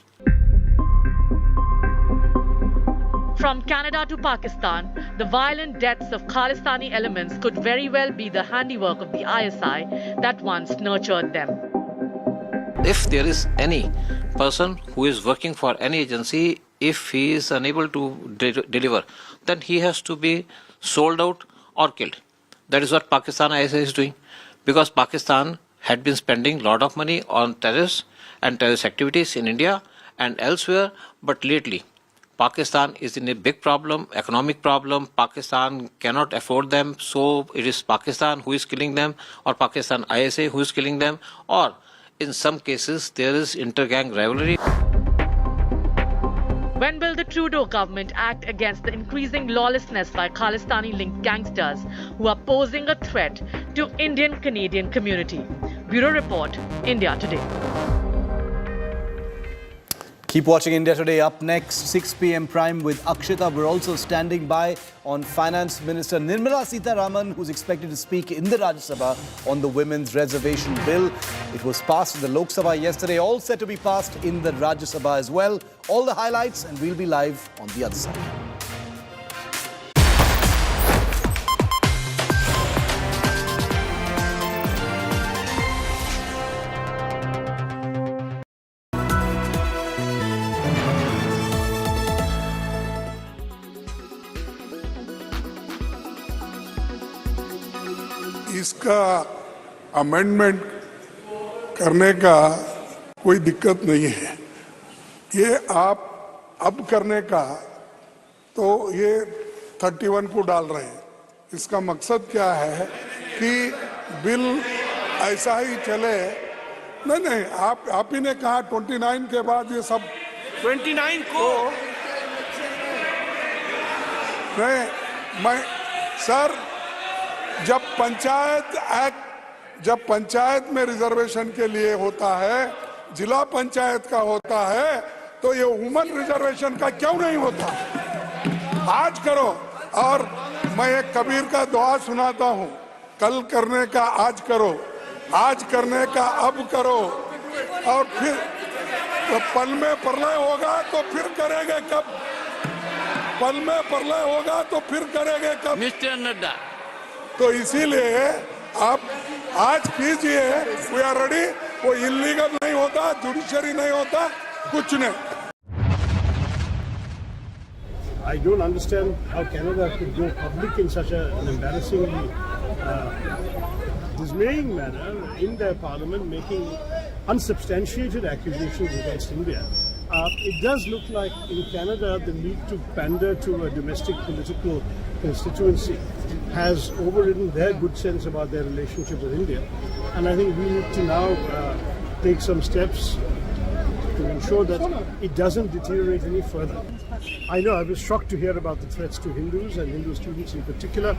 From Canada to Pakistan, the violent deaths of Khalistani elements could very well be the handiwork of the ISI that once nurtured them. If there is any person who is working for any agency, if he is unable to deliver, then he has to be sold out or killed. That is what Pakistan ISI is doing, because Pakistan had been spending a lot of money on terrorists and terrorist activities in India and elsewhere, but lately Pakistan is in a big problem, economic problem. Pakistan cannot afford them, so it is Pakistan who is killing them, or Pakistan ISA who is killing them, or in some cases there is inter-gang rivalry. When will the Trudeau government act against the increasing lawlessness by Khalistani-linked gangsters who are posing a threat to Indian-Canadian community? Bureau Report, India Today. Keep watching India Today. Up next, 6 p.m. Prime with Akshita. We're also standing by on Finance Minister Nirmala Sitharaman, who's expected to speak in the Rajya Sabha on the Women's Reservation Bill. It was passed in the Lok Sabha yesterday, all set to be passed in the Rajya Sabha as well. All the highlights, and we'll be live on the other side. इसका amendment करने का कोई दिक्कत नहीं है। ये आप अब करने का तो ये 31 को डाल रहे हैं। इसका मकसद क्या है कि बिल ऐसा ही चले। नहीं, आप ही ने कहा 29 के बाद ये सब 29 को नहीं, मैं सर जब पंचायत में रिजर्वेशन के लिए होता है, जिला पंचायत का होता है, तो ये वुमन रिजर्वेशन का क्यों नहीं होता? आज करो। और मैं एक कबीर का दुआ सुनाता हूँ, कल करने का आज करो, आज करने का अब करो, और फिर तो पल में प्रलय होगा तो फिर करेंगे कब? पल में प्रलय होगा तो फिर करेंगे कब? मिस्टर नड्डा, तो इसीलिए आप आज कीजिए, वी आर रेडी। वो इलीगल नहीं होता, जुडिशरी नहीं होता, कुछ नहीं। I don't understand how Canada could go public in such an embarrassingly dismaying manner in their parliament, making unsubstantiated accusations against India. It does look like in Canada the need to pander to a domestic political constituency has overridden their good sense about their relationship with India, and I think we need to now take some steps to ensure that it doesn't deteriorate any further. I know I was shocked to hear about the threats to Hindus and Hindu students in particular.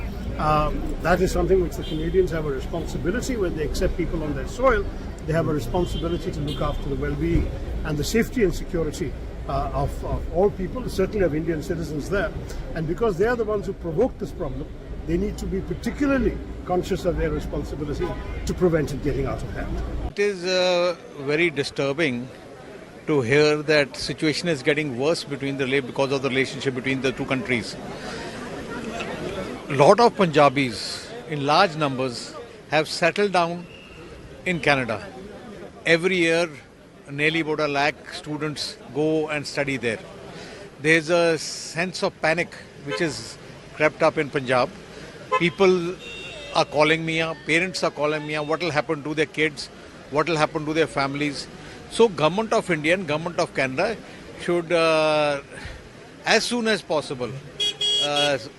That is something which the Canadians have a responsibility when they accept people on their soil. They have a responsibility to look after the well-being and the safety and security of all people, certainly of Indian citizens there. And because they are the ones who provoked this problem, they need to be particularly conscious of their responsibility to prevent it getting out of hand. It is very disturbing to hear that situation is getting worse because of the relationship between the two countries. A lot of Punjabis in large numbers have settled down in Canada. Every year, nearly about 1 lakh students go and study there. There's a sense of panic which is crept up in Punjab. People are calling me up, parents are calling me up, what will happen to their kids, what will happen to their families. So Government of India and Government of Canada should, as soon as possible,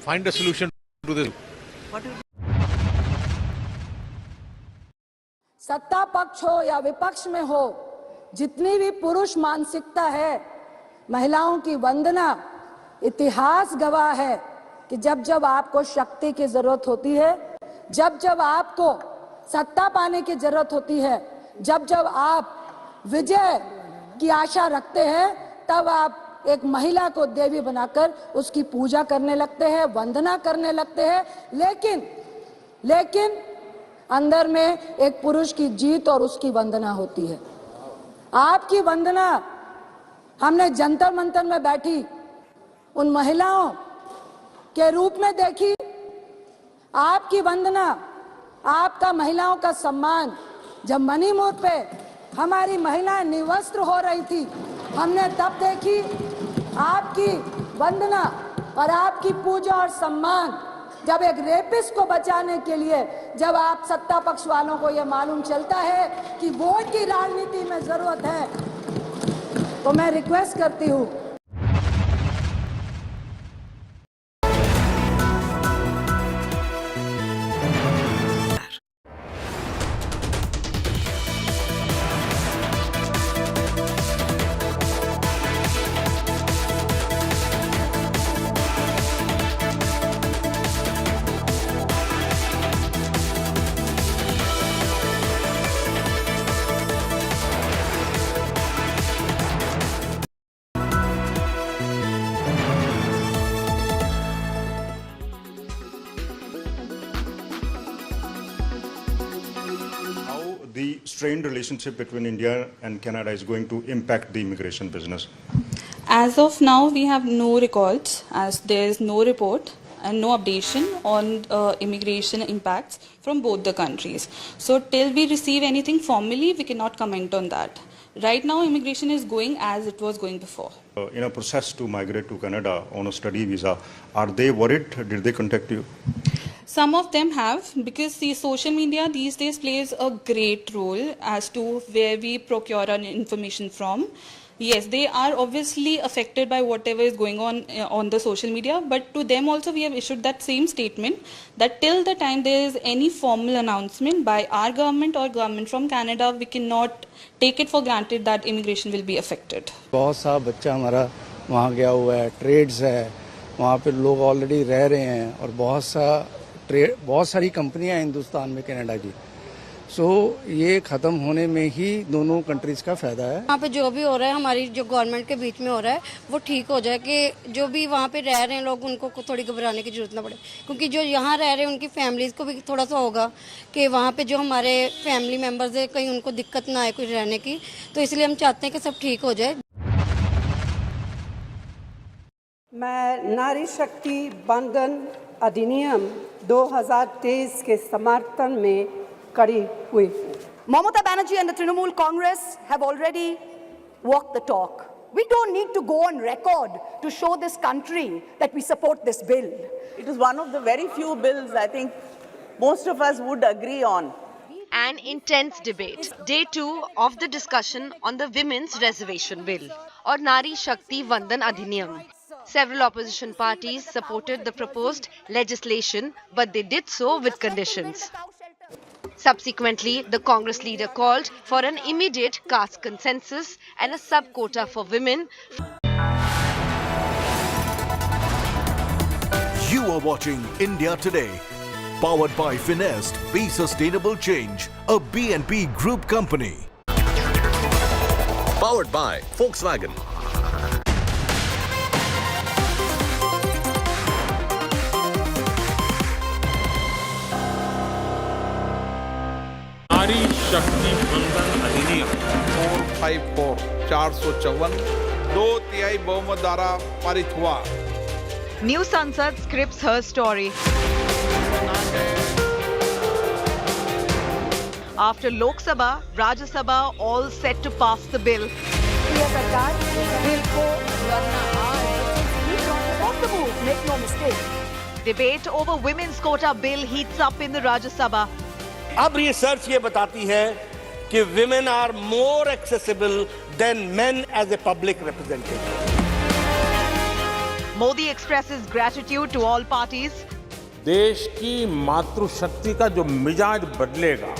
find a solution to this. सत्ता पक्ष हो या विपक्ष में हो, जितनी भी पुरुष मानसिकता है, महिलाओं की वंदना, इतिहास गवाह है कि जब जब आपको शक्ति की जरूरत होती है, जब जब आपको सत्ता पाने की जरूरत होती है, जब जब आप विजय की आशा रखते हैं, तब आप एक महिला को देवी बनाकर उसकी पूजा करने लगते हैं, वंदना करने लगते हैं। लेकिन अंदर में एक पुरुष की जीत और उसकी वंदना होती है। आपकी वंदना हमने जंतर मंतर में बैठी उन महिलाओं के रूप में देखी। आपकी वंदना, आपका महिलाओं का सम्मान जब मणिपुर पे हमारी महिलाएं निवस्त्र हो रही थी, हमने तब देखी। आपकी वंदना और आपकी पूजा और सम्मान जब एक रेपिस्ट को बचाने के लिए, जब आप सत्ता पक्ष वालों को यह मालूम चलता है कि वोट की राजनीति में जरूरत है, तो मैं रिक्वेस्ट करती हूं the strained relationship between India and Canada is going to impact the immigration business? As of now, we have no records, as there is no report and no updation on immigration impacts from both the countries. So till we receive anything formally, we cannot comment on that. Right now, immigration is going as it was going before. In a process to migrate to Canada on a study visa, are they worried? Did they contact you? Some of them have, because the social media these days plays a great role as to where we procure our information from. Yes, they are obviously affected by whatever is going on the social media, but to them also we have issued that same statement that till the time there is any formal announcement by our government or government from Canada, we cannot take it for granted that immigration will be affected. बहुत सा बच्चा हमारा वहाँ गया हुआ है, trades है, वहाँ पे लोग ऑलरेडी रह रहे हैं और बहुत सारी कंपनियां हिंदुस्तान में कनाडा की. सो ये खत्म होने में ही दोनों कंट्रीज का फायदा है. वहाँ पे जो भी हो रहा है हमारी जो गवर्नमेंट के बीच में हो रहा है वो ठीक हो जाए कि जो भी वहाँ पे रह रहे हैं लोग उनको थोड़ी घबराने की जरूरत ना पड़े, क्योंकि जो यहाँ रह रहे हैं उनकी फैमिलीज को भी थोड़ा सा होगा कि वहाँ पे जो हमारे फैमिली मेम्बर्स है कहीं उनको दिक्कत ना आए कुछ रहने की, तो इसलिए हम चाहते हैं कि सब ठीक हो जाए. मैं नारी शक्ति बंधन अधिनियम 2023 के समर्थन में कड़ी हुई. Mamata Banerjee and the Trinamool Congress have already walked the talk. We don't need to go on record to show this country that we support this bill. It is one of the very few bills I think most of us would agree on. An intense debate. Day 2 of the discussion on the Women's Reservation Bill or Nari Shakti Vandan Adhiniyam. Several opposition parties supported the proposed legislation, but they did so with conditions. Subsequently, the Congress leader called for an immediate caste consensus and a sub-quota for women. You are watching India Today, powered by Finest, Be Sustainable Change, a BNP Group company. Powered by Volkswagen. नारी शक्ति बंधन अधिनियम 454 2/3 बहुमत द्वारा पारित हुआ. New Sansad scripts her story. After Lok Sabha, Rajya Sabha all set to pass the bill. Make no mistake. Debate over women's quota bill heats up in the Rajya Sabha. अब research ये बताती है कि women are more accessible than men as a public representative. Modi expresses gratitude to all parties. देश की मातृशक्ति का जो मिजाज बदलेगा,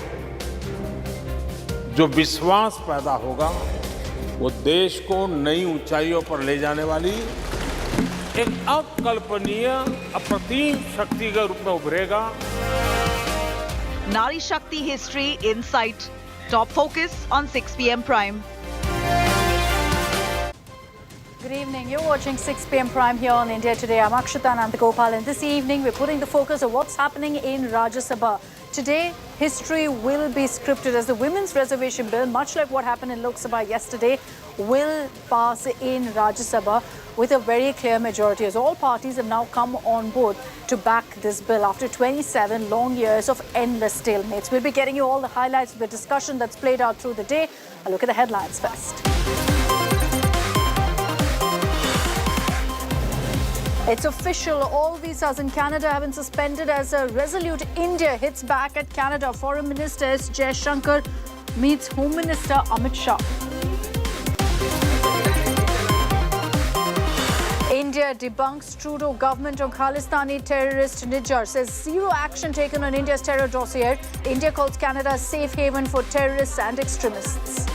जो विश्वास पैदा होगा, वो देश को नई ऊंचाइयों पर ले जाने वाली एक अकल्पनीय अप्रतिम शक्ति के रूप में उभरेगा. Nari Shakti History Insight. Top focus on 6 p.m. Prime. Good evening. You're watching 6 p.m. Prime here on India Today. I'm Akshita Nandagopal, and this evening we're putting the focus on what's happening in Rajya Sabha. Today, history will be scripted as the Women's Reservation Bill, much like what happened in Lok Sabha yesterday, will pass in Rajya Sabha with a very clear majority, as all parties have now come on board to back this bill after 27 long years of endless stalemates. We'll be getting you all the highlights of the discussion that's played out through the day. A look at the headlines first. It's official, all visas in Canada have been suspended as a resolute India hits back at Canada. Foreign Minister S. Jaishankar meets Home Minister Amit Shah. India debunks Trudeau government on Khalistani terrorist Nijjar, says zero action taken on India's terror dossier. India calls Canada a safe haven for terrorists and extremists.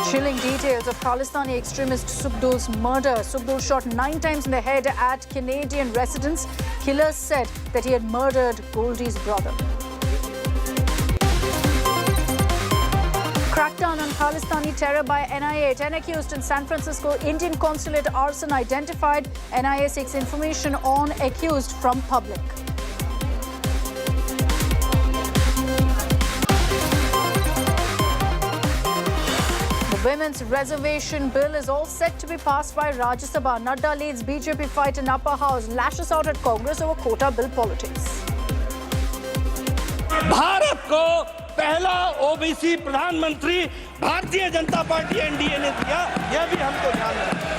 Chilling details of Khalistani extremist Sukhdo's murder. Sukhdo shot 9 times in the head at Canadian residence. Killers said that he had murdered Goldie's brother. Crackdown on Khalistani terror by NIA. 10 accused in San Francisco Indian consulate arson identified. NIA seeks information on accused from public. Women's reservation bill is all set to be passed by Rajya Sabha. Nadda leads BJP fight in upper house, lashes out at Congress over quota bill politics. Bharat को पहला OBC प्रधानमंत्री Bharatiya Janata party NDA ने दिया, यह भी हमको ध्यान रखना।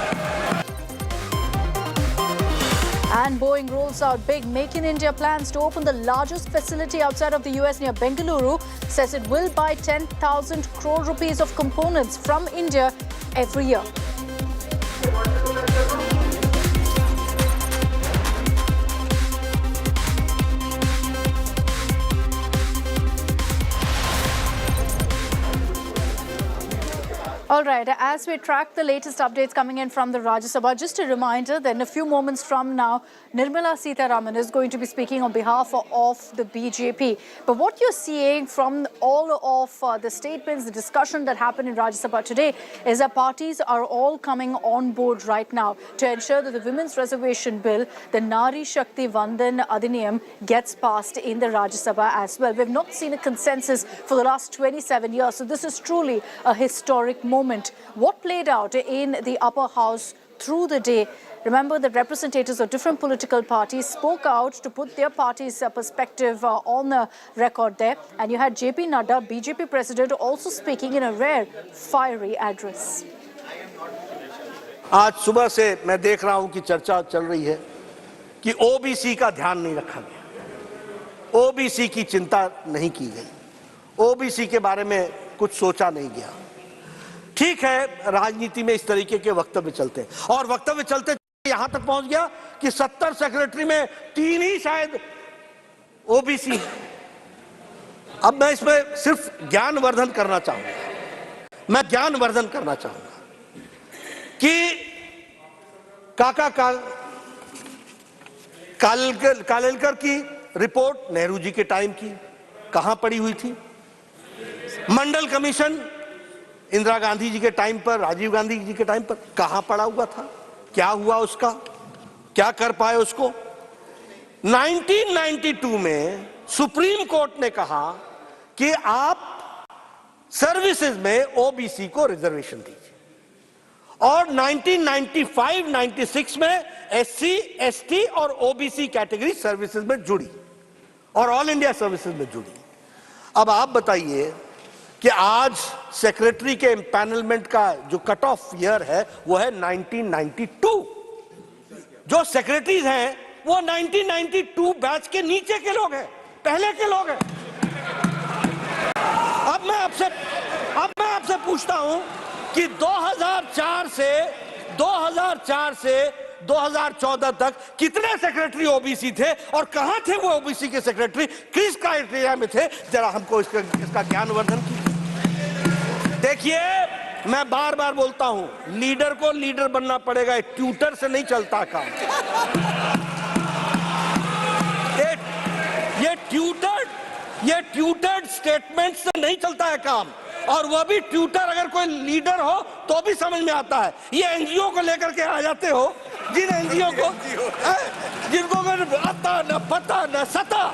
And Boeing rolls out big Make in India plans to open the largest facility outside of the US near Bengaluru. Says it will buy 10,000 crore rupees of components from India every year. All right, as we track the latest updates coming in from the Rajya Sabha, just a reminder that in a few moments from now, Nirmala Sitharaman is going to be speaking on behalf of the BJP. But what you're seeing from all of the statements, the discussion that happened in Rajya Sabha today is that parties are all coming on board right now to ensure that the Women's Reservation Bill, the Nari Shakti Vandan Adhiniyam, gets passed in the Rajya Sabha as well. We've not seen a consensus for the last 27 years, so this is truly a historic moment. What played out in the upper house through the day? Remember that representatives of different political parties spoke out to put their party's perspective on the record there. And you had JP Nadda, BJP president, also speaking in a rare fiery address. आज सुबह से मैं देख रहा हूं कि चर्चा चल रही है कि ओबीसी का ध्यान नहीं रखा गया, ओबीसी की चिंता नहीं की गई, ओबीसी के बारे में कुछ सोचा नहीं गया। ठीक है, राजनीति में इस तरीके के वक्तव्य चलते हैं और वक्तव्य चलते यहां तक पहुंच गया कि 70 सेक्रेटरी में 3 ही शायद ओबीसी। अब मैं इसमें सिर्फ ज्ञानवर्धन करना चाहूंगा, मैं ज्ञानवर्धन करना चाहूंगा कि कालेलकर की रिपोर्ट नेहरू जी के टाइम की कहां पड़ी हुई थी, मंडल कमीशन इंदिरा गांधी जी के टाइम पर, राजीव गांधी जी के टाइम पर कहां पड़ा हुआ था, क्या हुआ उसका, क्या कर पाए उसको। 1992 में सुप्रीम कोर्ट ने कहा कि आप सर्विसेज में ओबीसी को रिजर्वेशन दीजिए और 1995-96 में एससी, एसटी और ओबीसी कैटेगरी सर्विसेज में जुड़ी और ऑल इंडिया सर्विसेज में जुड़ी। अब आप बताइए कि आज सेक्रेटरी के एम्पैनलमेंट का जो कट ऑफ ईयर है वो है 1992। जो सेक्रेटरीज हैं वो 1992 बैच के नीचे के लोग हैं, पहले के लोग हैं। अब मैं आपसे पूछता हूं कि 2004 से 2014 तक कितने सेक्रेटरी ओबीसी थे और कहां थे वो ओबीसी के सेक्रेटरी, किस क्राइटेरिया में थे, जरा हमको इसका ज्ञानवर्धन कीजिए। देखिए, मैं बार बार बोलता हूं, लीडर को लीडर बनना पड़ेगा, ट्यूटर से नहीं चलता काम। ये ट्यूटर्ड स्टेटमेंट से नहीं चलता है काम, और वह भी ट्यूटर अगर कोई लीडर हो तो भी समझ में आता है। ये एनजीओ को लेकर के आ जाते हो, जिन एनजीओ को जिनको आता न पता न सता,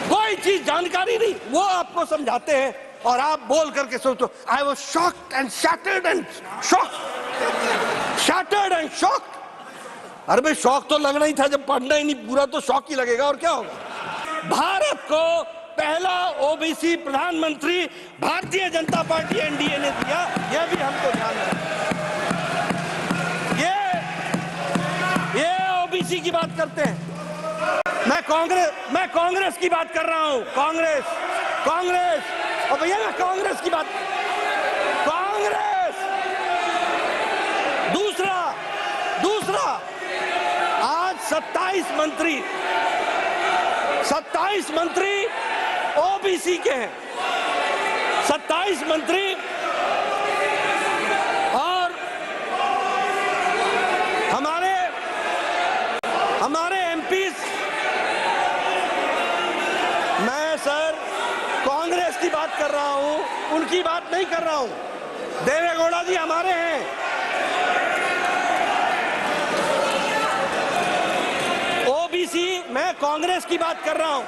कोई चीज जानकारी नहीं, वो आपको समझाते हैं और आप बोल करके सोचो I was shocked and shattered and shocked. अरे भाई, शौक तो लगना ही था, जब पढ़ना ही नहीं पूरा तो शौक ही लगेगा और क्या होगा। भारत को पहला ओबीसी प्रधानमंत्री भारतीय जनता पार्टी एनडीए ने दिया, यह भी हमको ध्यान रखना। ये ओबीसी की बात करते हैं, मैं कांग्रेस की बात कर रहा हूं, कांग्रेस और भैया मैं कांग्रेस की बात, कांग्रेस। दूसरा आज 27 मंत्री ओबीसी के हैं, 27 मंत्री, और हमारे एमपीज। मैं सर कांग्रेस की बात कर रहा हूं, उनकी बात नहीं कर रहा हूं। देवेगौड़ा जी हमारे हैं, ओबीसी, मैं कांग्रेस की बात कर रहा हूं।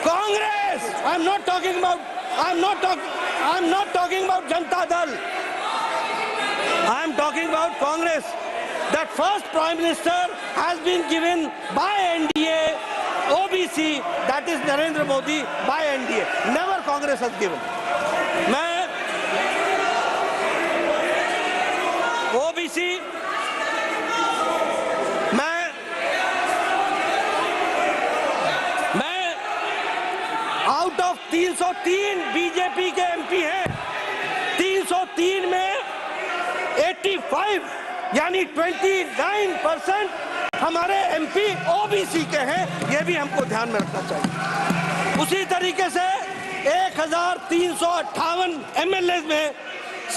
Congress, I'm not talking about Janata Dal. I am talking about Congress. That first Prime Minister has been given by NDA, OBC, that is Narendra Modi, by NDA. Never Congress has given. मैं OBC, मैं out of 303 BJP के MP हैं, 303 में 85 यानी 29% हमारे MP OBC के हैं, ये भी हमको ध्यान में रखना चाहिए। उसी तरीके से 1358 एमएलए में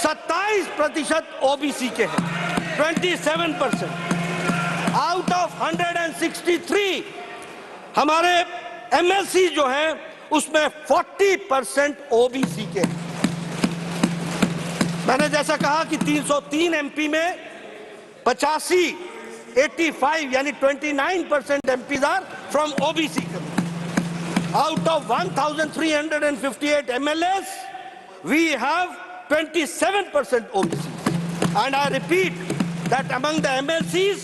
27% ओबीसी के हैं, 27%। आउट ऑफ 163 हमारे एमएलसी जो हैं उसमें 40% ओबीसी के हैं। मैंने जैसा कहा कि 303 एमपी में 85 यानी 29% MPs are from OBC. Out of 1358 MLAs we have 27% OBC. And I repeat that among the MLCs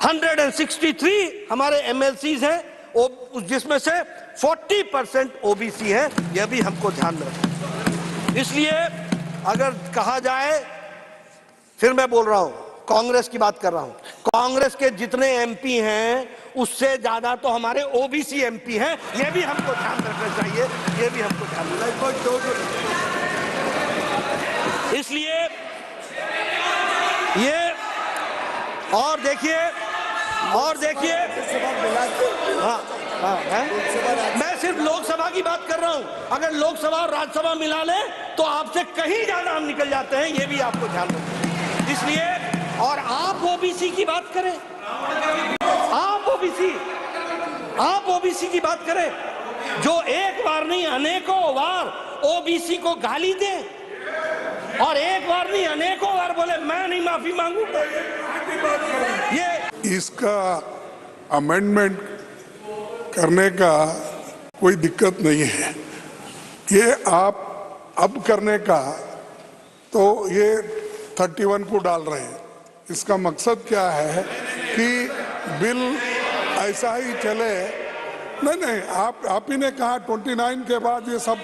163 हमारे एमएलसीज हैं, जिसमें से 40% ओबीसी है। यह भी हमको ध्यान में रखना। इसलिए अगर कहा जाए, फिर मैं बोल रहा हूं, कांग्रेस की बात कर रहा हूं, कांग्रेस के जितने एमपी हैं उससे ज्यादा तो हमारे ओबीसी एमपी हैं। यह भी हमको ध्यान रखना चाहिए, यह भी हमको ध्यान रखना चाहिए। इसलिए ये और देखिए मैं सिर्फ लोकसभा की बात कर रहा हूं। अगर लोकसभा और राज्यसभा मिला ले तो आपसे कहीं ज्यादा हम निकल जाते हैं, ये भी आपको ध्यान रखना। इसलिए और आप ओबीसी की बात करें, आप ओबीसी की बात करें, जो एक बार नहीं अनेकों बार ओबीसी को गाली दे और एक बार नहीं अनेकों बार बोले मैं नहीं माफी मांगूंगा, ये इसका अमेंडमेंट करने का कोई दिक्कत नहीं है। ये आप अब करने का तो ये 31 को डाल रहे हैं। इसका मकसद क्या है कि बिल ऐसा ही चले। नहीं, आप ही ने कहा 29 के बाद ये सब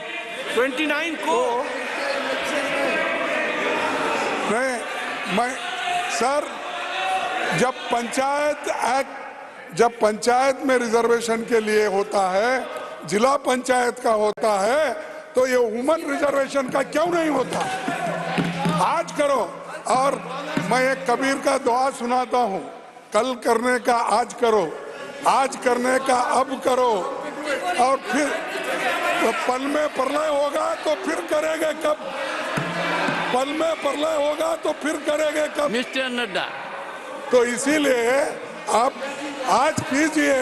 29 को नहीं, मैं सर जब पंचायत में रिजर्वेशन के लिए होता है, जिला पंचायत का होता है, तो ये वुमन रिजर्वेशन का क्यों नहीं होता? आज करो। और मैं एक कबीर का दुआ सुनाता हूँ, कल करने का आज करो, आज करने का अब करो, और फिर तो पल में प्रलय होगा तो फिर करेंगे कब? पल में प्रलय होगा तो फिर करेंगे कब? मिस्टर नड्डा, तो इसीलिए आप आज कीजिए,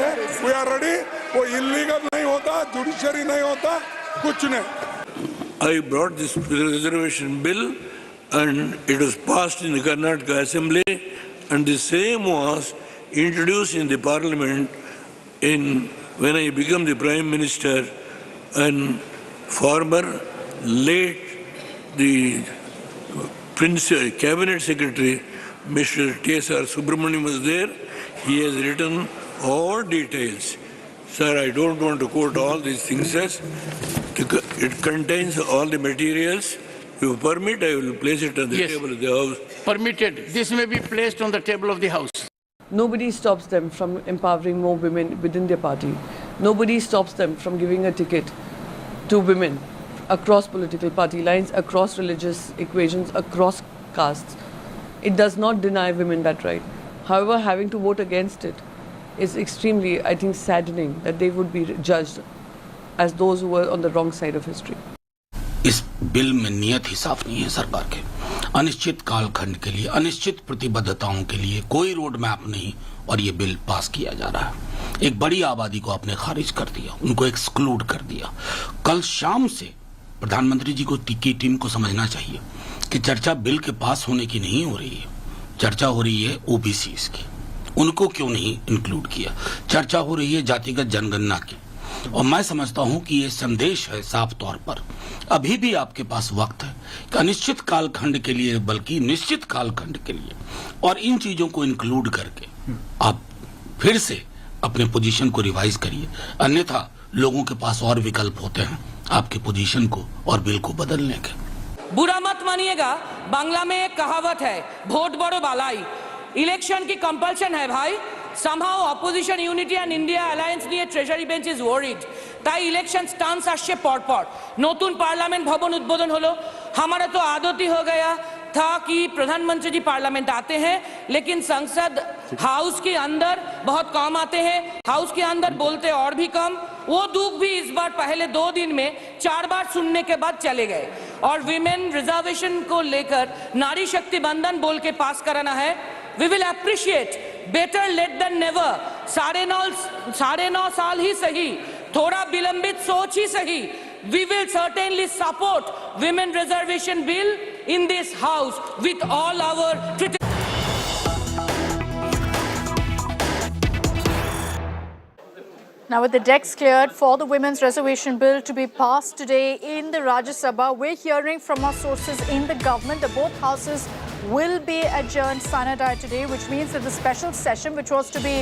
वी आर रेडी। वो इलीगल नहीं होता, जुडिशरी नहीं होता, कुछ नहीं। I brought this reservation bill and it was passed in the Karnataka Assembly, and the same was introduced in the Parliament when I became the Prime Minister, and former late the Cabinet Secretary Mr. T.S.R. Subramaniam was there. He has written all details. Sir, I don't want to quote all these things as it contains all the materials. If you permit, I will place it on the table of the House. permitted. This may be placed on the table of the House. Nobody stops them from empowering more women within their party. Nobody stops them from giving a ticket to women across political party lines, across religious equations, across castes. It does not deny women that right. However, having to vote against it is extremely, I think, saddening that they would be judged as those who were on the wrong side of history. इस bill में नियत ही साफ नहीं है सरकार के। अनिश्चित कालखंड के लिए, अनिश्चित प्रतिबद्धताओं के लिए कोई रोड मैप नहीं, और ये बिल पास किया जा रहा है। एक बड़ी आबादी को आपने खारिज कर दिया, उनको एक्सक्लूड कर दिया। कल शाम से प्रधानमंत्री जी को की टीम को समझना चाहिए कि चर्चा बिल के पास होने की नहीं हो रही है, चर्चा हो रही है ओबीसी की। उनको क्यों नहीं इंक्लूड किया? चर्चा हो रही है जातिगत जनगणना की। और मैं समझता हूं कि ये संदेश है साफ तौर पर, अभी भी आपके पास वक्त है कि अनिश्चित कालखंड के लिए, बल्कि निश्चित कालखंड के लिए, और इन चीजों को इंक्लूड करके आप फिर से अपने पोजीशन को रिवाइज करिए। अन्यथा लोगों के पास और विकल्प होते हैं आपके पोजीशन को और बिल को बदलने के। बुरा मत मानिएगा, बांग्ला में एक कहावत है, वोट बड़ो बालाई। इलेक्शन की कंपल्शन है भाई। somehow opposition unity and India alliance নিয়ে treasury bench is worried, তাই ইলেকশন স্টান্স আসছে পরপর। নতুন পার্লামেंट भवन उद्बोधन হলো। हमारा तो आदत ही हो गया था कि प्रधानमंत्री जी पार्लियामेंट आते हैं, लेकिन संसद हाउस के अंदर बहुत कम आते हैं, हाउस के अंदर बोलते और भी कम। वो दुख भी इस बार पहले 2 दिन में 4 बार सुनने के बाद चले गए। और विमेन रिजर्वेशन को लेकर नारी शक्ति बंधन बोल के पास कराना है। We will appreciate, better late than never। 9.5 साल ही सही, थोड़ा विलंबित सोच ही सही। We will certainly support women reservation bill in this house with all our Now, with the decks cleared for the Women's Reservation Bill to be passed today in the Rajya Sabha, we're hearing from our sources in the government that both houses will be adjourned sine die today, which means that the special session, which was to be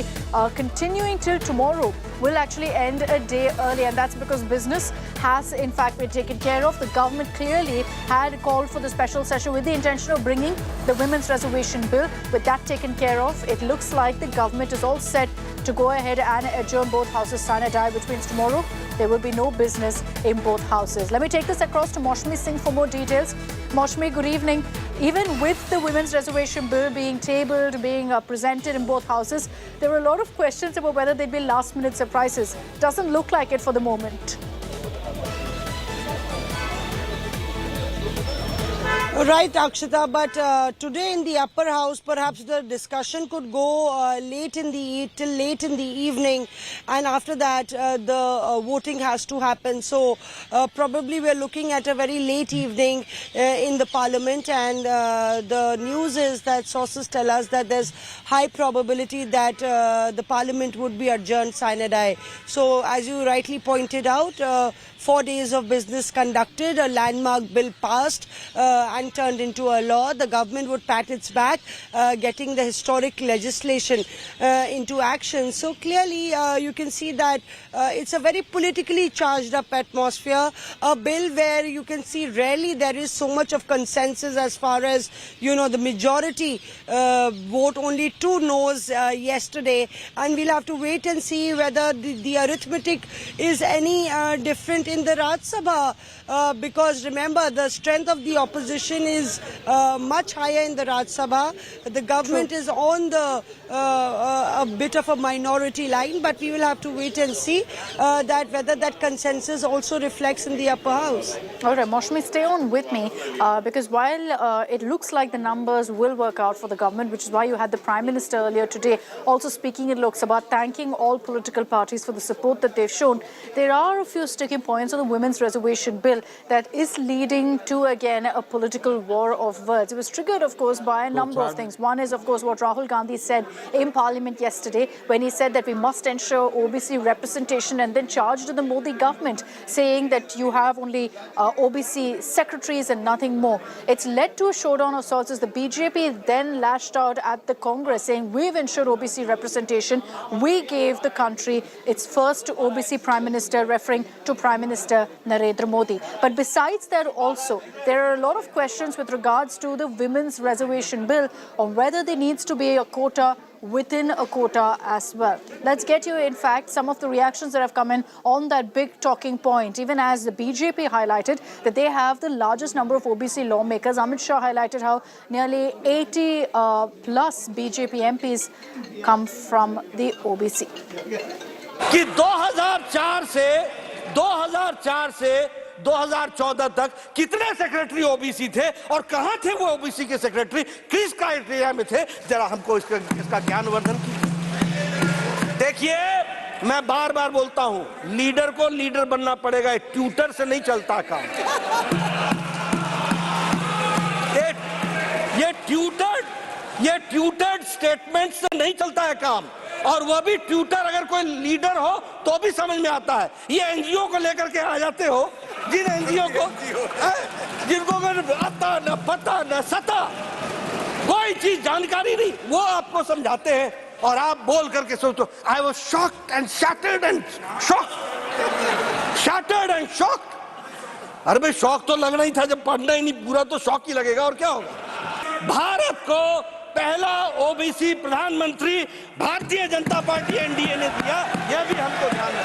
continuing till tomorrow, will actually end a day early. And that's because business has, in fact, been taken care of. The government clearly had called for the special session with the intention of bringing the Women's Reservation Bill. With that taken care of, it looks like the government is all set to go ahead and adjourn both houses sine die, which means tomorrow there will be no business in both houses. Let me take this across to Maushmi Singh for more details. Maushmi, good evening. Even with the Women's Reservation Bill being tabled, being presented in both houses, there were a lot of questions about whether they'd be last-minute surprises. Doesn't look like it for the moment. Right, Akshita, but today in the upper house, perhaps the discussion could go till late in the evening, and after that the voting has to happen. So probably we're looking at a very late evening in the parliament, and the news is that sources tell us that there's high probability that the parliament would be adjourned sine die. So as you rightly pointed out, 4 days of business conducted, a landmark bill passed and turned into a law. The government would pat its back, getting the historic legislation into action. So clearly you can see that it's a very politically charged up atmosphere. A bill where you can see rarely there is so much of consensus as far as, you know, the majority vote only 2 no's yesterday. And we'll have to wait and see whether the arithmetic is any different in the Rajya Sabha, because remember, the strength of the opposition is much higher in the Rajya Sabha. The government is on the a bit of a minority line, but we will have to wait and see that whether that consensus also reflects in the upper house. All right, Maushmi, stay on with me because while it looks like the numbers will work out for the government, which is why you had the Prime Minister earlier today also speaking in Lok Sabha, thanking all political parties for the support that they've shown. There are a few sticking points on the Women's Reservation Bill that is leading to, again, a political war of words. It was triggered, of course, by a number of things. One is, of course, what Rahul Gandhi said in Parliament yesterday when he said that we must ensure OBC representation, and then charged the Modi government, saying that you have only OBC secretaries and nothing more. It's led to a showdown of sorts as the BJP then lashed out at the Congress, saying we've ensured OBC representation. We gave the country its first OBC Prime Minister, referring to Prime Minister Narendra Modi. But besides that also, there are a lot of questions with regards to the Women's Reservation Bill on whether there needs to be a quota within a quota as well. Let's get you, in fact, some of the reactions that have come in on that big talking point, even as the BJP highlighted that they have the largest number of OBC lawmakers. Amit Shah highlighted how nearly 80 plus BJP MPs come from the OBC. कि 2004 से 2014 तक कितने secretary OBC थे और कहां थे वो OBC के सेक्रेटरी, किस क्राइटेरिया में थे, जरा हमको इसका ज्ञानवर्धन कीजिए। देखिए, मैं बार बार बोलता हूं, लीडर को लीडर बनना पड़ेगा, ट्यूटर से नहीं चलता काम। ये ट्यूटर्ड स्टेटमेंट से नहीं चलता है काम। और वह भी ट्विटर अगर कोई लीडर हो तो भी समझ में आता है। ये एनजीओ को लेकर के आ जाते हो, जिन एनजीओ को जिनको आता न पता न सता, कोई चीज जानकारी नहीं, वो आपको समझाते हैं और आप बोल करके सोचो I was shocked and shattered and shocked. अरे भाई शौक तो लगना ही था, जब पढ़ना ही नहीं पूरा तो शौक ही लगेगा और क्या होगा। भारत को पहला ओबीसी प्रधानमंत्री भारतीय जनता पार्टी एनडीए ने दिया, यह भी हमको ध्यान है।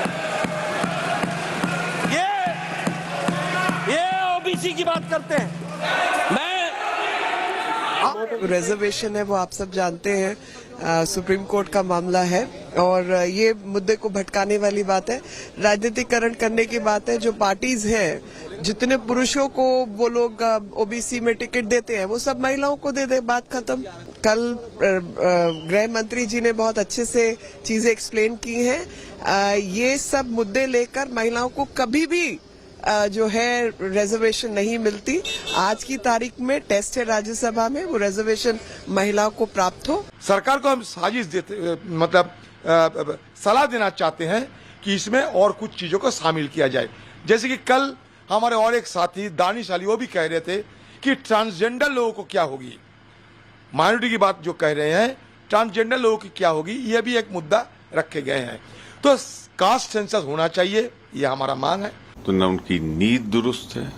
ये ओबीसी की बात करते हैं। रिजर्वेशन है वो आप सब जानते हैं, सुप्रीम कोर्ट का मामला है और ये मुद्दे को भटकाने वाली बात है, राजनीतिकरण करने की बात है। जो पार्टीज हैं, जितने पुरुषों को वो लोग ओबीसी में टिकट देते हैं वो सब महिलाओं को दे दे, बात खत्म। कल गृह मंत्री जी ने बहुत अच्छे से चीजें एक्सप्लेन की हैं। ये सब मुद्दे लेकर महिलाओं को कभी भी जो है रिजर्वेशन नहीं मिलती। आज की तारीख में टेस्ट है राज्यसभा में, वो रिजर्वेशन महिलाओं को प्राप्त हो। सरकार को हम साजिश देते, मतलब सलाह देना चाहते हैं कि इसमें और कुछ चीजों को शामिल किया जाए। जैसे कि कल हमारे और एक साथी दानिश अली वो भी कह रहे थे कि ट्रांसजेंडर लोगों को क्या होगी, माइनॉरिटी की बात जो कह रहे हैं, ट्रांसजेंडर लोगों की क्या होगी, ये भी एक मुद्दा रखे गए हैं। तो कास्ट सेंसस होना चाहिए, ये हमारा मांग है। तो न उनकी नीयत दुरुस्त है,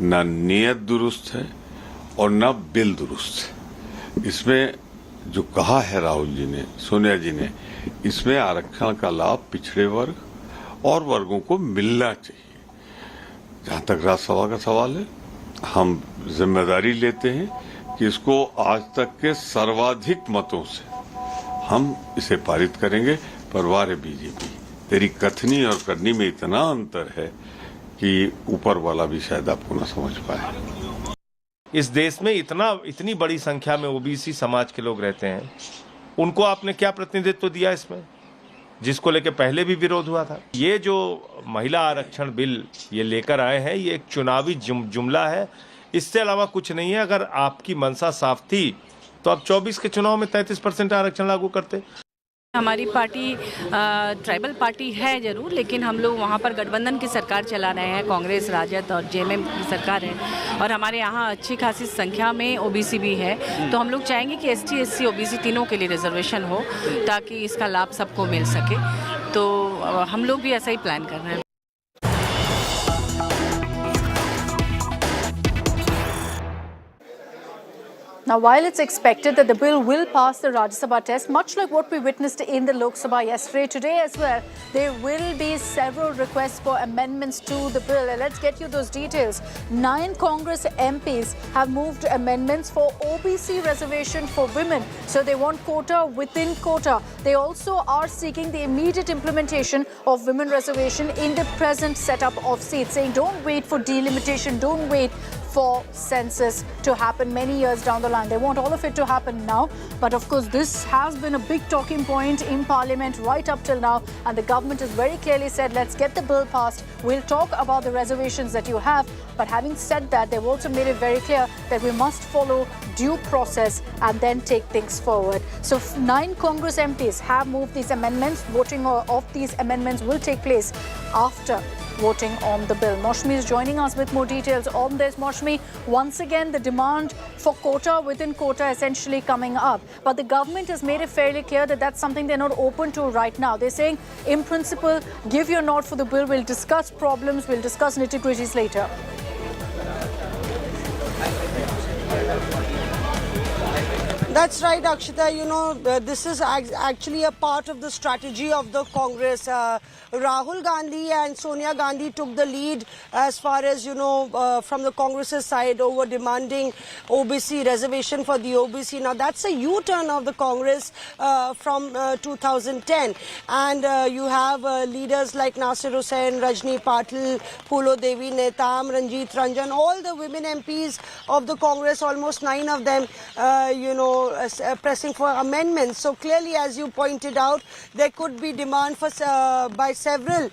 न नियत दुरुस्त है और न बिल दुरुस्त है। इसमें जो कहा है राहुल जी ने, सोनिया जी ने, इसमें आरक्षण का लाभ पिछड़े वर्ग और वर्गों को मिलना चाहिए। जहां तक राज्यसभा का सवाल है, हम जिम्मेदारी लेते हैं कि इसको आज तक के सर्वाधिक मतों से हम इसे पारित करेंगे। पर वारे बीजेपी, तेरी कथनी और करनी में इतना अंतर है कि ऊपर वाला भी शायद आपको न समझ पाए। इस देश में इतनी बड़ी संख्या में ओबीसी समाज के लोग रहते हैं, उनको आपने क्या प्रतिनिधित्व दिया इसमें, जिसको लेके पहले भी विरोध हुआ था। ये जो महिला आरक्षण बिल ये लेकर आए हैं, ये एक चुनावी जुमला है, इससे अलावा कुछ नहीं है। अगर आपकी मंशा साफ थी तो आप 24 के चुनाव में 33% आरक्षण लागू करते। हमारी पार्टी ट्राइबल पार्टी है जरूर, लेकिन हम लोग वहाँ पर गठबंधन की सरकार चला रहे हैं, कांग्रेस, राजद और जेएमएम की सरकार है और हमारे यहाँ अच्छी खासी संख्या में ओबीसी भी है। तो हम लोग चाहेंगे कि एसटी, एससी, ओबीसी तीनों के लिए रिजर्वेशन हो ताकि इसका लाभ सबको मिल सके। तो हम लोग भी ऐसा ही प्लान कर रहे हैं। Now, while it's expected that the bill will pass the Rajya Sabha test, much like what we witnessed in the Lok Sabha yesterday, today as well, there will be several requests for amendments to the bill. And let's get you those details. 9 Congress MPs have moved amendments for OBC reservation for women. So they want quota within quota. They also are seeking the immediate implementation of women reservation in the present setup of seats, saying don't wait for delimitation, don't wait for census to happen many years down the line. They want all of it to happen now. But of course, this has been a big talking point in Parliament right up till now. And the government has very clearly said, let's get the bill passed. We'll talk about the reservations that you have. But having said that, they've also made it very clear that we must follow due process and then take things forward. So 9 Congress MPs have moved these amendments. Voting of these amendments will take place after voting on the bill. Moshmi is joining us with more details on this. Moshmi, once again, the demand for quota within quota essentially coming up. But the government has made it fairly clear that that's something they're not open to right now. They're saying, in principle, give your nod for the bill. We'll discuss problems. We'll discuss nitty-gritties later. That's right, Akshita. You know, this is actually a part of the strategy of the Congress. Rahul Gandhi and Sonia Gandhi took the lead as far as, you know, from the Congress's side over demanding OBC reservation for the OBC. Now, that's a U-turn of the Congress from 2010. And you have leaders like Nasir Hussain, Rajni Patil, Pulo Devi Netam, Ranjit Ranjan, all the women MPs of the Congress, almost 9 of them, you know, pressing for amendments. So clearly, as you pointed out, there could be demand for by several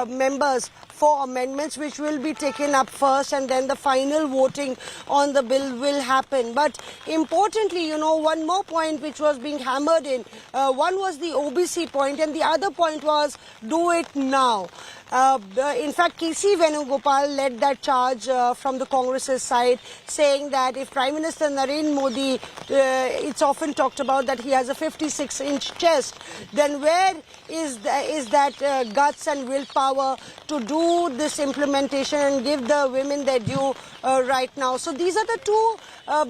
members for amendments which will be taken up first, and then the final voting on the bill will happen. But importantly, one more point which was being hammered in, one was the OBC point and the other point was do it now. In fact, K.C. Venugopal led that charge from the Congress's side, saying that if Prime Minister Narendra Modi, it's often talked about that he has a 56-inch chest, then where is that guts and willpower to do this implementation and give the women their due right now? So these are the two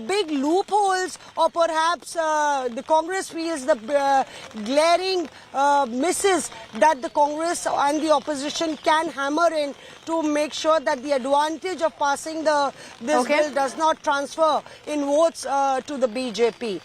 big loopholes, or perhaps the Congress feels the glaring misses that the Congress and the opposition can hammer in to make sure that the advantage of passing this bill does not transfer in votes to the BJP.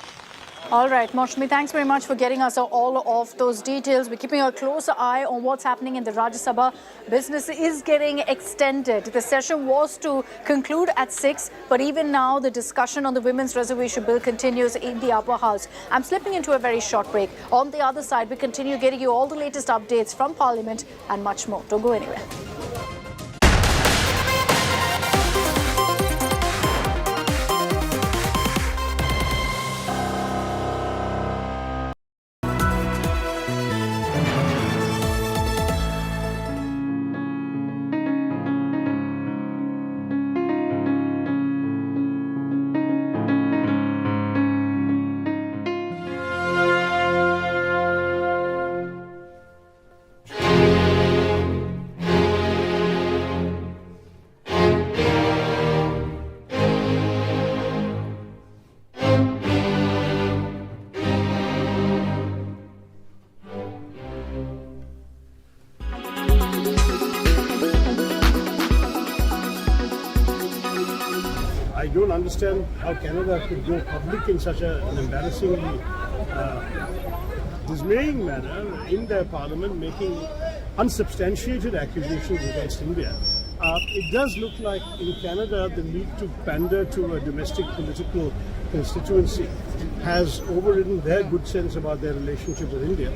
All right, Maushami, thanks very much for getting us all of those details. We're keeping a closer eye on what's happening in the Rajya Sabha. Business is getting extended. The session was to conclude at 6, but even now the discussion on the Women's Reservation Bill continues in the upper house. I'm slipping into a very short break. On the other side, we continue getting you all the latest updates from Parliament and much more. Don't go anywhere. I don't understand how Canada could go public in such an embarrassingly dismaying manner in their parliament, making unsubstantiated accusations against India. It does look like in Canada the need to pander to a domestic political constituency has overridden their good sense about their relationship with India.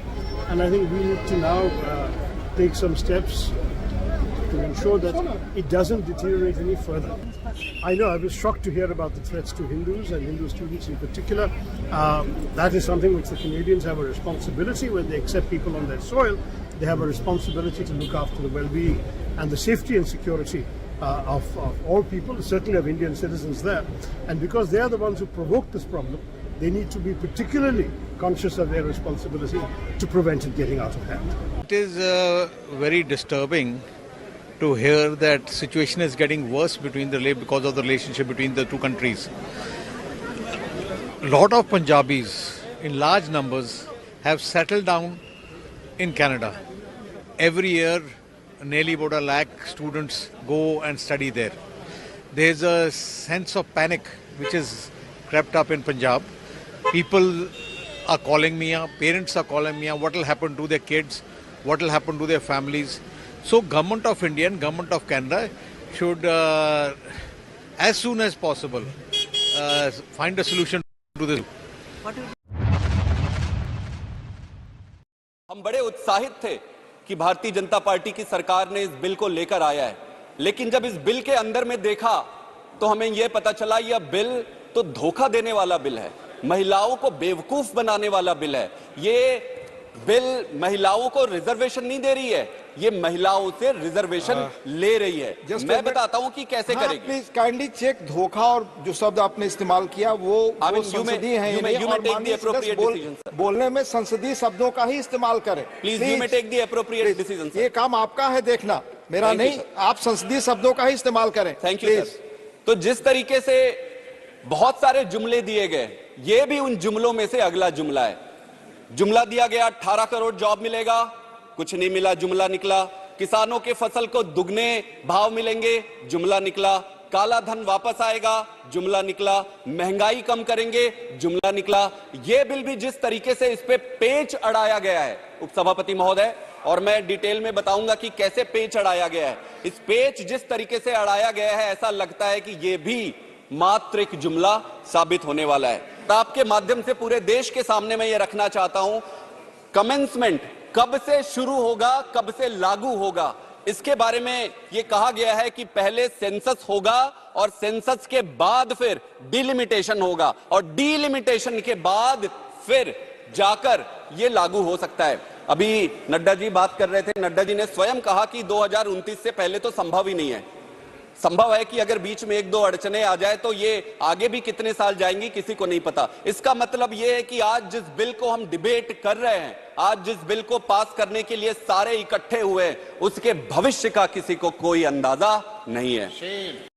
And I think we need to now take some steps to ensure that it doesn't deteriorate any further. I know I was shocked to hear about the threats to Hindus and Hindu students in particular. That is something which the Canadians have a responsibility when they accept people on their soil. They have a responsibility to look after the well-being and the safety and security of all people, certainly of Indian citizens there. And because they are the ones who provoked this problem, they need to be particularly conscious of their responsibility to prevent it getting out of hand. It is very disturbing to hear that situation is getting worse because of the relationship between the two countries. A lot of Punjabis in large numbers have settled down in Canada. Every year, nearly about 1 lakh students go and study there. There's a sense of panic which is crept up in Punjab. People are calling me up, parents are calling me up, what will happen to their kids, what will happen to their families. So Government of India and Government of Canada should, as soon as possible, find a solution to this. हम बड़े उत्साहित थे कि Bharatiya Janata party की सरकार ने इस bill को लेकर आया है, लेकिन जब इस बिल के अंदर में देखा तो हमें यह पता चला यह बिल तो धोखा देने वाला बिल है, महिलाओं को बेवकूफ बनाने वाला बिल है। ये बिल महिलाओं को रिजर्वेशन नहीं दे रही है, ये महिलाओं से रिजर्वेशन ले रही है। मैं बताता हूं कि कैसे करेगी। प्लीज काइंडली चेक धोखा और जो शब्द आपने इस्तेमाल किया वो संसदीय है बोलने में संसदीय शब्दों का ही इस्तेमाल करें। Please you may take the appropriate decision. ये काम आपका है देखना, मेरा नहीं। आप संसदीय शब्दों का ही इस्तेमाल करें। Thank you sir. तो जिस तरीके से बहुत सारे जुमले दिए गए, ये भी उन जुमलों में से अगला जुमला है। जुमला दिया गया 18 करोड़ जॉब मिलेगा, कुछ नहीं मिला, जुमला निकला। किसानों के फसल को दुगने भाव मिलेंगे, जुमला निकला। काला धन वापस आएगा, जुमला निकला। महंगाई कम करेंगे, जुमला निकला। यह बिल भी जिस तरीके से इस पे पेच अड़ाया गया है उपसभापति महोदय, और मैं डिटेल में बताऊंगा कि कैसे पेच अड़ाया गया है। इस पेच जिस तरीके से अड़ाया गया है, ऐसा लगता है कि यह भी मात्र एक जुमला साबित होने वाला है। आपके माध्यम से पूरे देश के सामने मैं ये रखना चाहता हूं, कमेंसमेंट कब से शुरू होगा, कब से लागू होगा, इसके बारे में यह कहा गया है कि पहले सेंसस होगा और सेंसस के बाद फिर डिलिमिटेशन होगा और डिलिमिटेशन के बाद फिर जाकर यह लागू हो सकता है। अभी नड्डा जी बात कर रहे थे, नड्डा जी ने स्वयं कहा कि 2029 से पहले तो संभव ही नहीं है। संभव है कि अगर बीच में 1-2 अड़चने आ जाए तो ये आगे भी कितने साल जाएंगी किसी को नहीं पता। इसका मतलब ये है कि आज जिस बिल को हम डिबेट कर रहे हैं, आज जिस बिल को पास करने के लिए सारे इकट्ठे हुए, उसके भविष्य का किसी को कोई अंदाजा नहीं है।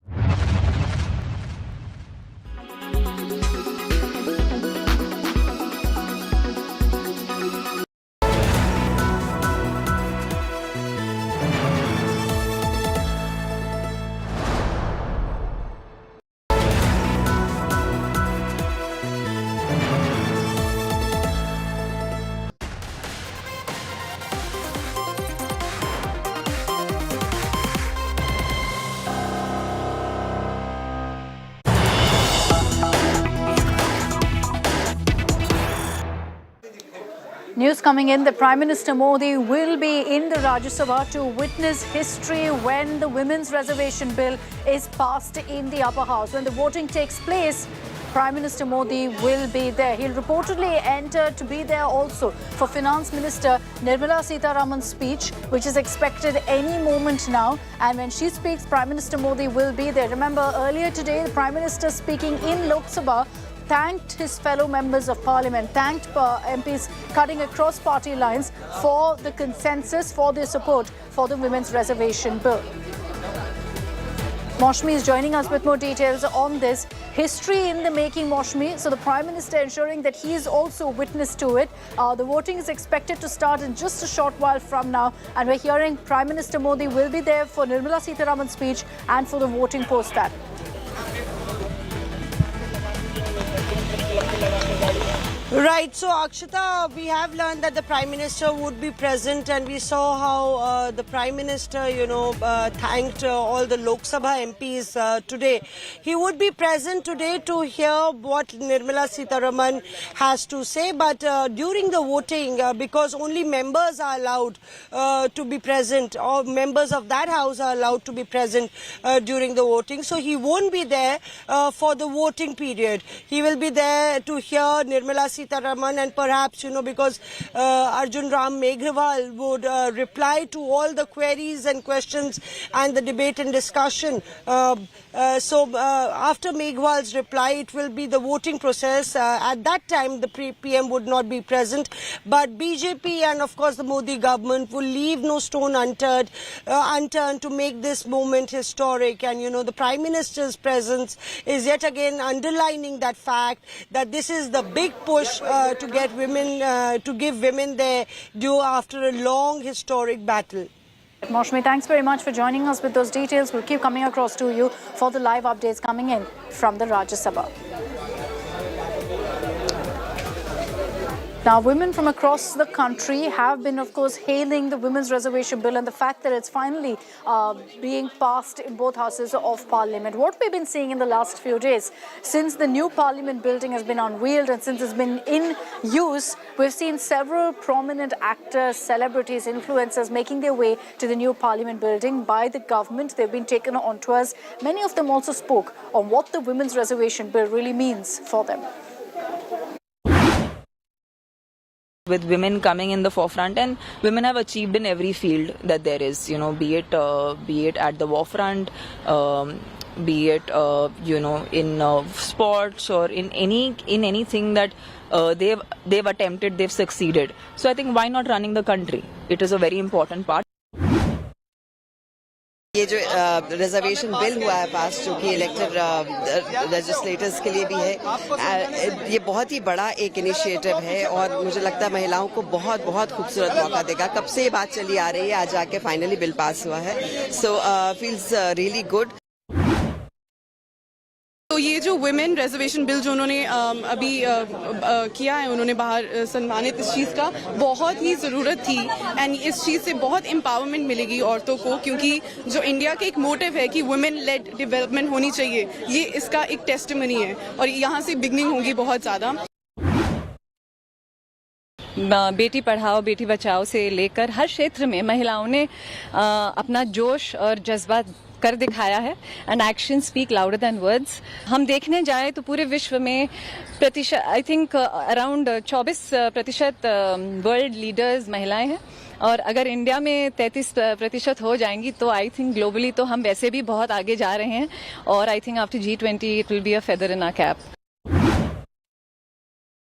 News coming in, the Prime Minister Modi will be in the Rajya Sabha to witness history when the Women's Reservation Bill is passed in the upper house. When the voting takes place, Prime Minister Modi will be there. He'll reportedly enter to be there also for Finance Minister Nirmala Sitharaman's speech, which is expected any moment now. And when she speaks, Prime Minister Modi will be there. Remember, earlier today, the Prime Minister speaking in Lok Sabha thanked his fellow members of parliament, thanked MPs cutting across party lines for the consensus, for their support for the Women's Reservation Bill. Moshmi is joining us with more details on this. History in the making, Moshmi. So the Prime Minister ensuring that he is also witness to it. The voting is expected to start in just a short while from now. And we're hearing Prime Minister Modi will be there for Nirmala Sitharaman's speech and for the voting post that. Right, so Akshita, we have learned that the Prime Minister would be present, and we saw how the Prime Minister, thanked all the Lok Sabha MPs today. He would be present today to hear what Nirmala Sitharaman has to say, but during the voting, because only members are allowed to be present, or members of that house are allowed to be present during the voting, so he won't be there for the voting period. He will be there to hear Nirmala Sitharaman, and perhaps, because Arjun Ram Meghwal would reply to all the queries and questions and the debate and discussion. So after Meghwal's reply, it will be the voting process. At that time, the PM would not be present, but BJP and of course the Modi government will leave no stone unturned to make this moment historic. And the Prime Minister's presence is yet again underlining that fact that this is the big push to get women, to give women their due after a long historic battle. Moshmi, thanks very much for joining us with those details. We'll keep coming across to you for the live updates coming in from the Rajya Sabha. Now, women from across the country have been, of course, hailing the Women's Reservation Bill and the fact that it's finally being passed in both houses of Parliament. What we've been seeing in the last few days, since the new Parliament building has been unveiled and since it's been in use, we've seen several prominent actors, celebrities, influencers making their way to the new Parliament building by the government. They've been taken on tours. Many of them also spoke on what the Women's Reservation Bill really means for them. With women coming in the forefront, and women have achieved in every field that there is, be it at the war front, be it in sports or in anything that they've attempted, they've succeeded. So I think why not running the country? It is a very important part. ये जो reservation bill हुआ है पास, जो कि elected legislators के लिए भी है, ये बहुत ही बड़ा एक इनिशिएटिव है और मुझे लगता है महिलाओं को बहुत बहुत खूबसूरत मौका देगा। कब से ये बात चली आ रही है, आज आके फाइनली बिल पास हुआ है, सो फील्स रियली गुड। तो ये जो वुमेन रिजर्वेशन बिल जो उन्होंने अभी किया है, उन्होंने बाहर सम्मानित, इस चीज़ का बहुत ही ज़रूरत थी एंड इस चीज़ से बहुत एम्पावरमेंट मिलेगी औरतों को, क्योंकि जो इंडिया का एक मोटिव है कि वुमेन लेड डेवलपमेंट होनी चाहिए, ये इसका एक टेस्टिमनी है और यहाँ से बिगनिंग होगी बहुत ज़्यादा। बेटी पढ़ाओ बेटी बचाओ से लेकर हर क्षेत्र में महिलाओं ने अपना जोश और जज्बा कर दिखाया है and action speak louder than words. हम देखने जाए तो पूरे विश्व में प्रतिशत I think around 24% world leaders महिलाएं हैं और अगर इंडिया में 33% हो जाएंगी तो आई थिंक ग्लोबली तो हम वैसे भी बहुत आगे जा रहे हैं और I think after G20 it will be a feather in our cap.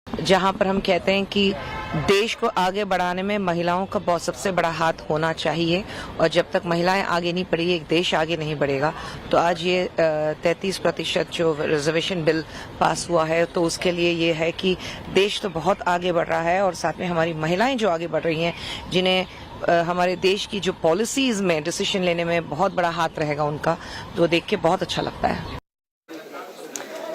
जहां पर हम कहते हैं कि देश को आगे बढ़ाने में महिलाओं का बहुत सबसे बड़ा हाथ होना चाहिए और जब तक महिलाएं आगे नहीं बढ़ेगी एक देश आगे नहीं बढ़ेगा। तो आज ये 33% जो रिजर्वेशन बिल पास हुआ है तो उसके लिए ये है कि देश तो बहुत आगे बढ़ रहा है और साथ में हमारी महिलाएं जो आगे बढ़ रही हैं जिन्हें हमारे देश की जो पॉलिसीज में डिसीजन लेने में बहुत बड़ा हाथ रहेगा उनका, तो देख के बहुत अच्छा लगता है।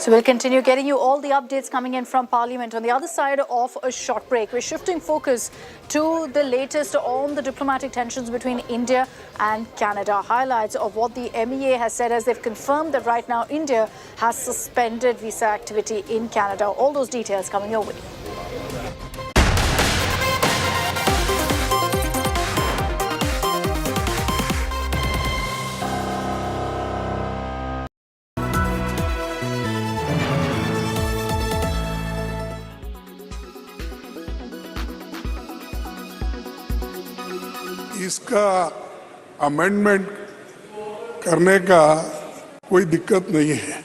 So we'll continue getting you all the updates coming in from Parliament. On the other side of a short break, we're shifting focus to the latest on the diplomatic tensions between India and Canada. Highlights of what the MEA has said as they've confirmed that right now India has suspended visa activity in Canada. All those details coming your way. इसका amendment करने का कोई दिक्कत नहीं है।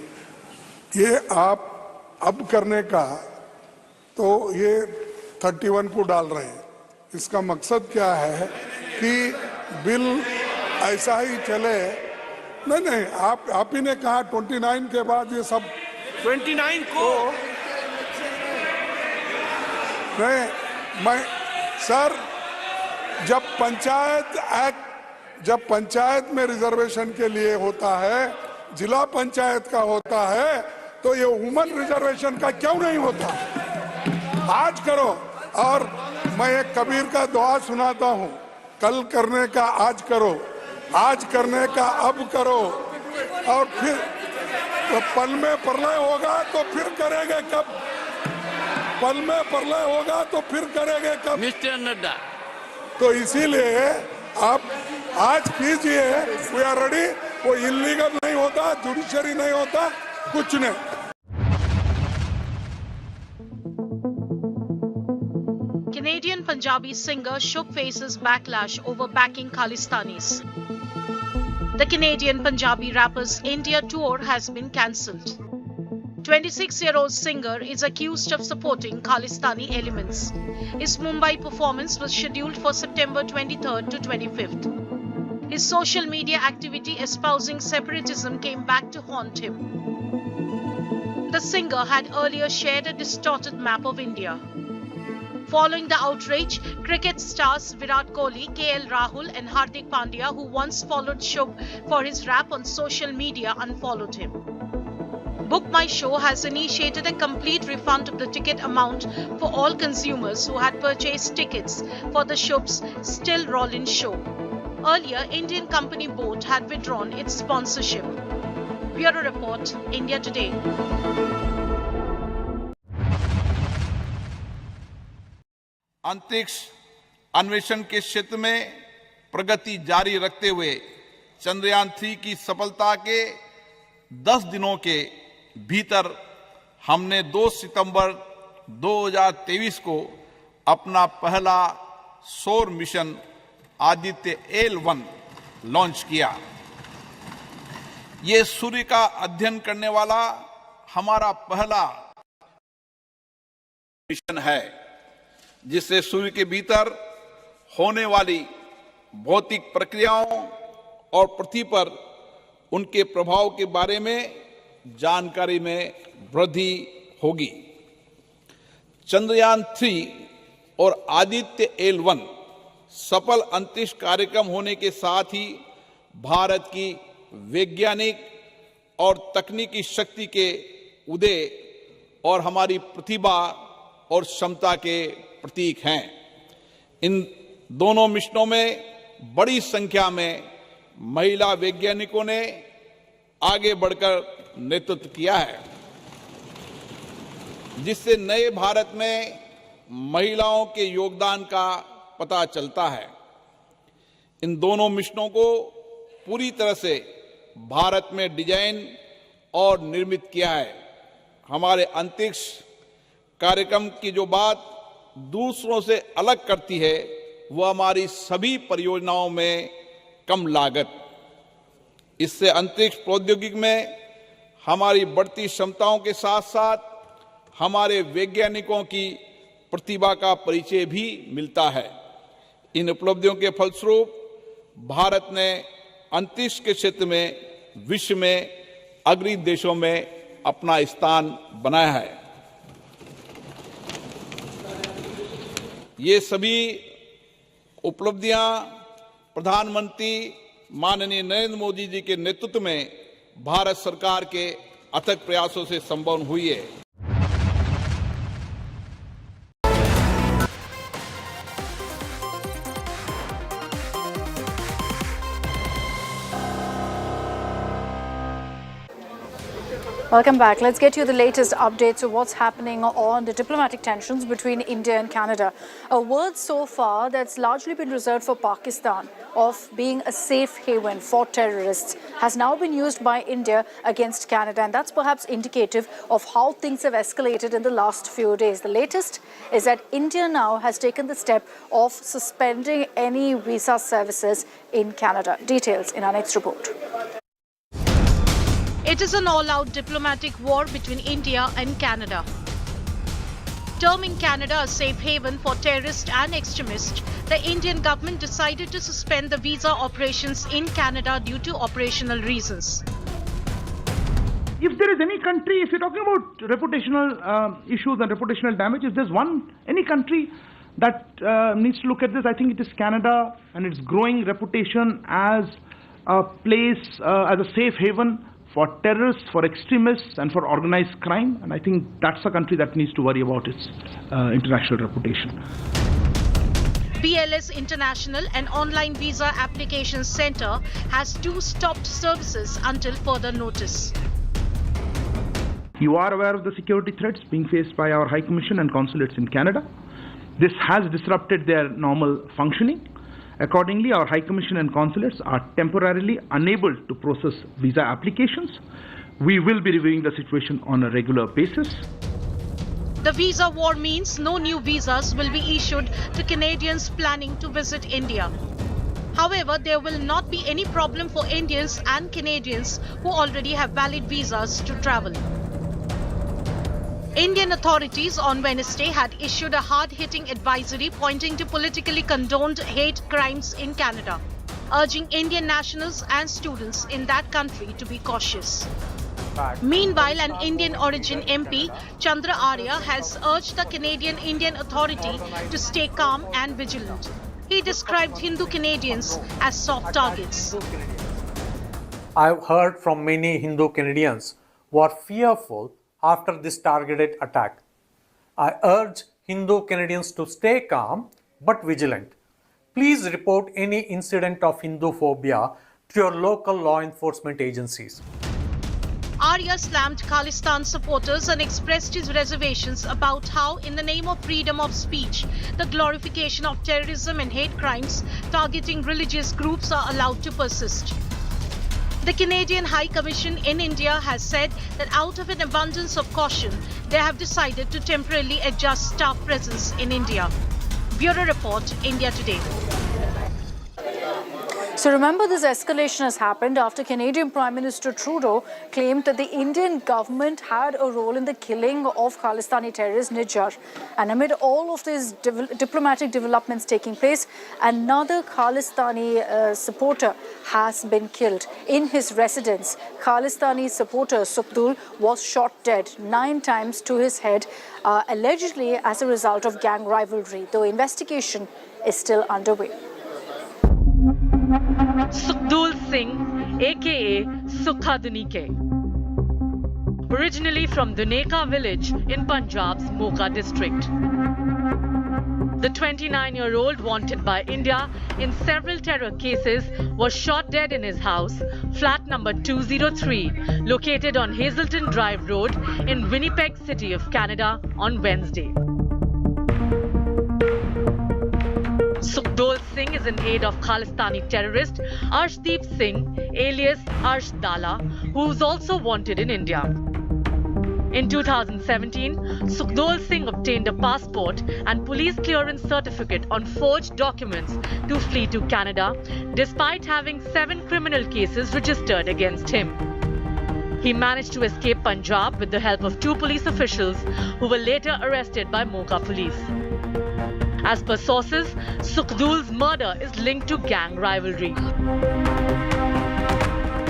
ये आप अब करने का तो ये 31 को डाल रहे हैं। इसका मकसद क्या है कि बिल ऐसा ही चले। नहीं, आप ही ने कहा 29 के बाद ये सब 29 को नहीं, मैं सर जब पंचायत में रिजर्वेशन के लिए होता है, जिला पंचायत का होता है, तो ये वुमन रिजर्वेशन का क्यों नहीं होता? आज करो। और मैं एक कबीर का दुआ सुनाता हूँ, कल करने का आज करो, आज करने का अब करो, और फिर तो पल में प्रलय होगा तो फिर करेंगे कब? पल में प्रलय होगा तो फिर करेंगे कब? मिस्टर नड्डा, तो इसीलिए आप आज कीजिए, वी आर रेडी। वो इलीगल नहीं होता, जुडिशरी नहीं होता, कुछ नहीं। Canadian Punjabi singer Shuk faces backlash over backing Khalistanis. The Canadian Punjabi rapper's India tour has been cancelled. 26-year-old singer is accused of supporting Khalistani elements. His Mumbai performance was scheduled for September 23rd to 25th. His social media activity espousing separatism came back to haunt him. The singer had earlier shared a distorted map of India. Following the outrage, cricket stars Virat Kohli, KL Rahul and Hardik Pandya, who once followed Shuk for his rap on social media, unfollowed him. Book My Show has initiated a complete refund of the ticket amount for all consumers who had purchased tickets for the Shuk's Still Rollin' show. Earlier, Indian company Boat had withdrawn its sponsorship. Bureau Report, India Today. अंतरिक्ष अन्वेषण के क्षेत्र में प्रगति जारी रखते हुए चंद्रयान 3 की सफलता के 10 दिनों के भीतर हमने 2 सितंबर 2023 को अपना पहला सौर मिशन आदित्य L1 लॉन्च किया। ये सूर्य का अध्ययन करने वाला हमारा पहला मिशन है, जिससे सूर्य के भीतर होने वाली भौतिक प्रक्रियाओं और पृथ्वी पर उनके प्रभाव के बारे में जानकारी में वृद्धि होगी। चंद्रयान 3 और आदित्य L1 सफल अंतरिक्ष कार्यक्रम होने के साथ ही भारत की वैज्ञानिक और तकनीकी शक्ति के उदय और हमारी प्रतिभा और क्षमता के प्रतीक हैं। इन दोनों मिशनों में बड़ी संख्या में महिला वैज्ञानिकों ने आगे बढ़कर नेतृत्व किया है, जिससे नए भारत में महिलाओं के योगदान का पता चलता है। इन दोनों मिशनों को पूरी तरह से भारत में डिजाइन और निर्मित किया है। हमारे अंतरिक्ष कार्यक्रम की जो बात दूसरों से अलग करती है वो हमारी सभी परियोजनाओं में कम लागत। इससे अंतरिक्ष प्रौद्योगिकी में हमारी बढ़ती क्षमताओं के साथ साथ हमारे वैज्ञानिकों की प्रतिभा का परिचय भी मिलता है। इन उपलब्धियों के फलस्वरूप भारत ने अंतरिक्ष के क्षेत्र में विश्व में अग्रणी देशों में अपना स्थान बनाया है। ये सभी उपलब्धियां प्रधानमंत्री माननीय नरेंद्र मोदी जी के नेतृत्व में भारत सरकार के अथक प्रयासों से संभव हुई है। Welcome back. Let's get you the latest updates of what's happening on the diplomatic tensions between India and Canada. A word so far that's largely been reserved for Pakistan of being a safe haven for terrorists has now been used by India against Canada, and that's perhaps indicative of how things have escalated in the last few days. The latest is that India now has taken the step of suspending any visa services in Canada. Details in our next report. It is an all-out diplomatic war between India and Canada. Terming Canada a safe haven for terrorists and extremists, the Indian government decided to suspend the visa operations in Canada due to operational reasons. If there is any country, if you're talking about reputational issues and reputational damage, if there's any country that needs to look at this, I think it is Canada and its growing reputation as a place, as a safe haven for terrorists, for extremists and for organized crime, and I think that's a country that needs to worry about its international reputation. BLS International, an online visa application center, has too stopped services until further notice. You are aware of the security threats being faced by our High Commission and consulates in Canada. This has disrupted their normal functioning. Accordingly, our High Commission and consulates are temporarily unable to process visa applications. We will be reviewing the situation on a regular basis. The visa war means no new visas will be issued to Canadians planning to visit India. However, there will not be any problem for Indians and Canadians who already have valid visas to travel. Indian authorities on Wednesday had issued a hard-hitting advisory pointing to politically condoned hate crimes in Canada, urging Indian nationals and students in that country to be cautious. Meanwhile, an Indian origin MP, Chandra Arya, has urged the Canadian Indian Authority to stay calm and vigilant. He described Hindu Canadians as soft targets. I've heard from many Hindu Canadians who are fearful after this targeted attack. I urge Hindu Canadians to stay calm but vigilant. Please report any incident of Hindu phobia to your local law enforcement agencies. Arya slammed Khalistan supporters and expressed his reservations about how, in the name of freedom of speech, the glorification of terrorism and hate crimes targeting religious groups are allowed to persist. The Canadian High Commission in India has said that out of an abundance of caution, they have decided to temporarily adjust staff presence in India. Bureau Report, India Today. So remember, this escalation has happened after Canadian Prime Minister Trudeau claimed that the Indian government had a role in the killing of Khalistani terrorist Nijjar. And amid all of these diplomatic developments taking place, another Khalistani supporter has been killed. In his residence, Khalistani supporter Sukhdul was shot dead 9 times to his head, allegedly as a result of gang rivalry, though investigation is still underway. Sukhdul Singh, aka Sukha Dunike. Originally from Duneka village in Punjab's Mocha district. The 29-year-old, wanted by India in several terror cases, was shot dead in his house, flat number 203, located on Hazelton Drive Road in Winnipeg City of Canada on Wednesday. Sukhdev Singh is in aid of Khalistani terrorist Arshdeep Singh, alias Arsh Dala, who is also wanted in India. In 2017, Sukhdev Singh obtained a passport and police clearance certificate on forged documents to flee to Canada, despite having 7 criminal cases registered against him. He managed to escape Punjab with the help of 2 police officials who were later arrested by Mocha police. As per sources, Sukhdul's murder is linked to gang rivalry.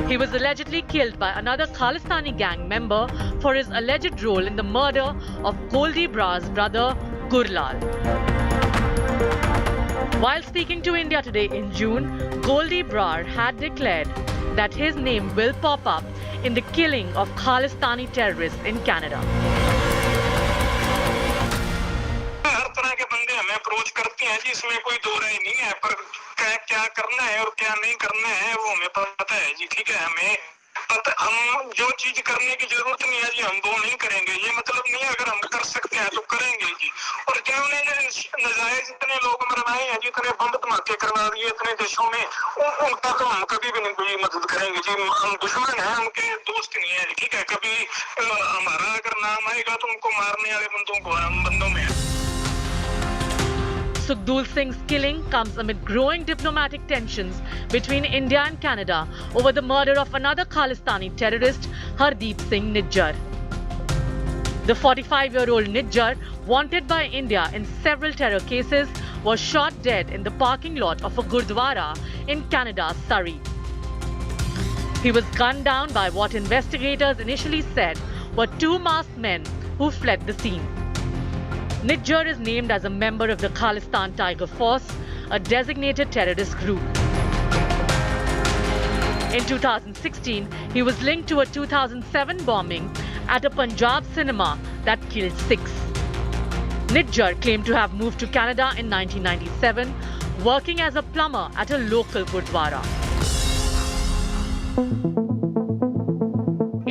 He was allegedly killed by another Khalistani gang member for his alleged role in the murder of Goldie Brar's brother, Gurlal. While speaking to India Today in June, Goldie Brar had declared that his name will pop up in the killing of Khalistani terrorists in Canada. हर तरह के बंदे हमें approach करते हैं जी, इसमें कोई दो राय नहीं है, पर क्या करना है और क्या नहीं करना है वो हमें पता है जी। ठीक है, हमें पता, हम जो चीज करने की जरूरत नहीं है जी हम वो नहीं करेंगे, ये मतलब नहीं है। अगर हम कर सकते हैं तो करेंगे जी। और जिन्होंने नजायज इतने लोग मरवाए हैं जी, इतने बम धमाके करवा दिए इतने देशों में, उनका तो हम कभी भी नहीं कोई मदद करेंगे जी। हम दुश्मन हैं, उनके दोस्त नहीं है। ठीक है, कभी हमारा अगर नाम आएगा तो उनको मारने वाले बंदों में है। Sukhdev Singh's killing comes amid growing diplomatic tensions between India and Canada over the murder of another Khalistani terrorist, Hardeep Singh Nijjar. The 45-year-old Nijjar, wanted by India in several terror cases, was shot dead in the parking lot of a Gurdwara in Canada's Surrey. He was gunned down by what investigators initially said were 2 masked men who fled the scene. Nijjar is named as a member of the Khalistan Tiger Force, a designated terrorist group. In 2016, he was linked to a 2007 bombing at a Punjab cinema that killed 6. Nijjar claimed to have moved to Canada in 1997, working as a plumber at a local Gurdwara.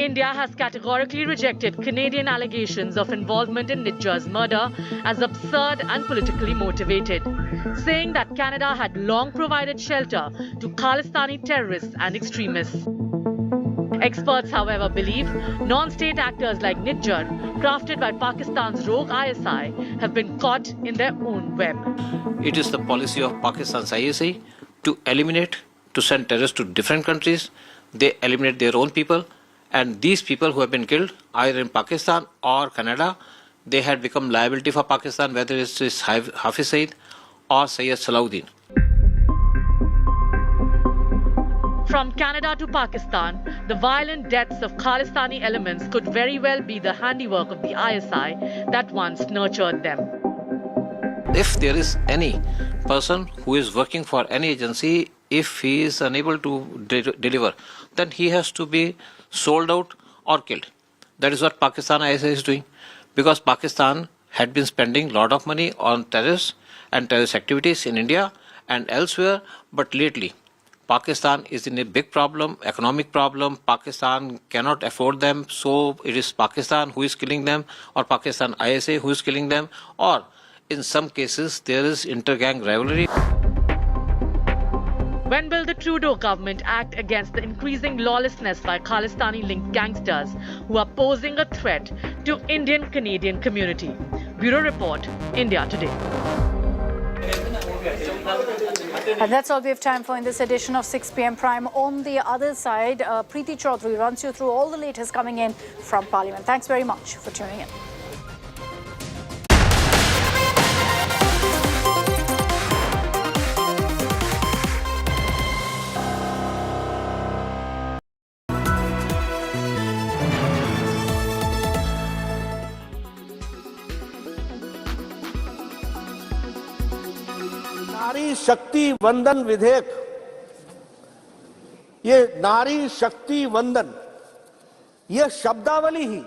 India has categorically rejected Canadian allegations of involvement in Nijjar's murder as absurd and politically motivated, saying that Canada had long provided shelter to Khalistani terrorists and extremists. Experts, however, believe non-state actors like Nijjar, crafted by Pakistan's rogue ISI, have been caught in their own web. It is the policy of Pakistan's ISI to eliminate, to send terrorists to different countries. They eliminate their own people. And these people who have been killed, either in Pakistan or Canada, they had become liability for Pakistan, whether it's Hafiz Saeed or Sayyid Salahuddin. From Canada to Pakistan, the violent deaths of Khalistani elements could very well be the handiwork of the ISI that once nurtured them. If there is any person who is working for any agency, if he is unable to deliver, then he has to be sold out or killed. That is what Pakistan ISI is doing, because Pakistan had been spending a lot of money on terrorists and terrorist activities in India and elsewhere, but lately Pakistan is in a big problem, economic problem. Pakistan cannot afford them, so it is Pakistan who is killing them, or Pakistan ISI who is killing them, or in some cases there is inter-gang rivalry. When will the Trudeau government act against the increasing lawlessness by Khalistani-linked gangsters who are posing a threat to Indian-Canadian community? Bureau Report, India Today. And that's all we have time for in this edition of 6 p.m. Prime. On the other side, Preeti Chaudhary runs you through all the latest coming in from Parliament. Thanks very much for tuning in. नारी शक्ति वंदन विधेयक, ये नारी शक्ति वंदन, ये शब्दावली ही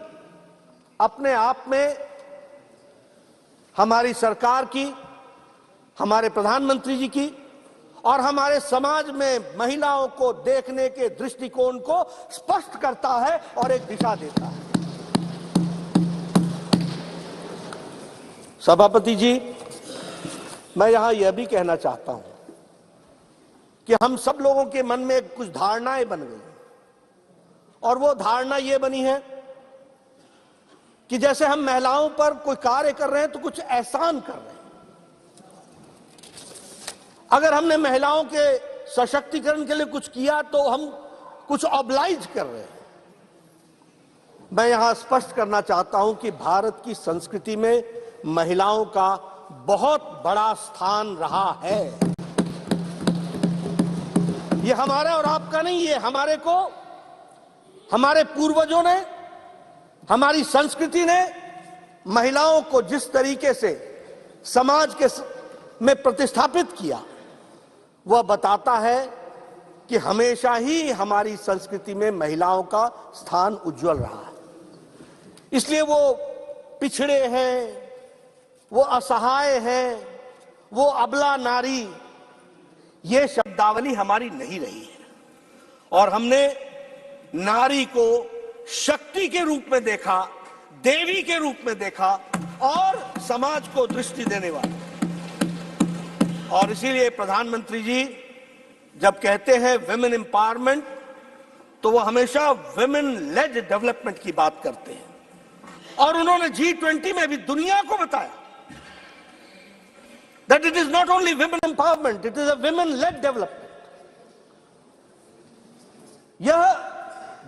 अपने आप में हमारी सरकार की, हमारे प्रधानमंत्री जी की और हमारे समाज में महिलाओं को देखने के दृष्टिकोण को स्पष्ट करता है और एक दिशा देता है। सभापति जी, मैं यहां यह भी कहना चाहता हूं कि हम सब लोगों के मन में कुछ धारणाएं बन गई और वो धारणा ये बनी है कि जैसे हम महिलाओं पर कोई कार्य कर रहे हैं तो कुछ एहसान कर रहे हैं। अगर हमने महिलाओं के सशक्तिकरण के लिए कुछ किया तो हम कुछ ऑब्लाइज कर रहे हैं। मैं यहां स्पष्ट करना चाहता हूं कि भारत की संस्कृति में महिलाओं का बहुत बड़ा स्थान रहा है। ये हमारा और आपका नहीं, ये हमारे पूर्वजों ने, हमारी संस्कृति ने महिलाओं को जिस तरीके से समाज में प्रतिष्ठापित किया, वह बताता है कि हमेशा ही हमारी संस्कृति में महिलाओं का स्थान उज्जवल रहा है। इसलिए वो पिछड़े हैं, वो असहाय हैं, वो अबला नारी, ये शब्दावली हमारी नहीं रही है और हमने नारी को शक्ति के रूप में देखा, देवी के रूप में देखा और समाज को दृष्टि देने वाला। और इसीलिए प्रधानमंत्री जी जब कहते हैं विमेन एम्पावरमेंट, तो वो हमेशा विमेन लेड डेवलपमेंट की बात करते हैं और उन्होंने G20 में भी दुनिया को बताया that it is not only women empowerment, it is a women-led development. यह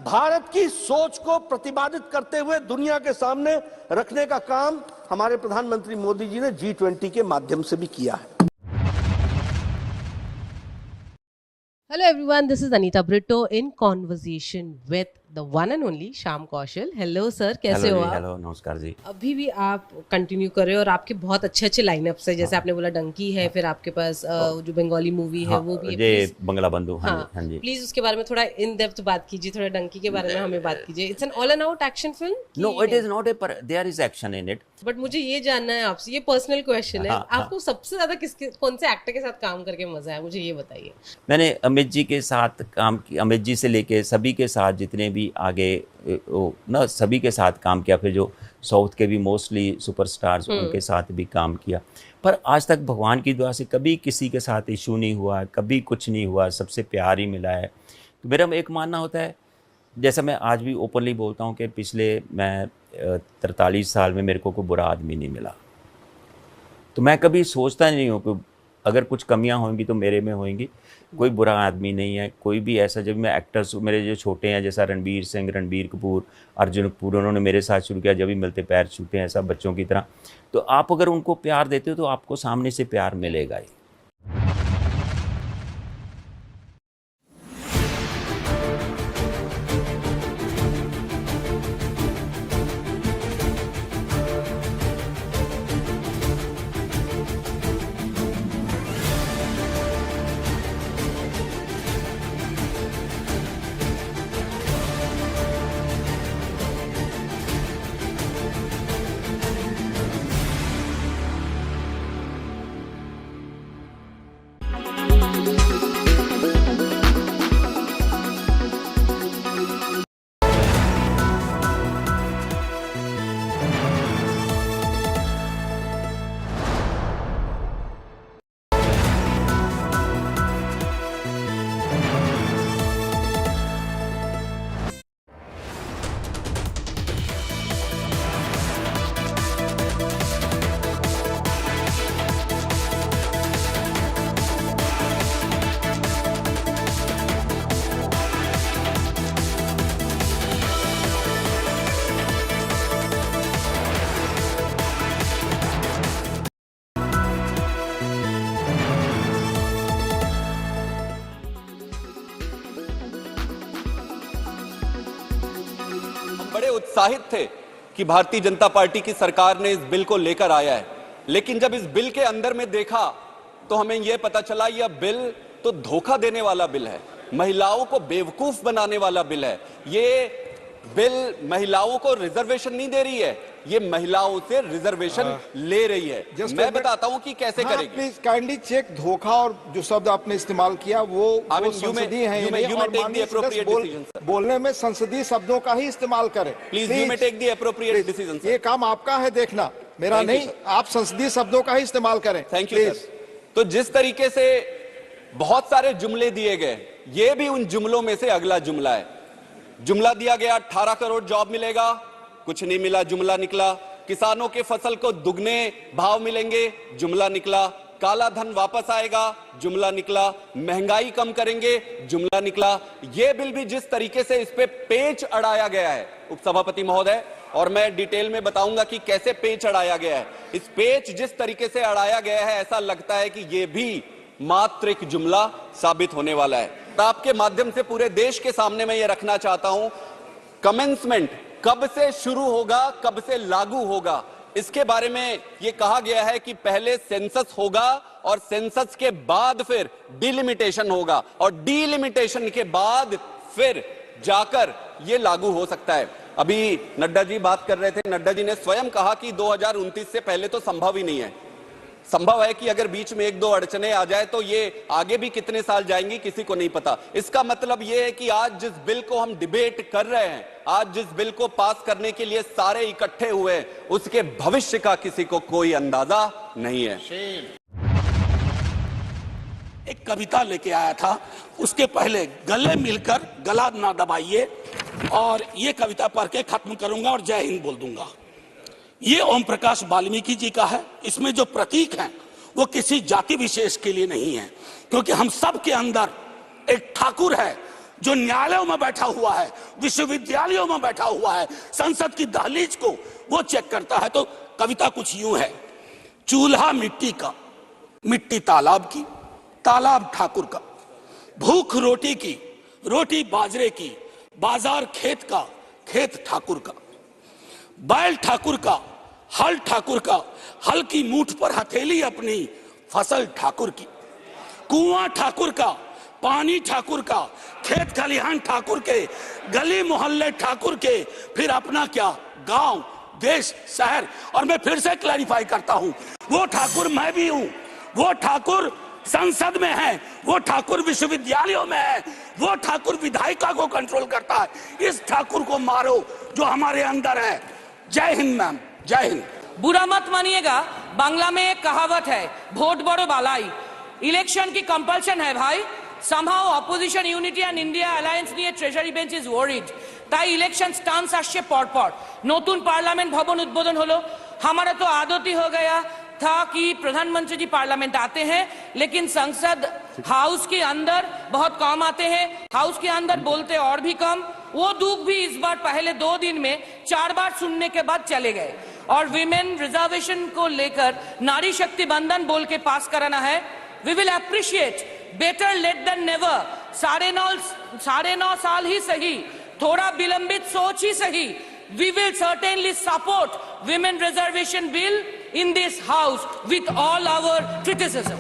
भारत की सोच को प्रतिपादित करते हुए दुनिया के सामने रखने का काम हमारे प्रधानमंत्री मोदी जी ने G20 के माध्यम से भी किया है। Hello everyone, this is Anita Brito in conversation with the one and only Shyam Kaushal. Hello sir, कैसे हो आप? हेलो, नमस्कार जी। अभी भी आप कंटिन्यू कर रहे हो और आपके बहुत अच्छे अच्छे लाइनअप्स है, जैसे आपने बोला डंकी है, फिर आपके पास जो बंगाली मूवी है वो भी है, ये बंगला बंधु। हाँ जी। प्लीज उसके बारे में थोड़ा इन डेप्थ बात कीजिए, थोड़ा डंकी के बारे में हमें बात कीजिए। It's an all and out action film? No, it is not a, there is action in it. But मुझे ये जानना है आपसे, ये पर्सनल क्वेश्चन है, आपको सबसे ज्यादा कौन से एक्टर के साथ काम करके मजा आया, मुझे ये बताइए। मैंने अमित जी के साथ काम किया, अमित जी से लेके सभी के साथ जितने भी आगे ना सभी के साथ काम किया, फिर जो साउथ के भी मोस्टली सुपरस्टार्स उनके साथ भी काम किया। पर आज तक भगवान की दुआ से कभी किसी के साथ इशू नहीं हुआ, कभी कुछ नहीं हुआ, सबसे प्यार ही मिला है। तो मेरा एक मानना होता है, जैसा मैं आज भी ओपनली बोलता हूँ कि पिछले मैं 43 साल में मेरे को कोई बुरा आदमी नहीं मिला। तो मैं कभी सोचता नहीं हूँ कि अगर कुछ कमियां होंगी तो मेरे में होंगी, कोई बुरा आदमी नहीं है कोई भी ऐसा। जब मैं एक्टर्स मेरे जो छोटे हैं, जैसा रणबीर सिंह, रणबीर कपूर, अर्जुन कपूर, उन्होंने मेरे साथ शुरू किया, जब भी मिलते पैर छूटे हैं, ऐसा बच्चों की तरह। तो आप अगर उनको प्यार देते हो तो आपको सामने से प्यार मिलेगा ही। बड़े उत्साहित थे कि भारतीय जनता पार्टी की सरकार ने इस बिल को लेकर आया है, लेकिन जब इस बिल के अंदर में देखा तो हमें यह पता चला यह बिल तो धोखा देने वाला बिल है, महिलाओं को बेवकूफ बनाने वाला बिल है। ये बिल महिलाओं को रिजर्वेशन नहीं दे रही है, ये महिलाओं से रिजर्वेशन ले रही है। मैं बताता हूं कि कैसे करेगी। प्लीज काइंडली चेक धोखा और जो शब्द आपने इस्तेमाल किया वो संसदीय है, बोलने में संसदीय शब्दों का ही इस्तेमाल करें। Please you may take the appropriate decision. ये काम आपका है देखना, मेरा नहीं। आप संसदीय शब्दों का ही इस्तेमाल करें। Thank you sir. तो जिस तरीके से बहुत सारे जुमले दिए गए, ये भी उन जुमलों में से अगला जुमला है। जुमला दिया गया 18 करोड़ जॉब मिलेगा, कुछ नहीं मिला, जुमला निकला। किसानों के फसल को दुगने भाव मिलेंगे, जुमला निकला। काला धन वापस आएगा, जुमला निकला। महंगाई कम करेंगे, जुमला निकला। यह बिल भी जिस तरीके से इस पे पेच अड़ाया गया है उपसभापति महोदय, और मैं डिटेल में बताऊंगा कि कैसे पेच अड़ाया गया है। इस पेच जिस तरीके से अड़ाया गया है, ऐसा लगता है कि यह भी मात्र एक जुमला साबित होने वाला है। तो आपके माध्यम से पूरे देश के सामने मैं ये रखना चाहता हूं, कमेंसमेंट कब से शुरू होगा, कब से लागू होगा, इसके बारे में यह कहा गया है कि पहले सेंसस होगा और सेंसस के बाद फिर डिलिमिटेशन होगा, और डिलिमिटेशन के बाद फिर जाकर यह लागू हो सकता है। अभी नड्डा जी बात कर रहे थे, नड्डा जी ने स्वयं कहा कि 2029 से पहले तो संभव ही नहीं है। संभव है कि अगर बीच में एक दो अड़चने आ जाए तो ये आगे भी कितने साल जाएंगी किसी को नहीं पता। इसका मतलब ये है कि आज जिस बिल को हम डिबेट कर रहे हैं, आज जिस बिल को पास करने के लिए सारे इकट्ठे हुए हैं, उसके भविष्य का किसी को कोई अंदाजा नहीं है। एक कविता लेके आया था, उसके पहले गले मिलकर गला ना दबाइए, और ये कविता पढ़ के खत्म करूंगा और जय हिंद बोल दूंगा। ये ओम प्रकाश वाल्मीकि जी का है। इसमें जो प्रतीक हैं वो किसी जाति विशेष के लिए नहीं है, क्योंकि हम सब के अंदर एक ठाकुर है जो न्यायालयों में बैठा हुआ है, विश्वविद्यालयों में बैठा हुआ है, संसद की दहलीज को वो चेक करता है। तो कविता कुछ यूं है, चूल्हा मिट्टी का, मिट्टी तालाब की, तालाब ठाकुर का, भूख रोटी की, रोटी बाजरे की, बाजार खेत का, खेत ठाकुर का, बैल ठाकुर का, हल ठाकुर का, हल की मूठ पर हथेली अपनी, फसल ठाकुर की, कुआं ठाकुर का, पानी ठाकुर का, खेत खलिहान ठाकुर के, गली मोहल्ले ठाकुर के, फिर अपना क्या, गांव, देश, शहर। और मैं फिर से क्लैरिफाई करता हूं, वो ठाकुर मैं भी हूं, वो ठाकुर संसद में है, वो ठाकुर विश्वविद्यालयों में है, वो ठाकुर विधायिका को कंट्रोल करता है। इस ठाकुर को मारो जो हमारे अंदर है। जय हिंद मैम, जय हिंद। बुरा मत मानिएगा, बांग्ला में एक कहावत है, भोट बड़ो बालाई। इलेक्शन की कंपल्शन है भाई। somehow opposition unity and India alliance নিয়ে treasury bench is worried। তাই ইলেকশন স্টান্স আসছে পরপর। নতুন পার্লামেंट भवन उद्बोधन হলো। हमारा तो आदत ही हो गया था कि प्रधानमंत्री जी पार्लियामेंट आते हैं, लेकिन संसद हाउस के अंदर बहुत कम आते हैं, हाउस के अंदर बोलते और भी कम। वो दुख भी इस बार पहले 2 दिन में 4 बार सुनने के बाद चले गए। और विमेन रिजर्वेशन को लेकर नारी शक्ति बंधन बोल के पास कराना है। We will appreciate, better late than never. 9.5 साल ही सही, थोड़ा विलंबित सोच ही सही। We will certainly support women reservation bill in this house with all our criticism.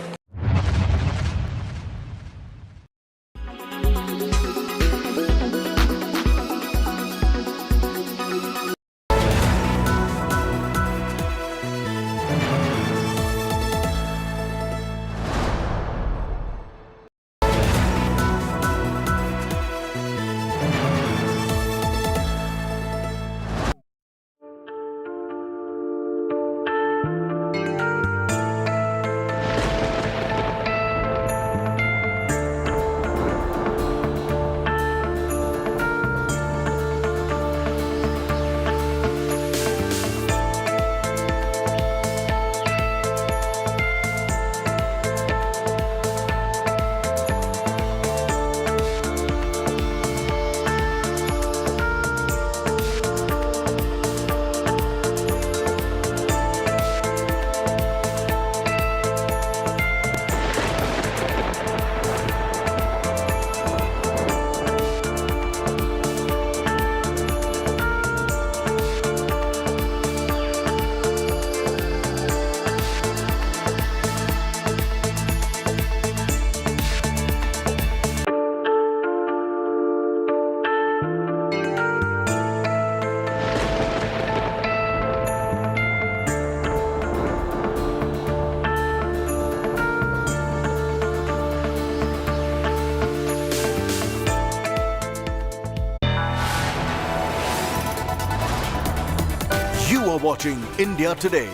You are watching India Today.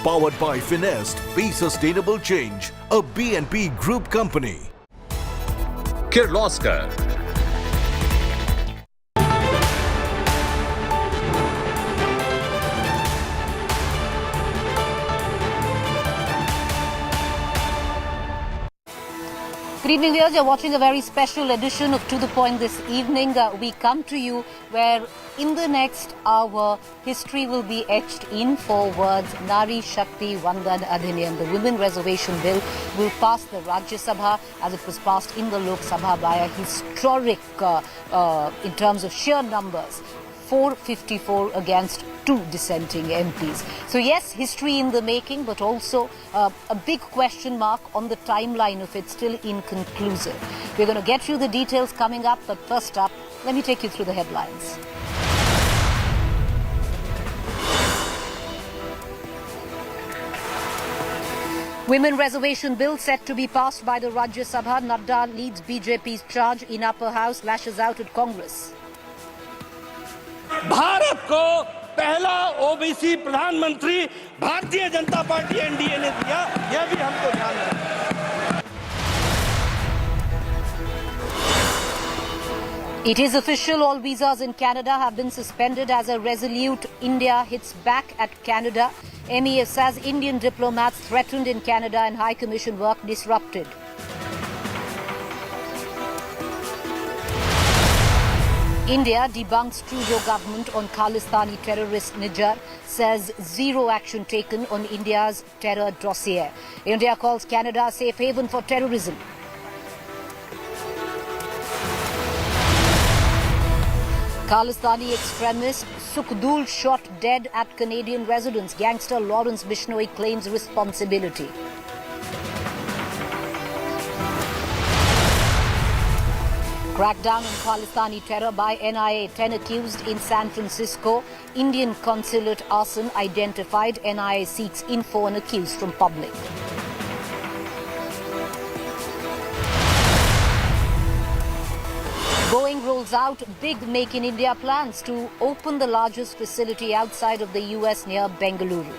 Powered by Finest, Be Sustainable Change, a BNP Group company. Kirloskar. Good evening, viewers. You're watching a very special edition of To The Point this evening. We come to you where in the next hour, history will be etched in 4 words. Nari Shakti Vandan Adhiniyam. The Women Reservation Bill will pass the Rajya Sabha as it was passed in the Lok Sabha by a historic, in terms of sheer numbers, 454 against 2 dissenting MPs. So yes, history in the making, but also a big question mark on the timeline of it, still inconclusive. We're going to get you the details coming up, but first up, let me take you through the headlines. Women Reservation Bill set to be passed by the Rajya Sabha. Nadda leads BJP's charge in upper house, lashes out at Congress. Bharat को पहला OBC प्रधानमंत्री Bharatiya Janata party NDA ने दिया, यह भी हमको ध्यान रखना। It is official, all visas in Canada have been suspended as a resolute India hits back at Canada. MEF says Indian diplomats threatened in Canada and High Commission work disrupted. India debunks Trudeau government on Khalistani terrorist Nijar, says zero action taken on India's terror dossier. India calls Canada a safe haven for terrorism. Khalistani extremist Sukhadul shot dead at Canadian residence. Gangster Lawrence Bishnoi claims responsibility. Crackdown on Khalistani terror by NIA. 10 accused in San Francisco. Indian consulate arson identified. NIA seeks info on accused from public. Boeing rolls out big Make in India plans to open the largest facility outside of the US near Bengaluru.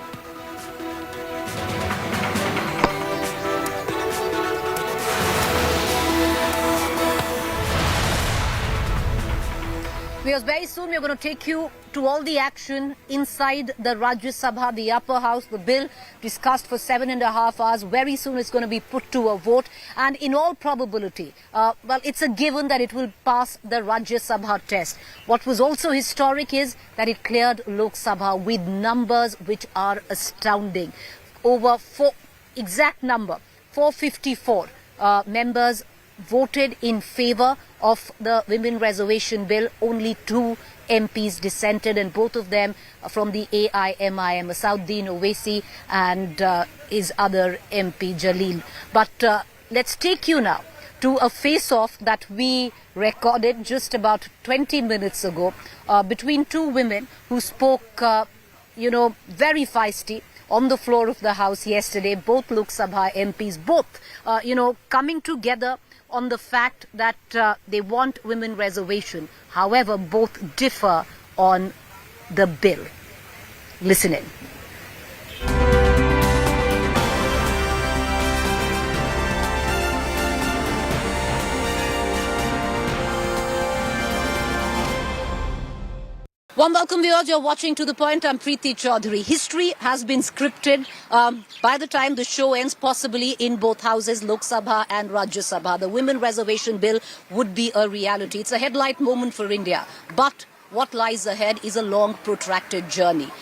Very soon we are going to take you to all the action inside the Rajya Sabha, the upper house. The bill discussed for 7.5 hours. Very soon it's going to be put to a vote. And in all probability, well, it's a given that it will pass the Rajya Sabha test. What was also historic is that it cleared Lok Sabha with numbers which are astounding. Over 454 members voted in favour of the Women Reservation Bill. Only 2 MPs dissented, and both of them from the AIMIM, Asauddin Owaisi and his other MP Jalil. But let's take you now to a face-off that we recorded just about 20 minutes ago between 2 women who spoke, very feisty on the floor of the House yesterday. Both Lok Sabha MPs, both, coming together on the fact that they want women reservation. However, both differ on the bill. Listen in. Warm welcome, viewers. You're watching To The Point. I'm Preeti Chaudhary. History has been scripted by the time the show ends, possibly in both houses, Lok Sabha and Rajya Sabha. The Women Reservation Bill would be a reality. It's a headlight moment for India. But what lies ahead is a long, protracted journey.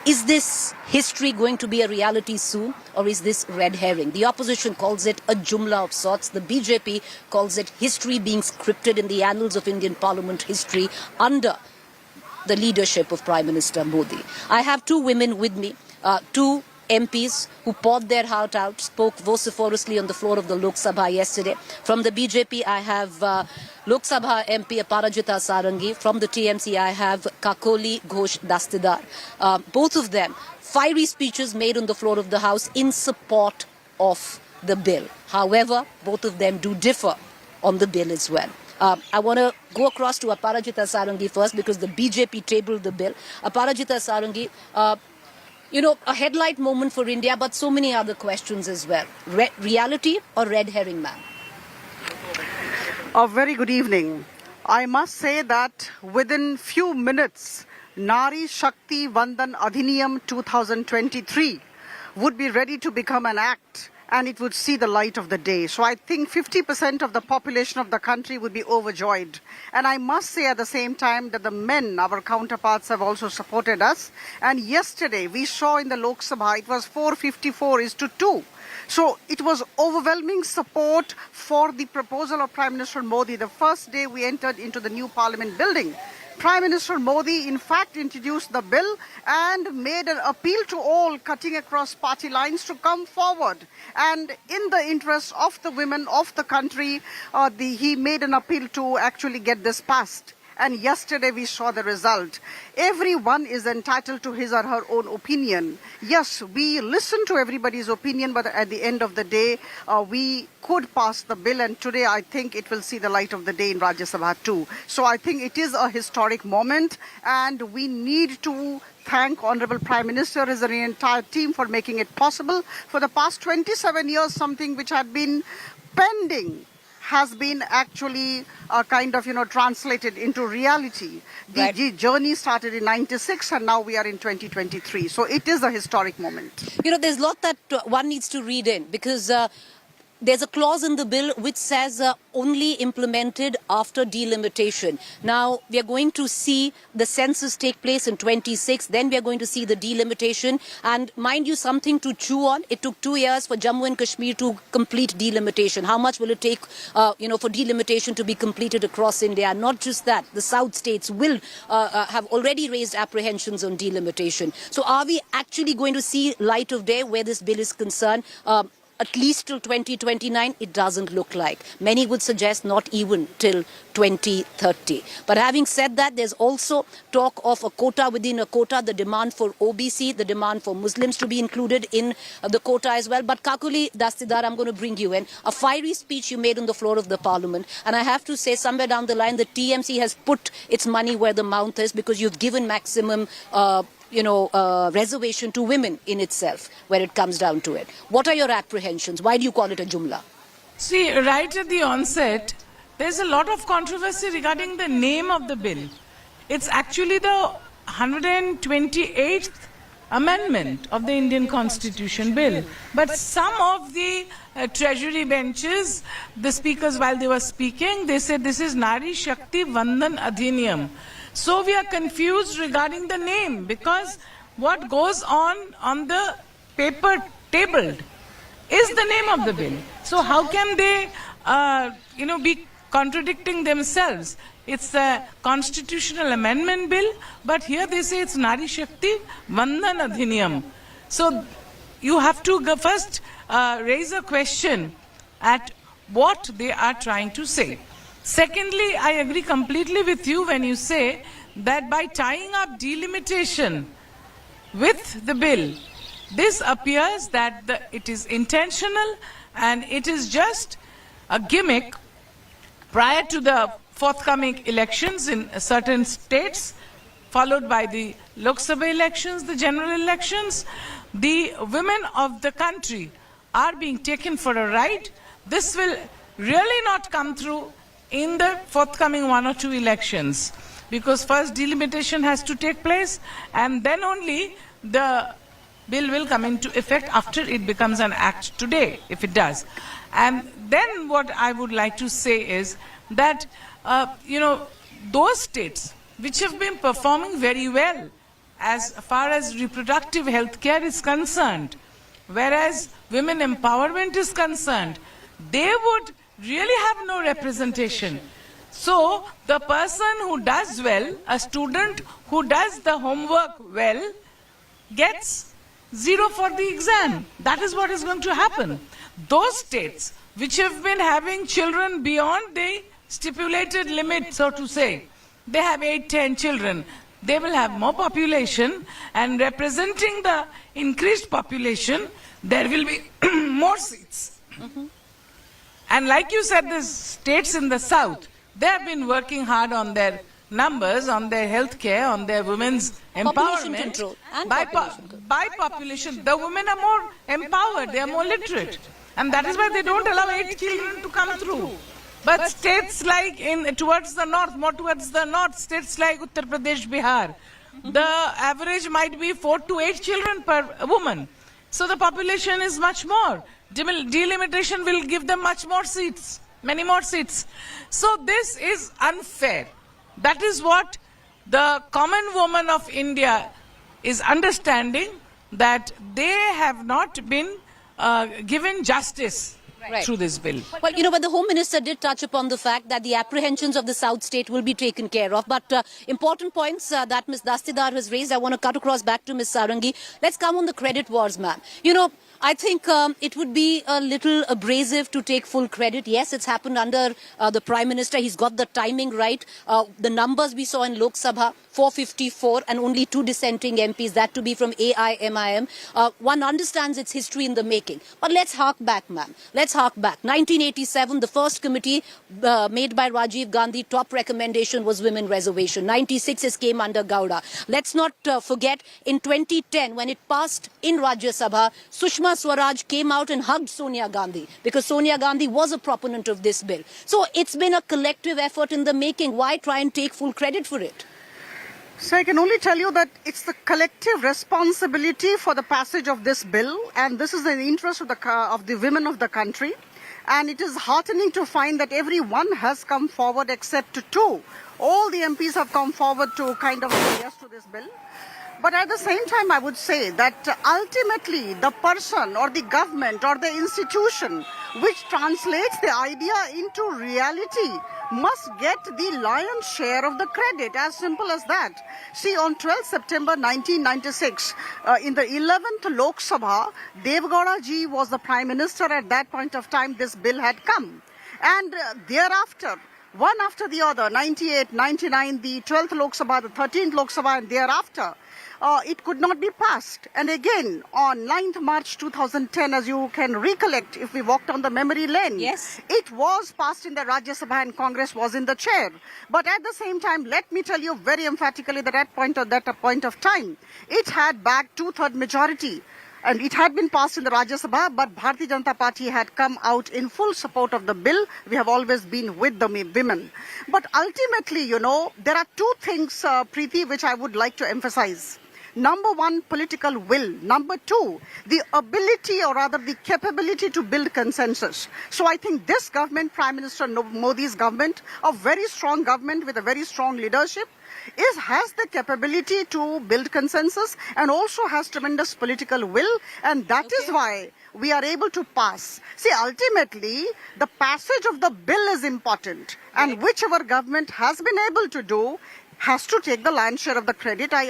Is this history going to be a reality soon, or is this red herring? The opposition calls it a jumla of sorts. The BJP calls it history being scripted in the annals of Indian Parliament history under the leadership of Prime Minister Modi. I have 2 women with me, 2 MPs who poured their heart out, spoke vociferously on the floor of the Lok Sabha yesterday. From the BJP, I have Lok Sabha MP Aparajita Sarangi. From the TMC, I have Kakoli Ghosh Dastidar. Both of them, fiery speeches made on the floor of the House in support of the bill. However, both of them do differ on the bill as well. I want to go across to Aparajita Sarangi first because the BJP tabled the bill. Aparajita Sarangi, a headlight moment for India, but so many other questions as well. Reality or red herring, ma'am? A very good evening. I must say that within few minutes, Nari Shakti Vandan Adhiniyam 2023 would be ready to become an act, and it would see the light of the day. So I think 50% of the population of the country would be overjoyed. And I must say at the same time that the men, our counterparts, have also supported us. And yesterday we saw in the Lok Sabha, it was 454:2. So it was overwhelming support for the proposal of Prime Minister Modi. The first day we entered into the new Parliament building, Prime Minister Modi in fact introduced the bill and made an appeal to all cutting across party lines to come forward. And in the interest of the women of the country, he made an appeal to actually get this passed. And yesterday we saw the result. Everyone is entitled to his or her own opinion. Yes, we listen to everybody's opinion, but at the end of the day, we could pass the bill, and today I think it will see the light of the day in Rajya Sabha too. So I think it is a historic moment, and we need to thank Honorable Prime Minister and the entire team for making it possible. For the past 27 years, something which had been pending has been actually translated into reality. The journey started in 96 and now we are in 2023. So it is a historic moment. There's a lot that one needs to read in, because there's a clause in the bill which says only implemented after delimitation. Now, we are going to see the census take place in 26, then we are going to see the delimitation. And mind you, something to chew on. It took 2 years for Jammu and Kashmir to complete delimitation. How much will it take, for delimitation to be completed across India? Not just that, the South states will have already raised apprehensions on delimitation. So are we actually going to see light of day where this bill is concerned? At least till 2029, it doesn't look like. Many would suggest not even till 2030. But having said that, there's also talk of a quota within a quota, the demand for OBC, the demand for Muslims to be included in the quota as well. But Kakuli Dastidar, I'm going to bring you in. A fiery speech you made on the floor of the parliament. And I have to say, somewhere down the line, the TMC has put its money where the mouth is, because you've given maximum reservation to women in itself, where it comes down to it. What are your apprehensions? Why do you call it a Jumla? See, right at the onset, there's a lot of controversy regarding the name of the bill. It's actually the 128th amendment of the Indian Constitution bill. But some of the treasury benches, the speakers, while they were speaking, they said this is Nari Shakti Vandan Adhiniyam. So we are confused regarding the name, because what goes on the paper tabled is the name of the bill. So how can they, be contradicting themselves? It's a constitutional amendment bill, but here they say it's Nari Shakti Vandan Adhiniyam. So you have to first raise a question at what they are trying to say. Secondly, I agree completely with you when you say that by tying up delimitation with the bill, this appears that it is intentional and it is just a gimmick prior to the forthcoming elections in certain states, followed by the Lok Sabha elections, the general elections. The women of the country are being taken for a ride. This will really not come through in the forthcoming 1 or 2 elections, because first delimitation has to take place and then only the bill will come into effect after it becomes an act today, if it does. And then what I would like to say is that, those states which have been performing very well as far as reproductive health care is concerned, whereas women empowerment is concerned, they would really have no representation. So the person who does well, a student who does the homework well, gets 0 for the exam. That is what is going to happen. Those states which have been having children beyond the stipulated limit, so to say, they have 8-10 children, they will have more population, and representing the increased population, there will be more seats. And like you said, the states in the south, they have been working hard on their numbers on their health care, on their women's Population empowerment. control and by population control. by population, the women are more empowered, they are more literate. And that is why they don't allow 8 children to come through. But states like towards the north, states like Uttar Pradesh, Bihar, the average might be 4 to 8 children per woman. So the population is much more. Delimitation will give them much more seats, many more seats. So this is unfair. That is what the common woman of India is understanding, that they have not been given justice through this bill. Well, but the Home Minister did touch upon the fact that the apprehensions of the South State will be taken care of. But important points that Ms. Dastidar has raised, I want to cut across back to Ms. Sarangi. Let's come on the credit wars, ma'am. I think it would be a little abrasive to take full credit. Yes, it's happened under the Prime Minister. He's got the timing right. The numbers we saw in Lok Sabha, 454 and only 2 dissenting MPs, that to be from AIMIM. One understands its history in the making. But let's hark back, ma'am. Let's hark back. 1987, the first committee made by Rajiv Gandhi, top recommendation was women reservation. 96 it came under Gowda. Let's not forget, in 2010, when it passed in Rajya Sabha, Sushma Swaraj came out and hugged Sonia Gandhi because Sonia Gandhi was a proponent of this bill. So it's been a collective effort in the making. Why try and take full credit for it? So I can only tell you that it's the collective responsibility for the passage of this bill, and this is in the interest of the women of the country. And it is heartening to find that everyone has come forward except 2. All the MPs have come forward to kind of say yes to this bill. But at the same time, I would say that ultimately the person or the government or the institution which translates the idea into reality must get the lion's share of the credit, as simple as that. See, on 12th September 1996, in the 11th Lok Sabha, Devgowda ji was the Prime Minister. At that point of time, this bill had come. And thereafter, one after the other, 98, 99, the 12th Lok Sabha, the 13th Lok Sabha, and thereafter, it could not be passed. And again, on 9th March 2010, as you can recollect, if we walked on the memory lane, yes, it was passed in the Rajya Sabha and Congress was in the chair. But at the same time, let me tell you very emphatically that at that point of time, it had backed 2/3 majority. And it had been passed in the Rajya Sabha, but Bharatiya Janata Party had come out in full support of the bill. We have always been with the women. But ultimately, there are 2 things, Preeti, which I would like to emphasize. Number 1, political will. Number 2, the ability or rather the capability to build consensus. So I think this government, Prime Minister Modi's government, a very strong government with a very strong leadership, has the capability to build consensus and also has tremendous political will, and that is why we are able to pass. See, ultimately, the passage of the bill is important, and whichever government has been able to do has to take the lion's share of the credit. I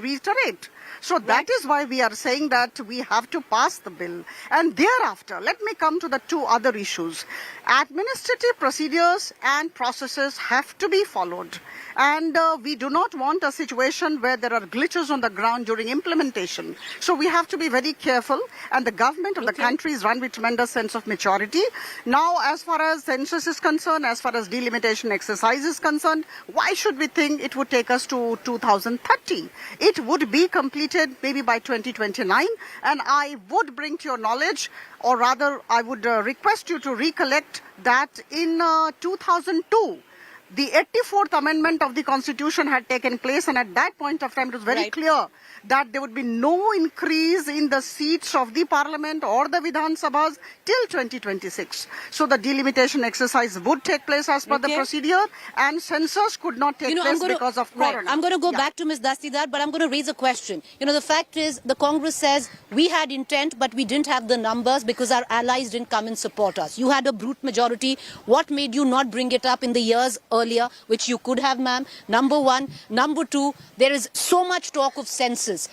reiterate. So that is why we are saying that we have to pass the bill. And thereafter, let me come to the 2 other issues. Administrative procedures and processes have to be followed. And we do not want a situation where there are glitches on the ground during implementation. So we have to be very careful. And the government of the country is run with tremendous sense of maturity. Now, as far as census is concerned, as far as delimitation exercise is concerned, why should we think it would take us to 2030? It would be completed maybe by 2029. And I would bring to your knowledge, or rather I would request you to recollect that in 2002, the 84th amendment of the Constitution had taken place, and at that point of time it was very clear that there would be no increase in the seats of the Parliament or the Vidhan Sabhas till 2026. So the delimitation exercise would take place as per the procedure, and census could not take place because of Corona. I'm going to go back to Ms. Dastidar, but I'm going to raise a question. The fact is, the Congress says we had intent, but we didn't have the numbers because our allies didn't come and support us. You had a brute majority. What made you not bring it up in the years earlier, which you could have, ma'am? Number 1. Number 2, there is so much talk of census.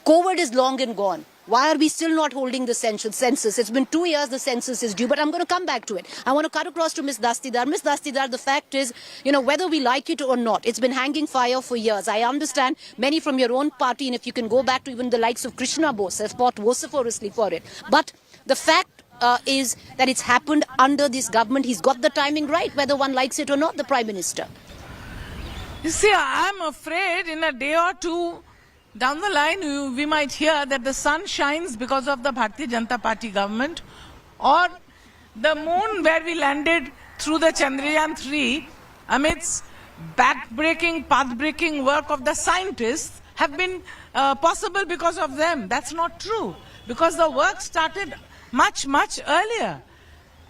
COVID is long and gone. Why are we still not holding the census? It's been 2 years the census is due, but I'm going to come back to it. I want to cut across to Ms. Dastidar. Ms. Dastidar, the fact is, whether we like it or not, it's been hanging fire for years. I understand many from your own party, and if you can go back to even the likes of Krishna Bose, have fought vociferously for it. But the fact is that it's happened under this government. He's got the timing right, whether one likes it or not, the Prime Minister. You see, I'm afraid in a day or two down the line, we might hear that the sun shines because of the Bharatiya Janata Party government, or the moon where we landed through the Chandrayaan 3 amidst back-breaking, path-breaking work of the scientists have been possible because of them. That's not true, because the work started much, much earlier.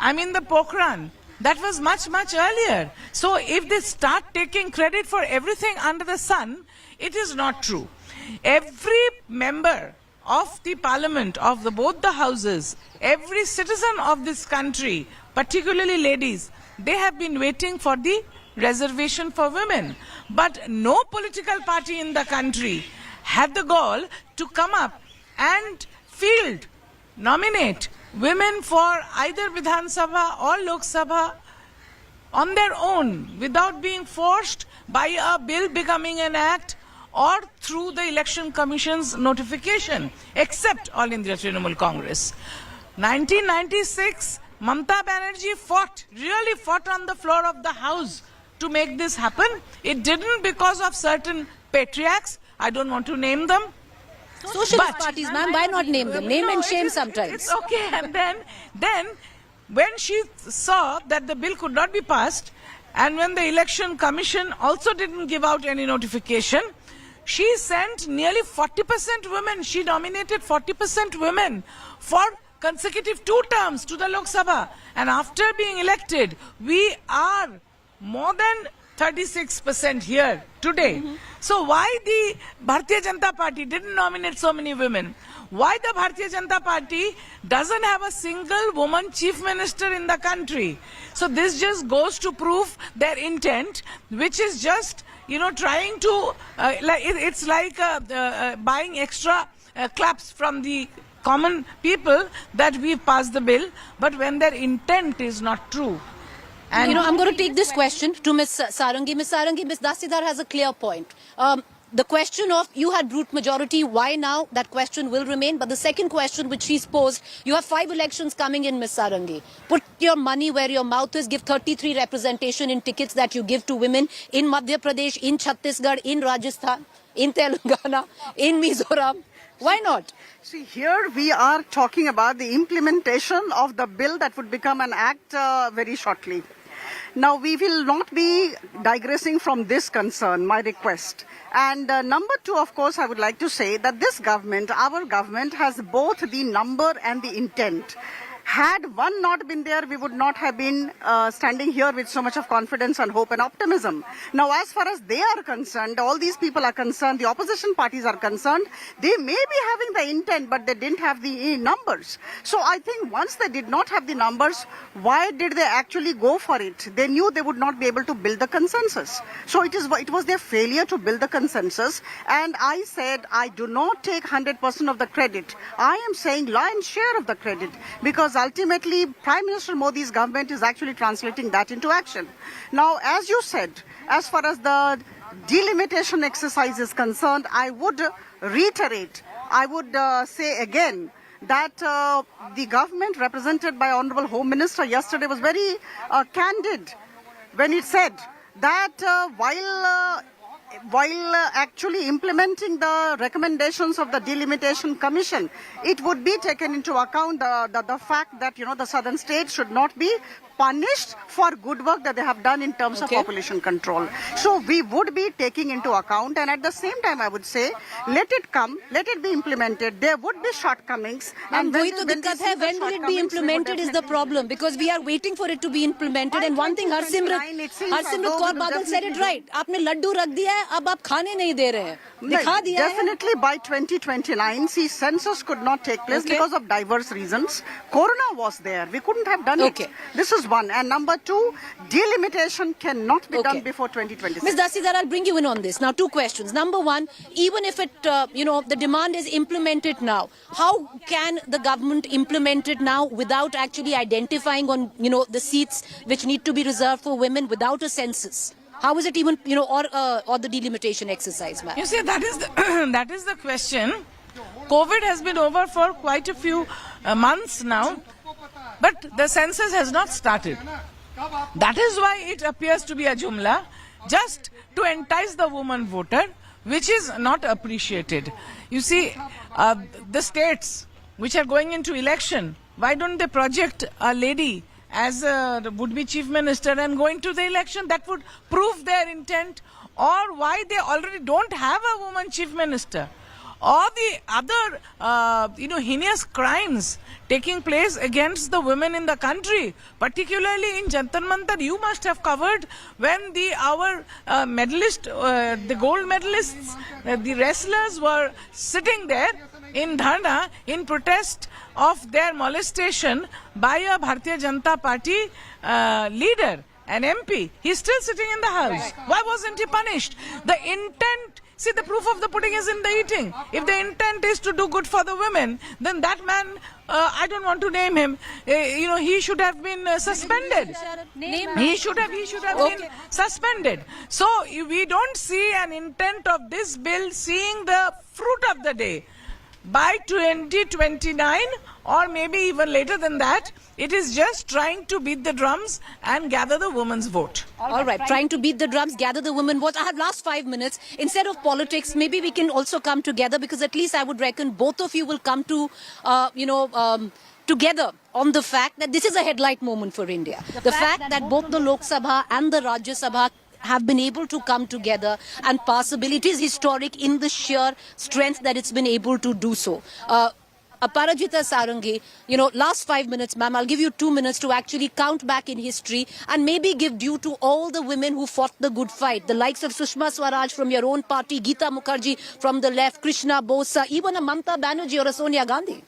I mean the Pokhran. That was much, much earlier. So if they start taking credit for everything under the sun, it is not true. Every member of the parliament, of both the houses, every citizen of this country, particularly ladies, they have been waiting for the reservation for women. But no political party in the country had the gall to come up and field, nominate women for either Vidhan Sabha or Lok Sabha on their own, without being forced by a bill becoming an act or through the Election Commission's notification, except All India Trinamool Congress. 1996, Mamata Banerjee really fought on the floor of the House to make this happen. It didn't because of certain patriarchs. I don't want to name them. Socialist parties, ma'am, why not name them? Name and shame sometimes. It's okay. And then when she saw that the bill could not be passed, and when the Election Commission also didn't give out any notification, she sent nearly 40% women. She nominated 40% women for consecutive 2 terms to the Lok Sabha. And after being elected, we are more than 36% here today. So why the Bharatiya Janata Party didn't nominate so many women? Why the Bharatiya Janata Party doesn't have a single woman chief minister in the country? So this just goes to prove their intent, which is just, trying to, it's like buying extra claps from the common people that we've passed the bill, but when their intent is not true. And I'm going to take this question to Ms. Sarangi. Ms. Sarangi, Ms. Dasidar has a clear point. The question of you had brute majority, why now? That question will remain. But the second question which she's posed, you have 5 elections coming in, Ms. Sarangi. Put your money where your mouth is. Give 33 representation in tickets that you give to women in Madhya Pradesh, in Chhattisgarh, in Rajasthan, in Telangana, in Mizoram. Why not? See, here we are talking about the implementation of the bill that would become an act very shortly. Now, we will not be digressing from this concern, my request. And number 2, of course, I would like to say that this government, our government, has both the number and the intent. Had one not been there, we would not have been standing here with so much of confidence and hope and optimism. Now, as far as they are concerned, all these people are concerned, the opposition parties are concerned, they may be having the intent, but they didn't have the numbers. So I think once they did not have the numbers, why did they actually go for it? They knew they would not be able to build the consensus. So it was their failure to build the consensus. And I said, I do not take 100% of the credit. I am saying lion's share of the credit, because ultimately, Prime Minister Modi's government is actually translating that into action. Now, as you said, as far as the delimitation exercise is concerned, I would reiterate, I would say again that the government represented by Honorable Home Minister yesterday was very candid when it said that while actually implementing the recommendations of the Delimitation Commission, it would be taken into account the fact that, the southern states should not be punished for good work that they have done in terms of population control. So we would be taking into account, and at the same time I would say, let it come, let it be implemented. There would be shortcomings. And when will it be implemented is the problem, because we are waiting for it to be implemented. And one thing, Harsimrat Kaur Badal said it right. Aapne laddu rakh diya hai, ab aap khane nahi de rahe hain. Definitely by 2029, see, census could not take place because of diverse reasons. Corona was there. We couldn't have done it. This is one. And number 2, delimitation cannot be done before 2026. Ms. Dasidar, I'll bring you in on this. Now, 2 questions. Number 1, even if it, the demand is implemented now, how can the government implement it now without actually identifying on, the seats which need to be reserved for women without a census? How is it even, or the delimitation exercise, ma'am? You see, that is the question. COVID has been over for quite a few months now, but the census has not started. That is why it appears to be a jumla. Just to entice the woman voter, which is not appreciated. You see, the states which are going into election, why don't they project a lady as a would-be chief minister and go into the election? That would prove their intent. Or why they already don't have a woman chief minister. Or the other, heinous crimes taking place against the women in the country, particularly in Jantar Mantar. You must have covered when our medalist, the gold medalists, the wrestlers were sitting there in Dharna in protest of their molestation by a Bharatiya Janata Party leader, an MP. He's still sitting in the house. Why wasn't he punished? The intent, see, the proof of the pudding is in the eating. If the intent is to do good for the women, then that man, I don't want to name him, he should have been suspended. He should have been suspended. So we don't see an intent of this bill seeing the fruit of the day. By 2029 or maybe even later than that, it is just trying to beat the drums and gather the women's vote. All right, trying to beat the drums, gather the women vote. I have last 5 minutes. Instead of politics, maybe we can also come together, because at least I would reckon both of you will come to, together on the fact that this is a headlight moment for India. The fact that both the Lok Sabha and the Rajya Sabha have been able to come together and pass a bill. It is historic in the sheer strength that it's been able to do so. Aparajita Sarangi, last 5 minutes, ma'am, I'll give you 2 minutes to actually count back in history and maybe give due to all the women who fought the good fight. The likes of Sushma Swaraj from your own party, Geeta Mukherjee from the left, Krishna Bosa, even a Mamata Banerjee or a Sonia Gandhi.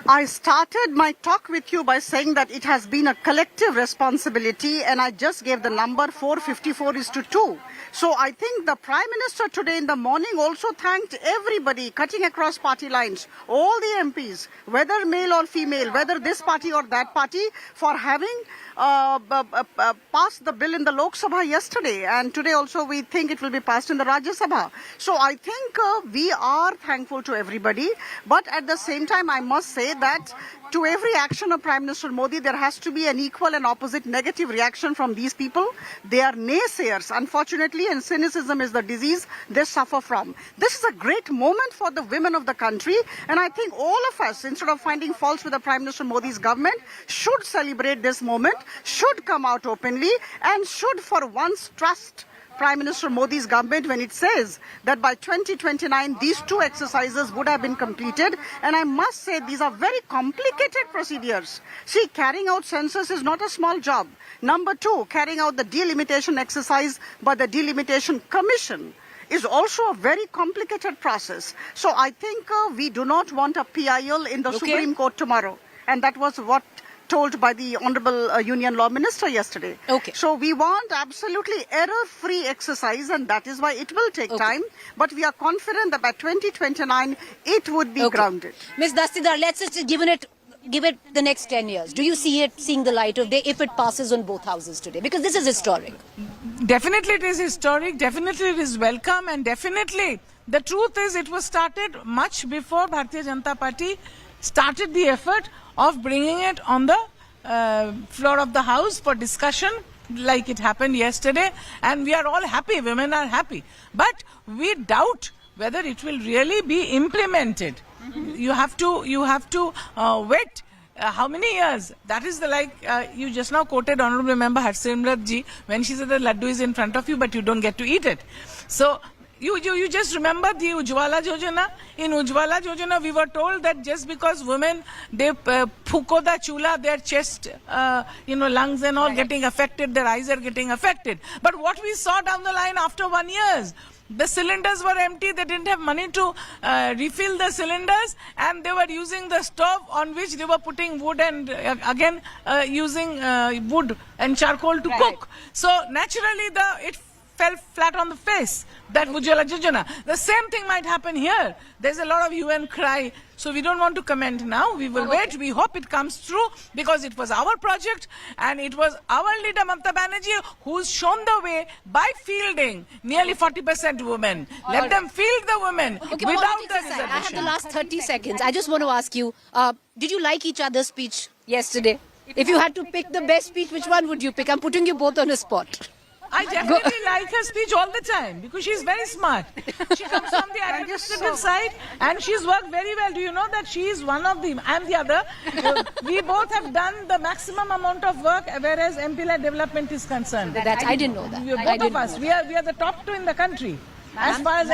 I started my talk with you by saying that it has been a collective responsibility, and I just gave the number 454:2. So I think the Prime Minister today in the morning also thanked everybody cutting across party lines, all the MPs, whether male or female, whether this party or that party, for having passed the bill in the Lok Sabha yesterday, and today also we think it will be passed in the Rajya Sabha. So I think we are thankful to everybody, but at the same time I must say that to every action of Prime Minister Modi, there has to be an equal and opposite negative reaction from these people. They are naysayers, unfortunately, and cynicism is the disease they suffer from. This is a great moment for the women of the country, and I think all of us, instead of finding faults with the Prime Minister Modi's government, should celebrate this moment, should come out openly, and should for once trust Prime Minister Modi's government when it says that by 2029 these two exercises would have been completed. And I must say these are very complicated procedures. See, carrying out census is not a small job. Number two, carrying out the delimitation exercise by the Delimitation Commission is also a very complicated process. So I think we do not want a PIL in the Supreme Court tomorrow. And that was what told by the Honorable Union Law Minister yesterday. So we want absolutely error-free exercise, and that is why it will take time. But we are confident that by 2029, it would be grounded. Ms. Dastidar, let's just give it the next 10 years. Do you see it seeing the light of day if it passes on both houses today? Because this is historic. Definitely it is historic. Definitely it is welcome. And definitely the truth is it was started much before Bharatiya Janata Party started the effort of bringing it on the floor of the House for discussion, like it happened yesterday, and we are all happy, women are happy. But we doubt whether it will really be implemented. You have to wait. How many years? That is you just now quoted Honorable Member Harsimrat ji when she said the laddu is in front of you, but you don't get to eat it. So you just remember the Ujjwala Yojana. In Ujjwala Yojana, we were told that just because women, they phuko the chula, their chest, lungs and all getting affected, their eyes are getting affected. But what we saw down the line after 1 year, the cylinders were empty, they didn't have money to refill the cylinders, and they were using the stove on which they were putting wood and again using wood and charcoal to cook. So naturally it fell flat on the face, that Ujjwala Yojana. The same thing might happen here. There's a lot of hue and cry. So we don't want to comment now. We will wait. We hope it comes through because it was our project and it was our leader Mamata Banerjee who's shown the way by fielding nearly 40% women. Let them field the women without the reservation. I have the last 30 seconds. I just want to ask you, did you like each other's speech yesterday? If you had to pick the best speech, which one would you pick? I'm putting you both on a spot. I definitely like her speech all the time because she's very smart. She comes from the administrative side and she's worked very well. Do you know that she is one of the, I'm the other. We both have done the maximum amount of work whereas MP-led development is concerned. That I didn't know that. Both of us, we are the top two in the country. As far as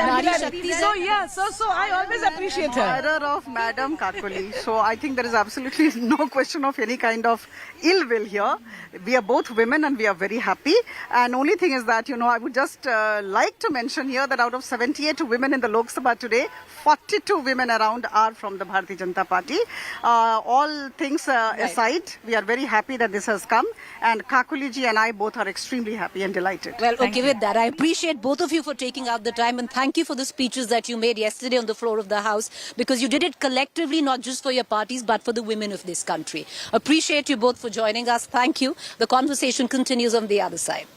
so I always appreciate her. Admirer of Madam Kakuli. So I think there is absolutely no question of any kind of ill will here. We are both women and we are very happy. And only thing is that, I would just like to mention here that out of 78 women in the Lok Sabha today, 42 women around are from the Bharatiya Janata Party. All things aside, we are very happy that this has come. And Kakuli ji and I both are extremely happy and delighted. Well, okay with that. I appreciate both of you for taking out the time and thank you for the speeches that you made yesterday on the floor of the House because you did it collectively, not just for your parties, but for the women of this country. Appreciate you both for joining us. Thank you. The conversation continues on the other side.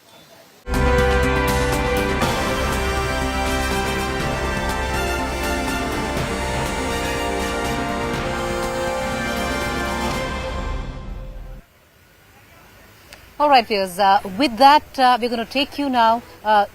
All right, viewers, with that, we're going to take you now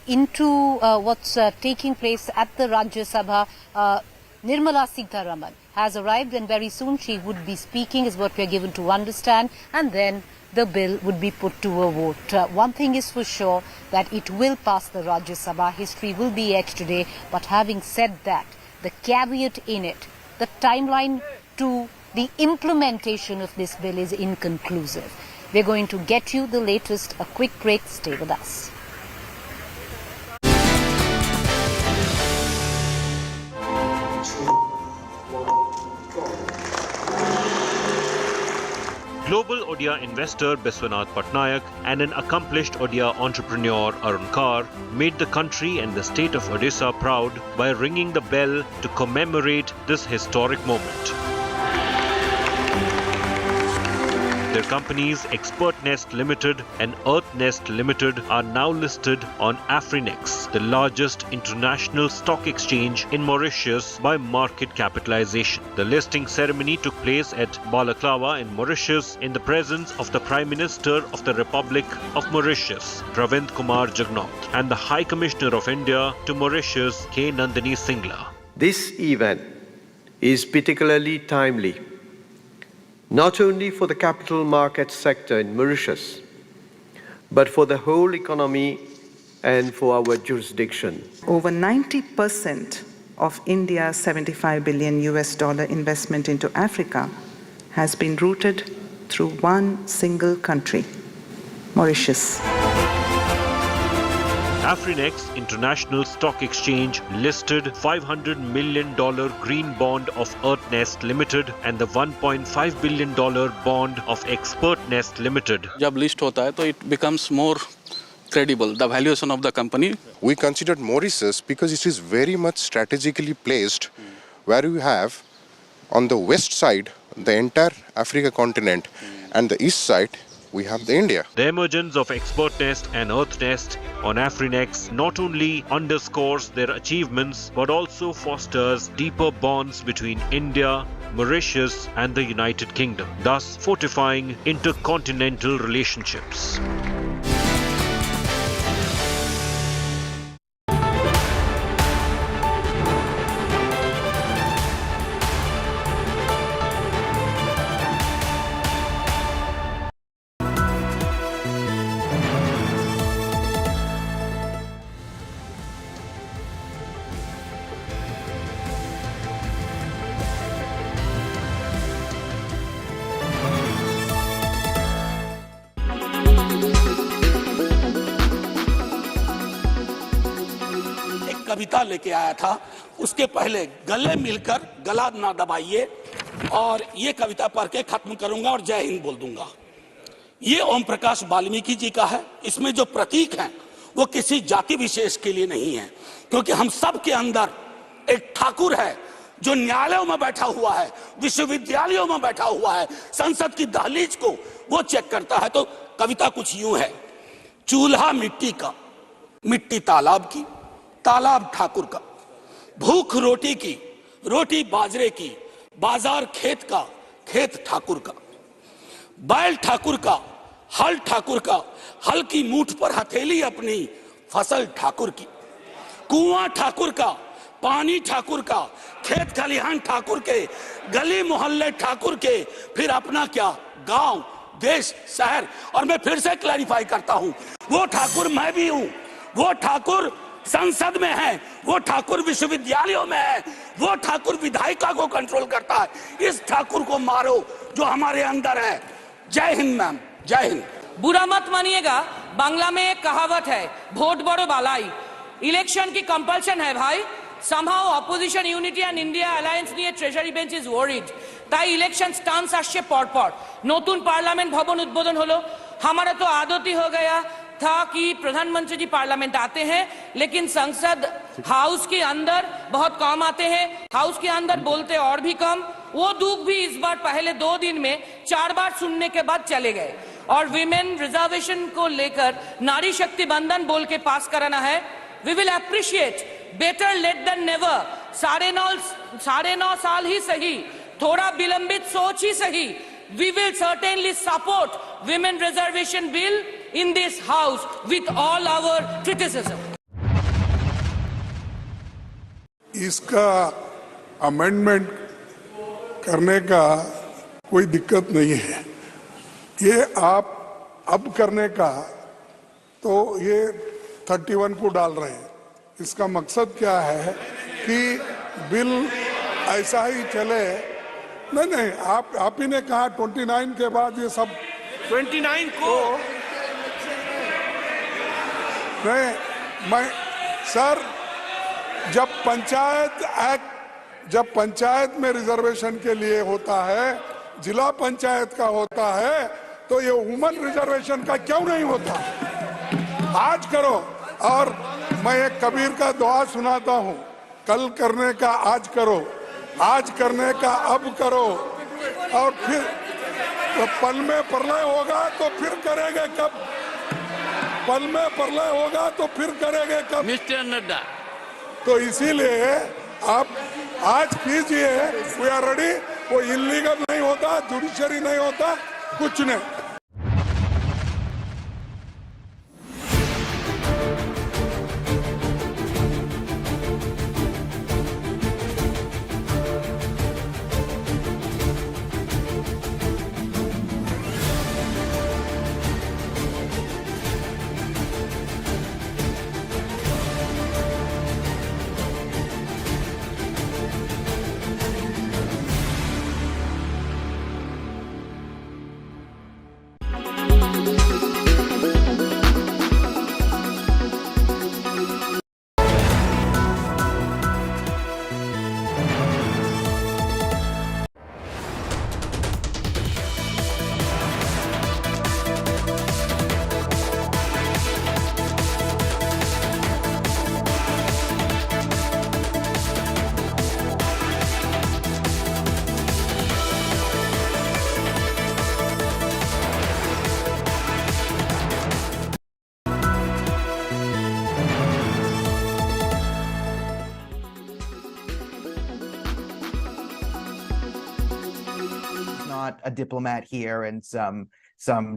into what's taking place at the Rajya Sabha. Nirmala Sitharaman has arrived and very soon she would be speaking is what we are given to understand, and then the bill would be put to a vote. One thing is for sure, that it will pass the Rajya Sabha. History will be etched today. But having said that, the caveat in it, the timeline to the implementation of this bill is inconclusive. We're going to get you the latest. A quick break. Stay with us. Global Odia investor Biswanath Patnaik and an accomplished Odia entrepreneur Arun Kar made the country and the state of Odisha proud by ringing the bell to commemorate this historic moment. Their companies Expert Nest Limited and Earth Nest Limited are now listed on Afrinex, the largest international stock exchange in Mauritius by market capitalization. The listing ceremony took place at Balaklava in Mauritius in the presence of the Prime Minister of the Republic of Mauritius, Pravind Kumar Jagnauth, and the High Commissioner of India to Mauritius, K. Nandini Singla. This event is particularly timely, not only for the capital market sector in Mauritius, but for the whole economy and for our jurisdiction. Over 90% of India's $75 billion investment into Africa has been routed through one single country, Mauritius. Afrinex International Stock Exchange listed $500 million green bond of Earth Nest Limited and the $1.5 billion bond of Expert Nest Limited. जब list होता है तो it becomes more credible, the valuation of the company. We considered Mauritius because it is very much strategically placed where you have on the west side the entire Africa continent and the east side we have the India. The emergence of Expert Nest and Earth Nest on Afrinex not only underscores their achievements but also fosters deeper bonds between India, Mauritius and the United Kingdom, thus fortifying intercontinental relationships. कविता लेके आया था, उसके पहले गले मिलकर गला ना दबाइए और ये कविता पढ़ के खत्म करूंगा और जय हिंद बोल दूंगा। ये ओम प्रकाश वाल्मीकि जी का है। इसमें जो प्रतीक हैं वो किसी जाति विशेष के लिए नहीं है, क्योंकि हम सब के अंदर एक ठाकुर है जो न्यायालयों में बैठा हुआ है, विश्वविद्यालयों में बैठा हुआ है, संसद की दहलीज को वो चेक करता है। तो कविता कुछ यूं है, चूल्हा मिट्टी का, मिट्टी तालाब की, तालाब ठाकुर का, भूख रोटी की, रोटी बाजरे की, बाजार खेत का, खेत ठाकुर का, बैल ठाकुर का, हल ठाकुर का, हल की मूठ पर हथेली अपनी, फसल ठाकुर की, कुआं ठाकुर का, पानी ठाकुर का, खेत खलिहान ठाकुर के, गली मोहल्ले ठाकुर के, फिर अपना क्या, गांव, देश, शहर। और मैं फिर से क्लैरिफाई करता हूं, वो ठाकुर मैं भी हूं, वो ठाकुर संसद में है, वो ठाकुर विश्वविद्यालयों में है, वो ठाकुर विधायिका को कंट्रोल करता है। इस ठाकुर को मारो जो हमारे अंदर है। जय हिंद मैम, जय हिंद। बुरा मत मानिएगा, बांग्ला में एक कहावत है, ভোট বড় বালাই। ইলেকশন কি কম্পালশন है भाई। somehow opposition unity and India alliance নিয়ে treasury bench is worried। তাই ইলেকশন স্টান্স আসছে পরপর। নতুন পার্লামেন্ট ভবন উদ্বোধন হলো। हमारा तो आदत ही हो गया था कि प्रधानमंत्री जी पार्लियामेंट आते हैं, लेकिन संसद हाउस के अंदर बहुत कम आते हैं, हाउस के अंदर बोलते और भी कम। वो दुख भी इस बार पहले 2 दिन में 4 बार सुनने के बाद चले गए। और विमेन रिजर्वेशन को लेकर नारी शक्ति बंधन बोल के पास कराना है। We will appreciate, better late than never. 9.5 साल ही सही, थोड़ा विलंबित सोच ही सही। We will certainly support women reservation bill in this house with all our criticism। इसका अमेंडमेंट करने का कोई दिक्कत नहीं है। ये आप अब करने का तो ये 31 को डाल रहे हैं। इसका मकसद क्या है कि बिल ऐसा ही चले। नहीं, आप ही ने कहा 29 के बाद ये सब 29 को नहीं, मैं सर जब पंचायत में रिजर्वेशन के लिए होता है, जिला पंचायत का होता है, तो ये वुमन रिजर्वेशन का क्यों नहीं होता? आज करो। और मैं एक कबीर का दुआ सुनाता हूँ, कल करने का आज करो, आज करने का अब करो, और फिर तो पल में प्रलय होगा तो फिर करेंगे कब? पल में प्रलय होगा तो फिर करेंगे कब? मिस्टर नड्डा, तो इसीलिए आप आज कीजिए। We are ready. वो इलीगल नहीं होता, जुडिशरी नहीं होता, कुछ नहीं। A diplomat here and some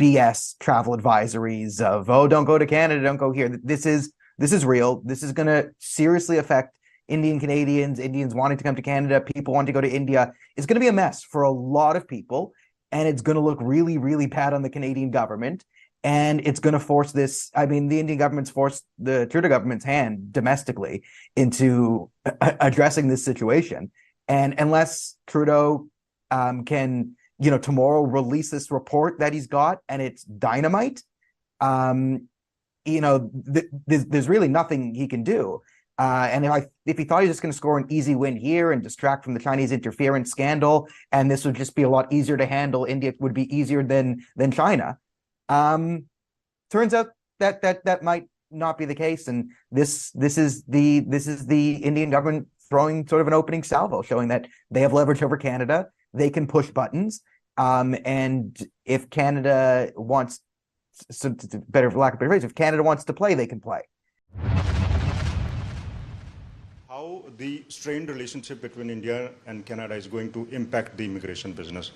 BS travel advisories of, oh, don't go to Canada, don't go here. This is real. This is going to seriously affect Indian Canadians, Indians wanting to come to Canada, people wanting to go to India. It's going to be a mess for a lot of people, and it's going to look really, really bad on the Canadian government. And it's going to force this. I mean, the Indian government's forced the Trudeau government's hand domestically into addressing this situation. And unless Trudeau can, tomorrow release this report that he's got and it's dynamite, there's really nothing he can do. And if he thought he was just going to score an easy win here and distract from the Chinese interference scandal, and this would just be a lot easier to handle, India would be easier than China. Turns out that might not be the case, and this is the Indian government throwing sort of an opening salvo, showing that they have leverage over Canada. They can push buttons, and if Canada wants, better for lack of a better phrase, if Canada wants to play, they can play. How the strained relationship between India and Canada is going to impact the immigration business?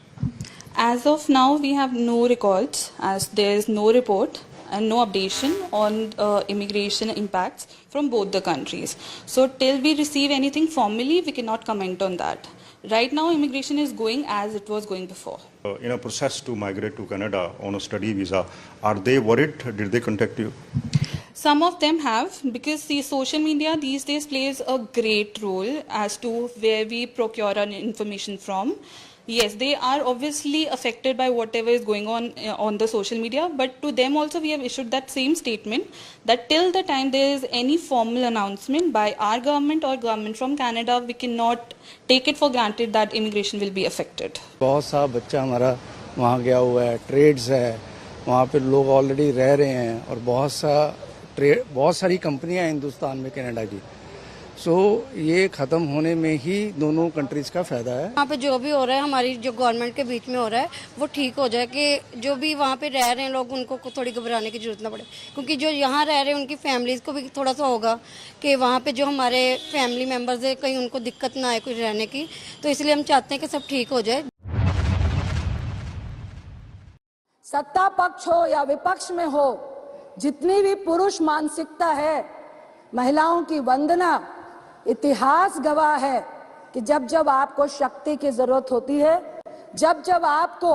As of now, we have no records, as there is no report and no updation on immigration impacts from both the countries. So till we receive anything formally, we cannot comment on that. Right now, immigration is going as it was going before. In a process to migrate to Canada on a study visa, are they worried? Did they contact you? Some of them have, because the social media these days plays a great role as to where we procure our information from. Yes, they are obviously affected by whatever is going on the social media, but to them also we have issued that same statement that till the time there is any formal announcement by our government or government from Canada, we cannot take it for granted that immigration will be affected. बहुत सा बच्चा हमारा वहाँ गया हुआ है, trades है, वहाँ पे लोग ऑलरेडी रह रहे हैं और बहुत सारी कंपनियां हैं हिंदुस्तान में कनाडा की. सो ये खत्म होने में ही दोनों कंट्रीज का फायदा है. वहाँ पे जो भी हो रहा है हमारी जो गवर्नमेंट के बीच में हो रहा है वो ठीक हो जाए कि जो भी वहाँ पे रह रहे हैं लोग उनको थोड़ी घबराने की जरूरत ना पड़े, क्योंकि जो यहाँ रह रहे हैं उनकी फैमिलीज को भी थोड़ा सा होगा कि वहाँ पे जो हमारे फैमिली मेम्बर्स है कहीं उनको दिक्कत ना आए कुछ रहने की, तो इसलिए हम चाहते हैं कि सब ठीक हो जाए. सत्ता पक्ष हो या विपक्ष में हो, जितनी भी पुरुष मानसिकता है, महिलाओं की वंदना, इतिहास गवाह है कि जब जब आपको शक्ति की जरूरत होती है, जब जब आपको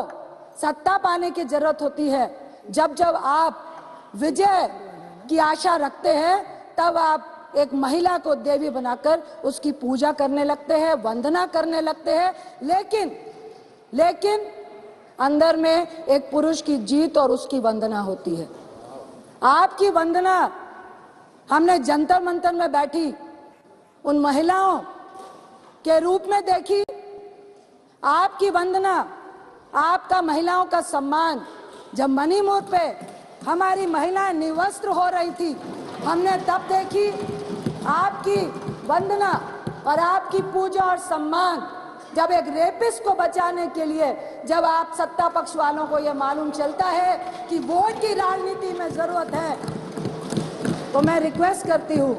सत्ता पाने की जरूरत होती है, जब जब आप विजय की आशा रखते हैं, तब आप एक महिला को देवी बनाकर उसकी पूजा करने लगते हैं, वंदना करने लगते हैं. लेकिन अंदर में एक पुरुष की जीत और उसकी वंदना होती है. आपकी वंदना हमने जंतर मंतर में बैठी उन महिलाओं के रूप में देखी. आपकी वंदना, आपका महिलाओं का सम्मान जब मणिपुर पे हमारी महिलाएं निवस्त्र हो रही थी, हमने तब देखी. आपकी वंदना और आपकी पूजा और सम्मान जब एक रेपिस्ट को बचाने के लिए जब आप सत्ता पक्ष वालों को यह मालूम चलता है कि वोट की राजनीति में जरूरत है, तो मैं रिक्वेस्ट करती हूँ.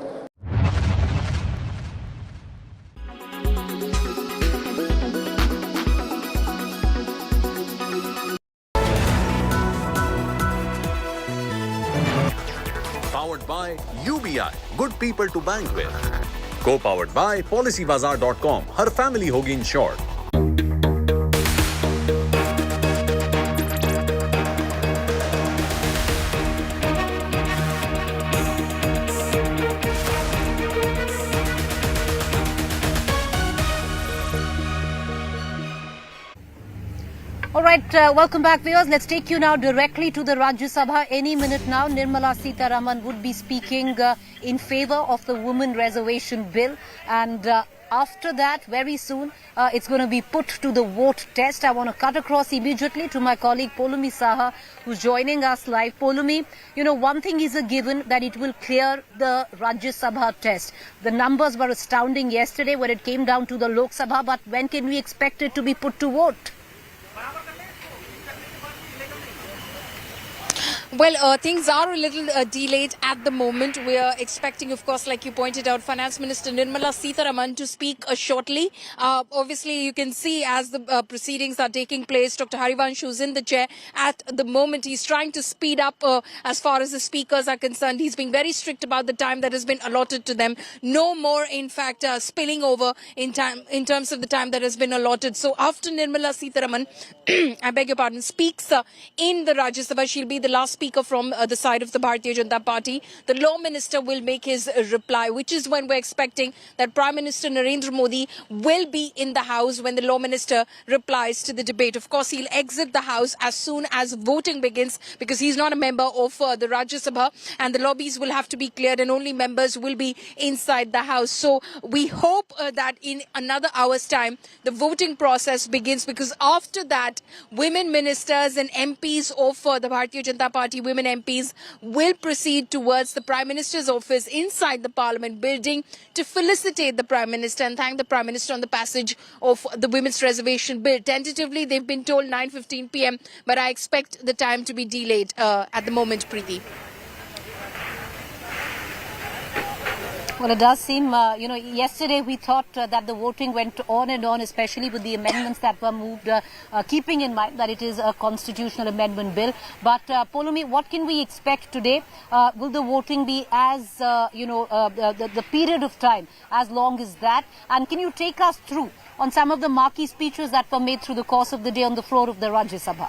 Powered by UBI, good people to bank with. Co-powered by PolicyBazaar.com, her family होगी insured. All right, welcome back, viewers. Let's take you now directly to the Rajya Sabha. Any minute now, Nirmala Sitharaman would be speaking in favour of the Women Reservation Bill. And after that, very soon, it's going to be put to the vote test. I want to cut across immediately to my colleague Polumi Saha, who's joining us live. Polumi, you know, one thing is a given, that it will clear the Rajya Sabha test. The numbers were astounding yesterday when it came down to the Lok Sabha. But when can we expect it to be put to vote? Well, things are a little delayed at the moment. We are expecting, of course, like you pointed out, Finance Minister Nirmala Sitharaman to speak shortly. Obviously, you can see as the proceedings are taking place, Dr. Harivanshu is in the chair at the moment. He's trying to speed up as far as the speakers are concerned. He's being very strict about the time that has been allotted to them. No more, in fact, spilling over in terms of the time that has been allotted. So after Nirmala Sitharaman, I beg your pardon, speaks in the Rajya Sabha, she'll be the last speaker from the side of the Bharatiya Janata Party. The Law Minister will make his reply, which is when we're expecting that Prime Minister Narendra Modi will be in the House when the Law Minister replies to the debate. Of course, he'll exit the House as soon as voting begins, because he's not a member of the Rajya Sabha, and the lobbies will have to be cleared and only members will be inside the House. So we hope that in another hour's time, the voting process begins, because after that, women ministers and MPs of the Bharatiya Janata Party, women MPs, will proceed towards the Prime Minister's office inside the Parliament building to felicitate the Prime Minister and thank the Prime Minister on the passage of the Women's Reservation Bill. Tentatively, they've been told 9:15 p.m., but I expect the time to be delayed at the moment, Preeti. Well, it does seem, yesterday we thought that the voting went on and on, especially with the amendments that were moved, keeping in mind that it is a constitutional amendment bill. But, Poulomi, what can we expect today? Will the voting be as, the period of time, as long as that? And can you take us through on some of the marquee speeches that were made through the course of the day on the floor of the Rajya Sabha?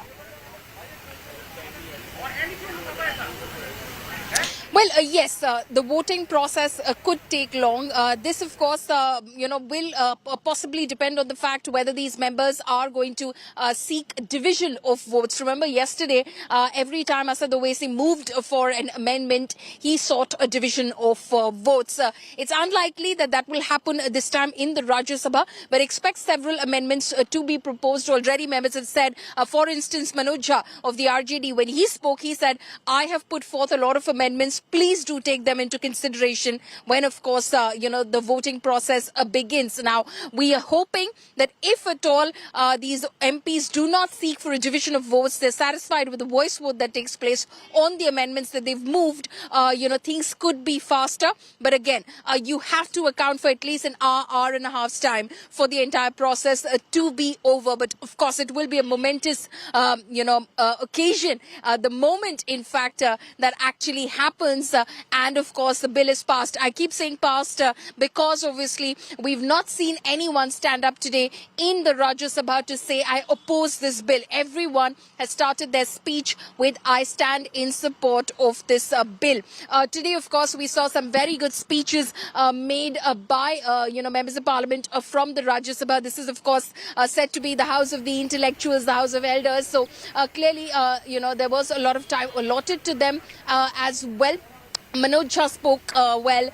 Well, yes, the voting process could take long. This, of course, will possibly depend on the fact whether these members are going to seek division of votes. Remember, yesterday, every time Asad Owaisi moved for an amendment, he sought a division of votes. It's unlikely that that will happen this time in the Rajya Sabha, but expect several amendments to be proposed. Already, members have said, for instance, Manoj Jha of the RJD, when he spoke, he said, I have put forth a lot of amendments. Please do take them into consideration when, of course, the voting process begins. Now, we are hoping that if at all these MPs do not seek for a division of votes, they're satisfied with the voice vote that takes place on the amendments that they've moved, things could be faster. But again, you have to account for at least an hour and a half's time for the entire process to be over. But of course, it will be a momentous, occasion. The moment, in fact, that actually happens. And of course, the bill is passed. I keep saying passed because obviously we've not seen anyone stand up today in the Rajya Sabha to say, I oppose this bill. Everyone has started their speech with, I stand in support of this bill. Today, of course, we saw some very good speeches made by, members of parliament from the Rajya Sabha. This is, of course, said to be the house of the intellectuals, the house of elders. So clearly, there was a lot of time allotted to them as well. Manoj Jha spoke well.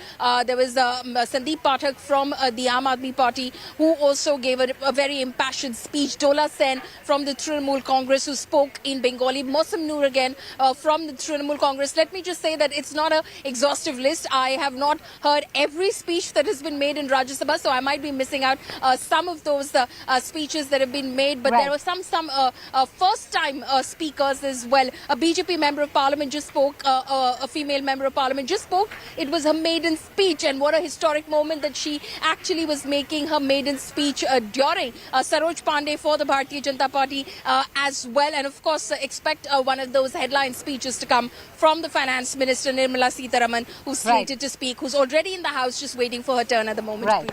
There was Sandeep Pathak from the Aam Aadmi Party who also gave a very impassioned speech. Dola Sen from the Trinamool Congress who spoke in Bengali. Mosam Noor again from the Trinamool Congress. Let me just say that it's not an exhaustive list. I have not heard every speech that has been made in Rajya Sabha, so I might be missing out some of those speeches that have been made. But there were some first-time speakers as well. A BJP member of parliament just spoke. A female member of parliament just spoke. It was her maiden speech, and what a historic moment that she actually was making her maiden speech during Saroj Pandey for the Bharatiya Janata Party as well. And of course, expect one of those headline speeches to come from the Finance Minister Nirmala Sitharaman, who's slated to speak, who's already in the House just waiting for her turn at the moment.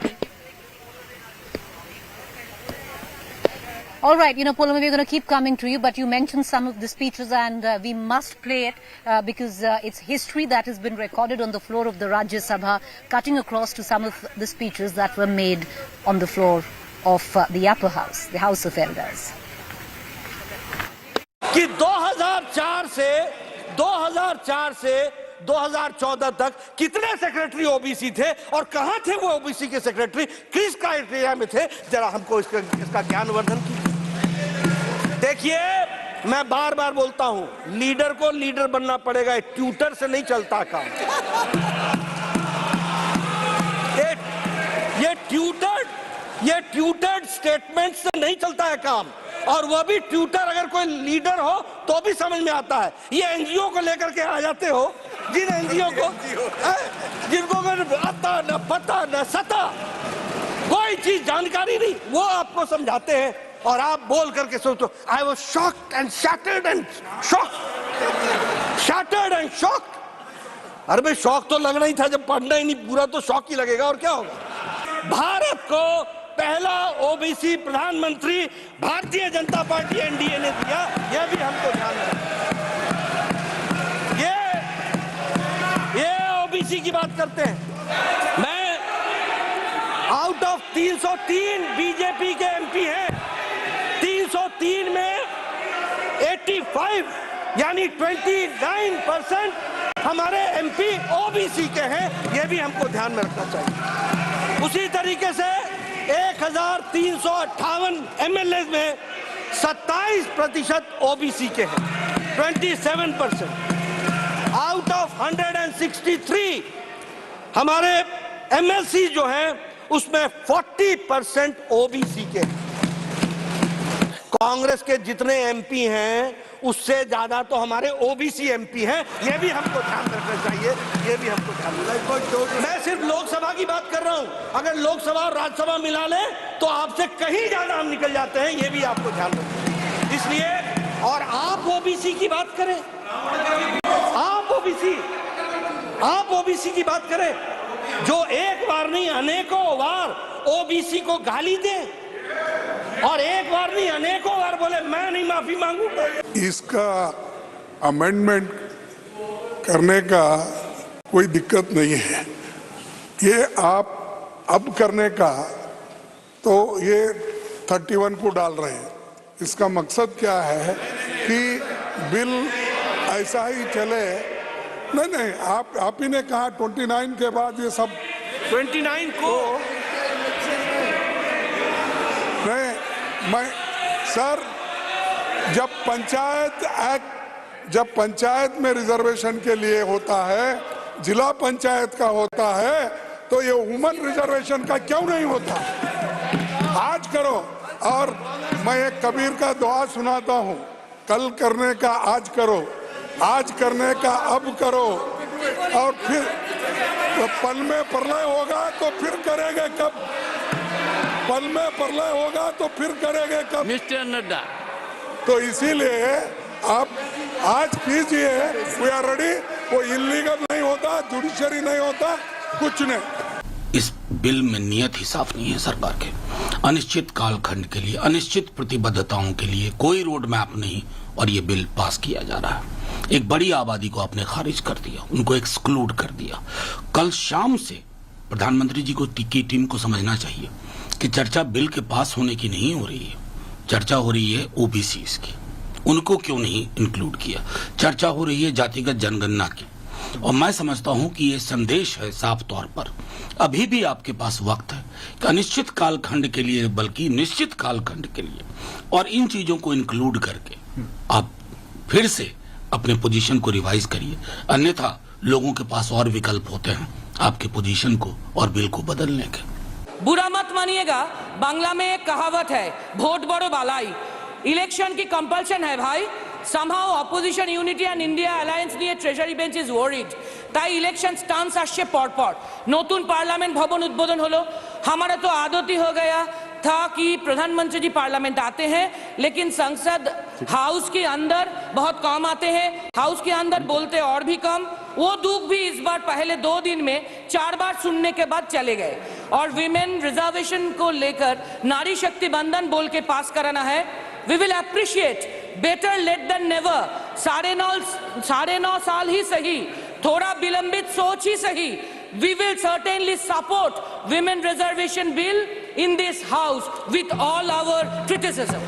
All right, Poulomi, we're going to keep coming to you, but you mentioned some of the speeches and we must play it because it's history that has been recorded on the floor of the Rajya Sabha, cutting across to some of the speeches that were made on the floor of the upper house, the House of Elders. कि 2004 से 2014 तक कितने secretary OBC थे और कहां थे वो OBC के सेक्रेटरी, किस क्राइटेरिया में थे, जरा हमको इसका ज्ञानवर्धन कीजिए। देखिए, मैं बार बार बोलता हूं, लीडर को लीडर बनना पड़ेगा, ट्यूटर से नहीं चलता काम। ये ट्यूटर्ड स्टेटमेंट से नहीं चलता है काम, और वह भी ट्यूटर अगर कोई लीडर हो तो भी समझ में आता है। ये एनजीओ को लेकर के आ जाते हो, जिन एनजीओ को जिनको आता न पता न सता, कोई चीज जानकारी नहीं, वो आपको समझाते हैं और आप बोल करके सोचो, I was shocked and shattered and shocked. अरे भाई, शौक तो लगना ही था, जब पढ़ना ही नहीं पूरा तो शौक ही लगेगा, और क्या होगा। भारत को पहला ओबीसी प्रधानमंत्री भारतीय जनता पार्टी एनडीए ने दिया, यह भी हमको ध्यान रखना। ये ओबीसी की बात करते हैं। मैं आउट ऑफ 303 बीजेपी के एमपी हैं, 303 में 85 यानी 29% हमारे एमपी ओबीसी के हैं, यह भी हमको ध्यान में रखना चाहिए। उसी तरीके से 1358 एमएलए में 27% ओबीसी के हैं, 27%। आउट ऑफ 163 हमारे एमएलसी जो हैं, उसमें 40% ओबीसी के हैं। कांग्रेस के जितने एमपी हैं उससे ज्यादा तो हमारे ओबीसी एमपी हैं। ये भी हमको ध्यान रखना चाहिए, ये भी हमको ध्यान रखना चाहिए। मैं सिर्फ लोकसभा की बात कर रहा हूं, अगर लोकसभा और राज्यसभा मिला ले तो आपसे कहीं ज्यादा हम निकल जाते हैं, ये भी आपको ध्यान रखना चाहिए। इसलिए और आप ओबीसी की बात करें, आप ओबीसी की बात करें, जो एक बार नहीं अनेकों बार ओबीसी को गाली दे और एक बार नहीं अनेकों बार बोले मैं नहीं माफी मांगूंगा। इसका अमेंडमेंट करने का कोई दिक्कत नहीं है, ये आप अब करने का तो ये 31 को डाल रहे हैं। इसका मकसद क्या है कि बिल ऐसा ही चले। नहीं, आप ही ने कहा 29 के बाद ये सब 29 को नहीं, मैं सर जब पंचायत में रिजर्वेशन के लिए होता है, जिला पंचायत का होता है, तो ये वुमन रिजर्वेशन का क्यों नहीं होता? आज करो। और मैं एक कबीर का दुआ सुनाता हूँ, कल करने का आज करो, आज करने का अब करो, और फिर तो पल में प्रलय होगा तो फिर करेंगे कब? पल में प्रलय होगा तो फिर करेंगे कब? मिस्टर नड्डा, तो इसीलिए आप आज कीजिए, वी आर रेडी। वो इलीगल नहीं होता, जुडिशरी नहीं होता, कुछ नहीं। इस बिल में नियत ही साफ नहीं है सरकार के। अनिश्चित कालखंड के लिए, अनिश्चित प्रतिबद्धताओं के लिए कोई रोड मैप नहीं, और ये बिल पास किया जा रहा है। एक बड़ी आबादी को आपने खारिज कर दिया, उनको एक्सक्लूड कर दिया। कल शाम से प्रधानमंत्री जी की टीम को समझना चाहिए कि चर्चा बिल के पास होने की नहीं हो रही है, चर्चा हो रही है ओबीसी की। उनको क्यों नहीं इंक्लूड किया? चर्चा हो रही है जातिगत जनगणना की। और मैं समझता हूं कि ये संदेश है साफ तौर पर, अभी भी आपके पास वक्त है कि अनिश्चित कालखंड के लिए, बल्कि निश्चित कालखंड के लिए, और इन चीजों को इंक्लूड करके आप फिर से अपने पोजीशन को रिवाइज करिए। अन्यथा लोगों के पास और विकल्प होते हैं आपके पोजीशन को और बिल को बदलने के। बुरा मत मानिएगा, बांग्ला में एक कहावत है, वोट बड़ो बालाई। इलेक्शन की कंपल्शन है भाई। somehow opposition unity and India alliance নিয়ে treasury bench is worried, তাই ইলেকশন স্টান্স আসছে পরপর। নতুন पार्लियामेंट भवन उद्बोधन हलो। हमारा तो आदत ही हो गया था कि प्रधानमंत्री जी पार्लियामेंट आते हैं, लेकिन संसद हाउस के अंदर बहुत कम आते हैं, हाउस के अंदर बोलते और भी कम। वो दुख भी इस बार पहले 2 दिन में 4 बार सुनने के बाद चले गए। और विमेन रिजर्वेशन को लेकर नारी शक्ति बंधन बोल के पास कराना है। We will appreciate, better late than never। 9.5 साल ही सही, थोड़ा विलंबित सोच ही सही। We will certainly support women reservation bill in this house with all our criticism.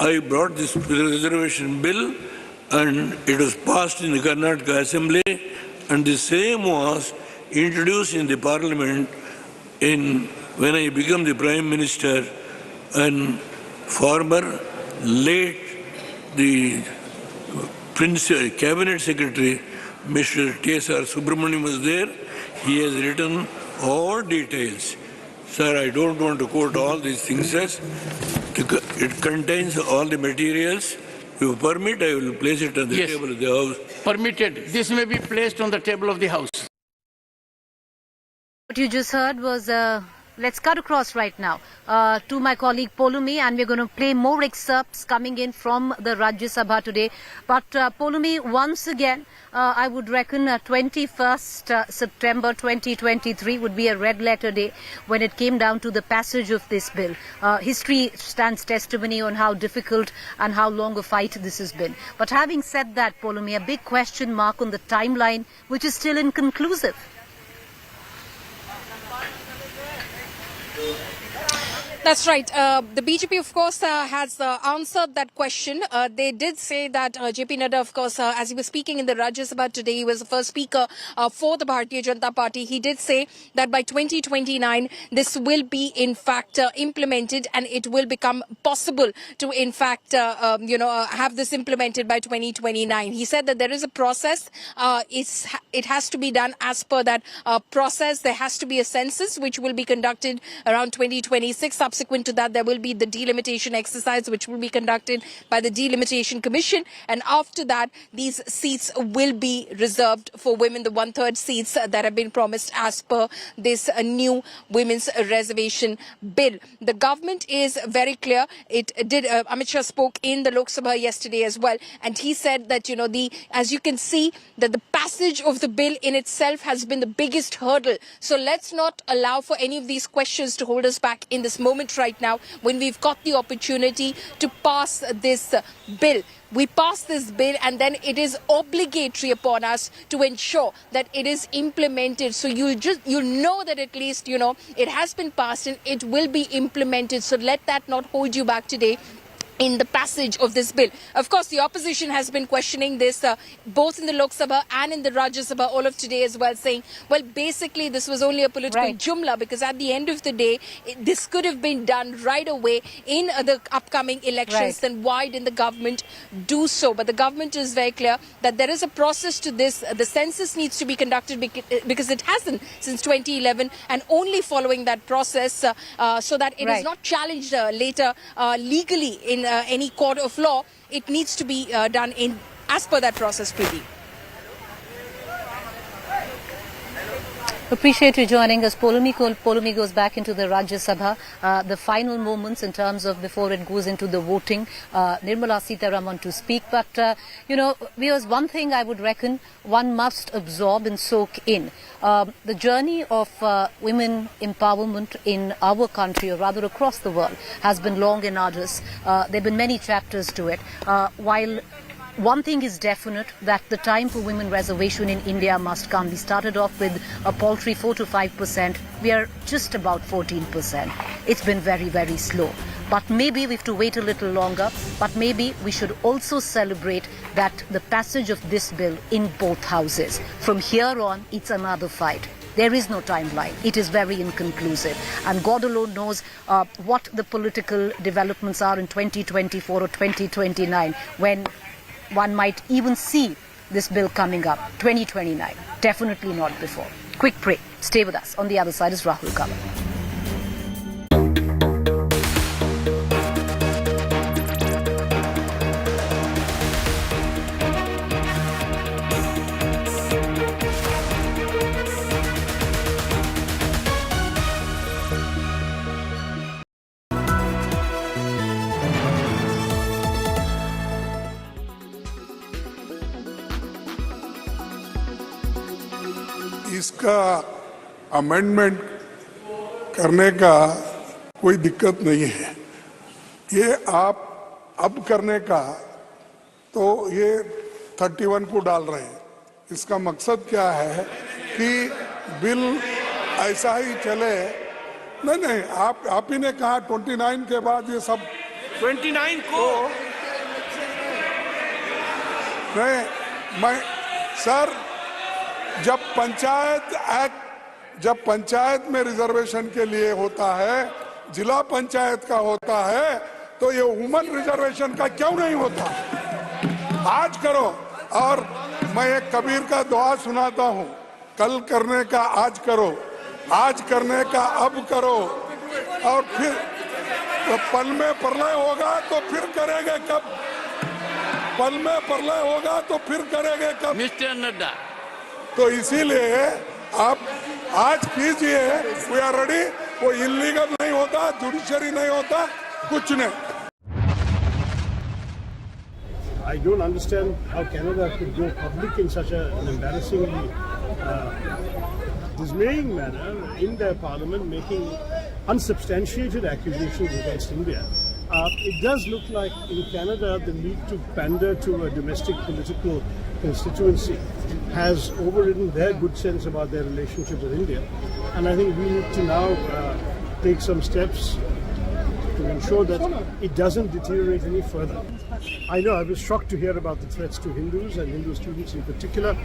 I brought this reservation bill and it was passed in the Karnataka Assembly, and the same was introduced in the Parliament when I became the Prime Minister, and former late the Cabinet Secretary Mr. T.S.R. Subramaniam was there. He has written all details. Sir, I don't want to quote all these things as it contains all the materials. If you permit, I will place it on the table of the House. Permitted. This may be placed on the table of the House. What you just heard was, let's cut across right now to my colleague Polumi, and we're going to play more excerpts coming in from the Rajya Sabha today. But Polumi, once again, I would reckon 21st September 2023 would be a red letter day when it came down to the passage of this bill. History stands testimony on how difficult and how long a fight this has been. But having said that, Polumi, a big question mark on the timeline, which is still inconclusive. That's right. The BJP, of course, has answered that question. They did say that JP Nadda, of course, as he was speaking in the Rajya Sabha today, he was the first speaker for the Bharatiya Janata Party. He did say that by 2029, this will be, in fact, implemented, and it will become possible to, in fact, have this implemented by 2029. He said that there is a process. It has to be done as per that process. There has to be a census, which will be conducted around 2026. subsequent to that, there will be the delimitation exercise, which will be conducted by the Delimitation Commission. And after that, these seats will be reserved for women, the 1/3 seats that have been promised as per this new women's reservation bill. The government is very clear. Amit Shah spoke in the Lok Sabha yesterday as well, and he said that, as you can see, that the passage of the bill in itself has been the biggest hurdle. So let's not allow for any of these questions to hold us back in this moment right now, when we've got the opportunity to pass this bill. We pass this bill, and then it is obligatory upon us to ensure that it is implemented. So you'll know that at least, it has been passed and it will be implemented. So let that not hold you back today in the passage of this bill. Of course, the opposition has been questioning this both in the Lok Sabha and in the Rajya Sabha all of today as well, saying, well, basically this was only a political jumla, because at the end of the day, this could have been done right away in the upcoming elections. Then why didn't the government do so? But the government is very clear that there is a process to this. The census needs to be conducted because it hasn't since 2011, and only following that process so that it is not challenged later legally in any court of law. It needs to be done as per that process, Preeti. Appreciate you joining us. Polumi goes back into the Rajya Sabha. The final moments in terms of before it goes into the voting. Nirmala Sitharaman to speak. But, viewers, one thing I would reckon one must absorb and soak in. The journey of women empowerment in our country, or rather across the world, has been long and arduous. There have been many chapters to it. While one thing is definite, that the time for women reservation in India must come. We started off with a paltry 4 to 5%. We are just about 14%. It's been very, very slow. But maybe we have to wait a little longer. But maybe we should also celebrate that the passage of this bill in both houses. From here on, it's another fight. There is no timeline. It is very inconclusive. And God alone knows what the political developments are in 2024 or 2029, when one might even see this bill coming up. 2029. Definitely not before. Quick break. Stay with us. On the other side is Rahul Kawal. इसका amendment करने का कोई दिक्कत नहीं है। ये आप अब करने का तो ये 31 को डाल रहे हैं। इसका मकसद क्या है कि बिल ऐसा ही चले। नहीं, आप ही ने कहा 29 के बाद ये सब 29 को नहीं, मैं सर जब पंचायत में रिजर्वेशन के लिए होता है, जिला पंचायत का होता है, तो ये वुमन रिजर्वेशन का क्यों नहीं होता? आज करो। और मैं एक कबीर का दुआ सुनाता हूँ, कल करने का आज करो, आज करने का अब करो, और फिर तो पल में प्रलय होगा तो फिर करेंगे कब? पल में प्रलय होगा तो फिर करेंगे कब? मिस्टर नड्डा, तो इसीलिए आप आज कीजिए, वी आर रेडी। वो इलीगल नहीं होता, जुडिशरी नहीं होता, कुछ नहीं। I don't understand how Canada could go public in such an embarrassingly dismaying manner in their parliament, making unsubstantiated accusations against India. It does look like in Canada the need to pander to a domestic political constituency has overridden their good sense about their relationship with India. And I think we need to now take some steps to ensure that it doesn't deteriorate any further. I know I was shocked to hear about the threats to Hindus and Hindu students in particular.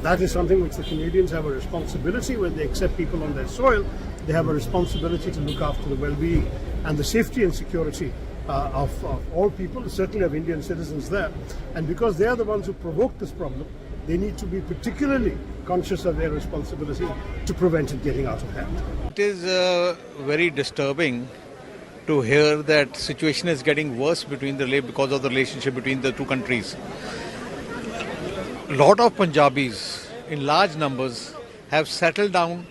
That is something which the Canadians have a responsibility when they accept people on their soil. They have a responsibility to look after the well-being and the safety and security of all people, certainly of Indian citizens there. And because they are the ones who provoked this problem, they need to be particularly conscious of their responsibility to prevent it getting out of hand. It is very disturbing to hear that situation is getting worse because of the relationship between the two countries. A lot of Punjabis in large numbers have settled down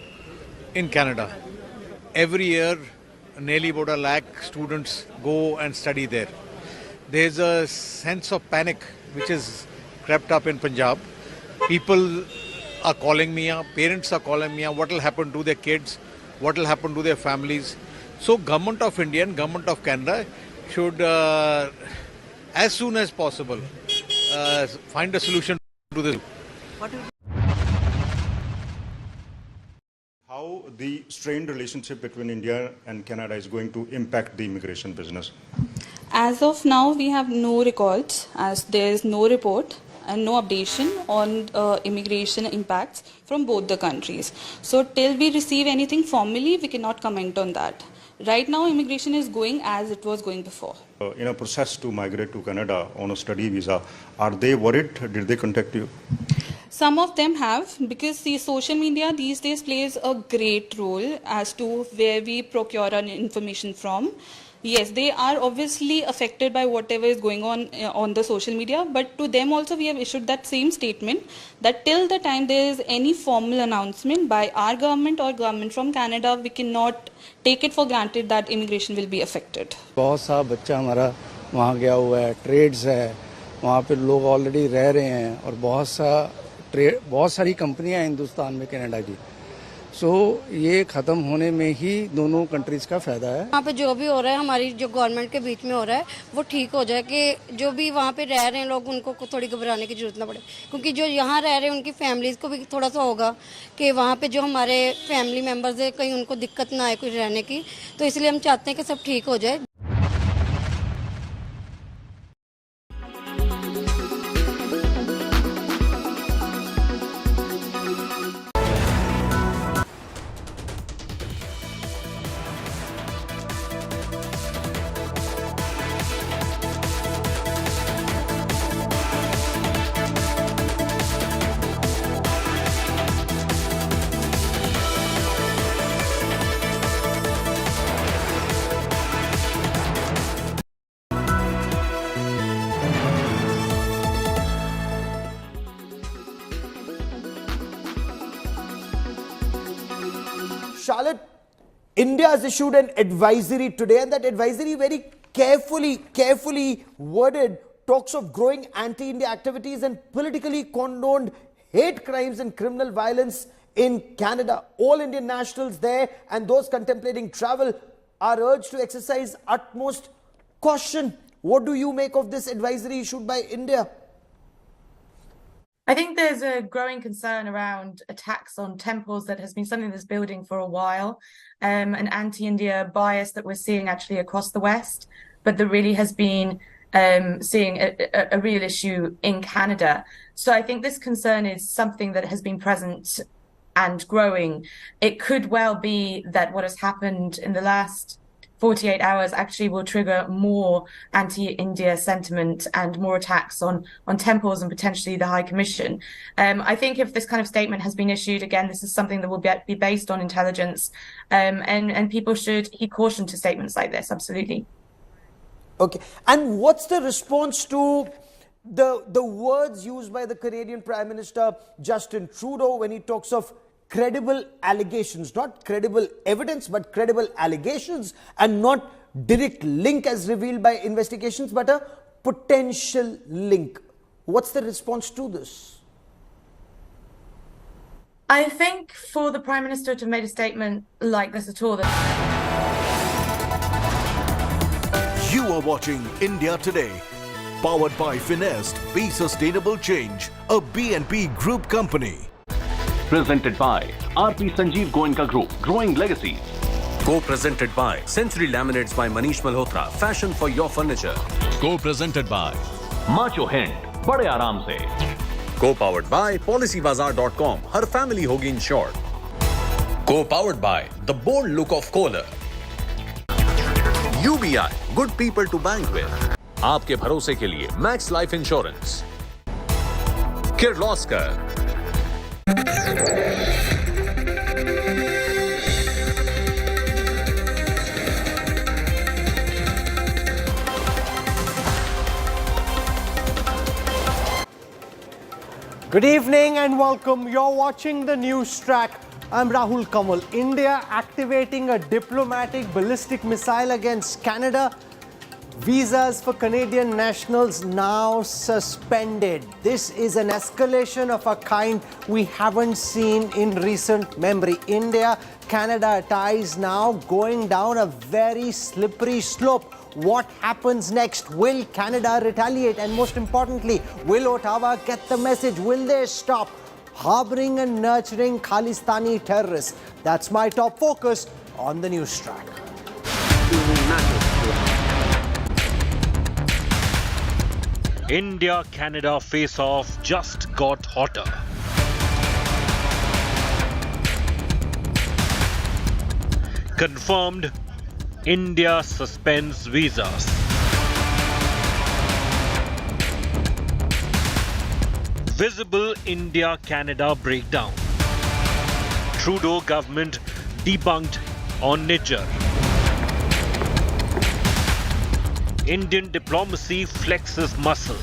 in Canada. Every year, nearly about 1 lakh students go and study there. There's a sense of panic which is crept up in Punjab. People are calling me up, parents are calling me up, what will happen to their kids, what will happen to their families. So Government of India and Government of Canada should, as soon as possible, find a solution to this. How the strained relationship between India and Canada is going to impact the immigration business? As of now, we have no records, as there is no report and no updation on immigration impacts from both the countries. So till we receive anything formally, we cannot comment on that. Right now, immigration is going as it was going before. In a process to migrate to Canada on a study visa, are they worried? Did they contact you? Some of them have, because see, social media these days plays a great role as to where we procure our information from. Yes, they are obviously affected by whatever is going on the social media, but to them also we have issued that same statement that till the time there is any formal announcement by our government or government from Canada, we cannot take it for granted that immigration will be affected. बहुत सा बच्चा हमारा वहाँ गया हुआ है, trades है, वहाँ पे लोग ऑलरेडी रह रहे हैं और बहुत सारी कंपनियां हिंदुस्तान में कनाडा की. सो ये खत्म होने में ही दोनों कंट्रीज का फायदा है. वहाँ पे जो भी हो रहा है हमारी जो गवर्नमेंट के बीच में हो रहा है वो ठीक हो जाए कि जो भी वहाँ पे रह रहे हैं लोग उनको थोड़ी घबराने की जरूरत ना पड़े, क्योंकि जो यहाँ रह रहे हैं उनकी फैमिलीज को भी थोड़ा सा होगा कि वहाँ पे जो हमारे फैमिली मेम्बर्स है कहीं उनको दिक्कत ना आए कुछ रहने की, तो इसलिए हम चाहते हैं कि सब ठीक हो जाए. Charlotte, India has issued an advisory today, and that advisory very carefully worded talks of growing anti-India activities and politically condoned hate crimes and criminal violence in Canada. All Indian nationals there and those contemplating travel are urged to exercise utmost caution. What do you make of this advisory issued by India? I think there's a growing concern around attacks on temples that has been something that's building for a while, an anti-India bias that we're seeing actually across the West, but that really has been seeing a real issue in Canada. So I think this concern is something that has been present and growing. It could well be that what has happened in the last 48 hours actually will trigger more anti-India sentiment and more attacks on temples and potentially the High Commission. I think if this kind of statement has been issued, again, this is something that will be based on intelligence, and people should heed caution to statements like this, absolutely. Okay, and what's the response to the words used by the Canadian Prime Minister Justin Trudeau when he talks of credible allegations, not credible evidence, but credible allegations, and not direct link as revealed by investigations, but a potential link? What's the response to this? I think for the Prime Minister to have made a statement like this at all... You are watching India Today, powered by Finest, Be Sustainable Change, a BNP Group company. Presented by RP Sanjeev Goenka Group, Growing Legacies. Co-presented by Century Laminates by Manish Malhotra, Fashion for your furniture. Co-presented by Macho Hind, Bade Aaram Se. Co-powered by PolicyBazaar.com, Har family hogi insured. Co-powered by The Bold Look of Kohler. UBI, good people to bank with. आपके भरोसे के लिए max life insurance. Kirloskar. Good evening and welcome. You're watching the news track. I'm Rahul Kamal. India activating a diplomatic ballistic missile against Canada. Visas for Canadian nationals now suspended. This is an escalation of a kind we haven't seen in recent memory. India-Canada ties now going down a very slippery slope. What happens next? Will Canada retaliate? And most importantly, will Ottawa get the message? Will they stop harboring and nurturing Khalistani terrorists? That's my top focus on the news track. India-Canada face-off just got hotter. Confirmed, India suspends visas. Visible India-Canada breakdown. Trudeau government debunked on Niger. Indian diplomacy flexes muscle.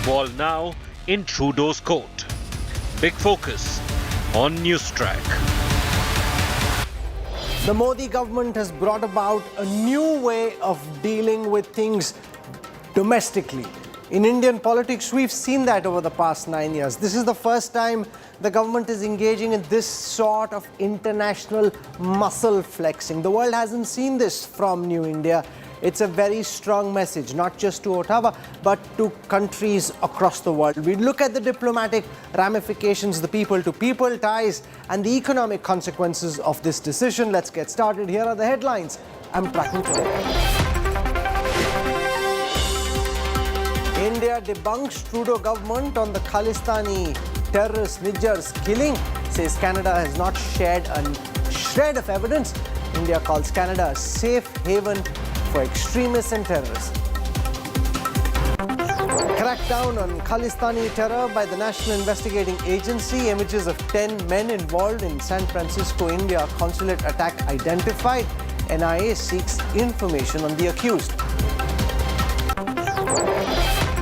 Ball now in Trudeau's court. Big focus on Newstrack. The Modi government has brought about a new way of dealing with things domestically. In Indian politics, we've seen that over the past 9 years. This is the first time the government is engaging in this sort of international muscle flexing. The world hasn't seen this from New India. It's a very strong message, not just to Ottawa, but to countries across the world. We look at the diplomatic ramifications, the people-to-people ties, and the economic consequences of this decision. Let's get started. Here are the headlines I'm tracking today. India debunks Trudeau government on the Khalistani terrorist Niger's killing, says Canada has not shared a shred of evidence. India calls Canada a safe haven for extremists and terrorists. Crackdown on Khalistani terror by the National Investigating Agency. Images of 10 men involved in San Francisco, India consulate attack identified. NIA seeks information on the accused.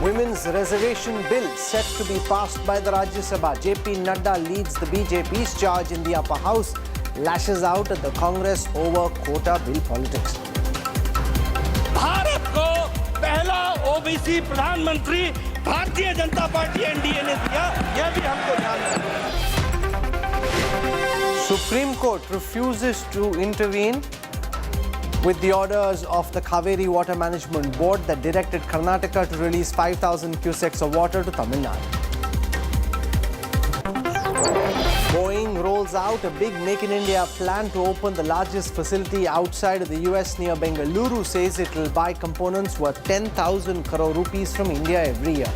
Women's reservation bill set to be passed by the Rajya Sabha. JP Nadda leads the BJP's charge in the upper house, lashes out at the Congress over quota bill politics. Bharat को पहला OBC प्रधानमंत्री Bharatiya Janata party NDA ने दिया, यह भी हमको ध्यान रखना। Supreme Court refuses to intervene with the orders of the Kaveri Water Management Board that directed Karnataka to release 5,000 cusecs of water to Tamil Nadu. Boeing rolls out a big Make in India plan to open the largest facility outside of the US near Bengaluru, says it will buy components worth 10,000 crore rupees from India every year.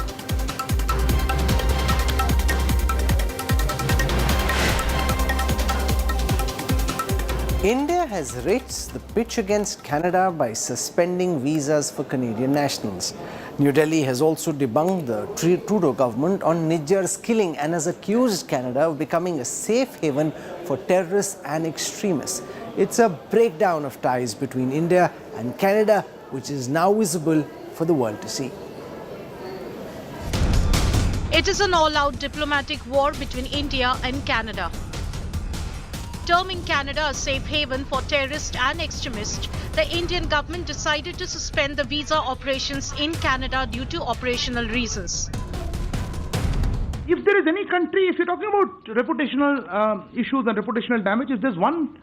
India has raised the pitch against Canada by suspending visas for Canadian nationals. New Delhi has also debunked the Trudeau government on Niger's killing and has accused Canada of becoming a safe haven for terrorists and extremists. It's a breakdown of ties between India and Canada, which is now visible for the world to see. It is an all-out diplomatic war between India and Canada. Terming Canada a safe haven for terrorists and extremists, the Indian government decided to suspend the visa operations in Canada due to operational reasons. If there is any country, if you're talking about reputational issues and reputational damage, if there's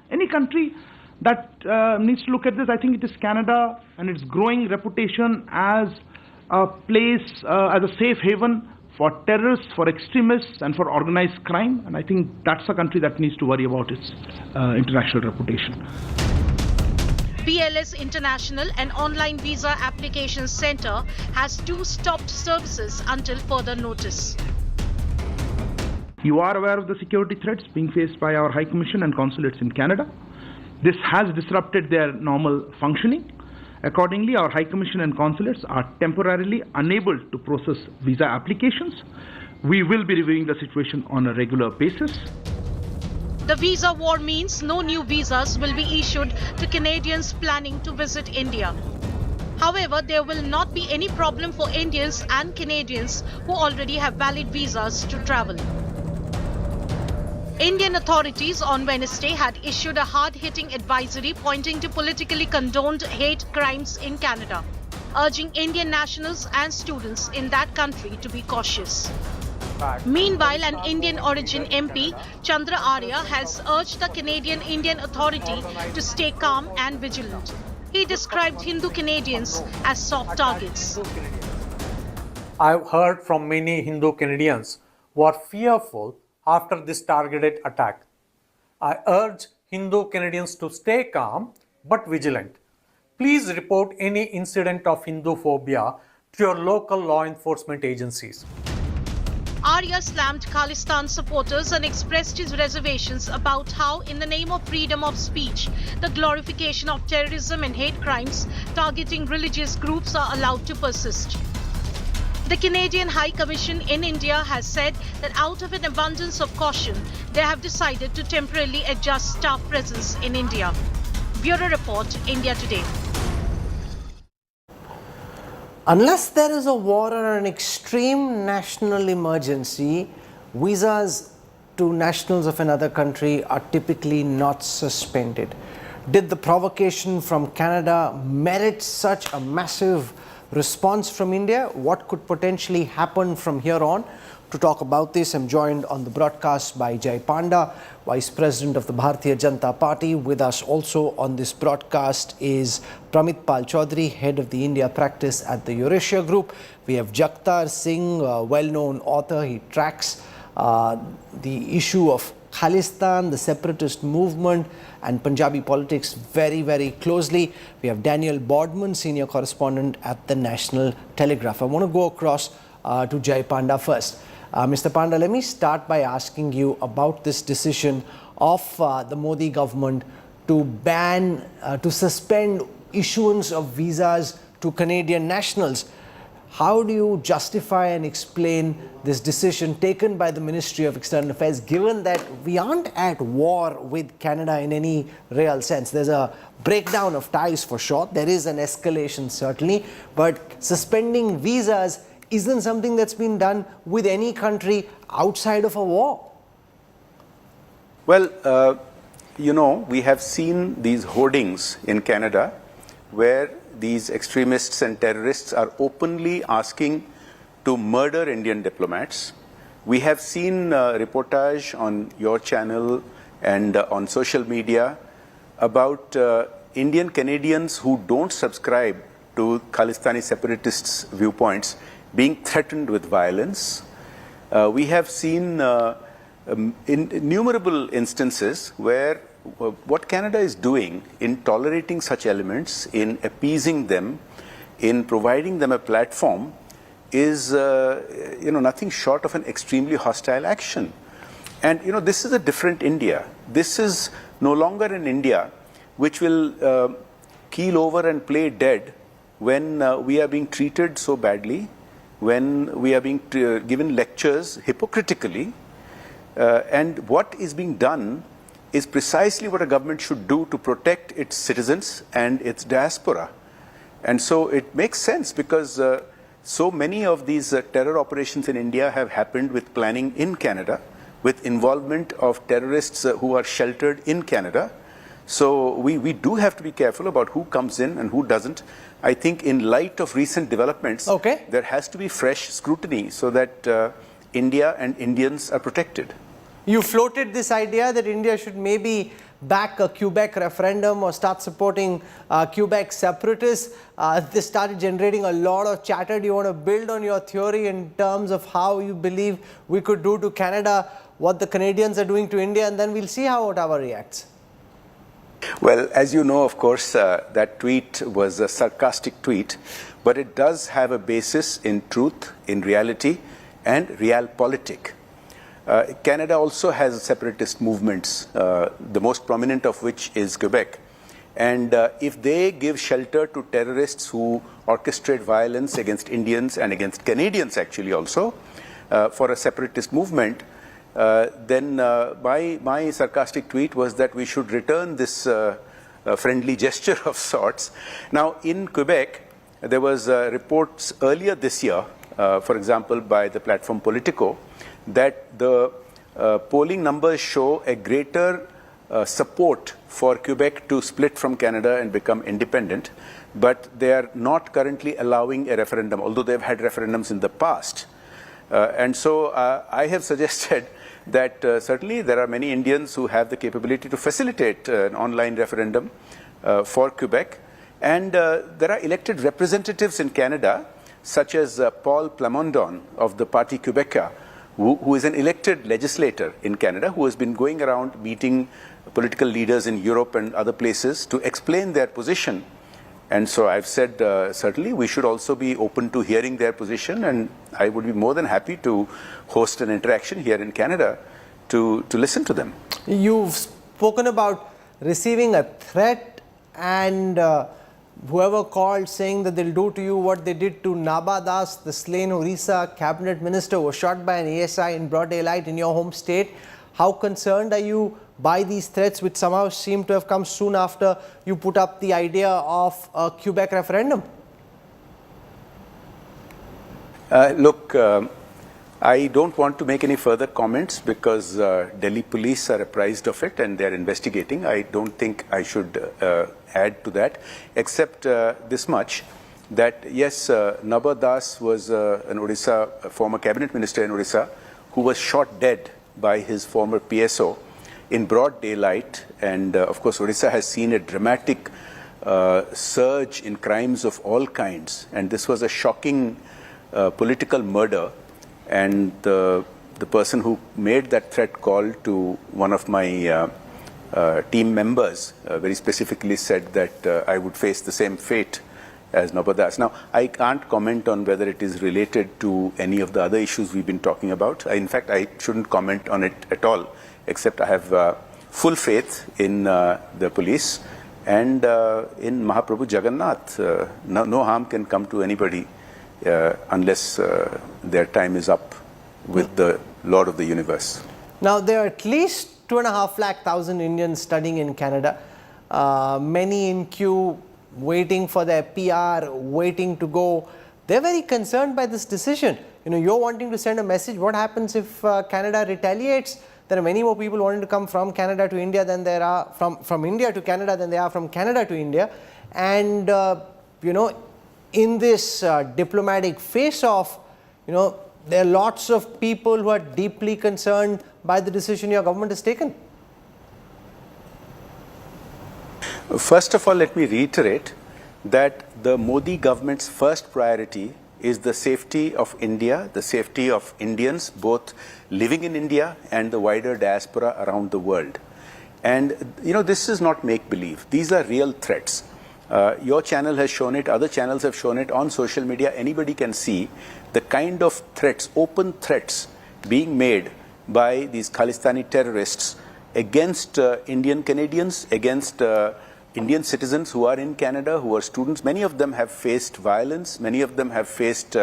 any country that needs to look at this, I think it is Canada and its growing reputation as a place, as a safe haven for terrorists, for extremists, and for organized crime. And I think that's a country that needs to worry about its international reputation. BLS International, an online visa application center, has 2 stopped services until further notice. You are aware of the security threats being faced by our High Commission and consulates in Canada. This has disrupted their normal functioning. Accordingly, our High Commission and consulates are temporarily unable to process visa applications. We will be reviewing the situation on a regular basis. The visa war means no new visas will be issued to Canadians planning to visit India. However, there will not be any problem for Indians and Canadians who already have valid visas to travel. Indian authorities on Wednesday had issued a hard-hitting advisory pointing to politically condoned hate crimes in Canada, urging Indian nationals and students in that country to be cautious. Meanwhile, an Indian origin MP, Chandra Arya, has urged the Canadian Indian Authority to stay calm and vigilant. He described Hindu Canadians as soft targets. I've heard from many Hindu Canadians who are fearful after this targeted attack. I urge Hindu Canadians to stay calm but vigilant. Please report any incident of Hindu phobia to your local law enforcement agencies. Arya slammed Khalistan supporters and expressed his reservations about how, in the name of freedom of speech, the glorification of terrorism and hate crimes targeting religious groups are allowed to persist. The Canadian High Commission in India has said that out of an abundance of caution, they have decided to temporarily adjust staff presence in India. Bureau Report, India Today. Unless there is a war or an extreme national emergency, visas to nationals of another country are typically not suspended. Did the provocation from Canada merit such a massive response from India? What could potentially happen from here on? To talk about this, I'm joined on the broadcast by Jai Panda, Vice President of the Bharatiya Janata Party. With us also on this broadcast is Pramit Pal Chaudhary, Head of the India Practice at the Eurasia Group. We have Jagtar Singh, a well-known author. He tracks the issue of Khalistan, the separatist movement and Punjabi politics very, very closely. We have Daniel Bodman, Senior Correspondent at the National Telegraph. I want to go across to Jai Panda first. Mr. Panda, let me start by asking you about this decision of the Modi government to ban, to suspend issuance of visas to Canadian nationals. How do you justify and explain this decision taken by the Ministry of External Affairs, given that we aren't at war with Canada in any real sense? There's a breakdown of ties for sure. There is an escalation certainly, but suspending visas isn't something that's been done with any country outside of a war. Well, we have seen these hoardings in Canada where these extremists and terrorists are openly asking to murder Indian diplomats. We have seen reportage on your channel and on social media about Indian Canadians who don't subscribe to Khalistani separatists' viewpoints being threatened with violence. We have seen innumerable instances where what Canada is doing in tolerating such elements, in appeasing them, in providing them a platform is nothing short of an extremely hostile action. And this is a different India. This is no longer an India which will keel over and play dead when we are being treated so badly, when we are being given lectures hypocritically, and what is being done is precisely what a government should do to protect its citizens and its diaspora. And so it makes sense because so many of these terror operations in India have happened with planning in Canada, with involvement of terrorists who are sheltered in Canada. So we do have to be careful about who comes in and who doesn't. I think in light of recent developments, there has to be fresh scrutiny so that India and Indians are protected. You floated this idea that India should maybe back a Quebec referendum or start supporting Quebec separatists. This started generating a lot of chatter. Do you want to build on your theory in terms of how you believe we could do to Canada what the Canadians are doing to India, and then we'll see how Ottawa reacts? Well, as you know, of course, that tweet was a sarcastic tweet, but it does have a basis in truth, in reality, and realpolitik. Canada also has separatist movements, the most prominent of which is Quebec. And if they give shelter to terrorists who orchestrate violence against Indians and against Canadians actually also, for a separatist movement, then my sarcastic tweet was that we should return this friendly gesture of sorts. Now, in Quebec, there was reports earlier this year, for example, by the platform Politico, that the polling numbers show a greater support for Quebec to split from Canada and become independent, but they are not currently allowing a referendum, although they've had referendums in the past. And so I have suggested that certainly there are many Indians who have the capability to facilitate an online referendum for Quebec. And there are elected representatives in Canada, such as Paul Plamondon of the Parti Québécois, who is an elected legislator in Canada, who has been going around meeting political leaders in Europe and other places to explain their position. And so I've said, certainly we should also be open to hearing their position, and I would be more than happy to host an interaction here in Canada to listen to them. You've spoken about receiving a threat, and whoever called saying that they'll do to you what they did to Naba Das, the slain Orissa cabinet minister, was shot by an ASI in broad daylight in your home state. How concerned are you by these threats, which somehow seem to have come soon after you put up the idea of a Quebec referendum? Look, I don't want to make any further comments because Delhi police are apprised of it and they're investigating. I don't think I should add to that, except this much, that yes, Naba Das was an Orissa, a former cabinet minister in Orissa, who was shot dead by his former PSO in broad daylight. And of course, Orissa has seen a dramatic surge in crimes of all kinds. And this was a shocking political murder. And the person who made that threat call to one of my team members very specifically said that I would face the same fate as Naba Das. Now, I can't comment on whether it is related to any of the other issues we've been talking about. In fact, I shouldn't comment on it at all, except I have full faith in the police and in Mahaprabhu Jagannath. No harm can come to anybody unless their time is up with the Lord of the universe. Now, there are at least 2,500,000 Indians studying in Canada, many in queue, waiting for their PR, waiting to go. They're very concerned by this decision. You know, you're wanting to send a message. What happens if Canada retaliates? There are many more people wanting to come from Canada to India than there are from India to Canada than there are from Canada to India. And, you know, in this diplomatic face-off, you know, there are lots of people who are deeply concerned by the decision your government has taken. First of all, let me reiterate that the Modi government's first priority is the safety of India, the safety of Indians, both living in India and the wider diaspora around the world. And, you know, this is not make-believe. These are real threats. Your channel has shown it, other channels have shown it on social media. Anybody can see the kind of threats, open threats being made by these Khalistani terrorists against Indian Canadians, against Indian citizens who are in Canada, who are students. Many of them have faced violence. Many of them have faced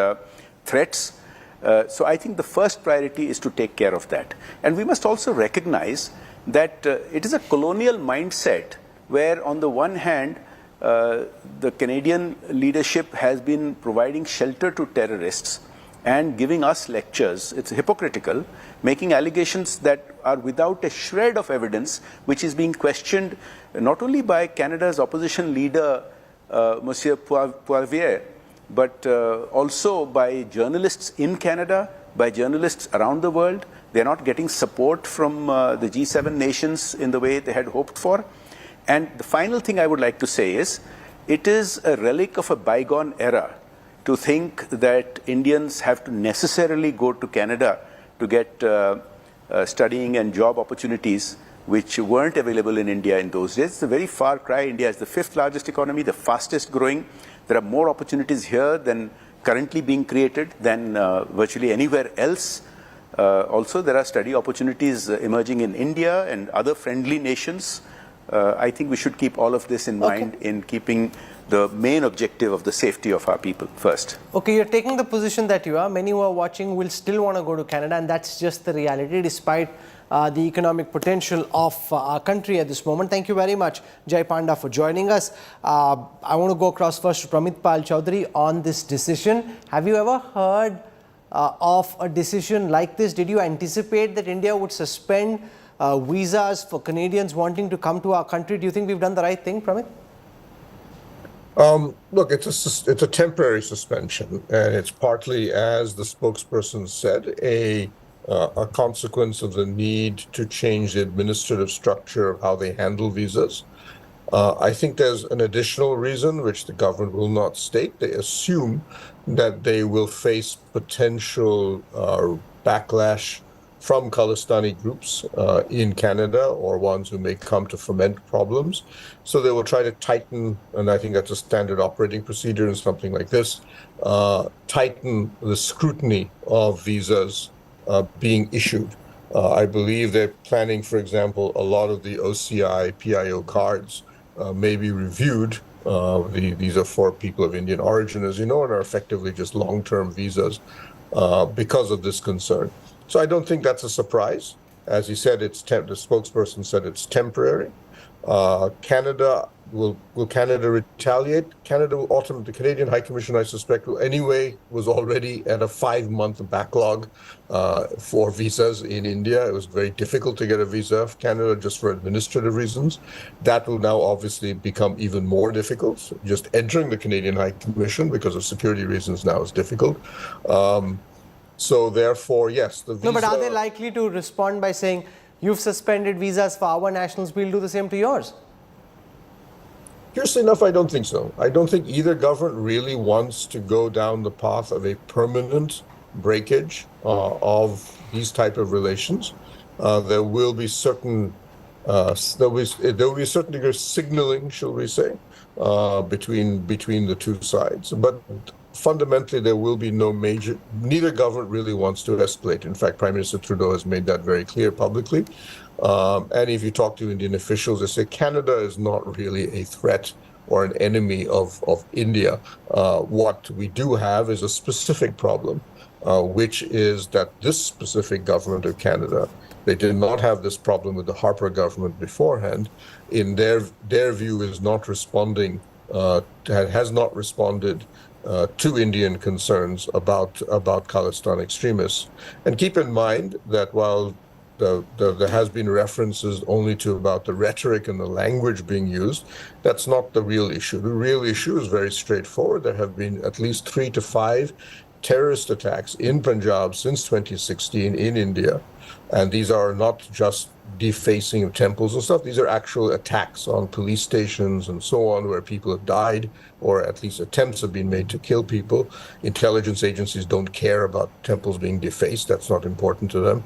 threats. So I think the first priority is to take care of that. And we must also recognize that it is a colonial mindset where on the one hand, the Canadian leadership has been providing shelter to terrorists and giving us lectures. It's hypocritical, making allegations that are without a shred of evidence, which is being questioned not only by Canada's opposition leader, Monsieur Poilievre, but also by journalists in Canada, by journalists around the world. They're not getting support from the G7 nations in the way they had hoped for. And the final thing I would like to say is, it is a relic of a bygone era to think that Indians have to necessarily go to Canada to get studying and job opportunities which weren't available in India in those days. It's a very far cry. India is the 5th largest economy, the fastest growing. There are more opportunities here than currently being created than virtually anywhere else. Also, there are study opportunities emerging in India and other friendly nations. I think we should keep all of this in mind in keeping the main objective of the safety of our people first. Okay, you're taking the position that you are. Many who are watching will still want to go to Canada, and that's just the reality, despite the economic potential of our country at this moment. Thank you very much, Jai Panda, for joining us. I want to go across first to Pramit Pal Chaudhary on this decision. Have you ever heard of a decision like this? Did you anticipate that India would suspend visas for Canadians wanting to come to our country? Do you think we've done the right thing, Pramit? Look, it's a temporary suspension, and it's partly, as the spokesperson said, a consequence of the need to change the administrative structure of how they handle visas. I think there's an additional reason which the government will not state. They assume that they will face potential backlash from Khalistani groups in Canada, or ones who may come to foment problems. So they will try to tighten, and I think that's a standard operating procedure in something like this, tighten the scrutiny of visas being issued. I believe they're planning, for example, a lot of the OCI PIO cards may be reviewed. These are for people of Indian origin, as you know, and are effectively just long-term visas because of this concern. So I don't think that's a surprise. As he said, the spokesperson said it's temporary. Canada, will Canada retaliate? Canada will ultimately, the Canadian High Commission, I suspect, was already at a 5-month backlog for visas in India. It was very difficult to get a visa for Canada just for administrative reasons. That will now obviously become even more difficult. Just entering the Canadian High Commission because of security reasons now is difficult. So therefore, yes, the visa... No, but are they likely to respond by saying, you've suspended visas for our nationals, we'll do the same to yours? Curiously enough, I don't think so. I don't think either government really wants to go down the path of a permanent breakage of these type of relations. There will be certain there will be a certain degree of signaling, shall we say, between the two sides. But fundamentally, there will be neither government really wants to escalate. In fact, Prime Minister Trudeau has made that very clear publicly. And if you talk to Indian officials, they say Canada is not really a threat or an enemy of India. What we do have is a specific problem, which is that this specific government of Canada, they did not have this problem with the Harper government beforehand. In their view, is not responding, has not responded to Indian concerns about Khalistan extremists. And keep in mind that while there has been references only to about the rhetoric and the language being used, that's not the real issue. The real issue is very straightforward. There have been at least 3 to 5 terrorist attacks in Punjab since 2016 in India. And these are not just defacing of temples and stuff. These are actual attacks on police stations and so on, where people have died, or at least attempts have been made to kill people. Intelligence agencies don't care about temples being defaced. That's not important to them.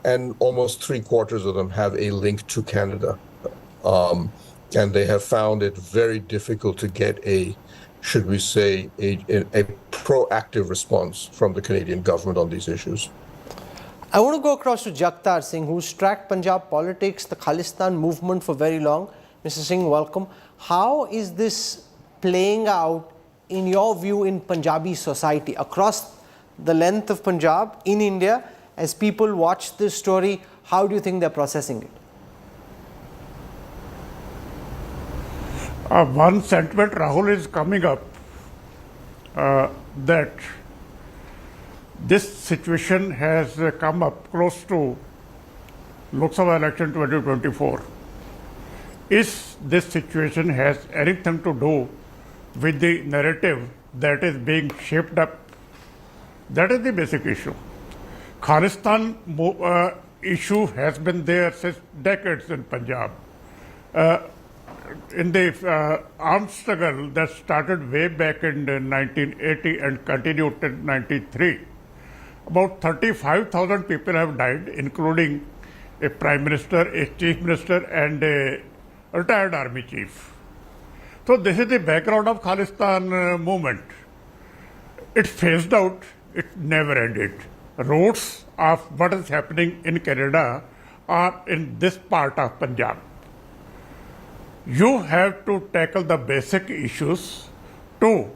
And almost 3/4 of them have a link to Canada. And they have found it very difficult to get should we say, a proactive response from the Canadian government on these issues. I want to go across to Jagtar Singh, who's tracked Punjab politics, the Khalistan movement for very long. Mr. Singh, welcome. How is this playing out, in your view, in Punjabi society, across the length of Punjab, in India? As people watch this story, how do you think they're processing it? One sentiment, Rahul, is coming up that this situation has come up close to Lok Sabha election 2024. Is this situation has anything to do with the narrative that is being shaped up? That is the basic issue. Khalistan issue has been there since decades in Punjab. In the armed struggle that started way back in 1980 and continued till 93, about 35,000 people have died, including a prime minister, a chief minister, and a retired army chief. So this is the background of Khalistan movement. It phased out, it never ended. Roots of what is happening in Canada are in this part of Punjab. You have to tackle the basic issues to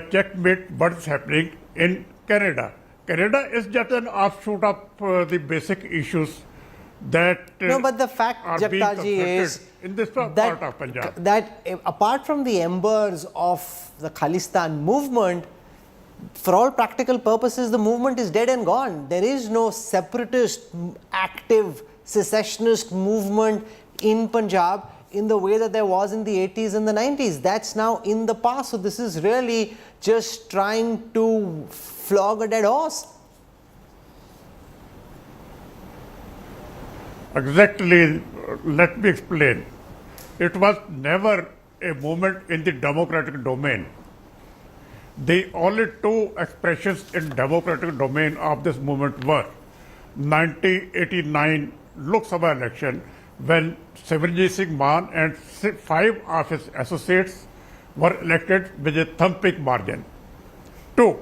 checkmate what is happening in Canada. Canada is just an offshoot of the basic issues that no, but the fact, are being Jagtaji, is confronted in this part of Punjab. that apart from the embers of the Khalistan movement, for all practical purposes, the movement is dead and gone. There is no separatist, active, secessionist movement in Punjab in the way that there was in the 80s and the 90s. That's now in the past. So this is really just trying to flog a dead horse. Exactly. Let me explain. It was never a movement in the democratic domain. The only two expressions in democratic domain of this movement were 1989 Lok Sabha election, when Simranjit Singh Mann and 5 of his associates were elected with a thumping margin. 2.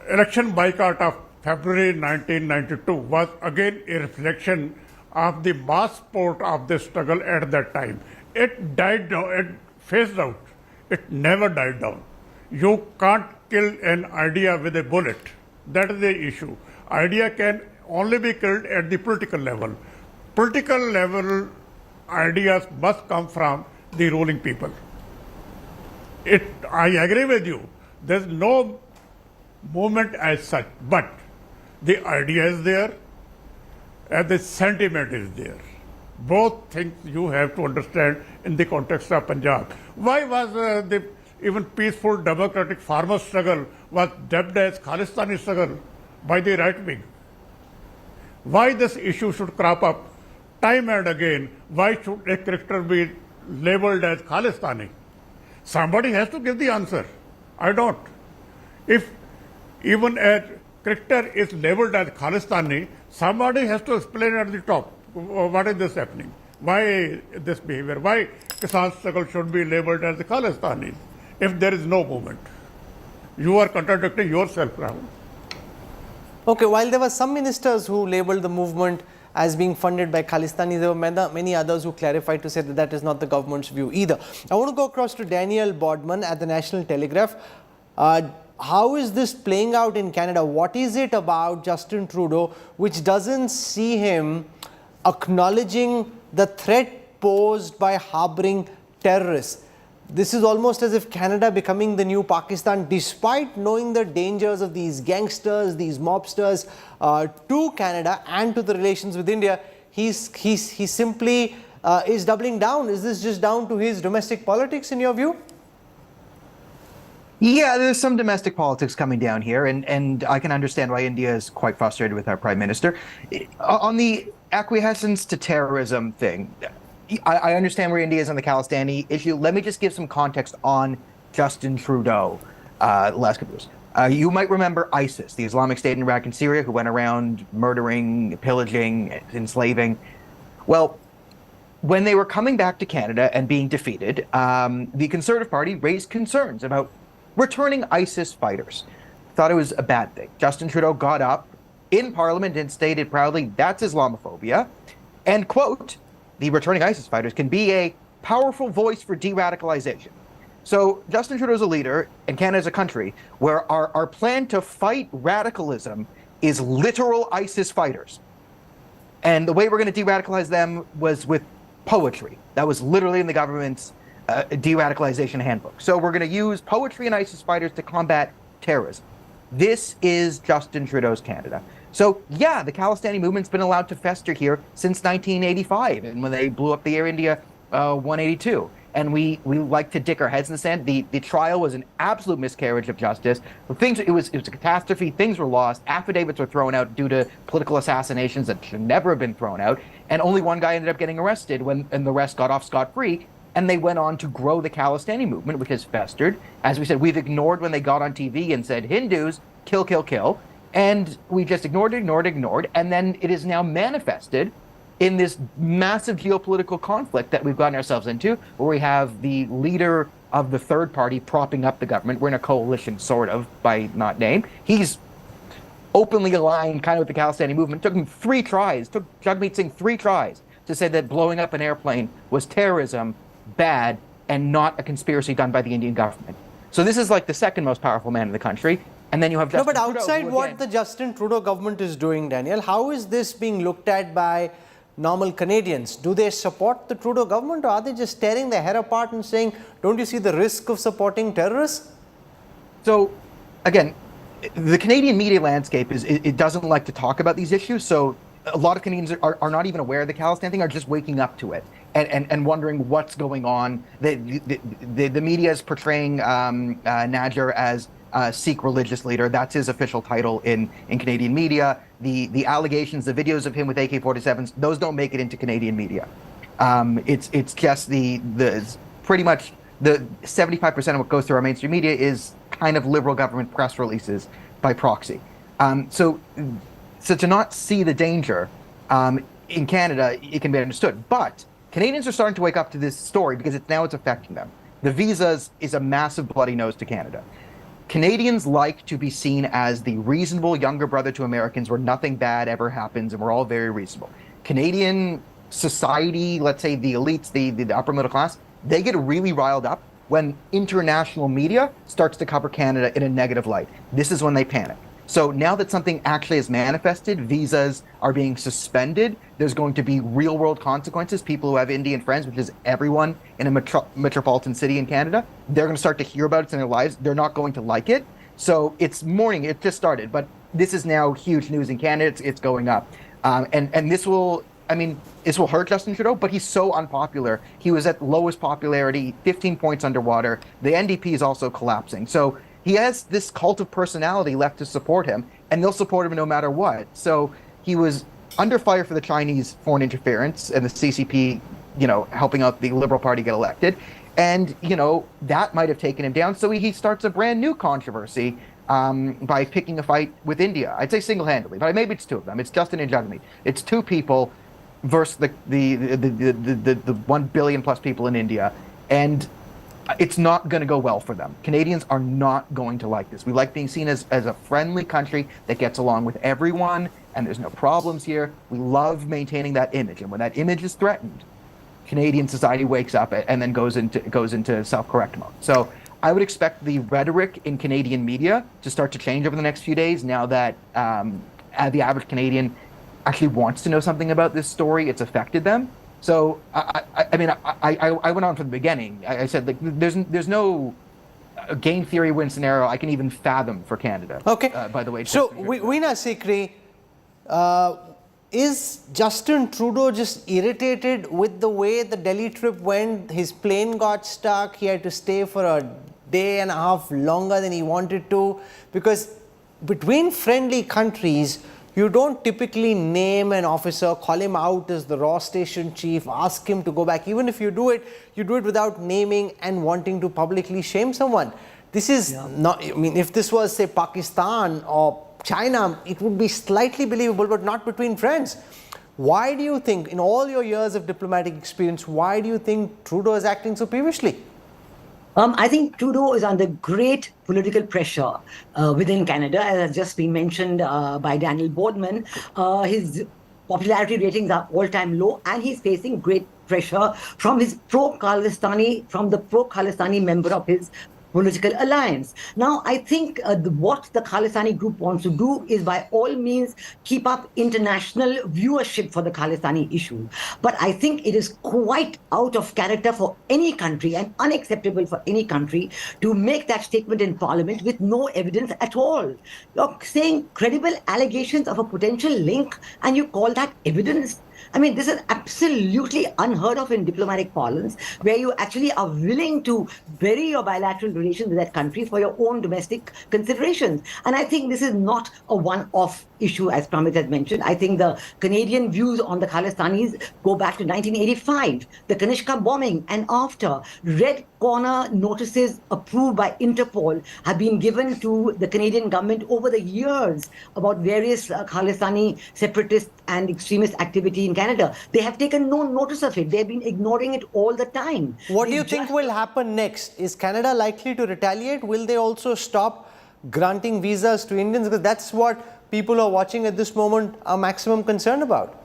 Election boycott of February 1992 was again a reflection of the mass support of the struggle at that time. It died down, it phased out. It never died down. You can't kill an idea with a bullet. That is the issue. Idea can only be killed at the political level. Political level ideas must come from the ruling people. I agree with you. There's no movement as such, but the idea is there and the sentiment is there. Both things you have to understand in the context of Punjab. Why was the even peaceful democratic farmer struggle was dubbed as Khalistani struggle by the right wing? Why this issue should crop up time and again? Why should a cricketer be labelled as Khalistani? Somebody has to give the answer. I don't. If even a cricketer is labelled as Khalistani, somebody has to explain at the top what is this happening? Why this behavior? Why Kisan struggle should be labelled as the Khalistani if there is no movement? You are contradicting yourself, Rahul. Okay, while there were some ministers who labelled the movement as being funded by Khalistani, there were many others who clarified to say that that is not the government's view either. I want to go across to Daniel Bodman at the National Telegraph. How is this playing out in Canada? What is it about Justin Trudeau which doesn't see him acknowledging the threat posed by harboring terrorists? This is almost as if Canada becoming the new Pakistan, despite knowing the dangers of these gangsters, these mobsters to Canada and to the relations with India. He simply is doubling down. Is this just down to his domestic politics in your view? Yeah, there's some domestic politics coming down here, and I can understand why India is quite frustrated with our Prime Minister. On the acquiescence to terrorism thing, I understand where India is on the Khalistani issue. Let me just give some context on Justin Trudeau last couple of years. You might remember ISIS, the Islamic State in Iraq and Syria, who went around murdering, pillaging, enslaving. Well, when they were coming back to Canada and being defeated, the Conservative Party raised concerns about returning ISIS fighters. Thought it was a bad thing. Justin Trudeau got up in Parliament and stated proudly, that's Islamophobia, and quote, the returning ISIS fighters can be a powerful voice for de-radicalization. So Justin Trudeau is a leader, and Canada is a country where our plan to fight radicalism is literal ISIS fighters. And the way we're going to de-radicalize them was with poetry. That was literally in the government's de-radicalization handbook. So we're going to use poetry and ISIS fighters to combat terrorism. This is Justin Trudeau's Canada. So yeah, the Khalistani movement's been allowed to fester here since 1985, and when they blew up the Air India 182. And we like to dick our heads in the sand. The trial was an absolute miscarriage of justice. It was a catastrophe. Things were lost. Affidavits were thrown out due to political assassinations that should never have been thrown out. And only one guy ended up getting arrested and the rest got off scot-free. And they went on to grow the Khalistani movement, which has festered. As we said, we've ignored when they got on TV and said, Hindus, kill, kill, kill. And we just ignored. And then it is now manifested in this massive geopolitical conflict that we've gotten ourselves into, where we have the leader of the third party propping up the government. We're in a coalition, sort of, by not name. He's openly aligned kind of with the Khalistani movement. Took Jagmeet Singh 3 tries to say that blowing up an airplane was terrorism, bad, and not a conspiracy done by the Indian government. So this is like the second most powerful man in the country. And then you have No, Justin but Trudeau, outside who, what again, the Justin Trudeau government is doing, Daniel, how is this being looked at by normal Canadians? Do they support the Trudeau government, or are they just tearing their hair apart and saying, don't you see the risk of supporting terrorists? So, again, the Canadian media landscape it doesn't like to talk about these issues. So a lot of Canadians are not even aware of the Khalistan thing, are just waking up to it and wondering what's going on. The media is portraying Najjar as Sikh religious leader. That's his official title in Canadian media. The allegations, the videos of him with AK-47s, those don't make it into Canadian media. It's just the pretty much the 75% of what goes through our mainstream media is kind of liberal government press releases by proxy. So to not see the danger in Canada, it can be understood. But Canadians are starting to wake up to this story because it's affecting them. The visas is a massive bloody nose to Canada. Canadians like to be seen as the reasonable younger brother to Americans where nothing bad ever happens and we're all very reasonable. Canadian society, let's say the elites, the upper middle class, they get really riled up when international media starts to cover Canada in a negative light. This is when they panic. So now that something actually is manifested, visas are being suspended, there's going to be real world consequences. People who have Indian friends, which is everyone in a metropolitan city in Canada, they're going to start to hear about it in their lives. They're not going to like it. So it's morning, it just started, but this is now huge news in Canada. It's going up. And this will hurt Justin Trudeau, but he's so unpopular. He was at lowest popularity, 15 points underwater. The NDP is also collapsing. So he has this cult of personality left to support him, and they'll support him no matter what. So he was under fire for the Chinese foreign interference and the CCP, helping out the Liberal Party get elected. And, that might have taken him down. So he starts a brand new controversy by picking a fight with India. I'd say single-handedly, but maybe it's two of them. It's Justin and Jagmeet. It's two people versus the 1 billion plus people in India. And it's not going to go well for them. Canadians are not going to like this. We like being seen as a friendly country that gets along with everyone, and there's no problems here. We love maintaining that image. And when that image is threatened, Canadian society wakes up and then goes into self-correct mode. So I would expect the rhetoric in Canadian media to start to change over the next few days now that the average Canadian actually wants to know something about this story. It's affected them. So I went on from the beginning. I said, like, there's no game theory win scenario I can even fathom for Canada. Okay. By the way, so Veena Sikri, is Justin Trudeau just irritated with the way the Delhi trip went? His plane got stuck. He had to stay for a day and a half longer than he wanted to, because between friendly countries, you don't typically name an officer, call him out as the raw station chief, ask him to go back. Even if you do it without naming and wanting to publicly shame someone. This is not, if this was, say, Pakistan or China, it would be slightly believable, but not between friends. Why do you think, in all your years of diplomatic experience, why do you think Trudeau is acting so peevishly? I think Trudeau is under great political pressure within Canada, as has just been mentioned by Daniel Boardman. His popularity ratings are all-time low, and he's facing great pressure from the pro-Khalistani member of his political alliance. Now, I think what the Khalistani group wants to do is by all means keep up international viewership for the Khalistani issue. But I think it is quite out of character for any country and unacceptable for any country to make that statement in Parliament with no evidence at all. You're saying credible allegations of a potential link and you call that evidence? I mean, this is absolutely unheard of in diplomatic parlance, where you actually are willing to bury your bilateral relations with that country for your own domestic considerations. And I think this is not a one-off issue, as Pramit has mentioned. I think the Canadian views on the Khalistanis go back to 1985, the Kanishka bombing, and after. Red corner notices approved by Interpol have been given to the Canadian government over the years about various Khalistani separatist and extremist activity in Canada. They have taken no notice of it. They've been ignoring it all the time. What do you think will happen next? Is Canada likely to retaliate? Will they also stop granting visas to Indians? Because that's what people who are watching at this moment are maximum concerned about.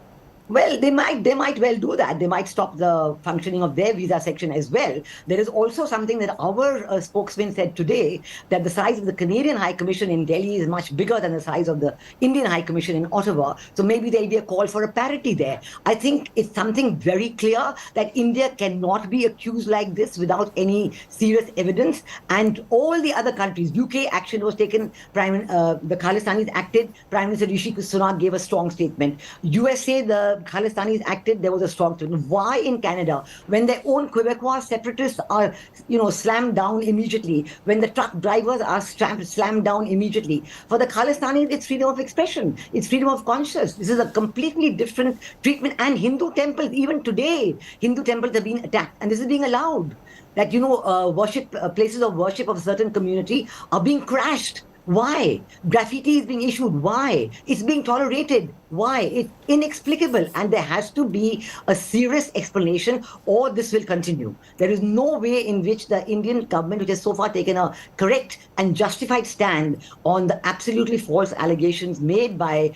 Well, they might well do that. They might stop the functioning of their visa section as well. There is also something that our spokesman said today, that the size of the Canadian High Commission in Delhi is much bigger than the size of the Indian High Commission in Ottawa. So maybe there'll be a call for a parity there. I think it's something very clear that India cannot be accused like this without any serious evidence. And all the other countries, UK action was taken, the Khalistanis acted, Prime Minister Rishi Sunak gave a strong statement. USA, the Khalistanis acted, there was a strong statement. Why in Canada, when their own Quebecois separatists are, slammed down immediately, when the truck drivers are slammed down immediately? For the Khalistanis, it's freedom of expression, it's freedom of conscience. This is a completely different treatment. And Hindu temples, even today, Hindu temples are being attacked, and this is being allowed. That, worship places of worship of a certain community are being crashed. Why? Graffiti is being issued. Why? It's being tolerated. Why? It's inexplicable. And there has to be a serious explanation, or this will continue. There is no way in which the Indian government, which has so far taken a correct and justified stand on the absolutely false allegations made by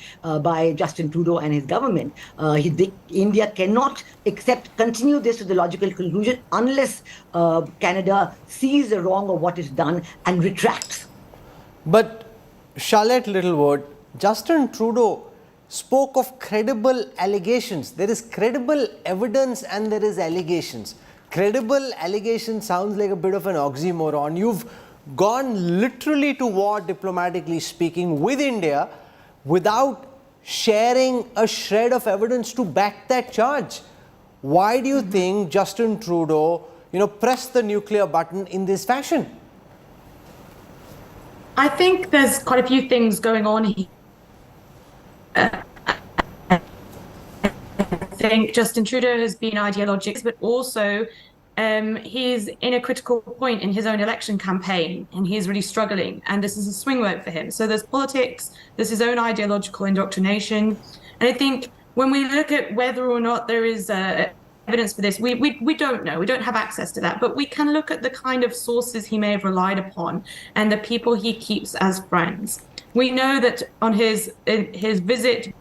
Justin Trudeau and his government, India cannot continue this to the logical conclusion unless Canada sees the wrong of what is done and retracts. But Charlotte Littlewood, Justin Trudeau spoke of credible allegations. There is credible evidence and there is allegations. Credible allegation sounds like a bit of an oxymoron. You've gone literally to war, diplomatically speaking, with India without sharing a shred of evidence to back that charge. Why do you think Justin Trudeau, pressed the nuclear button in this fashion? I think there's quite a few things going on here. I think Justin Trudeau has been ideological, but also he's in a critical point in his own election campaign, and he's really struggling, and this is a swing vote for him. So there's politics, there's his own ideological indoctrination, and I think when we look at whether or not there is evidence for this, we don't know. We don't have access to that, but we can look at the kind of sources he may have relied upon and the people he keeps as friends. We know that on his visit,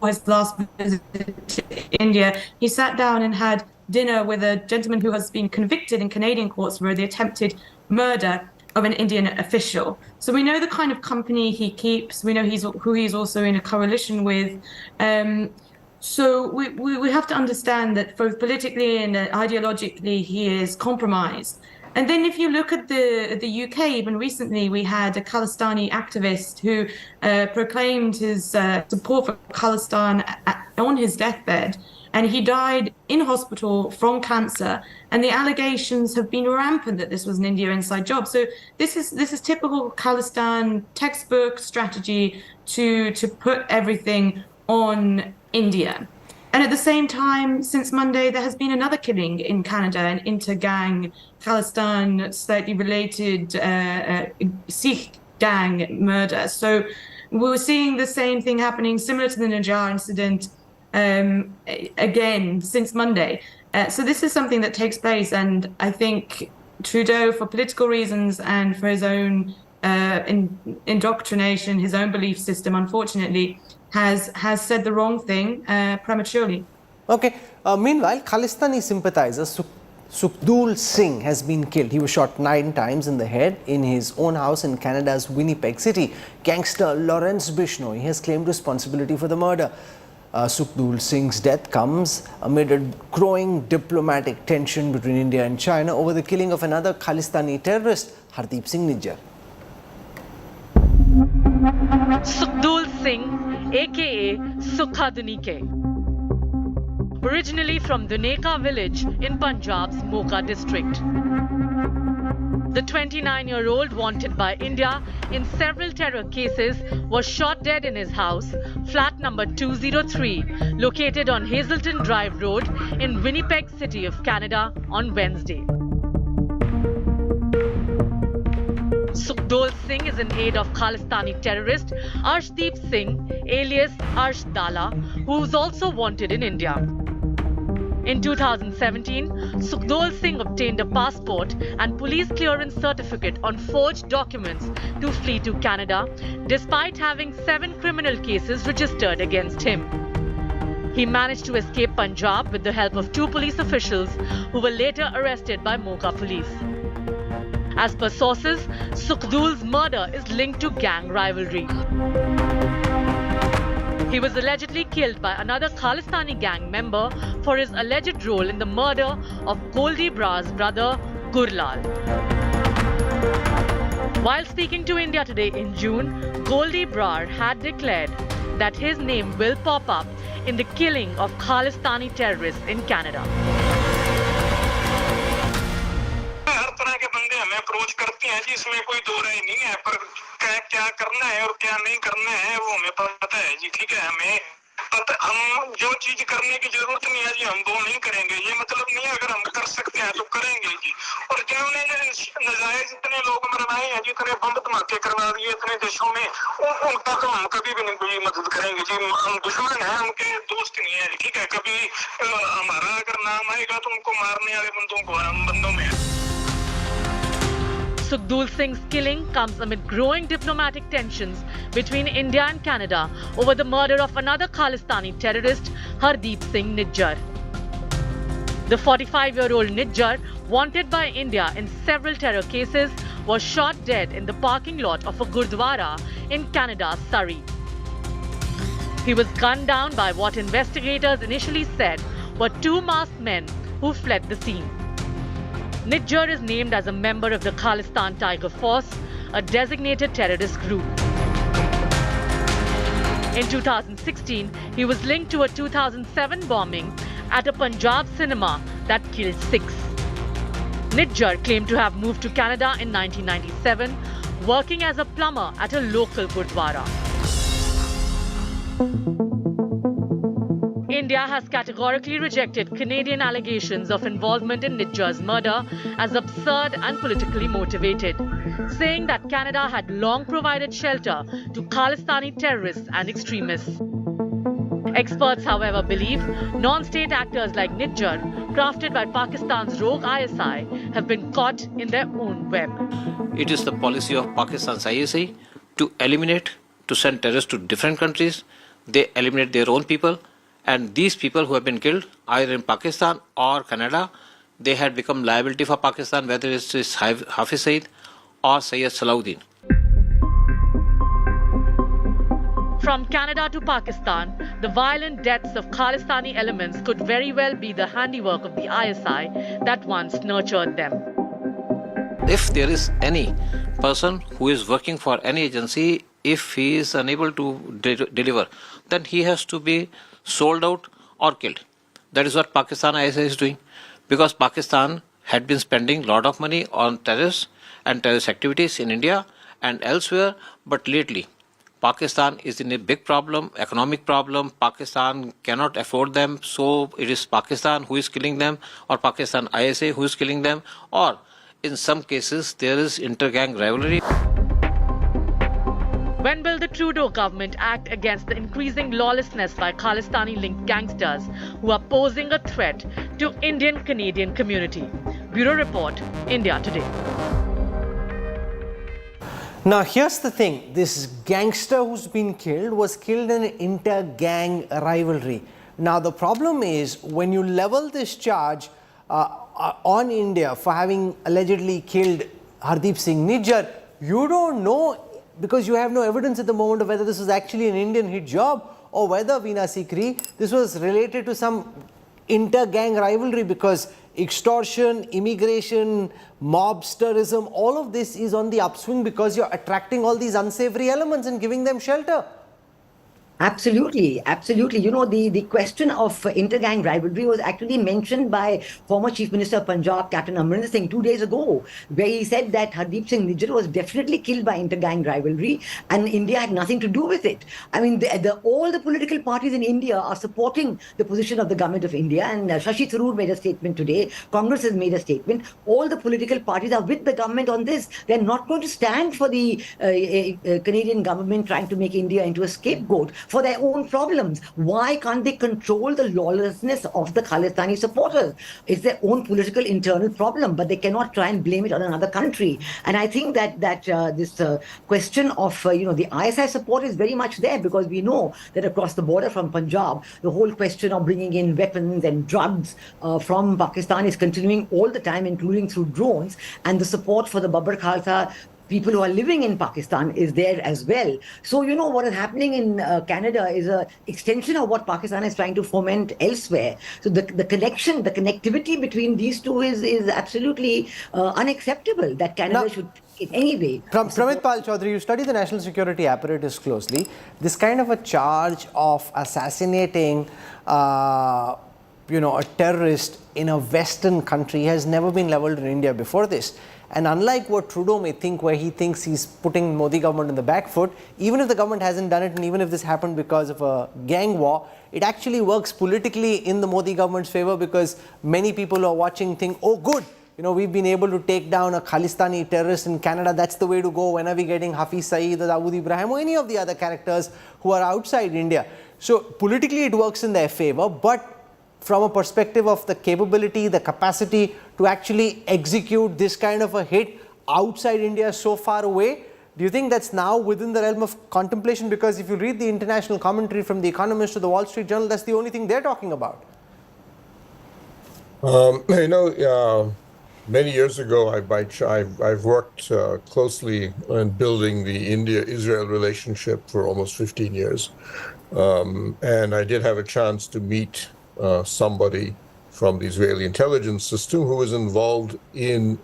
his last visit to India, he sat down and had dinner with a gentleman who has been convicted in Canadian courts for the attempted murder of an Indian official. So we know the kind of company he keeps. We know who he's also in a coalition with. So we have to understand that both politically and ideologically he is compromised. And then if you look at the UK, even recently we had a Khalistani activist who proclaimed his support for Khalistan on his deathbed, and he died in hospital from cancer. And the allegations have been rampant that this was an India inside job. So this is typical Khalistan textbook strategy to put everything on India. And at the same time, since Monday, there has been another killing in Canada, an inter-gang Khalistan, slightly related Sikh gang murder. So we're seeing the same thing happening, similar to the Najjar incident, again since Monday. So this is something that takes place, and I think Trudeau, for political reasons and for his own indoctrination, his own belief system, unfortunately, has said the wrong thing prematurely. Okay. Meanwhile, Khalistani sympathizer Sukhdev Singh has been killed. He was shot 9 times in the head in his own house in Canada's Winnipeg City. Gangster Lawrence Bishnoi has claimed responsibility for the murder. Sukhdev Singh's death comes amid a growing diplomatic tension between India and China over the killing of another Khalistani terrorist, Hardeep Singh Nijjar. Sukhdev Singh, aka Sukha Dunike, originally from Duneka village in Punjab's Mocha district. The 29-year-old, wanted by India in several terror cases, was shot dead in his house, flat number 203, located on Hazelton Drive Road in Winnipeg City of Canada on Wednesday. Sukhdev Singh is in aid of Khalistani terrorist Arshdeep Singh, alias Arsh Dala, who is also wanted in India. In 2017, Sukhdev Singh obtained a passport and police clearance certificate on forged documents to flee to Canada, despite having 7 criminal cases registered against him. He managed to escape Punjab with the help of 2 police officials who were later arrested by Mocha police. As per sources, Sukhdul's murder is linked to gang rivalry. He was allegedly killed by another Khalistani gang member for his alleged role in the murder of Goldie Brar's brother, Gurlal. While speaking to India Today in June, Goldie Brar had declared that his name will pop up in the killing of Khalistani terrorists in Canada. हर तरह के बंदे हमें approach करते हैं जी, इसमें कोई दो राय नहीं है, पर क्या करना है और क्या नहीं करना है वो हमें पता है जी, ठीक है। हमें पता, हम जो चीज करने की जरूरत नहीं है जी हम वो नहीं करेंगे, ये मतलब नहीं है, अगर हम कर सकते हैं तो करेंगे जी। और जिन्होंने नजायज इतने लोग मरवाए हैं जी, इतने बम धमाके करवा दिए इतने देशों में, उनका तो हम कभी भी नहीं कोई मदद करेंगे जी। हम दुश्मन हैं, उनके दोस्त नहीं है, ठीक है। कभी हमारा अगर नाम आएगा तो उनको मारने वाले बंदों में है। Sukhdul Singh's killing comes amid growing diplomatic tensions between India and Canada over the murder of another Khalistani terrorist, Hardeep Singh Nijjar. The 45-year-old Nijjar, wanted by India in several terror cases, was shot dead in the parking lot of a Gurdwara in Canada's Surrey. He was gunned down by what investigators initially said were 2 masked men who fled the scene. Nijjar is named as a member of the Khalistan Tiger Force, a designated terrorist group. In 2016, he was linked to a 2007 bombing at a Punjab cinema that killed 6. Nijjar claimed to have moved to Canada in 1997, working as a plumber at a local Gurdwara. India has categorically rejected Canadian allegations of involvement in Nijjar's murder as absurd and politically motivated, saying that Canada had long provided shelter to Khalistani terrorists and extremists. Experts, however, believe non-state actors like Nijjar, crafted by Pakistan's rogue ISI, have been caught in their own web. It is the policy of Pakistan's ISI to eliminate, to send terrorists to different countries. They eliminate their own people. And these people who have been killed, either in Pakistan or Canada, they had become liability for Pakistan, whether it is Hafiz Saeed or Syed Salahuddin. From Canada to Pakistan, the violent deaths of Khalistani elements could very well be the handiwork of the ISI that once nurtured them. If there is any person who is working for any agency, if he is unable to deliver, then he has to be sold out or killed. That is what Pakistan ISI is doing, because Pakistan had been spending a lot of money on terrorists and terrorist activities in India and elsewhere, but lately Pakistan is in a big problem, economic problem. Pakistan cannot afford them, so it is Pakistan who is killing them, or Pakistan ISI who is killing them, or in some cases there is inter-gang rivalry. When will the Trudeau government act against the increasing lawlessness by Khalistani-linked gangsters who are posing a threat to Indian-Canadian community? Bureau Report, India Today. Now here's the thing, this gangster who's been killed was killed in an inter-gang rivalry. Now the problem is, when you level this charge on India for having allegedly killed Hardeep Singh Nijjar, you don't know, because you have no evidence at the moment of whether this was actually an Indian hit job or whether, Veena Sikri, this was related to some inter-gang rivalry, because extortion, immigration, mobsterism, all of this is on the upswing because you're attracting all these unsavory elements and giving them shelter. Absolutely, absolutely. You know, the question of inter-gang rivalry was actually mentioned by former Chief Minister of Punjab, Captain Amrinder Singh, 2 days ago, where he said that Hardeep Singh Nijjar was definitely killed by inter-gang rivalry and India had nothing to do with it. I mean, all the political parties in India are supporting the position of the government of India, and Shashi Tharoor made a statement today, Congress has made a statement. All the political parties are with the government on this. They're not going to stand for the Canadian government trying to make India into a scapegoat. for their own problems. Why can't they control the lawlessness of the Khalistani supporters? It's their own political internal problem, but they cannot try and blame it on another country. And I think that this question of the ISI support is very much there, because we know that across the border from Punjab, the whole question of bringing in weapons and drugs from Pakistan is continuing all the time, including through drones. And the support for the Babbar Khalsa people who are living in Pakistan is there as well. So, what is happening in Canada is an extension of what Pakistan is trying to foment elsewhere. So the connection, the connectivity between these two is absolutely unacceptable, that Canada should take it anyway. Pramit Pal Chaudhary, you study the national security apparatus closely. This kind of a charge of assassinating a terrorist in a Western country has never been leveled in India before this. And unlike what Trudeau may think, where he thinks he's putting Modi government in the back foot, even if the government hasn't done it, and even if this happened because of a gang war, it actually works politically in the Modi government's favor, because many people who are watching think, oh good, we've been able to take down a Khalistani terrorist in Canada, that's the way to go. When are we getting Hafiz Saeed or Dawood Ibrahim or any of the other characters who are outside India? So politically it works in their favor, but from a perspective of the capability, the capacity to actually execute this kind of a hit outside India so far away, do you think that's now within the realm of contemplation? Because if you read the international commentary from The Economist to the Wall Street Journal, that's the only thing they're talking about. Many years ago, I've worked closely on building the India-Israel relationship for almost 15 years. And I did have a chance to meet somebody from the Israeli intelligence system who was involved in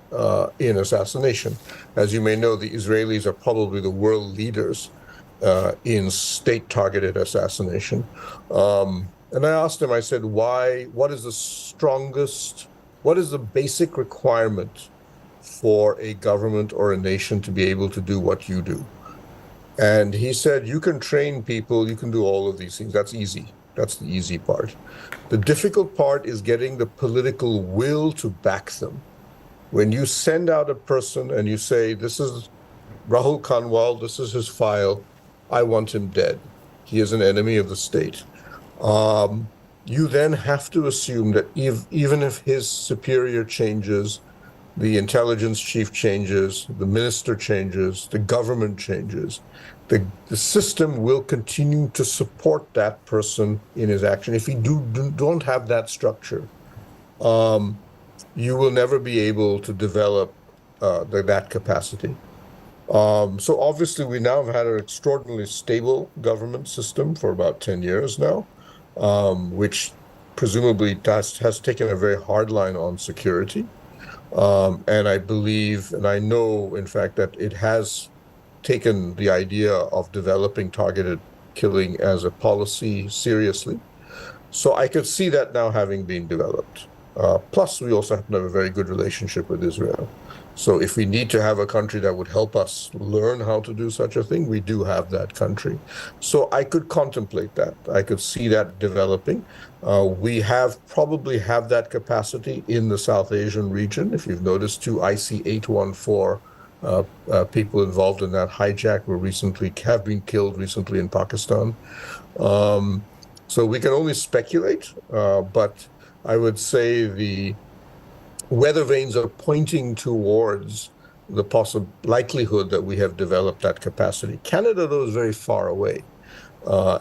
assassination. As you may know, the Israelis are probably the world leaders in state-targeted assassination. And I asked him, I said, what is the basic requirement for a government or a nation to be able to do what you do? And he said, you can train people, you can do all of these things. That's easy. That's the easy part. The difficult part is getting the political will to back them. When you send out a person and you say, this is Rahul Kanwal, this is his file, I want him dead. He is an enemy of the state. You then have to assume that even if his superior changes, the intelligence chief changes, the minister changes, the government changes, the system will continue to support that person in his action. If you don't have that structure, you will never be able to develop that capacity. So obviously we now have had an extraordinarily stable government system for about 10 years now, which presumably has taken a very hard line on security. And I believe, and I know, in fact, that it has taken the idea of developing targeted killing as a policy seriously. So I could see that now having been developed. Plus, we also happen to have a very good relationship with Israel. So if we need to have a country that would help us learn how to do such a thing, we do have that country. So I could contemplate that. I could see that developing. We probably have that capacity in the South Asian region. If you've noticed, 2 IC-814 people involved in that hijack have been killed recently in Pakistan. So we can only speculate, but I would say the weather vanes are pointing towards the possible likelihood that we have developed that capacity. Canada, though, is very far away.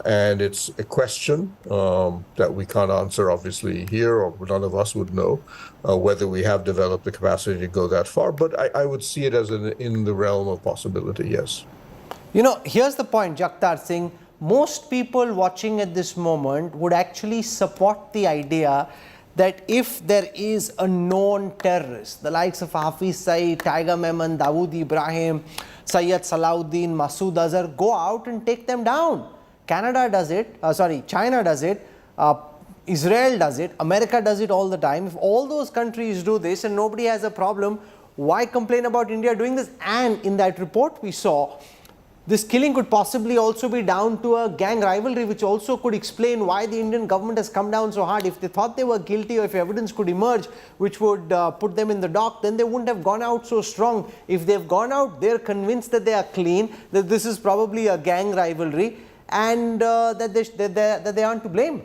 And it's a question that we can't answer, obviously, here, or none of us would know whether we have developed the capacity to go that far. But I would see it as in the realm of possibility, yes. Here's the point, Jagtar Singh. Most people watching at this moment would actually support the idea that if there is a known terrorist, the likes of Hafiz Saeed, Tiger Memon, Dawood Ibrahim, Syed Salahuddin, Masood Azhar, go out and take them down. Canada does it, China does it, Israel does it, America does it all the time. If all those countries do this and nobody has a problem, why complain about India doing this? And in that report we saw, this killing could possibly also be down to a gang rivalry, which also could explain why the Indian government has come down so hard. If they thought they were guilty, or if evidence could emerge which would put them in the dock, then they wouldn't have gone out so strong. If they've gone out, they're convinced that they are clean, that this is probably a gang rivalry. and that they aren't to blame.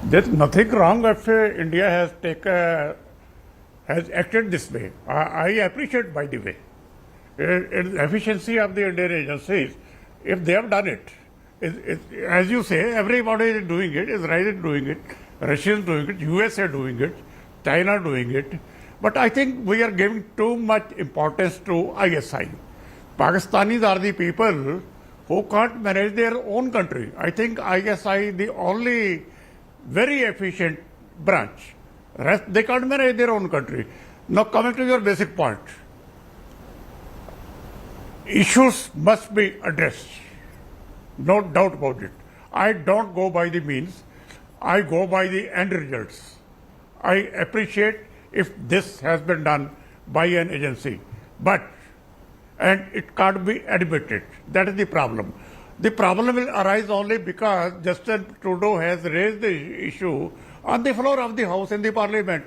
There's nothing wrong if India has acted this way. I appreciate, by the way, efficiency of the Indian agencies. If they have done it, as you say, everybody is doing it. Israel is doing it, Russians doing it, US are doing it, China doing it. But I think we are giving too much importance to ISI. Pakistanis are the people who can't manage their own country. I think ISI the only very efficient branch. Rest, they can't manage their own country. Now coming to your basic point. Issues must be addressed. No doubt about it. I don't go by the means. I go by the end results. I appreciate if this has been done by an agency. And it can't be admitted. That is the problem. The problem will arise only because Justin Trudeau has raised the issue on the floor of the House in the Parliament.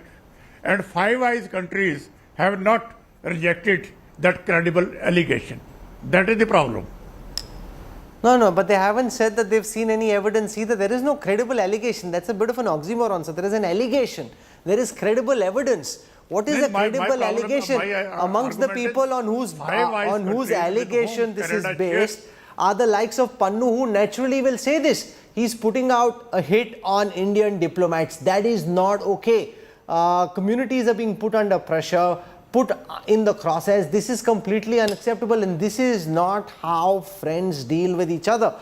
And Five Eyes countries have not rejected that credible allegation. That is the problem. No, but they haven't said that they've seen any evidence either. There is no credible allegation. That's a bit of an oxymoron. So there is an allegation. There is credible evidence. What is a credible allegation amongst the people on whose allegation this is based are the likes of Pannu, who naturally will say this. He's putting out a hit on Indian diplomats. That is not okay. Communities are being put under pressure, put in the crosshairs. This is completely unacceptable, and this is not how friends deal with each other.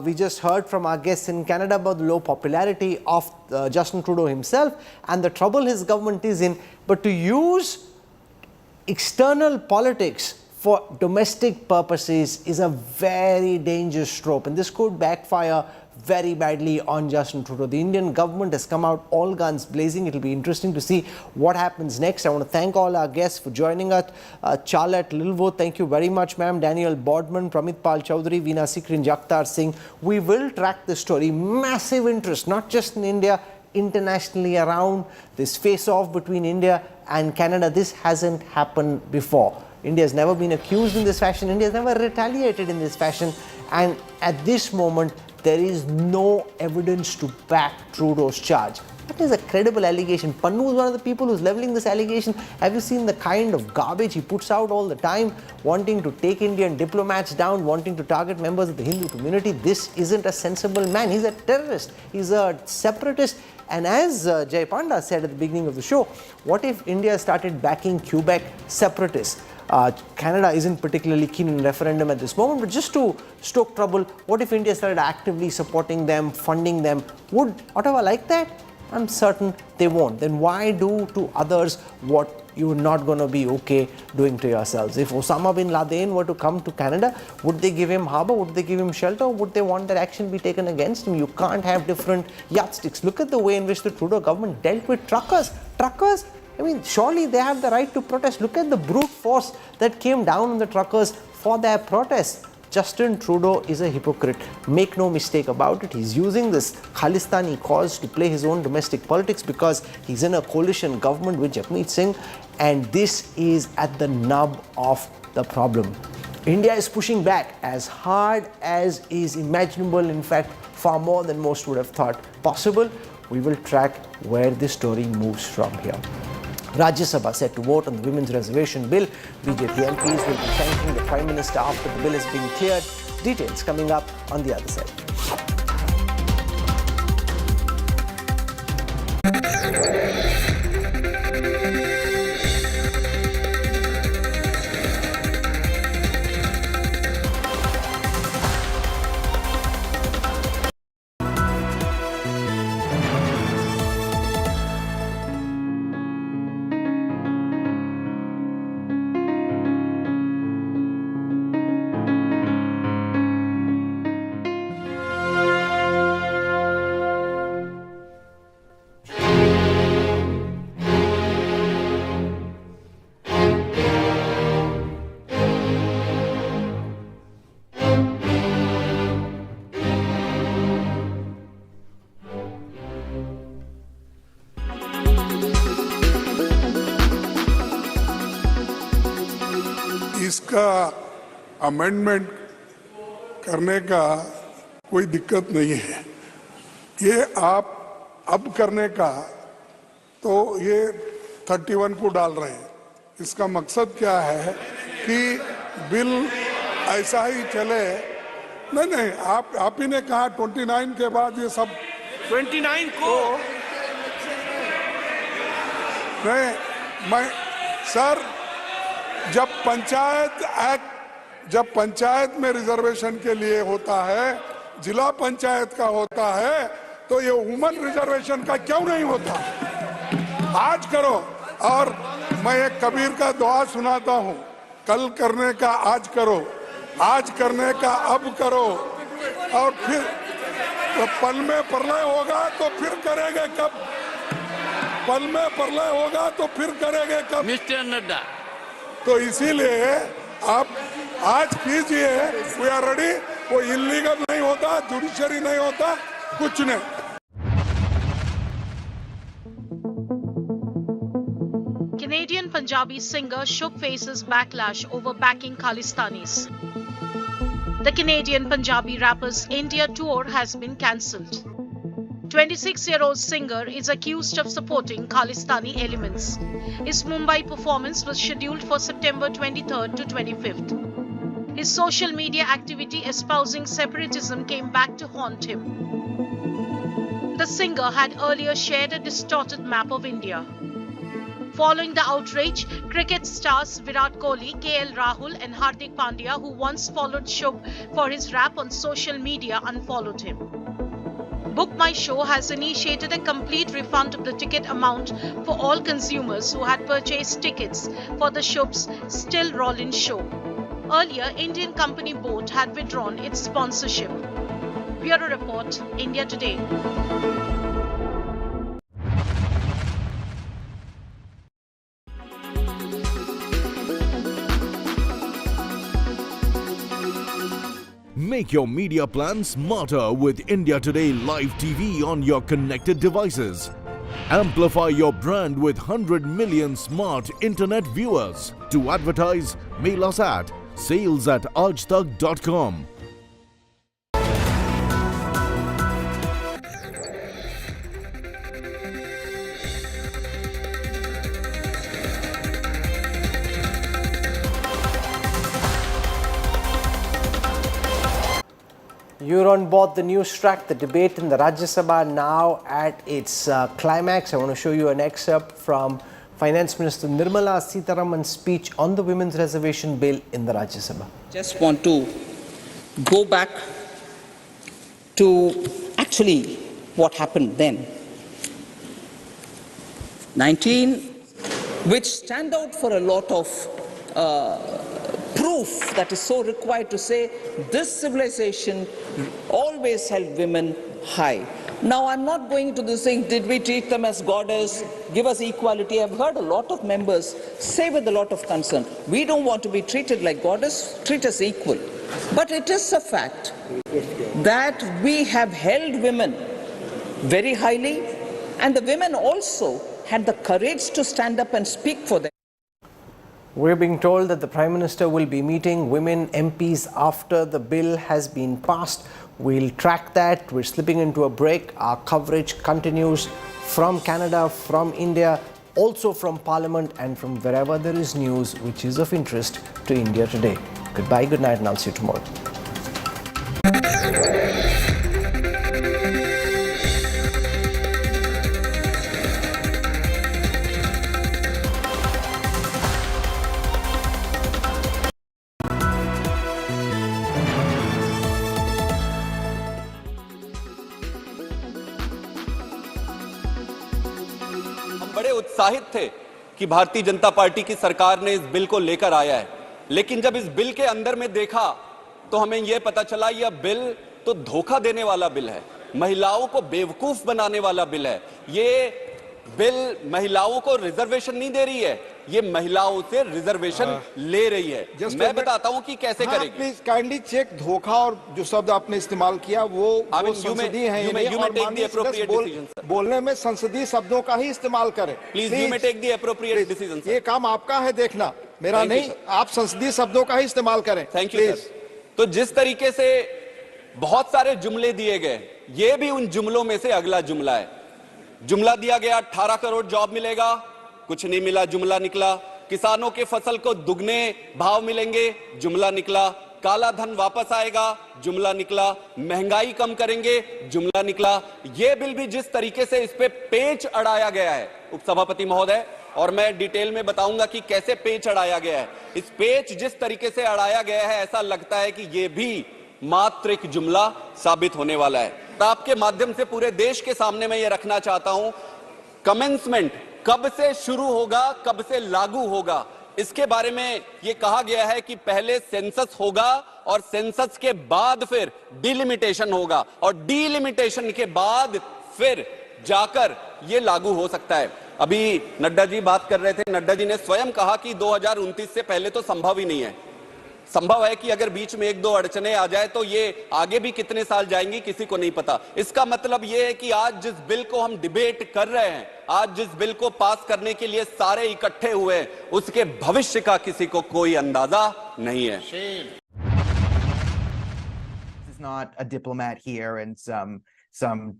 We just heard from our guests in Canada about the low popularity of Justin Trudeau himself and the trouble his government is in. But to use external politics for domestic purposes is a very dangerous trope, and this could backfire very badly on Justin Trudeau. The Indian government has come out all guns blazing. It will be interesting to see what happens next. I want to thank all our guests for joining us. Charlotte Lilwood, thank you very much, ma'am. Daniel Bodman, Pramit Pal Chowdhury, Veena Sikrin, Jaktar Singh. We will track the story. Massive interest, not just in India, internationally around this face-off between India and Canada. This hasn't happened before. India has never been accused in this fashion. India has never retaliated in this fashion. And at this moment, there is no evidence to back Trudeau's charge. That is a credible allegation. Pannu is one of the people who's levelling this allegation. Have you seen the kind of garbage he puts out all the time, wanting to take Indian diplomats down, wanting to target members of the Hindu community? This isn't a sensible man. He's a terrorist. He's a separatist. And as Jay Panda said at the beginning of the show, what if India started backing Quebec separatists? Canada isn't particularly keen on referendum at this moment, but just to stoke trouble, what if India started actively supporting them, funding them? Would Ottawa like that? I'm certain they won't. Then why do to others what you're not going to be okay doing to yourselves? If Osama bin Laden were to come to Canada, would they give him harbour? Would they give him shelter? Would they want that action be taken against him? You can't have different yardsticks. Look at the way in which the Trudeau government dealt with truckers. Truckers, I mean, surely they have the right to protest. Look at the brute force that came down on the truckers for their protests. Justin Trudeau is a hypocrite. Make no mistake about it. He's using this Khalistani cause to play his own domestic politics because he's in a coalition government with Jagmeet Singh, and this is at the nub of the problem. India is pushing back as hard as is imaginable, in fact, far more than most would have thought possible. We will track where this story moves from here. Rajya Sabha set to vote on the Women's Reservation Bill. BJP MPs will be thanking the Prime Minister after the bill is being cleared. Details coming up on the other side. इसका amendment करने का कोई दिक्कत नहीं है। ये आप अब करने का तो ये 31 को डाल रहे हैं। इसका मकसद क्या है कि बिल ऐसा ही चले। नहीं, आप ही ने कहा 29 के बाद ये सब 29 को नहीं, मैं सर जब पंचायत में रिजर्वेशन के लिए होता है, जिला पंचायत का होता है, तो ये वुमन रिजर्वेशन का क्यों नहीं होता? आज करो। और मैं एक कबीर का दुआ सुनाता हूँ, कल करने का आज करो, आज करने का अब करो, और फिर तो पल में प्रलय होगा तो फिर करेंगे कब? पल में प्रलय होगा तो फिर करेंगे कब? मिस्टर नड्डा, तो इसीलिए आप आज कीजिए, वी आर रेडी। वो इलीगल नहीं होता, जुडिशरी नहीं होता, कुछ नहीं। Canadian Punjabi singer Shubh faces backlash over backing Khalistanis. The Canadian Punjabi rapper's India tour has been cancelled. 26-year-old singer is accused of supporting Khalistani elements. His Mumbai performance was scheduled for September 23rd to 25th. His social media activity espousing separatism came back to haunt him. The singer had earlier shared a distorted map of India. Following the outrage, cricket stars Virat Kohli, KL Rahul and Hardik Pandya, who once followed Shubh for his rap on social media, unfollowed him. Book My Show has initiated a complete refund of the ticket amount for all consumers who had purchased tickets for the Shubh's Still Rollin' show. Earlier, Indian company Boat had withdrawn its sponsorship. Bureau Report, India Today. Make your media plan smarter with India Today Live TV on your connected devices. Amplify your brand with 100 million smart internet viewers. To advertise, mail us at sales@aajtak.com. You're on board the news track. The debate in the Rajya Sabha now at its climax. I want to show you an excerpt from Finance Minister Nirmala Sitharaman's speech on the Women's Reservation Bill in the Rajya Sabha. Just want to go back to actually what happened then. 19, which stand out for a lot of proof that is so required to say this civilization always held women high. Now, I'm not going to this thing, did we treat them as goddess, give us equality? I've heard a lot of members say with a lot of concern, we don't want to be treated like goddess, treat us equal. But it is a fact that we have held women very highly, and the women also had the courage to stand up and speak for them. We're being told that the Prime Minister will be meeting women MPs after the bill has been passed. We'll track that. We're slipping into a break. Our coverage continues from Canada, from India, also from Parliament and from wherever there is news which is of interest to India today. Goodbye, good night, and I'll see you tomorrow. बड़े उत्साहित थे कि Bharatiya Janata party की सरकार ने इस bill को लेकर आया है, लेकिन जब इस बिल के अंदर में देखा तो हमें यह पता चला यह बिल तो धोखा देने वाला बिल है, महिलाओं को बेवकूफ बनाने वाला बिल है। ये बिल महिलाओं को रिजर्वेशन नहीं दे रही है, ये महिलाओं से रिजर्वेशन ले रही है। मैं बताता हूं कि कैसे करेगी। प्लीज काइंडली चेक धोखा और जो शब्द आपने इस्तेमाल किया वो संसदीय है, बोलने में संसदीय शब्दों का ही इस्तेमाल करें। Please you may take the appropriate decision. ये काम आपका है देखना। मेरा नहीं, आप संसदीय शब्दों का ही इस्तेमाल करें। Thank you sir. तो जिस तरीके से बहुत सारे जुमले दिए गए, ये भी उन जुमलों में से अगला जुमला है। जुमला दिया गया 18 करोड़ जॉब मिलेगा, कुछ नहीं मिला, जुमला निकला। किसानों के फसल को दुगने भाव मिलेंगे, जुमला निकला। काला धन वापस आएगा, जुमला निकला। महंगाई कम करेंगे, जुमला निकला। यह बिल भी जिस तरीके से इस पे पेच अड़ाया गया है उपसभापति महोदय, और मैं डिटेल में बताऊंगा कि कैसे पेच अड़ाया गया है। इस पेच जिस तरीके से अड़ाया गया है, ऐसा लगता है कि यह भी मात्र एक जुमला साबित होने वाला है। तो आपके माध्यम से पूरे देश के सामने मैं ये रखना चाहता हूं, कमेंसमेंट कब से शुरू होगा, कब से लागू होगा, इसके बारे में ये कहा गया है कि पहले सेंसस होगा और सेंसस के बाद फिर डिलिमिटेशन होगा, और डिलिमिटेशन के बाद फिर जाकर ये लागू हो सकता है। अभी नड्डा जी बात कर रहे थे, नड्डा जी ने स्वयं कहा कि 2029 से पहले तो संभव ही नहीं है। संभव है कि अगर बीच में एक दो अड़चने आ जाए तो ये आगे भी कितने साल जाएंगी किसी को नहीं पता। इसका मतलब ये है कि आज जिस बिल को हम डिबेट कर रहे हैं, आज जिस बिल को पास करने के लिए सारे इकट्ठे हुए, उसके भविष्य का किसी को कोई अंदाजा नहीं है। This is not a diplomat here and some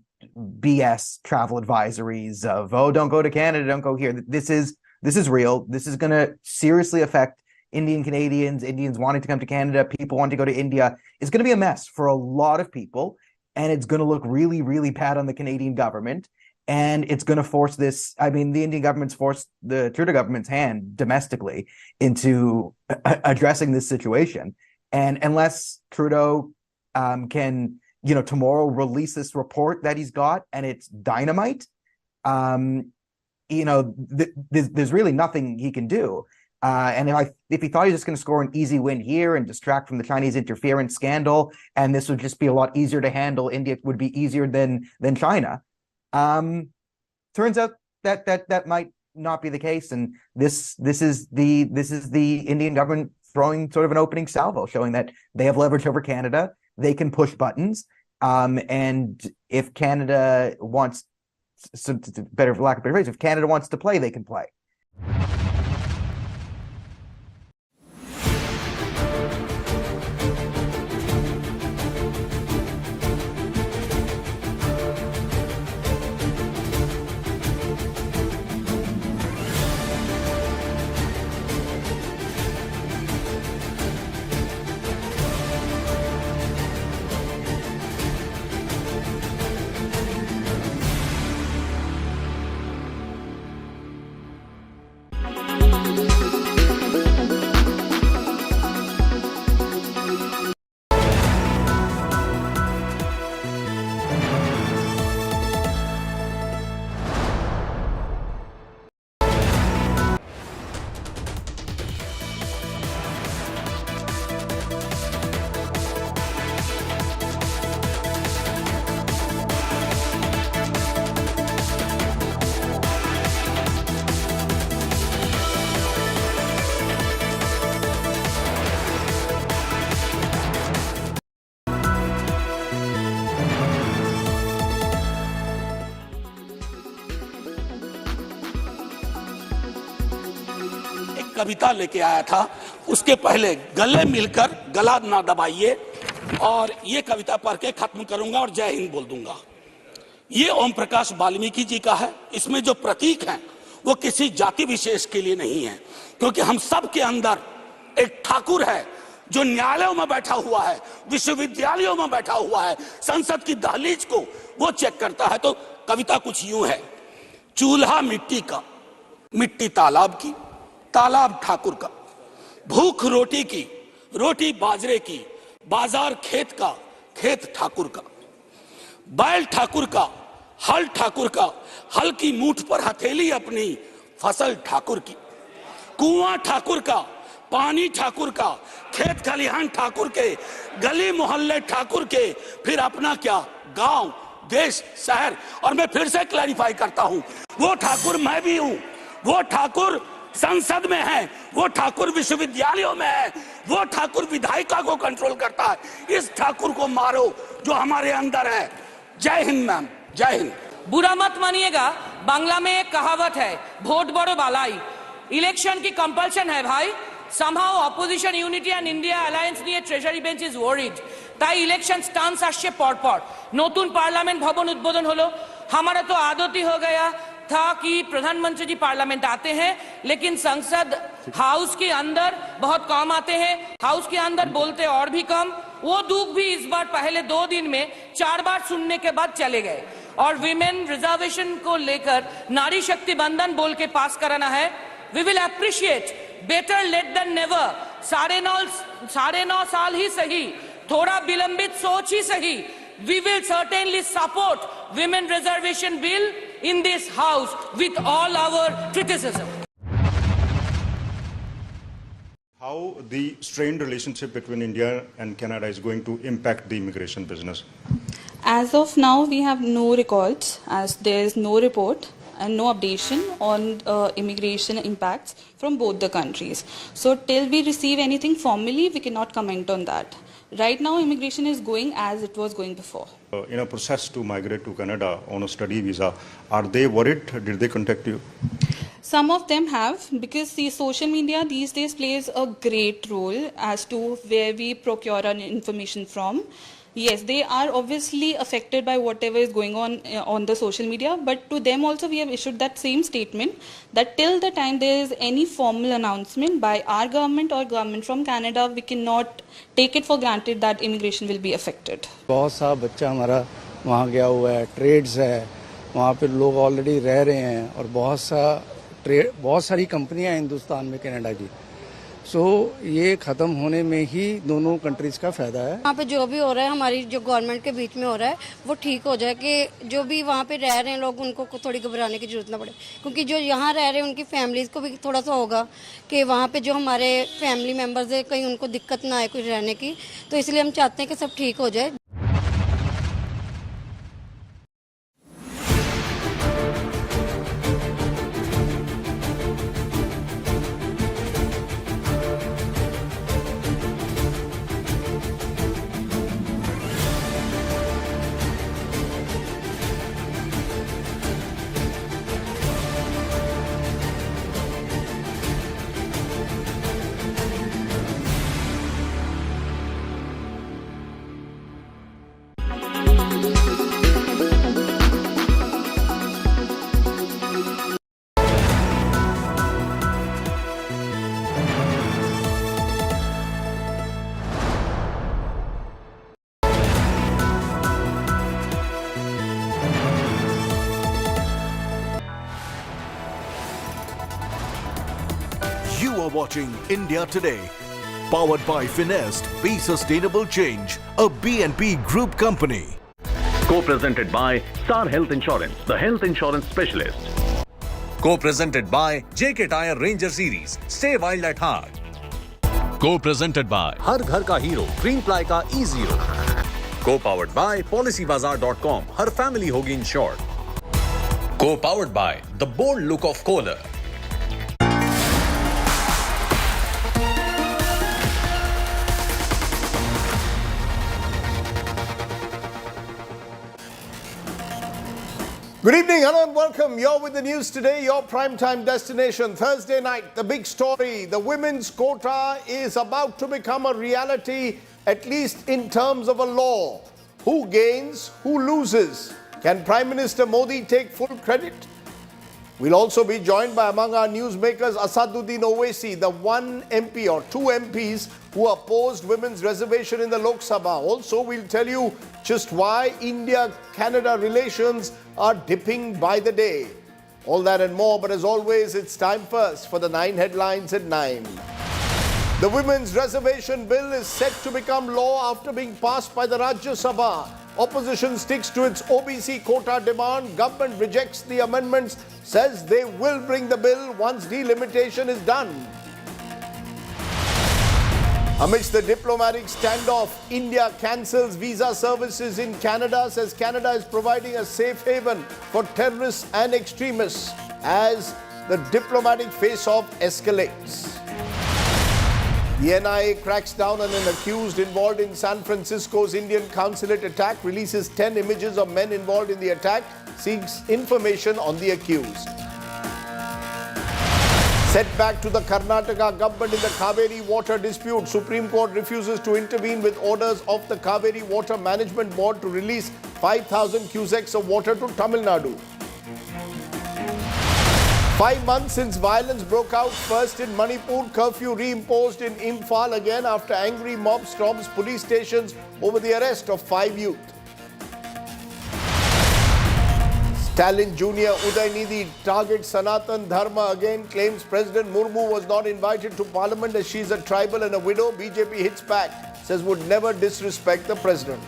BS travel advisories of, oh, don't go to Canada, don't go here. This is real. This is going to seriously affect Indian Canadians, Indians wanting to come to Canada, people wanting to go to India. It's going to be a mess for a lot of people, and it's going to look really, really bad on the Canadian government. And it's going to force this, I mean, the Indian government's forced the Trudeau government's hand domestically into addressing this situation. And unless Trudeau can, tomorrow release this report that he's got and it's dynamite, there's really nothing he can do. And if he thought he was just going to score an easy win here and distract from the Chinese interference scandal, and this would just be a lot easier to handle, India would be easier than China. Turns out that might not be the case, and this is the Indian government throwing sort of an opening salvo, showing that they have leverage over Canada. They can push buttons, and if Canada wants, for lack of a better phrase, if Canada wants to play, they can play. कविता लेके आया था, उसके पहले गले मिलकर गला ना दबाइए, और ये कविता पढ़ के खत्म करूंगा और जय हिंद बोल दूंगा। ये ओम प्रकाश वाल्मीकि जी का है। इसमें जो प्रतीक हैं वो किसी जाति विशेष के लिए नहीं है, क्योंकि हम सब के अंदर एक ठाकुर है जो न्यायालयों में बैठा हुआ है, विश्वविद्यालयों में बैठा हुआ है, संसद की दहलीज को वो चेक करता है। तो कविता कुछ यूं है, चूल्हा मिट्टी का, मिट्टी तालाब की, तालाब ठाकुर का, भूख रोटी की, रोटी बाजरे की, बाजार खेत का, खेत ठाकुर का, बैल ठाकुर का, हल ठाकुर का, हल की मूठ पर हथेली अपनी, फसल ठाकुर की, कुआं ठाकुर का, पानी ठाकुर का, खेत खलिहान ठाकुर के, गली मोहल्ले ठाकुर के, फिर अपना क्या, गांव, देश, शहर। और मैं फिर से क्लैरिफाई करता हूं, वो ठाकुर मैं भी हूं, वो ठाकुर संसद में है, वो ठाकुर विश्वविद्यालयों में है, वो ठाकुर विधायिका को कंट्रोल करता है। इस ठाकुर को मारो जो हमारे अंदर है। जय हिंद मैम, जय हिंद। बुरा मत मानिएगा, बांग्ला में एक कहावत है, वोट बड़ो बालाई। इलेक्शन की कंपल्शन है भाई, somehow opposition unity and India alliance niye treasury bench is worried tai election stance asche por notun parliament bhavan udbodhon holo hamara to aadati ho gaya था कि प्रधानमंत्री जी पार्लियामेंट आते हैं लेकिन संसद हाउस के अंदर बहुत कम आते हैं, हाउस के अंदर बोलते और भी कम। वो दुख भी इस बार पहले 2 दिन में 4 बार सुनने के बाद चले गए। और विमेन रिजर्वेशन को लेकर नारी शक्ति बंधन बोल के पास कराना है। We will appreciate, better late than never. 9.5 साल ही सही, थोड़ा विलंबित सोच ही सही, we will certainly support women reservation bill in this house with all our criticism. How the strained relationship between India and Canada is going to impact the immigration business? As of now, we have no records, as there is no report and no updation on immigration impacts from both the countries. So till we receive anything formally, we cannot comment on that. Right now, immigration is going as it was going before. In a process to migrate to Canada on a study visa, are they worried? Did they contact you? Some of them have, because the social media these days plays a great role as to where we procure our information from. Yes, they are obviously affected by whatever is going on the social media, but to them also we have issued that same statement that till the time there is any formal announcement by our government or government from Canada, we cannot take it for granted that immigration will be affected. बहुत सा बच्चा हमारा वहाँ गया हुआ है, trades है, वहाँ पे लोग ऑलरेडी रह रहे हैं और बहुत सारी कंपनियाँ हैं हिंदुस्तान में कनाडा की। सो ये खत्म होने में ही दोनों कंट्रीज का फायदा है। वहाँ पे जो भी हो रहा है हमारी जो गवर्नमेंट के बीच में हो रहा है वो ठीक हो जाए कि जो भी वहाँ पे रह रहे हैं लोग उनको थोड़ी घबराने की जरूरत ना पड़े, क्योंकि जो यहाँ रह रहे हैं उनकी फैमिलीज को भी थोड़ा सा होगा कि वहाँ पे जो हमारे फैमिली मेम्बर्स है कहीं उनको दिक्कत ना आए कुछ रहने की, तो इसलिए हम चाहते हैं कि सब ठीक हो जाए। You are watching India Today, powered by Finest, Be Sustainable Change, a BNP Group company. Co-presented by Star Health Insurance, the health insurance specialist. Co-presented by JK Tyre Ranger Series, stay wild at heart. Co-presented by हर घर का hero green ply का E0. Co-powered by PolicyBazaar.com, her family होगी insured. Co-powered by the bold look of Kohler. Good evening, hello and welcome. You're with the news today, your primetime destination. Thursday night, the big story. The women's quota is about to become a reality, at least in terms of a law. Who gains, who loses? Can Prime Minister Modi take full credit? We'll also be joined by, among our newsmakers, Asaduddin Owaisi, the one MP or two MPs who opposed women's reservation in the Lok Sabha. Also, we'll tell you just why India-Canada relations are dipping by the day. All that and more, but as always, it's time first for the 9 headlines at 9. The women's reservation bill is set to become law after being passed by the Rajya Sabha. Opposition sticks to its OBC quota demand. Government rejects the amendments, says they will bring the bill once delimitation is done. Amidst the diplomatic standoff, India cancels visa services in Canada, says Canada is providing a safe haven for terrorists and extremists as the diplomatic face-off escalates. The NIA cracks down on an accused involved in San Francisco's Indian consulate attack, releases 10 images of men involved in the attack, seeks information on the accused. Setback to the Karnataka government in the Kaveri water dispute. Supreme Court refuses to intervene with orders of the Kaveri Water Management Board to release 5,000 cusecs of water to Tamil Nadu. 5 months since violence broke out first in Manipur, curfew reimposed in Imphal again after angry mob storms police stations over the arrest of 5 youth. Stalin Jr. Udaynidhi targets Sanatan Dharma again, claims President Murmu was not invited to parliament as she is a tribal and a widow. BJP hits back, says would never disrespect the president.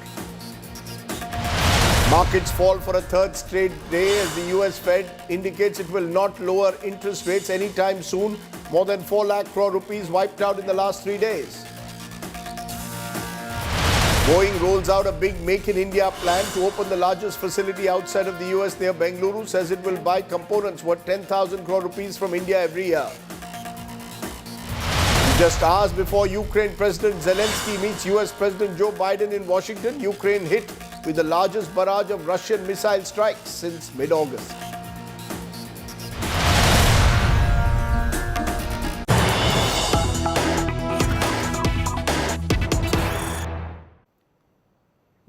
Markets fall for a third straight day as the US Fed indicates it will not lower interest rates anytime soon. More than 4 lakh crore rupees wiped out in the last 3 days. Boeing rolls out a big Make in India plan to open the largest facility outside of the US near Bengaluru, says it will buy components worth 10,000 crore rupees from India every year. Just hours before Ukraine President Zelensky meets US President Joe Biden in Washington, Ukraine hit with the largest barrage of Russian missile strikes since mid-August.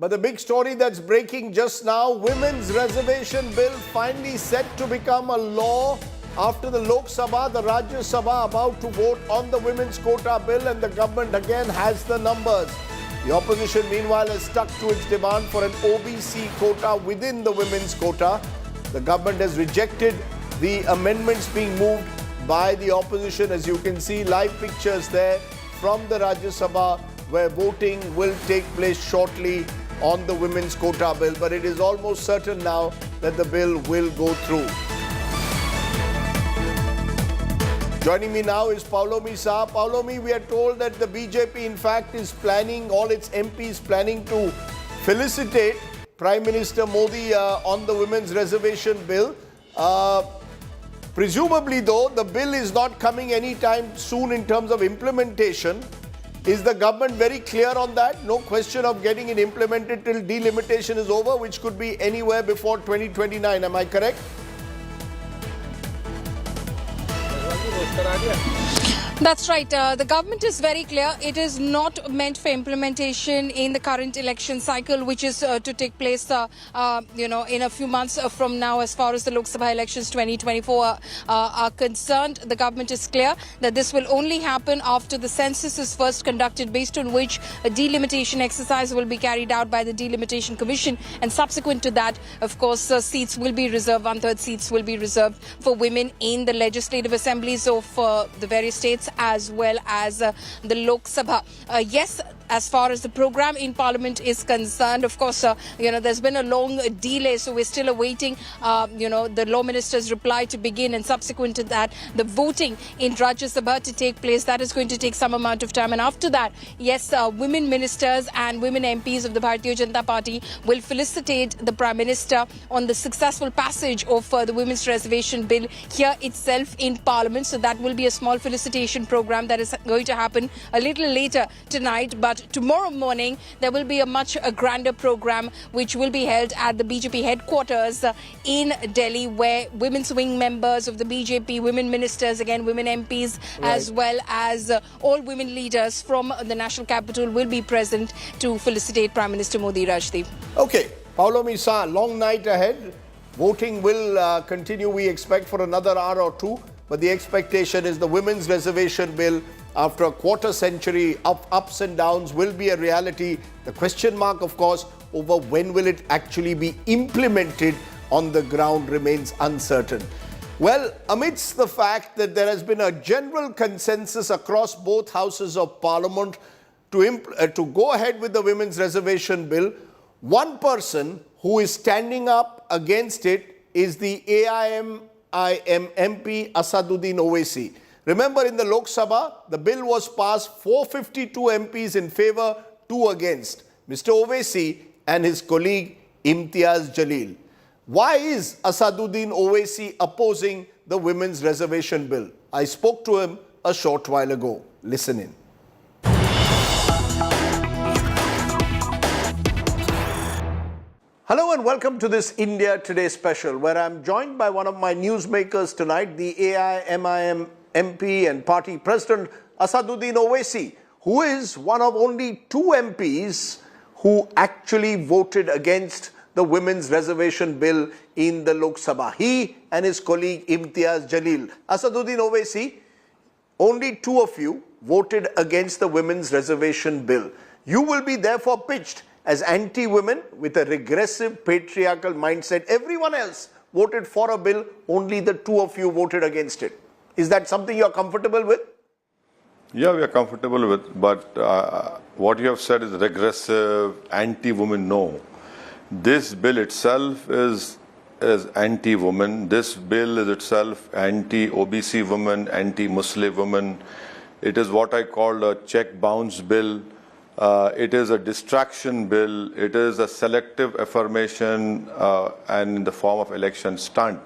But the big story that's breaking just now, Women's Reservation Bill finally set to become a law after the Lok Sabha, the Rajya Sabha about to vote on the Women's Quota Bill, and the government again has the numbers. The opposition meanwhile has stuck to its demand for an OBC quota within the Women's Quota. The government has rejected the amendments being moved by the opposition. As you can see, live pictures there from the Rajya Sabha where voting will take place shortly on the Women's Quota Bill, but it is almost certain now that the bill will go through. Joining me now is Paulomi Shah. Paulomi, we are told that the BJP in fact is planning, all its MPs planning to felicitate Prime Minister Modi on the Women's Reservation Bill. Presumably though, the bill is not coming anytime soon in terms of implementation. Is the government very clear on that? No question of getting it implemented till delimitation is over, which could be anywhere before 2029. Am I correct? That's right. The government is very clear. It is not meant for implementation in the current election cycle, which is to take place, in a few months from now, as far as the Lok Sabha elections 2024 are concerned. The government is clear that this will only happen after the census is first conducted, based on which a delimitation exercise will be carried out by the Delimitation Commission. And subsequent to that, of course, seats will be reserved, 1/3 seats will be reserved for women in the legislative assemblies of the various states, as well as the Lok Sabha. Yes, as far as the program in Parliament is concerned, of course, there's been a long delay, so we're still awaiting, the Law Minister's reply to begin, and subsequent to that, the voting in Rajya Sabha to take place. That is going to take some amount of time, and after that, yes, women ministers and women MPs of the Bharatiya Janata Party will felicitate the Prime Minister on the successful passage of the Women's Reservation Bill here itself in Parliament. So that will be a small felicitation program that is going to happen a little later tonight, but tomorrow morning there will be a much grander program which will be held at the BJP headquarters in Delhi, where women's wing members of the BJP, women ministers, again women MPs, as well as all women leaders from the national capital will be present to felicitate Prime Minister Modi. Rajdeep. Okay, Paulomi Shah, long night ahead. Voting will continue, we expect, for another hour or two. But the expectation is the Women's Reservation Bill, after a quarter century of ups and downs, will be a reality. The question mark, of course, over when will it actually be implemented on the ground remains uncertain. Well, amidst the fact that there has been a general consensus across both houses of Parliament to go ahead with the Women's Reservation Bill, one person who is standing up against it is the AIM MP Asaduddin Owaisi. Remember, in the Lok Sabha, the bill was passed, 452 MPs in favour, 2 against. Mr. Owaisi and his colleague Imtiaz Jalil. Why is Asaduddin Owaisi opposing the Women's Reservation Bill? I spoke to him a short while ago. Listen in. Hello and welcome to this India Today special, where I'm joined by one of my newsmakers tonight, the AIMIM MP and party president Asaduddin Owaisi, who is one of only 2 MPs who actually voted against the women's reservation bill in the Lok Sabha. He and his colleague Imtiaz Jalil. Asaduddin Owaisi, only 2 of you voted against the women's reservation bill. You will be therefore pitched as anti-women with a regressive patriarchal mindset. Everyone else voted for a bill, only the 2 of you voted against it. Is that something you are comfortable with? Yeah, we are comfortable with, but what you have said is regressive, anti-women. No. This bill itself is anti-woman. This bill is itself anti-OBC women, anti-Muslim women. It is what I call a check-bounce bill. It is a distraction bill. It is a selective affirmation and in the form of election stunt.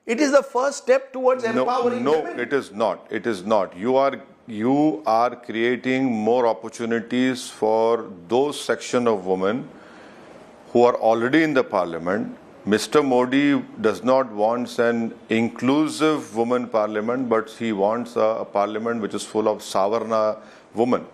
It is the first step towards empowering women. No, it is not. It is not. You are creating more opportunities for those section of women who are already in the parliament. Mr. Modi does not want an inclusive women parliament, but he wants a parliament which is full of Savarna women.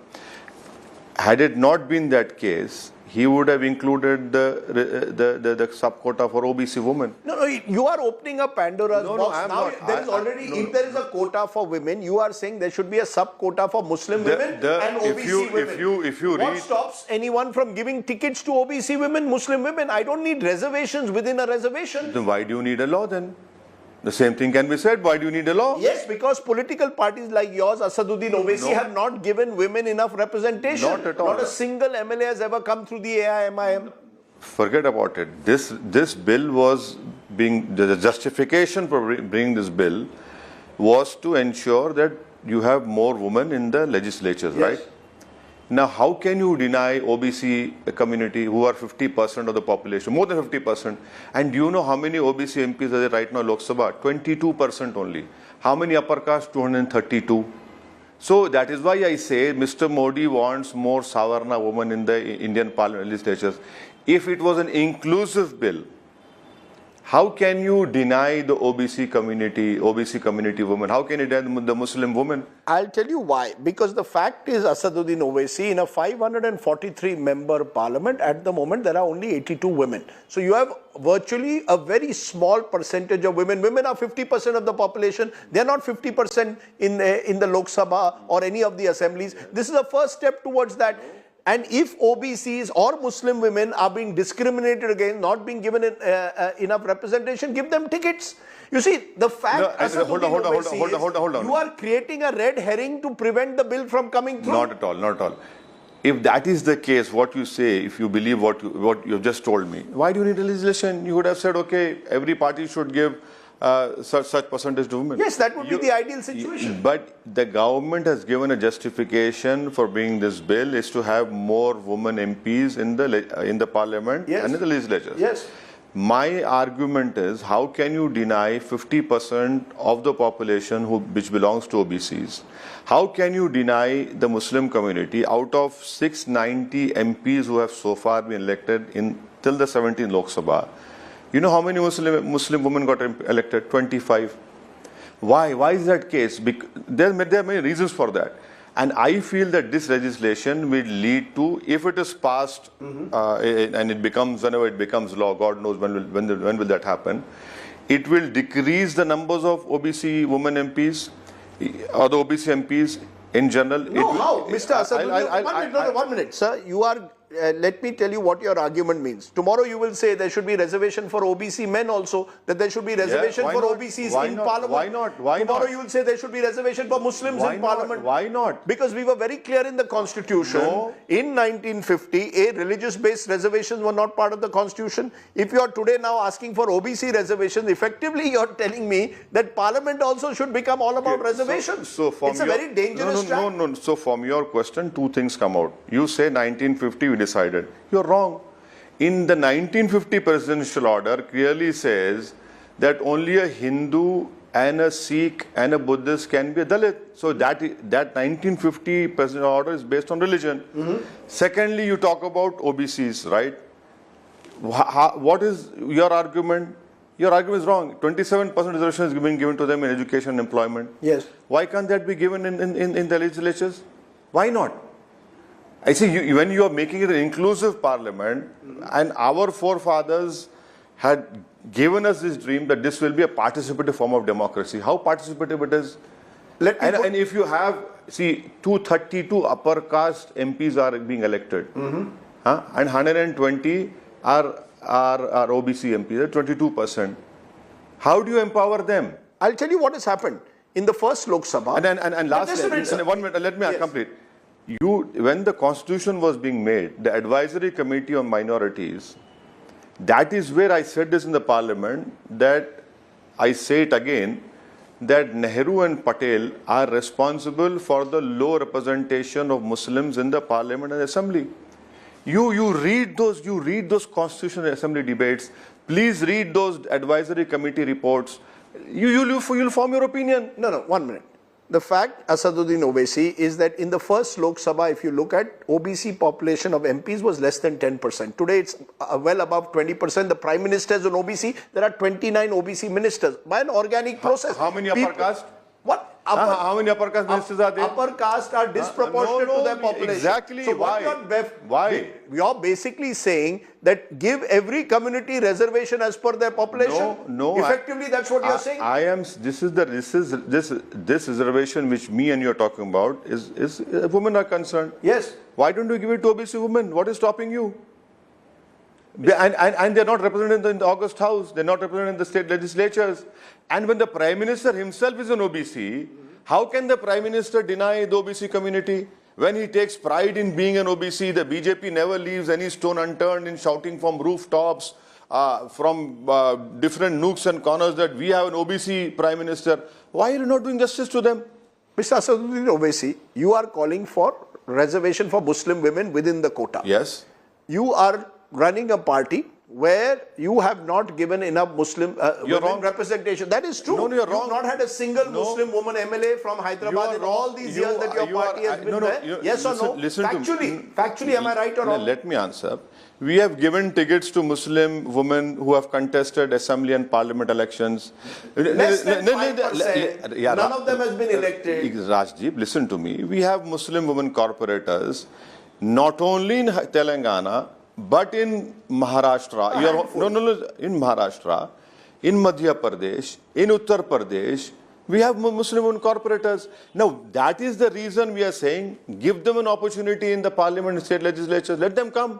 Had it not been that case, he would have included the sub-quota for OBC women. No, you are opening up Pandora's box. If there is a quota for women, you are saying there should be a sub-quota for Muslim women and OBC women. What stops anyone from giving tickets to OBC women, Muslim women? I don't need reservations within a reservation. Then why do you need a law then? The same thing can be said. Why do you need a law? Yes, because political parties like yours, Asaduddin Owaisi, have not given women enough representation. Not at all. Not a single MLA has ever come through the AIMIM. Forget about it. This bill was the justification for bringing this bill was to ensure that you have more women in the legislatures, right? Now, how can you deny OBC community who are 50% of the population, more than 50%? And do you know how many OBC MPs are there right now in Lok Sabha? 22% only. How many upper caste? 232. So that is why I say Mr. Modi wants more Savarna women in the Indian parliament legislatures. If it was an inclusive bill, how can you deny the OBC community women? How can you deny the Muslim women? I'll tell you why. Because the fact is, Asaduddin Owaisi, in a 543-member parliament, at the moment, there are only 82 women. So you have virtually a very small percentage of women. Women are 50% of the population. They are not 50% in the Lok Sabha or any of the assemblies. This is a first step towards that. And if OBCs or Muslim women are being discriminated against, not being given enough representation, give them tickets. You see, the fact Hold on. You are creating a red herring to prevent the bill from coming through. Not at all. If that is the case, what you say, if you believe what you have just told me, why do you need a legislation? You would have said, okay, every party should give such percentage to women. Yes, that would be the ideal situation. But the government has given a justification for bringing this bill is to have more women MPs in the parliament and in the legislature. Yes. My argument is, how can you deny 50% of the population which belongs to OBCs? How can you deny the Muslim community out of 690 MPs who have so far been elected till the 17th Lok Sabha? You know how many Muslim women got elected? 25. Why is that case? There are many reasons for that. And I feel that this legislation will lead to, if it is passed and whenever it becomes law, God knows when will that happen, it will decrease the numbers of OBC women MPs or the OBC MPs in general. No, how? Mr. Asaduddin, 1 minute, sir. You are... let me tell you what your argument means. Tomorrow you will say there should be reservation for OBC men also, that there should be reservation for OBCs in parliament. Why not? Tomorrow you will say there should be reservation for Muslims in parliament. Why not? Because we were very clear in the constitution. In 1950, religious-based reservations were not part of the constitution. If you are today now asking for OBC reservations, effectively you are telling me that parliament also should become all about reservations. It's a very dangerous track. No. So from your question, 2 things come out. You say 1950 decided. You're wrong. In the 1950 presidential order clearly says that only a Hindu and a Sikh and a Buddhist can be a Dalit. So that 1950 presidential order is based on religion. Secondly, you talk about OBCs, right? What is your argument? Your argument is wrong. 27% reservation is being given to them in education and employment. Yes. Why can't that be given in the legislatures? Why not? I see, when you are making it an inclusive parliament, and our forefathers had given us this dream that this will be a participative form of democracy. How participative it is? And if you have, 232 upper caste MPs are being elected, and 120 are OBC MPs, 22%. How do you empower them? I'll tell you what has happened. In the first Lok Sabha... And lastly, 1 minute, let me complete. When the constitution was being made, the advisory committee on minorities, that is where I said this in the parliament, that I say it again, that Nehru and Patel are responsible for the low representation of Muslims in the parliament and assembly. You read those constitutional assembly debates. Please read those advisory committee reports. You'll form your opinion. No, 1 minute. The fact, Asaduddin Owaisi, is that in the first Lok Sabha, if you look at OBC population of MPs was less than 10%. Today it's well above 20%. The Prime Minister is an OBC. There are 29 OBC ministers by an organic process. How many upper caste? What? How many upper caste ministers are there? Upper caste are disproportionate to their population. Exactly. So Why? You're basically saying that give every community reservation as per their population? No. Effectively, that's what you're saying? This reservation which me and you are talking about is women are concerned. Yes. Why don't you give it to OBC women? What is stopping you? And they're not represented in the August House. They're not represented in the state legislatures. And when the Prime Minister himself is an OBC, how can the Prime Minister deny the OBC community? When he takes pride in being an OBC, the BJP never leaves any stone unturned in shouting from rooftops, from different nooks and corners that we have an OBC Prime Minister. Why are you not doing justice to them? Mr. Asaduddin Owaisi, you are calling for reservation for Muslim women within the quota. Yes. You are running a party where you have not given enough Muslim women representation. That is true. No, you're wrong. You've not had a single Muslim woman MLA from Hyderabad in all these years that your party has been there. Yes or no? Factually, am I right or wrong? Let me answer. We have given tickets to Muslim women who have contested assembly and parliament elections. Less than 5%. None of them has been elected. Rajdeep, listen to me. We have Muslim women corporators, not only in Telangana, but in Maharashtra, in Maharashtra, in Madhya Pradesh, in Uttar Pradesh, we have Muslim women corporators. Now, that is the reason we are saying, give them an opportunity in the parliament and state legislatures, let them come.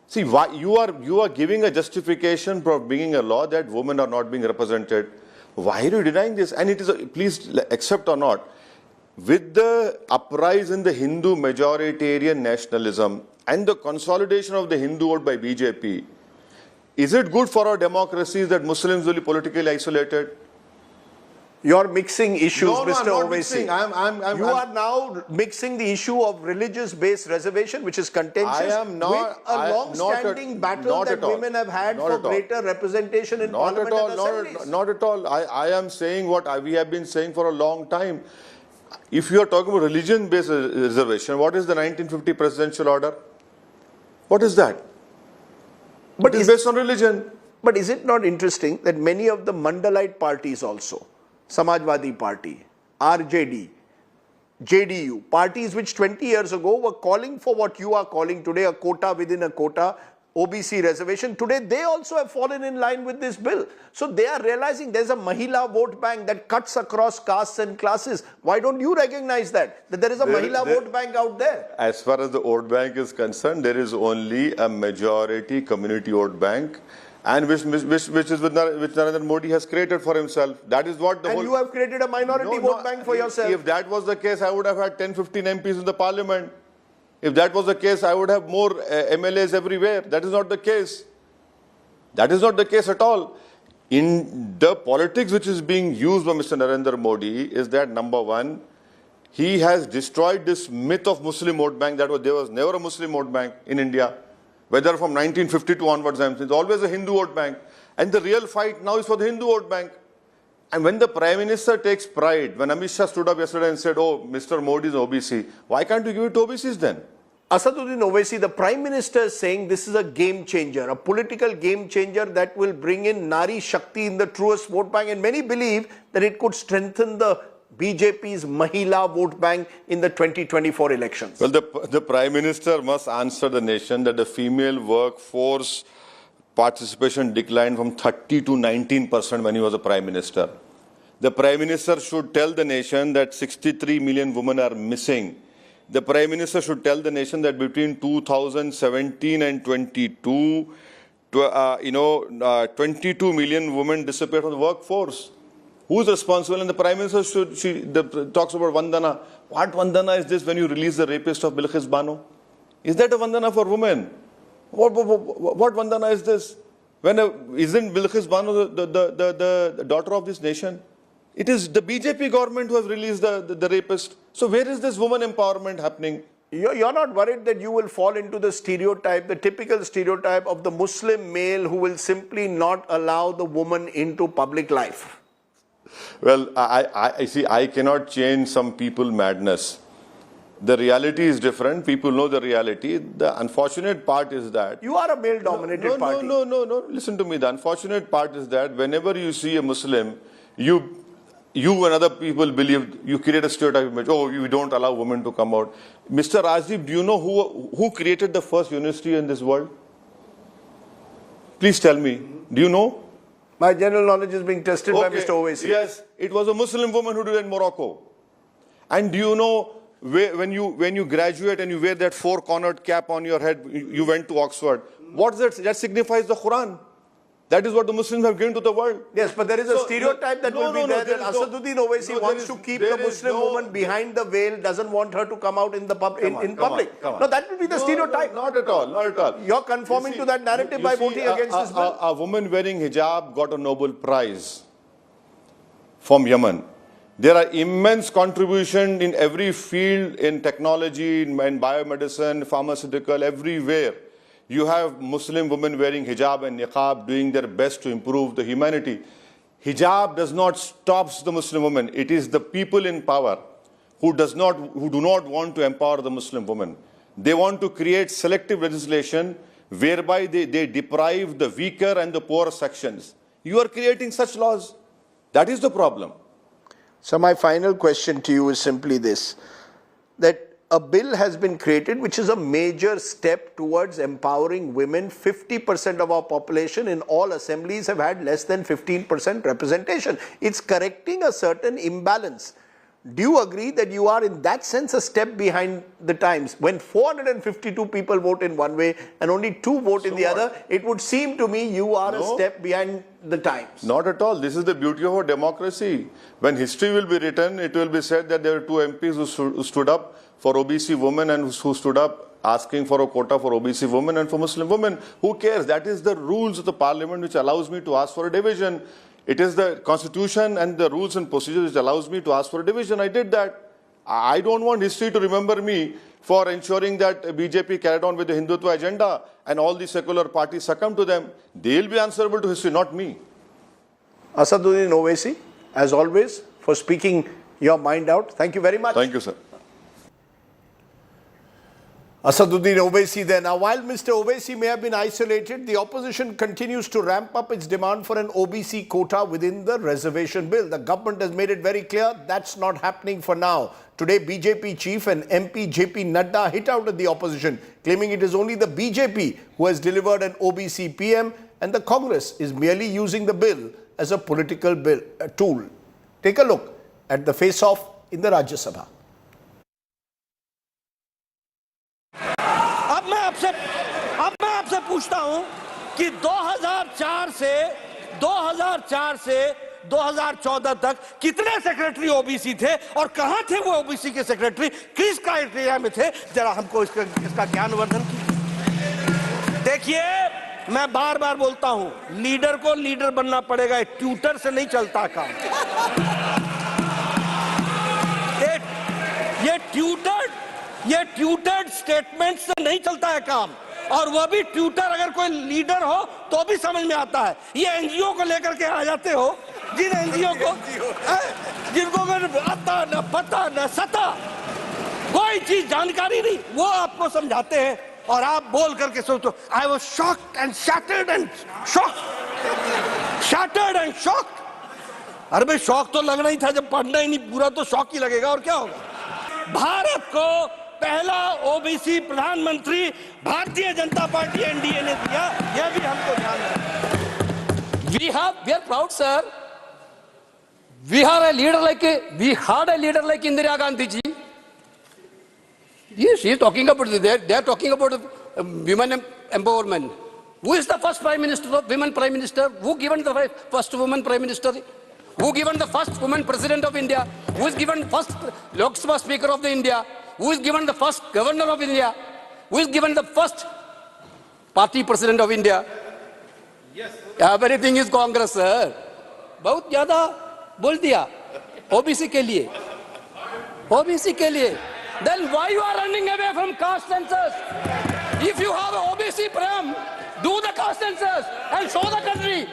See, why you are giving a justification for bringing a law that women are not being represented. Why are you denying this? And it is, please accept or not, with the uprise in the Hindu majoritarian nationalism and the consolidation of the Hindu vote by BJP, is it good for our democracies that Muslims will be politically isolated? You're mixing issues, Mr. Owaisi. You are now mixing the issue of religious-based reservation, which is contentious, with a long-standing battle that women have had for greater representation in parliament and assemblies. Not at all. I am saying what we have been saying for a long time. If you are talking about religion-based reservation, what is the 1950 presidential order? What is that? But it is based on religion. But is it not interesting that many of the Mandalite parties also, Samajwadi Party, RJD, JDU, parties which 20 years ago were calling for what you are calling today a quota within a quota, OBC reservation, today they also have fallen in line with this bill. So they are realizing there's a Mahila vote bank that cuts across castes and classes. Why don't you recognize that there is a Mahila vote bank out there? As far as the vote bank is concerned, there is only a majority community vote bank, and which Narendra Modi has created for himself. That is what the whole... And you have created a minority vote bank for yourself. If that was the case, I would have had 10-15 MPs in the parliament. If that was the case, I would have more MLAs everywhere. That is not the case. That is not the case at all. In the politics which is being used by Mr. Narendra Modi is that, number one, he has destroyed this myth of Muslim vote bank. There was never a Muslim vote bank in India. Whether from 1952 onwards, it's always a Hindu vote bank. And the real fight now is for the Hindu vote bank. And when the Prime Minister takes pride, when Amit Shah stood up yesterday and said, oh, Mr. Modi is OBC, why can't you give it to OBCs then? Asaduddin Owaisi, the Prime Minister is saying this is a game changer, a political game changer that will bring in Nari Shakti in the truest vote bank, and many believe that it could strengthen the BJP's Mahila vote bank in the 2024 elections. Well, the Prime Minister must answer the nation that the female workforce participation declined from 30 to 19% when he was a Prime Minister. The Prime Minister should tell the nation that 63 million women are missing. The Prime Minister should tell the nation that between 2017 and 22, 22 million women disappeared from the workforce. Who's responsible? And the Prime Minister talks about Vandana. What Vandana is this when you release the rapist of Bilqis Bano? Is that a Vandana for women? What Vandana is this? Isn't Bilqis Bano the daughter of this nation? It is the BJP government who has released the rapist. So where is this woman empowerment happening? You're not worried that you will fall into the stereotype, the typical stereotype of the Muslim male who will simply not allow the woman into public life? Well, I see, I cannot change some people's madness. The reality is different. People know the reality. The unfortunate part is that... You are a male-dominated party. No. Listen to me. The unfortunate part is that whenever you see a Muslim, you and other people believe, you create a stereotype image. Oh, you don't allow women to come out. Mr. Rajiv, do you know who created the first university in this world? Please tell me. Do you know? My general knowledge is being tested by Mr. Owaisi. Yes, it was a Muslim woman who did it in Morocco. And do you know, when you graduate and you wear that four-cornered cap on your head, you went to Oxford. What is that? That signifies the Quran. That is what the Muslims have given to the world. Yes, but there is a stereotype that will be there that Asaduddin Owaisi wants to keep the Muslim woman behind the veil, doesn't want her to come out in public. No, that will be the stereotype. Not at all. You're conforming to that narrative by voting against this bill. A woman wearing hijab got a Nobel Prize from Yemen. There are immense contributions in every field, in technology, in biomedicine, pharmaceutical, everywhere. You have Muslim women wearing hijab and niqab doing their best to improve the humanity. Hijab does not stop the Muslim woman. It is the people in power who do not want to empower the Muslim woman. They want to create selective legislation whereby they deprive the weaker and the poor sections. You are creating such laws. That is the problem. So my final question to you is simply this, that a bill has been created which is a major step towards empowering women. 50% of our population in all assemblies have had less than 15% representation. It's correcting a certain imbalance. Do you agree that you are in that sense a step behind the times? When 452 people vote in one way and only 2 vote in the other, it would seem to me you are a step behind the times. Not at all. This is the beauty of our democracy. When history will be written, it will be said that there were 2 MPs who stood up for OBC women and who stood up asking for a quota for OBC women and for Muslim women. Who cares? That is the rules of the parliament which allows me to ask for a division. It is the constitution and the rules and procedures which allows me to ask for a division. I did that. I don't want history to remember me for ensuring that BJP carried on with the Hindutva agenda and all the secular parties succumbed to them. They will be answerable to history, not me. Asaduddin Owaisi, as always, for speaking your mind out. Thank you very much. Thank you, sir. Asaduddin Owaisi there. Now, while Mr. Owaisi may have been isolated, the opposition continues to ramp up its demand for an OBC quota within the reservation bill. The government has made it very clear that's not happening for now. Today, BJP chief and MP JP Nadda hit out at the opposition, claiming it is only the BJP who has delivered an OBC PM and the Congress is merely using the bill as a political tool. Take a look at the face-off in the Rajya Sabha. अब मैं आपसे पूछता हूं कि 2004 से 2014 तक कितने secretary OBC थे और कहां थे वो ओबीसी के सेक्रेटरी, किस क्राइटेरिया में थे, जरा हमको इसका ज्ञानवर्धन कीजिए। देखिए, मैं बार बार बोलता हूं, लीडर को लीडर बनना पड़ेगा, ट्यूटर से नहीं चलता काम। ये ट्यूटर्ड स्टेटमेंट से नहीं चलता है काम, और वह भी ट्यूटर अगर कोई लीडर हो तो भी समझ में आता है। ये एनजीओ को लेकर के आ जाते हो, जिन एनजीओ को जिनको आता न पता न सता, कोई कोई चीज जानकारी नहीं, वो आपको समझाते हैं और आप बोल करके सोचो I was shocked and shattered and shocked. अरे भाई शौक तो लगना ही था, जब पढ़ना ही नहीं पूरा तो शौक ही लगेगा और क्या होगा। भारत को पहला ओबीसी प्रधानमंत्री भारतीय जनता पार्टी एनडीए ने दिया, यह भी हमको ध्यान रखना। We are proud, sir. We had a leader like Indira Gandhi ji. Yes, she is talking about they are talking about women empowerment. Who is the first prime minister of women prime minister? Who given the first woman prime minister? Who given the first woman president of India? Who is given first Lok Sabha speaker of the India? Who is given the first governor of India? Who is given the first party president of India? Yes. Everything is Congress, sir. बहुत ज़्यादा बोल दिया OBC के लिए, OBC के लिए. Then why you are running away from caste census? If you have a OBC pram, do the caste census and show the country.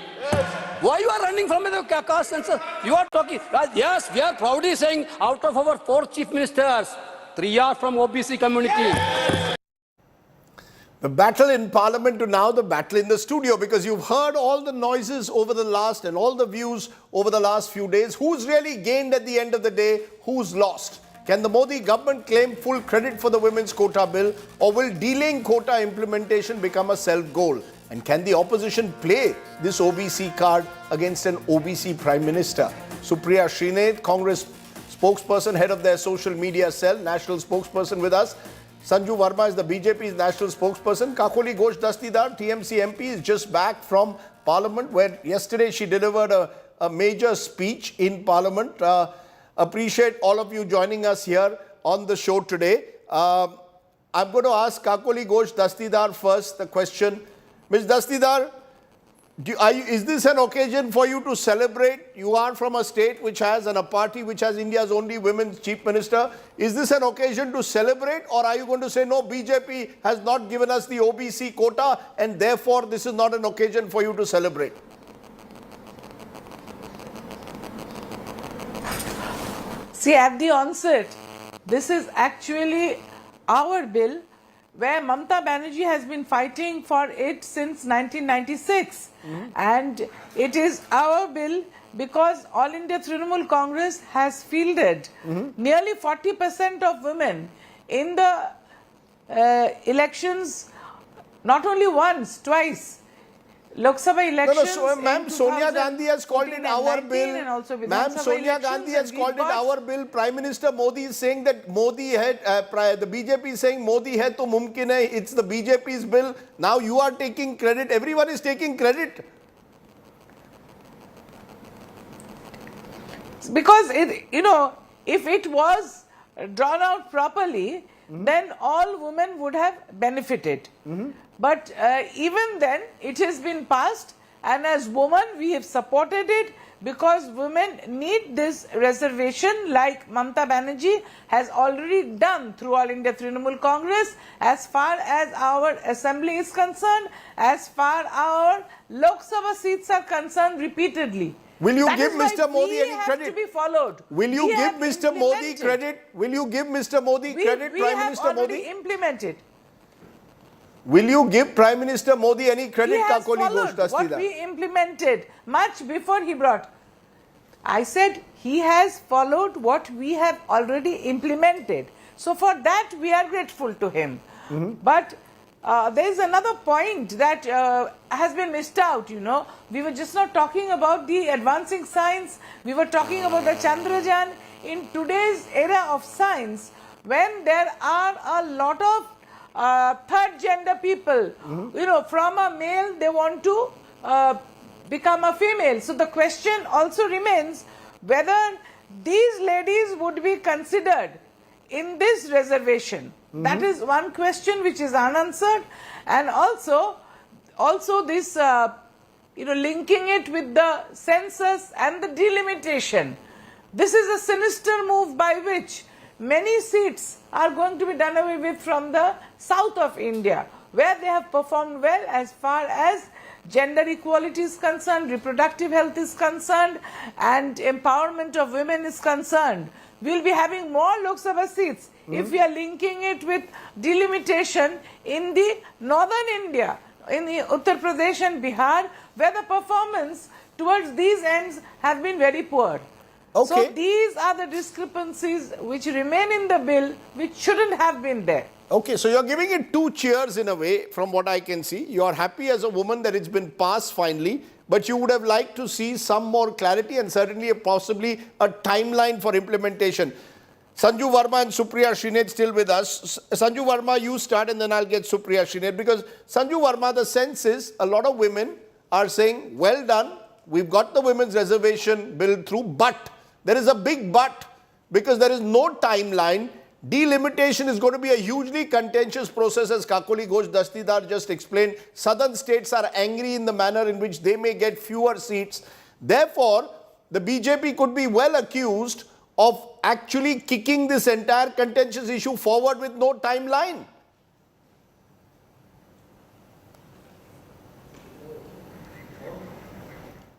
Why you are running from the caste census? You are talking. Yes, we are proudly saying out of our 4 chief ministers, 3 are from OBC community. The battle in Parliament to now the battle in the studio, because you've heard all the noises over the last and all the views over the last few days. Who's really gained at the end of the day? Who's lost? Can the Modi government claim full credit for the women's quota bill, or will delaying quota implementation become a self-goal? And can the opposition play this OBC card against an OBC Prime Minister? Supriya Srinath, Congress spokesperson, head of their social media cell, national spokesperson with us. Sanju Verma is the BJP's national spokesperson. Kakoli Ghosh Dastidar, TMC MP, is just back from Parliament, where yesterday she delivered a major speech in Parliament. Appreciate all of you joining us here on the show today. I'm going to ask Kakoli Ghosh Dastidar first the question. Ms. Dastidar, is this an occasion for you to celebrate? You are from a state which has, and a party which has India's only women's chief minister. Is this an occasion to celebrate, or are you going to say, no, BJP has not given us the OBC quota and therefore this is not an occasion for you to celebrate? See, at the onset, this is actually our bill, where Mamata Banerjee has been fighting for it since 1996. And it is our bill because All India Trinamool Congress has fielded nearly 40% of women in the elections, not only once, twice. Lok Sabha elections. No, ma'am, Sonia Gandhi has called it our bill. Ma'am, Sonia Gandhi has called it our bill. Prime Minister Modi is saying that Modi had, the BJP is saying Modi hai to mumkin hai. It's the BJP's bill. Now you are taking credit. Everyone is taking credit. Because, if it was drawn out properly, then all women would have benefited. But even then, it has been passed, and as women, we have supported it because women need this reservation, like Mamata Banerjee has already done through All India Trinamool Congress, as far as our assembly is concerned, as far our Lok Sabha seats are concerned repeatedly. Will you give Mr. Modi any credit? To be followed. Will you give Mr. Modi credit? Will you give Mr. Modi credit, Prime Minister Modi? We have already implemented. Will you give Prime Minister Modi any credit, Kakoli Ghosh Dastidar? What we implemented much before he brought. I said he has followed what we have already implemented. So for that we are grateful to him. But there is another point that has been missed out, We were just not talking about the advancing science. We were talking about the Chandrayaan. In today's era of science, when there are a lot of third gender people, from a male they want to become a female. So the question also remains whether these ladies would be considered in this reservation. That is one question which is unanswered. And also this, linking it with the census and the delimitation. This is a sinister move by which many seats are going to be done away with from the south of India, where they have performed well as far as gender equality is concerned, reproductive health is concerned, and empowerment of women is concerned, we'll be having more Lok Sabha seats if we are linking it with delimitation in the northern India, in the Uttar Pradesh and Bihar, where the performance towards these ends have been very poor. Okay. So these are the discrepancies which remain in the bill, which shouldn't have been there. Okay, so you're giving it 2 cheers in a way, from what I can see. You're happy as a woman that it's been passed finally, but you would have liked to see some more clarity and certainly possibly a timeline for implementation. Sanju Verma and Supriya Shrinate still with us. Sanju Verma, you start and then I'll get Supriya Shrinate, because Sanju Verma, the sense is a lot of women are saying, well done, we've got the women's reservation bill through, but there is a big but, because there is no timeline. Delimitation is going to be a hugely contentious process, as Kakuli Ghosh Dastidar just explained. Southern states are angry in the manner in which they may get fewer seats. Therefore, the BJP could be well accused of actually kicking this entire contentious issue forward with no timeline.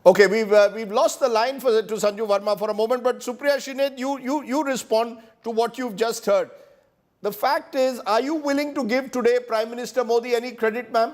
Okay, we've lost the line to Sanju Verma for a moment, but Supriya Shrinate, you respond to what you've just heard. The fact is, are you willing to give today Prime Minister Modi any credit, ma'am?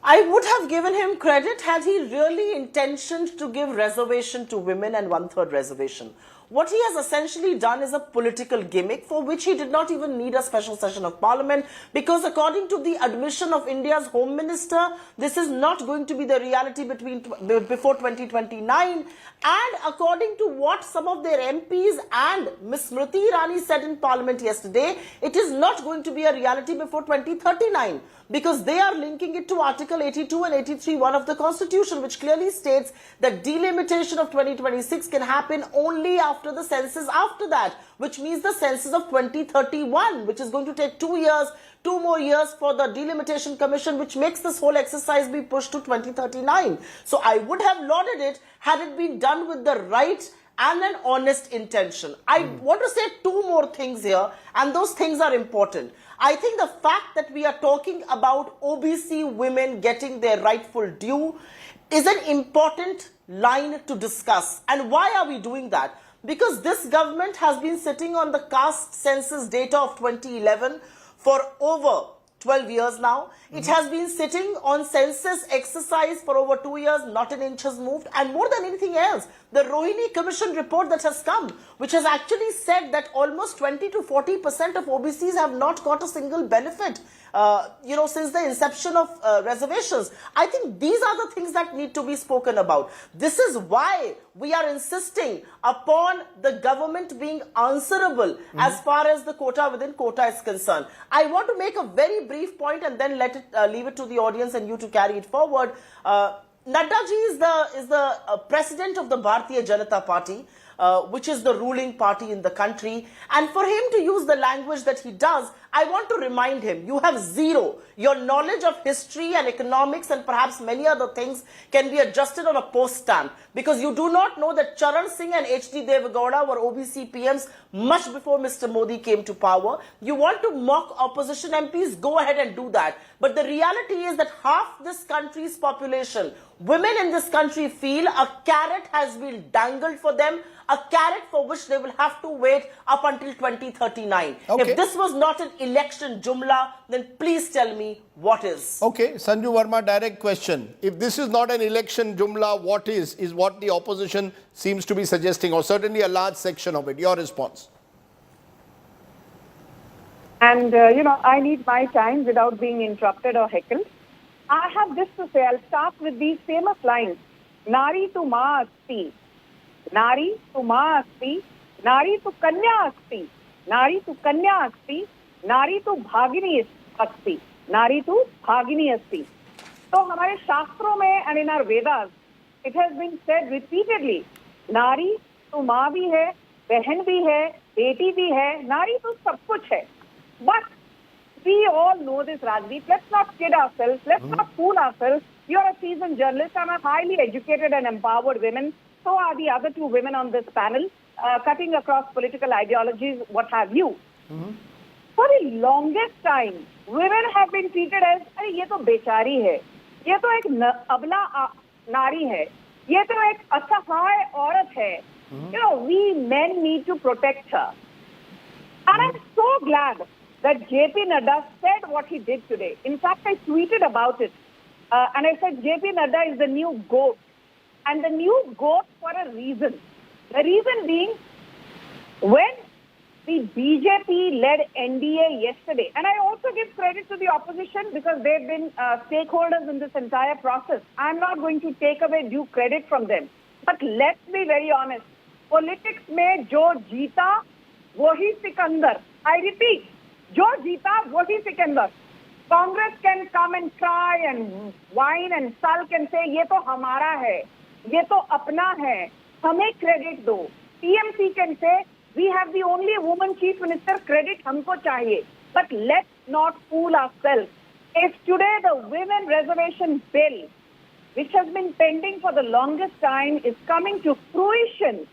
I would have given him credit had he really intentioned to give reservation to women and 1/3 reservation. What he has essentially done is a political gimmick for which he did not even need a special session of parliament, because according to the admission of India's Home Minister, this is not going to be the reality before 2029. And according to what some of their MPs and Ms. Smriti Irani said in parliament yesterday, it is not going to be a reality before 2039. Because they are linking it to Article 82 and 83(1) of the Constitution, which clearly states that delimitation of 2026 can happen only after the census after that, which means the census of 2031, which is going to take 2 years, 2 more years for the Delimitation Commission, which makes this whole exercise be pushed to 2039. So I would have lauded it had it been done with the right and an honest intention. I want to say 2 more things here, and those things are important. I think the fact that we are talking about OBC women getting their rightful due is an important line to discuss. And why are we doing that? Because this government has been sitting on the caste census data of 2011 for over 12 years now. It has been sitting on census exercise for over 2 years, not an inch has moved. And more than anything else, the Rohini Commission report that has come, which has actually said that almost 20 to 40% of OBCs have not got a single benefit, since the inception of reservations. I think these are the things that need to be spoken about. This is why we are insisting upon the government being answerable as far as the quota within quota is concerned. I want to make a very brief point and then leave it to the audience and you to carry it forward. Nadda ji is the president of the Bharatiya Janata Party, which is the ruling party in the country. And for him to use the language that he does, I want to remind him, you have zero. Your knowledge of history and economics and perhaps many other things can be adjusted on a post stamp, because you do not know that Charan Singh and H.D. Devagowda were OBC PMs much before Mr. Modi came to power. You want to mock opposition MPs? Go ahead and do that. But the reality is that half this country's population, women in this country, feel a carrot has been dangled for them, a carrot for which they will have to wait up until 2039. Okay. If this was not an election jumla, then please tell me what is. Okay, Sanju Verma, direct question. If this is not an election jumla, what is what the opposition seems to be suggesting, or certainly a large section of it. Your response? And, I need my time without being interrupted or heckled. I have this to say. I'll start with these famous lines. Nari tu maa asti. Nari tu maa asti. Nari tu kanya asti. Nari tu kanya asti. Nari tu bhagini asti. Nari tu bhagini asti. So, हमारे शास्त्रों में and in our Vedas, it has been said repeatedly, नारी तो माँ भी है, बहन भी है, बेटी भी है, नारी तो सब कुछ है. But we all know this, Rajdeep. Let's not kid ourselves. Let's not fool ourselves. You're a seasoned journalist and a highly educated and empowered women. So are the other 2 women on this panel, cutting across political ideologies, what have you. For the longest time, women have been treated as, अरे ये तो बेचारी है, ये तो एक अबला नारी है, ये तो एक असहाय औरत है. You know, we men need to protect her. And I'm so glad that JP Nadda said what he did today. In fact, I tweeted about it. And I said, JP Nadda is the new GOAT. And the new GOAT for a reason. The reason being, when the BJP-led NDA yesterday, and I also give credit to the opposition because they've been stakeholders in this entire process. I'm not going to take away due credit from them. But let's be very honest. Politics में जो जीता वही Sikandar. I repeat, जो जीता वही Sikandar. Congress can come and cry and whine and sulk and say ये तो हमारा है, ये तो अपना है, हमें credit दो. TMC can say we have the only woman chief minister, credit हमको चाहिए. But let's not fool ourselves. If today the women reservation bill, which has been pending for the longest time, is coming to fruition,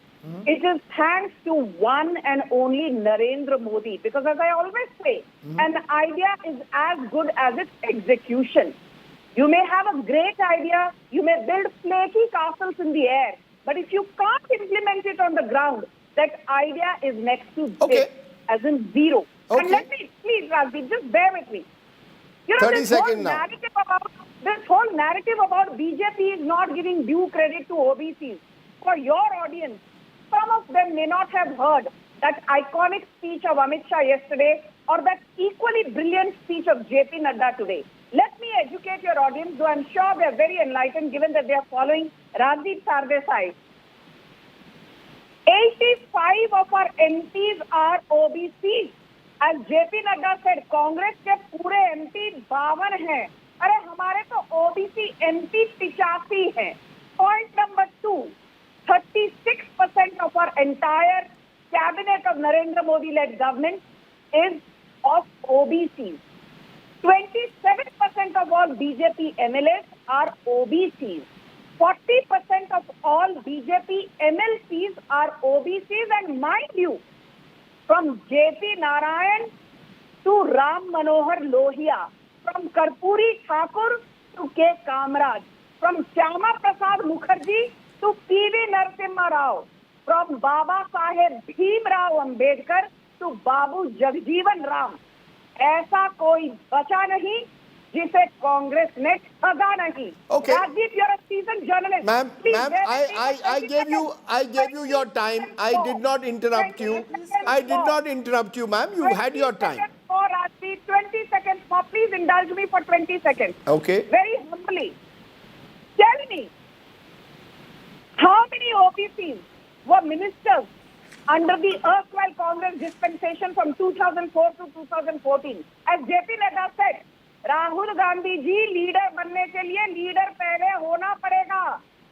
it is thanks to one and only Narendra Modi. Because as I always say, an idea is as good as its execution. You may have a great idea, you may build flaky castles in the air, but if you can't implement it on the ground, that idea is next to dead, as in zero. Okay. And let me, please, Rajdeep, just bear with me. You know, 30 seconds now. This whole narrative about BJP is not giving due credit to OBCs. For your audience, some of them may not have heard that iconic speech of Amit Shah yesterday or that equally brilliant speech of JP Nadda today. Let me educate your audience, though I'm sure they are very enlightened given that they are following Rajdeep Sardesai. 85 of our MPs are OBCs. As JP Nadda said, Congress के पूरे MP 52 हैं. अरे हमारे तो OBC MP 85 हैं. Point number 2. 36% of our entire cabinet of Narendra Modi-led government is of OBCs. 27% of all BJP MLAs are OBCs. 40% of all BJP MLCs are OBCs, and mind you, from JP Narayan to Ram Manohar Lohia, from Karpuri Thakur to K. Kamraj, from Shyama Prasad Mukherjee to P.V. Narasimha Rao, from Baba Saheb Bhim Rao Ambedkar to Babu Jagjeevan Ram. ऐसा कोई बचा नहीं जिसे कांग्रेस ने ठगा नहीं. Okay. Rajdeep, you're a seasoned journalist. Ma'am, Please, I gave you your time. I did not interrupt you. I did not interrupt you, ma'am. You had your time. 20 seconds more, Rajdeep. 20 seconds more. Please indulge me for 20 seconds. Okay. Very humbly. Tell me, how many OBCs were ministers under the erstwhile Congress dispensation from 2004 to 2014? As JP Nadda said, Rahul Gandhi ji leader बनने के लिए leader पहले होना पड़ेगा.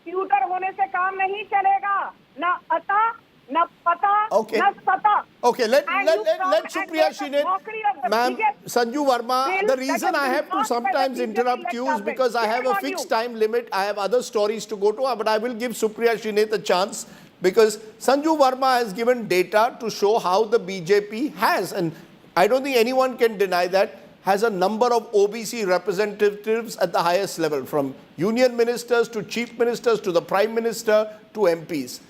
Tutor होने से काम नहीं चलेगा. ना अता, ना पता, ना सता. Okay, let Supriya Shine. Ma'am, Sanju Verma, the reason I have to sometimes interrupt you is because I have a fixed time limit. I have other stories to go to, but I will give Supriya Shine the chance because Sanju Verma has given data to show how the BJP has, and I don't think anyone can deny that, has a number of OBC representatives at the highest level, from union ministers to chief ministers to the prime minister to MPs.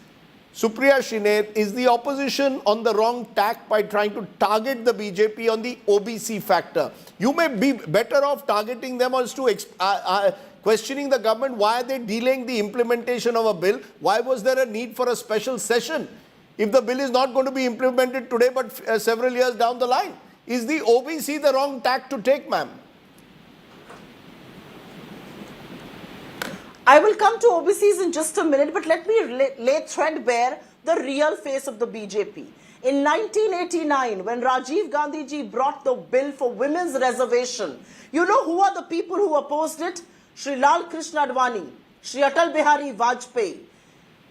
Supriya Shine, is the opposition on the wrong tack by trying to target the BJP on the OBC factor? You may be better off targeting them as to questioning the government. Why are they delaying the implementation of a bill? Why was there a need for a special session if the bill is not going to be implemented today but several years down the line? Is the OBC the wrong tack to take, ma'am? I will come to OBCs in just a minute, but let me lay threadbare the real face of the BJP. In 1989, when Rajiv Gandhi ji brought the bill for women's reservation, you know who are the people who opposed it? Shri Lal Krishna Advani, Shri Atal Bihari Vajpayee,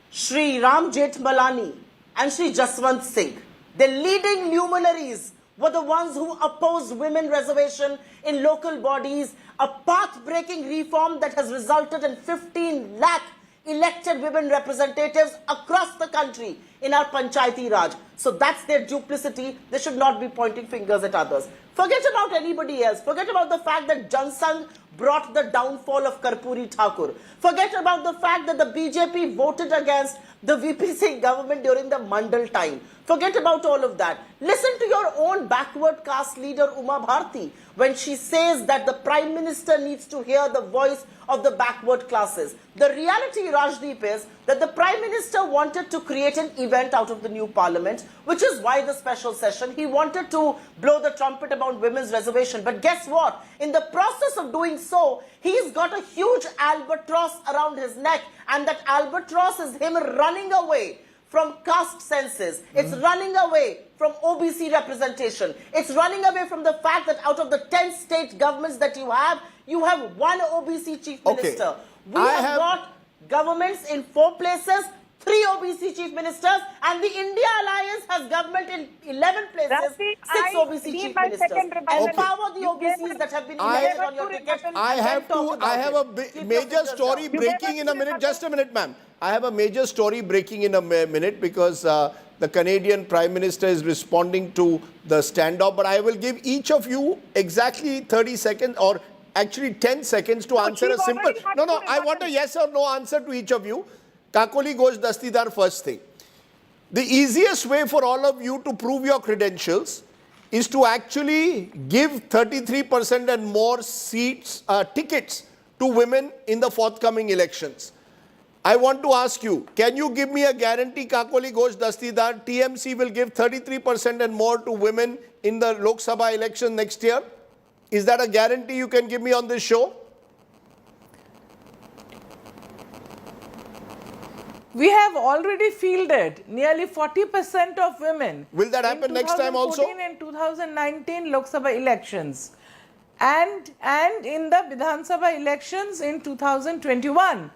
Shri Ram Jethmalani, and Shri Jaswant Singh. The leading luminaries were the ones who opposed women reservation in local bodies, a path-breaking reform that has resulted in 15 lakh elected women representatives across the country in our Panchayati Raj. So that's their duplicity. They should not be pointing fingers at others. Forget about anybody else. Forget about the fact that Jansangh brought the downfall of Karpuri Thakur. Forget about the fact that the BJP voted against the VP Singh government during the Mandal time. Forget about all of that. Listen to your own backward caste leader Uma Bharti when she says that the Prime Minister needs to hear the voice of the backward classes. The reality, Rajdeep, is that the Prime Minister wanted to create an event out of the new parliament, which is why the special session. He wanted to blow the trumpet about women's reservation. But guess what? In the process of doing so, he's got a huge albatross around his neck, and that albatross is him running away from caste census. It's running away from OBC representation. It's running away from the fact that out of the 10 state governments that you have one OBC chief minister. We have got governments in 4 places, 3 OBC chief ministers, and the India Alliance has government in 11 places, 6 OBC chief ministers. Empower the OBCs that have been elected on your ticket. I have a major story breaking in a minute. Just a minute, ma'am. I have a major story breaking in a minute because the Canadian Prime Minister is responding to the standoff. But I will give each of you exactly 30 seconds or actually 10 seconds to answer a simple... No, I want a yes or no answer to each of you. Kakoli Ghosh Dastidar, first thing. The easiest way for all of you to prove your credentials is to actually give 33% and more seats, tickets to women in the forthcoming elections. I want to ask you, can you give me a guarantee, Kakoli Ghosh Dastidar, TMC will give 33% and more to women in the Lok Sabha election next year? Is that a guarantee you can give me on this show? We have already fielded nearly 40% of women. Will that happen next time also? In 2019 Lok Sabha elections and in the Vidhan Sabha elections in 2021.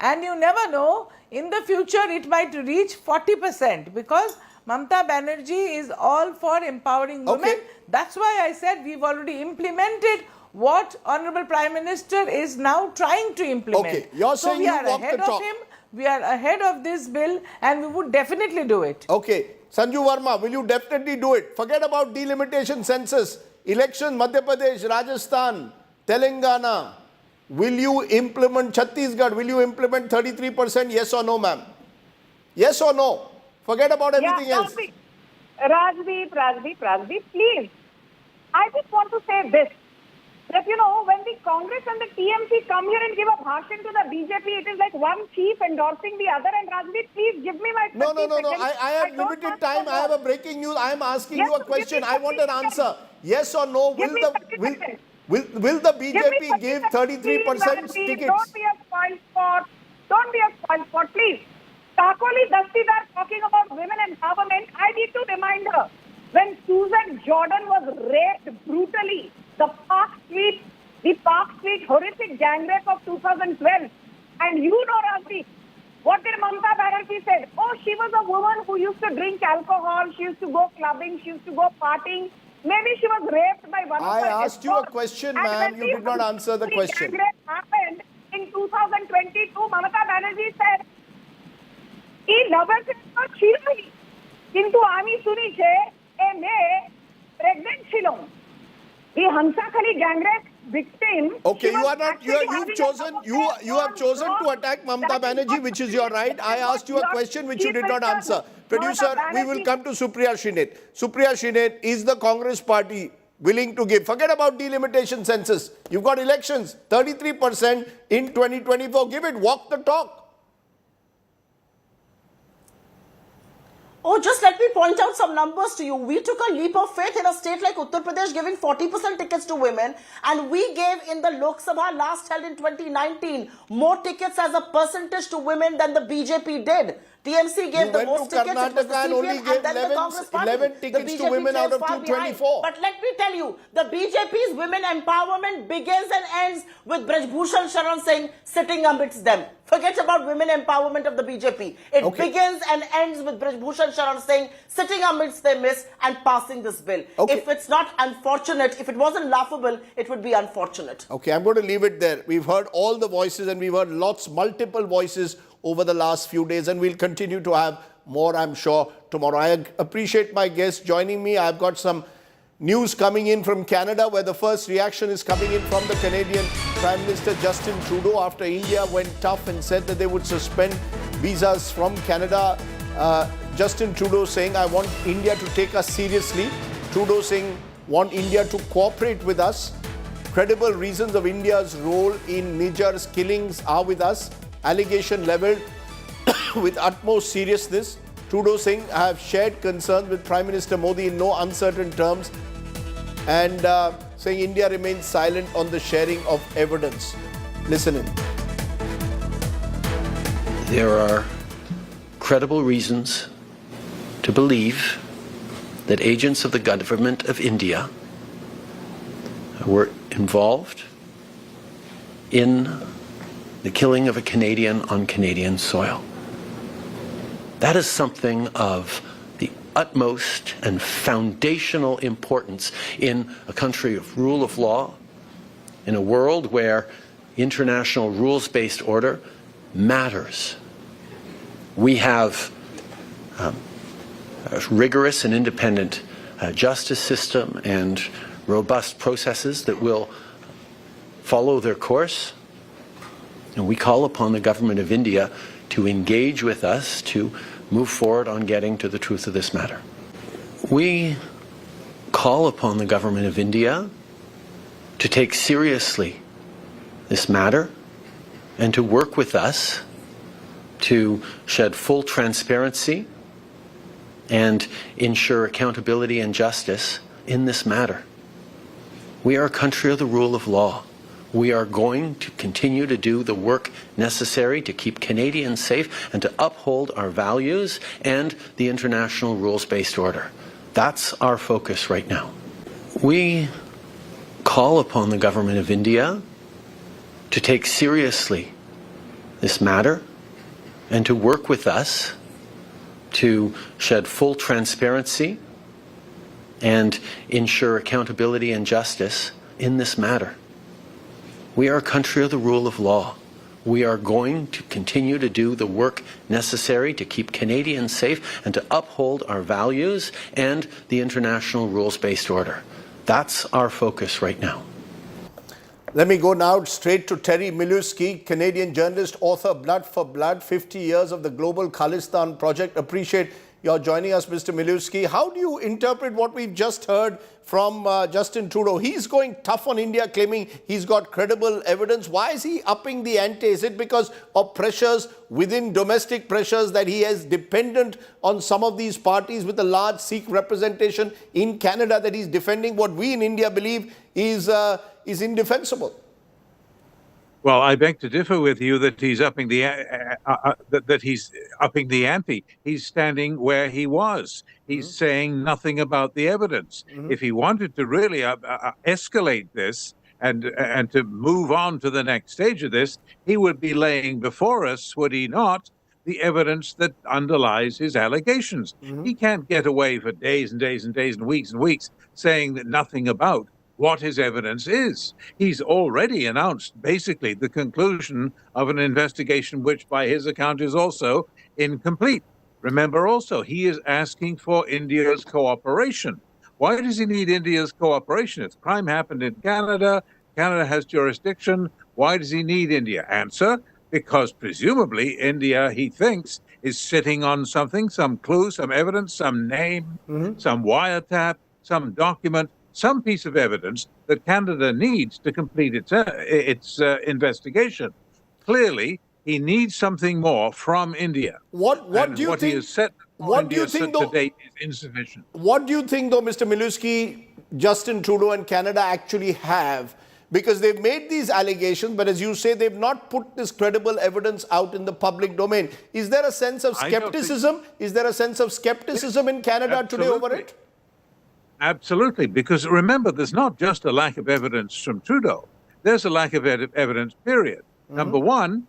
And you never know, in the future it might reach 40% because Mamata Banerjee is all for empowering women. Okay. That's why I said we've already implemented what Honorable Prime Minister is now trying to implement. Okay, you're saying we you are walk ahead the of talk. him. We are ahead of this bill and we would definitely do it. Okay. Sanju Verma, will you definitely do it? Forget about delimitation census. Election, Madhya Pradesh, Rajasthan, Telangana. Will you implement Chhattisgarh? Will you implement 33%? Yes or no, ma'am? Yes or no? Forget about everything else. Rajdeep, please. I just want to say this. That, you know, when the Congress and the TMC come here and give a bhashan to the BJP, it is like one chief endorsing the other. And Rajdeep, please give me my 30 seconds. I have limited time. I have a breaking news. I am asking you a question. I want an answer. Yes or no? Will the BJP give 33% tickets? Don't be a spoil sport. Don't be a spoil sport, please. Kakoli Dastidar talking about women empowerment. I need to remind her, when Susan Jordan was raped brutally, the Park Street horrific gang rape of 2012. And you know, Rajdeep, what did Mamata Banerjee said? Oh, she was a woman who used to drink alcohol, she used to go clubbing, she used to go partying. Maybe she was raped by one of her I asked you a question, ma'am. You did not answer the question. Gang rape happened in 2022. Mamata Banerjee said, "He lovers is not chilai, kintu ami suni che e me pregnant chilong." The Hansakhali gang rape victim. Okay, you are not. You've chosen. You have chosen to attack Mamata Banerjee, which is your right. I asked you a question which you did not answer. Producer, we will come to Supriya Shrinet. Supriya Shrinet, is the Congress Party willing to give? Forget about delimitation census. You've got elections. 33% in 2024. Give it. Walk the talk. Oh, just let me point out some numbers to you. We took a leap of faith in a state like Uttar Pradesh, giving 40% tickets to women. And we gave in the Lok Sabha last held in 2019 more tickets as a percentage to women than the BJP did. TMC gave the most tickets, it was the CPM, and then the Congress Party. 11 tickets to women out of 224. But let me tell you, the BJP's women empowerment begins and ends with Braj Bhushan Sharan Singh sitting amidst them. Forget about women empowerment of the BJP. It begins and ends with Braj Bhushan Sharan Singh sitting amidst their midst and passing this bill. If it's not unfortunate, if it wasn't laughable, it would be unfortunate. Okay, I'm going to leave it there. We've heard all the voices and we've heard multiple voices over the last few days, and we'll continue to have more, I'm sure, tomorrow. I appreciate my guests joining me. I've got some news coming in from Canada, where the first reaction is coming in from the Canadian Prime Minister Justin Trudeau after India went tough and said that they would suspend visas from Canada. Justin Trudeau saying, I want India to take us seriously. Trudeau saying, want India to cooperate with us. Credible reasons of India's role in Niger's killings are with us. Allegation leveled with utmost seriousness. Trudeau saying, I have shared concerns with Prime Minister Modi in no uncertain terms, and saying India remains silent on the sharing of evidence. Listen in. There are credible reasons to believe that agents of the government of India were involved in the killing of a Canadian on Canadian soil. That is something of the utmost and foundational importance in a country of rule of law, in a world where international rules-based order matters. We have a rigorous and independent justice system and robust processes that will follow their course. And we call upon the government of India to engage with us to move forward on getting to the truth of this matter. We call upon the government of India to take seriously this matter and to work with us to shed full transparency and ensure accountability and justice in this matter. We are a country of the rule of law. We are going to continue to do the work necessary to keep Canadians safe and to uphold our values and the international rules-based order. That's our focus right now. We call upon the government of India to take seriously this matter and to work with us to shed full transparency and ensure accountability and justice in this matter. We are a country of the rule of law. We are going to continue to do the work necessary to keep Canadians safe and to uphold our values and the international rules-based order. That's our focus right now. Let me go now straight to Terry Milewski, Canadian journalist, author, Blood for Blood, 50 years of the Global Khalistan Project. Appreciate your joining us, Mr. Milewski. How do you interpret what we've just heard from Justin Trudeau? He's going tough on India, claiming he's got credible evidence. Why is he upping the ante? Is it because of pressures within domestic pressures that he is dependent on some of these parties with a large Sikh representation in Canada, that he's defending what we in India believe is indefensible? Well, I beg to differ with you that he's upping the ante. He's standing where he was. He's saying nothing about the evidence. If he wanted to really escalate this and to move on to the next stage of this, he would be laying before us, would he not, the evidence that underlies his allegations. He can't get away for days and days and days and weeks saying that nothing about what his evidence is. He's already announced basically the conclusion of an investigation which by his account is also incomplete. Remember also, he is asking for India's cooperation. Why does he need India's cooperation? If crime happened in Canada, Canada has jurisdiction, why does he need India? Answer, because presumably India, he thinks, is sitting on something, some clue, some evidence, some name, some wiretap, some document, some piece of evidence that Canada needs to complete its investigation. Clearly, he needs something more from India. What do you think? He has said to date is insufficient. What do you think, though, Mr. Milewski, Justin Trudeau and Canada actually have? Because they've made these allegations, but as you say, they've not put this credible evidence out in the public domain. Is there a sense of skepticism? Is there a sense of skepticism in Canada today over it? Absolutely, because remember, there's not just a lack of evidence from Trudeau. There's a lack of evidence, period. Number one,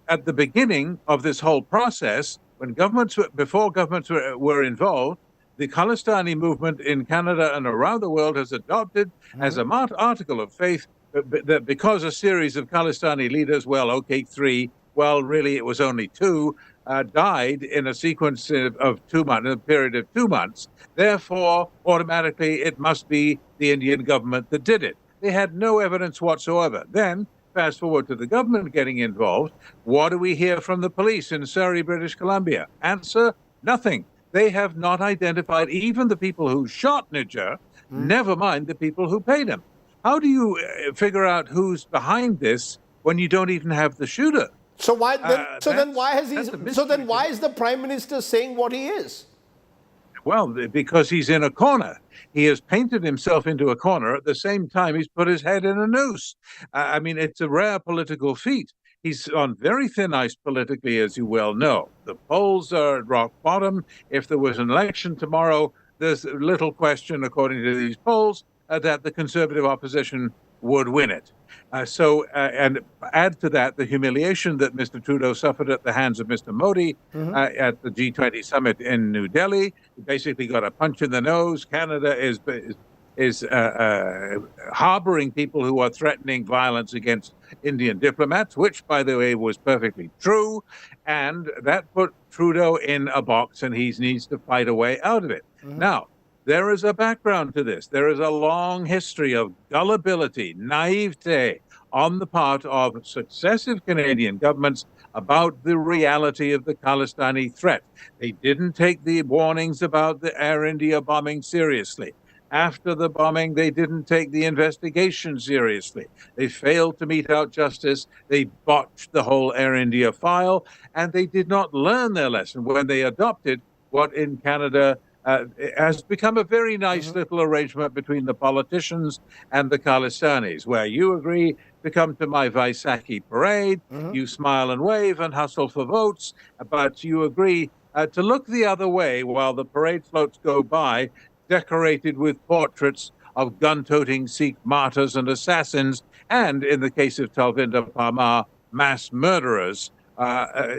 at the beginning of this whole process, when before governments were involved, the Khalistani movement in Canada and around the world has adopted as a article of faith that because a series of Khalistani leaders, 3, well, really it was only two, died in a sequence of 2 months, in a period of 2 months. Therefore, automatically, it must be the Indian government that did it. They had no evidence whatsoever. Then, fast forward to the government getting involved. What do we hear from the police in Surrey, British Columbia? Answer, nothing. They have not identified even the people who shot Nijjar, never mind the people who paid him. How do you figure out who's behind this when you don't even have the shooter? So why then? Why is the Prime Minister saying what he is? Well, because he's in a corner. He has painted himself into a corner. At the same time, he's put his head in a noose. I mean, it's a rare political feat. He's on very thin ice politically, as you well know. The polls are at rock bottom. If there was an election tomorrow, there's little question, according to these polls, that the Conservative opposition would win it. And add to that the humiliation that Mr. Trudeau suffered at the hands of Mr. Modi at the G20 summit in New Delhi. He basically got a punch in the nose. Canada is harboring people who are threatening violence against Indian diplomats, which, by the way, was perfectly true. And that put Trudeau in a box, and he needs to fight a way out of it. Now, there is a background to this. There is a long history of gullibility, naivete on the part of successive Canadian governments about the reality of the Khalistani threat. They didn't take the warnings about the Air India bombing seriously. After the bombing, they didn't take the investigation seriously. They failed to mete out justice. They botched the whole Air India file, and they did not learn their lesson when they adopted what in Canada has become a very nice little arrangement between the politicians and the Khalistanis, where you agree to come to my Vaisakhi parade, you smile and wave and hustle for votes, but you agree to look the other way while the parade floats go by, decorated with portraits of gun-toting Sikh martyrs and assassins, and in the case of Talvinder Parmar, mass murderers.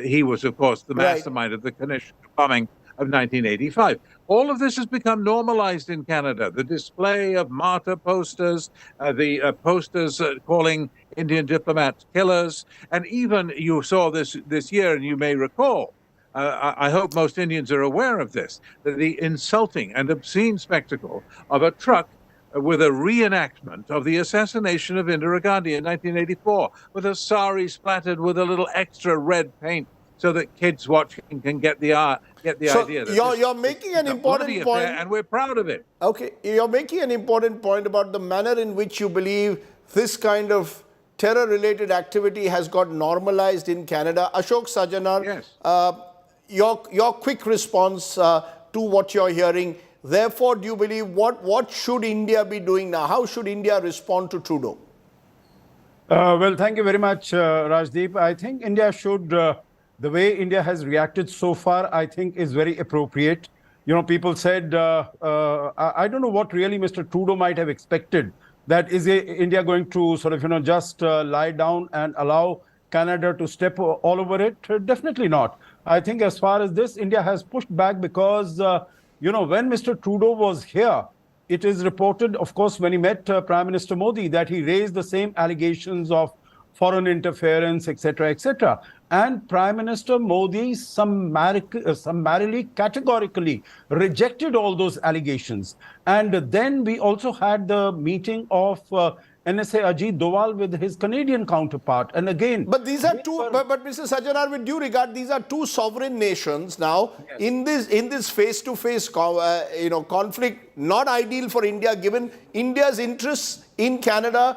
He was, of course, the mastermind of the Kanish bombing of 1985. All of this has become normalized in Canada. The display of martyr posters, the posters calling Indian diplomats killers, and even you saw this year, and you may recall, I hope most Indians are aware of this, that the insulting and obscene spectacle of a truck with a reenactment of the assassination of Indira Gandhi in 1984, with a sari splattered with a little extra red paint, so that kids watching can get the idea. That you're making an important point, and we're proud of it. Okay, you're making an important point about the manner in which you believe this kind of terror-related activity has got normalized in Canada. Ashok Sajanar, your quick response to what you're hearing. Therefore, do you believe what should India be doing now? How should India respond to Trudeau? Well, thank you very much, Rajdeep. I think India should. The way India has reacted so far, I think, is very appropriate. You know, people said, I don't know what really Mr. Trudeau might have expected. That is India going to sort of, just lie down and allow Canada to step all over it? Definitely not. I think as far as this, India has pushed back because, when Mr. Trudeau was here, it is reported, of course, when he met Prime Minister Modi, that he raised the same allegations of foreign interference, etc., etc. And Prime Minister Modi summarily, categorically rejected all those allegations. And then we also had the meeting of NSA Ajit Doval with his Canadian counterpart. And again... But these are two... But Mr. Sajanar, with due regard, these are two sovereign nations now. Yes. In this face-to-face conflict, not ideal for India, given India's interests in Canada.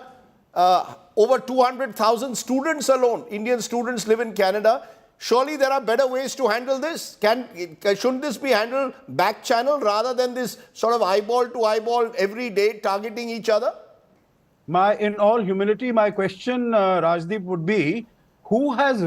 Over 200,000 students alone, Indian students live in Canada. Surely there are better ways to handle this. Shouldn't this be handled back channel rather than this sort of eyeball to eyeball every day targeting each other? In all humility, my question, Rajdeep, would be, who has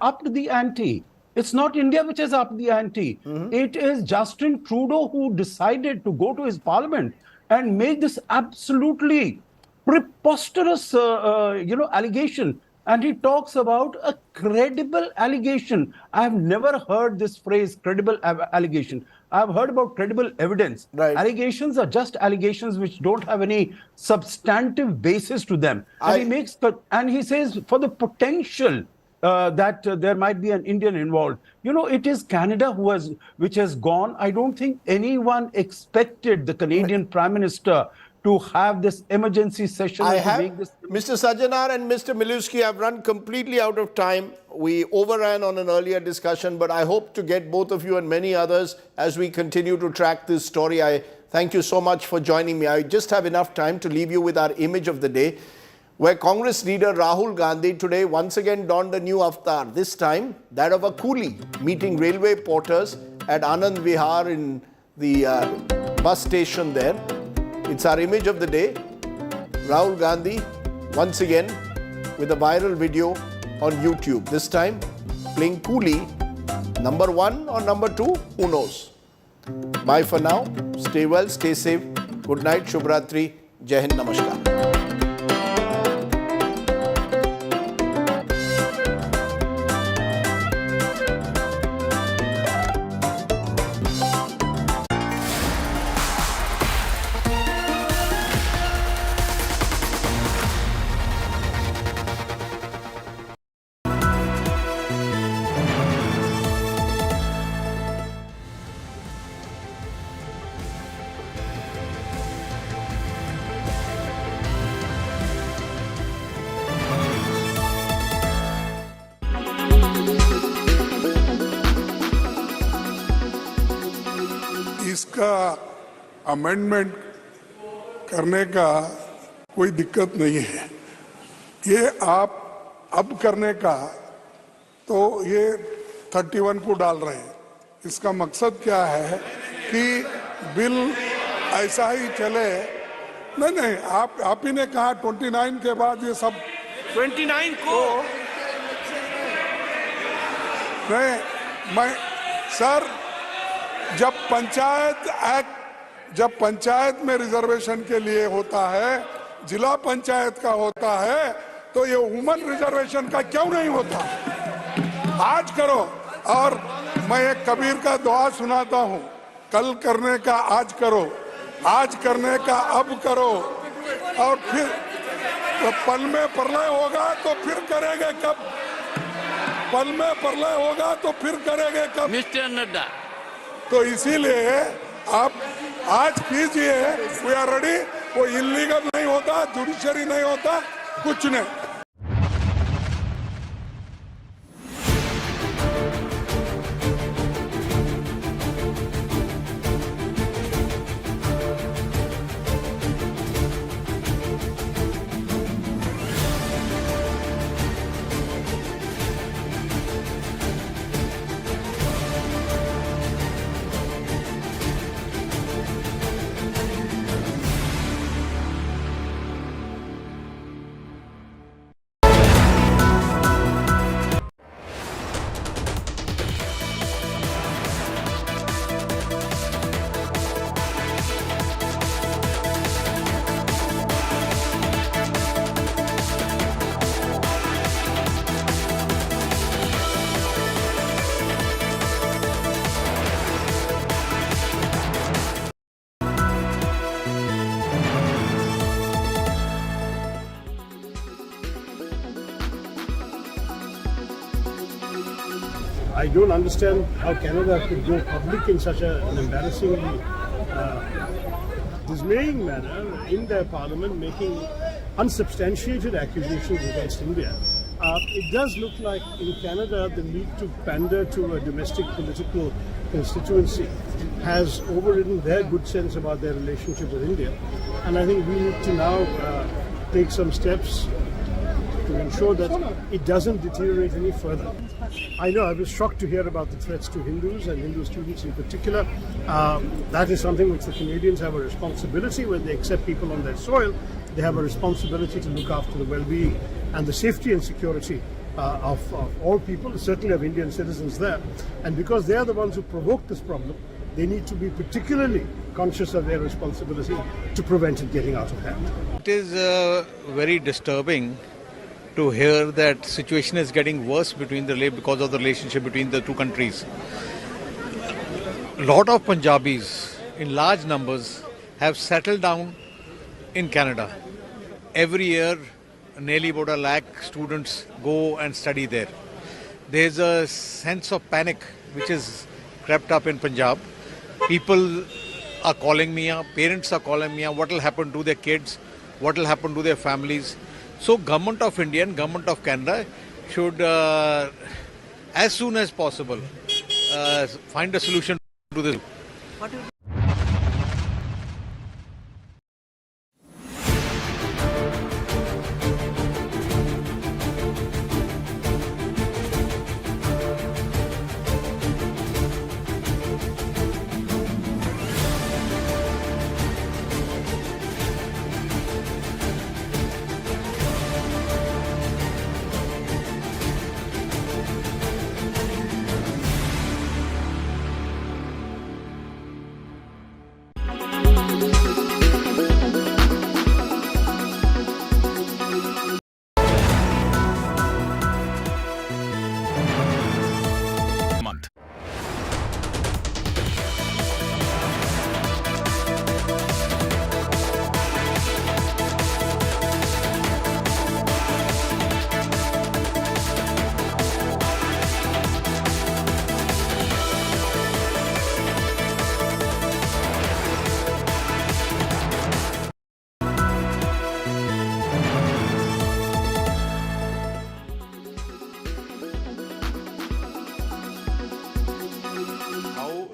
upped the ante? It's not India which has upped the ante. It is Justin Trudeau who decided to go to his parliament and make this absolutely preposterous, allegation. And he talks about a credible allegation. I have never heard this phrase, credible allegation. I've heard about credible evidence. Right. Allegations are just allegations which don't have any substantive basis to them. And he says for the potential that there might be an Indian involved. You know, it is Canada which has gone. I don't think anyone expected the Canadian Prime Minister to have this emergency session I and to have, make this. Mr. Sajjanar and Mr. Miluski, I've run completely out of time. We overran on an earlier discussion, but I hope to get both of you and many others as we continue to track this story. I thank you so much for joining me. I just have enough time to leave you with our image of the day, where Congress leader Rahul Gandhi today once again donned a new avatar, this time that of a coolie meeting railway porters at Anand Vihar in the bus station there. It's our image of the day. Rahul Gandhi once again with a viral video on YouTube. This time playing coolie, number 1 or number 2, who knows. Bye for now. Stay well, stay safe. Good night, Shubhratri. Jai Hind, Namaskar. इसका amendment करने का कोई दिक्कत नहीं है। ये आप अब करने का तो ये 31 को डाल रहे हैं। इसका मकसद क्या है कि बिल ऐसा ही चले। नहीं, आप ही ने कहा 29 के बाद ये सब 29 को नहीं, मैं सर जब पंचायत में रिजर्वेशन के लिए होता है, जिला पंचायत का होता है, तो ये वुमन रिजर्वेशन का क्यों नहीं होता? आज करो। और मैं एक कबीर का दुआ सुनाता हूँ, कल करने का आज करो, आज करने का अब करो, और फिर तो पल में प्रलय होगा तो फिर करेंगे कब? पल में प्रलय होगा तो फिर करेंगे कब? मिस्टर नड्डा, तो इसीलिए आप आज कीजिए, वी आर रेडी। वो इलीगल नहीं होता, जुडिशरी नहीं होता, कुछ नहीं। I don't understand how Canada could go public in such an embarrassingly dismaying manner in their parliament, making unsubstantiated accusations against India. It does look like in Canada the need to pander to a domestic political constituency has overridden their good sense about their relationship with India. And I think we need to now take some steps to ensure that it doesn't deteriorate any further. I know I was shocked to hear about the threats to Hindus and Hindu students in particular. That is something which the Canadians have a responsibility when they accept people on their soil. They have a responsibility to look after the well-being and the safety and security of all people, certainly of Indian citizens there. And because they are the ones who provoked this problem, they need to be particularly conscious of their responsibility to prevent it getting out of hand. It is very disturbing to hear that situation is getting worse because of the relationship between the two countries. A lot of Punjabis in large numbers have settled down in Canada. Every year, nearly about 1 lakh students go and study there. there's a sense of panic which is crept up in Punjab. People are calling me up, parents are calling me up, what will happen to their kids, what will happen to their families. So Government of India and Government of Canada should, as soon as possible, find a solution to this.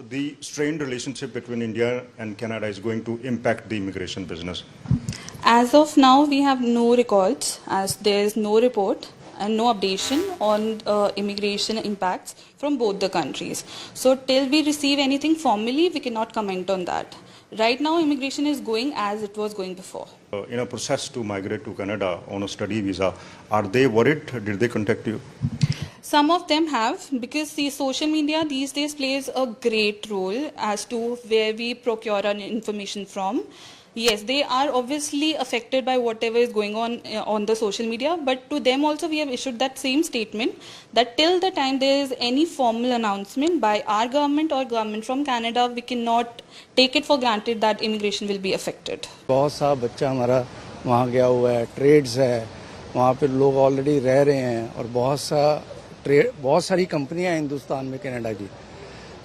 The strained relationship between India and Canada is going to impact the immigration business? As of now, we have no records, as there is no report and no updation on immigration impacts from both the countries. So till we receive anything formally, we cannot comment on that. Right now, immigration is going as it was going before. In a process to migrate to Canada on a study visa, are they worried? Did they contact you? Some of them have, because the social media these days plays a great role as to where we procure our information from. Yes, they are obviously affected by whatever is going on the social media, but to them also we have issued that same statement that till the time there is any formal announcement by our government or government from Canada, we cannot take it for granted that immigration will be affected. बहुत सा बच्चा हमारा वहाँ गया हुआ है, trades है, वहाँ पे लोग ऑलरेडी रह रहे हैं और बहुत सारी कंपनियां हैं हिंदुस्तान में कनाडा की.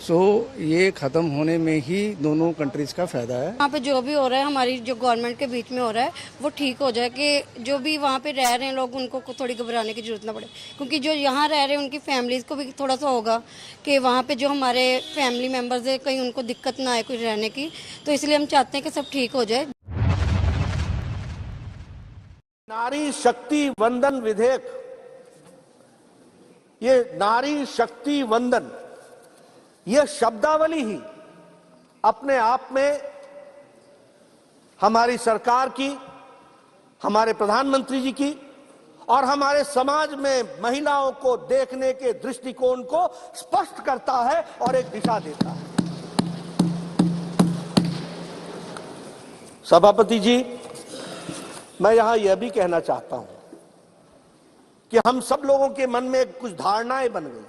सो ये खत्म होने में ही दोनों कंट्रीज का फायदा है. वहाँ पे जो भी हो रहा है हमारी जो गवर्नमेंट के बीच में हो रहा है वो ठीक हो जाए कि जो भी वहाँ पे रह रहे हैं लोग उनको थोड़ी घबराने की जरूरत ना पड़े, क्योंकि जो यहाँ रह रहे हैं उनकी फैमिलीज को भी थोड़ा सा होगा कि वहाँ पे जो हमारे फैमिली मेम्बर्स है कहीं उनको दिक्कत ना आए कुछ रहने की. तो इसलिए हम चाहते हैं कि सब ठीक हो जाए. नारी शक्ति वंदन विधेयक, ये नारी शक्ति वंदन, ये शब्दावली ही अपने आप में हमारी सरकार की, हमारे प्रधानमंत्री जी की और हमारे समाज में महिलाओं को देखने के दृष्टिकोण को स्पष्ट करता है और एक दिशा देता है. सभापति जी, मैं यहां यह भी कहना चाहता हूं कि हम सब लोगों के मन में कुछ धारणाएं बन गई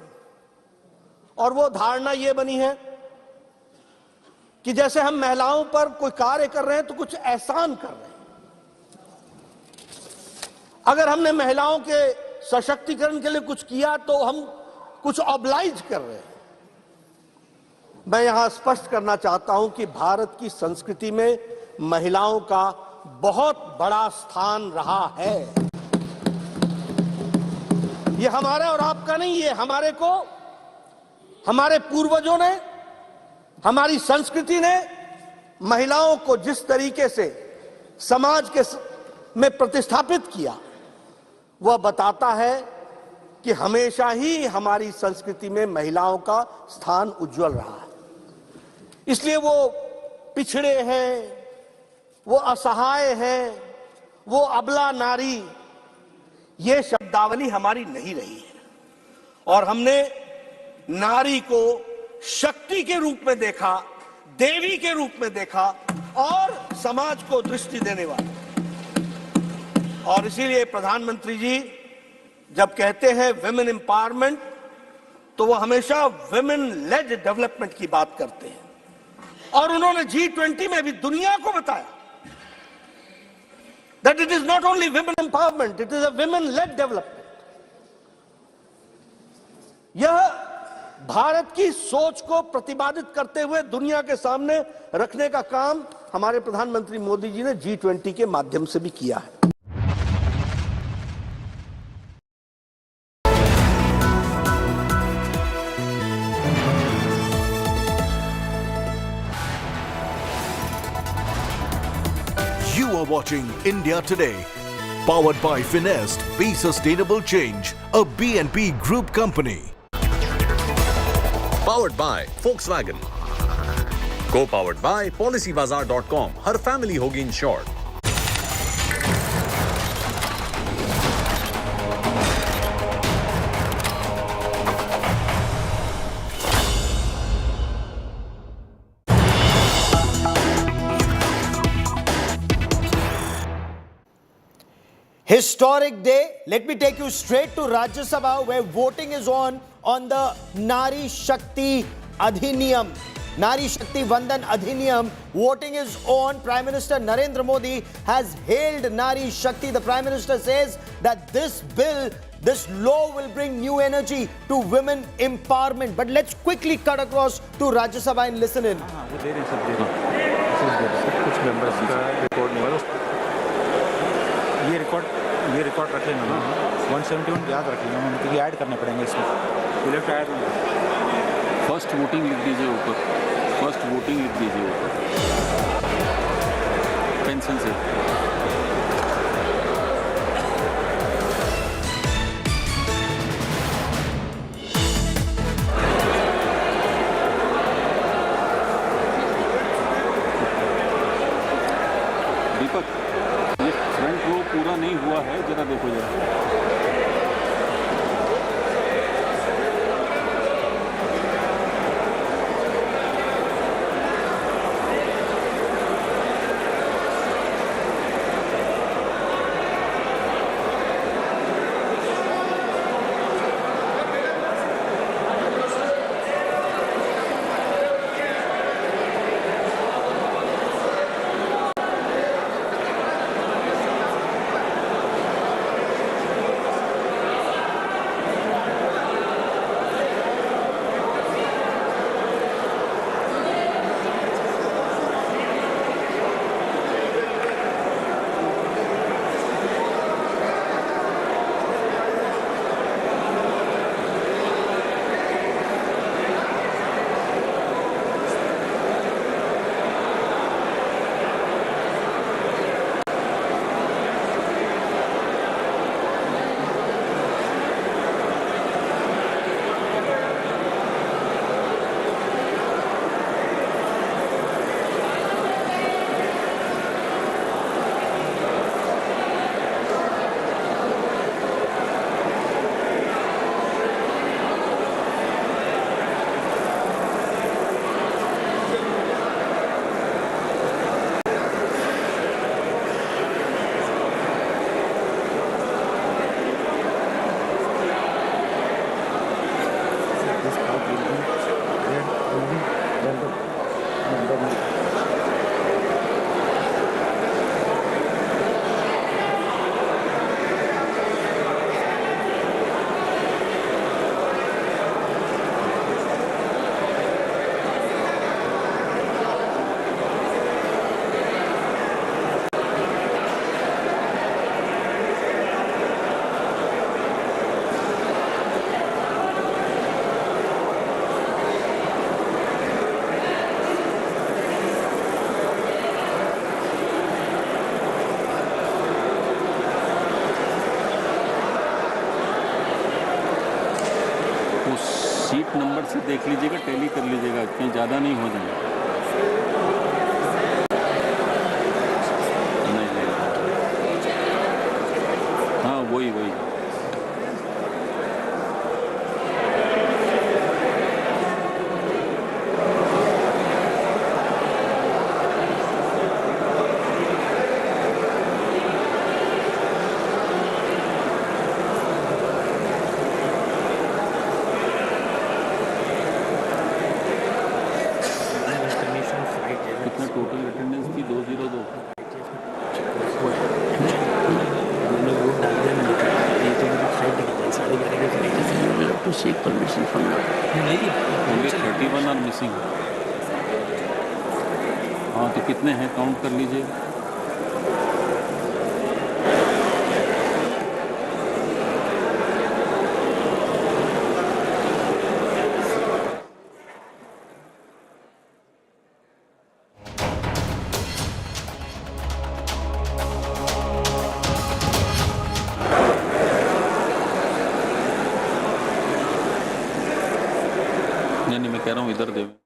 और वो धारणा ये बनी है कि जैसे हम महिलाओं पर कोई कार्य कर रहे हैं तो कुछ एहसान कर रहे हैं. अगर हमने महिलाओं के सशक्तिकरण के लिए कुछ किया तो हम कुछ ऑब्लाइज कर रहे हैं. मैं यहां स्पष्ट करना चाहता हूं कि भारत की संस्कृति में महिलाओं का बहुत बड़ा स्थान रहा है. ये हमारा और आपका नहीं, ये हमारे पूर्वजों ने, हमारी संस्कृति ने महिलाओं को जिस तरीके से समाज में प्रतिष्ठापित किया, वह बताता है कि हमेशा ही हमारी संस्कृति में महिलाओं का स्थान उज्जवल रहा है. इसलिए वो पिछड़े हैं, वो असहाय हैं, वो अबला नारी, ये शब्दावली हमारी नहीं रही है और हमने नारी को शक्ति के रूप में देखा, देवी के रूप में देखा और समाज को दृष्टि देने वाला. और इसीलिए प्रधानमंत्री जी जब कहते हैं विमेन एम्पावरमेंट तो वो हमेशा विमेन लेड डेवलपमेंट की बात करते हैं. और उन्होंने G20 में भी दुनिया को बताया that it is not only women empowerment, it is a women led development. यह भारत की सोच को प्रतिपादित करते हुए दुनिया के सामने रखने का काम हमारे प्रधानमंत्री मोदी जी ने G20 के माध्यम से भी किया है। You are watching India Today, powered by Finest, Be Sustainable Change, a BNP Group company. Powered by Volkswagen. Co-powered by PolicyBazaar.com. Her family होगी insured. Historic day. Let me take you straight to Rajya Sabha, where voting is on the Nari Shakti Adhiniyam. Nari Shakti Vandan Adhiniyam. Voting is on. Prime Minister Narendra Modi has hailed Nari Shakti. The Prime Minister says that this bill, this law will bring new energy to women empowerment. But let's quickly cut across to Rajya Sabha and listen in. ये record रख लेना ना 171 याद रख लेना क्योंकि add करने पड़ेंगे इसमें इलेक्ट ऐड फर्स्ट वोटिंग लिख दीजिए ऊपर फर्स्ट वोटिंग लिख दीजिए ऊपर पेंसिल से दीपक फ्रंट रो पूरा नहीं हुआ है जरा देखो जरा सीट नंबर से देख लीजिएगा टैली कर लीजिएगा कहीं ज़्यादा नहीं हो जाए नहीं हाँ वही होंगे 31 और मिसिंग। हाँ तो कितने हैं काउंट कर लीजिए। नहीं मैं कह रहा हूँ इधर दे।